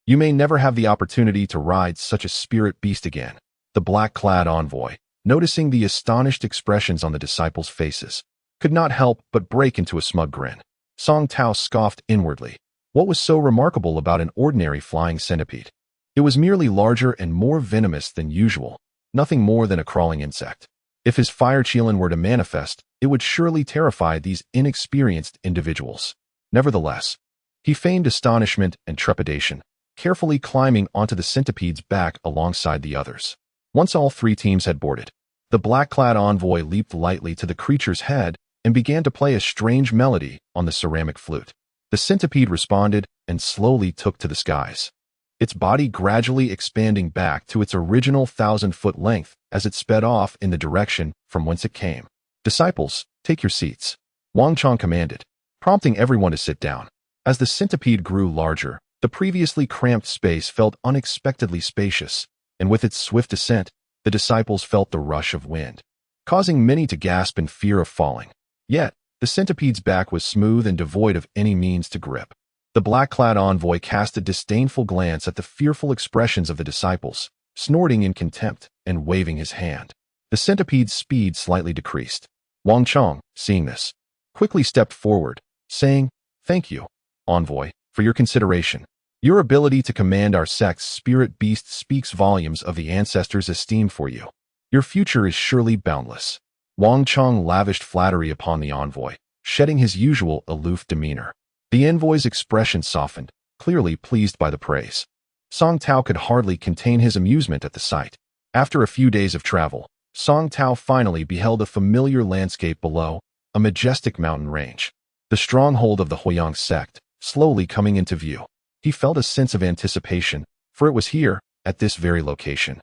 You may never have the opportunity to ride such a spirit beast again. The black-clad envoy, noticing the astonished expressions on the disciples' faces, could not help but break into a smug grin. Song Tao scoffed inwardly. What was so remarkable about an ordinary flying centipede? It was merely larger and more venomous than usual, nothing more than a crawling insect. If his fire chilin were to manifest, it would surely terrify these inexperienced individuals. Nevertheless, he feigned astonishment and trepidation, carefully climbing onto the centipede's back alongside the others. Once all three teams had boarded, the black-clad envoy leaped lightly to the creature's head and began to play a strange melody on the ceramic flute. The centipede responded and slowly took to the skies, its body gradually expanding back to its original 1,000-foot length as it sped off in the direction from whence it came. "Disciples, take your seats," Wang Chong commanded, prompting everyone to sit down. As the centipede grew larger, the previously cramped space felt unexpectedly spacious, and with its swift descent, the disciples felt the rush of wind, causing many to gasp in fear of falling. Yet, the centipede's back was smooth and devoid of any means to grip. The black-clad envoy cast a disdainful glance at the fearful expressions of the disciples, snorting in contempt and waving his hand. The centipede's speed slightly decreased. Wang Chong, seeing this, quickly stepped forward, saying, "Thank you, envoy, for your consideration. Your ability to command our sect's spirit beast speaks volumes of the ancestors' esteem for you. Your future is surely boundless." Wang Chong lavished flattery upon the envoy, shedding his usual aloof demeanor. The envoy's expression softened, clearly pleased by the praise. Song Tao could hardly contain his amusement at the sight. After a few days of travel, Song Tao finally beheld a familiar landscape below, a majestic mountain range. The stronghold of the Huiyang sect, slowly coming into view. He felt a sense of anticipation, for it was here, at this very location,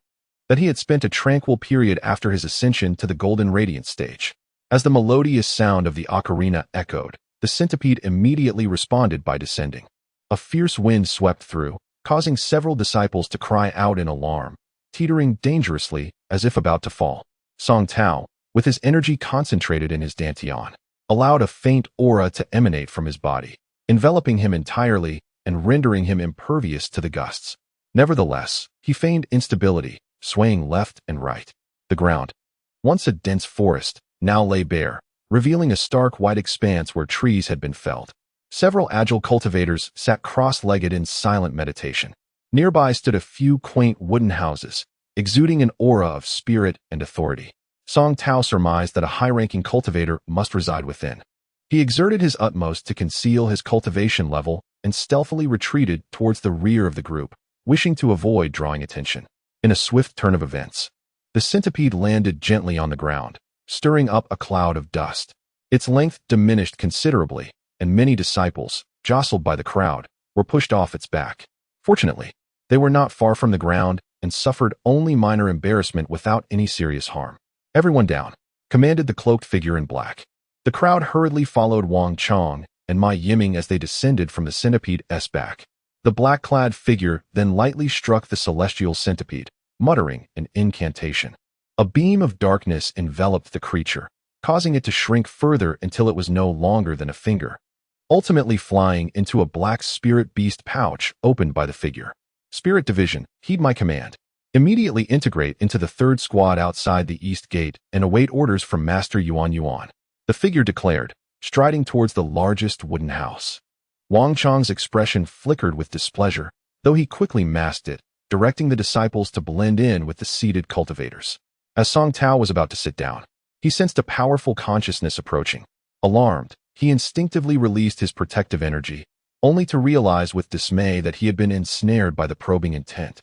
that he had spent a tranquil period after his ascension to the Golden Radiance stage. As the melodious sound of the ocarina echoed, the centipede immediately responded by descending. A fierce wind swept through, causing several disciples to cry out in alarm, teetering dangerously as if about to fall. Song Tao, with his energy concentrated in his dantian, allowed a faint aura to emanate from his body, enveloping him entirely and rendering him impervious to the gusts. Nevertheless, he feigned instability, swaying left and right. The ground, once a dense forest, now lay bare, revealing a stark white expanse where trees had been felled. Several agile cultivators sat cross-legged in silent meditation. Nearby stood a few quaint wooden houses, exuding an aura of spirit and authority. Song Tao surmised that a high-ranking cultivator must reside within. He exerted his utmost to conceal his cultivation level and stealthily retreated towards the rear of the group, wishing to avoid drawing attention. In a swift turn of events, the centipede landed gently on the ground, stirring up a cloud of dust. Its length diminished considerably, and many disciples, jostled by the crowd, were pushed off its back. Fortunately, they were not far from the ground and suffered only minor embarrassment without any serious harm. "Everyone down," commanded the cloaked figure in black. The crowd hurriedly followed Wang Chong and Ma Yiming as they descended from the centipede's back. The black-clad figure then lightly struck the celestial centipede, muttering an incantation. A beam of darkness enveloped the creature, causing it to shrink further until it was no longer than a finger, ultimately flying into a black spirit beast pouch opened by the figure. "Spirit Division, heed my command. Immediately integrate into the third squad outside the east gate and await orders from Master Yuan Yuan," the figure declared, striding towards the largest wooden house. Wang Chong's expression flickered with displeasure, though he quickly masked it, directing the disciples to blend in with the seated cultivators. As Song Tao was about to sit down, he sensed a powerful consciousness approaching. Alarmed, he instinctively released his protective energy, only to realize with dismay that he had been ensnared by the probing intent,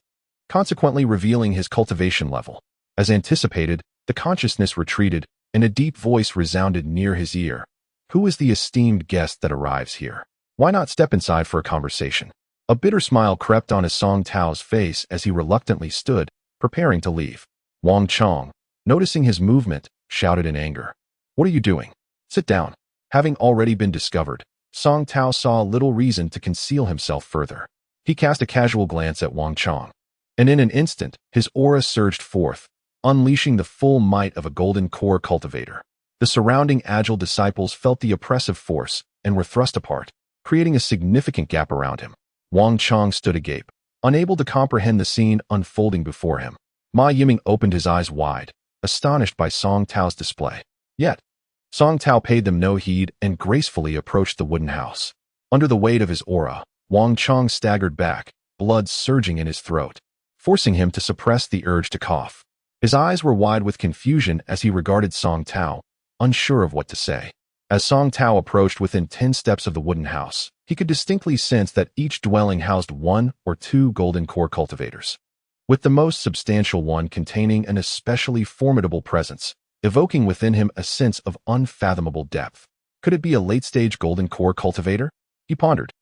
consequently revealing his cultivation level. As anticipated, the consciousness retreated, and a deep voice resounded near his ear. "Who is the esteemed guest that arrives here? Why not step inside for a conversation?" A bitter smile crept on his Song Tao's face as he reluctantly stood, preparing to leave. Wang Chong, noticing his movement, shouted in anger, "What are you doing? Sit down." Having already been discovered, Song Tao saw little reason to conceal himself further. He cast a casual glance at Wang Chong, and in an instant, his aura surged forth, unleashing the full might of a golden core cultivator. The surrounding agile disciples felt the oppressive force and were thrust apart, creating a significant gap around him. Wang Chong stood agape, unable to comprehend the scene unfolding before him. Ma Yiming opened his eyes wide, astonished by Song Tao's display. Yet, Song Tao paid them no heed and gracefully approached the wooden house. Under the weight of his aura, Wang Chong staggered back, blood surging in his throat, forcing him to suppress the urge to cough. His eyes were wide with confusion as he regarded Song Tao, unsure of what to say. As Song Tao approached within 10 steps of the wooden house, he could distinctly sense that each dwelling housed 1 or 2 golden core cultivators, with the most substantial one containing an especially formidable presence, evoking within him a sense of unfathomable depth. Could it be a late-stage golden core cultivator? He pondered,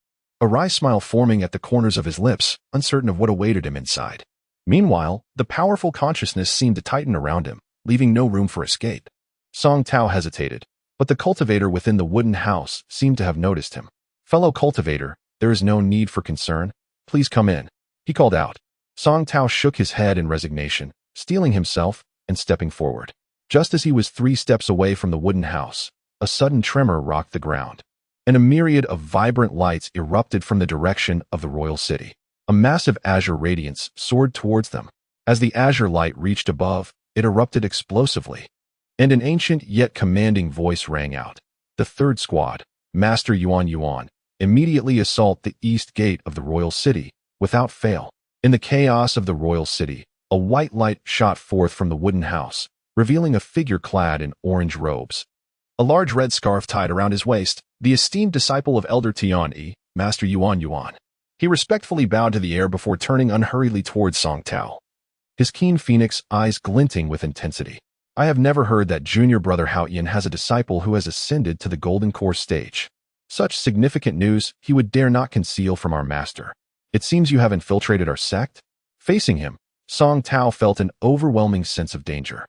a wry smile forming at the corners of his lips, uncertain of what awaited him inside. Meanwhile, the powerful consciousness seemed to tighten around him, leaving no room for escape. Song Tao hesitated, but the cultivator within the wooden house seemed to have noticed him. Fellow cultivator, there is no need for concern. Please come in, he called out. Song Tao shook his head in resignation, steeling himself and stepping forward. Just as he was 3 steps away from the wooden house, a sudden tremor rocked the ground, and a myriad of vibrant lights erupted from the direction of the royal city. A massive azure radiance soared towards them. As the azure light reached above, it erupted explosively, and an ancient yet commanding voice rang out. The 3rd squad, Master Yuan, immediately assault the east gate of the royal city, without fail. In the chaos of the royal city, a white light shot forth from the wooden house, revealing a figure clad in orange robes. A large red scarf tied around his waist, the esteemed disciple of Elder Tian, Master Yuan. He respectfully bowed to the air before turning unhurriedly towards Song Tao, his keen phoenix eyes glinting with intensity. I have never heard that junior brother Hao Yan has a disciple who has ascended to the golden core stage. Such significant news he would dare not conceal from our master. It seems you have infiltrated our sect? Facing him, Song Tao felt an overwhelming sense of danger,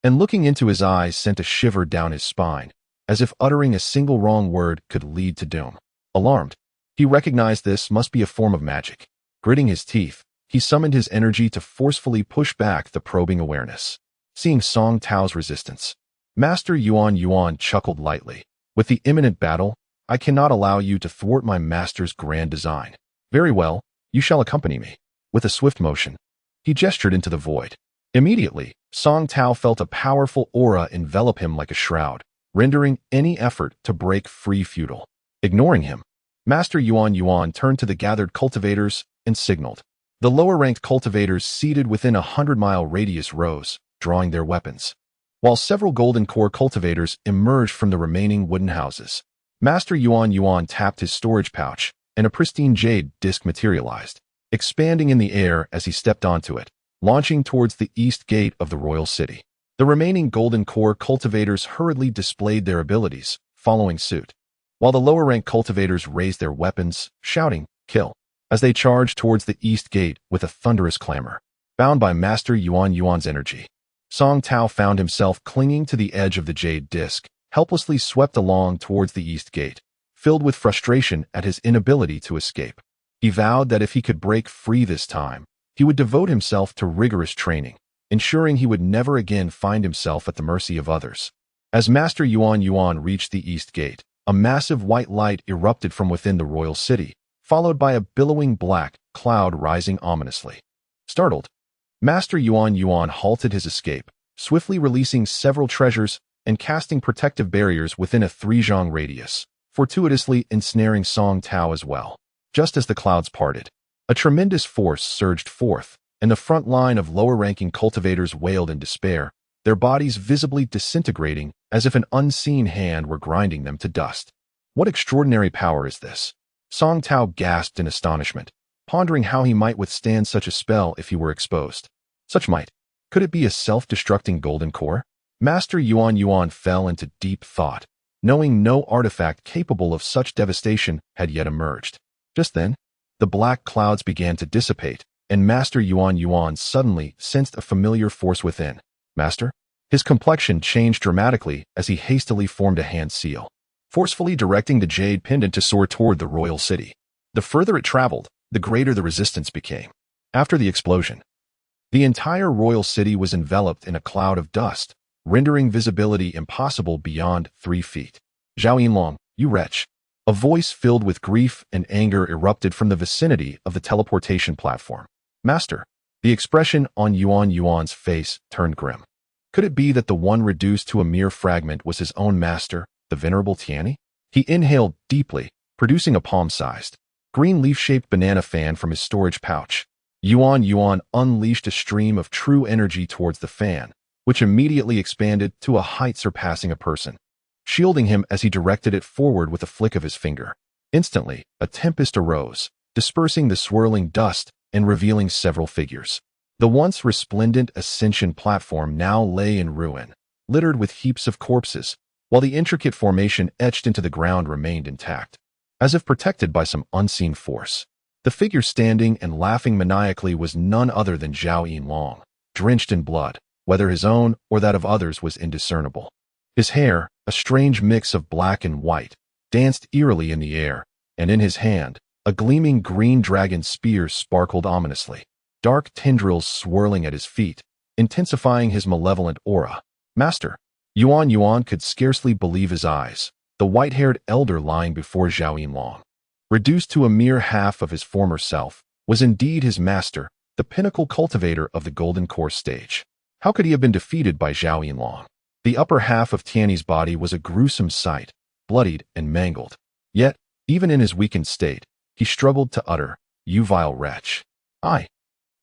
and looking into his eyes sent a shiver down his spine, as if uttering a single wrong word could lead to doom. Alarmed, he recognized this must be a form of magic. Gritting his teeth, he summoned his energy to forcefully push back the probing awareness. Seeing Song Tao's resistance, Master Yuan chuckled lightly. With the imminent battle, I cannot allow you to thwart my master's grand design. Very well, you shall accompany me. With a swift motion, he gestured into the void. Immediately, Song Tao felt a powerful aura envelop him like a shroud, rendering any effort to break free futile. Ignoring him, Master Yuan turned to the gathered cultivators and signaled. The lower-ranked cultivators seated within a 100-mile radius rose, drawing their weapons, while several golden core cultivators emerged from the remaining wooden houses. Master Yuan tapped his storage pouch, and a pristine jade disc materialized, expanding in the air as he stepped onto it, launching towards the east gate of the royal city. The remaining golden core cultivators hurriedly displayed their abilities, following suit, while the lower-ranked cultivators raised their weapons, shouting, "Kill!" as they charged towards the east gate with a thunderous clamor. Bound by Master Yuan's energy, Song Tao found himself clinging to the edge of the jade disc, helplessly swept along towards the east gate, filled with frustration at his inability to escape. He vowed that if he could break free this time, he would devote himself to rigorous training, ensuring he would never again find himself at the mercy of others. As Master Yuan reached the east gate, a massive white light erupted from within the royal city, followed by a billowing black cloud rising ominously. Startled, Master Yuan halted his escape, swiftly releasing several treasures and casting protective barriers within a 3-zhang radius, fortuitously ensnaring Song Tao as well. Just as the clouds parted, a tremendous force surged forth, and the front line of lower-ranking cultivators wailed in despair, their bodies visibly disintegrating as if an unseen hand were grinding them to dust. What extraordinary power is this? Song Tao gasped in astonishment, pondering how he might withstand such a spell if he were exposed. Such might. Could it be a self-destructing golden core? Master Yuan fell into deep thought, knowing no artifact capable of such devastation had yet emerged. Just then, the black clouds began to dissipate, and Master Yuan suddenly sensed a familiar force within. Master? His complexion changed dramatically as he hastily formed a hand seal, forcefully directing the jade pendant to soar toward the royal city. The further it traveled, the greater the resistance became. After the explosion, the entire royal city was enveloped in a cloud of dust, rendering visibility impossible beyond 3 feet. Zhao Yinlong, you wretch! A voice filled with grief and anger erupted from the vicinity of the teleportation platform. Master, the expression on Yuan's face turned grim. Could it be that the one reduced to a mere fragment was his own master, the venerable Tianyi? He inhaled deeply, producing a palm-sized green leaf-shaped banana fan from his storage pouch. Yuan unleashed a stream of true energy towards the fan, which immediately expanded to a height surpassing a person, shielding him as he directed it forward with a flick of his finger. Instantly, a tempest arose, dispersing the swirling dust and revealing several figures. The once resplendent ascension platform now lay in ruin, littered with heaps of corpses, while the intricate formation etched into the ground remained intact, as if protected by some unseen force. The figure standing and laughing maniacally was none other than Zhao Yinlong, drenched in blood. Whether his own or that of others was indiscernible. His hair, a strange mix of black and white, danced eerily in the air, and in his hand, a gleaming green dragon spear sparkled ominously, dark tendrils swirling at his feet, intensifying his malevolent aura. Master! Yuan could scarcely believe his eyes, the white-haired elder lying before Zhao Yinlong. Reduced to a mere half of his former self, was indeed his master, the pinnacle cultivator of the Golden Course stage. How could he have been defeated by Zhao Yinlong? The upper half of Tiany's body was a gruesome sight, bloodied and mangled. Yet, even in his weakened state, he struggled to utter, "You vile wretch. I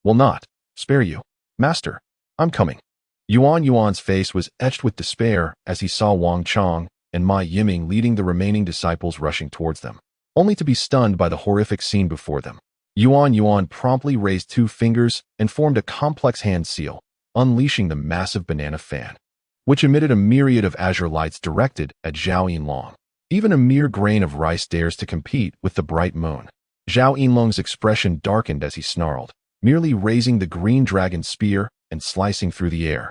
will not spare you. Master, I'm coming." Yuan's face was etched with despair as he saw Wang Chong and Ma Yiming leading the remaining disciples rushing towards them, only to be stunned by the horrific scene before them. Yuan promptly raised 2 fingers and formed a complex hand seal, unleashing the massive banana fan, which emitted a myriad of azure lights directed at Zhao Yinlong. Even a mere grain of rice dares to compete with the bright moon. Zhao Yinlong's expression darkened as he snarled, merely raising the green dragon spear and slicing through the air,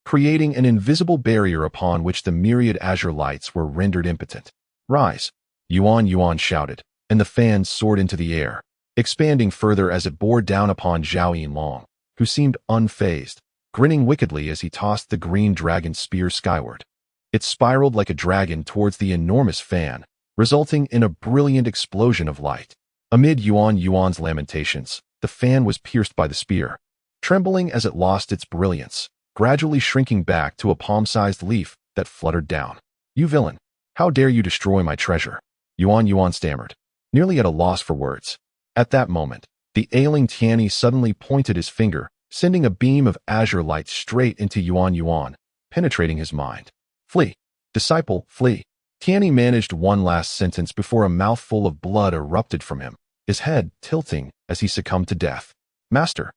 creating an invisible barrier upon which the myriad azure lights were rendered impotent. "Rise!" Yuan shouted, and the fan soared into the air, expanding further as it bore down upon Zhao Yinlong, who seemed unfazed, grinning wickedly as he tossed the green dragon spear skyward. It spiraled like a dragon towards the enormous fan, resulting in a brilliant explosion of light. Amid Yuan's lamentations, the fan was pierced by the spear, trembling as it lost its brilliance, gradually shrinking back to a palm-sized leaf that fluttered down. "You villain! How dare you destroy my treasure?" Yuan stammered, nearly at a loss for words. At that moment, the ailing Tiany suddenly pointed his finger, sending a beam of azure light straight into Yuan, penetrating his mind. "Flee! Disciple, flee!" Tiany managed one last sentence before a mouthful of blood erupted from him, his head tilting as he succumbed to death. "Master!"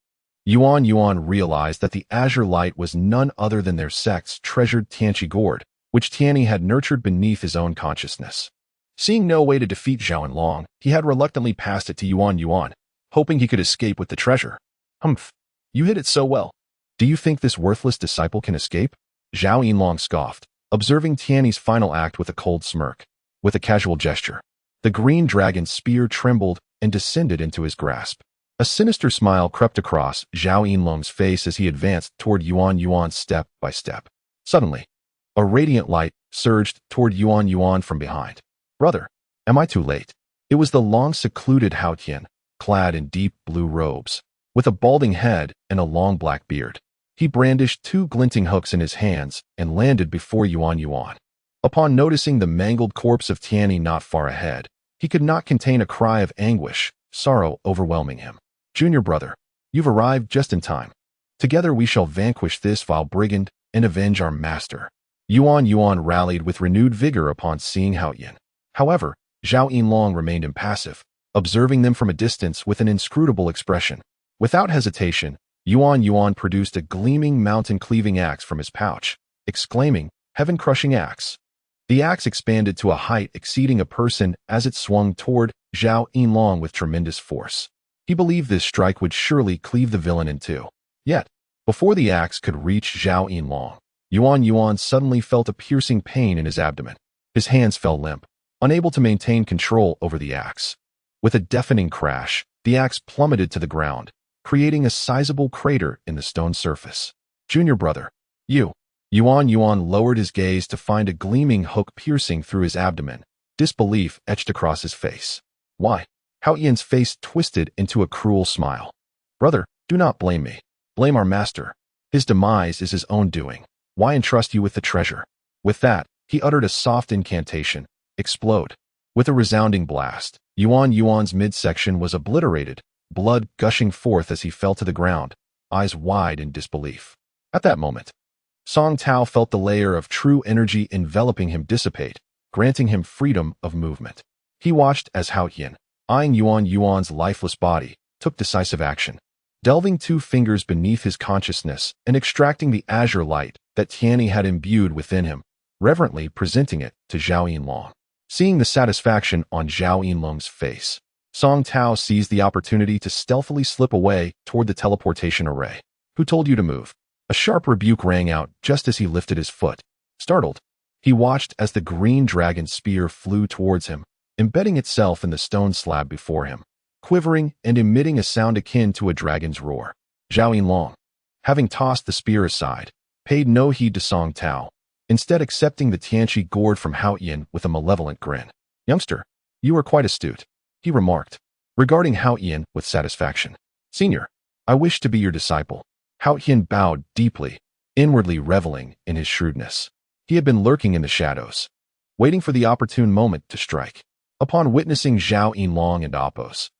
Yuan realized that the azure light was none other than their sect's treasured Tianqi gourd, which Tiany had nurtured beneath his own consciousness. Seeing no way to defeat Zhao Yinlong, he had reluctantly passed it to Yuan, hoping he could escape with the treasure. "Humph! You hid it so well. Do you think this worthless disciple can escape?" Zhao Yinlong scoffed, observing Tiany's final act with a cold smirk. With a casual gesture, the green dragon's spear trembled and descended into his grasp. A sinister smile crept across Zhao Yinlong's face as he advanced toward Yuan step by step. Suddenly, a radiant light surged toward Yuan from behind. "Brother, am I too late?" It was the long-secluded Hao Tian, clad in deep blue robes, with a balding head and a long black beard. He brandished 2 glinting hooks in his hands and landed before Yuan. Upon noticing the mangled corpse of Tiany not far ahead, he could not contain a cry of anguish, sorrow overwhelming him. "Junior brother, you've arrived just in time. Together we shall vanquish this vile brigand and avenge our master." Yuan rallied with renewed vigor upon seeing Hao Tian. However, Zhao Yinlong remained impassive, observing them from a distance with an inscrutable expression. Without hesitation, Yuan produced a gleaming mountain-cleaving axe from his pouch, exclaiming, "Heaven-crushing axe." The axe expanded to a height exceeding a person as it swung toward Zhao Yinlong with tremendous force. He believed this strike would surely cleave the villain in 2. Yet, before the axe could reach Zhao Yinlong, Yuan suddenly felt a piercing pain in his abdomen. His hands fell limp, unable to maintain control over the axe. With a deafening crash, the axe plummeted to the ground, creating a sizable crater in the stone surface. "Junior brother, you." Yuan lowered his gaze to find a gleaming hook piercing through his abdomen, disbelief etched across his face. "Why?" Hao Tian's face twisted into a cruel smile. "Brother, do not blame me. Blame our master. His demise is his own doing. Why entrust you with the treasure?" With that, he uttered a soft incantation, "Explode." With a resounding blast, Yuan's midsection was obliterated, blood gushing forth as he fell to the ground, eyes wide in disbelief. At that moment, Song Tao felt the layer of true energy enveloping him dissipate, granting him freedom of movement. He watched as Hao Yin, eyeing Yuan's lifeless body, took decisive action, delving 2 fingers beneath his consciousness and extracting the azure light that Tianyi had imbued within him, reverently presenting it to Zhao Yinlong. Seeing the satisfaction on Zhao Yinlong's face, Song Tao seized the opportunity to stealthily slip away toward the teleportation array. Who told you to move? A sharp rebuke rang out just as he lifted his foot. Startled, he watched as the green dragon spear flew towards him, embedding itself in the stone slab before him, quivering and emitting a sound akin to a dragon's roar. Zhao Yinlong, having tossed the spear aside, paid no heed to Song Tao, instead accepting the Tianqi gourd from Hao Yin with a malevolent grin. Youngster, you are quite astute, he remarked, regarding Hao Yin with satisfaction. Senior, I wish to be your disciple. Hao Yin bowed deeply, inwardly reveling in his shrewdness. He had been lurking in the shadows, waiting for the opportune moment to strike. Upon witnessing Zhao Yinlong and Appo's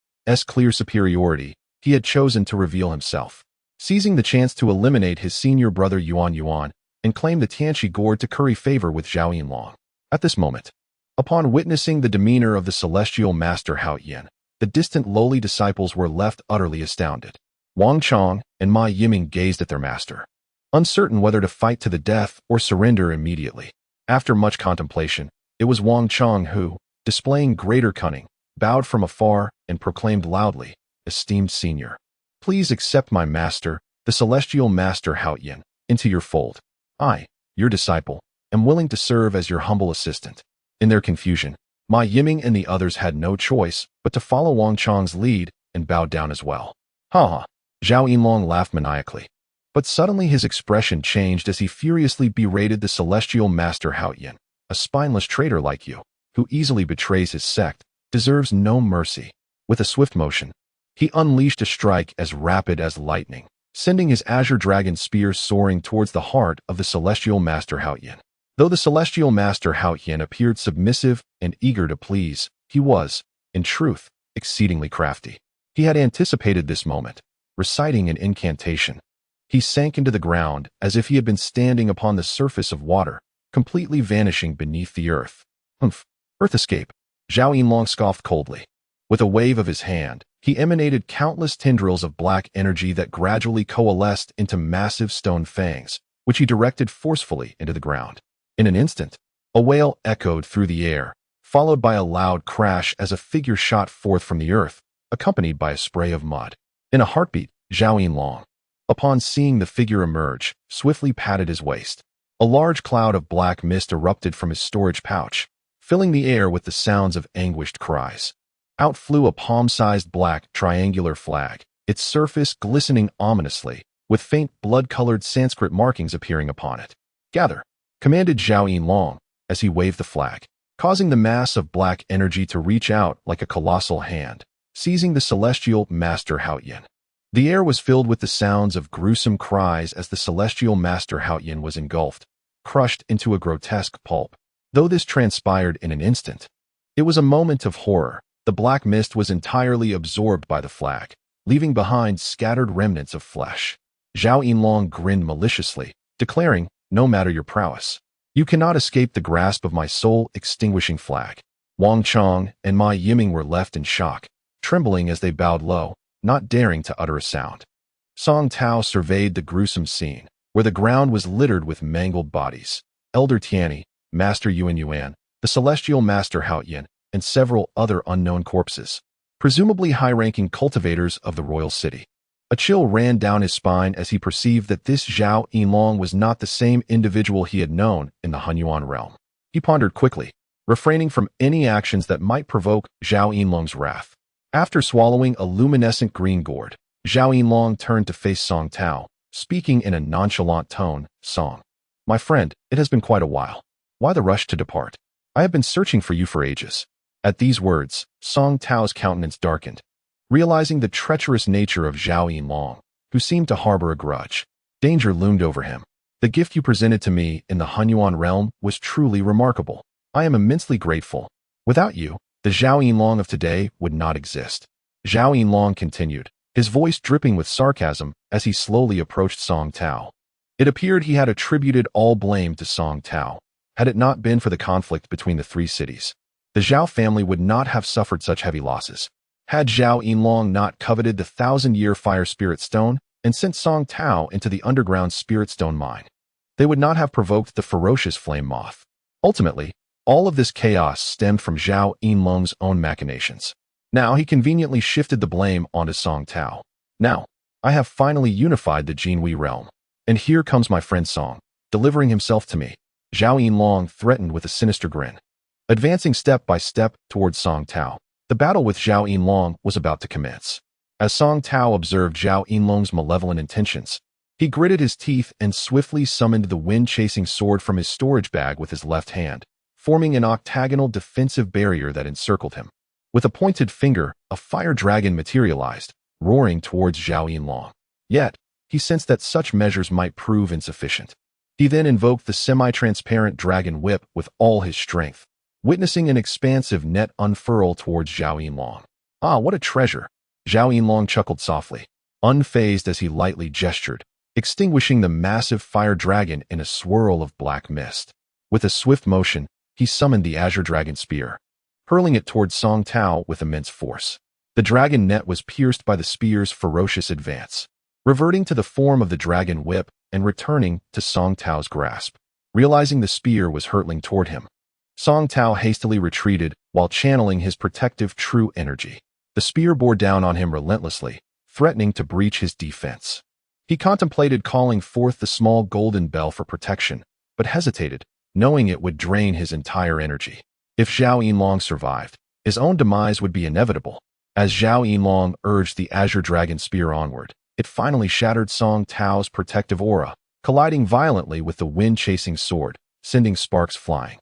clear superiority, he had chosen to reveal himself, seizing the chance to eliminate his senior brother Yuan and claim the Tianqi gourd to curry favor with Zhao Yinlong. At this moment, upon witnessing the demeanor of the celestial master Hao Yin, the distant lowly disciples were left utterly astounded. Wang Chong and Ma Yiming gazed at their master, uncertain whether to fight to the death or surrender immediately. After much contemplation, it was Wang Chong who, displaying greater cunning, bowed from afar and proclaimed loudly, "Esteemed senior, please accept my master, the celestial master Hao Yin, into your fold. I, your disciple, am willing to serve as your humble assistant." In their confusion, Ma Yiming and the others had no choice but to follow Wang Chong's lead and bowed down as well. Ha ha! Zhao Yinlong laughed maniacally. But suddenly his expression changed as he furiously berated the celestial master Hao Yin. "A spineless traitor like you, who easily betrays his sect, deserves no mercy." With a swift motion, he unleashed a strike as rapid as lightning, sending his azure dragon spear soaring towards the heart of the celestial master Hao Yin. Though the celestial master Hao Yin appeared submissive and eager to please, he was, in truth, exceedingly crafty. He had anticipated this moment, reciting an incantation. He sank into the ground as if he had been standing upon the surface of water, completely vanishing beneath the earth. "Humph! Earth escape!" Zhao Yinlong scoffed coldly. With a wave of his hand, he emanated countless tendrils of black energy that gradually coalesced into massive stone fangs, which he directed forcefully into the ground. In an instant, a wail echoed through the air, followed by a loud crash as a figure shot forth from the earth, accompanied by a spray of mud. In a heartbeat, Zhao Yinlong, upon seeing the figure emerge, swiftly patted his waist. A large cloud of black mist erupted from his storage pouch, filling the air with the sounds of anguished cries. Out flew a palm-sized black triangular flag, its surface glistening ominously, with faint blood-colored Sanskrit markings appearing upon it. "Gather," commanded Zhao Yinlong as he waved the flag, causing the mass of black energy to reach out like a colossal hand, seizing the celestial master Hao Yin. The air was filled with the sounds of gruesome cries as the celestial master Hao Yin was engulfed, crushed into a grotesque pulp. Though this transpired in an instant, it was a moment of horror. The black mist was entirely absorbed by the flag, leaving behind scattered remnants of flesh. Zhao Yinlong grinned maliciously, declaring, "No matter your prowess, you cannot escape the grasp of my soul-extinguishing flag." Wang Chong and Ma Yiming were left in shock, trembling as they bowed low, not daring to utter a sound. Song Tao surveyed the gruesome scene, where the ground was littered with mangled bodies. Elder Tianyi, Master Yuan, the celestial master Hao Yin, and several other unknown corpses, presumably high-ranking cultivators of the royal city. A chill ran down his spine as he perceived that this Zhao Yinlong was not the same individual he had known in the Hunyuan realm. He pondered quickly, refraining from any actions that might provoke Zhao Yinlong's wrath. After swallowing a luminescent green gourd, Zhao Yinlong turned to face Song Tao, speaking in a nonchalant tone. "Song, my friend, it has been quite a while. Why the rush to depart? I have been searching for you for ages." At these words, Song Tao's countenance darkened, realizing the treacherous nature of Zhao Yinlong, who seemed to harbor a grudge. Danger loomed over him. "The gift you presented to me in the Hunyuan realm was truly remarkable. I am immensely grateful. Without you, The Zhao Yinlong of today would not exist. Zhao Yinlong continued, his voice dripping with sarcasm as he slowly approached Song Tao. It appeared he had attributed all blame to Song Tao. Had it not been for the conflict between the three cities, the Zhao family would not have suffered such heavy losses. Had Zhao Yinlong not coveted the 1,000-year fire spirit stone and sent Song Tao into the underground spirit stone mine, they would not have provoked the ferocious flame moth. Ultimately, all of this chaos stemmed from Zhao Yinlong's own machinations. Now he conveniently shifted the blame onto Song Tao. Now, I have finally unified the Jinwei realm. And here comes my friend Song, delivering himself to me. Zhao Yinlong threatened with a sinister grin. Advancing step by step towards Song Tao, the battle with Zhao Yinlong was about to commence. As Song Tao observed Zhao Yinlong's malevolent intentions, he gritted his teeth and swiftly summoned the wind-chasing sword from his storage bag with his left hand, forming an octagonal defensive barrier that encircled him. With a pointed finger, a fire dragon materialized, roaring towards Zhao Yinlong. Yet, he sensed that such measures might prove insufficient. He then invoked the semi-transparent dragon whip with all his strength, witnessing an expansive net unfurl towards Zhao Yinlong. Ah, what a treasure! Zhao Yinlong chuckled softly, unfazed as he lightly gestured, extinguishing the massive fire dragon in a swirl of black mist. With a swift motion, he summoned the Azure Dragon Spear, hurling it towards Song Tao with immense force. The dragon net was pierced by the spear's ferocious advance, reverting to the form of the dragon whip and returning to Song Tao's grasp. Realizing the spear was hurtling toward him, Song Tao hastily retreated while channeling his protective true energy. The spear bore down on him relentlessly, threatening to breach his defense. He contemplated calling forth the small golden bell for protection, but hesitated, knowing it would drain his entire energy. If Zhao Yinlong survived, his own demise would be inevitable. As Zhao Yinlong urged the Azure Dragon Spear onward, it finally shattered Song Tao's protective aura, colliding violently with the wind-chasing sword, sending sparks flying.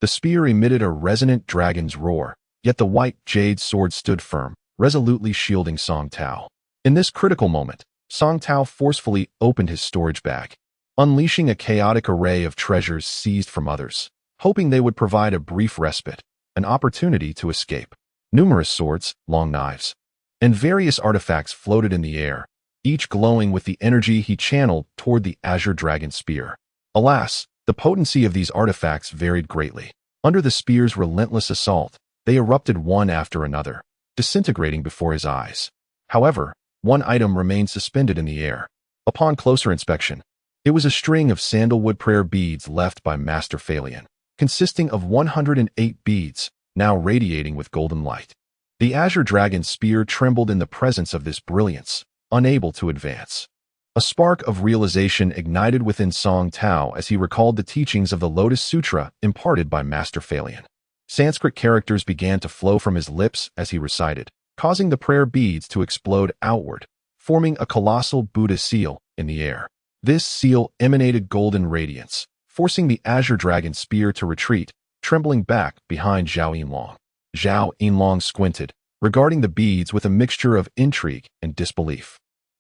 The spear emitted a resonant dragon's roar, yet the white jade sword stood firm, resolutely shielding Song Tao. In this critical moment, Song Tao forcefully opened his storage bag, unleashing a chaotic array of treasures seized from others, hoping they would provide a brief respite, an opportunity to escape. Numerous swords, long knives, and various artifacts floated in the air, each glowing with the energy he channeled toward the Azure Dragon Spear. Alas, the potency of these artifacts varied greatly. Under the spear's relentless assault, they erupted one after another, disintegrating before his eyes. However, one item remained suspended in the air. Upon closer inspection, it was a string of sandalwood prayer beads left by Master Phalian, consisting of 108 beads, now radiating with golden light. The Azure Dragon Spear trembled in the presence of this brilliance, unable to advance. A spark of realization ignited within Song Tao as he recalled the teachings of the Lotus Sutra imparted by Master Phalian. Sanskrit characters began to flow from his lips as he recited, causing the prayer beads to explode outward, forming a colossal Buddha seal in the air. This seal emanated golden radiance, forcing the Azure Dragon Spear to retreat, trembling back behind Zhao Yinlong. Zhao Yinlong squinted, regarding the beads with a mixture of intrigue and disbelief.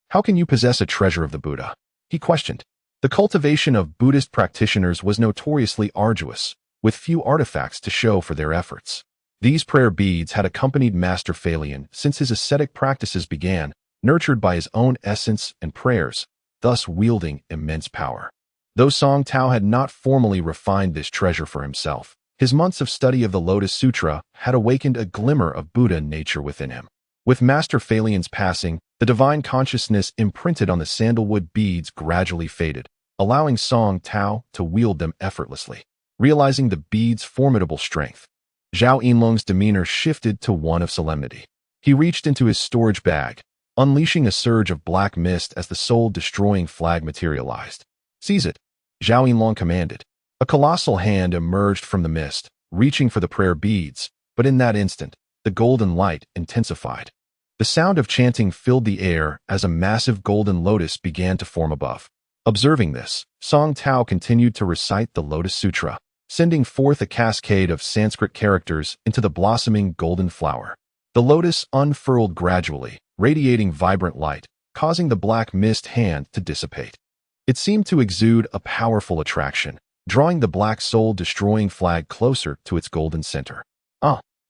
How can you possess a treasure of the Buddha? He questioned. The cultivation of Buddhist practitioners was notoriously arduous, with few artifacts to show for their efforts. These prayer beads had accompanied Master Phalian since his ascetic practices began, nurtured by his own essence and prayers, thus wielding immense power. Though Song Tao had not formally refined this treasure for himself, his months of study of the Lotus Sutra had awakened a glimmer of Buddha nature within him. With Master Phalian's passing, the divine consciousness imprinted on the sandalwood beads gradually faded, allowing Song Tao to wield them effortlessly. Realizing the beads' formidable strength, Zhao Yinlong's demeanor shifted to one of solemnity. He reached into his storage bag, unleashing a surge of black mist as the soul-destroying flag materialized. "Seize it," Zhao Yinlong commanded. A colossal hand emerged from the mist, reaching for the prayer beads, but in that instant, the golden light intensified. The sound of chanting filled the air as a massive golden lotus began to form above. Observing this, Song Tao continued to recite the Lotus Sutra, sending forth a cascade of Sanskrit characters into the blossoming golden flower. The lotus unfurled gradually, radiating vibrant light, causing the black mist hand to dissipate. It seemed to exude a powerful attraction, drawing the black soul-destroying flag closer to its golden center.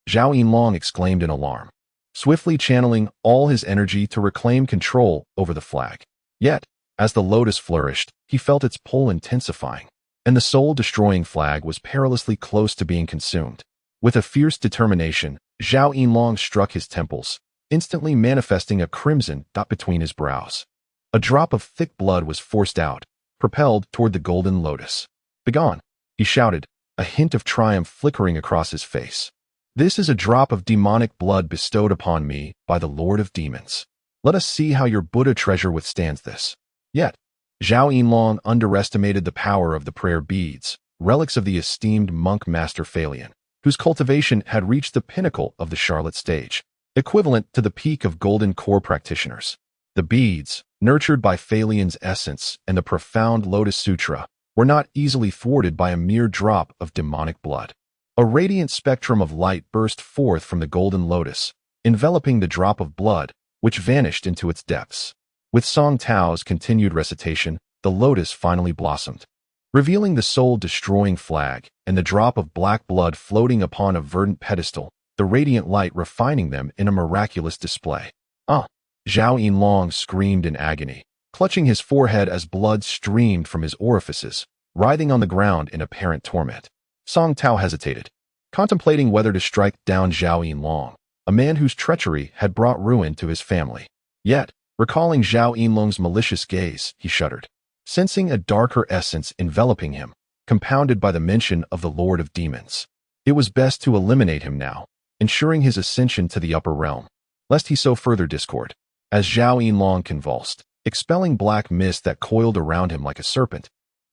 Zhao Yinlong exclaimed in alarm, swiftly channeling all his energy to reclaim control over the flag. Yet, as the lotus flourished, he felt its pull intensifying, and the soul-destroying flag was perilously close to being consumed. With a fierce determination, Zhao Yinlong struck his temples, instantly manifesting a crimson dot between his brows. A drop of thick blood was forced out, propelled toward the golden lotus. "Begone!" he shouted, a hint of triumph flickering across his face. "This is a drop of demonic blood bestowed upon me by the Lord of Demons. Let us see how your Buddha treasure withstands this." Yet, Zhao Yinlong underestimated the power of the prayer beads, relics of the esteemed monk Master Phalian, whose cultivation had reached the pinnacle of the Charlotte stage, equivalent to the peak of golden core practitioners. The beads, nurtured by Phalian's essence and the profound Lotus Sutra, were not easily thwarted by a mere drop of demonic blood. A radiant spectrum of light burst forth from the golden lotus, enveloping the drop of blood, which vanished into its depths. With Song Tao's continued recitation, the lotus finally blossomed, revealing the soul-destroying flag and the drop of black blood floating upon a verdant pedestal, the radiant light refining them in a miraculous display. "Ah!" Zhao Yinlong screamed in agony, clutching his forehead as blood streamed from his orifices, writhing on the ground in apparent torment. Song Tao hesitated, contemplating whether to strike down Zhao Yinlong, a man whose treachery had brought ruin to his family. Yet, recalling Zhao Yinlong's malicious gaze, he shuddered, sensing a darker essence enveloping him, compounded by the mention of the Lord of Demons. It was best to eliminate him now, ensuring his ascension to the upper realm, lest he sow further discord. As Zhao Yinlong convulsed, expelling black mist that coiled around him like a serpent,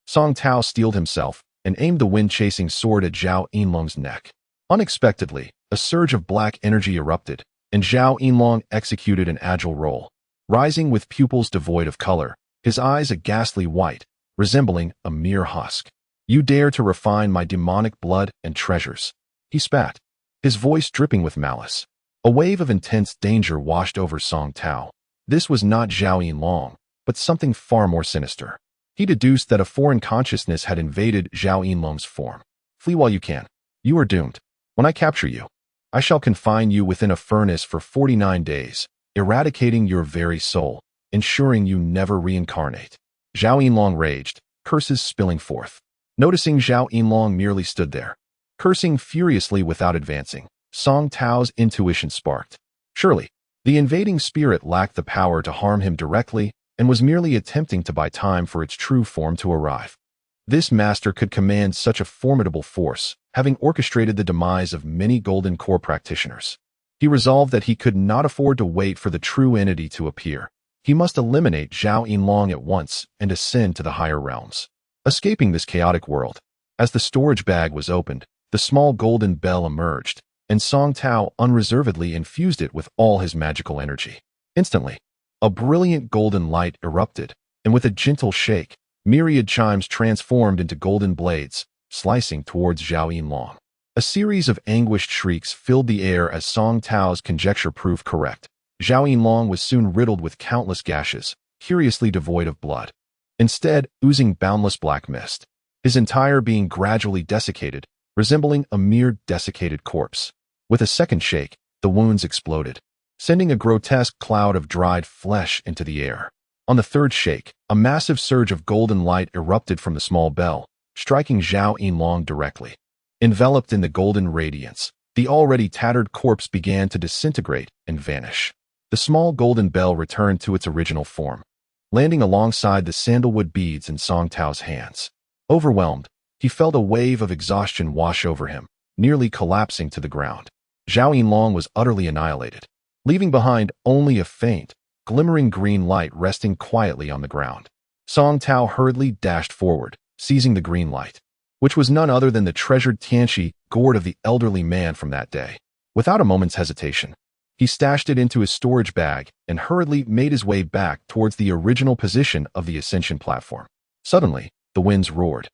Song Tao steeled himself and aimed the wind-chasing sword at Zhao Yinlong's neck. Unexpectedly, a surge of black energy erupted, and Zhao Yinlong executed an agile roll, rising with pupils devoid of color, his eyes a ghastly white, resembling a mere husk. "You dare to refine my demonic blood and treasures," he spat, his voice dripping with malice. A wave of intense danger washed over Song Tao. This was not Zhao Yinlong, but something far more sinister. He deduced that a foreign consciousness had invaded Zhao Yinlong's form. "Flee while you can. You are doomed. When I capture you, I shall confine you within a furnace for 49 days, eradicating your very soul, ensuring you never reincarnate." Zhao Yinlong raged, curses spilling forth. Noticing Zhao Yinlong merely stood there, cursing furiously without advancing, Song Tao's intuition sparked. Surely, the invading spirit lacked the power to harm him directly and was merely attempting to buy time for its true form to arrive. This master could command such a formidable force, having orchestrated the demise of many golden core practitioners. He resolved that he could not afford to wait for the true entity to appear. He must eliminate Zhao Yinlong at once and ascend to the higher realms. Escaping this chaotic world, as the storage bag was opened, the small golden bell emerged, and Song Tao unreservedly infused it with all his magical energy. Instantly, a brilliant golden light erupted, and with a gentle shake, myriad chimes transformed into golden blades, slicing towards Zhao Yinlong. A series of anguished shrieks filled the air as Song Tao's conjecture proved correct. Zhao Yinlong was soon riddled with countless gashes, curiously devoid of blood, instead oozing boundless black mist, his entire being gradually desiccated, resembling a mere desiccated corpse. With a second shake, the wounds exploded, sending a grotesque cloud of dried flesh into the air. On the third shake, a massive surge of golden light erupted from the small bell, striking Zhao Yinlong directly. Enveloped in the golden radiance, the already tattered corpse began to disintegrate and vanish. The small golden bell returned to its original form, landing alongside the sandalwood beads in Song Tao's hands. Overwhelmed, he felt a wave of exhaustion wash over him, nearly collapsing to the ground. Zhao Yinlong was utterly annihilated, leaving behind only a faint, glimmering green light resting quietly on the ground. Song Tao hurriedly dashed forward, seizing the green light, which was none other than the treasured Tianxi gourd of the elderly man from that day. Without a moment's hesitation, he stashed it into his storage bag and hurriedly made his way back towards the original position of the ascension platform. Suddenly, the winds roared,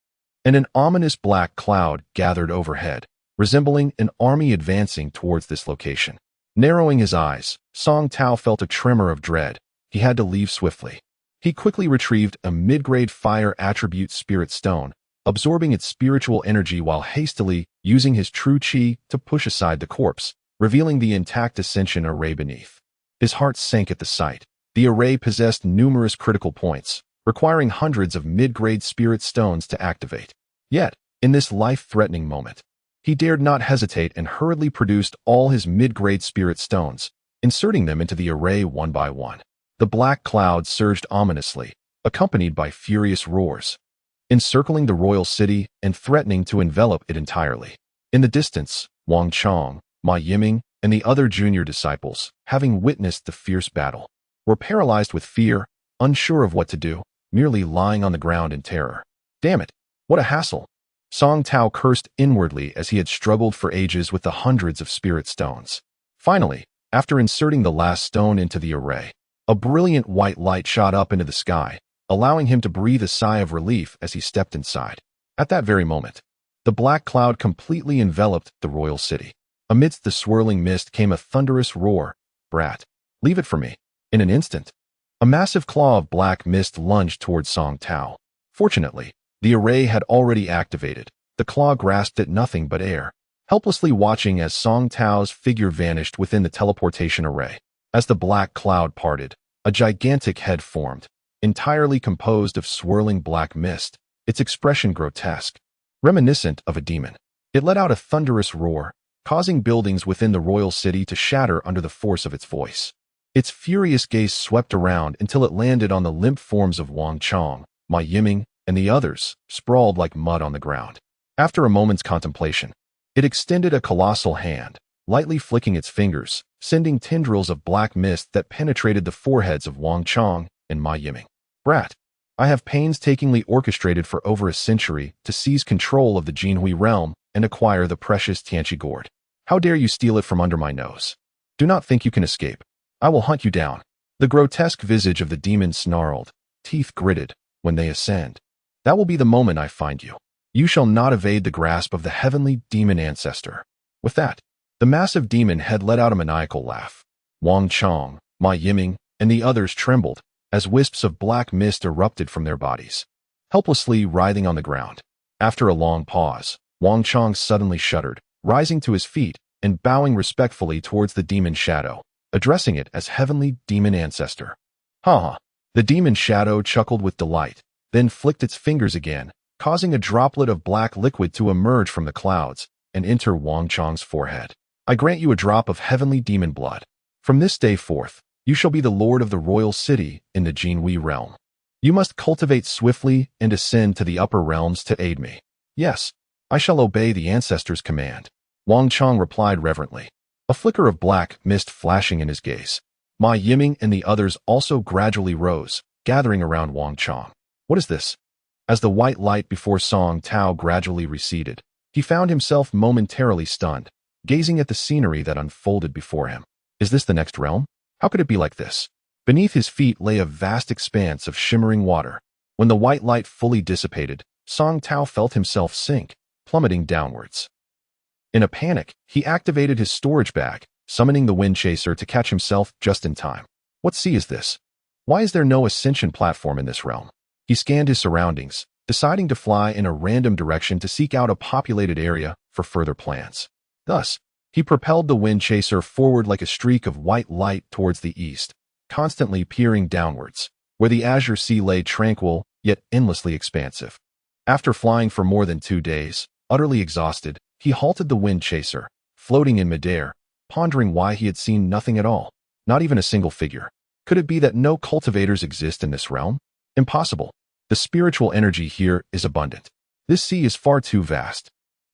and an ominous black cloud gathered overhead, resembling an army advancing towards this location. Narrowing his eyes, Song Tao felt a tremor of dread. He had to leave swiftly. He quickly retrieved a mid-grade fire attribute spirit stone, absorbing its spiritual energy while hastily using his true chi to push aside the corpse, revealing the intact ascension array beneath. His heart sank at the sight. The array possessed numerous critical points, requiring hundreds of mid-grade spirit stones to activate. Yet, in this life-threatening moment, he dared not hesitate and hurriedly produced all his mid-grade spirit stones, inserting them into the array one by one. The black cloud surged ominously, accompanied by furious roars, encircling the royal city and threatening to envelop it entirely. In the distance, Wang Chong, Ma Yiming, and the other junior disciples, having witnessed the fierce battle, were paralyzed with fear, unsure of what to do, merely lying on the ground in terror. Damn it, what a hassle! Song Tao cursed inwardly as he had struggled for ages with the hundreds of spirit stones. Finally, after inserting the last stone into the array, a brilliant white light shot up into the sky, allowing him to breathe a sigh of relief as he stepped inside. At that very moment, the black cloud completely enveloped the royal city. Amidst the swirling mist came a thunderous roar. "Brat, leave it for me." In an instant, a massive claw of black mist lunged towards Song Tao. Fortunately, the array had already activated. The claw grasped at nothing but air, helplessly watching as Song Tao's figure vanished within the teleportation array. As the black cloud parted, a gigantic head formed, entirely composed of swirling black mist, its expression grotesque, reminiscent of a demon. It let out a thunderous roar, causing buildings within the royal city to shatter under the force of its voice. Its furious gaze swept around until it landed on the limp forms of Wang Chong, Ma Yiming, and the others, sprawled like mud on the ground. After a moment's contemplation, it extended a colossal hand, lightly flicking its fingers, sending tendrils of black mist that penetrated the foreheads of Wang Chong and Ma Yiming. "Brat, I have painstakingly orchestrated for over a century to seize control of the Jinhui realm and acquire the precious Tianqi gourd. How dare you steal it from under my nose? Do not think you can escape. I will hunt you down." The grotesque visage of the demon snarled, teeth gritted. "When they ascend, that will be the moment I find you. You shall not evade the grasp of the heavenly demon ancestor." With that, the massive demon head let out a maniacal laugh. Wang Chong, Ma Yiming, and the others trembled as wisps of black mist erupted from their bodies, helplessly writhing on the ground. After a long pause, Wang Chong suddenly shuddered, rising to his feet and bowing respectfully towards the demon shadow, addressing it as heavenly demon ancestor. "Ha ha." The demon shadow chuckled with delight, then flicked its fingers again, causing a droplet of black liquid to emerge from the clouds and enter Wang Chong's forehead. "I grant you a drop of heavenly demon blood. From this day forth, you shall be the lord of the royal city in the Jinhui realm. You must cultivate swiftly and ascend to the upper realms to aid me." "Yes, I shall obey the ancestor's command," Wang Chong replied reverently, a flicker of black mist flashing in his gaze. Ma Yiming and the others also gradually rose, gathering around Wang Chong. "What is this?" As the white light before Song Tao gradually receded, he found himself momentarily stunned, gazing at the scenery that unfolded before him. Is this the next realm? How could it be like this? Beneath his feet lay a vast expanse of shimmering water. When the white light fully dissipated, Song Tao felt himself sink, plummeting downwards. In a panic, he activated his storage bag, summoning the wind chaser to catch himself just in time. What sea is this? Why is there no ascension platform in this realm? He scanned his surroundings, deciding to fly in a random direction to seek out a populated area for further plans. Thus, he propelled the wind chaser forward like a streak of white light towards the east, constantly peering downwards, where the azure sea lay tranquil yet endlessly expansive. After flying for more than 2 days, utterly exhausted, he halted the wind chaser, floating in midair, pondering why he had seen nothing at all, not even a single figure. Could it be that no cultivators exist in this realm? Impossible. The spiritual energy here is abundant. This sea is far too vast.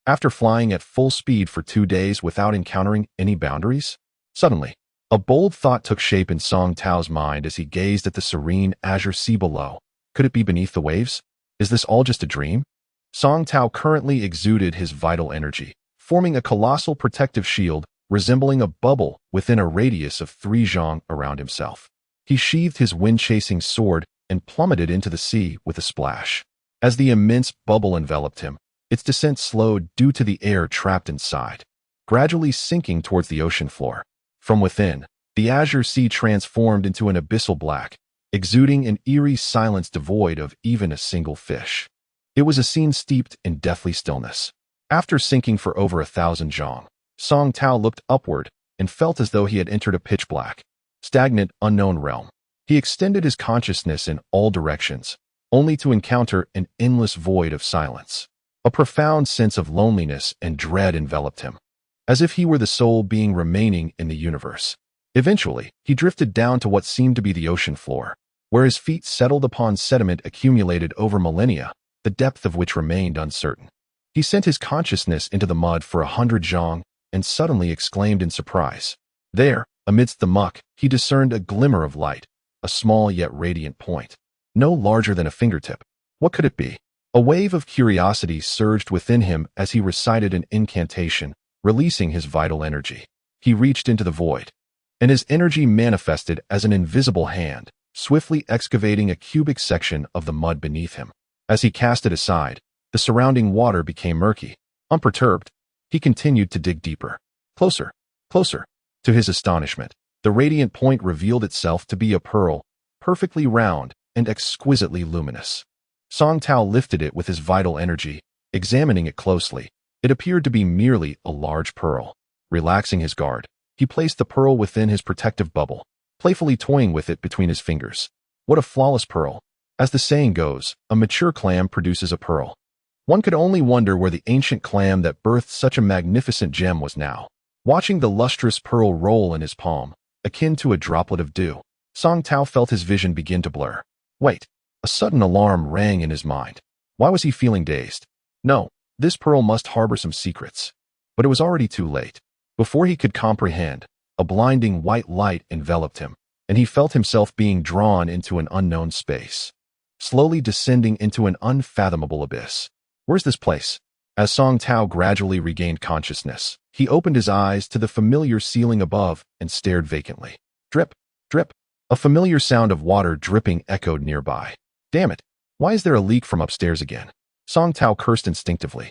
After flying at full speed for 2 days without encountering any boundaries, suddenly, a bold thought took shape in Song Tao's mind as he gazed at the serene azure sea below. Could it be beneath the waves? Is this all just a dream? Song Tao currently exuded his vital energy, forming a colossal protective shield resembling a bubble within a radius of 3 zhang around himself. He sheathed his wind-chasing sword and plummeted into the sea with a splash. As the immense bubble enveloped him, its descent slowed due to the air trapped inside, gradually sinking towards the ocean floor. From within, the azure sea transformed into an abyssal black, exuding an eerie silence devoid of even a single fish. It was a scene steeped in deathly stillness. After sinking for over 1,000 zhong, Song Tao looked upward and felt as though he had entered a pitch-black, stagnant, unknown realm. He extended his consciousness in all directions, only to encounter an endless void of silence. A profound sense of loneliness and dread enveloped him, as if he were the sole being remaining in the universe. Eventually, he drifted down to what seemed to be the ocean floor, where his feet settled upon sediment accumulated over millennia, the depth of which remained uncertain. He sent his consciousness into the mud for 100 zhong and suddenly exclaimed in surprise. There, amidst the muck, he discerned a glimmer of light, a small yet radiant point, no larger than a fingertip. What could it be? A wave of curiosity surged within him as he recited an incantation, releasing his vital energy. He reached into the void, and his energy manifested as an invisible hand, swiftly excavating a cubic section of the mud beneath him. As he cast it aside, the surrounding water became murky. Unperturbed, he continued to dig deeper. Closer, closer. To his astonishment, the radiant point revealed itself to be a pearl, perfectly round and exquisitely luminous. Song Tao lifted it with his vital energy. Examining it closely, it appeared to be merely a large pearl. Relaxing his guard, he placed the pearl within his protective bubble, playfully toying with it between his fingers. What a flawless pearl! As the saying goes, a mature clam produces a pearl. One could only wonder where the ancient clam that birthed such a magnificent gem was now. Watching the lustrous pearl roll in his palm, akin to a droplet of dew, Song Tao felt his vision begin to blur. Wait! A sudden alarm rang in his mind. Why was he feeling dazed? No, this pearl must harbor some secrets. But it was already too late. Before he could comprehend, a blinding white light enveloped him, and he felt himself being drawn into an unknown space, slowly descending into an unfathomable abyss. Where's this place? As Song Tao gradually regained consciousness, he opened his eyes to the familiar ceiling above and stared vacantly. Drip, drip. A familiar sound of water dripping echoed nearby. Damn it! Why is there a leak from upstairs again? Song Tao cursed instinctively,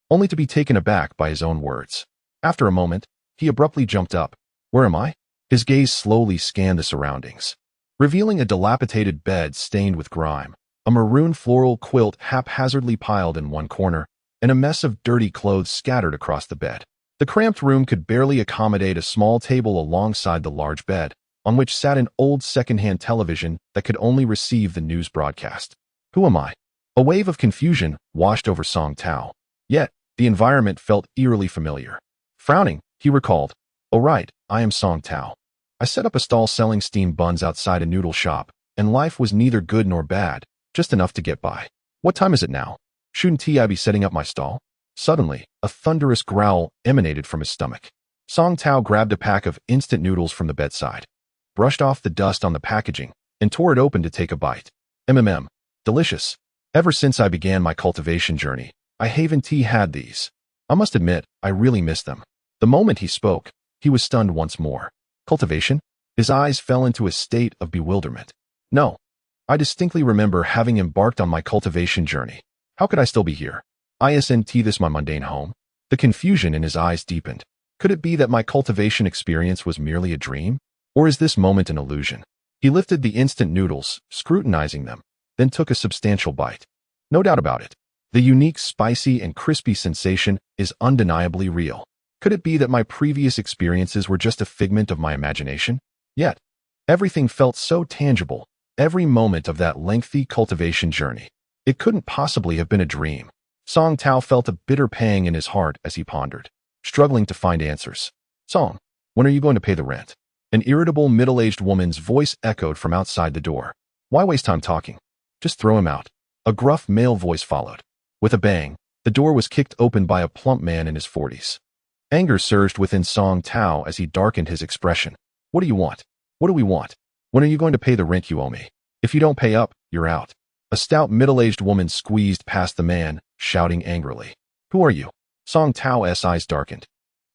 only to be taken aback by his own words. After a moment, he abruptly jumped up. Where am I? His gaze slowly scanned the surroundings, revealing a dilapidated bed stained with grime, a maroon floral quilt haphazardly piled in one corner, and a mess of dirty clothes scattered across the bed. The cramped room could barely accommodate a small table alongside the large bed, on which sat an old second-hand television that could only receive the news broadcast. Who am I? A wave of confusion washed over Song Tao. Yet, the environment felt eerily familiar. Frowning, he recalled, "Oh right, I am Song Tao. I set up a stall selling steamed buns outside a noodle shop, and life was neither good nor bad, just enough to get by. What time is it now? Shouldn't I be setting up my stall?" Suddenly, a thunderous growl emanated from his stomach. Song Tao grabbed a pack of instant noodles from the bedside, brushed off the dust on the packaging, and tore it open to take a bite. Delicious. Ever since I began my cultivation journey, I haven't had these. I must admit, I really miss them. The moment he spoke, he was stunned once more. Cultivation? His eyes fell into a state of bewilderment. No. I distinctly remember having embarked on my cultivation journey. How could I still be here? Isn't this my mundane home? The confusion in his eyes deepened. Could it be that my cultivation experience was merely a dream? Or is this moment an illusion? He lifted the instant noodles, scrutinizing them, then took a substantial bite. No doubt about it. The unique spicy and crispy sensation is undeniably real. Could it be that my previous experiences were just a figment of my imagination? Yet, everything felt so tangible, every moment of that lengthy cultivation journey. It couldn't possibly have been a dream. Song Tao felt a bitter pang in his heart as he pondered, struggling to find answers. Song, when are you going to pay the rent? An irritable middle-aged woman's voice echoed from outside the door. Why waste time talking? Just throw him out. A gruff male voice followed. With a bang, the door was kicked open by a plump man in his 40s. Anger surged within Song Tao as he darkened his expression. What do you want? What do we want? When are you going to pay the rent you owe me? If you don't pay up, you're out. A stout middle-aged woman squeezed past the man, shouting angrily. Who are you? Song Tao's eyes darkened,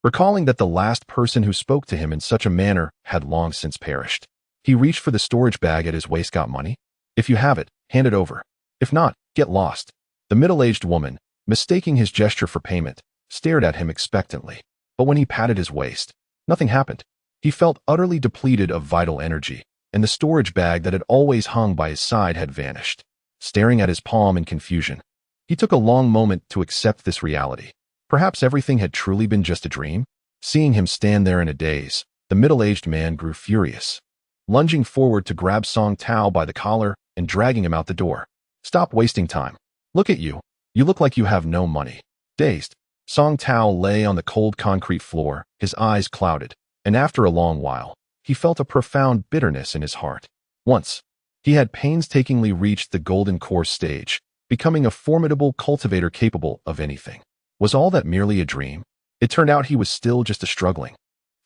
recalling that the last person who spoke to him in such a manner had long since perished. He reached for the storage bag at his waist. Got money? If you have it, hand it over. If not, get lost. The middle-aged woman, mistaking his gesture for payment, stared at him expectantly. But when he patted his waist, nothing happened. He felt utterly depleted of vital energy, and the storage bag that had always hung by his side had vanished. Staring at his palm in confusion, he took a long moment to accept this reality. Perhaps everything had truly been just a dream? Seeing him stand there in a daze, the middle-aged man grew furious, lunging forward to grab Song Tao by the collar and dragging him out the door. Stop wasting time. Look at you. You look like you have no money. Dazed, Song Tao lay on the cold concrete floor, his eyes clouded, and after a long while, he felt a profound bitterness in his heart. Once, he had painstakingly reached the golden core stage, becoming a formidable cultivator capable of anything. Was all that merely a dream? It turned out he was still just a struggling,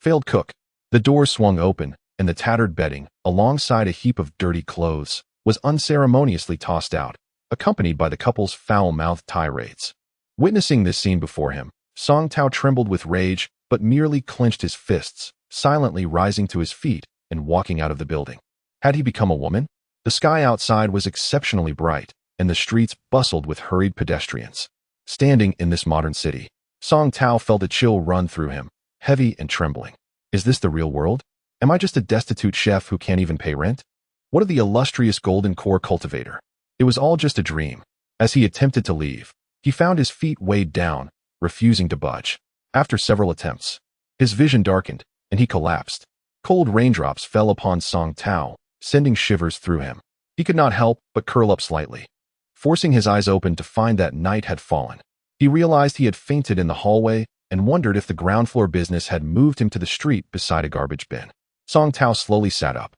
failed cook. The door swung open, and the tattered bedding, alongside a heap of dirty clothes, was unceremoniously tossed out, accompanied by the couple's foul-mouthed tirades. Witnessing this scene before him, Song Tao trembled with rage, but merely clenched his fists, silently rising to his feet and walking out of the building. Had he become a woman? The sky outside was exceptionally bright, and the streets bustled with hurried pedestrians. Standing in this modern city, Song Tao felt a chill run through him, heavy and trembling. Is this the real world? Am I just a destitute chef who can't even pay rent? What of the illustrious golden core cultivator? It was all just a dream. As he attempted to leave, he found his feet weighed down, refusing to budge. After several attempts, his vision darkened, and he collapsed. Cold raindrops fell upon Song Tao, sending shivers through him. He could not help but curl up slightly, forcing his eyes open to find that night had fallen. He realized he had fainted in the hallway and wondered if the ground floor business had moved him to the street beside a garbage bin. Song Tao slowly sat up,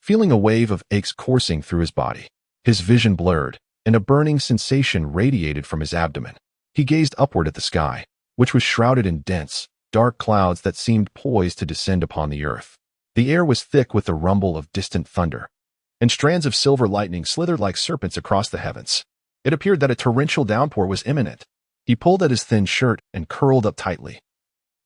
feeling a wave of aches coursing through his body. His vision blurred, and a burning sensation radiated from his abdomen. He gazed upward at the sky, which was shrouded in dense, dark clouds that seemed poised to descend upon the earth. The air was thick with the rumble of distant thunder, and strands of silver lightning slithered like serpents across the heavens. It appeared that a torrential downpour was imminent. He pulled at his thin shirt and curled up tightly,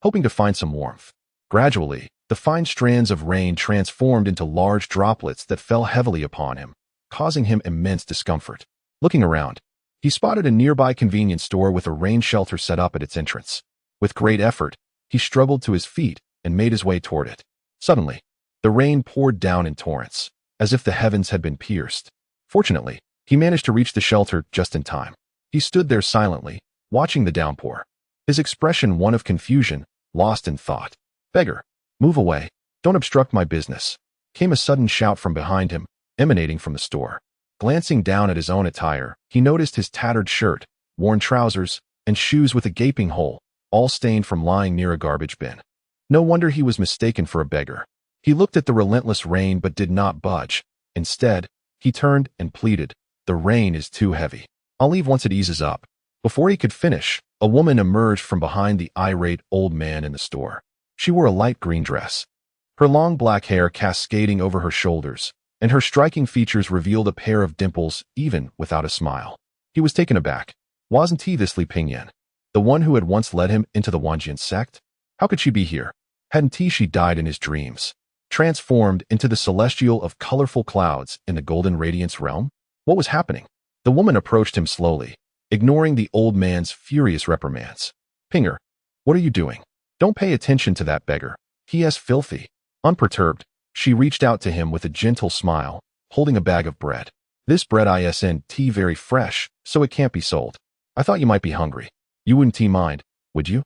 hoping to find some warmth. Gradually, the fine strands of rain transformed into large droplets that fell heavily upon him, causing him immense discomfort. Looking around, he spotted a nearby convenience store with a rain shelter set up at its entrance. With great effort, he struggled to his feet and made his way toward it. Suddenly, the rain poured down in torrents, as if the heavens had been pierced. Fortunately, he managed to reach the shelter just in time. He stood there silently, watching the downpour, his expression one of confusion, lost in thought. "Beggar, move away. Don't obstruct my business," came a sudden shout from behind him, emanating from the store. Glancing down at his own attire, he noticed his tattered shirt, worn trousers, and shoes with a gaping hole, all stained from lying near a garbage bin. No wonder he was mistaken for a beggar. He looked at the relentless rain but did not budge. Instead, he turned and pleaded, "The rain is too heavy. I'll leave once it eases up." Before he could finish, a woman emerged from behind the irate old man in the store. She wore a light green dress, her long black hair cascading over her shoulders, and her striking features revealed a pair of dimples even without a smile. He was taken aback. Wasn't he this Li Pingyan, the one who had once led him into the Wanjian sect? How could she be here? Hadn't she died in his dreams, transformed into the celestial of colorful clouds in the golden radiance realm? What was happening? The woman approached him slowly, ignoring the old man's furious reprimands. "Pinger, what are you doing? Don't pay attention to that beggar. He is filthy." Unperturbed, she reached out to him with a gentle smile, holding a bag of bread. "This bread isn't very fresh, so it can't be sold. I thought you might be hungry. You wouldn't mind, would you?"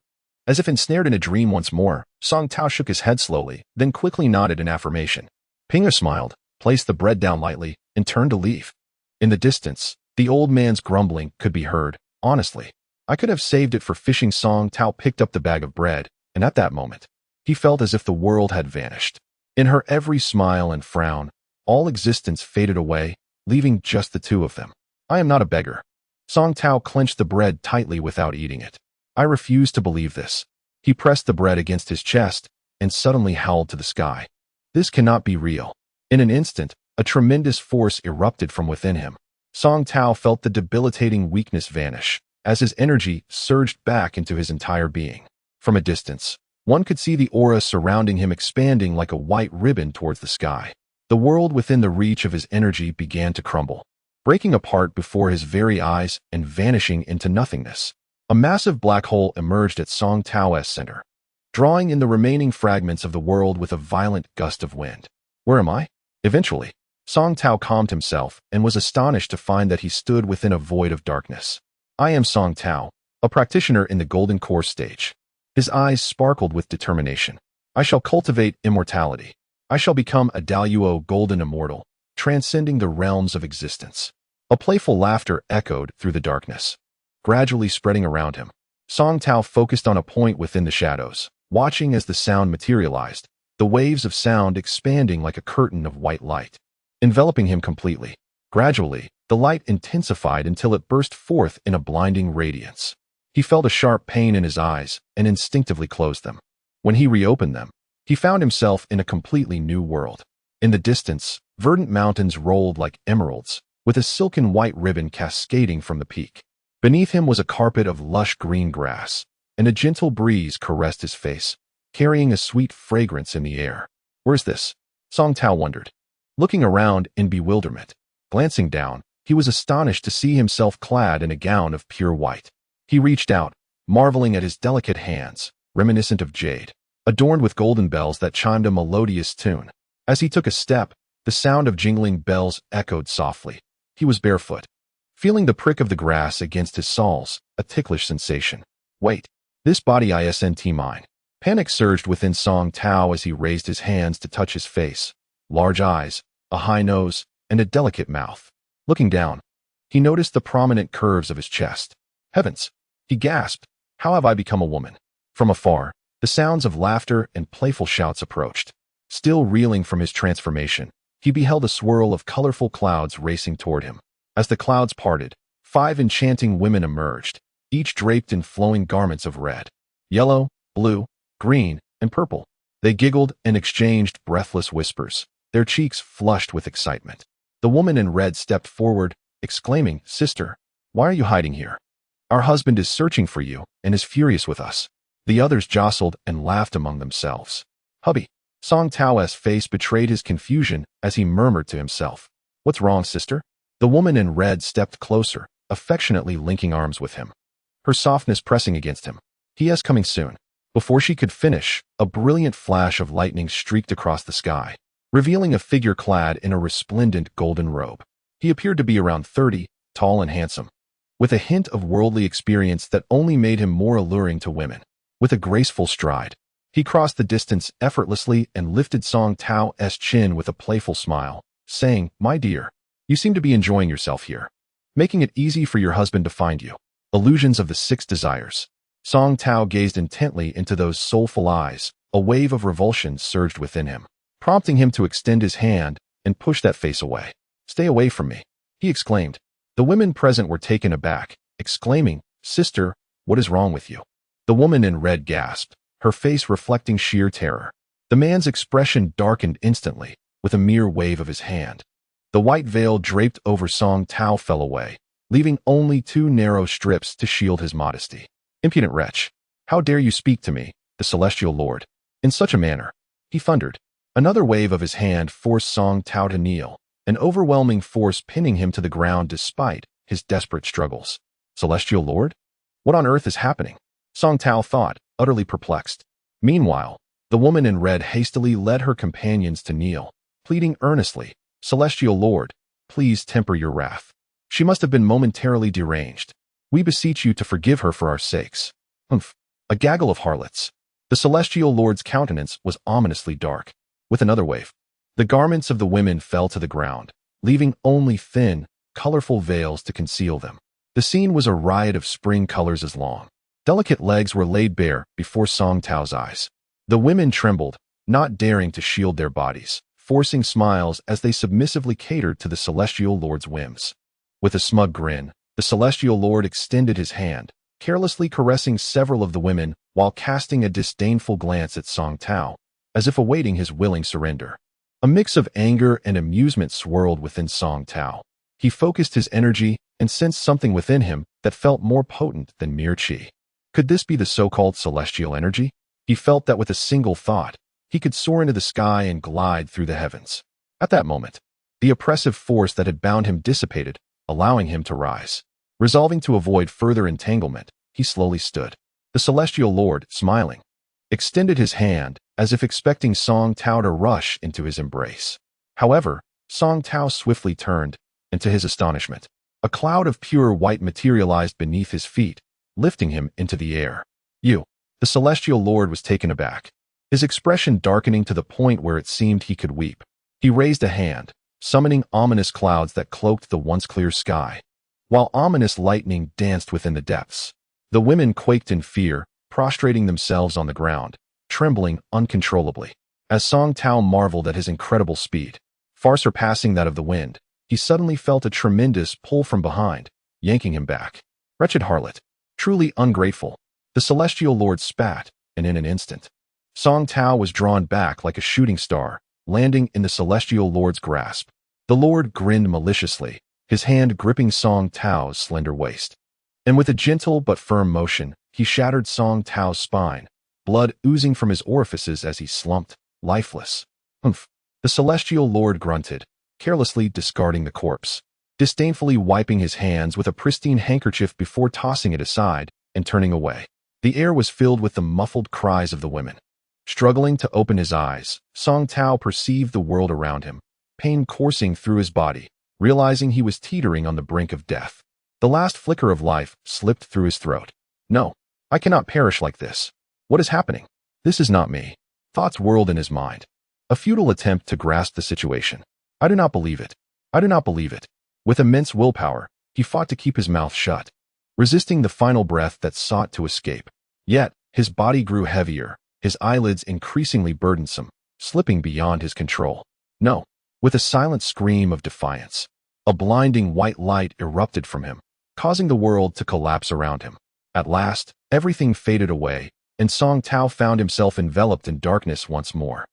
As if ensnared in a dream once more, Song Tao shook his head slowly, then quickly nodded in affirmation. Pinger smiled, placed the bread down lightly, and turned to leave. In the distance, the old man's grumbling could be heard. "Honestly, I could have saved it for fishing." Song Tao picked up the bag of bread, and at that moment, he felt as if the world had vanished. In her every smile and frown, all existence faded away, leaving just the two of them. "I am not a beggar." Song Tao clenched the bread tightly without eating it. "I refuse to believe this." He pressed the bread against his chest and suddenly howled to the sky. This cannot be real. In an instant, a tremendous force erupted from within him. Song Tao felt the debilitating weakness vanish, as his energy surged back into his entire being. From a distance, one could see the aura surrounding him expanding like a white ribbon towards the sky. The world within the reach of his energy began to crumble, breaking apart before his very eyes and vanishing into nothingness. A massive black hole emerged at Song Tao's center, drawing in the remaining fragments of the world with a violent gust of wind. "Where am I?" Eventually, Song Tao calmed himself and was astonished to find that he stood within a void of darkness. "I am Song Tao, a practitioner in the golden core stage. His eyes sparkled with determination. I shall cultivate immortality. I shall become a Daluo golden immortal, transcending the realms of existence. A playful laughter echoed through the darkness, gradually spreading around him. Song Tao focused on a point within the shadows, watching as the sound materialized, the waves of sound expanding like a curtain of white light, enveloping him completely. Gradually, the light intensified until it burst forth in a blinding radiance. He felt a sharp pain in his eyes and instinctively closed them. When he reopened them, he found himself in a completely new world. In the distance, verdant mountains rolled like emeralds, with a silken white ribbon cascading from the peak. Beneath him was a carpet of lush green grass, and a gentle breeze caressed his face, carrying a sweet fragrance in the air. Where's this? Song Tao wondered, looking around in bewilderment. Glancing down, he was astonished to see himself clad in a gown of pure white. He reached out, marveling at his delicate hands, reminiscent of jade, adorned with golden bells that chimed a melodious tune. As he took a step, the sound of jingling bells echoed softly. He was barefoot, feeling the prick of the grass against his soles, a ticklish sensation. Wait, this body isn't mine. Panic surged within Song Tao as he raised his hands to touch his face. Large eyes, a high nose, and a delicate mouth. Looking down, he noticed the prominent curves of his chest. Heavens! He gasped. How have I become a woman? From afar, the sounds of laughter and playful shouts approached. Still reeling from his transformation, he beheld a swirl of colorful clouds racing toward him. As the clouds parted, 5 enchanting women emerged, each draped in flowing garments of red, yellow, blue, green, and purple. They giggled and exchanged breathless whispers, their cheeks flushed with excitement. The woman in red stepped forward, exclaiming, "Sister, why are you hiding here? Our husband is searching for you and is furious with us." The others jostled and laughed among themselves. "Hubby." Song Tao's face betrayed his confusion as he murmured to himself, "What's wrong, sister?" The woman in red stepped closer, affectionately linking arms with him, her softness pressing against him. "He is coming soon." Before she could finish, a brilliant flash of lightning streaked across the sky, revealing a figure clad in a resplendent golden robe. He appeared to be around 30, tall and handsome, with a hint of worldly experience that only made him more alluring to women. With a graceful stride, he crossed the distance effortlessly and lifted Song Tao's chin with a playful smile, saying, "My dear, you seem to be enjoying yourself here, making it easy for your husband to find you." Illusions of the 6 desires. Song Tao gazed intently into those soulful eyes. A wave of revulsion surged within him, prompting him to extend his hand and push that face away. "Stay away from me," he exclaimed. The women present were taken aback, exclaiming, "Sister, what is wrong with you?" The woman in red gasped, her face reflecting sheer terror. The man's expression darkened instantly, with a mere wave of his hand. The white veil draped over Song Tao fell away, leaving only 2 narrow strips to shield his modesty. "Impudent wretch! How dare you speak to me, the celestial lord, in such a manner?" he thundered. Another wave of his hand forced Song Tao to kneel, an overwhelming force pinning him to the ground despite his desperate struggles. "Celestial lord? What on earth is happening?" Song Tao thought, utterly perplexed. Meanwhile, the woman in red hastily led her companions to kneel, pleading earnestly, "Celestial lord, please temper your wrath. She must have been momentarily deranged. We beseech you to forgive her for our sakes." Humph! A gaggle of harlots. The celestial lord's countenance was ominously dark. With another wave, the garments of the women fell to the ground, leaving only thin, colorful veils to conceal them. The scene was a riot of spring colors as long. Delicate legs were laid bare before Song Tao's eyes. The women trembled, not daring to shield their bodies, forcing smiles as they submissively catered to the celestial lord's whims. With a smug grin, the celestial lord extended his hand, carelessly caressing several of the women while casting a disdainful glance at Song Tao, as if awaiting his willing surrender. A mix of anger and amusement swirled within Song Tao. He focused his energy and sensed something within him that felt more potent than mere qi. Could this be the so-called celestial energy? He felt that with a single thought, he could soar into the sky and glide through the heavens. At that moment, the oppressive force that had bound him dissipated, allowing him to rise. Resolving to avoid further entanglement, he slowly stood. The celestial lord, smiling, extended his hand as if expecting Song Tao to rush into his embrace. However, Song Tao swiftly turned, and to his astonishment, a cloud of pure white materialized beneath his feet, lifting him into the air. You. The celestial lord was taken aback, his expression darkening to the point where it seemed he could weep. He raised a hand, summoning ominous clouds that cloaked the once clear sky, while ominous lightning danced within the depths. The women quaked in fear, prostrating themselves on the ground, trembling uncontrollably. As Song Tao marveled at his incredible speed, far surpassing that of the wind, he suddenly felt a tremendous pull from behind, yanking him back. Wretched harlot! Truly ungrateful! The celestial lord spat, and in an instant, Song Tao was drawn back like a shooting star, landing in the celestial lord's grasp. The lord grinned maliciously, his hand gripping Song Tao's slender waist. And with a gentle but firm motion, he shattered Song Tao's spine, blood oozing from his orifices as he slumped, lifeless. Humph! The celestial lord grunted, carelessly discarding the corpse, disdainfully wiping his hands with a pristine handkerchief before tossing it aside and turning away. The air was filled with the muffled cries of the women. Struggling to open his eyes, Song Tao perceived the world around him, pain coursing through his body, realizing he was teetering on the brink of death. The last flicker of life slipped through his throat. No, I cannot perish like this. What is happening? This is not me. Thoughts whirled in his mind. A futile attempt to grasp the situation. I do not believe it. I do not believe it. With immense willpower, he fought to keep his mouth shut, resisting the final breath that sought to escape. Yet, his body grew heavier, his eyelids increasingly burdensome, slipping beyond his control. No. With a silent scream of defiance, a blinding white light erupted from him, causing the world to collapse around him. At last, everything faded away, and Song Tao found himself enveloped in darkness once more.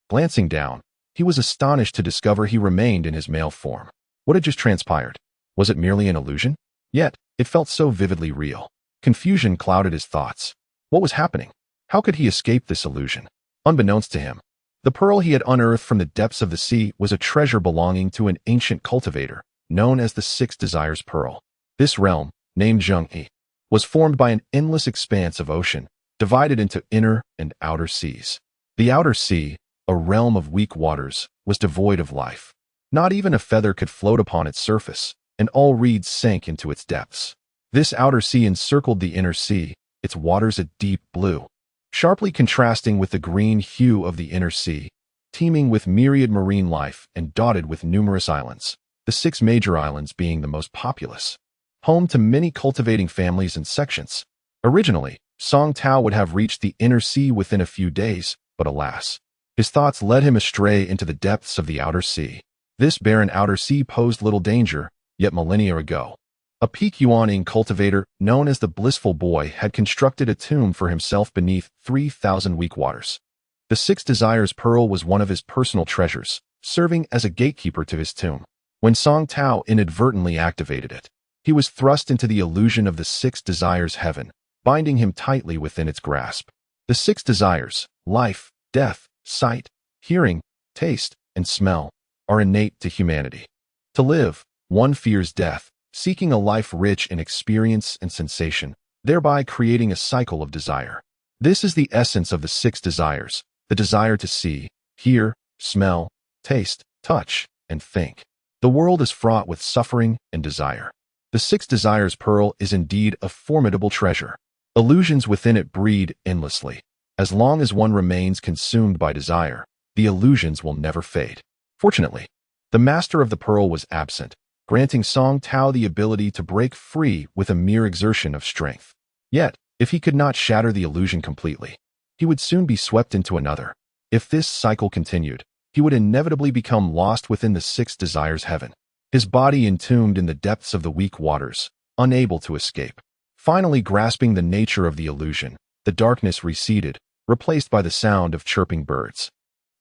Glancing down, he was astonished to discover he remained in his male form. What had just transpired? Was it merely an illusion? Yet, it felt so vividly real. Confusion clouded his thoughts. What was happening? How could he escape this illusion? Unbeknownst to him, the pearl he had unearthed from the depths of the sea was a treasure belonging to an ancient cultivator, known as the Six Desires Pearl. This realm, named Zheng-Yi, was formed by an endless expanse of ocean, divided into inner and outer seas. The outer sea, a realm of weak waters, was devoid of life. Not even a feather could float upon its surface, and all reeds sank into its depths. This outer sea encircled the inner sea, its waters a deep blue, sharply contrasting with the green hue of the inner sea, teeming with myriad marine life and dotted with numerous islands, the 6 major islands being the most populous, home to many cultivating families and sections. Originally, Song Tao would have reached the inner sea within a few days, but alas, his thoughts led him astray into the depths of the outer sea. This barren outer sea posed little danger, yet millennia ago, a peak Yuan cultivator known as the Blissful Boy had constructed a tomb for himself beneath 3,000 weak waters. The Six Desires Pearl was one of his personal treasures, serving as a gatekeeper to his tomb. When Song Tao inadvertently activated it, he was thrust into the illusion of the Six Desires heaven, binding him tightly within its grasp. The 6 desires, life, death, sight, hearing, taste, and smell, are innate to humanity. To live, one fears death, seeking a life rich in experience and sensation, thereby creating a cycle of desire. This is the essence of the 6 desires, the desire to see, hear, smell, taste, touch, and think. The world is fraught with suffering and desire. The 6 Desires Pearl is indeed a formidable treasure. Illusions within it breed endlessly. As long as one remains consumed by desire, the illusions will never fade. Fortunately, the master of the pearl was absent, granting Song Tao the ability to break free with a mere exertion of strength. Yet, if he could not shatter the illusion completely, he would soon be swept into another. If this cycle continued, he would inevitably become lost within the 6 Desires heaven, his body entombed in the depths of the weak waters, unable to escape. Finally grasping the nature of the illusion, the darkness receded, replaced by the sound of chirping birds.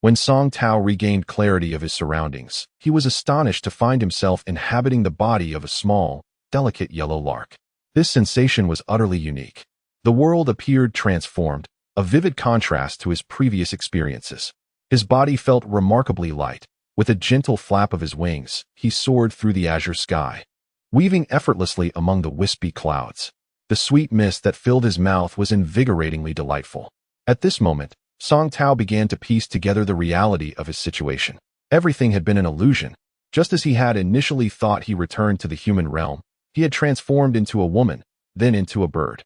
When Song Tao regained clarity of his surroundings, he was astonished to find himself inhabiting the body of a small, delicate yellow lark. This sensation was utterly unique. The world appeared transformed, a vivid contrast to his previous experiences. His body felt remarkably light. With a gentle flap of his wings, he soared through the azure sky, weaving effortlessly among the wispy clouds. The sweet mist that filled his mouth was invigoratingly delightful. At this moment, Song Tao began to piece together the reality of his situation. Everything had been an illusion. Just as he had initially thought he returned to the human realm, he had transformed into a woman, then into a bird.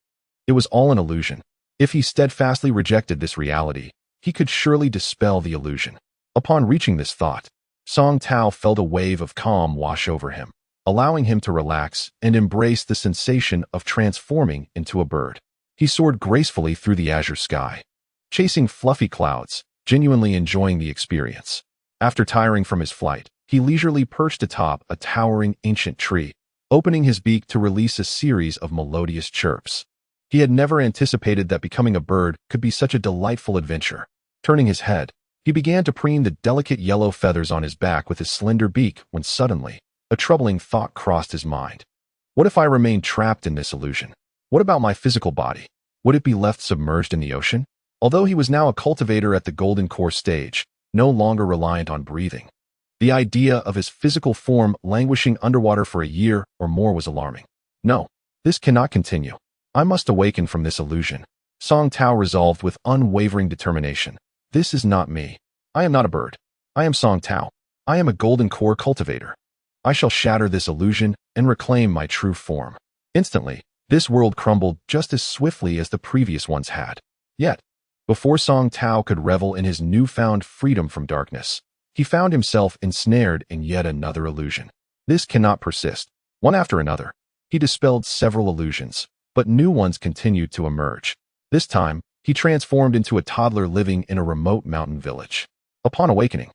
It was all an illusion. If he steadfastly rejected this reality, he could surely dispel the illusion. Upon reaching this thought, Song Tao felt a wave of calm wash over him, allowing him to relax and embrace the sensation of transforming into a bird. He soared gracefully through the azure sky, chasing fluffy clouds, genuinely enjoying the experience. After tiring from his flight, he leisurely perched atop a towering ancient tree, opening his beak to release a series of melodious chirps. He had never anticipated that becoming a bird could be such a delightful adventure. Turning his head, he began to preen the delicate yellow feathers on his back with his slender beak when suddenly, a troubling thought crossed his mind. What if I remained trapped in this illusion? What about my physical body? Would it be left submerged in the ocean? Although he was now a cultivator at the golden core stage, no longer reliant on breathing, the idea of his physical form languishing underwater for a year or more was alarming. No, this cannot continue. I must awaken from this illusion. Song Tao resolved with unwavering determination. This is not me. I am not a bird. I am Song Tao. I am a golden core cultivator. I shall shatter this illusion and reclaim my true form. Instantly, this world crumbled just as swiftly as the previous ones had. Yet, before Song Tao could revel in his newfound freedom from darkness, he found himself ensnared in yet another illusion. This cannot persist. One after another, he dispelled several illusions, but new ones continued to emerge. This time, he transformed into a toddler living in a remote mountain village. Upon awakening,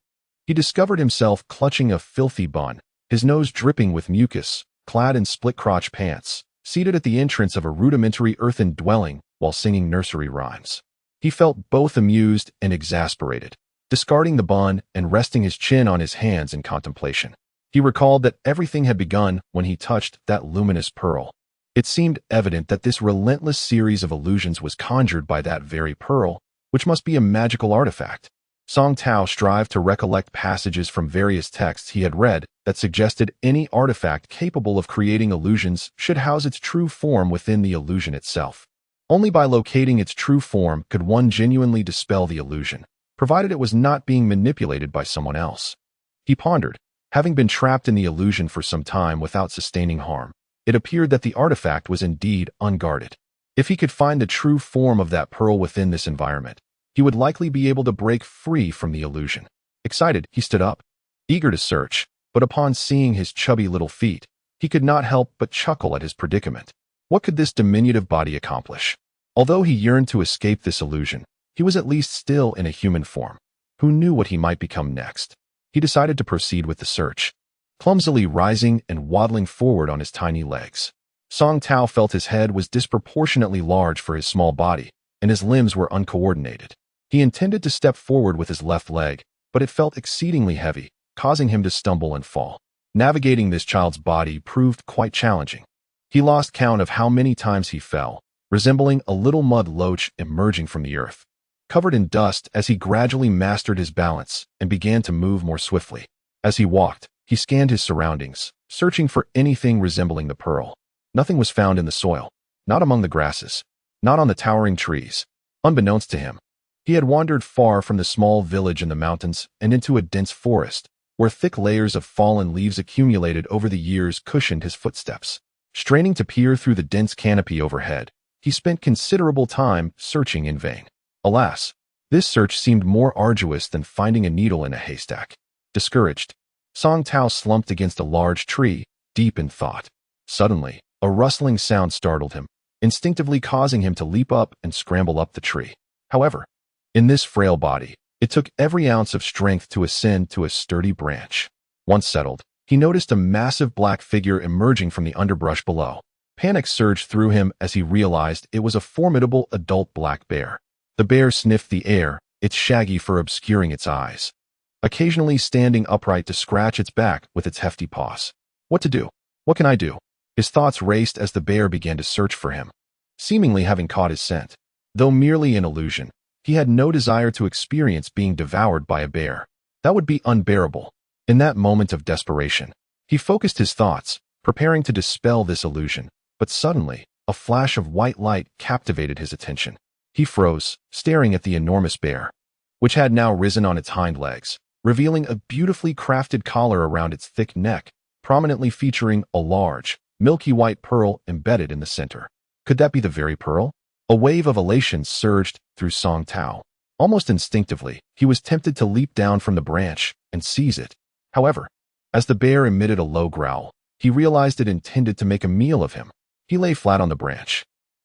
he discovered himself clutching a filthy bun, his nose dripping with mucus, clad in split-crotch pants, seated at the entrance of a rudimentary earthen dwelling while singing nursery rhymes. He felt both amused and exasperated, discarding the bun and resting his chin on his hands in contemplation. He recalled that everything had begun when he touched that luminous pearl. It seemed evident that this relentless series of illusions was conjured by that very pearl, which must be a magical artifact. Song Tao strived to recollect passages from various texts he had read that suggested any artifact capable of creating illusions should house its true form within the illusion itself. Only by locating its true form could one genuinely dispel the illusion, provided it was not being manipulated by someone else. He pondered, having been trapped in the illusion for some time without sustaining harm. It appeared that the artifact was indeed unguarded. If he could find the true form of that pearl within this environment, he would likely be able to break free from the illusion. Excited, he stood up, eager to search, but upon seeing his chubby little feet, he could not help but chuckle at his predicament. What could this diminutive body accomplish? Although he yearned to escape this illusion, he was at least still in a human form. Who knew what he might become next? He decided to proceed with the search, clumsily rising and waddling forward on his tiny legs. Song Tao felt his head was disproportionately large for his small body, and his limbs were uncoordinated. He intended to step forward with his left leg, but it felt exceedingly heavy, causing him to stumble and fall. Navigating this child's body proved quite challenging. He lost count of how many times he fell, resembling a little mud loach emerging from the earth. Covered in dust as he gradually mastered his balance and began to move more swiftly. As he walked, he scanned his surroundings, searching for anything resembling the pearl. Nothing was found in the soil, not among the grasses, not on the towering trees. Unbeknownst to him, he had wandered far from the small village in the mountains and into a dense forest, where thick layers of fallen leaves accumulated over the years cushioned his footsteps. Straining to peer through the dense canopy overhead, he spent considerable time searching in vain. Alas, this search seemed more arduous than finding a needle in a haystack. Discouraged, Song Tao slumped against a large tree, deep in thought. Suddenly, a rustling sound startled him, instinctively causing him to leap up and scramble up the tree. However, in this frail body, it took every ounce of strength to ascend to a sturdy branch. Once settled, he noticed a massive black figure emerging from the underbrush below. Panic surged through him as he realized it was a formidable adult black bear. The bear sniffed the air, its shaggy fur obscuring its eyes, occasionally standing upright to scratch its back with its hefty paws. What to do? What can I do? His thoughts raced as the bear began to search for him, seemingly having caught his scent. Though merely an illusion, he had no desire to experience being devoured by a bear. That would be unbearable. In that moment of desperation, he focused his thoughts, preparing to dispel this illusion, but suddenly, a flash of white light captivated his attention. He froze, staring at the enormous bear, which had now risen on its hind legs, revealing a beautifully crafted collar around its thick neck, prominently featuring a large, milky white pearl embedded in the center. Could that be the very pearl? A wave of elation surged through Song Tao. Almost instinctively, he was tempted to leap down from the branch and seize it. However, as the bear emitted a low growl, he realized it intended to make a meal of him. He lay flat on the branch,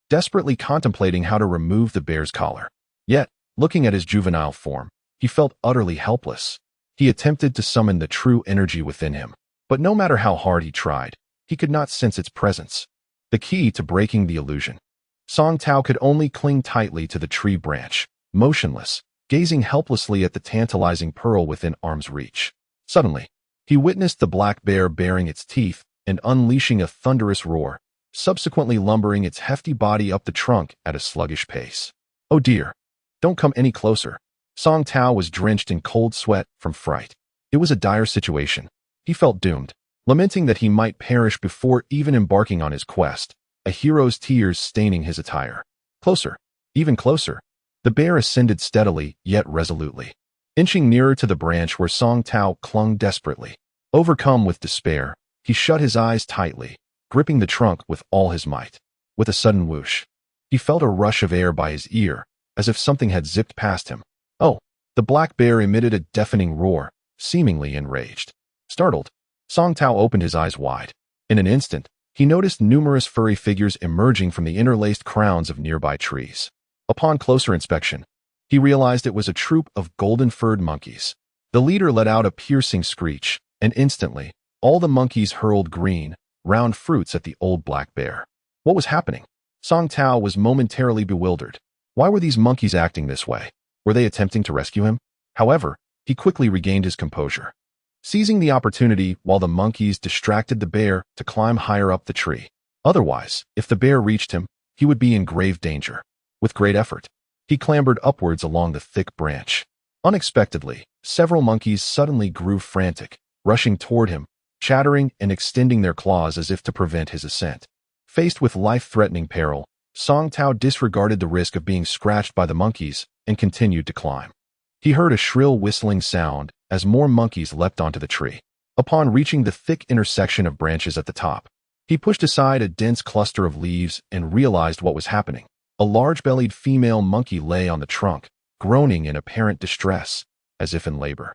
desperately contemplating how to remove the bear's collar. Yet, looking at his juvenile form, he felt utterly helpless. He attempted to summon the true energy within him, but no matter how hard he tried, he could not sense its presence. The key to breaking the illusion. Song Tao could only cling tightly to the tree branch, motionless, gazing helplessly at the tantalizing pearl within arm's reach. Suddenly, he witnessed the black bear baring its teeth and unleashing a thunderous roar, subsequently lumbering its hefty body up the trunk at a sluggish pace. Oh dear! Don't come any closer. Song Tao was drenched in cold sweat from fright. It was a dire situation. He felt doomed, lamenting that he might perish before even embarking on his quest, a hero's tears staining his attire. Closer, even closer. The bear ascended steadily, yet resolutely, inching nearer to the branch where Song Tao clung desperately. Overcome with despair, he shut his eyes tightly, gripping the trunk with all his might. With a sudden whoosh, he felt a rush of air by his ear, as if something had zipped past him. Oh! The black bear emitted a deafening roar, seemingly enraged. Startled, Song Tao opened his eyes wide. In an instant, he noticed numerous furry figures emerging from the interlaced crowns of nearby trees. Upon closer inspection, he realized it was a troop of golden-furred monkeys. The leader let out a piercing screech, and instantly, all the monkeys hurled green, round fruits at the old black bear. What was happening? Song Tao was momentarily bewildered. Why were these monkeys acting this way? Were they attempting to rescue him? However, he quickly regained his composure, seizing the opportunity while the monkeys distracted the bear to climb higher up the tree. Otherwise, if the bear reached him, he would be in grave danger. With great effort, he clambered upwards along the thick branch. Unexpectedly, several monkeys suddenly grew frantic, rushing toward him, chattering and extending their claws as if to prevent his ascent. Faced with life-threatening peril, Song Tao disregarded the risk of being scratched by the monkeys and continued to climb. He heard a shrill whistling sound as more monkeys leapt onto the tree. Upon reaching the thick intersection of branches at the top, he pushed aside a dense cluster of leaves and realized what was happening. A large-bellied female monkey lay on the trunk, groaning in apparent distress, as if in labor.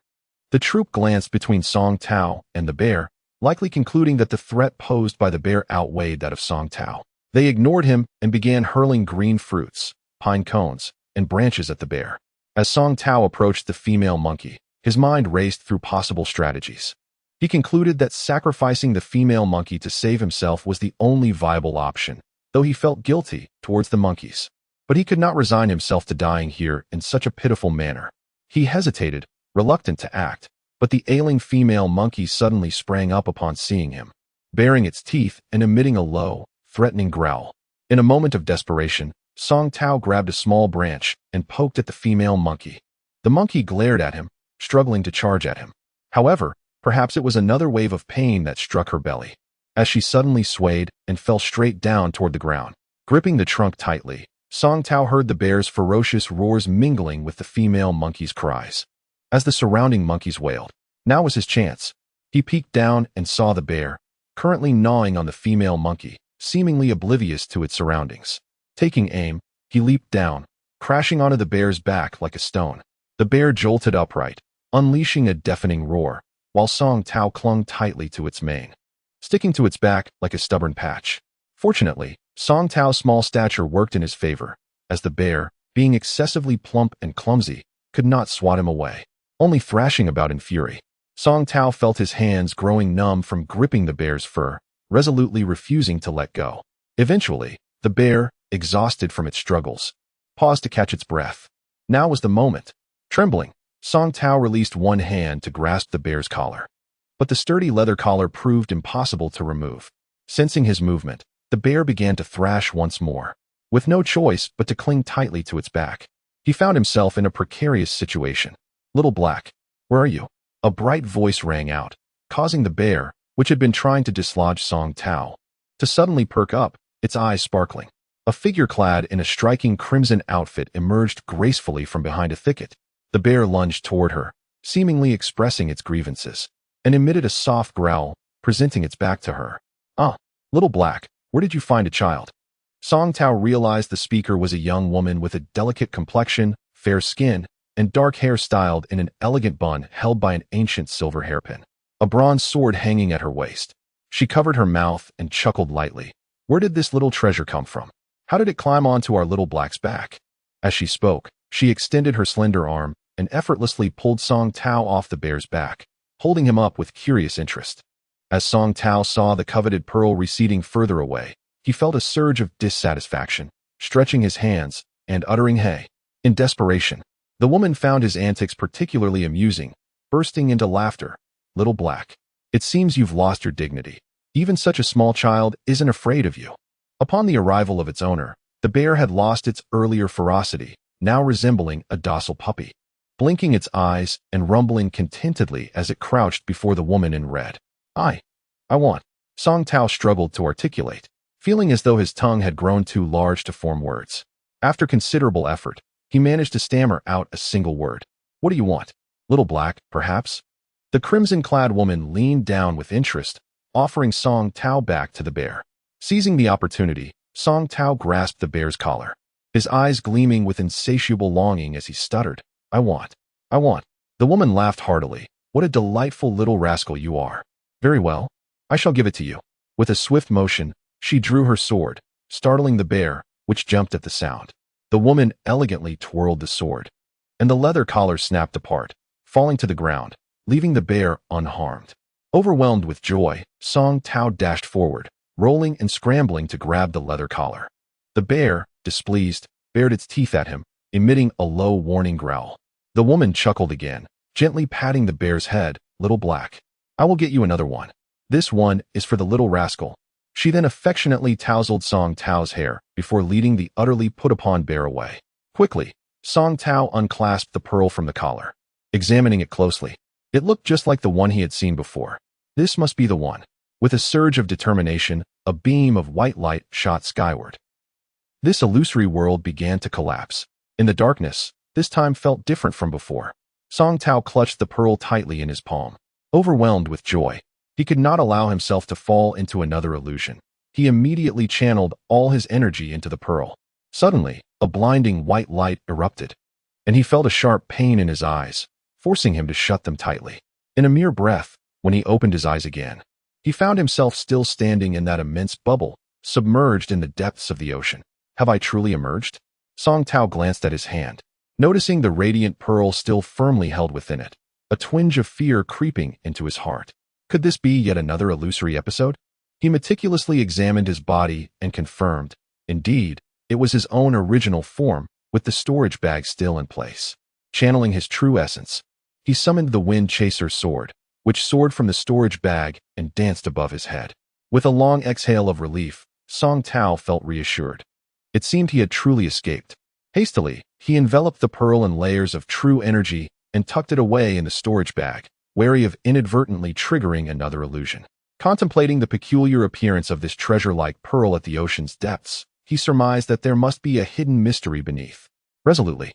The troop glanced between Song Tao and the bear, likely concluding that the threat posed by the bear outweighed that of Song Tao. They ignored him and began hurling green fruits, pine cones, and branches at the bear. As Song Tao approached the female monkey, his mind raced through possible strategies. He concluded that sacrificing the female monkey to save himself was the only viable option, though he felt guilty towards the monkeys. But he could not resign himself to dying here in such a pitiful manner. He hesitated, reluctant to act, but the ailing female monkey suddenly sprang up upon seeing him, baring its teeth and emitting a low, threatening growl. In a moment of desperation, Song Tao grabbed a small branch and poked at the female monkey. The monkey glared at him, struggling to charge at him. However, perhaps it was another wave of pain that struck her belly, as she suddenly swayed and fell straight down toward the ground. Gripping the trunk tightly, Song Tao heard the bear's ferocious roars mingling with the female monkey's cries. As the surrounding monkeys wailed, now was his chance. He peeked down and saw the bear, currently gnawing on the female monkey, seemingly oblivious to its surroundings. Taking aim, he leaped down, crashing onto the bear's back like a stone. The bear jolted upright, unleashing a deafening roar, while Song Tao clung tightly to its mane, sticking to its back like a stubborn patch. Fortunately, Song Tao's small stature worked in his favor, as the bear, being excessively plump and clumsy, could not swat him away, only thrashing about in fury. Song Tao felt his hands growing numb from gripping the bear's fur, resolutely refusing to let go. Eventually, the bear, exhausted from its struggles, paused to catch its breath. Now was the moment. Trembling, Song Tao released one hand to grasp the bear's collar. But the sturdy leather collar proved impossible to remove. Sensing his movement, the bear began to thrash once more, with no choice but to cling tightly to its back. He found himself in a precarious situation. "Little Black, where are you?" A bright voice rang out, causing the bear, which had been trying to dislodge Song Tao, to suddenly perk up, its eyes sparkling. A figure clad in a striking crimson outfit emerged gracefully from behind a thicket. The bear lunged toward her, seemingly expressing its grievances, and emitted a soft growl, presenting its back to her. "Ah, Little Black, where did you find a child?" Song Tao realized the speaker was a young woman with a delicate complexion, fair skin, and dark hair styled in an elegant bun held by an ancient silver hairpin. A bronze sword hanging at her waist. She covered her mouth and chuckled lightly. Where did this little treasure come from? How did it climb onto our little black's back? As she spoke, she extended her slender arm and effortlessly pulled Song Tao off the bear's back, holding him up with curious interest. As Song Tao saw the coveted pearl receding further away, he felt a surge of dissatisfaction, stretching his hands and uttering "Hey!" in desperation. The woman found his antics particularly amusing, bursting into laughter. Little Black, it seems you've lost your dignity. Even such a small child isn't afraid of you. Upon the arrival of its owner, the bear had lost its earlier ferocity, now resembling a docile puppy, blinking its eyes and rumbling contentedly as it crouched before the woman in red. I want. Song Tao struggled to articulate, feeling as though his tongue had grown too large to form words. After considerable effort, he managed to stammer out a single word. What do you want? Little Black, perhaps? The crimson-clad woman leaned down with interest, offering Song Tao back to the bear. Seizing the opportunity, Song Tao grasped the bear's collar, his eyes gleaming with insatiable longing as he stuttered, I want. The woman laughed heartily. What a delightful little rascal you are. Very well, I shall give it to you. With a swift motion, she drew her sword, startling the bear, which jumped at the sound. The woman elegantly twirled the sword, and the leather collar snapped apart, falling to the ground, leaving the bear unharmed. Overwhelmed with joy, Song Tao dashed forward, rolling and scrambling to grab the leather collar. The bear, displeased, bared its teeth at him, emitting a low warning growl. The woman chuckled again, gently patting the bear's head. Little Black, I will get you another one. This one is for the little rascal. She then affectionately tousled Song Tao's hair before leading the utterly put-upon bear away. Quickly, Song Tao unclasped the pearl from the collar. Examining it closely, it looked just like the one he had seen before. This must be the one. With a surge of determination, a beam of white light shot skyward. This illusory world began to collapse. In the darkness, this time felt different from before. Song Tao clutched the pearl tightly in his palm. Overwhelmed with joy, he could not allow himself to fall into another illusion. He immediately channeled all his energy into the pearl. Suddenly, a blinding white light erupted, and he felt a sharp pain in his eyes, forcing him to shut them tightly. In a mere breath, when he opened his eyes again, he found himself still standing in that immense bubble, submerged in the depths of the ocean. Have I truly emerged? Song Tao glanced at his hand, noticing the radiant pearl still firmly held within it, a twinge of fear creeping into his heart. Could this be yet another illusory episode? He meticulously examined his body and confirmed, indeed, it was his own original form, with the storage bag still in place. Channeling his true essence, he summoned the Wind Chaser sword, which soared from the storage bag and danced above his head. With a long exhale of relief, Song Tao felt reassured. It seemed he had truly escaped. Hastily, he enveloped the pearl in layers of true energy and tucked it away in the storage bag, wary of inadvertently triggering another illusion. Contemplating the peculiar appearance of this treasure-like pearl at the ocean's depths, he surmised that there must be a hidden mystery beneath. Resolutely,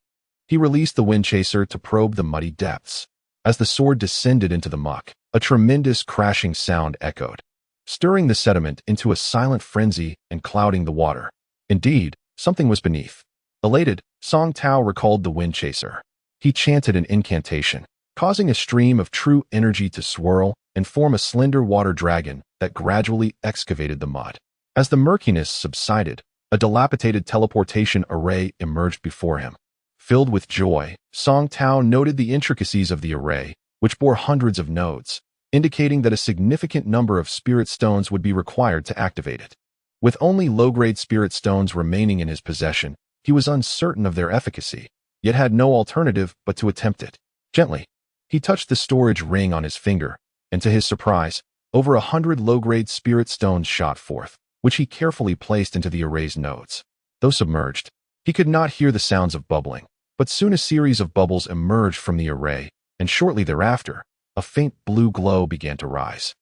he released the Wind Chaser to probe the muddy depths. As the sword descended into the muck, a tremendous crashing sound echoed, stirring the sediment into a silent frenzy and clouding the water. Indeed, something was beneath. Elated, Song Tao recalled the Wind Chaser. He chanted an incantation, causing a stream of true energy to swirl and form a slender water dragon that gradually excavated the mud. As the murkiness subsided, a dilapidated teleportation array emerged before him. Filled with joy, Song Tao noted the intricacies of the array, which bore hundreds of nodes, indicating that a significant number of spirit stones would be required to activate it. With only low-grade spirit stones remaining in his possession, he was uncertain of their efficacy, yet had no alternative but to attempt it. Gently, he touched the storage ring on his finger, and to his surprise, over 100 low-grade spirit stones shot forth, which he carefully placed into the array's nodes. Though submerged, he could not hear the sounds of bubbling, but soon a series of bubbles emerged from the array, and shortly thereafter, a faint blue glow began to rise,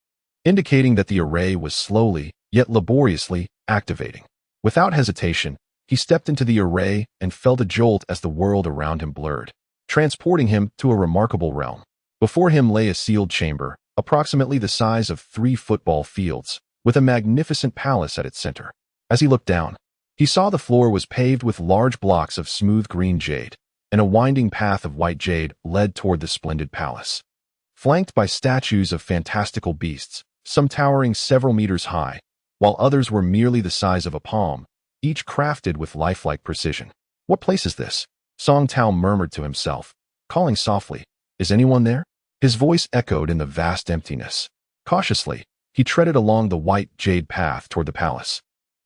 indicating that the array was slowly, yet laboriously, activating. Without hesitation, he stepped into the array and felt a jolt as the world around him blurred, transporting him to a remarkable realm. Before him lay a sealed chamber, approximately the size of 3 football fields, with a magnificent palace at its center. As he looked down, He saw the floor was paved with large blocks of smooth green jade, and a winding path of white jade led toward the splendid palace. Flanked by statues of fantastical beasts, some towering several meters high, while others were merely the size of a palm, each crafted with lifelike precision. "What place is this?" Song Tao murmured to himself, calling softly, "Is anyone there?" His voice echoed in the vast emptiness. Cautiously, he treaded along the white jade path toward the palace,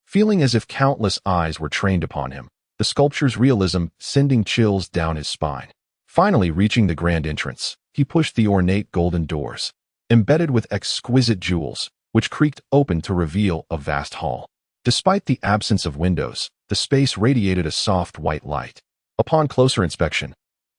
feeling as if countless eyes were trained upon him, the sculpture's realism sending chills down his spine. Finally reaching the grand entrance, he pushed the ornate golden doors, embedded with exquisite jewels, which creaked open to reveal a vast hall. Despite the absence of windows, the space radiated a soft white light. Upon closer inspection,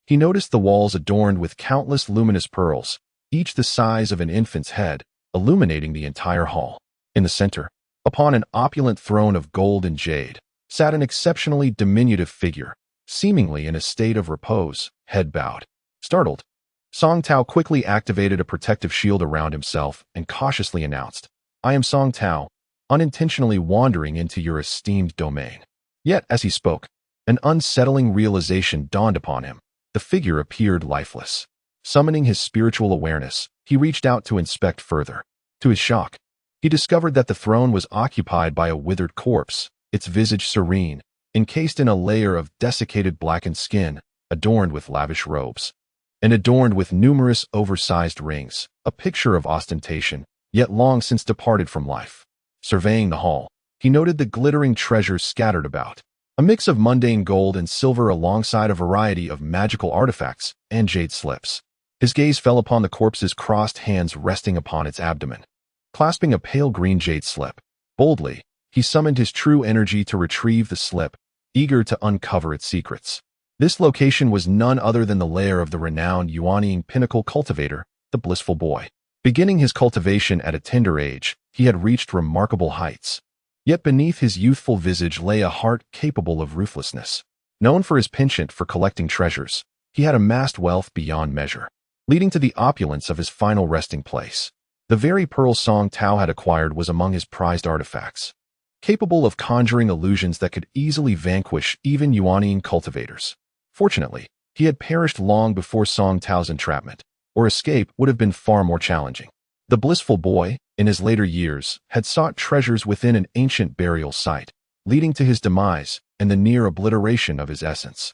he noticed the walls adorned with countless luminous pearls, each the size of an infant's head, illuminating the entire hall. In the center, upon an opulent throne of gold and jade, sat an exceptionally diminutive figure, seemingly in a state of repose, head bowed. Startled, Song Tao quickly activated a protective shield around himself and cautiously announced, "I am Song Tao, unintentionally wandering into your esteemed domain." Yet, as he spoke, an unsettling realization dawned upon him. The figure appeared lifeless. Summoning his spiritual awareness, he reached out to inspect further. To his shock, he discovered that the throne was occupied by a withered corpse, its visage serene, encased in a layer of desiccated blackened skin, adorned with lavish robes, and adorned with numerous oversized rings, a picture of ostentation, yet long since departed from life. Surveying the hall, he noted the glittering treasures scattered about, a mix of mundane gold and silver alongside a variety of magical artifacts and jade slips. His gaze fell upon the corpse's crossed hands resting upon its abdomen. Clasping a pale green jade slip, boldly, he summoned his true energy to retrieve the slip, eager to uncover its secrets. This location was none other than the lair of the renowned Yuanian pinnacle cultivator, the Blissful Boy. Beginning his cultivation at a tender age, he had reached remarkable heights. Yet beneath his youthful visage lay a heart capable of ruthlessness. Known for his penchant for collecting treasures, he had amassed wealth beyond measure, leading to the opulence of his final resting place. The very pearl Song Tao had acquired was among his prized artifacts, capable of conjuring illusions that could easily vanquish even Yuanian cultivators. Fortunately, he had perished long before Song Tao's entrapment, or escape would have been far more challenging. The Blissful Boy, in his later years, had sought treasures within an ancient burial site, leading to his demise and the near obliteration of his essence.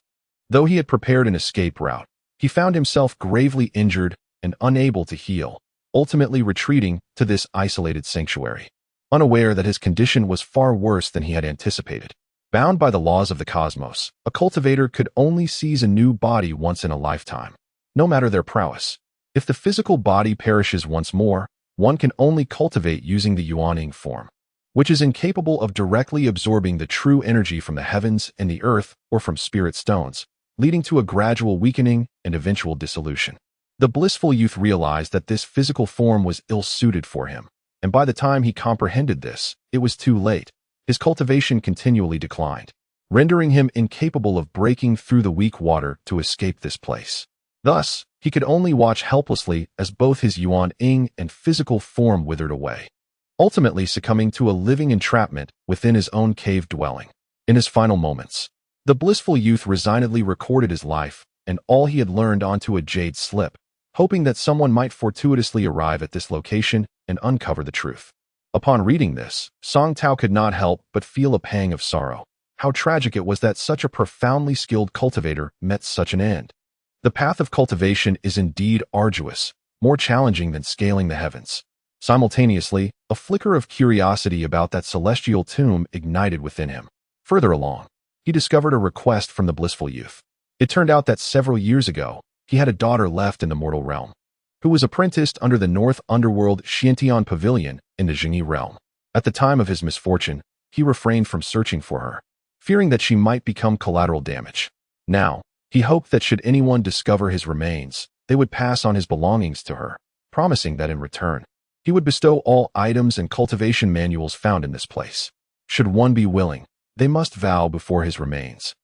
Though he had prepared an escape route, he found himself gravely injured and unable to heal, ultimately retreating to this isolated sanctuary, unaware that his condition was far worse than he had anticipated. Bound by the laws of the cosmos, a cultivator could only seize a new body once in a lifetime, no matter their prowess. If the physical body perishes once more, one can only cultivate using the Yuaning form, which is incapable of directly absorbing the true energy from the heavens and the earth or from spirit stones, leading to a gradual weakening and eventual dissolution. The blissful youth realized that this physical form was ill-suited for him, and by the time he comprehended this, it was too late. His cultivation continually declined, rendering him incapable of breaking through the weak water to escape this place. Thus, he could only watch helplessly as both his Yuan-ing and physical form withered away, ultimately succumbing to a living entrapment within his own cave dwelling. In his final moments, the blissful youth resignedly recorded his life and all he had learned onto a jade slip, hoping that someone might fortuitously arrive at this location and uncover the truth. Upon reading this, Song Tao could not help but feel a pang of sorrow. How tragic it was that such a profoundly skilled cultivator met such an end. The path of cultivation is indeed arduous, more challenging than scaling the heavens. Simultaneously, a flicker of curiosity about that celestial tomb ignited within him. Further along, he discovered a request from the blissful youth. It turned out that several years ago, he had a daughter left in the mortal realm, who was apprenticed under the North Underworld Xiantian Pavilion in the Jingyi realm. At the time of his misfortune, he refrained from searching for her, fearing that she might become collateral damage. Now, he hoped that should anyone discover his remains, they would pass on his belongings to her, promising that in return, he would bestow all items and cultivation manuals found in this place. Should one be willing, they must vow before his remains.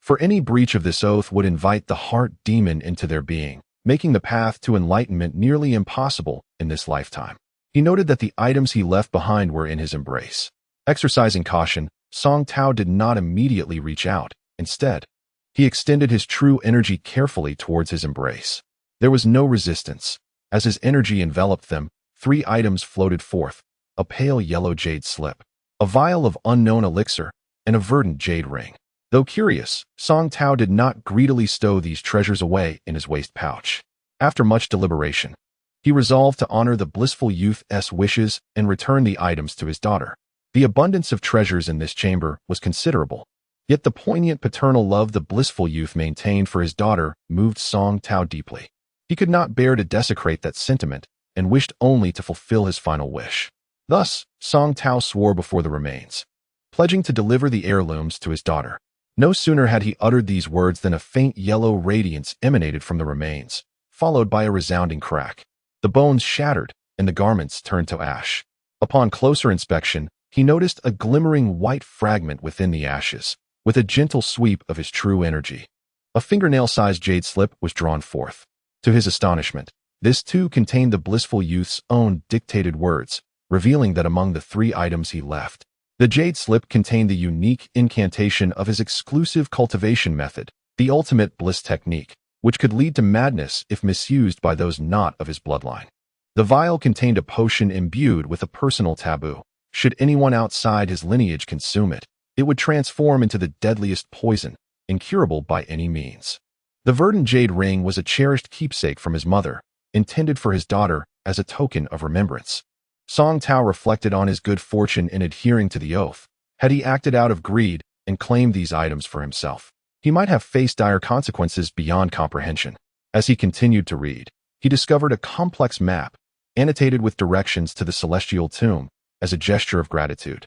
For any breach of this oath would invite the heart demon into their being, making the path to enlightenment nearly impossible in this lifetime. He noted that the items he left behind were in his embrace. Exercising caution, Song Tao did not immediately reach out. Instead, he extended his true energy carefully towards his embrace. There was no resistance. As his energy enveloped them, 3 items floated forth: a pale yellow jade slip, a vial of unknown elixir, and a verdant jade ring. Though curious, Song Tao did not greedily stow these treasures away in his waist pouch. After much deliberation, he resolved to honor the blissful youth's wishes and return the items to his daughter. The abundance of treasures in this chamber was considerable, yet the poignant paternal love the blissful youth maintained for his daughter moved Song Tao deeply. He could not bear to desecrate that sentiment and wished only to fulfill his final wish. Thus, Song Tao swore before the remains, pledging to deliver the heirlooms to his daughter. No sooner had he uttered these words than a faint yellow radiance emanated from the remains, followed by a resounding crack. The bones shattered, and the garments turned to ash. Upon closer inspection, he noticed a glimmering white fragment within the ashes. With a gentle sweep of his true energy, a fingernail-sized jade slip was drawn forth. To his astonishment, this too contained the blissful youth's own dictated words, revealing that among the 3 items he left, the jade slip contained the unique incantation of his exclusive cultivation method, the ultimate bliss technique, which could lead to madness if misused by those not of his bloodline. The vial contained a potion imbued with a personal taboo. Should anyone outside his lineage consume it, it would transform into the deadliest poison, incurable by any means. The verdant jade ring was a cherished keepsake from his mother, intended for his daughter as a token of remembrance. Song Tao reflected on his good fortune in adhering to the oath. Had he acted out of greed and claimed these items for himself, he might have faced dire consequences beyond comprehension. As he continued to read, he discovered a complex map, annotated with directions to the celestial tomb, as a gesture of gratitude,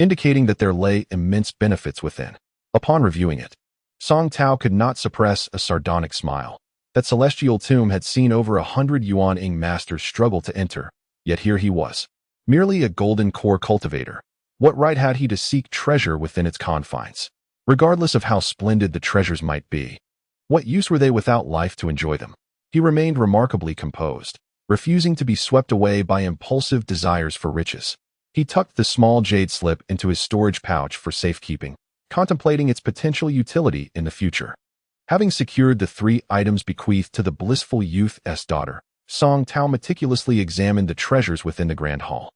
indicating that there lay immense benefits within. Upon reviewing it, Song Tao could not suppress a sardonic smile. That celestial tomb had seen over 100 Yuan-ing masters struggle to enter, yet here he was, merely a golden core cultivator. What right had he to seek treasure within its confines? Regardless of how splendid the treasures might be, what use were they without life to enjoy them? He remained remarkably composed, refusing to be swept away by impulsive desires for riches. He tucked the small jade slip into his storage pouch for safekeeping, contemplating its potential utility in the future. Having secured the 3 items bequeathed to the blissful youth's daughter, Song Tao meticulously examined the treasures within the grand hall.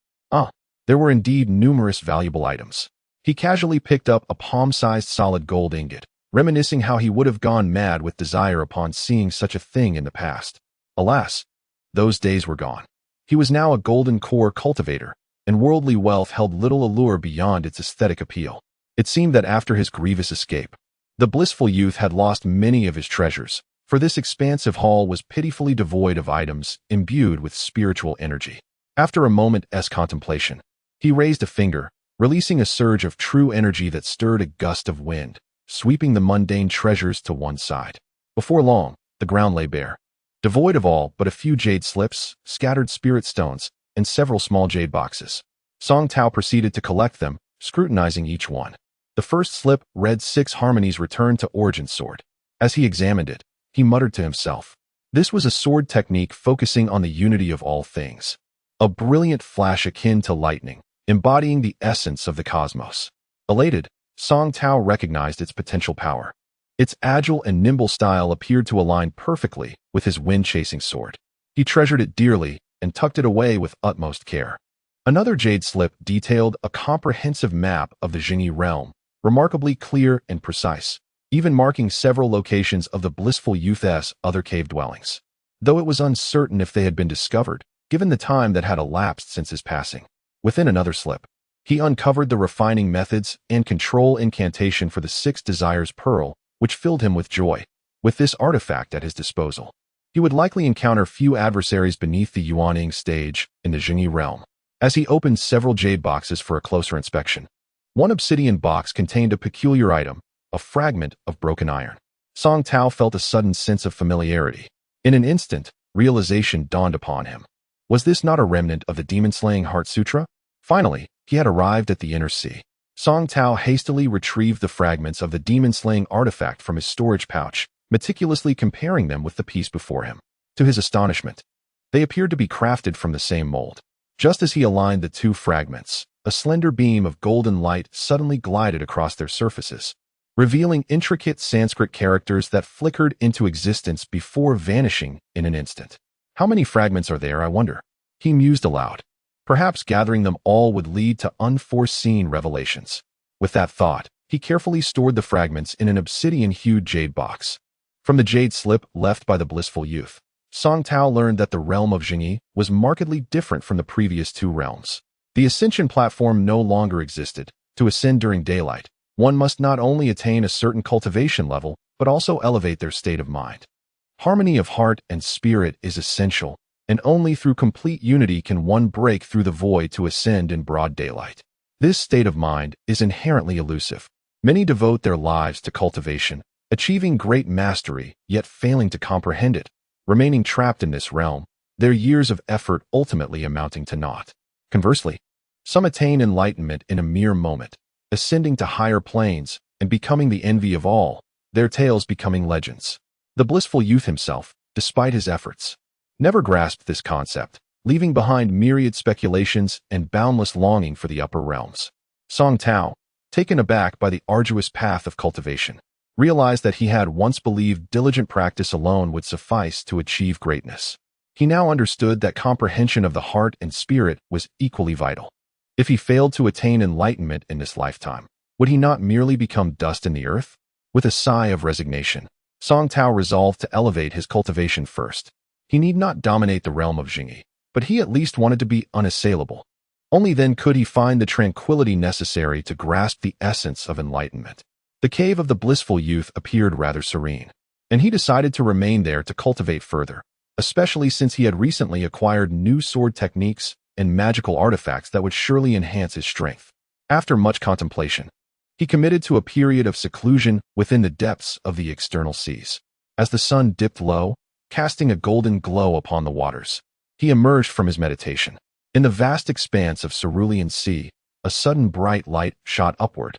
There were indeed numerous valuable items. He casually picked up a palm-sized solid gold ingot, reminiscing how he would have gone mad with desire upon seeing such a thing in the past. Alas, those days were gone. He was now a golden core cultivator, and worldly wealth held little allure beyond its aesthetic appeal. It seemed that after his grievous escape, the blissful youth had lost many of his treasures, for this expansive hall was pitifully devoid of items imbued with spiritual energy. After a moment's contemplation, he raised a finger, releasing a surge of true energy that stirred a gust of wind, sweeping the mundane treasures to one side. Before long, the ground lay bare, devoid of all but a few jade slips, scattered spirit stones, and several small jade boxes. Song Tao proceeded to collect them, scrutinizing each one. The first slip read 6 harmonies return to origin sword. As he examined it, he muttered to himself. This was a sword technique focusing on the unity of all things. A brilliant flash akin to lightning, embodying the essence of the cosmos. Elated, Song Tao recognized its potential power. Its agile and nimble style appeared to align perfectly with his wind-chasing sword. He treasured it dearly and tucked it away with utmost care. Another jade slip detailed a comprehensive map of the Jingyi realm, remarkably clear and precise, even marking several locations of the blissful youth's other cave dwellings. Though it was uncertain if they had been discovered, given the time that had elapsed since his passing. Within another slip, he uncovered the refining methods and control incantation for the 6 Desires Pearl, which filled him with joy. With this artifact at his disposal, he would likely encounter few adversaries beneath the Yuan-ing stage in the Jingyi realm. As he opened several jade boxes for a closer inspection, one obsidian box contained a peculiar item, a fragment of broken iron. Song Tao felt a sudden sense of familiarity. In an instant, realization dawned upon him. Was this not a remnant of the demon-slaying Heart Sutra? Finally, he had arrived at the inner sea. Song Tao hastily retrieved the fragments of the demon-slaying artifact from his storage pouch, meticulously comparing them with the piece before him. To his astonishment, they appeared to be crafted from the same mold. Just as he aligned the 2 fragments, a slender beam of golden light suddenly glided across their surfaces, revealing intricate Sanskrit characters that flickered into existence before vanishing in an instant. How many fragments are there, I wonder? He mused aloud. Perhaps gathering them all would lead to unforeseen revelations. With that thought, he carefully stored the fragments in an obsidian-hued jade box. From the jade slip left by the blissful youth, Song Tao learned that the realm of Jingyi was markedly different from the previous two realms. The ascension platform no longer existed. To ascend during daylight, one must not only attain a certain cultivation level, but also elevate their state of mind. Harmony of heart and spirit is essential, and only through complete unity can one break through the void to ascend in broad daylight. This state of mind is inherently elusive. Many devote their lives to cultivation, achieving great mastery, yet failing to comprehend it, remaining trapped in this realm, their years of effort ultimately amounting to naught. Conversely, some attain enlightenment in a mere moment, ascending to higher planes and becoming the envy of all, their tales becoming legends. The blissful youth himself, despite his efforts, never grasped this concept, leaving behind myriad speculations and boundless longing for the upper realms. Song Tao, taken aback by the arduous path of cultivation, realized that he had once believed diligent practice alone would suffice to achieve greatness. He now understood that comprehension of the heart and spirit was equally vital. If he failed to attain enlightenment in this lifetime, would he not merely become dust in the earth? With a sigh of resignation, Song Tao resolved to elevate his cultivation first. He need not dominate the realm of Jingyi, but he at least wanted to be unassailable. Only then could he find the tranquility necessary to grasp the essence of enlightenment. The cave of the blissful youth appeared rather serene, and he decided to remain there to cultivate further, especially since he had recently acquired new sword techniques and magical artifacts that would surely enhance his strength. After much contemplation, he committed to a period of seclusion within the depths of the external seas. As the sun dipped low, casting a golden glow upon the waters, he emerged from his meditation. In the vast expanse of cerulean sea, a sudden bright light shot upward,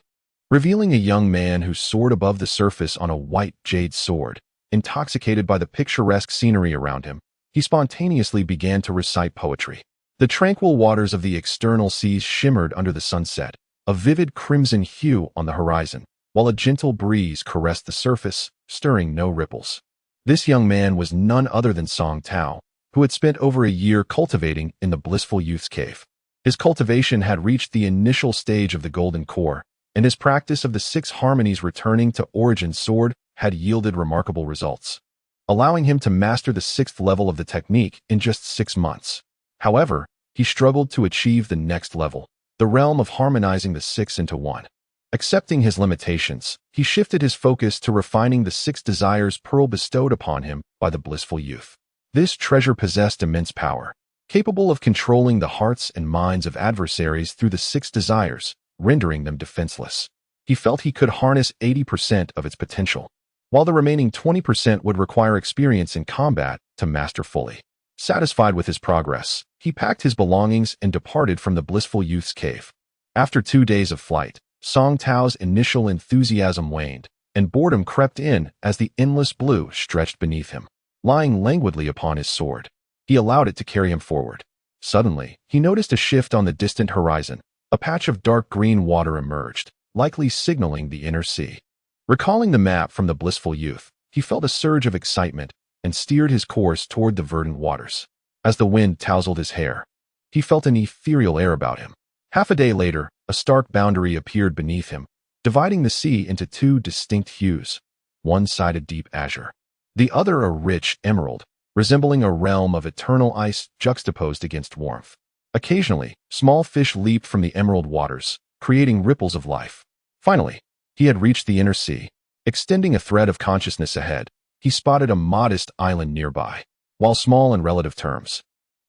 revealing a young man who soared above the surface on a white jade sword. Intoxicated by the picturesque scenery around him, he spontaneously began to recite poetry. The tranquil waters of the external seas shimmered under the sunset, a vivid crimson hue on the horizon, while a gentle breeze caressed the surface, stirring no ripples. This young man was none other than Song Tao, who had spent over a year cultivating in the blissful youth's cave. His cultivation had reached the initial stage of the golden core, and his practice of the 6 harmonies returning to Origin Sword had yielded remarkable results, allowing him to master the 6th level of the technique in just 6 months. However, he struggled to achieve the next level, the realm of harmonizing the 6 into one. Accepting his limitations, he shifted his focus to refining the 6 desires pearl bestowed upon him by the blissful youth. This treasure possessed immense power, capable of controlling the hearts and minds of adversaries through the 6 desires, rendering them defenseless. He felt he could harness 80% of its potential, while the remaining 20% would require experience in combat to master fully. Satisfied with his progress, he packed his belongings and departed from the blissful youth's cave. After 2 days of flight, Song Tao's initial enthusiasm waned, and boredom crept in as the endless blue stretched beneath him. Lying languidly upon his sword, he allowed it to carry him forward. Suddenly, he noticed a shift on the distant horizon. A patch of dark green water emerged, likely signaling the inner sea. Recalling the map from the blissful youth, he felt a surge of excitement and steered his course toward the verdant waters. As the wind tousled his hair, he felt an ethereal air about him. Half a day later, a stark boundary appeared beneath him, dividing the sea into 2 distinct hues, one side a deep azure, the other a rich emerald, resembling a realm of eternal ice juxtaposed against warmth. Occasionally, small fish leaped from the emerald waters, creating ripples of life. Finally, he had reached the inner sea. Extending a thread of consciousness ahead, he spotted a modest island nearby. While small in relative terms,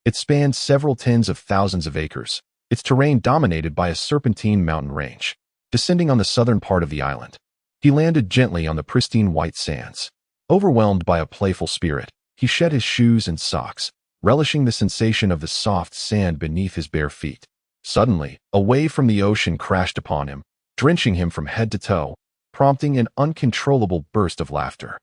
it spanned several tens of thousands of acres, its terrain dominated by a serpentine mountain range. Descending on the southern part of the island, he landed gently on the pristine white sands. Overwhelmed by a playful spirit, he shed his shoes and socks, relishing the sensation of the soft sand beneath his bare feet. Suddenly, a wave from the ocean crashed upon him, drenching him from head to toe, prompting an uncontrollable burst of laughter.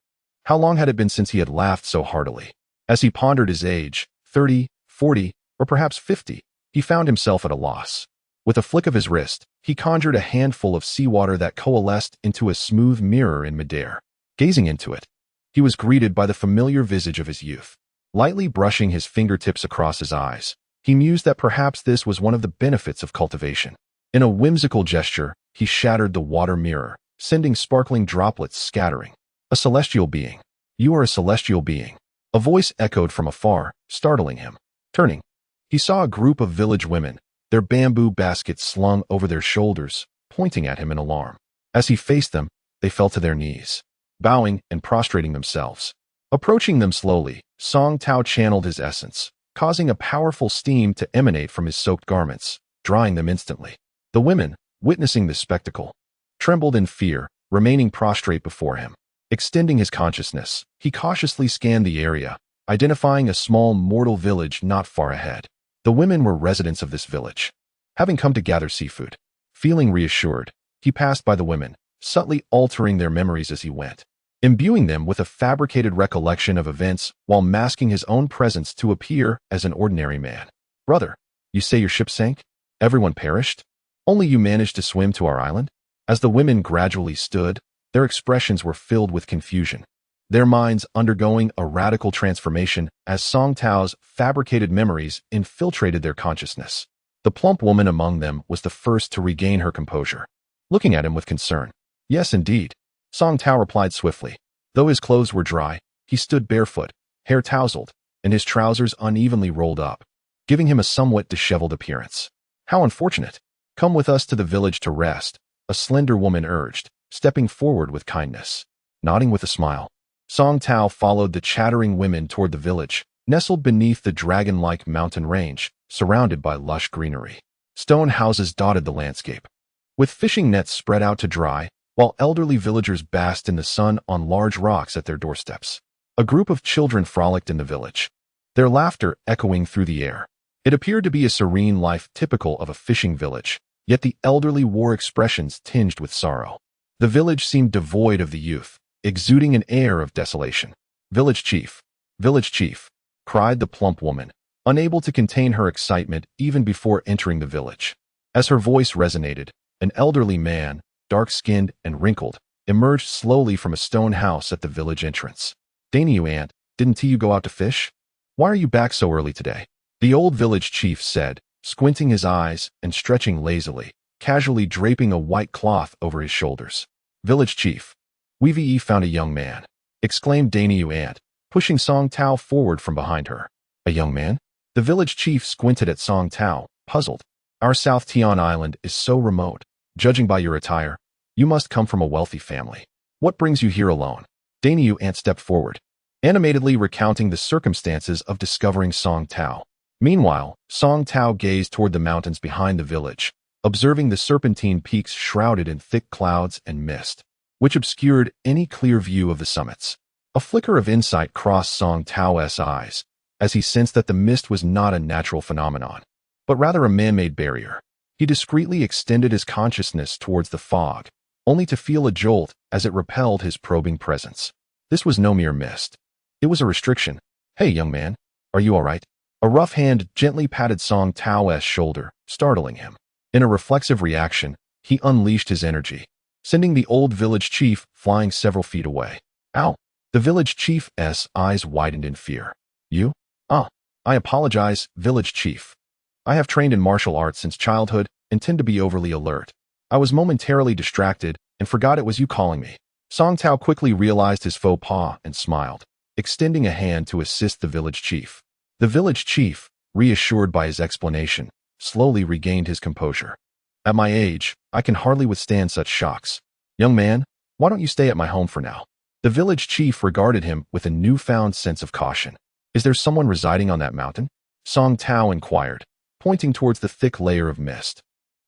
How long had it been since he had laughed so heartily? As he pondered his age, 30, 40, or perhaps 50, he found himself at a loss. With a flick of his wrist, he conjured a handful of seawater that coalesced into a smooth mirror in midair. Gazing into it, he was greeted by the familiar visage of his youth. Lightly brushing his fingertips across his eyes, he mused that perhaps this was one of the benefits of cultivation. In a whimsical gesture, he shattered the water mirror, sending sparkling droplets scattering. A celestial being. You are a celestial being. A voice echoed from afar, startling him. Turning, he saw a group of village women, their bamboo baskets slung over their shoulders, pointing at him in alarm. As he faced them, they fell to their knees, bowing and prostrating themselves. Approaching them slowly, Song Tao channeled his essence, causing a powerful steam to emanate from his soaked garments, drying them instantly. The women, witnessing this spectacle, trembled in fear, remaining prostrate before him. Extending his consciousness, he cautiously scanned the area, identifying a small mortal village not far ahead. The women were residents of this village, having come to gather seafood. Feeling reassured, he passed by the women, subtly altering their memories as he went, imbuing them with a fabricated recollection of events while masking his own presence to appear as an ordinary man. Brother, you say your ship sank? Everyone perished? Only you managed to swim to our island? As the women gradually stood, their expressions were filled with confusion, their minds undergoing a radical transformation as Song Tao's fabricated memories infiltrated their consciousness. The plump woman among them was the first to regain her composure, looking at him with concern. Yes, indeed, Song Tao replied swiftly. Though his clothes were dry, he stood barefoot, hair tousled, and his trousers unevenly rolled up, giving him a somewhat disheveled appearance. How unfortunate. Come with us to the village to rest, a slender woman urged, stepping forward with kindness. Nodding with a smile, Song Tao followed the chattering women toward the village, nestled beneath the dragon-like mountain range, surrounded by lush greenery. Stone houses dotted the landscape, with fishing nets spread out to dry, while elderly villagers basked in the sun on large rocks at their doorsteps. A group of children frolicked in the village, their laughter echoing through the air. It appeared to be a serene life typical of a fishing village, yet the elderly wore expressions tinged with sorrow. The village seemed devoid of the youth, exuding an air of desolation. Village chief, cried the plump woman, unable to contain her excitement even before entering the village. As her voice resonated, an elderly man, dark-skinned and wrinkled, emerged slowly from a stone house at the village entrance. Dana, you aunt, didn't you go out to fish? Why are you back so early today? The old village chief said, squinting his eyes and stretching lazily, casually draping a white cloth over his shoulders. Village chief, we've found a young man, exclaimed Dana, you aunt, pushing Song Tao forward from behind her. A young man? The village chief squinted at Song Tao, puzzled. Our South Tian Island is so remote. Judging by your attire, you must come from a wealthy family. What brings you here alone? Dana, you aunt stepped forward, animatedly recounting the circumstances of discovering Song Tao. Meanwhile, Song Tao gazed toward the mountains behind the village, observing the serpentine peaks shrouded in thick clouds and mist, which obscured any clear view of the summits. A flicker of insight crossed Song Tao's eyes, as he sensed that the mist was not a natural phenomenon, but rather a man-made barrier. He discreetly extended his consciousness towards the fog, only to feel a jolt as it repelled his probing presence. This was no mere mist. It was a restriction. Hey, young man, are you all right? A rough hand gently patted Song Tao's shoulder, startling him. In a reflexive reaction, he unleashed his energy, sending the old village chief flying several feet away. Ow! The village chief's eyes widened in fear. You? I apologize, village chief. I have trained in martial arts since childhood and tend to be overly alert. I was momentarily distracted and forgot it was you calling me. Song Tao quickly realized his faux pas and smiled, extending a hand to assist the village chief. The village chief, reassured by his explanation, slowly regained his composure. At my age, I can hardly withstand such shocks. Young man, why don't you stay at my home for now? The village chief regarded him with a newfound sense of caution. Is there someone residing on that mountain? Song Tao inquired, pointing towards the thick layer of mist.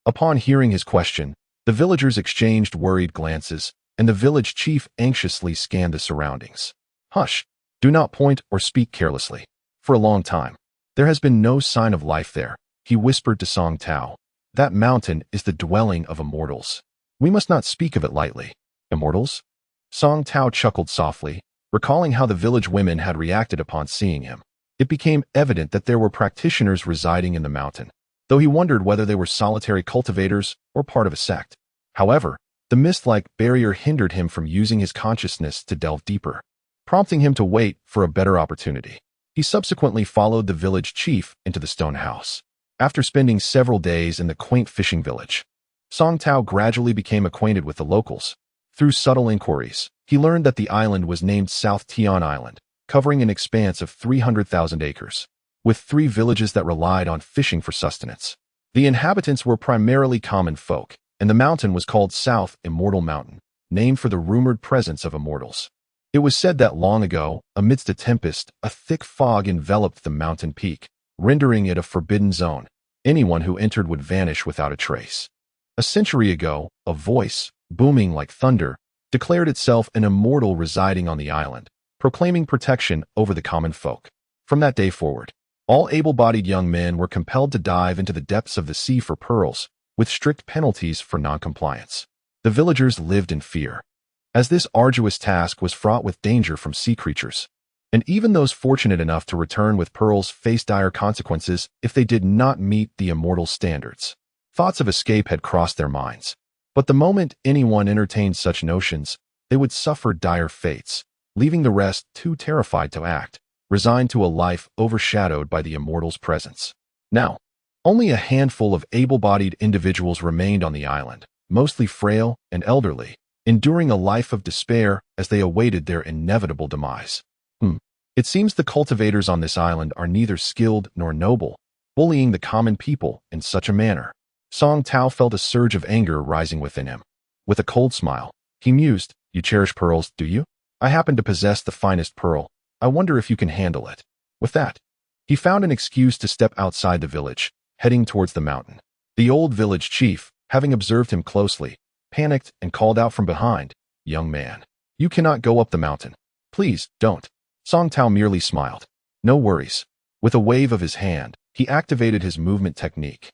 Upon hearing his question, the villagers exchanged worried glances, and the village chief anxiously scanned the surroundings. Hush! Do not point or speak carelessly. For a long time, there has been no sign of life there, he whispered to Song Tao. That mountain is the dwelling of immortals. We must not speak of it lightly. Immortals? Song Tao chuckled softly, recalling how the village women had reacted upon seeing him. It became evident that there were practitioners residing in the mountain, though he wondered whether they were solitary cultivators or part of a sect. However, the mist-like barrier hindered him from using his consciousness to delve deeper, prompting him to wait for a better opportunity. He subsequently followed the village chief into the stone house. After spending several days in the quaint fishing village, Song Tao gradually became acquainted with the locals. Through subtle inquiries, he learned that the island was named South Tian Island, covering an expanse of 300,000 acres, with 3 villages that relied on fishing for sustenance. The inhabitants were primarily common folk, and the mountain was called South Immortal Mountain, named for the rumored presence of immortals. It was said that long ago, amidst a tempest, a thick fog enveloped the mountain peak, rendering it a forbidden zone. Anyone who entered would vanish without a trace. A century ago, a voice, booming like thunder, declared itself an immortal residing on the island, proclaiming protection over the common folk. From that day forward, all able-bodied young men were compelled to dive into the depths of the sea for pearls, with strict penalties for noncompliance. The villagers lived in fear, as this arduous task was fraught with danger from sea creatures, and even those fortunate enough to return with pearls faced dire consequences if they did not meet the immortal standards. Thoughts of escape had crossed their minds, but the moment anyone entertained such notions, they would suffer dire fates, leaving the rest too terrified to act, resigned to a life overshadowed by the immortal's presence. Now, only a handful of able-bodied individuals remained on the island, mostly frail and elderly, enduring a life of despair as they awaited their inevitable demise. It seems the cultivators on this island are neither skilled nor noble, bullying the common people in such a manner. Song Tao felt a surge of anger rising within him. With a cold smile, he mused, "You cherish pearls, do you? I happen to possess the finest pearl. I wonder if you can handle it." With that, he found an excuse to step outside the village, heading towards the mountain. The old village chief, having observed him closely, panicked and called out from behind, "Young man, you cannot go up the mountain. Please, don't." Song Tao merely smiled. "No worries." With a wave of his hand, he activated his movement technique,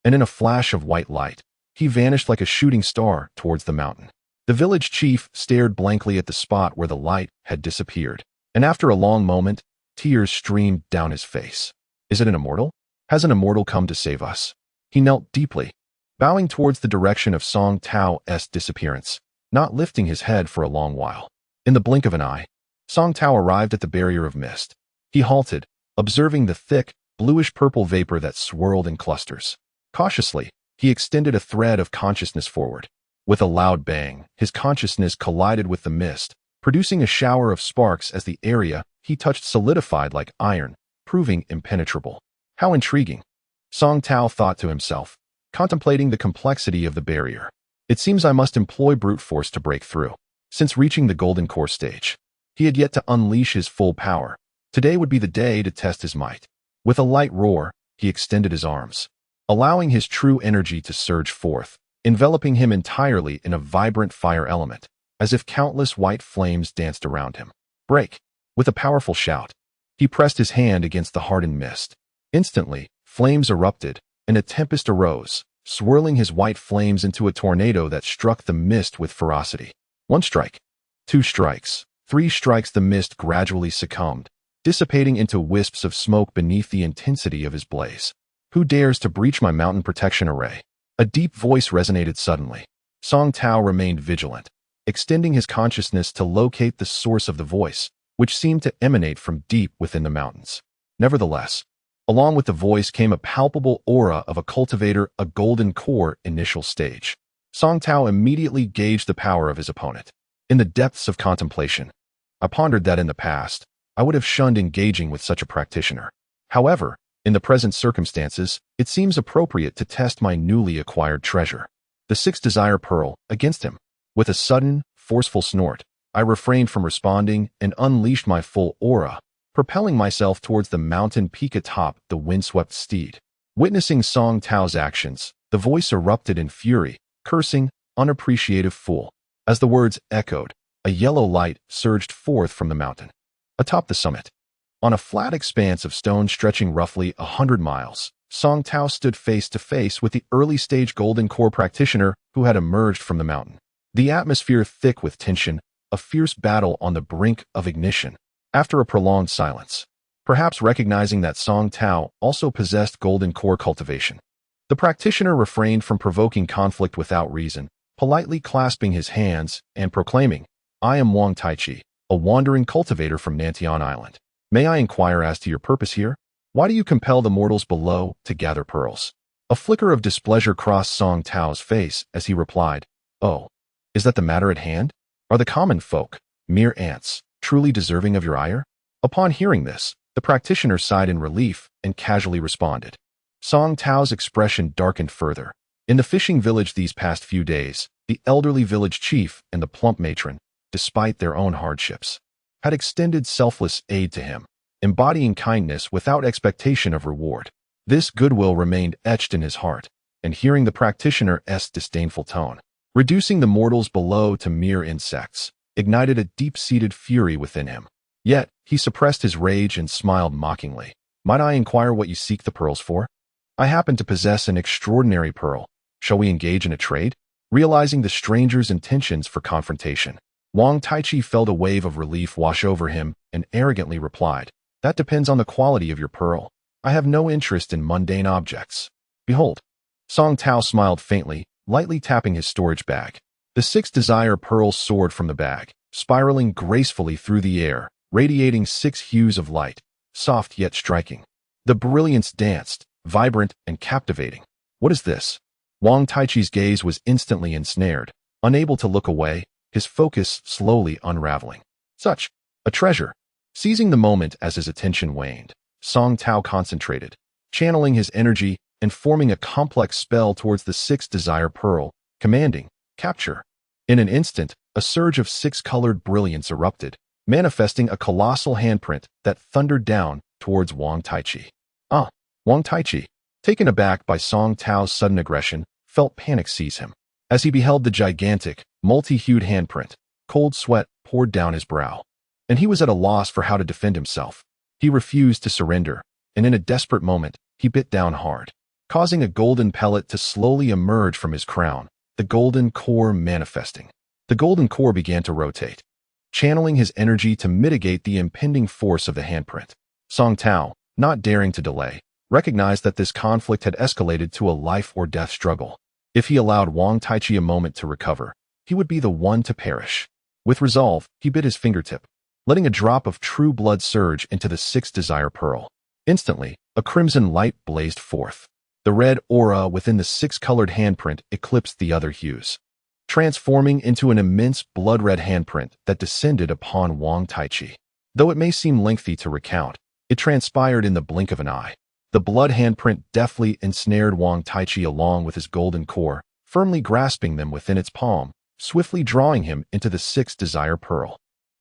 and in a flash of white light, he vanished like a shooting star towards the mountain. The village chief stared blankly at the spot where the light had disappeared, and after a long moment, tears streamed down his face. Is it an immortal? Has an immortal come to save us? He knelt deeply, bowing towards the direction of Song Tao's disappearance, not lifting his head for a long while. In the blink of an eye, Song Tao arrived at the barrier of mist. He halted, observing the thick, bluish-purple vapor that swirled in clusters. Cautiously, he extended a thread of consciousness forward. With a loud bang, his consciousness collided with the mist, producing a shower of sparks as the area he touched solidified like iron, proving impenetrable. How intriguing, Song Tao thought to himself, contemplating the complexity of the barrier. It seems I must employ brute force to break through. Since reaching the golden core stage, he had yet to unleash his full power. Today would be the day to test his might. With a light roar, he extended his arms, allowing his true energy to surge forth, enveloping him entirely in a vibrant fire element, as if countless white flames danced around him. Break! With a powerful shout, he pressed his hand against the hardened mist. Instantly, flames erupted, and a tempest arose, swirling his white flames into a tornado that struck the mist with ferocity. 1 strike. 2 strikes. 3 strikes. The mist gradually succumbed, dissipating into wisps of smoke beneath the intensity of his blaze. Who dares to breach my mountain protection array? A deep voice resonated suddenly. Song Tao remained vigilant, extending his consciousness to locate the source of the voice, which seemed to emanate from deep within the mountains. Nevertheless, along with the voice came a palpable aura of a cultivator, a golden core initial stage. Song Tao immediately gauged the power of his opponent. In the depths of contemplation, I pondered that in the past, I would have shunned engaging with such a practitioner. However, in the present circumstances, it seems appropriate to test my newly acquired treasure, the 6th desire pearl, against him. With a sudden, forceful snort, I refrained from responding and unleashed my full aura, propelling myself towards the mountain peak atop the windswept steed. Witnessing Song Tao's actions, the voice erupted in fury, cursing, "Unappreciative fool." As the words echoed, a yellow light surged forth from the mountain. Atop the summit, on a flat expanse of stone stretching roughly 100 miles, Song Tao stood face to face with the early-stage golden core practitioner who had emerged from the mountain. The atmosphere thick with tension, a fierce battle on the brink of ignition. After a prolonged silence, perhaps recognizing that Song Tao also possessed golden core cultivation, The practitioner refrained from provoking conflict without reason, politely clasping his hands and proclaiming, "I am Wang Taichi, a wandering cultivator from Nantian Island. May I inquire as to your purpose here? Why do you compel the mortals below to gather pearls?" A flicker of displeasure crossed Song Tao's face as he replied, "Oh, is that the matter at hand? Are the common folk, mere ants, truly deserving of your ire?" Upon hearing this, the practitioner sighed in relief and casually responded. Song Tao's expression darkened further. In the fishing village these past few days, the elderly village chief and the plump matron, despite their own hardships, had extended selfless aid to him, embodying kindness without expectation of reward. This goodwill remained etched in his heart, and hearing the practitioner's disdainful tone, reducing the mortals below to mere insects, ignited a deep-seated fury within him. Yet, he suppressed his rage and smiled mockingly. "Might I inquire what you seek the pearls for?" "I happen to possess an extraordinary pearl. Shall we engage in a trade?" Realizing the stranger's intentions for confrontation, Wang Taichi felt a wave of relief wash over him and arrogantly replied, "That depends on the quality of your pearl. I have no interest in mundane objects. Behold." Song Tao smiled faintly, lightly tapping his storage bag. The 6 desire pearls soared from the bag, spiraling gracefully through the air, radiating 6 hues of light, soft yet striking. The brilliance danced, vibrant and captivating. "What is this?" Wang Taichi's gaze was instantly ensnared, unable to look away, his focus slowly unraveling. "Such a treasure." Seizing the moment as his attention waned, Song Tao concentrated, channeling his energy and forming a complex spell towards the 6 desire pearl, commanding, "Capture." In an instant, a surge of 6-colored brilliance erupted, manifesting a colossal handprint that thundered down towards Wang Taichi. "Ah!" Wang Taichi, taken aback by Song Tao's sudden aggression, felt panic seize him. As he beheld the gigantic, multi-hued handprint, cold sweat poured down his brow, and he was at a loss for how to defend himself. He refused to surrender, and in a desperate moment, he bit down hard, causing a golden pellet to slowly emerge from his crown, the golden core manifesting. The golden core began to rotate, channeling his energy to mitigate the impending force of the handprint. Song Tao, not daring to delay, recognized that this conflict had escalated to a life-or-death struggle. If he allowed Wang Taichi a moment to recover, he would be the one to perish. With resolve, he bit his fingertip, letting a drop of true blood surge into the 6 desire pearl. Instantly, a crimson light blazed forth. The red aura within the 6-colored handprint eclipsed the other hues, transforming into an immense blood-red handprint that descended upon Wang Taichi. Though it may seem lengthy to recount, it transpired in the blink of an eye. The blood handprint deftly ensnared Wang Taichi along with his golden core, firmly grasping them within its palm, swiftly drawing him into the 6 desire pearl.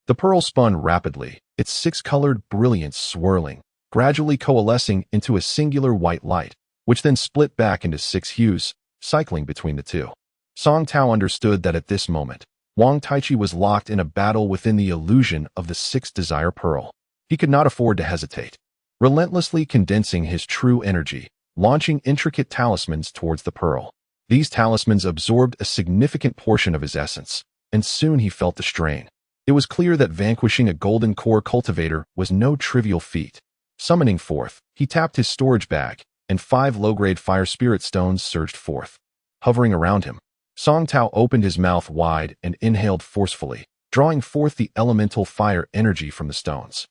The pearl spun rapidly, its 6-colored brilliance swirling, gradually coalescing into a singular white light, which then split back into 6 hues, cycling between the two. Song Tao understood that at this moment, Wang Taichi was locked in a battle within the illusion of the 6 desire pearl. He could not afford to hesitate, relentlessly condensing his true energy, launching intricate talismans towards the pearl. These talismans absorbed a significant portion of his essence, and soon he felt the strain. It was clear that vanquishing a golden core cultivator was no trivial feat. Summoning forth, he tapped his storage bag, and 5 low-grade fire spirit stones surged forth. Hovering around him, Song Tao opened his mouth wide and inhaled forcefully, drawing forth the elemental fire energy from the stones.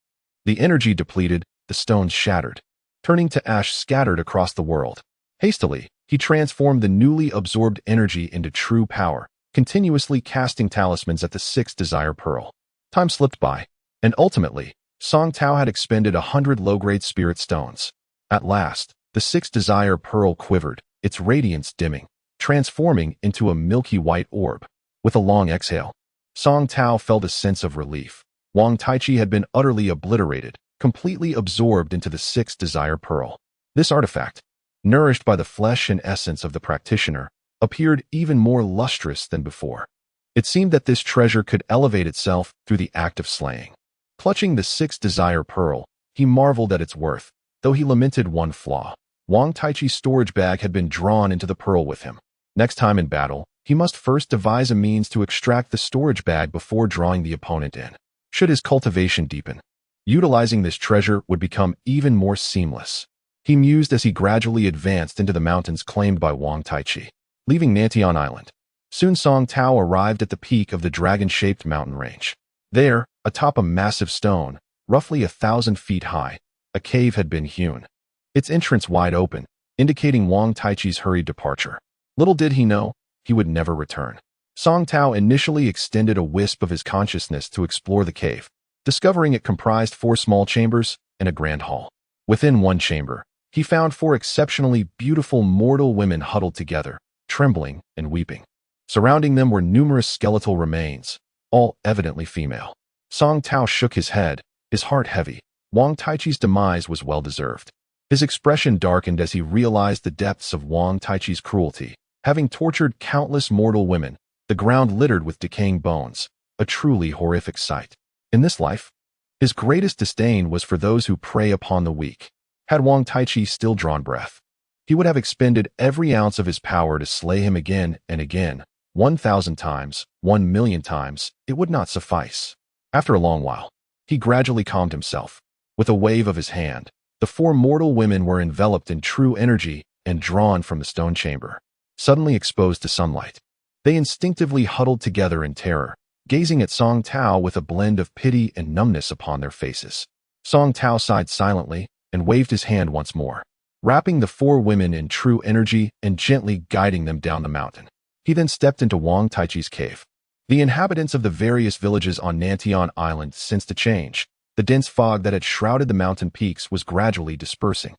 The energy depleted, the stones shattered, turning to ash scattered across the world. Hastily, he transformed the newly absorbed energy into true power, continuously casting talismans at the 6 desire pearl. Time slipped by, and ultimately, Song Tao had expended 100 low-grade spirit stones. At last, the 6 desire pearl quivered, its radiance dimming, transforming into a milky white orb. With a long exhale, Song Tao felt a sense of relief. Wang Taichi had been utterly obliterated, completely absorbed into the 6 desire pearl. This artifact, nourished by the flesh and essence of the practitioner, appeared even more lustrous than before. It seemed that this treasure could elevate itself through the act of slaying. Clutching the 6 desire pearl, he marveled at its worth, though he lamented one flaw. Wang Taichi's storage bag had been drawn into the pearl with him. Next time in battle, he must first devise a means to extract the storage bag before drawing the opponent in. Should his cultivation deepen, utilizing this treasure would become even more seamless. He mused as he gradually advanced into the mountains claimed by Wang Taichi, leaving Nantian Island. Soon Song Tao arrived at the peak of the dragon-shaped mountain range. There, atop a massive stone, roughly 1,000 feet high, a cave had been hewn, its entrance wide open, indicating Wang Taichi's hurried departure. Little did he know, he would never return. Song Tao initially extended a wisp of his consciousness to explore the cave, discovering it comprised 4 small chambers and a grand hall. Within one chamber, he found 4 exceptionally beautiful mortal women huddled together, trembling and weeping. Surrounding them were numerous skeletal remains, all evidently female. Song Tao shook his head, his heart heavy. Wang Taichi's demise was well-deserved. His expression darkened as he realized the depths of Wang Taichi's cruelty. Having tortured countless mortal women, the ground littered with decaying bones, a truly horrific sight. In this life, his greatest disdain was for those who prey upon the weak. Had Wang Taichi still drawn breath, he would have expended every ounce of his power to slay him again and again. 1,000 times, 1,000,000 times, it would not suffice. After a long while, he gradually calmed himself. With a wave of his hand, the 4 mortal women were enveloped in true energy and drawn from the stone chamber. Suddenly exposed to sunlight, they instinctively huddled together in terror, gazing at Song Tao with a blend of pity and numbness upon their faces. Song Tao sighed silently and waved his hand once more, wrapping the 4 women in true energy and gently guiding them down the mountain. He then stepped into Wang Taichi's cave. The inhabitants of the various villages on Nantian Island sensed a change. The dense fog that had shrouded the mountain peaks was gradually dispersing.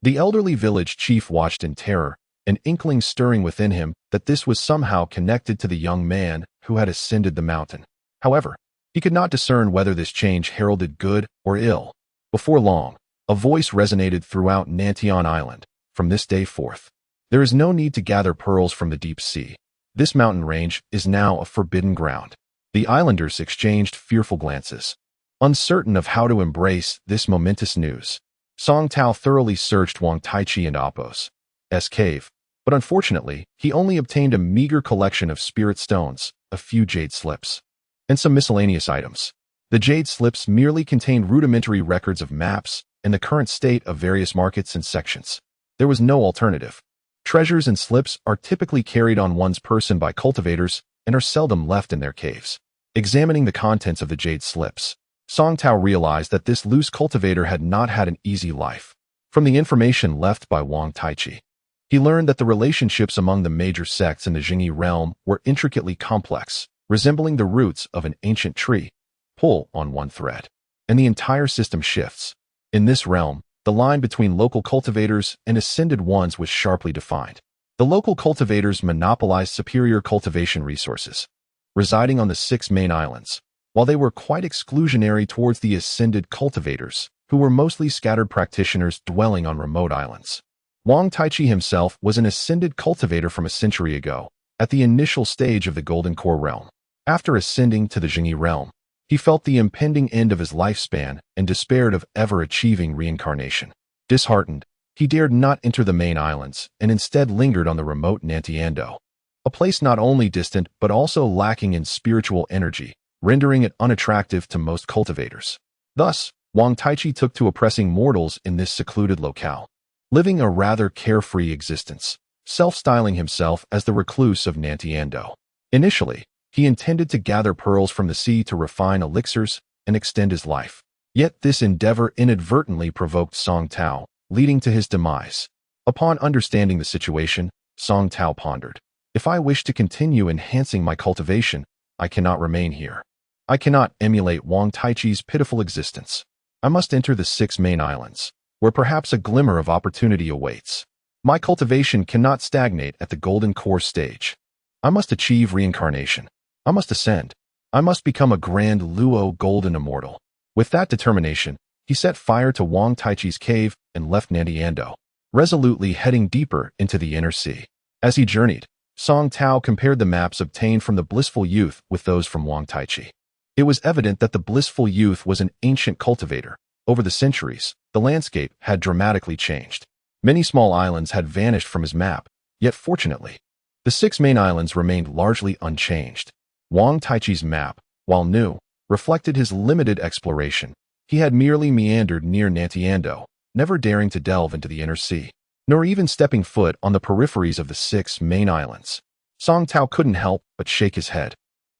The elderly village chief watched in terror, an inkling stirring within him that this was somehow connected to the young man who had ascended the mountain. However, he could not discern whether this change heralded good or ill. Before long, a voice resonated throughout Nantian Island. From this day forth, there is no need to gather pearls from the deep sea. This mountain range is now a forbidden ground. The islanders exchanged fearful glances, uncertain of how to embrace this momentous news. Song Tao thoroughly searched Wang Taichi and Appo's cave, but unfortunately, he only obtained a meager collection of spirit stones, a few jade slips, and some miscellaneous items. The jade slips merely contained rudimentary records of maps and the current state of various markets and sections. There was no alternative. Treasures and slips are typically carried on one's person by cultivators and are seldom left in their caves. Examining the contents of the jade slips, Song Tao realized that this loose cultivator had not had an easy life. From the information left by Wang Taichi, he learned that the relationships among the major sects in the Jingyi realm were intricately complex, resembling the roots of an ancient tree. Pull on one thread, and the entire system shifts. In this realm, the line between local cultivators and ascended ones was sharply defined. The local cultivators monopolized superior cultivation resources, residing on the 6 main islands, while they were quite exclusionary towards the ascended cultivators, who were mostly scattered practitioners dwelling on remote islands. Wang Taichi himself was an ascended cultivator from a century ago, at the initial stage of the Golden Core realm. After ascending to the Jingyi realm, he felt the impending end of his lifespan and despaired of ever achieving reincarnation. Disheartened, he dared not enter the main islands and instead lingered on the remote Nantiando, a place not only distant but also lacking in spiritual energy, rendering it unattractive to most cultivators. Thus, Wang Taichi took to oppressing mortals in this secluded locale, living a rather carefree existence, self-styling himself as the recluse of Nantiando. Initially, he intended to gather pearls from the sea to refine elixirs and extend his life. Yet this endeavor inadvertently provoked Song Tao, leading to his demise. Upon understanding the situation, Song Tao pondered, "If I wish to continue enhancing my cultivation, I cannot remain here. I cannot emulate Wang Taichi's pitiful existence. I must enter the 6 main islands, where perhaps a glimmer of opportunity awaits. My cultivation cannot stagnate at the Golden Core stage. I must achieve reincarnation. I must ascend. I must become a grand Luo golden immortal." With that determination, he set fire to Wang Taichi's cave and left Nantiando, resolutely heading deeper into the inner sea. As he journeyed, Song Tao compared the maps obtained from the blissful youth with those from Wang Taichi. It was evident that the blissful youth was an ancient cultivator. Over the centuries, the landscape had dramatically changed. Many small islands had vanished from his map, yet fortunately, the 6 main islands remained largely unchanged. Wang Taichi's map, while new, reflected his limited exploration. He had merely meandered near Nantiando, never daring to delve into the inner sea, nor even stepping foot on the peripheries of the 6 main islands. Song Tao couldn't help but shake his head.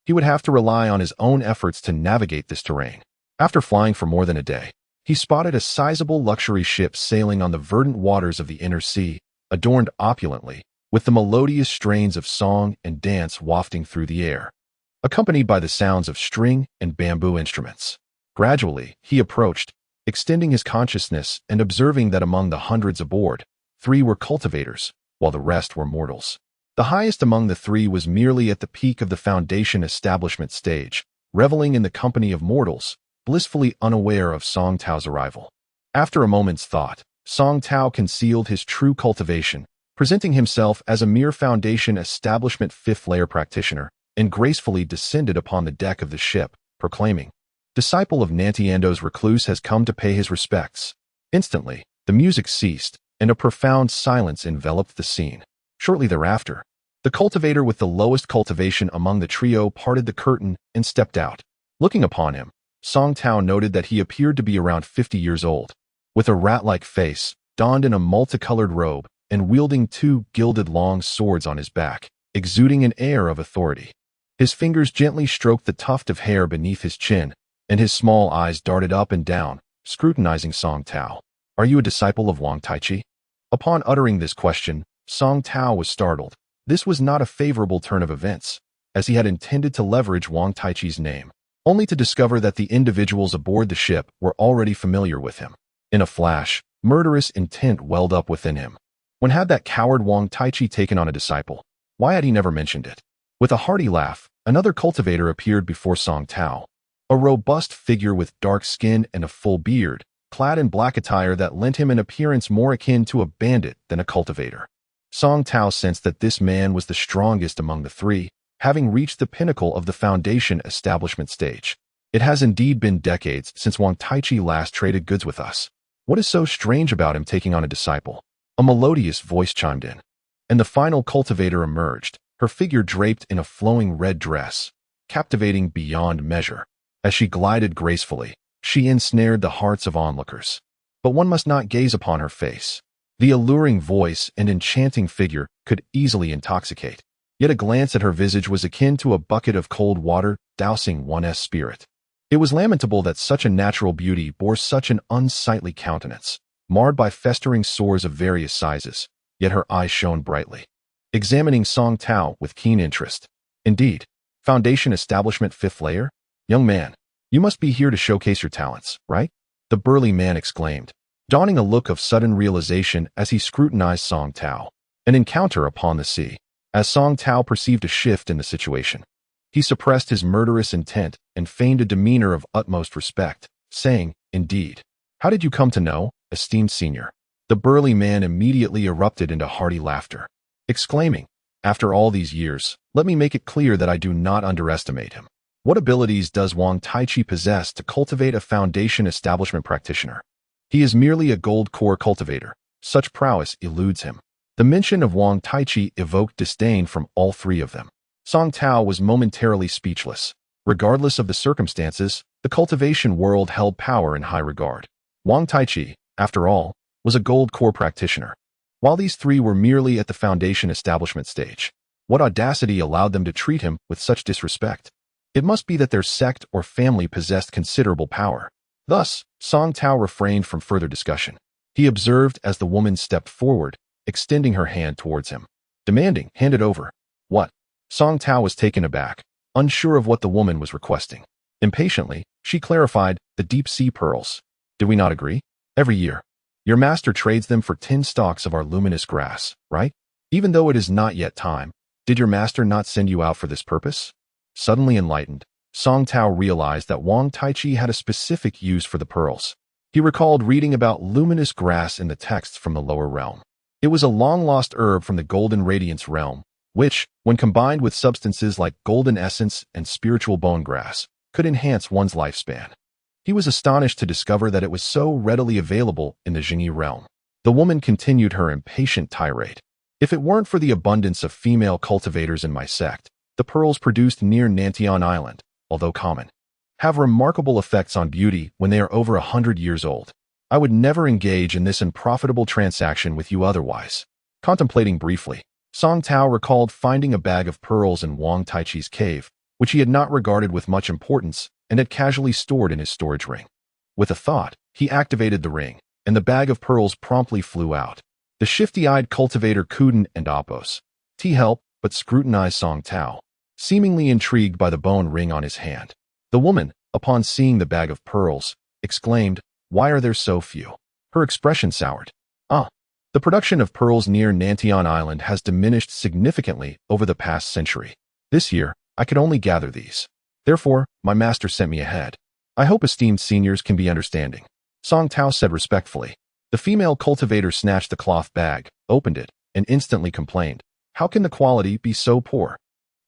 He would have to rely on his own efforts to navigate this terrain. After flying for more than a day, he spotted a sizable luxury ship sailing on the verdant waters of the inner sea, adorned opulently, with the melodious strains of song and dance wafting through the air, accompanied by the sounds of string and bamboo instruments. Gradually, he approached, extending his consciousness and observing that among the hundreds aboard, 3 were cultivators, while the rest were mortals. The highest among the 3 was merely at the peak of the Foundation establishment stage, reveling in the company of mortals, blissfully unaware of Song Tao's arrival. After a moment's thought, Song Tao concealed his true cultivation, presenting himself as a mere Foundation establishment 5th layer practitioner, and gracefully descended upon the deck of the ship, proclaiming, "Disciple of Nantiando's recluse has come to pay his respects." Instantly, the music ceased, and a profound silence enveloped the scene. Shortly thereafter, the cultivator with the lowest cultivation among the trio parted the curtain and stepped out. Looking upon him, Song Tao noted that he appeared to be around 50 years old, with a rat-like face, donned in a multicolored robe, and wielding 2 gilded long swords on his back, exuding an air of authority. His fingers gently stroked the tuft of hair beneath his chin, and his small eyes darted up and down, scrutinizing Song Tao. "Are you a disciple of Wang Taichi?" Upon uttering this question, Song Tao was startled. This was not a favorable turn of events, as he had intended to leverage Wang Taichi's name, only to discover that the individuals aboard the ship were already familiar with him. In a flash, murderous intent welled up within him. When had that coward Wang Taichi taken on a disciple? Why had he never mentioned it? With a hearty laugh, another cultivator appeared before Song Tao. A robust figure with dark skin and a full beard, clad in black attire that lent him an appearance more akin to a bandit than a cultivator. Song Tao sensed that this man was the strongest among the 3, having reached the pinnacle of the Foundation establishment stage. "It has indeed been decades since Wang Taichi last traded goods with us. What is so strange about him taking on a disciple?" A melodious voice chimed in, and the final cultivator emerged, her figure draped in a flowing red dress, captivating beyond measure. As she glided gracefully, she ensnared the hearts of onlookers. But one must not gaze upon her face. The alluring voice and enchanting figure could easily intoxicate. Yet a glance at her visage was akin to a bucket of cold water dousing one's spirit. It was lamentable that such a natural beauty bore such an unsightly countenance, marred by festering sores of various sizes, yet her eyes shone brightly, examining Song Tao with keen interest. "Indeed, Foundation establishment 5th layer? Young man, you must be here to showcase your talents, right?" the burly man exclaimed, donning a look of sudden realization as he scrutinized Song Tao. An encounter upon the sea. As Song Tao perceived a shift in the situation, he suppressed his murderous intent and feigned a demeanor of utmost respect, saying, "Indeed. How did you come to know, esteemed senior?" The burly man immediately erupted into hearty laughter, exclaiming, "After all these years, let me make it clear that I do not underestimate him. What abilities does Wang Taichi possess to cultivate a Foundation establishment practitioner? He is merely a gold core cultivator. Such prowess eludes him." The mention of Wang Taichi evoked disdain from all 3 of them. Song Tao was momentarily speechless. Regardless of the circumstances, the cultivation world held power in high regard. Wang Taichi, after all, was a gold core practitioner, while these 3 were merely at the Foundation establishment stage. What audacity allowed them to treat him with such disrespect? It must be that their sect or family possessed considerable power. Thus, Song Tao refrained from further discussion. He observed as the woman stepped forward, extending her hand towards him, demanding, "Hand it over." "What?" Song Tao was taken aback, unsure of what the woman was requesting. Impatiently, she clarified, "The deep-sea pearls. Did we not agree? Every year, your master trades them for 10 stalks of our luminous grass, right? Even though it is not yet time, did your master not send you out for this purpose?" Suddenly enlightened, Song Tao realized that Wang Taichi had a specific use for the pearls. He recalled reading about luminous grass in the texts from the lower realm. It was a long-lost herb from the golden radiance realm, which, when combined with substances like golden essence and spiritual bone grass, could enhance one's lifespan. He was astonished to discover that it was so readily available in the Jingyi realm. The woman continued her impatient tirade. "If it weren't for the abundance of female cultivators in my sect, the pearls produced near Nantian Island, although common, have remarkable effects on beauty when they are over 100 years old. I would never engage in this unprofitable transaction with you otherwise. Contemplating briefly, Song Tao recalled finding a bag of pearls in Wang Taichi's cave, which he had not regarded with much importance and had casually stored in his storage ring. With a thought, he activated the ring, and the bag of pearls promptly flew out. The shifty-eyed cultivator Kuden and Oppos helped but scrutinized Song Tao, seemingly intrigued by the bone ring on his hand. The woman, upon seeing the bag of pearls, exclaimed, "Why are there so few?" Her expression soured. The production of pearls near Nantian Island has diminished significantly over the past century. This year, I could only gather these. Therefore, my master sent me ahead. I hope esteemed seniors can be understanding. Song Tao said respectfully. The female cultivator snatched the cloth bag, opened it, and instantly complained, "How can the quality be so poor?"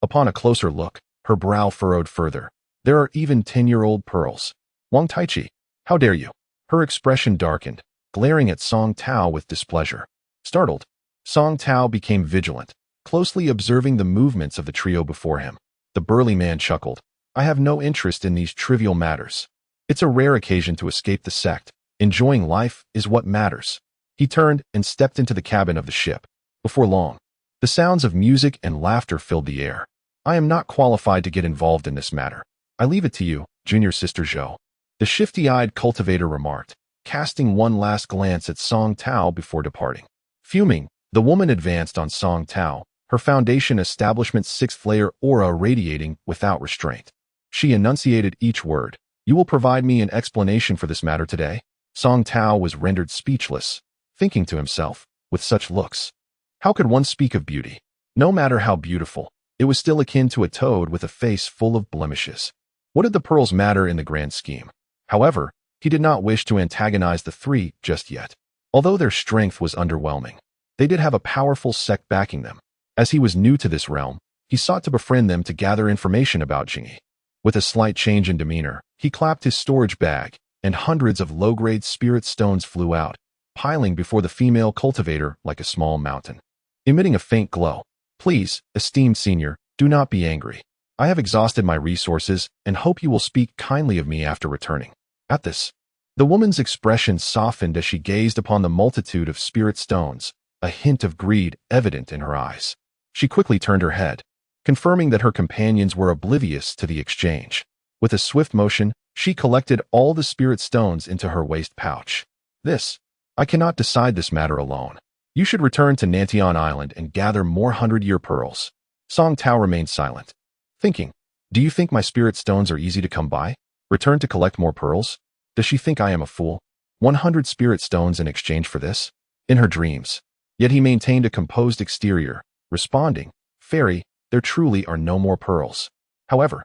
Upon a closer look, her brow furrowed further. "There are even 10-year-old pearls. Wang Taichi, how dare you?" Her expression darkened, glaring at Song Tao with displeasure. Startled, Song Tao became vigilant, closely observing the movements of the trio before him. The burly man chuckled. "I have no interest in these trivial matters. It's a rare occasion to escape the sect. Enjoying life is what matters." He turned and stepped into the cabin of the ship. Before long, the sounds of music and laughter filled the air. "I am not qualified to get involved in this matter. I leave it to you, junior sister Zhou," the shifty-eyed cultivator remarked, casting one last glance at Song Tao before departing. Fuming, the woman advanced on Song Tao, her foundation establishment's sixth-layer aura radiating without restraint. She enunciated each word. "You will provide me an explanation for this matter today?" Song Tao was rendered speechless, thinking to himself, with such looks, how could one speak of beauty? No matter how beautiful, it was still akin to a toad with a face full of blemishes. What did the pearls matter in the grand scheme? However, he did not wish to antagonize the three just yet. Although their strength was underwhelming, they did have a powerful sect backing them. As he was new to this realm, he sought to befriend them to gather information about Jingyi. With a slight change in demeanor, he clapped his storage bag, and hundreds of low-grade spirit stones flew out, piling before the female cultivator like a small mountain. Emitting a faint glow, "Please, esteemed senior, do not be angry. I have exhausted my resources and hope you will speak kindly of me after returning." At this, the woman's expression softened as she gazed upon the multitude of spirit stones, a hint of greed evident in her eyes. She quickly turned her head, confirming that her companions were oblivious to the exchange. With a swift motion, she collected all the spirit stones into her waist pouch. "I cannot decide this matter alone. You should return to Nantian Island and gather more 100-year pearls." Song Tao remained silent, thinking, "Do you think my spirit stones are easy to come by? Return to collect more pearls? Does she think I am a fool? 100 spirit stones in exchange for this?" In her dreams. Yet he maintained a composed exterior, responding, "Fairy, there truly are no more pearls. However,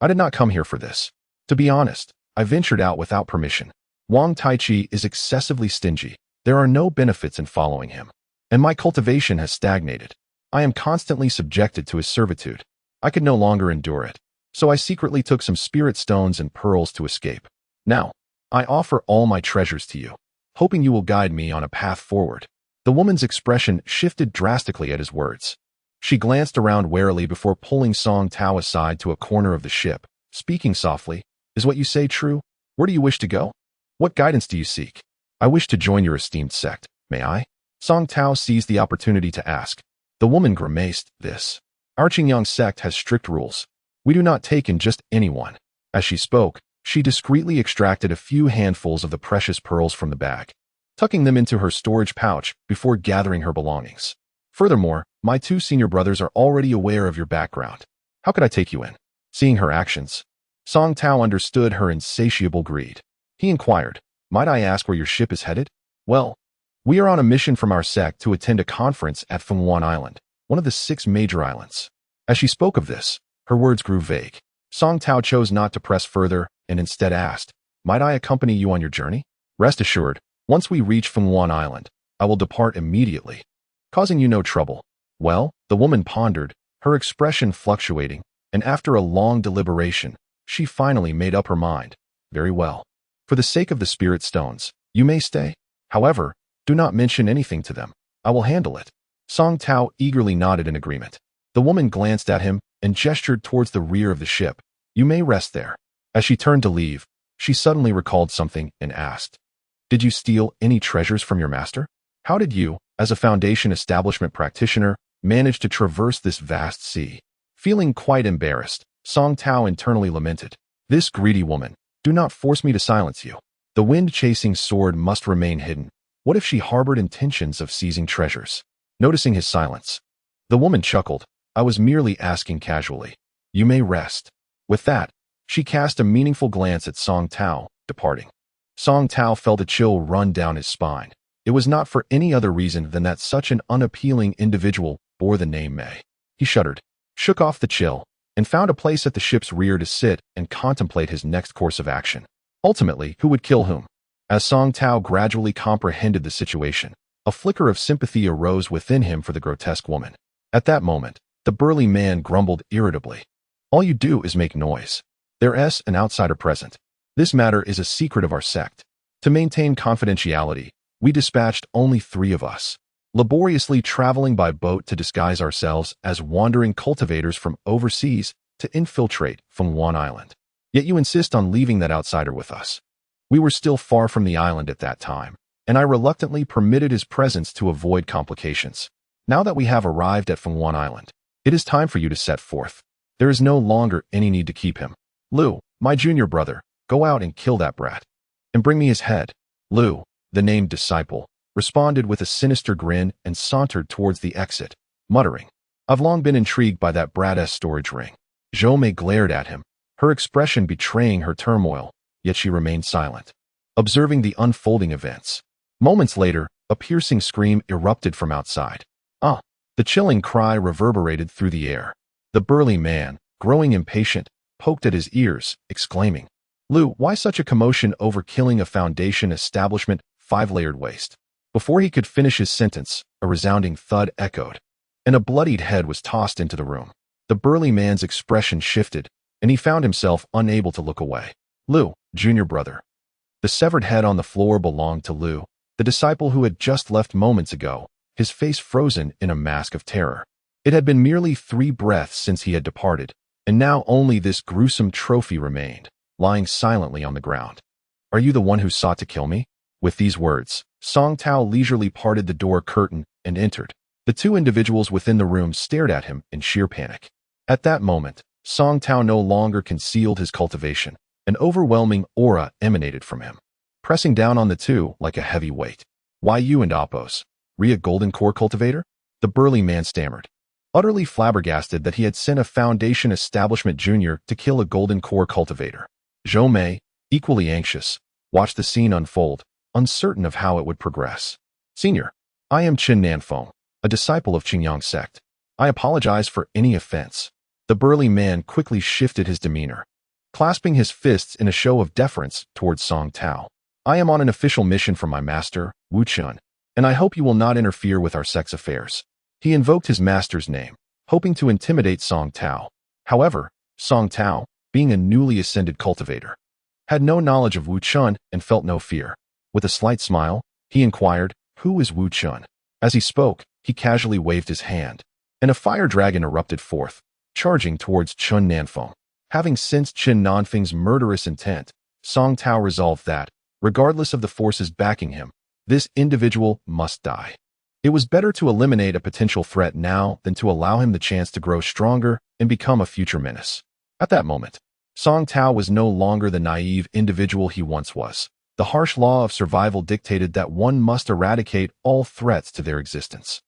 I did not come here for this. To be honest, I ventured out without permission. Wang Taichi is excessively stingy. There are no benefits in following him. And my cultivation has stagnated. I am constantly subjected to his servitude. I could no longer endure it. So I secretly took some spirit stones and pearls to escape. Now, I offer all my treasures to you, hoping you will guide me on a path forward." The woman's expression shifted drastically at his words. She glanced around warily before pulling Song Tao aside to a corner of the ship, speaking softly, "Is what you say true? Where do you wish to go? What guidance do you seek?" "I wish to join your esteemed sect. May I?" Song Tao seized the opportunity to ask. The woman grimaced. "This Archingyang sect has strict rules. We do not take in just anyone." As she spoke, she discreetly extracted a few handfuls of the precious pearls from the bag, tucking them into her storage pouch before gathering her belongings. "Furthermore, my 2 senior brothers are already aware of your background. How could I take you in?" Seeing her actions, Song Tao understood her insatiable greed. He inquired, "Might I ask where your ship is headed?" "Well, we are on a mission from our sect to attend a conference at Fengwan Island, one of the 6 major islands." As she spoke of this, her words grew vague. Song Tao chose not to press further and instead asked, "Might I accompany you on your journey?" "Rest assured, once we reach Fengwan Island, I will depart immediately, causing you no trouble." "Well," the woman pondered, her expression fluctuating, and after a long deliberation, she finally made up her mind. "Very well. For the sake of the spirit stones, you may stay. However, do not mention anything to them. I will handle it." Song Tao eagerly nodded in agreement. The woman glanced at him and gestured towards the rear of the ship. "You may rest there." As she turned to leave, she suddenly recalled something and asked, Did you steal any treasures from your master? How did you, as a Foundation establishment practitioner, manage to traverse this vast sea? Feeling quite embarrassed, Song Tao internally lamented. This greedy woman, do not force me to silence you. The wind-chasing sword must remain hidden. What if she harbored intentions of seizing treasures? Noticing his silence, the woman chuckled. I was merely asking casually. You may rest. With that, she cast a meaningful glance at Song Tao, departing. Song Tao felt a chill run down his spine. It was not for any other reason than that such an unappealing individual bore the name Mei. He shuddered, shook off the chill, and found a place at the ship's rear to sit and contemplate his next course of action. Ultimately, who would kill whom? As Song Tao gradually comprehended the situation, a flicker of sympathy arose within him for the grotesque woman. At that moment, the burly man grumbled irritably. All you do is make noise. There's an outsider present. This matter is a secret of our sect. To maintain confidentiality, we dispatched only 3 of us, laboriously traveling by boat to disguise ourselves as wandering cultivators from overseas to infiltrate Fenghuan Island. Yet you insist on leaving that outsider with us. We were still far from the island at that time, and I reluctantly permitted his presence to avoid complications. Now that we have arrived at Fenghuan Island, it is time for you to set forth. There is no longer any need to keep him. Lu, my junior brother, go out and kill that brat. And bring me his head. Lu, the named disciple, responded with a sinister grin and sauntered towards the exit, muttering, I've long been intrigued by that brat's storage ring. Zhou Mei glared at him, her expression betraying her turmoil, yet she remained silent, observing the unfolding events. Moments later, a piercing scream erupted from outside. Ah! The chilling cry reverberated through the air. The burly man, growing impatient, poked at his ears, exclaiming, Lu, why such a commotion over killing a Foundation establishment 5-layered waste? Before he could finish his sentence, a resounding thud echoed, and a bloodied head was tossed into the room. The burly man's expression shifted, and he found himself unable to look away. Lu, junior brother. The severed head on the floor belonged to Lu, the disciple who had just left moments ago, his face frozen in a mask of terror. It had been merely 3 breaths since he had departed, and now only this gruesome trophy remained, lying silently on the ground. Are you the one who sought to kill me? With these words, Song Tao leisurely parted the door curtain and entered. The 2 individuals within the room stared at him in sheer panic. At that moment, Song Tao no longer concealed his cultivation. An overwhelming aura emanated from him, pressing down on the 2 like a heavy weight. Why you and Appos? A golden core cultivator? The burly man stammered, utterly flabbergasted that he had sent a Foundation establishment junior to kill a golden core cultivator. Zhou Mei, equally anxious, watched the scene unfold, uncertain of how it would progress. Senior, I am Qin Nanfeng, a disciple of Qingyang sect. I apologize for any offense. The burly man quickly shifted his demeanor, clasping his fists in a show of deference towards Song Tao. I am on an official mission from my master, Wu Chun, and I hope you will not interfere with our sect's affairs. He invoked his master's name, hoping to intimidate Song Tao. However, Song Tao, being a newly ascended cultivator, had no knowledge of Wu Chun and felt no fear. With a slight smile, he inquired, Who is Wu Chun? As he spoke, he casually waved his hand, and a fire dragon erupted forth, charging towards Chun Nanfeng. Having sensed Qin Nanfeng's murderous intent, Song Tao resolved that, regardless of the forces backing him, this individual must die. It was better to eliminate a potential threat now than to allow him the chance to grow stronger and become a future menace. At that moment, Song Tao was no longer the naive individual he once was. The harsh law of survival dictated that one must eradicate all threats to their existence.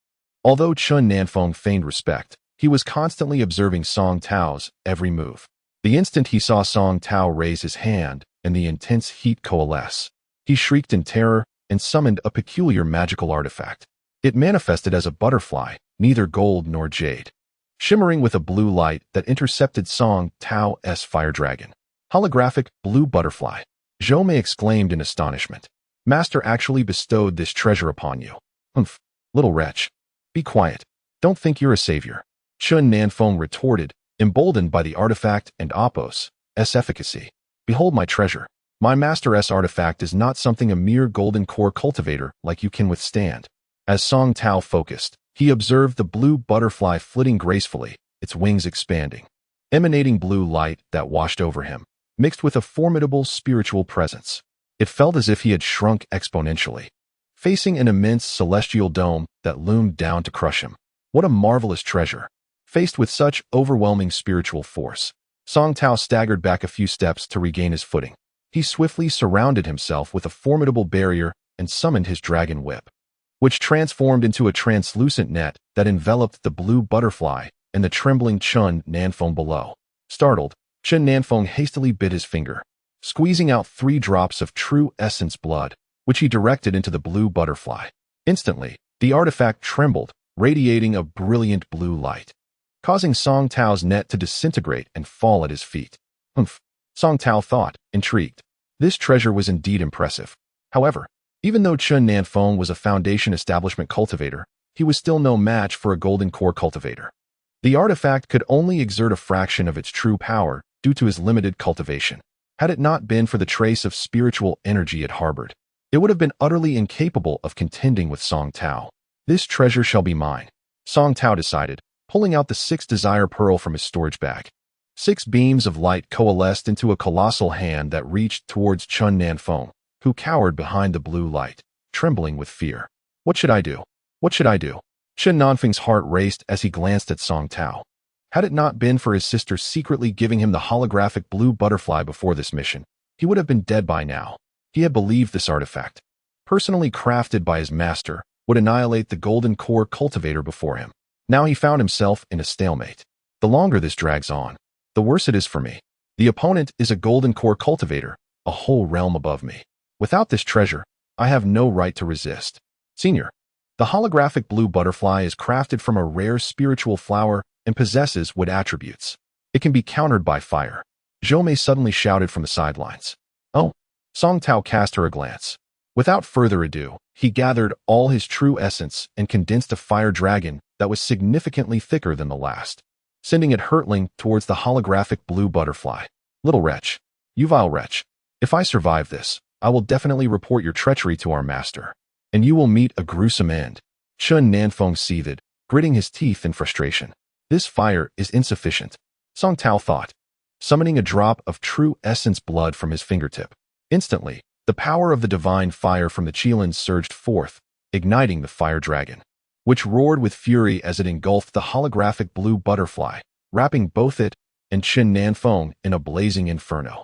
Although Chun Nanfeng feigned respect, he was constantly observing Song Tao's every move. The instant he saw Song Tao raise his hand and the intense heat coalesce, he shrieked in terror and summoned a peculiar magical artifact. It manifested as a butterfly, neither gold nor jade, shimmering with a blue light that intercepted Song Tao's fire dragon. Holographic blue butterfly. Zhou Mei exclaimed in astonishment. Master actually bestowed this treasure upon you. Humph, little wretch. Be quiet. Don't think you're a savior. Chun Nanfeng retorted, emboldened by the artifact and Appos' efficacy. Behold my treasure. My master's artifact is not something a mere golden core cultivator like you can withstand. As Song Tao focused, he observed the blue butterfly flitting gracefully, its wings expanding, emanating blue light that washed over him, mixed with a formidable spiritual presence. It felt as if he had shrunk exponentially, facing an immense celestial dome that loomed down to crush him. What a marvelous treasure! Faced with such overwhelming spiritual force, Song Tao staggered back a few steps to regain his footing. He swiftly surrounded himself with a formidable barrier and summoned his dragon whip, which transformed into a translucent net that enveloped the blue butterfly and the trembling Chun Nanfeng below. Startled, Chun Nanfeng hastily bit his finger, squeezing out 3 drops of true essence blood, which he directed into the blue butterfly. Instantly, the artifact trembled, radiating a brilliant blue light, causing Song Tao's net to disintegrate and fall at his feet. Humph, Song Tao thought, intrigued. This treasure was indeed impressive. However, even though Chun Nanfeng was a Foundation Establishment cultivator, he was still no match for a Golden Core cultivator. The artifact could only exert a fraction of its true power due to his limited cultivation. Had it not been for the trace of spiritual energy it harbored, it would have been utterly incapable of contending with Song Tao. This treasure shall be mine, Song Tao decided, pulling out the 6th desire pearl from his storage bag. 6 beams of light coalesced into a colossal hand that reached towards Chun Nanfeng, who cowered behind the blue light, trembling with fear. What should I do? What should I do? Chun Nanfeng's heart raced as he glanced at Song Tao. Had it not been for his sister secretly giving him the holographic blue butterfly before this mission, he would have been dead by now. He had believed this artifact, personally crafted by his master, would annihilate the Golden Core cultivator before him. Now he found himself in a stalemate. The longer this drags on, the worse it is for me. The opponent is a Golden Core cultivator, a whole realm above me. Without this treasure, I have no right to resist. Senior, the holographic blue butterfly is crafted from a rare spiritual flower and possesses wood attributes. It can be countered by fire. Zhou Mei suddenly shouted from the sidelines. Oh, Song Tao cast her a glance. Without further ado, he gathered all his true essence and condensed a fire dragon that was significantly thicker than the last, sending it hurtling towards the holographic blue butterfly. Little wretch, you vile wretch, if I survive this, I will definitely report your treachery to our master, and you will meet a gruesome end. Chun Nanfeng seethed, gritting his teeth in frustration. This fire is insufficient, Song Tao thought, summoning a drop of true essence blood from his fingertip. Instantly, the power of the divine fire from the Qilin surged forth, igniting the fire dragon, which roared with fury as it engulfed the holographic blue butterfly, wrapping both it and Chun Nanfeng in a blazing inferno.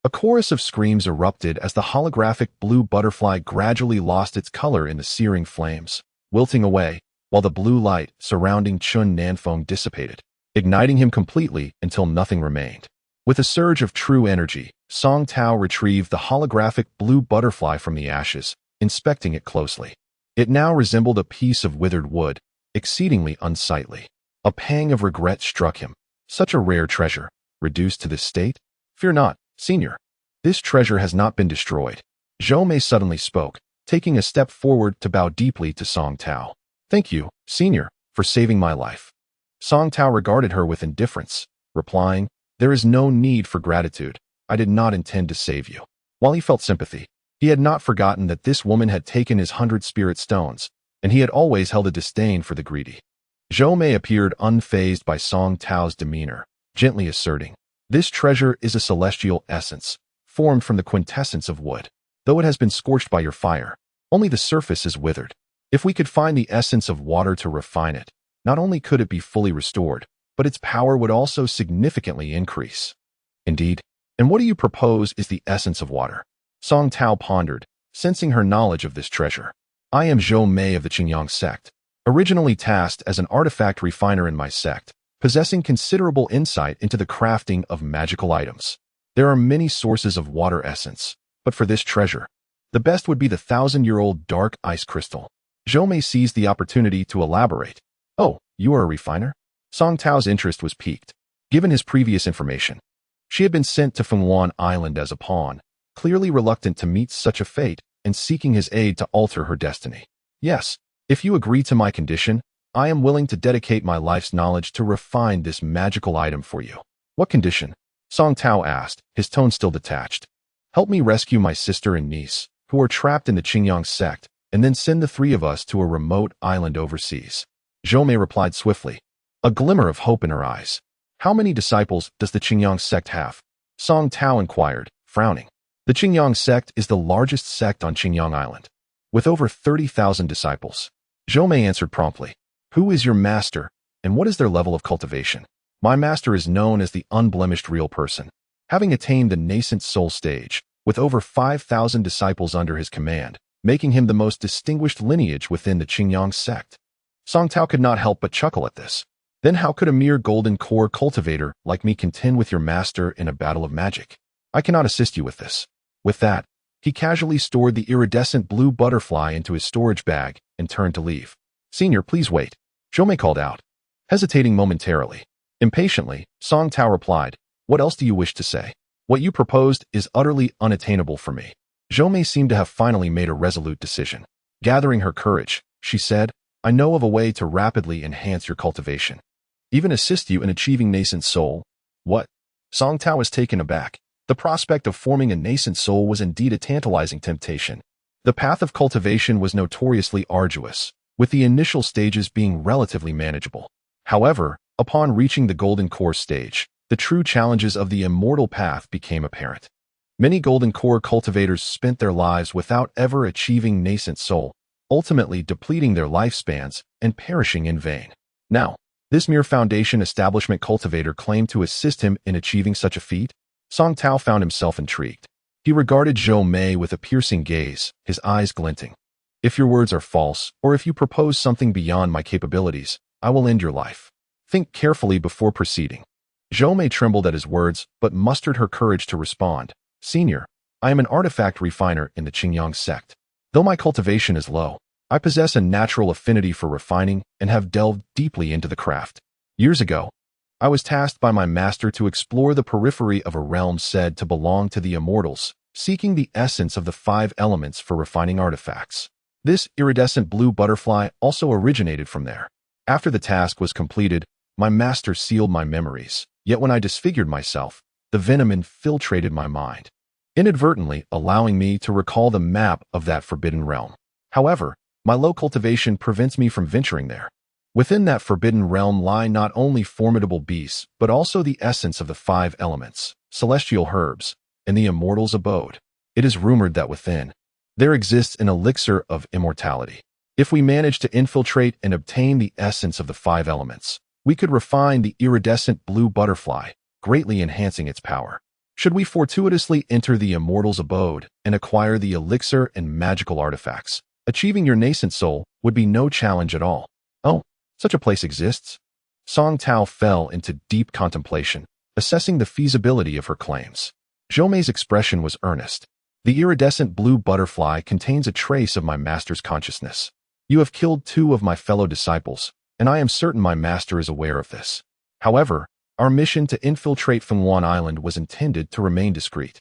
A chorus of screams erupted as the holographic blue butterfly gradually lost its color in the searing flames, wilting away, while the blue light surrounding Chun Nanfeng dissipated, igniting him completely until nothing remained. With a surge of true energy, Song Tao retrieved the holographic blue butterfly from the ashes, inspecting it closely. It now resembled a piece of withered wood, exceedingly unsightly. A pang of regret struck him. Such a rare treasure, reduced to this state? Fear not, Senior. This treasure has not been destroyed. Zhou Mei suddenly spoke, taking a step forward to bow deeply to Song Tao. Thank you, Senior, for saving my life. Song Tao regarded her with indifference, replying, There is no need for gratitude. I did not intend to save you. While he felt sympathy, he had not forgotten that this woman had taken his 100 spirit stones, and he had always held a disdain for the greedy. Zhou Mei appeared unfazed by Song Tao's demeanor, gently asserting, This treasure is a celestial essence, formed from the quintessence of wood. Though it has been scorched by your fire, only the surface is withered. If we could find the essence of water to refine it, not only could it be fully restored, but its power would also significantly increase. Indeed, and what do you propose is the essence of water? Song Tao pondered, sensing her knowledge of this treasure. I am Zhou Mei of the Qingyang sect, originally tasked as an artifact refiner in my sect, possessing considerable insight into the crafting of magical items. There are many sources of water essence, but for this treasure, the best would be the 1,000-year-old dark ice crystal. Zhou Mei seized the opportunity to elaborate. Oh, you are a refiner? Song Tao's interest was piqued, given his previous information. She had been sent to Fenghuan Island as a pawn, clearly reluctant to meet such a fate and seeking his aid to alter her destiny. Yes, if you agree to my condition, I am willing to dedicate my life's knowledge to refine this magical item for you. What condition? Song Tao asked, his tone still detached. Help me rescue my sister and niece, who are trapped in the Qingyang sect, and then send the 3 of us to a remote island overseas. Zhou Mei replied swiftly, a glimmer of hope in her eyes. How many disciples does the Qingyang sect have? Song Tao inquired, frowning. The Qingyang sect is the largest sect on Qingyang Island, with over 30,000 disciples. Zhou Mei answered promptly. Who is your master, and what is their level of cultivation? My master is known as the unblemished real person, having attained the nascent soul stage, with over 5,000 disciples under his command, making him the most distinguished lineage within the Qingyang sect. Song Tao could not help but chuckle at this. Then how could a mere golden core cultivator like me contend with your master in a battle of magic? I cannot assist you with this. With that, he casually stored the iridescent blue butterfly into his storage bag and turned to leave. Senior, please wait, Zhou Mei called out. Hesitating momentarily. Impatiently, Song Tao replied, what else do you wish to say? What you proposed is utterly unattainable for me. Zhou Mei seemed to have finally made a resolute decision. Gathering her courage, she said, I know of a way to rapidly enhance your cultivation. Even assist you in achieving nascent soul. What? Song Tao was taken aback. The prospect of forming a nascent soul was indeed a tantalizing temptation. The path of cultivation was notoriously arduous, with the initial stages being relatively manageable. However, upon reaching the golden core stage, the true challenges of the immortal path became apparent. Many golden core cultivators spent their lives without ever achieving nascent soul, ultimately depleting their lifespans and perishing in vain. Now, this mere foundation establishment cultivator claimed to assist him in achieving such a feat? Song Tao found himself intrigued. He regarded Zhou Mei with a piercing gaze, his eyes glinting. If your words are false, or if you propose something beyond my capabilities, I will end your life. Think carefully before proceeding. Zhou Mei trembled at his words, but mustered her courage to respond. Senior, I am an artifact refiner in the Qingyang sect. Though my cultivation is low, I possess a natural affinity for refining and have delved deeply into the craft. Years ago, I was tasked by my master to explore the periphery of a realm said to belong to the Immortals, seeking the essence of the 5 elements for refining artifacts. This iridescent blue butterfly also originated from there. After the task was completed, my master sealed my memories, yet when I disfigured myself, the venom infiltrated my mind, inadvertently allowing me to recall the map of that forbidden realm. However, my low cultivation prevents me from venturing there. Within that forbidden realm lie not only formidable beasts, but also the essence of the 5 elements, celestial herbs, and the immortal's abode. It is rumored that within, there exists an elixir of immortality. If we manage to infiltrate and obtain the essence of the 5 elements, we could refine the iridescent blue butterfly, greatly enhancing its power. Should we fortuitously enter the immortal's abode and acquire the elixir and magical artifacts, achieving your nascent soul would be no challenge at all. Oh, such a place exists? Song Tao fell into deep contemplation, assessing the feasibility of her claims. Zhou Mei's expression was earnest. The iridescent blue butterfly contains a trace of my master's consciousness. You have killed 2 of my fellow disciples, and I am certain my master is aware of this. However, our mission to infiltrate Fenghuan Island was intended to remain discreet.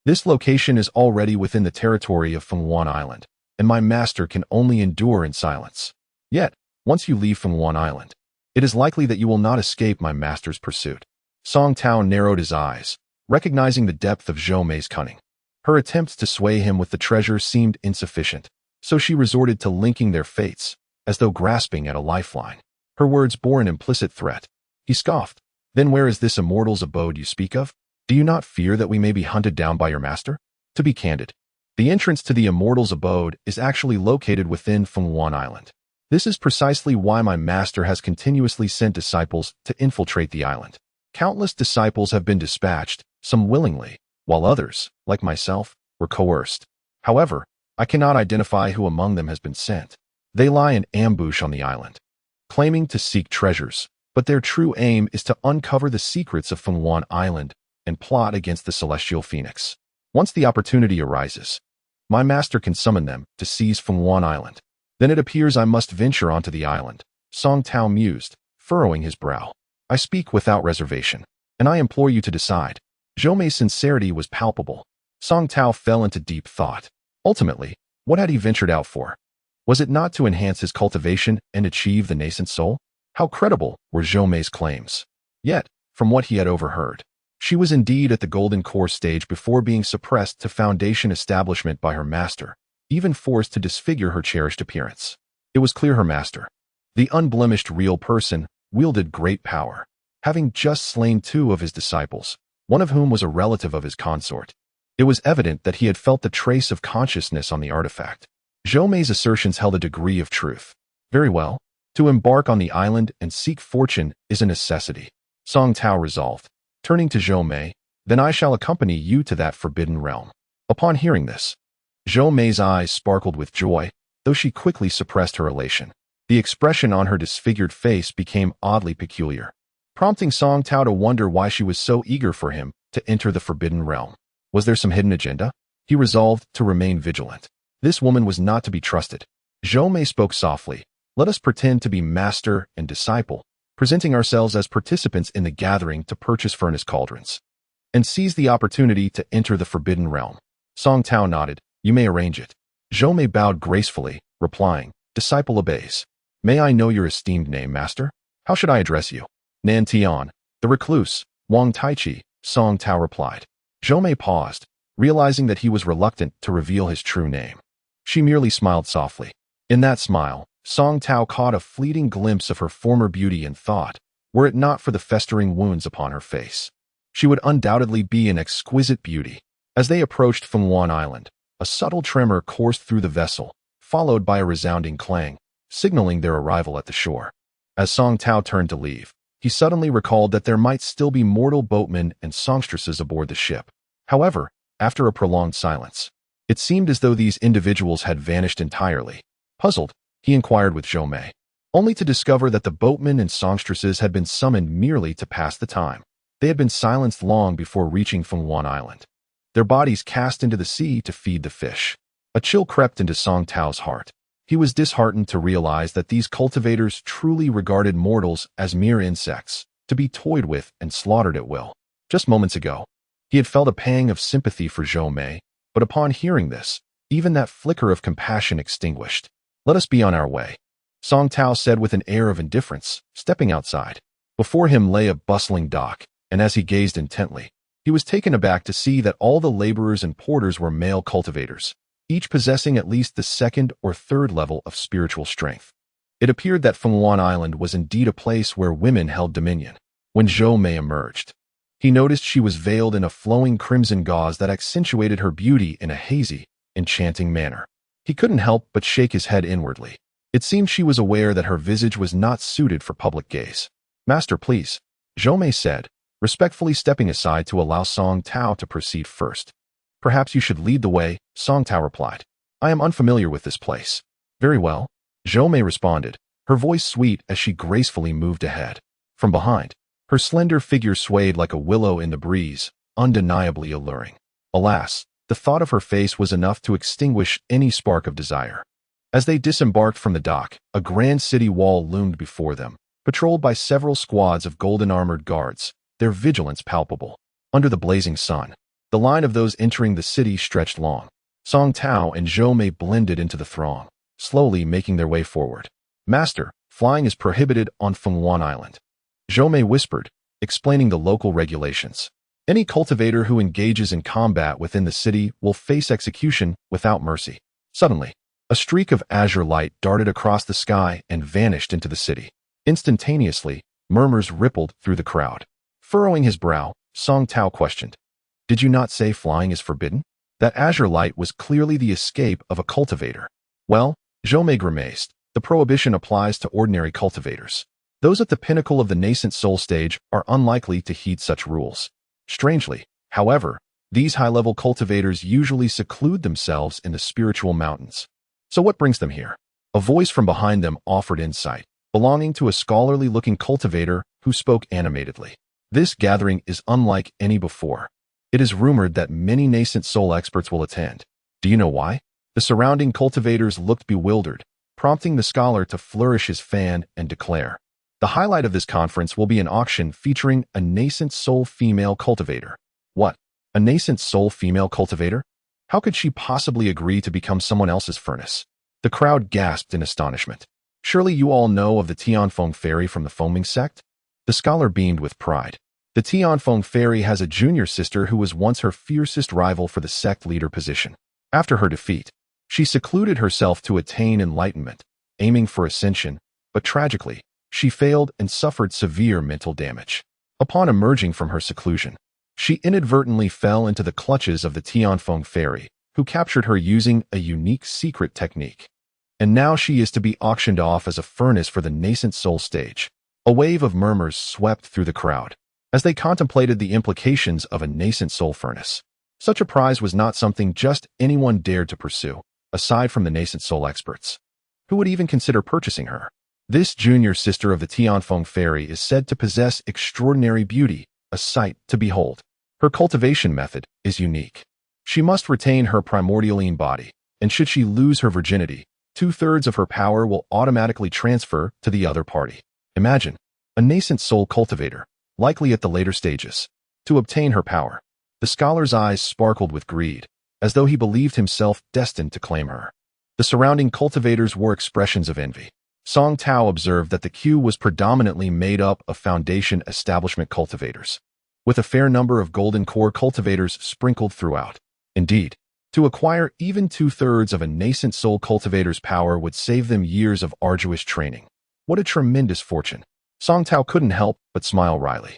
This location is already within the territory of Fenghuan Island, and my master can only endure in silence. Yet, once you leave Fenghuan Island, it is likely that you will not escape my master's pursuit. Song Tao narrowed his eyes, recognizing the depth of Zhou Mei's cunning. Her attempts to sway him with the treasure seemed insufficient, so she resorted to linking their fates, as though grasping at a lifeline. Her words bore an implicit threat. He scoffed. Then where is this immortal's abode you speak of? Do you not fear that we may be hunted down by your master? To be candid, the entrance to the immortal's abode is actually located within Fenghuan Island. This is precisely why my master has continuously sent disciples to infiltrate the island. Countless disciples have been dispatched, some willingly, while others, like myself, were coerced. However, I cannot identify who among them has been sent. They lie in ambush on the island, claiming to seek treasures, but their true aim is to uncover the secrets of Fenghuan Island and plot against the Celestial Phoenix. Once the opportunity arises, my master can summon them to seize Fenghuan Island. Then it appears I must venture onto the island. Song Tao mused, furrowing his brow. I speak without reservation, and I implore you to decide. Zhou Mei's sincerity was palpable. Song Tao fell into deep thought. Ultimately, what had he ventured out for? Was it not to enhance his cultivation and achieve the nascent soul? How credible were Zhou Mei's claims? Yet, from what he had overheard, she was indeed at the golden core stage before being suppressed to foundation establishment by her master, even forced to disfigure her cherished appearance. It was clear her master, the unblemished real person, wielded great power, having just slain 2 of his disciples, one of whom was a relative of his consort. It was evident that he had felt the trace of consciousness on the artifact. Zhou Mei's assertions held a degree of truth. Very well. To embark on the island and seek fortune is a necessity, Song Tao resolved. Turning to Zhou Mei, then I shall accompany you to that forbidden realm. Upon hearing this, Zhou Mei's eyes sparkled with joy, though she quickly suppressed her elation. The expression on her disfigured face became oddly peculiar, prompting Song Tao to wonder why she was so eager for him to enter the forbidden realm. Was there some hidden agenda? He resolved to remain vigilant. This woman was not to be trusted. Zhou Mei spoke softly. Let us pretend to be master and disciple, presenting ourselves as participants in the gathering to purchase furnace cauldrons, and seize the opportunity to enter the forbidden realm. Song Tao nodded. You may arrange it. Zhou Mei bowed gracefully, replying, Disciple obeys. May I know your esteemed name, master? How should I address you? Nan Tian, the recluse, Wang Taichi, Song Tao replied. Zhou Mei paused, realizing that he was reluctant to reveal his true name. She merely smiled softly. In that smile, Song Tao caught a fleeting glimpse of her former beauty and thought, were it not for the festering wounds upon her face, she would undoubtedly be an exquisite beauty. As they approached Fenghuan Island, a subtle tremor coursed through the vessel, followed by a resounding clang, signaling their arrival at the shore. As Song Tao turned to leave, he suddenly recalled that there might still be mortal boatmen and songstresses aboard the ship. However, after a prolonged silence, it seemed as though these individuals had vanished entirely. Puzzled, he inquired with Zhou Mei, only to discover that the boatmen and songstresses had been summoned merely to pass the time. They had been silenced long before reaching Fenghuan Island, their bodies cast into the sea to feed the fish. A chill crept into Song Tao's heart. He was disheartened to realize that these cultivators truly regarded mortals as mere insects, to be toyed with and slaughtered at will. Just moments ago, he had felt a pang of sympathy for Zhou Mei, but upon hearing this, even that flicker of compassion extinguished. Let us be on our way, Song Tao said with an air of indifference, stepping outside. Before him lay a bustling dock, and as he gazed intently, he was taken aback to see that all the laborers and porters were male cultivators, each possessing at least the second or third level of spiritual strength. It appeared that Fenghuan Island was indeed a place where women held dominion. When Zhou Mei emerged, he noticed she was veiled in a flowing crimson gauze that accentuated her beauty in a hazy, enchanting manner. He couldn't help but shake his head inwardly. It seemed she was aware that her visage was not suited for public gaze. Master, please, Zhou Mei said, respectfully stepping aside to allow Song Tao to proceed first. Perhaps you should lead the way, Song Tao replied. I am unfamiliar with this place. Very well, Zhou Mei responded, her voice sweet as she gracefully moved ahead. From behind, her slender figure swayed like a willow in the breeze, undeniably alluring. Alas, the thought of her face was enough to extinguish any spark of desire. As they disembarked from the dock, a grand city wall loomed before them, patrolled by several squads of golden-armored guards, their vigilance palpable. Under the blazing sun, the line of those entering the city stretched long. Song Tao and Zhou Mei blended into the throng, slowly making their way forward. Master, flying is prohibited on Fenghuan Island, Zhou Mei whispered, explaining the local regulations. Any cultivator who engages in combat within the city will face execution without mercy. Suddenly, a streak of azure light darted across the sky and vanished into the city. Instantaneously, murmurs rippled through the crowd. Furrowing his brow, Song Tao questioned, Did you not say flying is forbidden? That azure light was clearly the escape of a cultivator. Well, Zhou Mei grimaced, the prohibition applies to ordinary cultivators. Those at the pinnacle of the nascent soul stage are unlikely to heed such rules. Strangely, however, these high-level cultivators usually seclude themselves in the spiritual mountains. So what brings them here? A voice from behind them offered insight, belonging to a scholarly-looking cultivator who spoke animatedly. This gathering is unlike any before. It is rumored that many nascent soul experts will attend. Do you know why? The surrounding cultivators looked bewildered, prompting the scholar to flourish his fan and declare, the highlight of this conference will be an auction featuring a nascent soul female cultivator. What? A nascent soul female cultivator? How could she possibly agree to become someone else's furnace? The crowd gasped in astonishment. Surely you all know of the Tianfeng fairy from the Fengming sect? The scholar beamed with pride. The Tianfeng fairy has a junior sister who was once her fiercest rival for the sect leader position. After her defeat, she secluded herself to attain enlightenment, aiming for ascension, but tragically, she failed and suffered severe mental damage. Upon emerging from her seclusion, She inadvertently fell into the clutches of the Tianfeng fairy, who captured her using a unique secret technique. And now she is to be auctioned off as a furnace for the nascent soul stage. A wave of murmurs swept through the crowd as they contemplated the implications of a nascent soul furnace. Such a prize was not something just anyone dared to pursue, aside from the nascent soul experts. Who would even consider purchasing her? This junior sister of the Tianfeng fairy is said to possess extraordinary beauty, a sight to behold. Her cultivation method is unique. She must retain her primordialine body, and should she lose her virginity, 2/3 of her power will automatically transfer to the other party. Imagine, a nascent soul cultivator, likely at the later stages, to obtain her power. The scholar's eyes sparkled with greed, as though he believed himself destined to claim her. The surrounding cultivators wore expressions of envy. Song Tao observed that the queue was predominantly made up of foundation establishment cultivators, with a fair number of golden core cultivators sprinkled throughout. Indeed, to acquire even 2/3 of a nascent soul cultivator's power would save them years of arduous training. What a tremendous fortune! Song Tao couldn't help but smile wryly.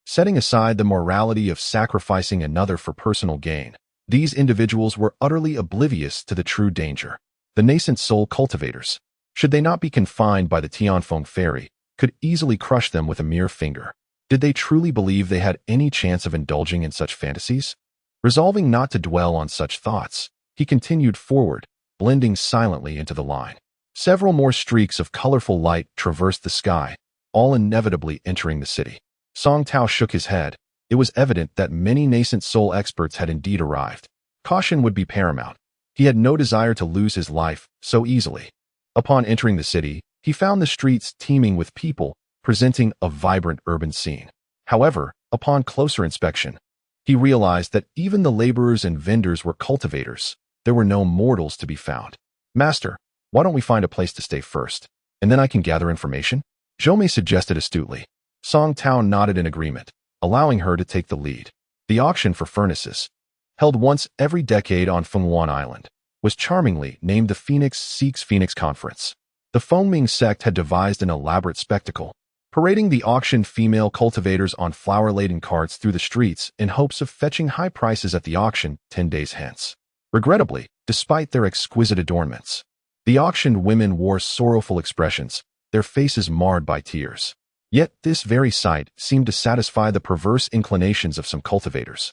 Setting aside the morality of sacrificing another for personal gain, these individuals were utterly oblivious to the true danger. The nascent soul cultivators, should they not be confined by the Tianfeng fairy, could easily crush them with a mere finger. Did they truly believe they had any chance of indulging in such fantasies? Resolving not to dwell on such thoughts, he continued forward, blending silently into the line. Several more streaks of colorful light traversed the sky, all inevitably entering the city. Song Tao shook his head. It was evident that many nascent soul experts had indeed arrived. Caution would be paramount. He had no desire to lose his life so easily. Upon entering the city, he found the streets teeming with people, presenting a vibrant urban scene. However, upon closer inspection, he realized that even the laborers and vendors were cultivators. There were no mortals to be found. "Master, why don't we find a place to stay first, and then I can gather information?" Zhou Mei suggested astutely. Song Tao nodded in agreement, allowing her to take the lead. The auction for furnaces, held once every decade on Fenghuan Island, was charmingly named the Phoenix Seeks Phoenix Conference. The Fengming sect had devised an elaborate spectacle, parading the auctioned female cultivators on flower-laden carts through the streets in hopes of fetching high prices at the auction 10 days hence. Regrettably, despite their exquisite adornments, the auctioned women wore sorrowful expressions, their faces marred by tears. Yet this very sight seemed to satisfy the perverse inclinations of some cultivators,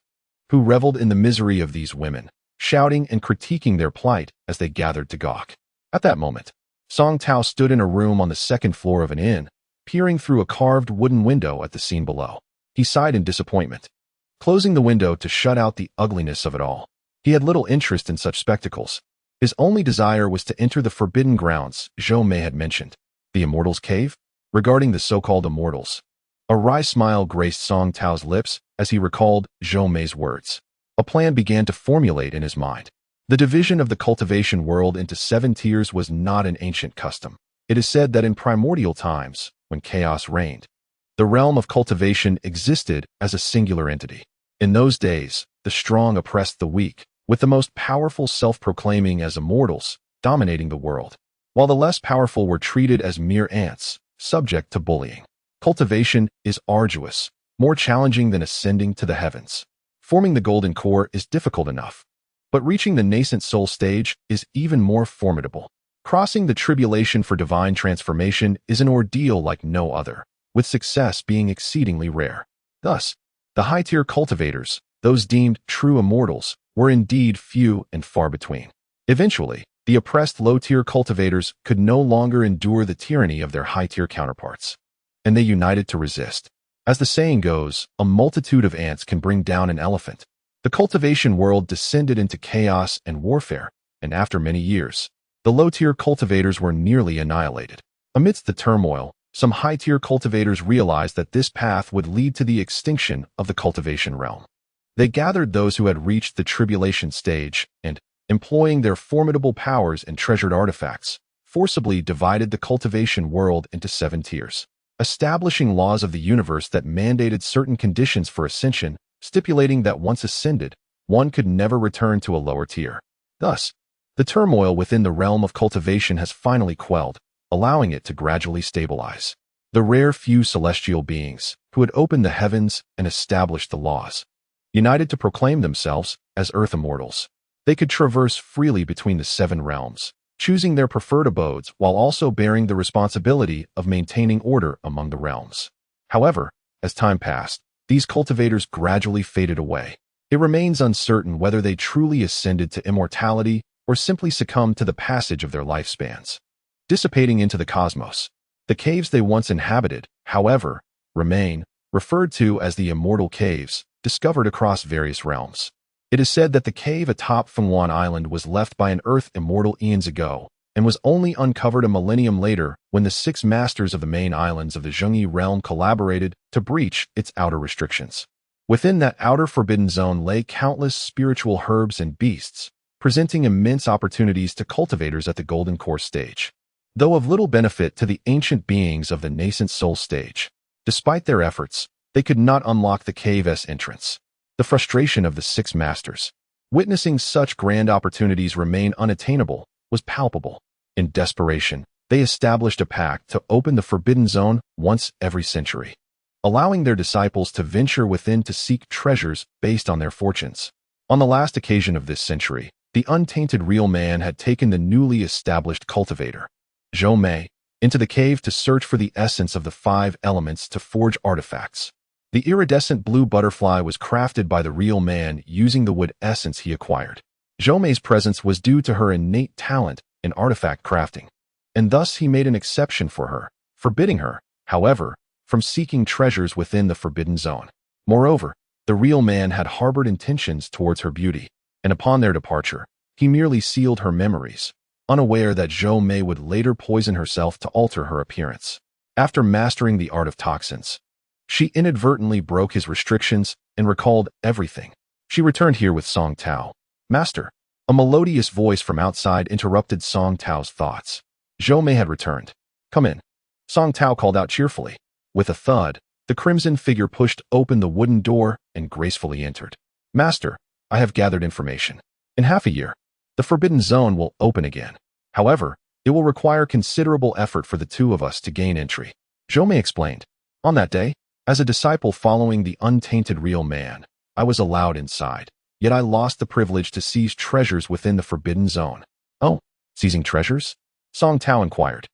who reveled in the misery of these women, shouting and critiquing their plight as they gathered to gawk. At that moment, Song Tao stood in a room on the second floor of an inn, peering through a carved wooden window at the scene below. He sighed in disappointment, closing the window to shut out the ugliness of it all. He had little interest in such spectacles. His only desire was to enter the forbidden grounds Zhou Mei had mentioned, the Immortal's Cave. Regarding the so-called Immortals, a wry smile graced Song Tao's lips as he recalled Zhou Mei's words. A plan began to formulate in his mind. The division of the cultivation world into 7 tiers was not an ancient custom. It is said that in primordial times, when chaos reigned, the realm of cultivation existed as a singular entity. In those days, the strong oppressed the weak, with the most powerful self-proclaiming as immortals, dominating the world, while the less powerful were treated as mere ants, subject to bullying. Cultivation is arduous, more challenging than ascending to the heavens. Forming the golden core is difficult enough, but reaching the nascent soul stage is even more formidable. Crossing the tribulation for divine transformation is an ordeal like no other, with success being exceedingly rare. Thus, the high-tier cultivators, those deemed true immortals, were indeed few and far between. Eventually, the oppressed low-tier cultivators could no longer endure the tyranny of their high-tier counterparts, and they united to resist. As the saying goes, a multitude of ants can bring down an elephant. The cultivation world descended into chaos and warfare, and after many years, the low-tier cultivators were nearly annihilated. Amidst the turmoil, some high-tier cultivators realized that this path would lead to the extinction of the cultivation realm. They gathered those who had reached the tribulation stage and, employing their formidable powers and treasured artifacts, forcibly divided the cultivation world into 7 tiers, establishing laws of the universe that mandated certain conditions for ascension, stipulating that once ascended, one could never return to a lower tier. Thus, the turmoil within the realm of cultivation has finally quelled, allowing it to gradually stabilize. The rare few celestial beings, who had opened the heavens and established the laws, united to proclaim themselves as Earth Immortals. They could traverse freely between the 7 realms, choosing their preferred abodes while also bearing the responsibility of maintaining order among the realms. However, as time passed, these cultivators gradually faded away. It remains uncertain whether they truly ascended to immortality or simply succumbed to the passage of their lifespans, dissipating into the cosmos. The caves they once inhabited, however, remain, referred to as the Immortal Caves, discovered across various realms. It is said that the cave atop Fenghuan Island was left by an Earth Immortal eons ago and was only uncovered a millennium later when the 6 masters of the main islands of the Zhengyi realm collaborated to breach its outer restrictions. Within that outer forbidden zone lay countless spiritual herbs and beasts, presenting immense opportunities to cultivators at the Golden Core stage, though of little benefit to the ancient beings of the nascent soul stage. Despite their efforts, they could not unlock the cave's entrance. The frustration of the 6 masters, witnessing such grand opportunities remain unattainable, was palpable. In desperation, they established a pact to open the forbidden zone once every century, allowing their disciples to venture within to seek treasures based on their fortunes. On the last occasion of this century, the untainted real man had taken the newly established cultivator, Zhou Mei, into the cave to search for the essence of the 5 elements to forge artifacts. The iridescent blue butterfly was crafted by the real man using the wood essence he acquired. Zhou Mei's presence was due to her innate talent in artifact crafting, and thus he made an exception for her, forbidding her, however, from seeking treasures within the forbidden zone. Moreover, the real man had harbored intentions towards her beauty, and upon their departure, he merely sealed her memories, unaware that Zhou Mei would later poison herself to alter her appearance. After mastering the art of toxins, she inadvertently broke his restrictions and recalled everything. She returned here with Song Tao. Master, a melodious voice from outside interrupted Song Tao's thoughts. Zhou Mei had returned. Come in. Song Tao called out cheerfully. With a thud, the crimson figure pushed open the wooden door and gracefully entered. Master, I have gathered information. In half a year, the forbidden zone will open again. However, it will require considerable effort for the 2 of us to gain entry. Zhou Mei explained. On that day, as a disciple following the untainted real man, I was allowed inside, yet I lost the privilege to seize treasures within the forbidden zone. Oh, seizing treasures? Song Tao inquired.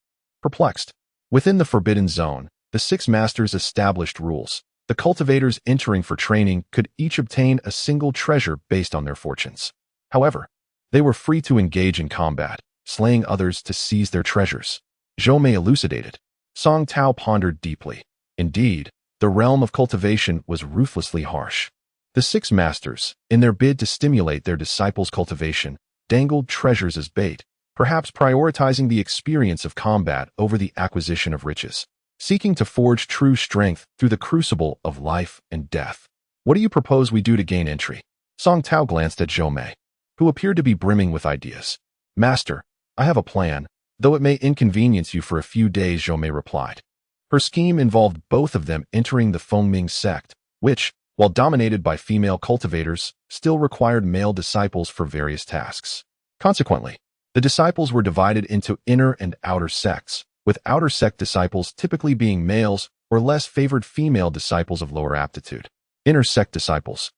Perplexed. Within the forbidden zone, the 6 masters established rules. The cultivators entering for training could each obtain a single treasure based on their fortunes. However, they were free to engage in combat, slaying others to seize their treasures. Zhou Mei elucidated. Song Tao pondered deeply. Indeed, the realm of cultivation was ruthlessly harsh. The 6 masters, in their bid to stimulate their disciples' cultivation, dangled treasures as bait, perhaps prioritizing the experience of combat over the acquisition of riches, seeking to forge true strength through the crucible of life and death. What do you propose we do to gain entry? Song Tao glanced at Zhou Mei, who appeared to be brimming with ideas. Master, I have a plan, though it may inconvenience you for a few days, Zhou Mei replied. Her scheme involved both of them entering the Fengming sect, which, while dominated by female cultivators, still required male disciples for various tasks. Consequently, the disciples were divided into inner and outer sects, with outer sect disciples typically being males or less favored female disciples of lower aptitude. Inner sect disciples,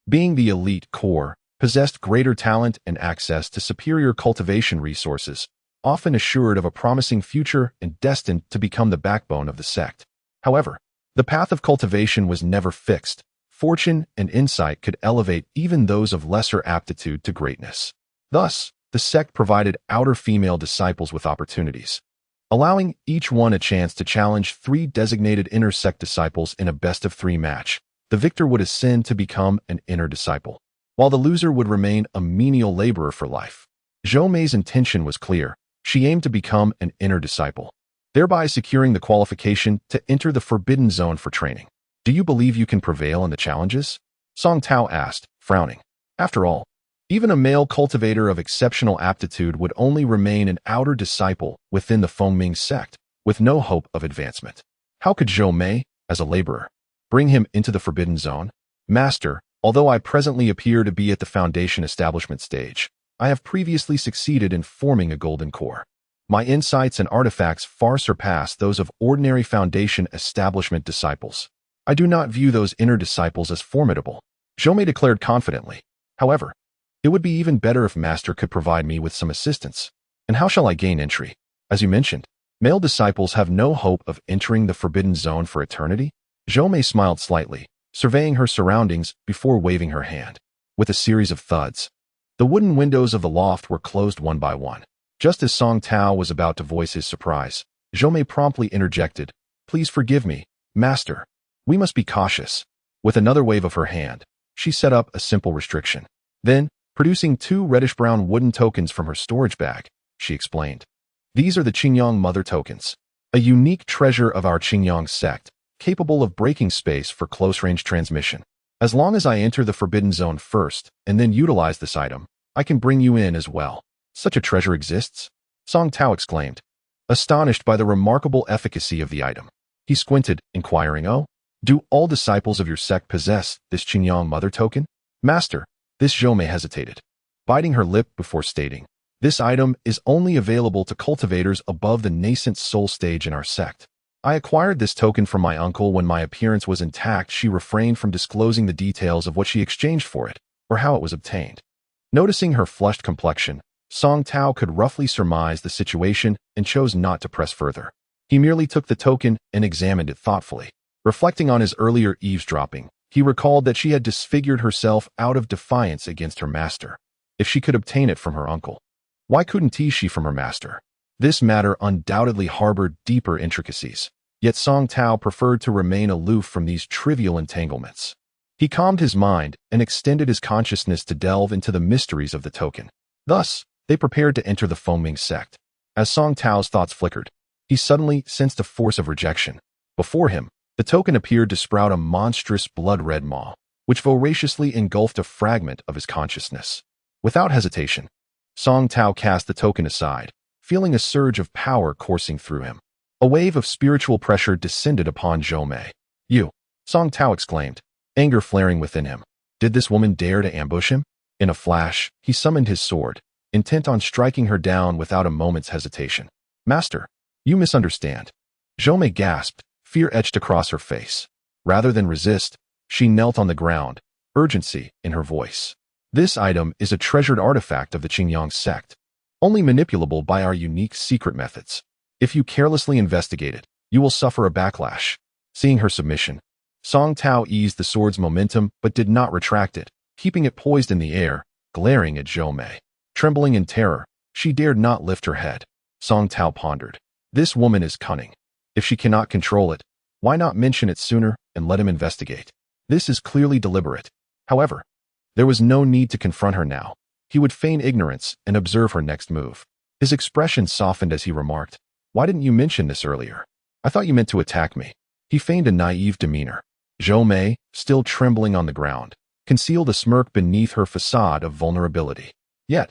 being the elite core, possessed greater talent and access to superior cultivation resources, often assured of a promising future and destined to become the backbone of the sect. However, the path of cultivation was never fixed. Fortune and insight could elevate even those of lesser aptitude to greatness. Thus, the sect provided outer female disciples with opportunities, allowing each one a chance to challenge 3 designated inner sect disciples in a best-of-3 match. The victor would ascend to become an inner disciple, while the loser would remain a menial laborer for life. Zhou Mei's intention was clear. She aimed to become an inner disciple, thereby securing the qualification to enter the forbidden zone for training. Do you believe you can prevail in the challenges? Song Tao asked, frowning. After all, even a male cultivator of exceptional aptitude would only remain an outer disciple within the Fengming sect, with no hope of advancement. How could Zhou Mei, as a laborer, bring him into the forbidden zone? Master, although I presently appear to be at the foundation establishment stage, I have previously succeeded in forming a golden core. My insights and artifacts far surpass those of ordinary foundation establishment disciples. I do not view those inner disciples as formidable. Zhou Mei declared confidently. However, it would be even better if Master could provide me with some assistance. And how shall I gain entry? As you mentioned, male disciples have no hope of entering the forbidden zone for eternity? Zhou Mei smiled slightly, surveying her surroundings before waving her hand. With a series of thuds, the wooden windows of the loft were closed one by one. Just as Song Tao was about to voice his surprise, Zhou Mei promptly interjected, "Please forgive me, Master. We must be cautious." With another wave of her hand, she set up a simple restriction. Then, producing 2 reddish-brown wooden tokens from her storage bag, she explained, "These are the Qingyang Mother tokens, a unique treasure of our Qingyang sect, capable of breaking space for close-range transmission. As long as I enter the forbidden zone first and then utilize this item, I can bring you in as well." "Such a treasure exists?" Song Tao exclaimed, astonished by the remarkable efficacy of the item. He squinted, inquiring, "Oh, do all disciples of your sect possess this Qingyang Mother token?" "Master," this Zhou Mei hesitated, biting her lip before stating, "This item is only available to cultivators above the nascent soul stage in our sect. I acquired this token from my uncle when my appearance was intact." She refrained from disclosing the details of what she exchanged for it, or how it was obtained. Noticing her flushed complexion, Song Tao could roughly surmise the situation and chose not to press further. He merely took the token and examined it thoughtfully. Reflecting on his earlier eavesdropping, he recalled that she had disfigured herself out of defiance against her master. If she could obtain it from her uncle, why couldn't she from her master? This matter undoubtedly harbored deeper intricacies, yet Song Tao preferred to remain aloof from these trivial entanglements. He calmed his mind and extended his consciousness to delve into the mysteries of the token. Thus, they prepared to enter the Fengming sect. As Song Tao's thoughts flickered, he suddenly sensed a force of rejection. Before him, the token appeared to sprout a monstrous blood-red maw, which voraciously engulfed a fragment of his consciousness. Without hesitation, Song Tao cast the token aside, feeling a surge of power coursing through him. A wave of spiritual pressure descended upon Zhou Mei. "You!" Song Tao exclaimed, anger flaring within him. Did this woman dare to ambush him? In a flash, he summoned his sword, intent on striking her down without a moment's hesitation. "Master, you misunderstand." Zhou Mei gasped, fear etched across her face. Rather than resist, she knelt on the ground, urgency in her voice. "This item is a treasured artifact of the Qingyang sect, only manipulable by our unique secret methods. If you carelessly investigate it, you will suffer a backlash." Seeing her submission, Song Tao eased the sword's momentum but did not retract it, keeping it poised in the air, glaring at Zhou Mei. Trembling in terror, she dared not lift her head. Song Tao pondered. This woman is cunning. If she cannot control it, why not mention it sooner and let him investigate? This is clearly deliberate. However, there was no need to confront her now. He would feign ignorance and observe her next move. His expression softened as he remarked, "Why didn't you mention this earlier? I thought you meant to attack me." He feigned a naive demeanor. Zhou Mei, still trembling on the ground, concealed a smirk beneath her facade of vulnerability. Yet,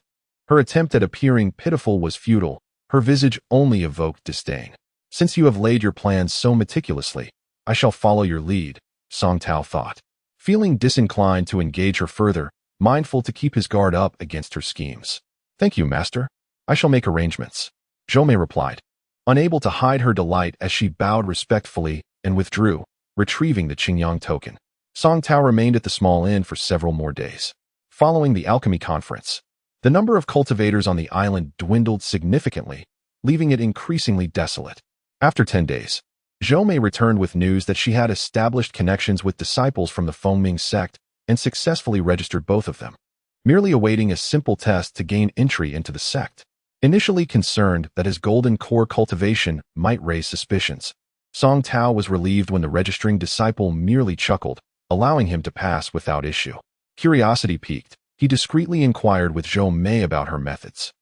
her attempt at appearing pitiful was futile. Her visage only evoked disdain. "Since you have laid your plans so meticulously, I shall follow your lead," Song Tao thought. Feeling disinclined to engage her further, mindful to keep his guard up against her schemes. "Thank you, master. I shall make arrangements," Zhou Mei replied, unable to hide her delight as she bowed respectfully and withdrew, retrieving the Qingyang token. Song Tao remained at the small inn for several more days. Following the alchemy conference, the number of cultivators on the island dwindled significantly, leaving it increasingly desolate. After 10 days, Zhou Mei returned with news that she had established connections with disciples from the Fengming sect and successfully registered both of them, merely awaiting a simple test to gain entry into the sect. Initially concerned that his golden core cultivation might raise suspicions, Song Tao was relieved when the registering disciple merely chuckled, allowing him to pass without issue. Curiosity piqued, he discreetly inquired with Zhou Mei about her methods.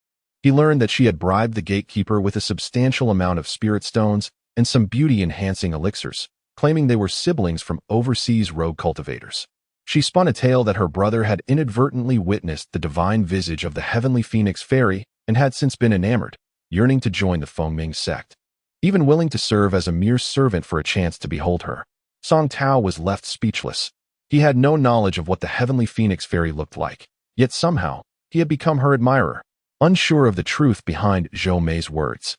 He learned that she had bribed the gatekeeper with a substantial amount of spirit stones and some beauty-enhancing elixirs, claiming they were siblings from overseas rogue cultivators. She spun a tale that her brother had inadvertently witnessed the divine visage of the heavenly phoenix fairy and had since been enamored, yearning to join the Fengming sect, even willing to serve as a mere servant for a chance to behold her. Song Tao was left speechless. He had no knowledge of what the heavenly phoenix fairy looked like, yet somehow he had become her admirer. Unsure of the truth behind Zhou Mei's words,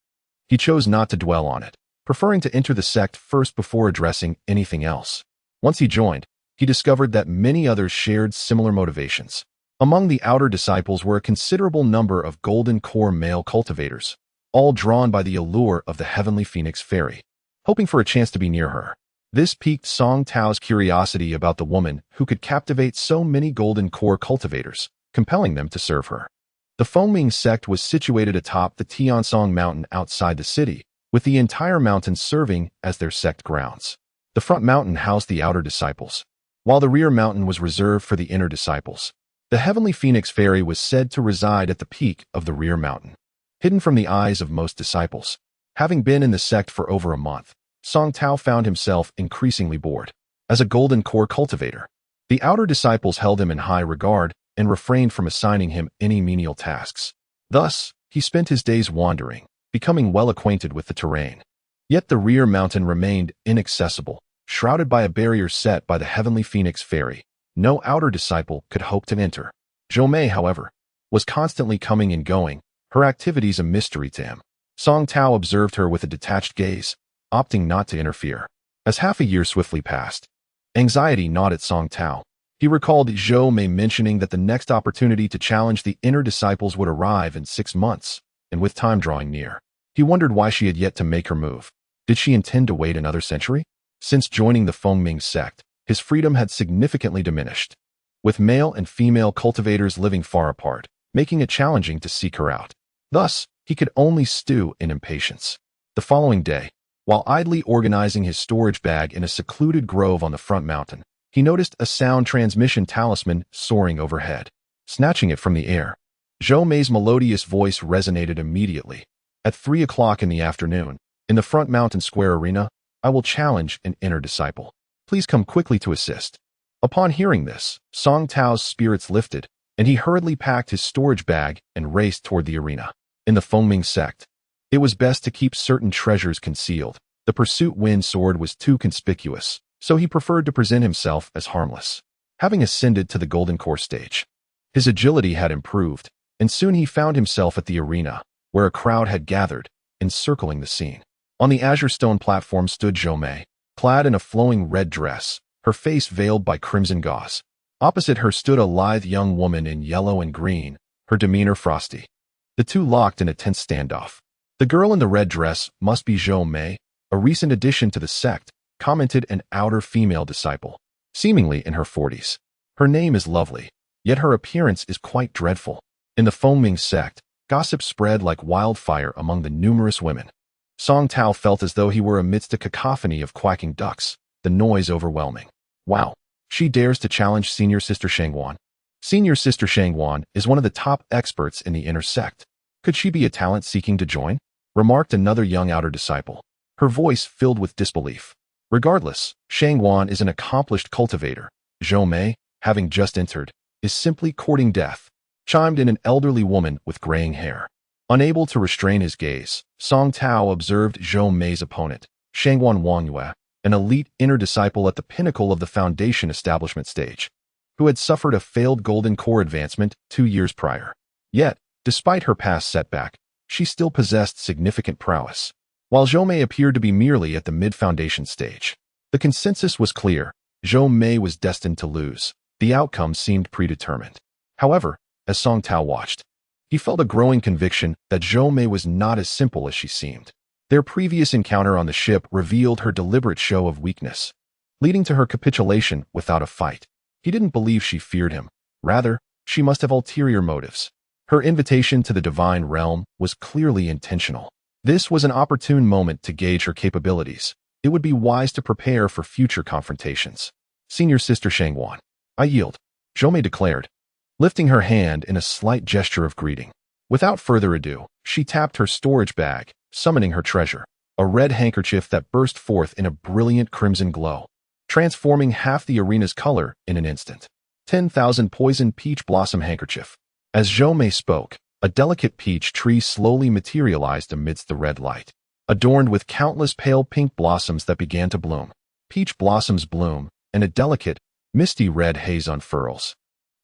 he chose not to dwell on it, preferring to enter the sect first before addressing anything else. Once he joined, he discovered that many others shared similar motivations. Among the outer disciples were a considerable number of golden core male cultivators, all drawn by the allure of the heavenly phoenix fairy, hoping for a chance to be near her. This piqued Song Tao's curiosity about the woman who could captivate so many golden core cultivators, compelling them to serve her. The Fengming sect was situated atop the Tiansong mountain outside the city, with the entire mountain serving as their sect grounds. The front mountain housed the outer disciples, while the rear mountain was reserved for the inner disciples. The heavenly phoenix fairy was said to reside at the peak of the rear mountain, hidden from the eyes of most disciples. Having been in the sect for over a month, Song Tao found himself increasingly bored. As a golden core cultivator, the outer disciples held him in high regard and refrained from assigning him any menial tasks. Thus, he spent his days wandering, becoming well acquainted with the terrain. Yet the rear mountain remained inaccessible, shrouded by a barrier set by the heavenly phoenix fairy. No outer disciple could hope to enter. Zhou Mei, however, was constantly coming and going, her activities a mystery to him. Song Tao observed her with a detached gaze, opting not to interfere. As half a year swiftly passed, anxiety gnawed at Song Tao. He recalled Zhou Mei mentioning that the next opportunity to challenge the inner disciples would arrive in 6 months, and with time drawing near, he wondered why she had yet to make her move. Did she intend to wait another century? Since joining the Fengming sect, his freedom had significantly diminished, with male and female cultivators living far apart, making it challenging to seek her out. Thus, he could only stew in impatience. The following day, while idly organizing his storage bag in a secluded grove on the front mountain, he noticed a sound transmission talisman soaring overhead. Snatching it from the air, Zhou Mei's melodious voice resonated immediately. At 3 o'clock in the afternoon, in the front mountain square arena, I will challenge an inner disciple. Please come quickly to assist. Upon hearing this, Song Tao's spirits lifted, and he hurriedly packed his storage bag and raced toward the arena. In the Fengming sect, it was best to keep certain treasures concealed. The pursuit wind sword was too conspicuous, so he preferred to present himself as harmless. Having ascended to the golden core stage, his agility had improved, and soon he found himself at the arena, where a crowd had gathered, encircling the scene. On the azure stone platform stood Zhou Mei, clad in a flowing red dress, her face veiled by crimson gauze. Opposite her stood a lithe young woman in yellow and green, her demeanor frosty. The two locked in a tense standoff. The girl in the red dress must be Zhou Mei, a recent addition to the sect, commented an outer female disciple, seemingly in her 40s. Her name is lovely, yet her appearance is quite dreadful. In the Fengming sect, gossip spread like wildfire among the numerous women. Song Tao felt as though he were amidst a cacophony of quacking ducks, the noise overwhelming. Wow, she dares to challenge Senior Sister Shangwan. Senior Sister Shangwan is one of the top experts in the inner sect. Could she be a talent seeking to join? Remarked another young outer disciple, her voice filled with disbelief. Regardless, Shangwan is an accomplished cultivator. Zhou Mei, having just entered, is simply courting death, chimed in an elderly woman with graying hair. Unable to restrain his gaze, Song Tao observed Zhou Mei's opponent, Shangwan Wangyue, an elite inner disciple at the pinnacle of the foundation establishment stage, who had suffered a failed golden core advancement 2 years prior. Yet, despite her past setback, she still possessed significant prowess. While Zhou Mei appeared to be merely at the mid-foundation stage, the consensus was clear. Zhou Mei was destined to lose. The outcome seemed predetermined. However, as Song Tao watched, he felt a growing conviction that Zhou Mei was not as simple as she seemed. Their previous encounter on the ship revealed her deliberate show of weakness, leading to her capitulation without a fight. He didn't believe she feared him. Rather, she must have ulterior motives. Her invitation to the divine realm was clearly intentional. This was an opportune moment to gauge her capabilities. It would be wise to prepare for future confrontations. Senior Sister Shangwan, I yield, Zhou Mei declared, lifting her hand in a slight gesture of greeting. Without further ado, she tapped her storage bag, summoning her treasure, a red handkerchief that burst forth in a brilliant crimson glow, transforming half the arena's color in an instant. 10,000 poison peach blossom handkerchief. As Zhou Mei spoke, a delicate peach tree slowly materialized amidst the red light, adorned with countless pale pink blossoms that began to bloom. Peach blossoms bloom, and a delicate, misty red haze unfurls,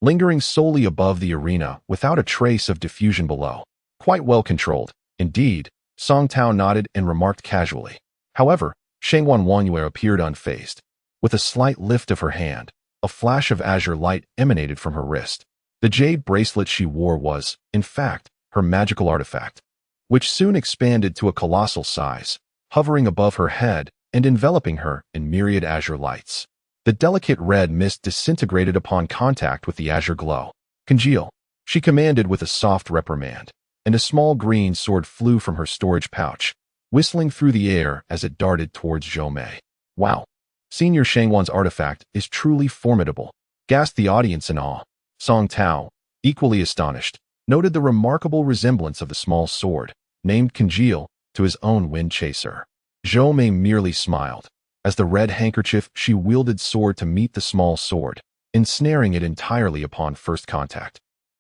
lingering solely above the arena without a trace of diffusion below. Quite well controlled, indeed, Song Tao nodded and remarked casually. However, Shangwan Wangyue appeared unfazed. With a slight lift of her hand, A flash of azure light emanated from her wrist. The jade bracelet she wore was, in fact, her magical artifact, which soon expanded to a colossal size, hovering above her head and enveloping her in myriad azure lights. The delicate red mist disintegrated upon contact with the azure glow. "Congeal," she commanded with a soft reprimand, and a small green sword flew from her storage pouch, whistling through the air as it darted towards Zhou Mei. "Wow! Senior Shangwan's artifact is truly formidable," gasped the audience in awe. Song Tao, equally astonished, noted the remarkable resemblance of the small sword, named Congeal, to his own wind chaser. Zhou Mei merely smiled, as the red handkerchief she wielded soared to meet the small sword, ensnaring it entirely upon first contact,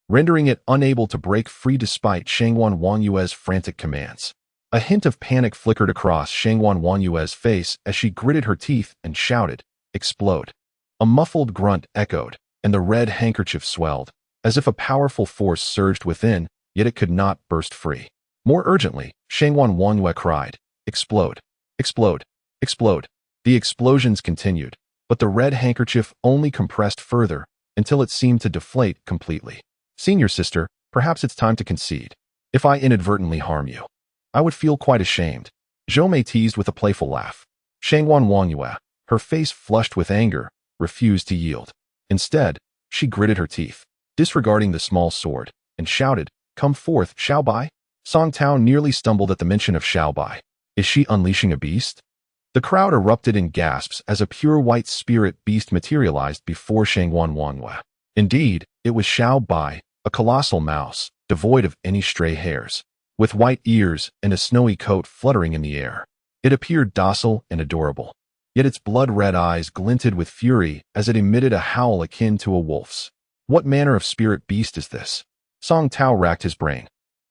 rendering it unable to break free despite Shangwan Wanyue's frantic commands. A hint of panic flickered across Shangwan Wanyue's face as she gritted her teeth and shouted, "Explode!" A muffled grunt echoed, and the red handkerchief swelled, as if a powerful force surged within, yet it could not burst free. More urgently, Shangwan Wanyue cried, "Explode! Explode! Explode!" The explosions continued, but the red handkerchief only compressed further until it seemed to deflate completely. "Senior sister, perhaps it's time to concede. If I inadvertently harm you, I would feel quite ashamed," Zhou Mei teased with a playful laugh. Shangwan Wanyue, her face flushed with anger, refused to yield. Instead, she gritted her teeth, disregarding the small sword, and shouted, "Come forth, Xiao Bai." Song Tao nearly stumbled at the mention of Xiao Bai. Is she unleashing a beast? The crowd erupted in gasps as a pure white spirit beast materialized before Shangwan Wanyue. Indeed, it was Xiao Bai, a colossal mouse, devoid of any stray hairs, with white ears and a snowy coat fluttering in the air. It appeared docile and adorable, yet its blood-red eyes glinted with fury as it emitted a howl akin to a wolf's. What manner of spirit beast is this? Song Tao racked his brain,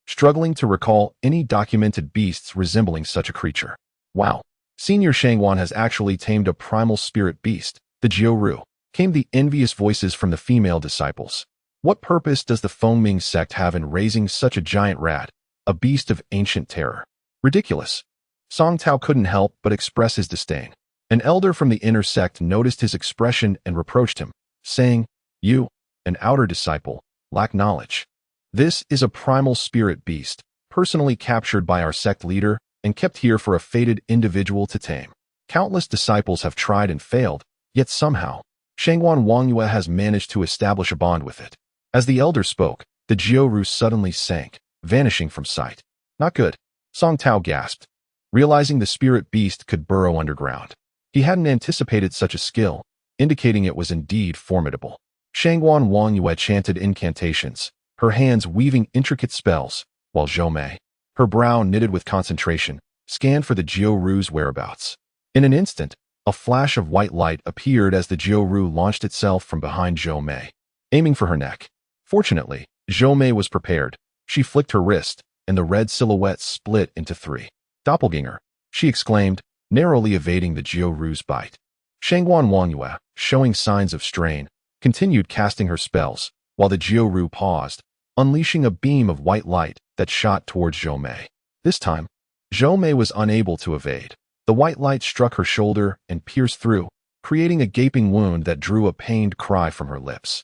struggling to recall any documented beasts resembling such a creature. Wow! Senior Shangwan has actually tamed a primal spirit beast, the Jiu-Ru, came the envious voices from the female disciples. What purpose does the Fengming sect have in raising such a giant rat, a beast of ancient terror? Ridiculous. Song Tao couldn't help but express his disdain. An elder from the inner sect noticed his expression and reproached him, saying, "You, an outer disciple, lack knowledge. This is a primal spirit beast, personally captured by our sect leader and kept here for a fated individual to tame. Countless disciples have tried and failed, yet somehow, Shangwan Wanyue has managed to establish a bond with it." As the elder spoke, the Jiu-Ru suddenly sank, vanishing from sight. "Not good," Song Tao gasped, realizing the spirit beast could burrow underground. He hadn't anticipated such a skill, indicating it was indeed formidable. Shangwan Wanyue chanted incantations, her hands weaving intricate spells, while Zhou Mei, her brow knitted with concentration, scanned for the Jiu-Ru's whereabouts. In an instant, a flash of white light appeared as the Jiu-Ru launched itself from behind Zhou Mei, aiming for her neck. Fortunately, Zhou Mei was prepared. She flicked her wrist, and the red silhouette split into three. "Doppelganger," she exclaimed, narrowly evading the Jiu-Ru's bite. Shangwan Wanyue, showing signs of strain, continued casting her spells, while the Jiu-Ru paused, unleashing a beam of white light that shot towards Zhou Mei. This time, Zhou Mei was unable to evade. The white light struck her shoulder and pierced through, creating a gaping wound that drew a pained cry from her lips.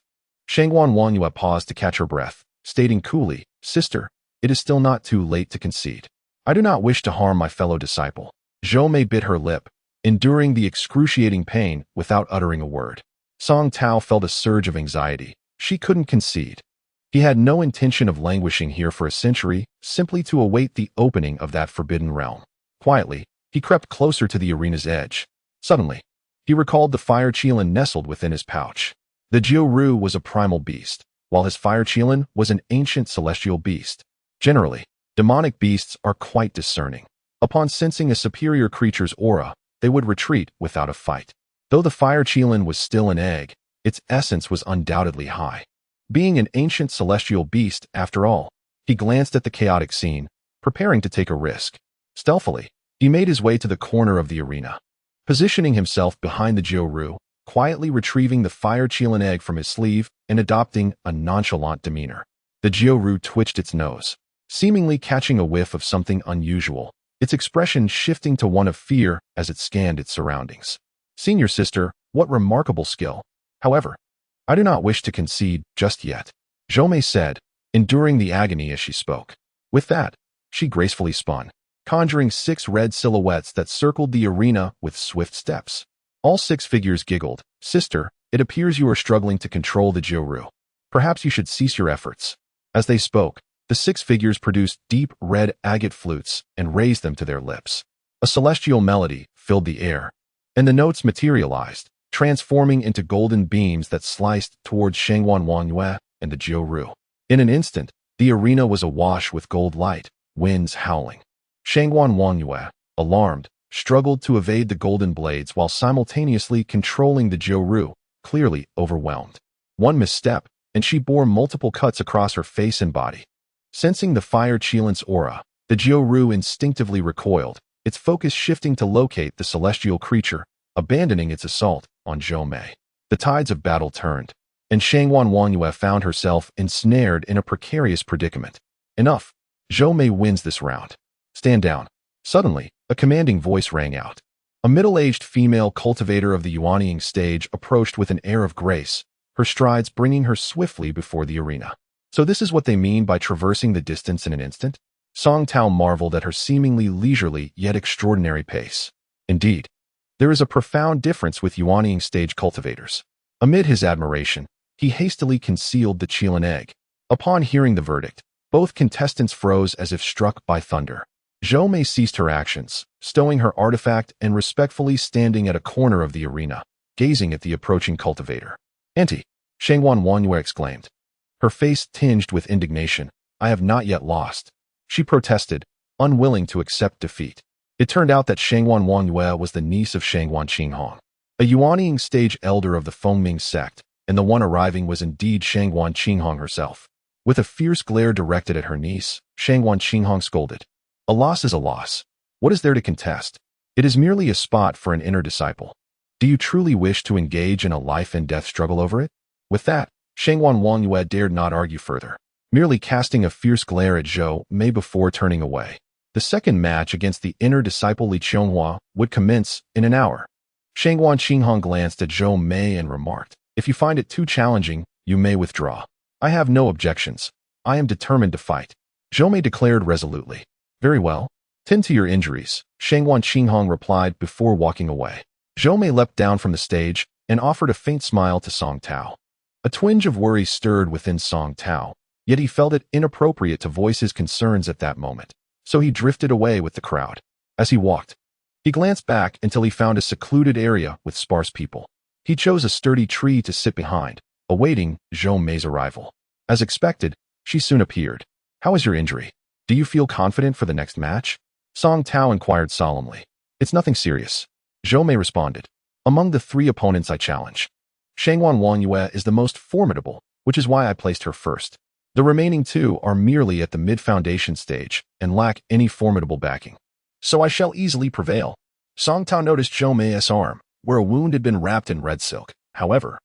Shangwan Wanyue paused to catch her breath, stating coolly, "Sister, it is still not too late to concede. I do not wish to harm my fellow disciple." Zhou Mei bit her lip, enduring the excruciating pain without uttering a word. Song Tao felt a surge of anxiety. She couldn't concede. He had no intention of languishing here for a century, simply to await the opening of that forbidden realm. Quietly, he crept closer to the arena's edge. Suddenly, he recalled the fire qilin nestled within his pouch. The Jiu-Ru was a primal beast, while his fire qilin was an ancient celestial beast. Generally, demonic beasts are quite discerning. Upon sensing a superior creature's aura, they would retreat without a fight. Though the fire qilin was still an egg, its essence was undoubtedly high. Being an ancient celestial beast, after all, he glanced at the chaotic scene, preparing to take a risk. Stealthily, he made his way to the corner of the arena. Positioning himself behind the Jiu-Ru, quietly retrieving the fire qilin egg from his sleeve and adopting a nonchalant demeanor. The Jiu-Ru twitched its nose, seemingly catching a whiff of something unusual, its expression shifting to one of fear as it scanned its surroundings. "Senior sister, what remarkable skill. However, I do not wish to concede just yet, Zhou Mei said, enduring the agony as she spoke. With that, she gracefully spun, conjuring 6 red silhouettes that circled the arena with swift steps. All 6 figures giggled. Sister, it appears you are struggling to control the Jiu-Ru. Perhaps you should cease your efforts. As they spoke, the 6 figures produced deep red agate flutes and raised them to their lips. A celestial melody filled the air, and the notes materialized, transforming into golden beams that sliced towards Shangwan Wangyue and the Jiu-Ru. In an instant, the arena was awash with gold light, winds howling. Shangwan Wangyue, alarmed, struggled to evade the golden blades while simultaneously controlling the Jiu-Ru, clearly overwhelmed. One misstep, and she bore multiple cuts across her face and body. Sensing the fire Qilin's aura, the Jiu-Ru instinctively recoiled, its focus shifting to locate the celestial creature, abandoning its assault on Zhou Mei. The tides of battle turned, and Shangwan Wangyue found herself ensnared in a precarious predicament. Enough. Zhou Mei wins this round. Stand down. Suddenly, a commanding voice rang out. A middle-aged female cultivator of the Yuanying stage approached with an air of grace, her strides bringing her swiftly before the arena. So this is what they mean by traversing the distance in an instant? Song Tao marveled at her seemingly leisurely yet extraordinary pace. Indeed, there is a profound difference with Yuanying stage cultivators. Amid his admiration, he hastily concealed the Qilin egg. Upon hearing the verdict, both contestants froze as if struck by thunder. Zhou Mei ceased her actions, stowing her artifact and respectfully standing at a corner of the arena, gazing at the approaching cultivator. Auntie, Shangwan Wangyue exclaimed. Her face tinged with indignation. I have not yet lost. She protested, unwilling to accept defeat. It turned out that Shangwan Wangyue was the niece of Shangwan Qinghong, a Yuanying stage elder of the Fengming sect, and the one arriving was indeed Shangwan Qinghong herself. With a fierce glare directed at her niece, Shangwan Qinghong scolded. A loss is a loss. What is there to contest? It is merely a spot for an inner disciple. Do you truly wish to engage in a life-and-death struggle over it? With that, Shangwan Wangyue dared not argue further, merely casting a fierce glare at Zhou Mei before turning away. The second match against the inner disciple Li Qianghua would commence in an hour. Shangwan Qinghong glanced at Zhou Mei and remarked, if you find it too challenging, you may withdraw. I have no objections. I am determined to fight. Zhou Mei declared resolutely. Very well. Tend to your injuries, Shangwan Qinghong replied before walking away. Zhou Mei leapt down from the stage and offered a faint smile to Song Tao. A twinge of worry stirred within Song Tao, yet he felt it inappropriate to voice his concerns at that moment, so he drifted away with the crowd. As he walked, he glanced back until he found a secluded area with sparse people. He chose a sturdy tree to sit behind, awaiting Zhou Mei's arrival. As expected, she soon appeared. How is your injury? Do you feel confident for the next match? Song Tao inquired solemnly. It's nothing serious, Zhou Mei responded. Among the 3 opponents I challenge, Shangwan Wangyue is the most formidable, which is why I placed her first. The remaining 2 are merely at the mid-foundation stage and lack any formidable backing. So I shall easily prevail. Song Tao noticed Zhou Mei's arm, where a wound had been wrapped in red silk. However,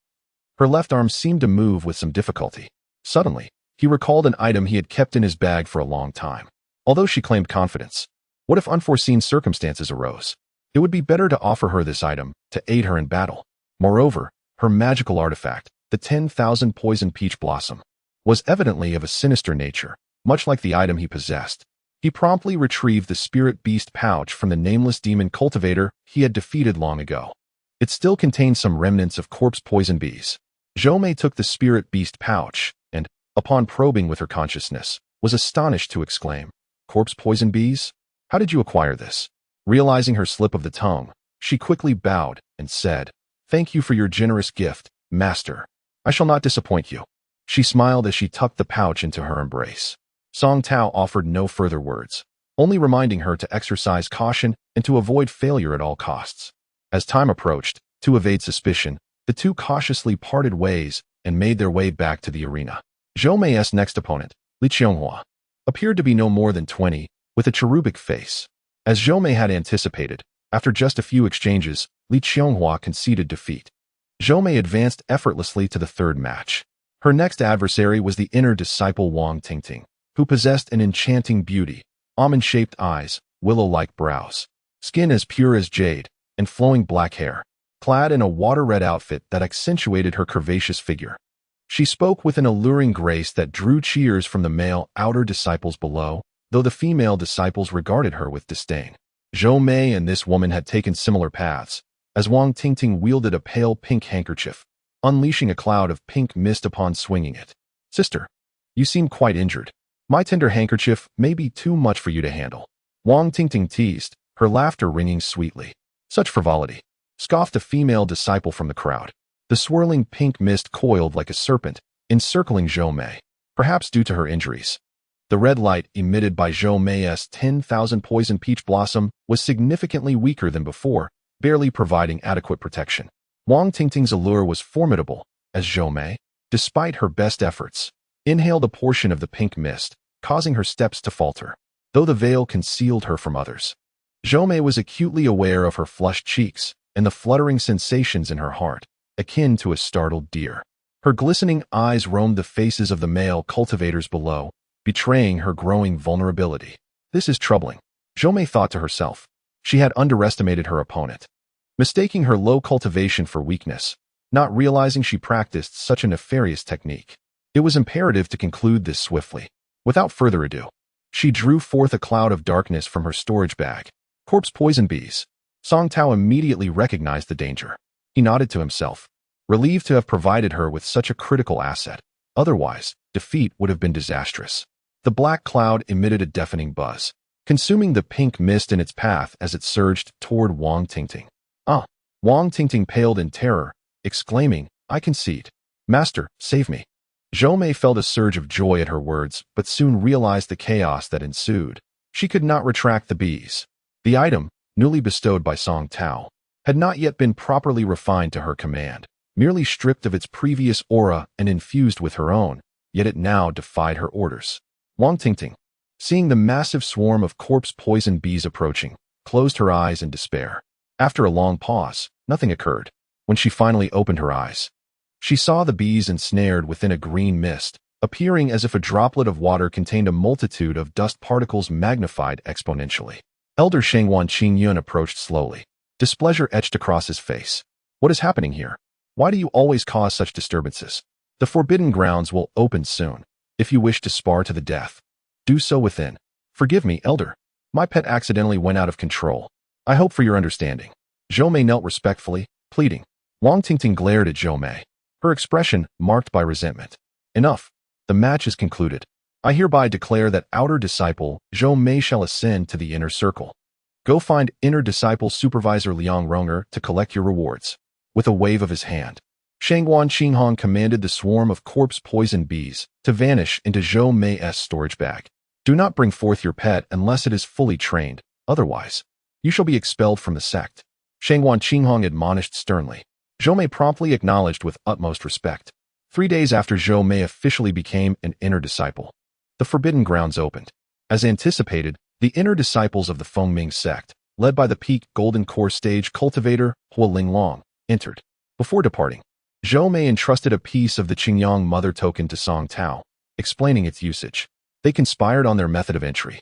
her left arm seemed to move with some difficulty. Suddenly, he recalled an item he had kept in his bag for a long time. Although she claimed confidence, what if unforeseen circumstances arose? It would be better to offer her this item to aid her in battle. Moreover, her magical artifact, the 10,000 poison peach blossom, was evidently of a sinister nature, much like the item he possessed. He promptly retrieved the spirit beast pouch from the nameless demon cultivator he had defeated long ago. It still contained some remnants of corpse poison bees. Zhou Mei took the spirit beast pouch and, upon probing with her consciousness, was astonished to exclaim, Corpse poison bees? How did you acquire this? Realizing her slip of the tongue, she quickly bowed and said, Thank you for your generous gift, master. I shall not disappoint you. She smiled as she tucked the pouch into her embrace. Song Tao offered no further words, only reminding her to exercise caution and to avoid failure at all costs. As time approached, to evade suspicion, the 2 cautiously parted ways and made their way back to the arena. Zhou Mei's next opponent, Li Qianghua, appeared to be no more than 20, with a cherubic face. As Zhou Mei had anticipated, after just a few exchanges, Li Qianghua conceded defeat. Zhou Mei advanced effortlessly to the 3rd match. Her next adversary was the inner disciple Wang Tingting, who possessed an enchanting beauty, almond-shaped eyes, willow-like brows, skin as pure as jade, and flowing black hair. clad in a water-red outfit that accentuated her curvaceous figure. She spoke with an alluring grace that drew cheers from the male outer disciples below, though the female disciples regarded her with disdain. Zhou Mei and this woman had taken similar paths, as Wang Tingting wielded a pale pink handkerchief, unleashing a cloud of pink mist upon swinging it. "Sister, you seem quite injured. My tender handkerchief may be too much for you to handle." Wang Tingting teased, her laughter ringing sweetly. "Such frivolity," scoffed a female disciple from the crowd. The swirling pink mist coiled like a serpent, encircling Zhou Mei, perhaps due to her injuries. The red light emitted by Zhou Mei's 10,000 poison peach blossom was significantly weaker than before, barely providing adequate protection. Wang Tingting's allure was formidable, as Zhou Mei, despite her best efforts, inhaled a portion of the pink mist, causing her steps to falter, though the veil concealed her from others. Zhou Mei was acutely aware of her flushed cheeks and the fluttering sensations in her heart, akin to a startled deer. Her glistening eyes roamed the faces of the male cultivators below, betraying her growing vulnerability. "This is troubling," Zhou Mei thought to herself. She had underestimated her opponent, mistaking her low cultivation for weakness, not realizing she practiced such a nefarious technique. It was imperative to conclude this swiftly. Without further ado, she drew forth a cloud of darkness from her storage bag. Corpse poison bees. Song Tao immediately recognized the danger. He nodded to himself, relieved to have provided her with such a critical asset. Otherwise, defeat would have been disastrous. The black cloud emitted a deafening buzz, consuming the pink mist in its path as it surged toward Wang Tingting. "Ah!" Wang Tingting paled in terror, exclaiming, "I concede. Master, save me." Zhou Mei felt a surge of joy at her words, but soon realized the chaos that ensued. She could not retract the bees. The item, newly bestowed by Song Tao, had not yet been properly refined to her command, merely stripped of its previous aura and infused with her own, yet it now defied her orders. Wang Tingting, seeing the massive swarm of corpse poison bees approaching, closed her eyes in despair. After a long pause, nothing occurred. When she finally opened her eyes, she saw the bees ensnared within a green mist, appearing as if a droplet of water contained a multitude of dust particles magnified exponentially. Elder Shengwan Qingyun approached slowly. Displeasure etched across his face. "What is happening here? Why do you always cause such disturbances? The forbidden grounds will open soon. If you wish to spar to the death, do so within. Forgive me, Elder. My pet accidentally went out of control. I hope for your understanding." Zhou Mei knelt respectfully, pleading. Wang Tingting glared at Zhou Mei, her expression marked by resentment. "Enough. The match is concluded. I hereby declare that outer disciple Zhou Mei shall ascend to the inner circle. Go find inner disciple supervisor Liang Ronger to collect your rewards." With a wave of his hand, Shangguan Qinghong commanded the swarm of corpse poison bees to vanish into Zhou Mei's storage bag. "Do not bring forth your pet unless it is fully trained, otherwise, you shall be expelled from the sect," Shangguan Qinghong admonished sternly. Zhou Mei promptly acknowledged with utmost respect. 3 days after Zhou Mei officially became an inner disciple, the forbidden grounds opened. As anticipated, the inner disciples of the Fengming sect, led by the peak golden core stage cultivator Hua Linglong, entered. Before departing, Zhou Mei entrusted a piece of the Qingyang mother token to Song Tao, explaining its usage. They conspired on their method of entry.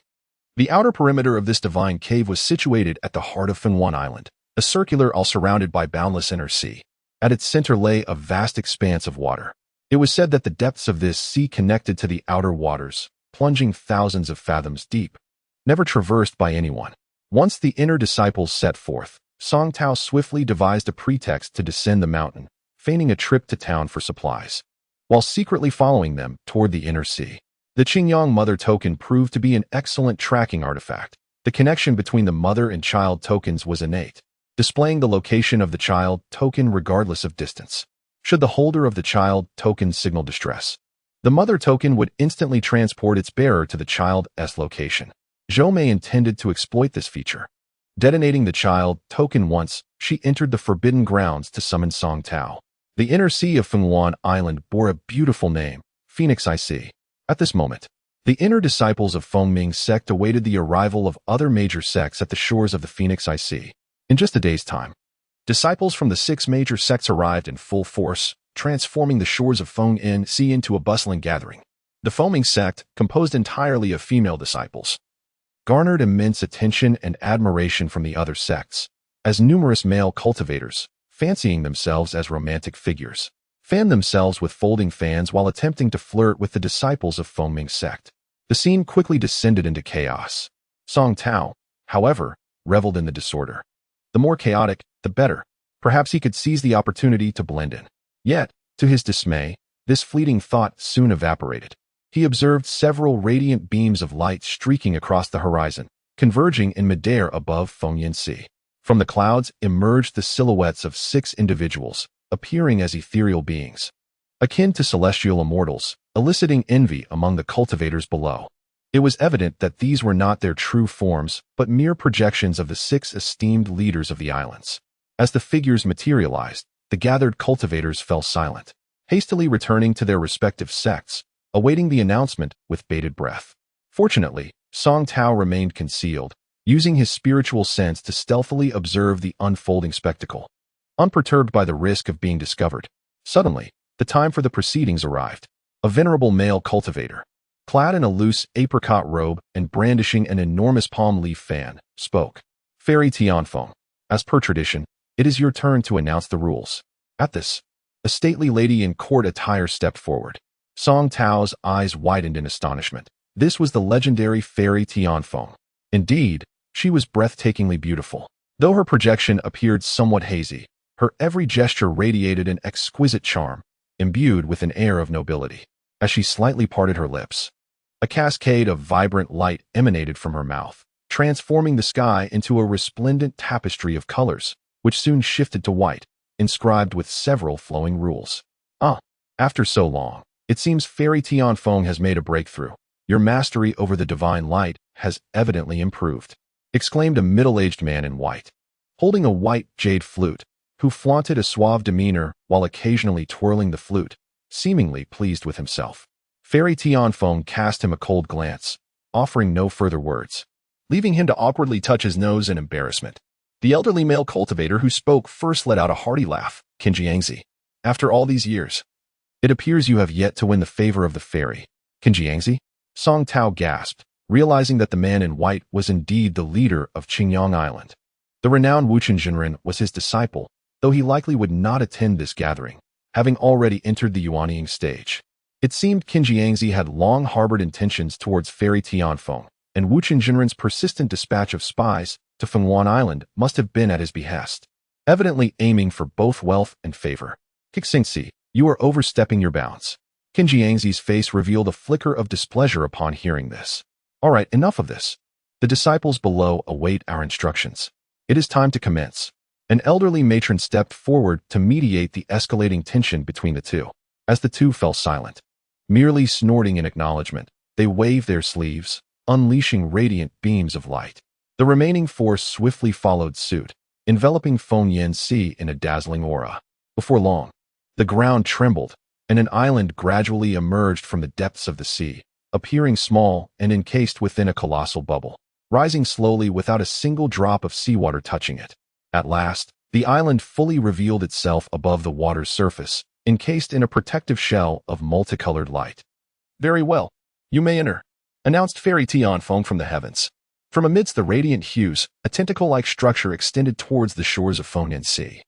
The outer perimeter of this divine cave was situated at the heart of Fengwan Island, a circular all surrounded by boundless inner sea. At its center lay a vast expanse of water. It was said that the depths of this sea connected to the outer waters, plunging thousands of fathoms deep, never traversed by anyone. Once the inner disciples set forth, Song Tao swiftly devised a pretext to descend the mountain, feigning a trip to town for supplies, while secretly following them toward the inner sea. The Qingyang mother token proved to be an excellent tracking artifact. The connection between the mother and child tokens was innate, displaying the location of the child token regardless of distance. Should the holder of the child token signal distress, the mother token would instantly transport its bearer to the child's location. Zhou Mei intended to exploit this feature. Detonating the child token once, she entered the forbidden grounds to summon Song Tao. The inner sea of Fengwan Island bore a beautiful name, Phoenix I Sea. At this moment, the inner disciples of Fengming sect awaited the arrival of other major sects at the shores of the Phoenix I Sea. In just a day's time, disciples from the 6 major sects arrived in full force, transforming the shores of Feng Sea into a bustling gathering. The Fengming sect, composed entirely of female disciples, garnered immense attention and admiration from the other sects, as numerous male cultivators, fancying themselves as romantic figures, fanned themselves with folding fans while attempting to flirt with the disciples of Fengming's sect. The scene quickly descended into chaos. Song Tao, however, reveled in the disorder. The more chaotic, the better. Perhaps he could seize the opportunity to blend in. Yet, to his dismay, this fleeting thought soon evaporated. He observed several radiant beams of light streaking across the horizon, converging in midair above Fengming. From the clouds emerged the silhouettes of 6 individuals, appearing as ethereal beings, akin to celestial immortals, eliciting envy among the cultivators below. It was evident that these were not their true forms, but mere projections of the 6 esteemed leaders of the islands. As the figures materialized, the gathered cultivators fell silent, hastily returning to their respective sects, awaiting the announcement with bated breath. Fortunately, Song Tao remained concealed, using his spiritual sense to stealthily observe the unfolding spectacle. Unperturbed by the risk of being discovered, suddenly, the time for the proceedings arrived. A venerable male cultivator, clad in a loose apricot robe and brandishing an enormous palm leaf fan, spoke. Fairy Tianfeng, as per tradition, it is your turn to announce the rules. At this, a stately lady in court attire stepped forward. Song Tao's eyes widened in astonishment. This was the legendary Fairy Tianfeng. Indeed, she was breathtakingly beautiful. Though her projection appeared somewhat hazy, her every gesture radiated an exquisite charm, imbued with an air of nobility. As she slightly parted her lips, a cascade of vibrant light emanated from her mouth, transforming the sky into a resplendent tapestry of colors, which soon shifted to white, inscribed with several flowing rules. After so long, it seems Fairy Tianfeng has made a breakthrough. Your mastery over the divine light has evidently improved, exclaimed a middle-aged man in white, holding a white jade flute, who flaunted a suave demeanor while occasionally twirling the flute, seemingly pleased with himself. Fairy Tianfeng cast him a cold glance, offering no further words, leaving him to awkwardly touch his nose in embarrassment. The elderly male cultivator who spoke first let out a hearty laugh. Qinjiangzi, after all these years, it appears you have yet to win the favor of the fairy. Qinjiangzi? Song Tao gasped, realizing that the man in white was indeed the leader of Qingyang Island. The renowned Wu Chenjinren was his disciple, though he likely would not attend this gathering, having already entered the Yuanying stage. It seemed Qinjiangzi had long harbored intentions towards Fairy Tianfeng, and Wu Chenjinren's persistent dispatch of spies to Fenghuan Island must have been at his behest, evidently aiming for both wealth and favor. Qixingxi, you are overstepping your bounds. Qinjiangzi's face revealed a flicker of displeasure upon hearing this. All right, enough of this. The disciples below await our instructions. It is time to commence. An elderly matron stepped forward to mediate the escalating tension between the two. As the two fell silent, merely snorting in acknowledgement, they waved their sleeves, unleashing radiant beams of light. The remaining force swiftly followed suit, enveloping Fengming in a dazzling aura. Before long, the ground trembled, and an island gradually emerged from the depths of the sea, appearing small and encased within a colossal bubble, rising slowly without a single drop of seawater touching it. At last, the island fully revealed itself above the water's surface, encased in a protective shell of multicolored light. Very well, you may enter, announced Fairy Tianfeng from the heavens. From amidst the radiant hues, a tentacle-like structure extended towards the shores of Fengming,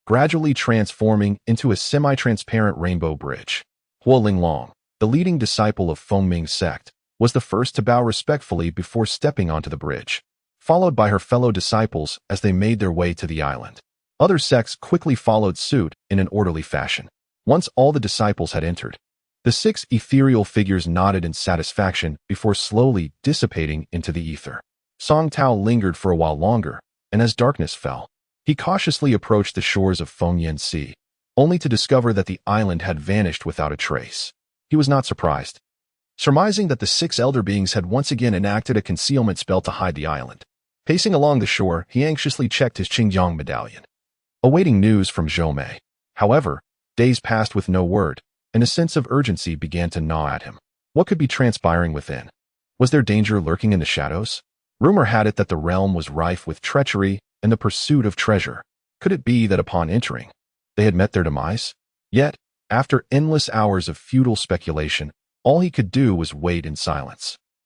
gradually transforming into a semi-transparent rainbow bridge. Huo Linglong, the leading disciple of Fengming's sect, was the first to bow respectfully before stepping onto the bridge, followed by her fellow disciples as they made their way to the island. Other sects quickly followed suit in an orderly fashion. Once all the disciples had entered, the 6 ethereal figures nodded in satisfaction before slowly dissipating into the ether. Song Tao lingered for a while longer, and as darkness fell, he cautiously approached the shores of Fengming, only to discover that the island had vanished without a trace. He was not surprised, surmising that the 6 elder beings had once again enacted a concealment spell to hide the island. Pacing along the shore, he anxiously checked his Qingyang medallion, awaiting news from Zhou. However, days passed with no word, and a sense of urgency began to gnaw at him. What could be transpiring within? Was there danger lurking in the shadows? Rumor had it that the realm was rife with treachery and the pursuit of treasure. Could it be that upon entering, they had met their demise? Yet, after endless hours of futile speculation, all he could do was wait in silence.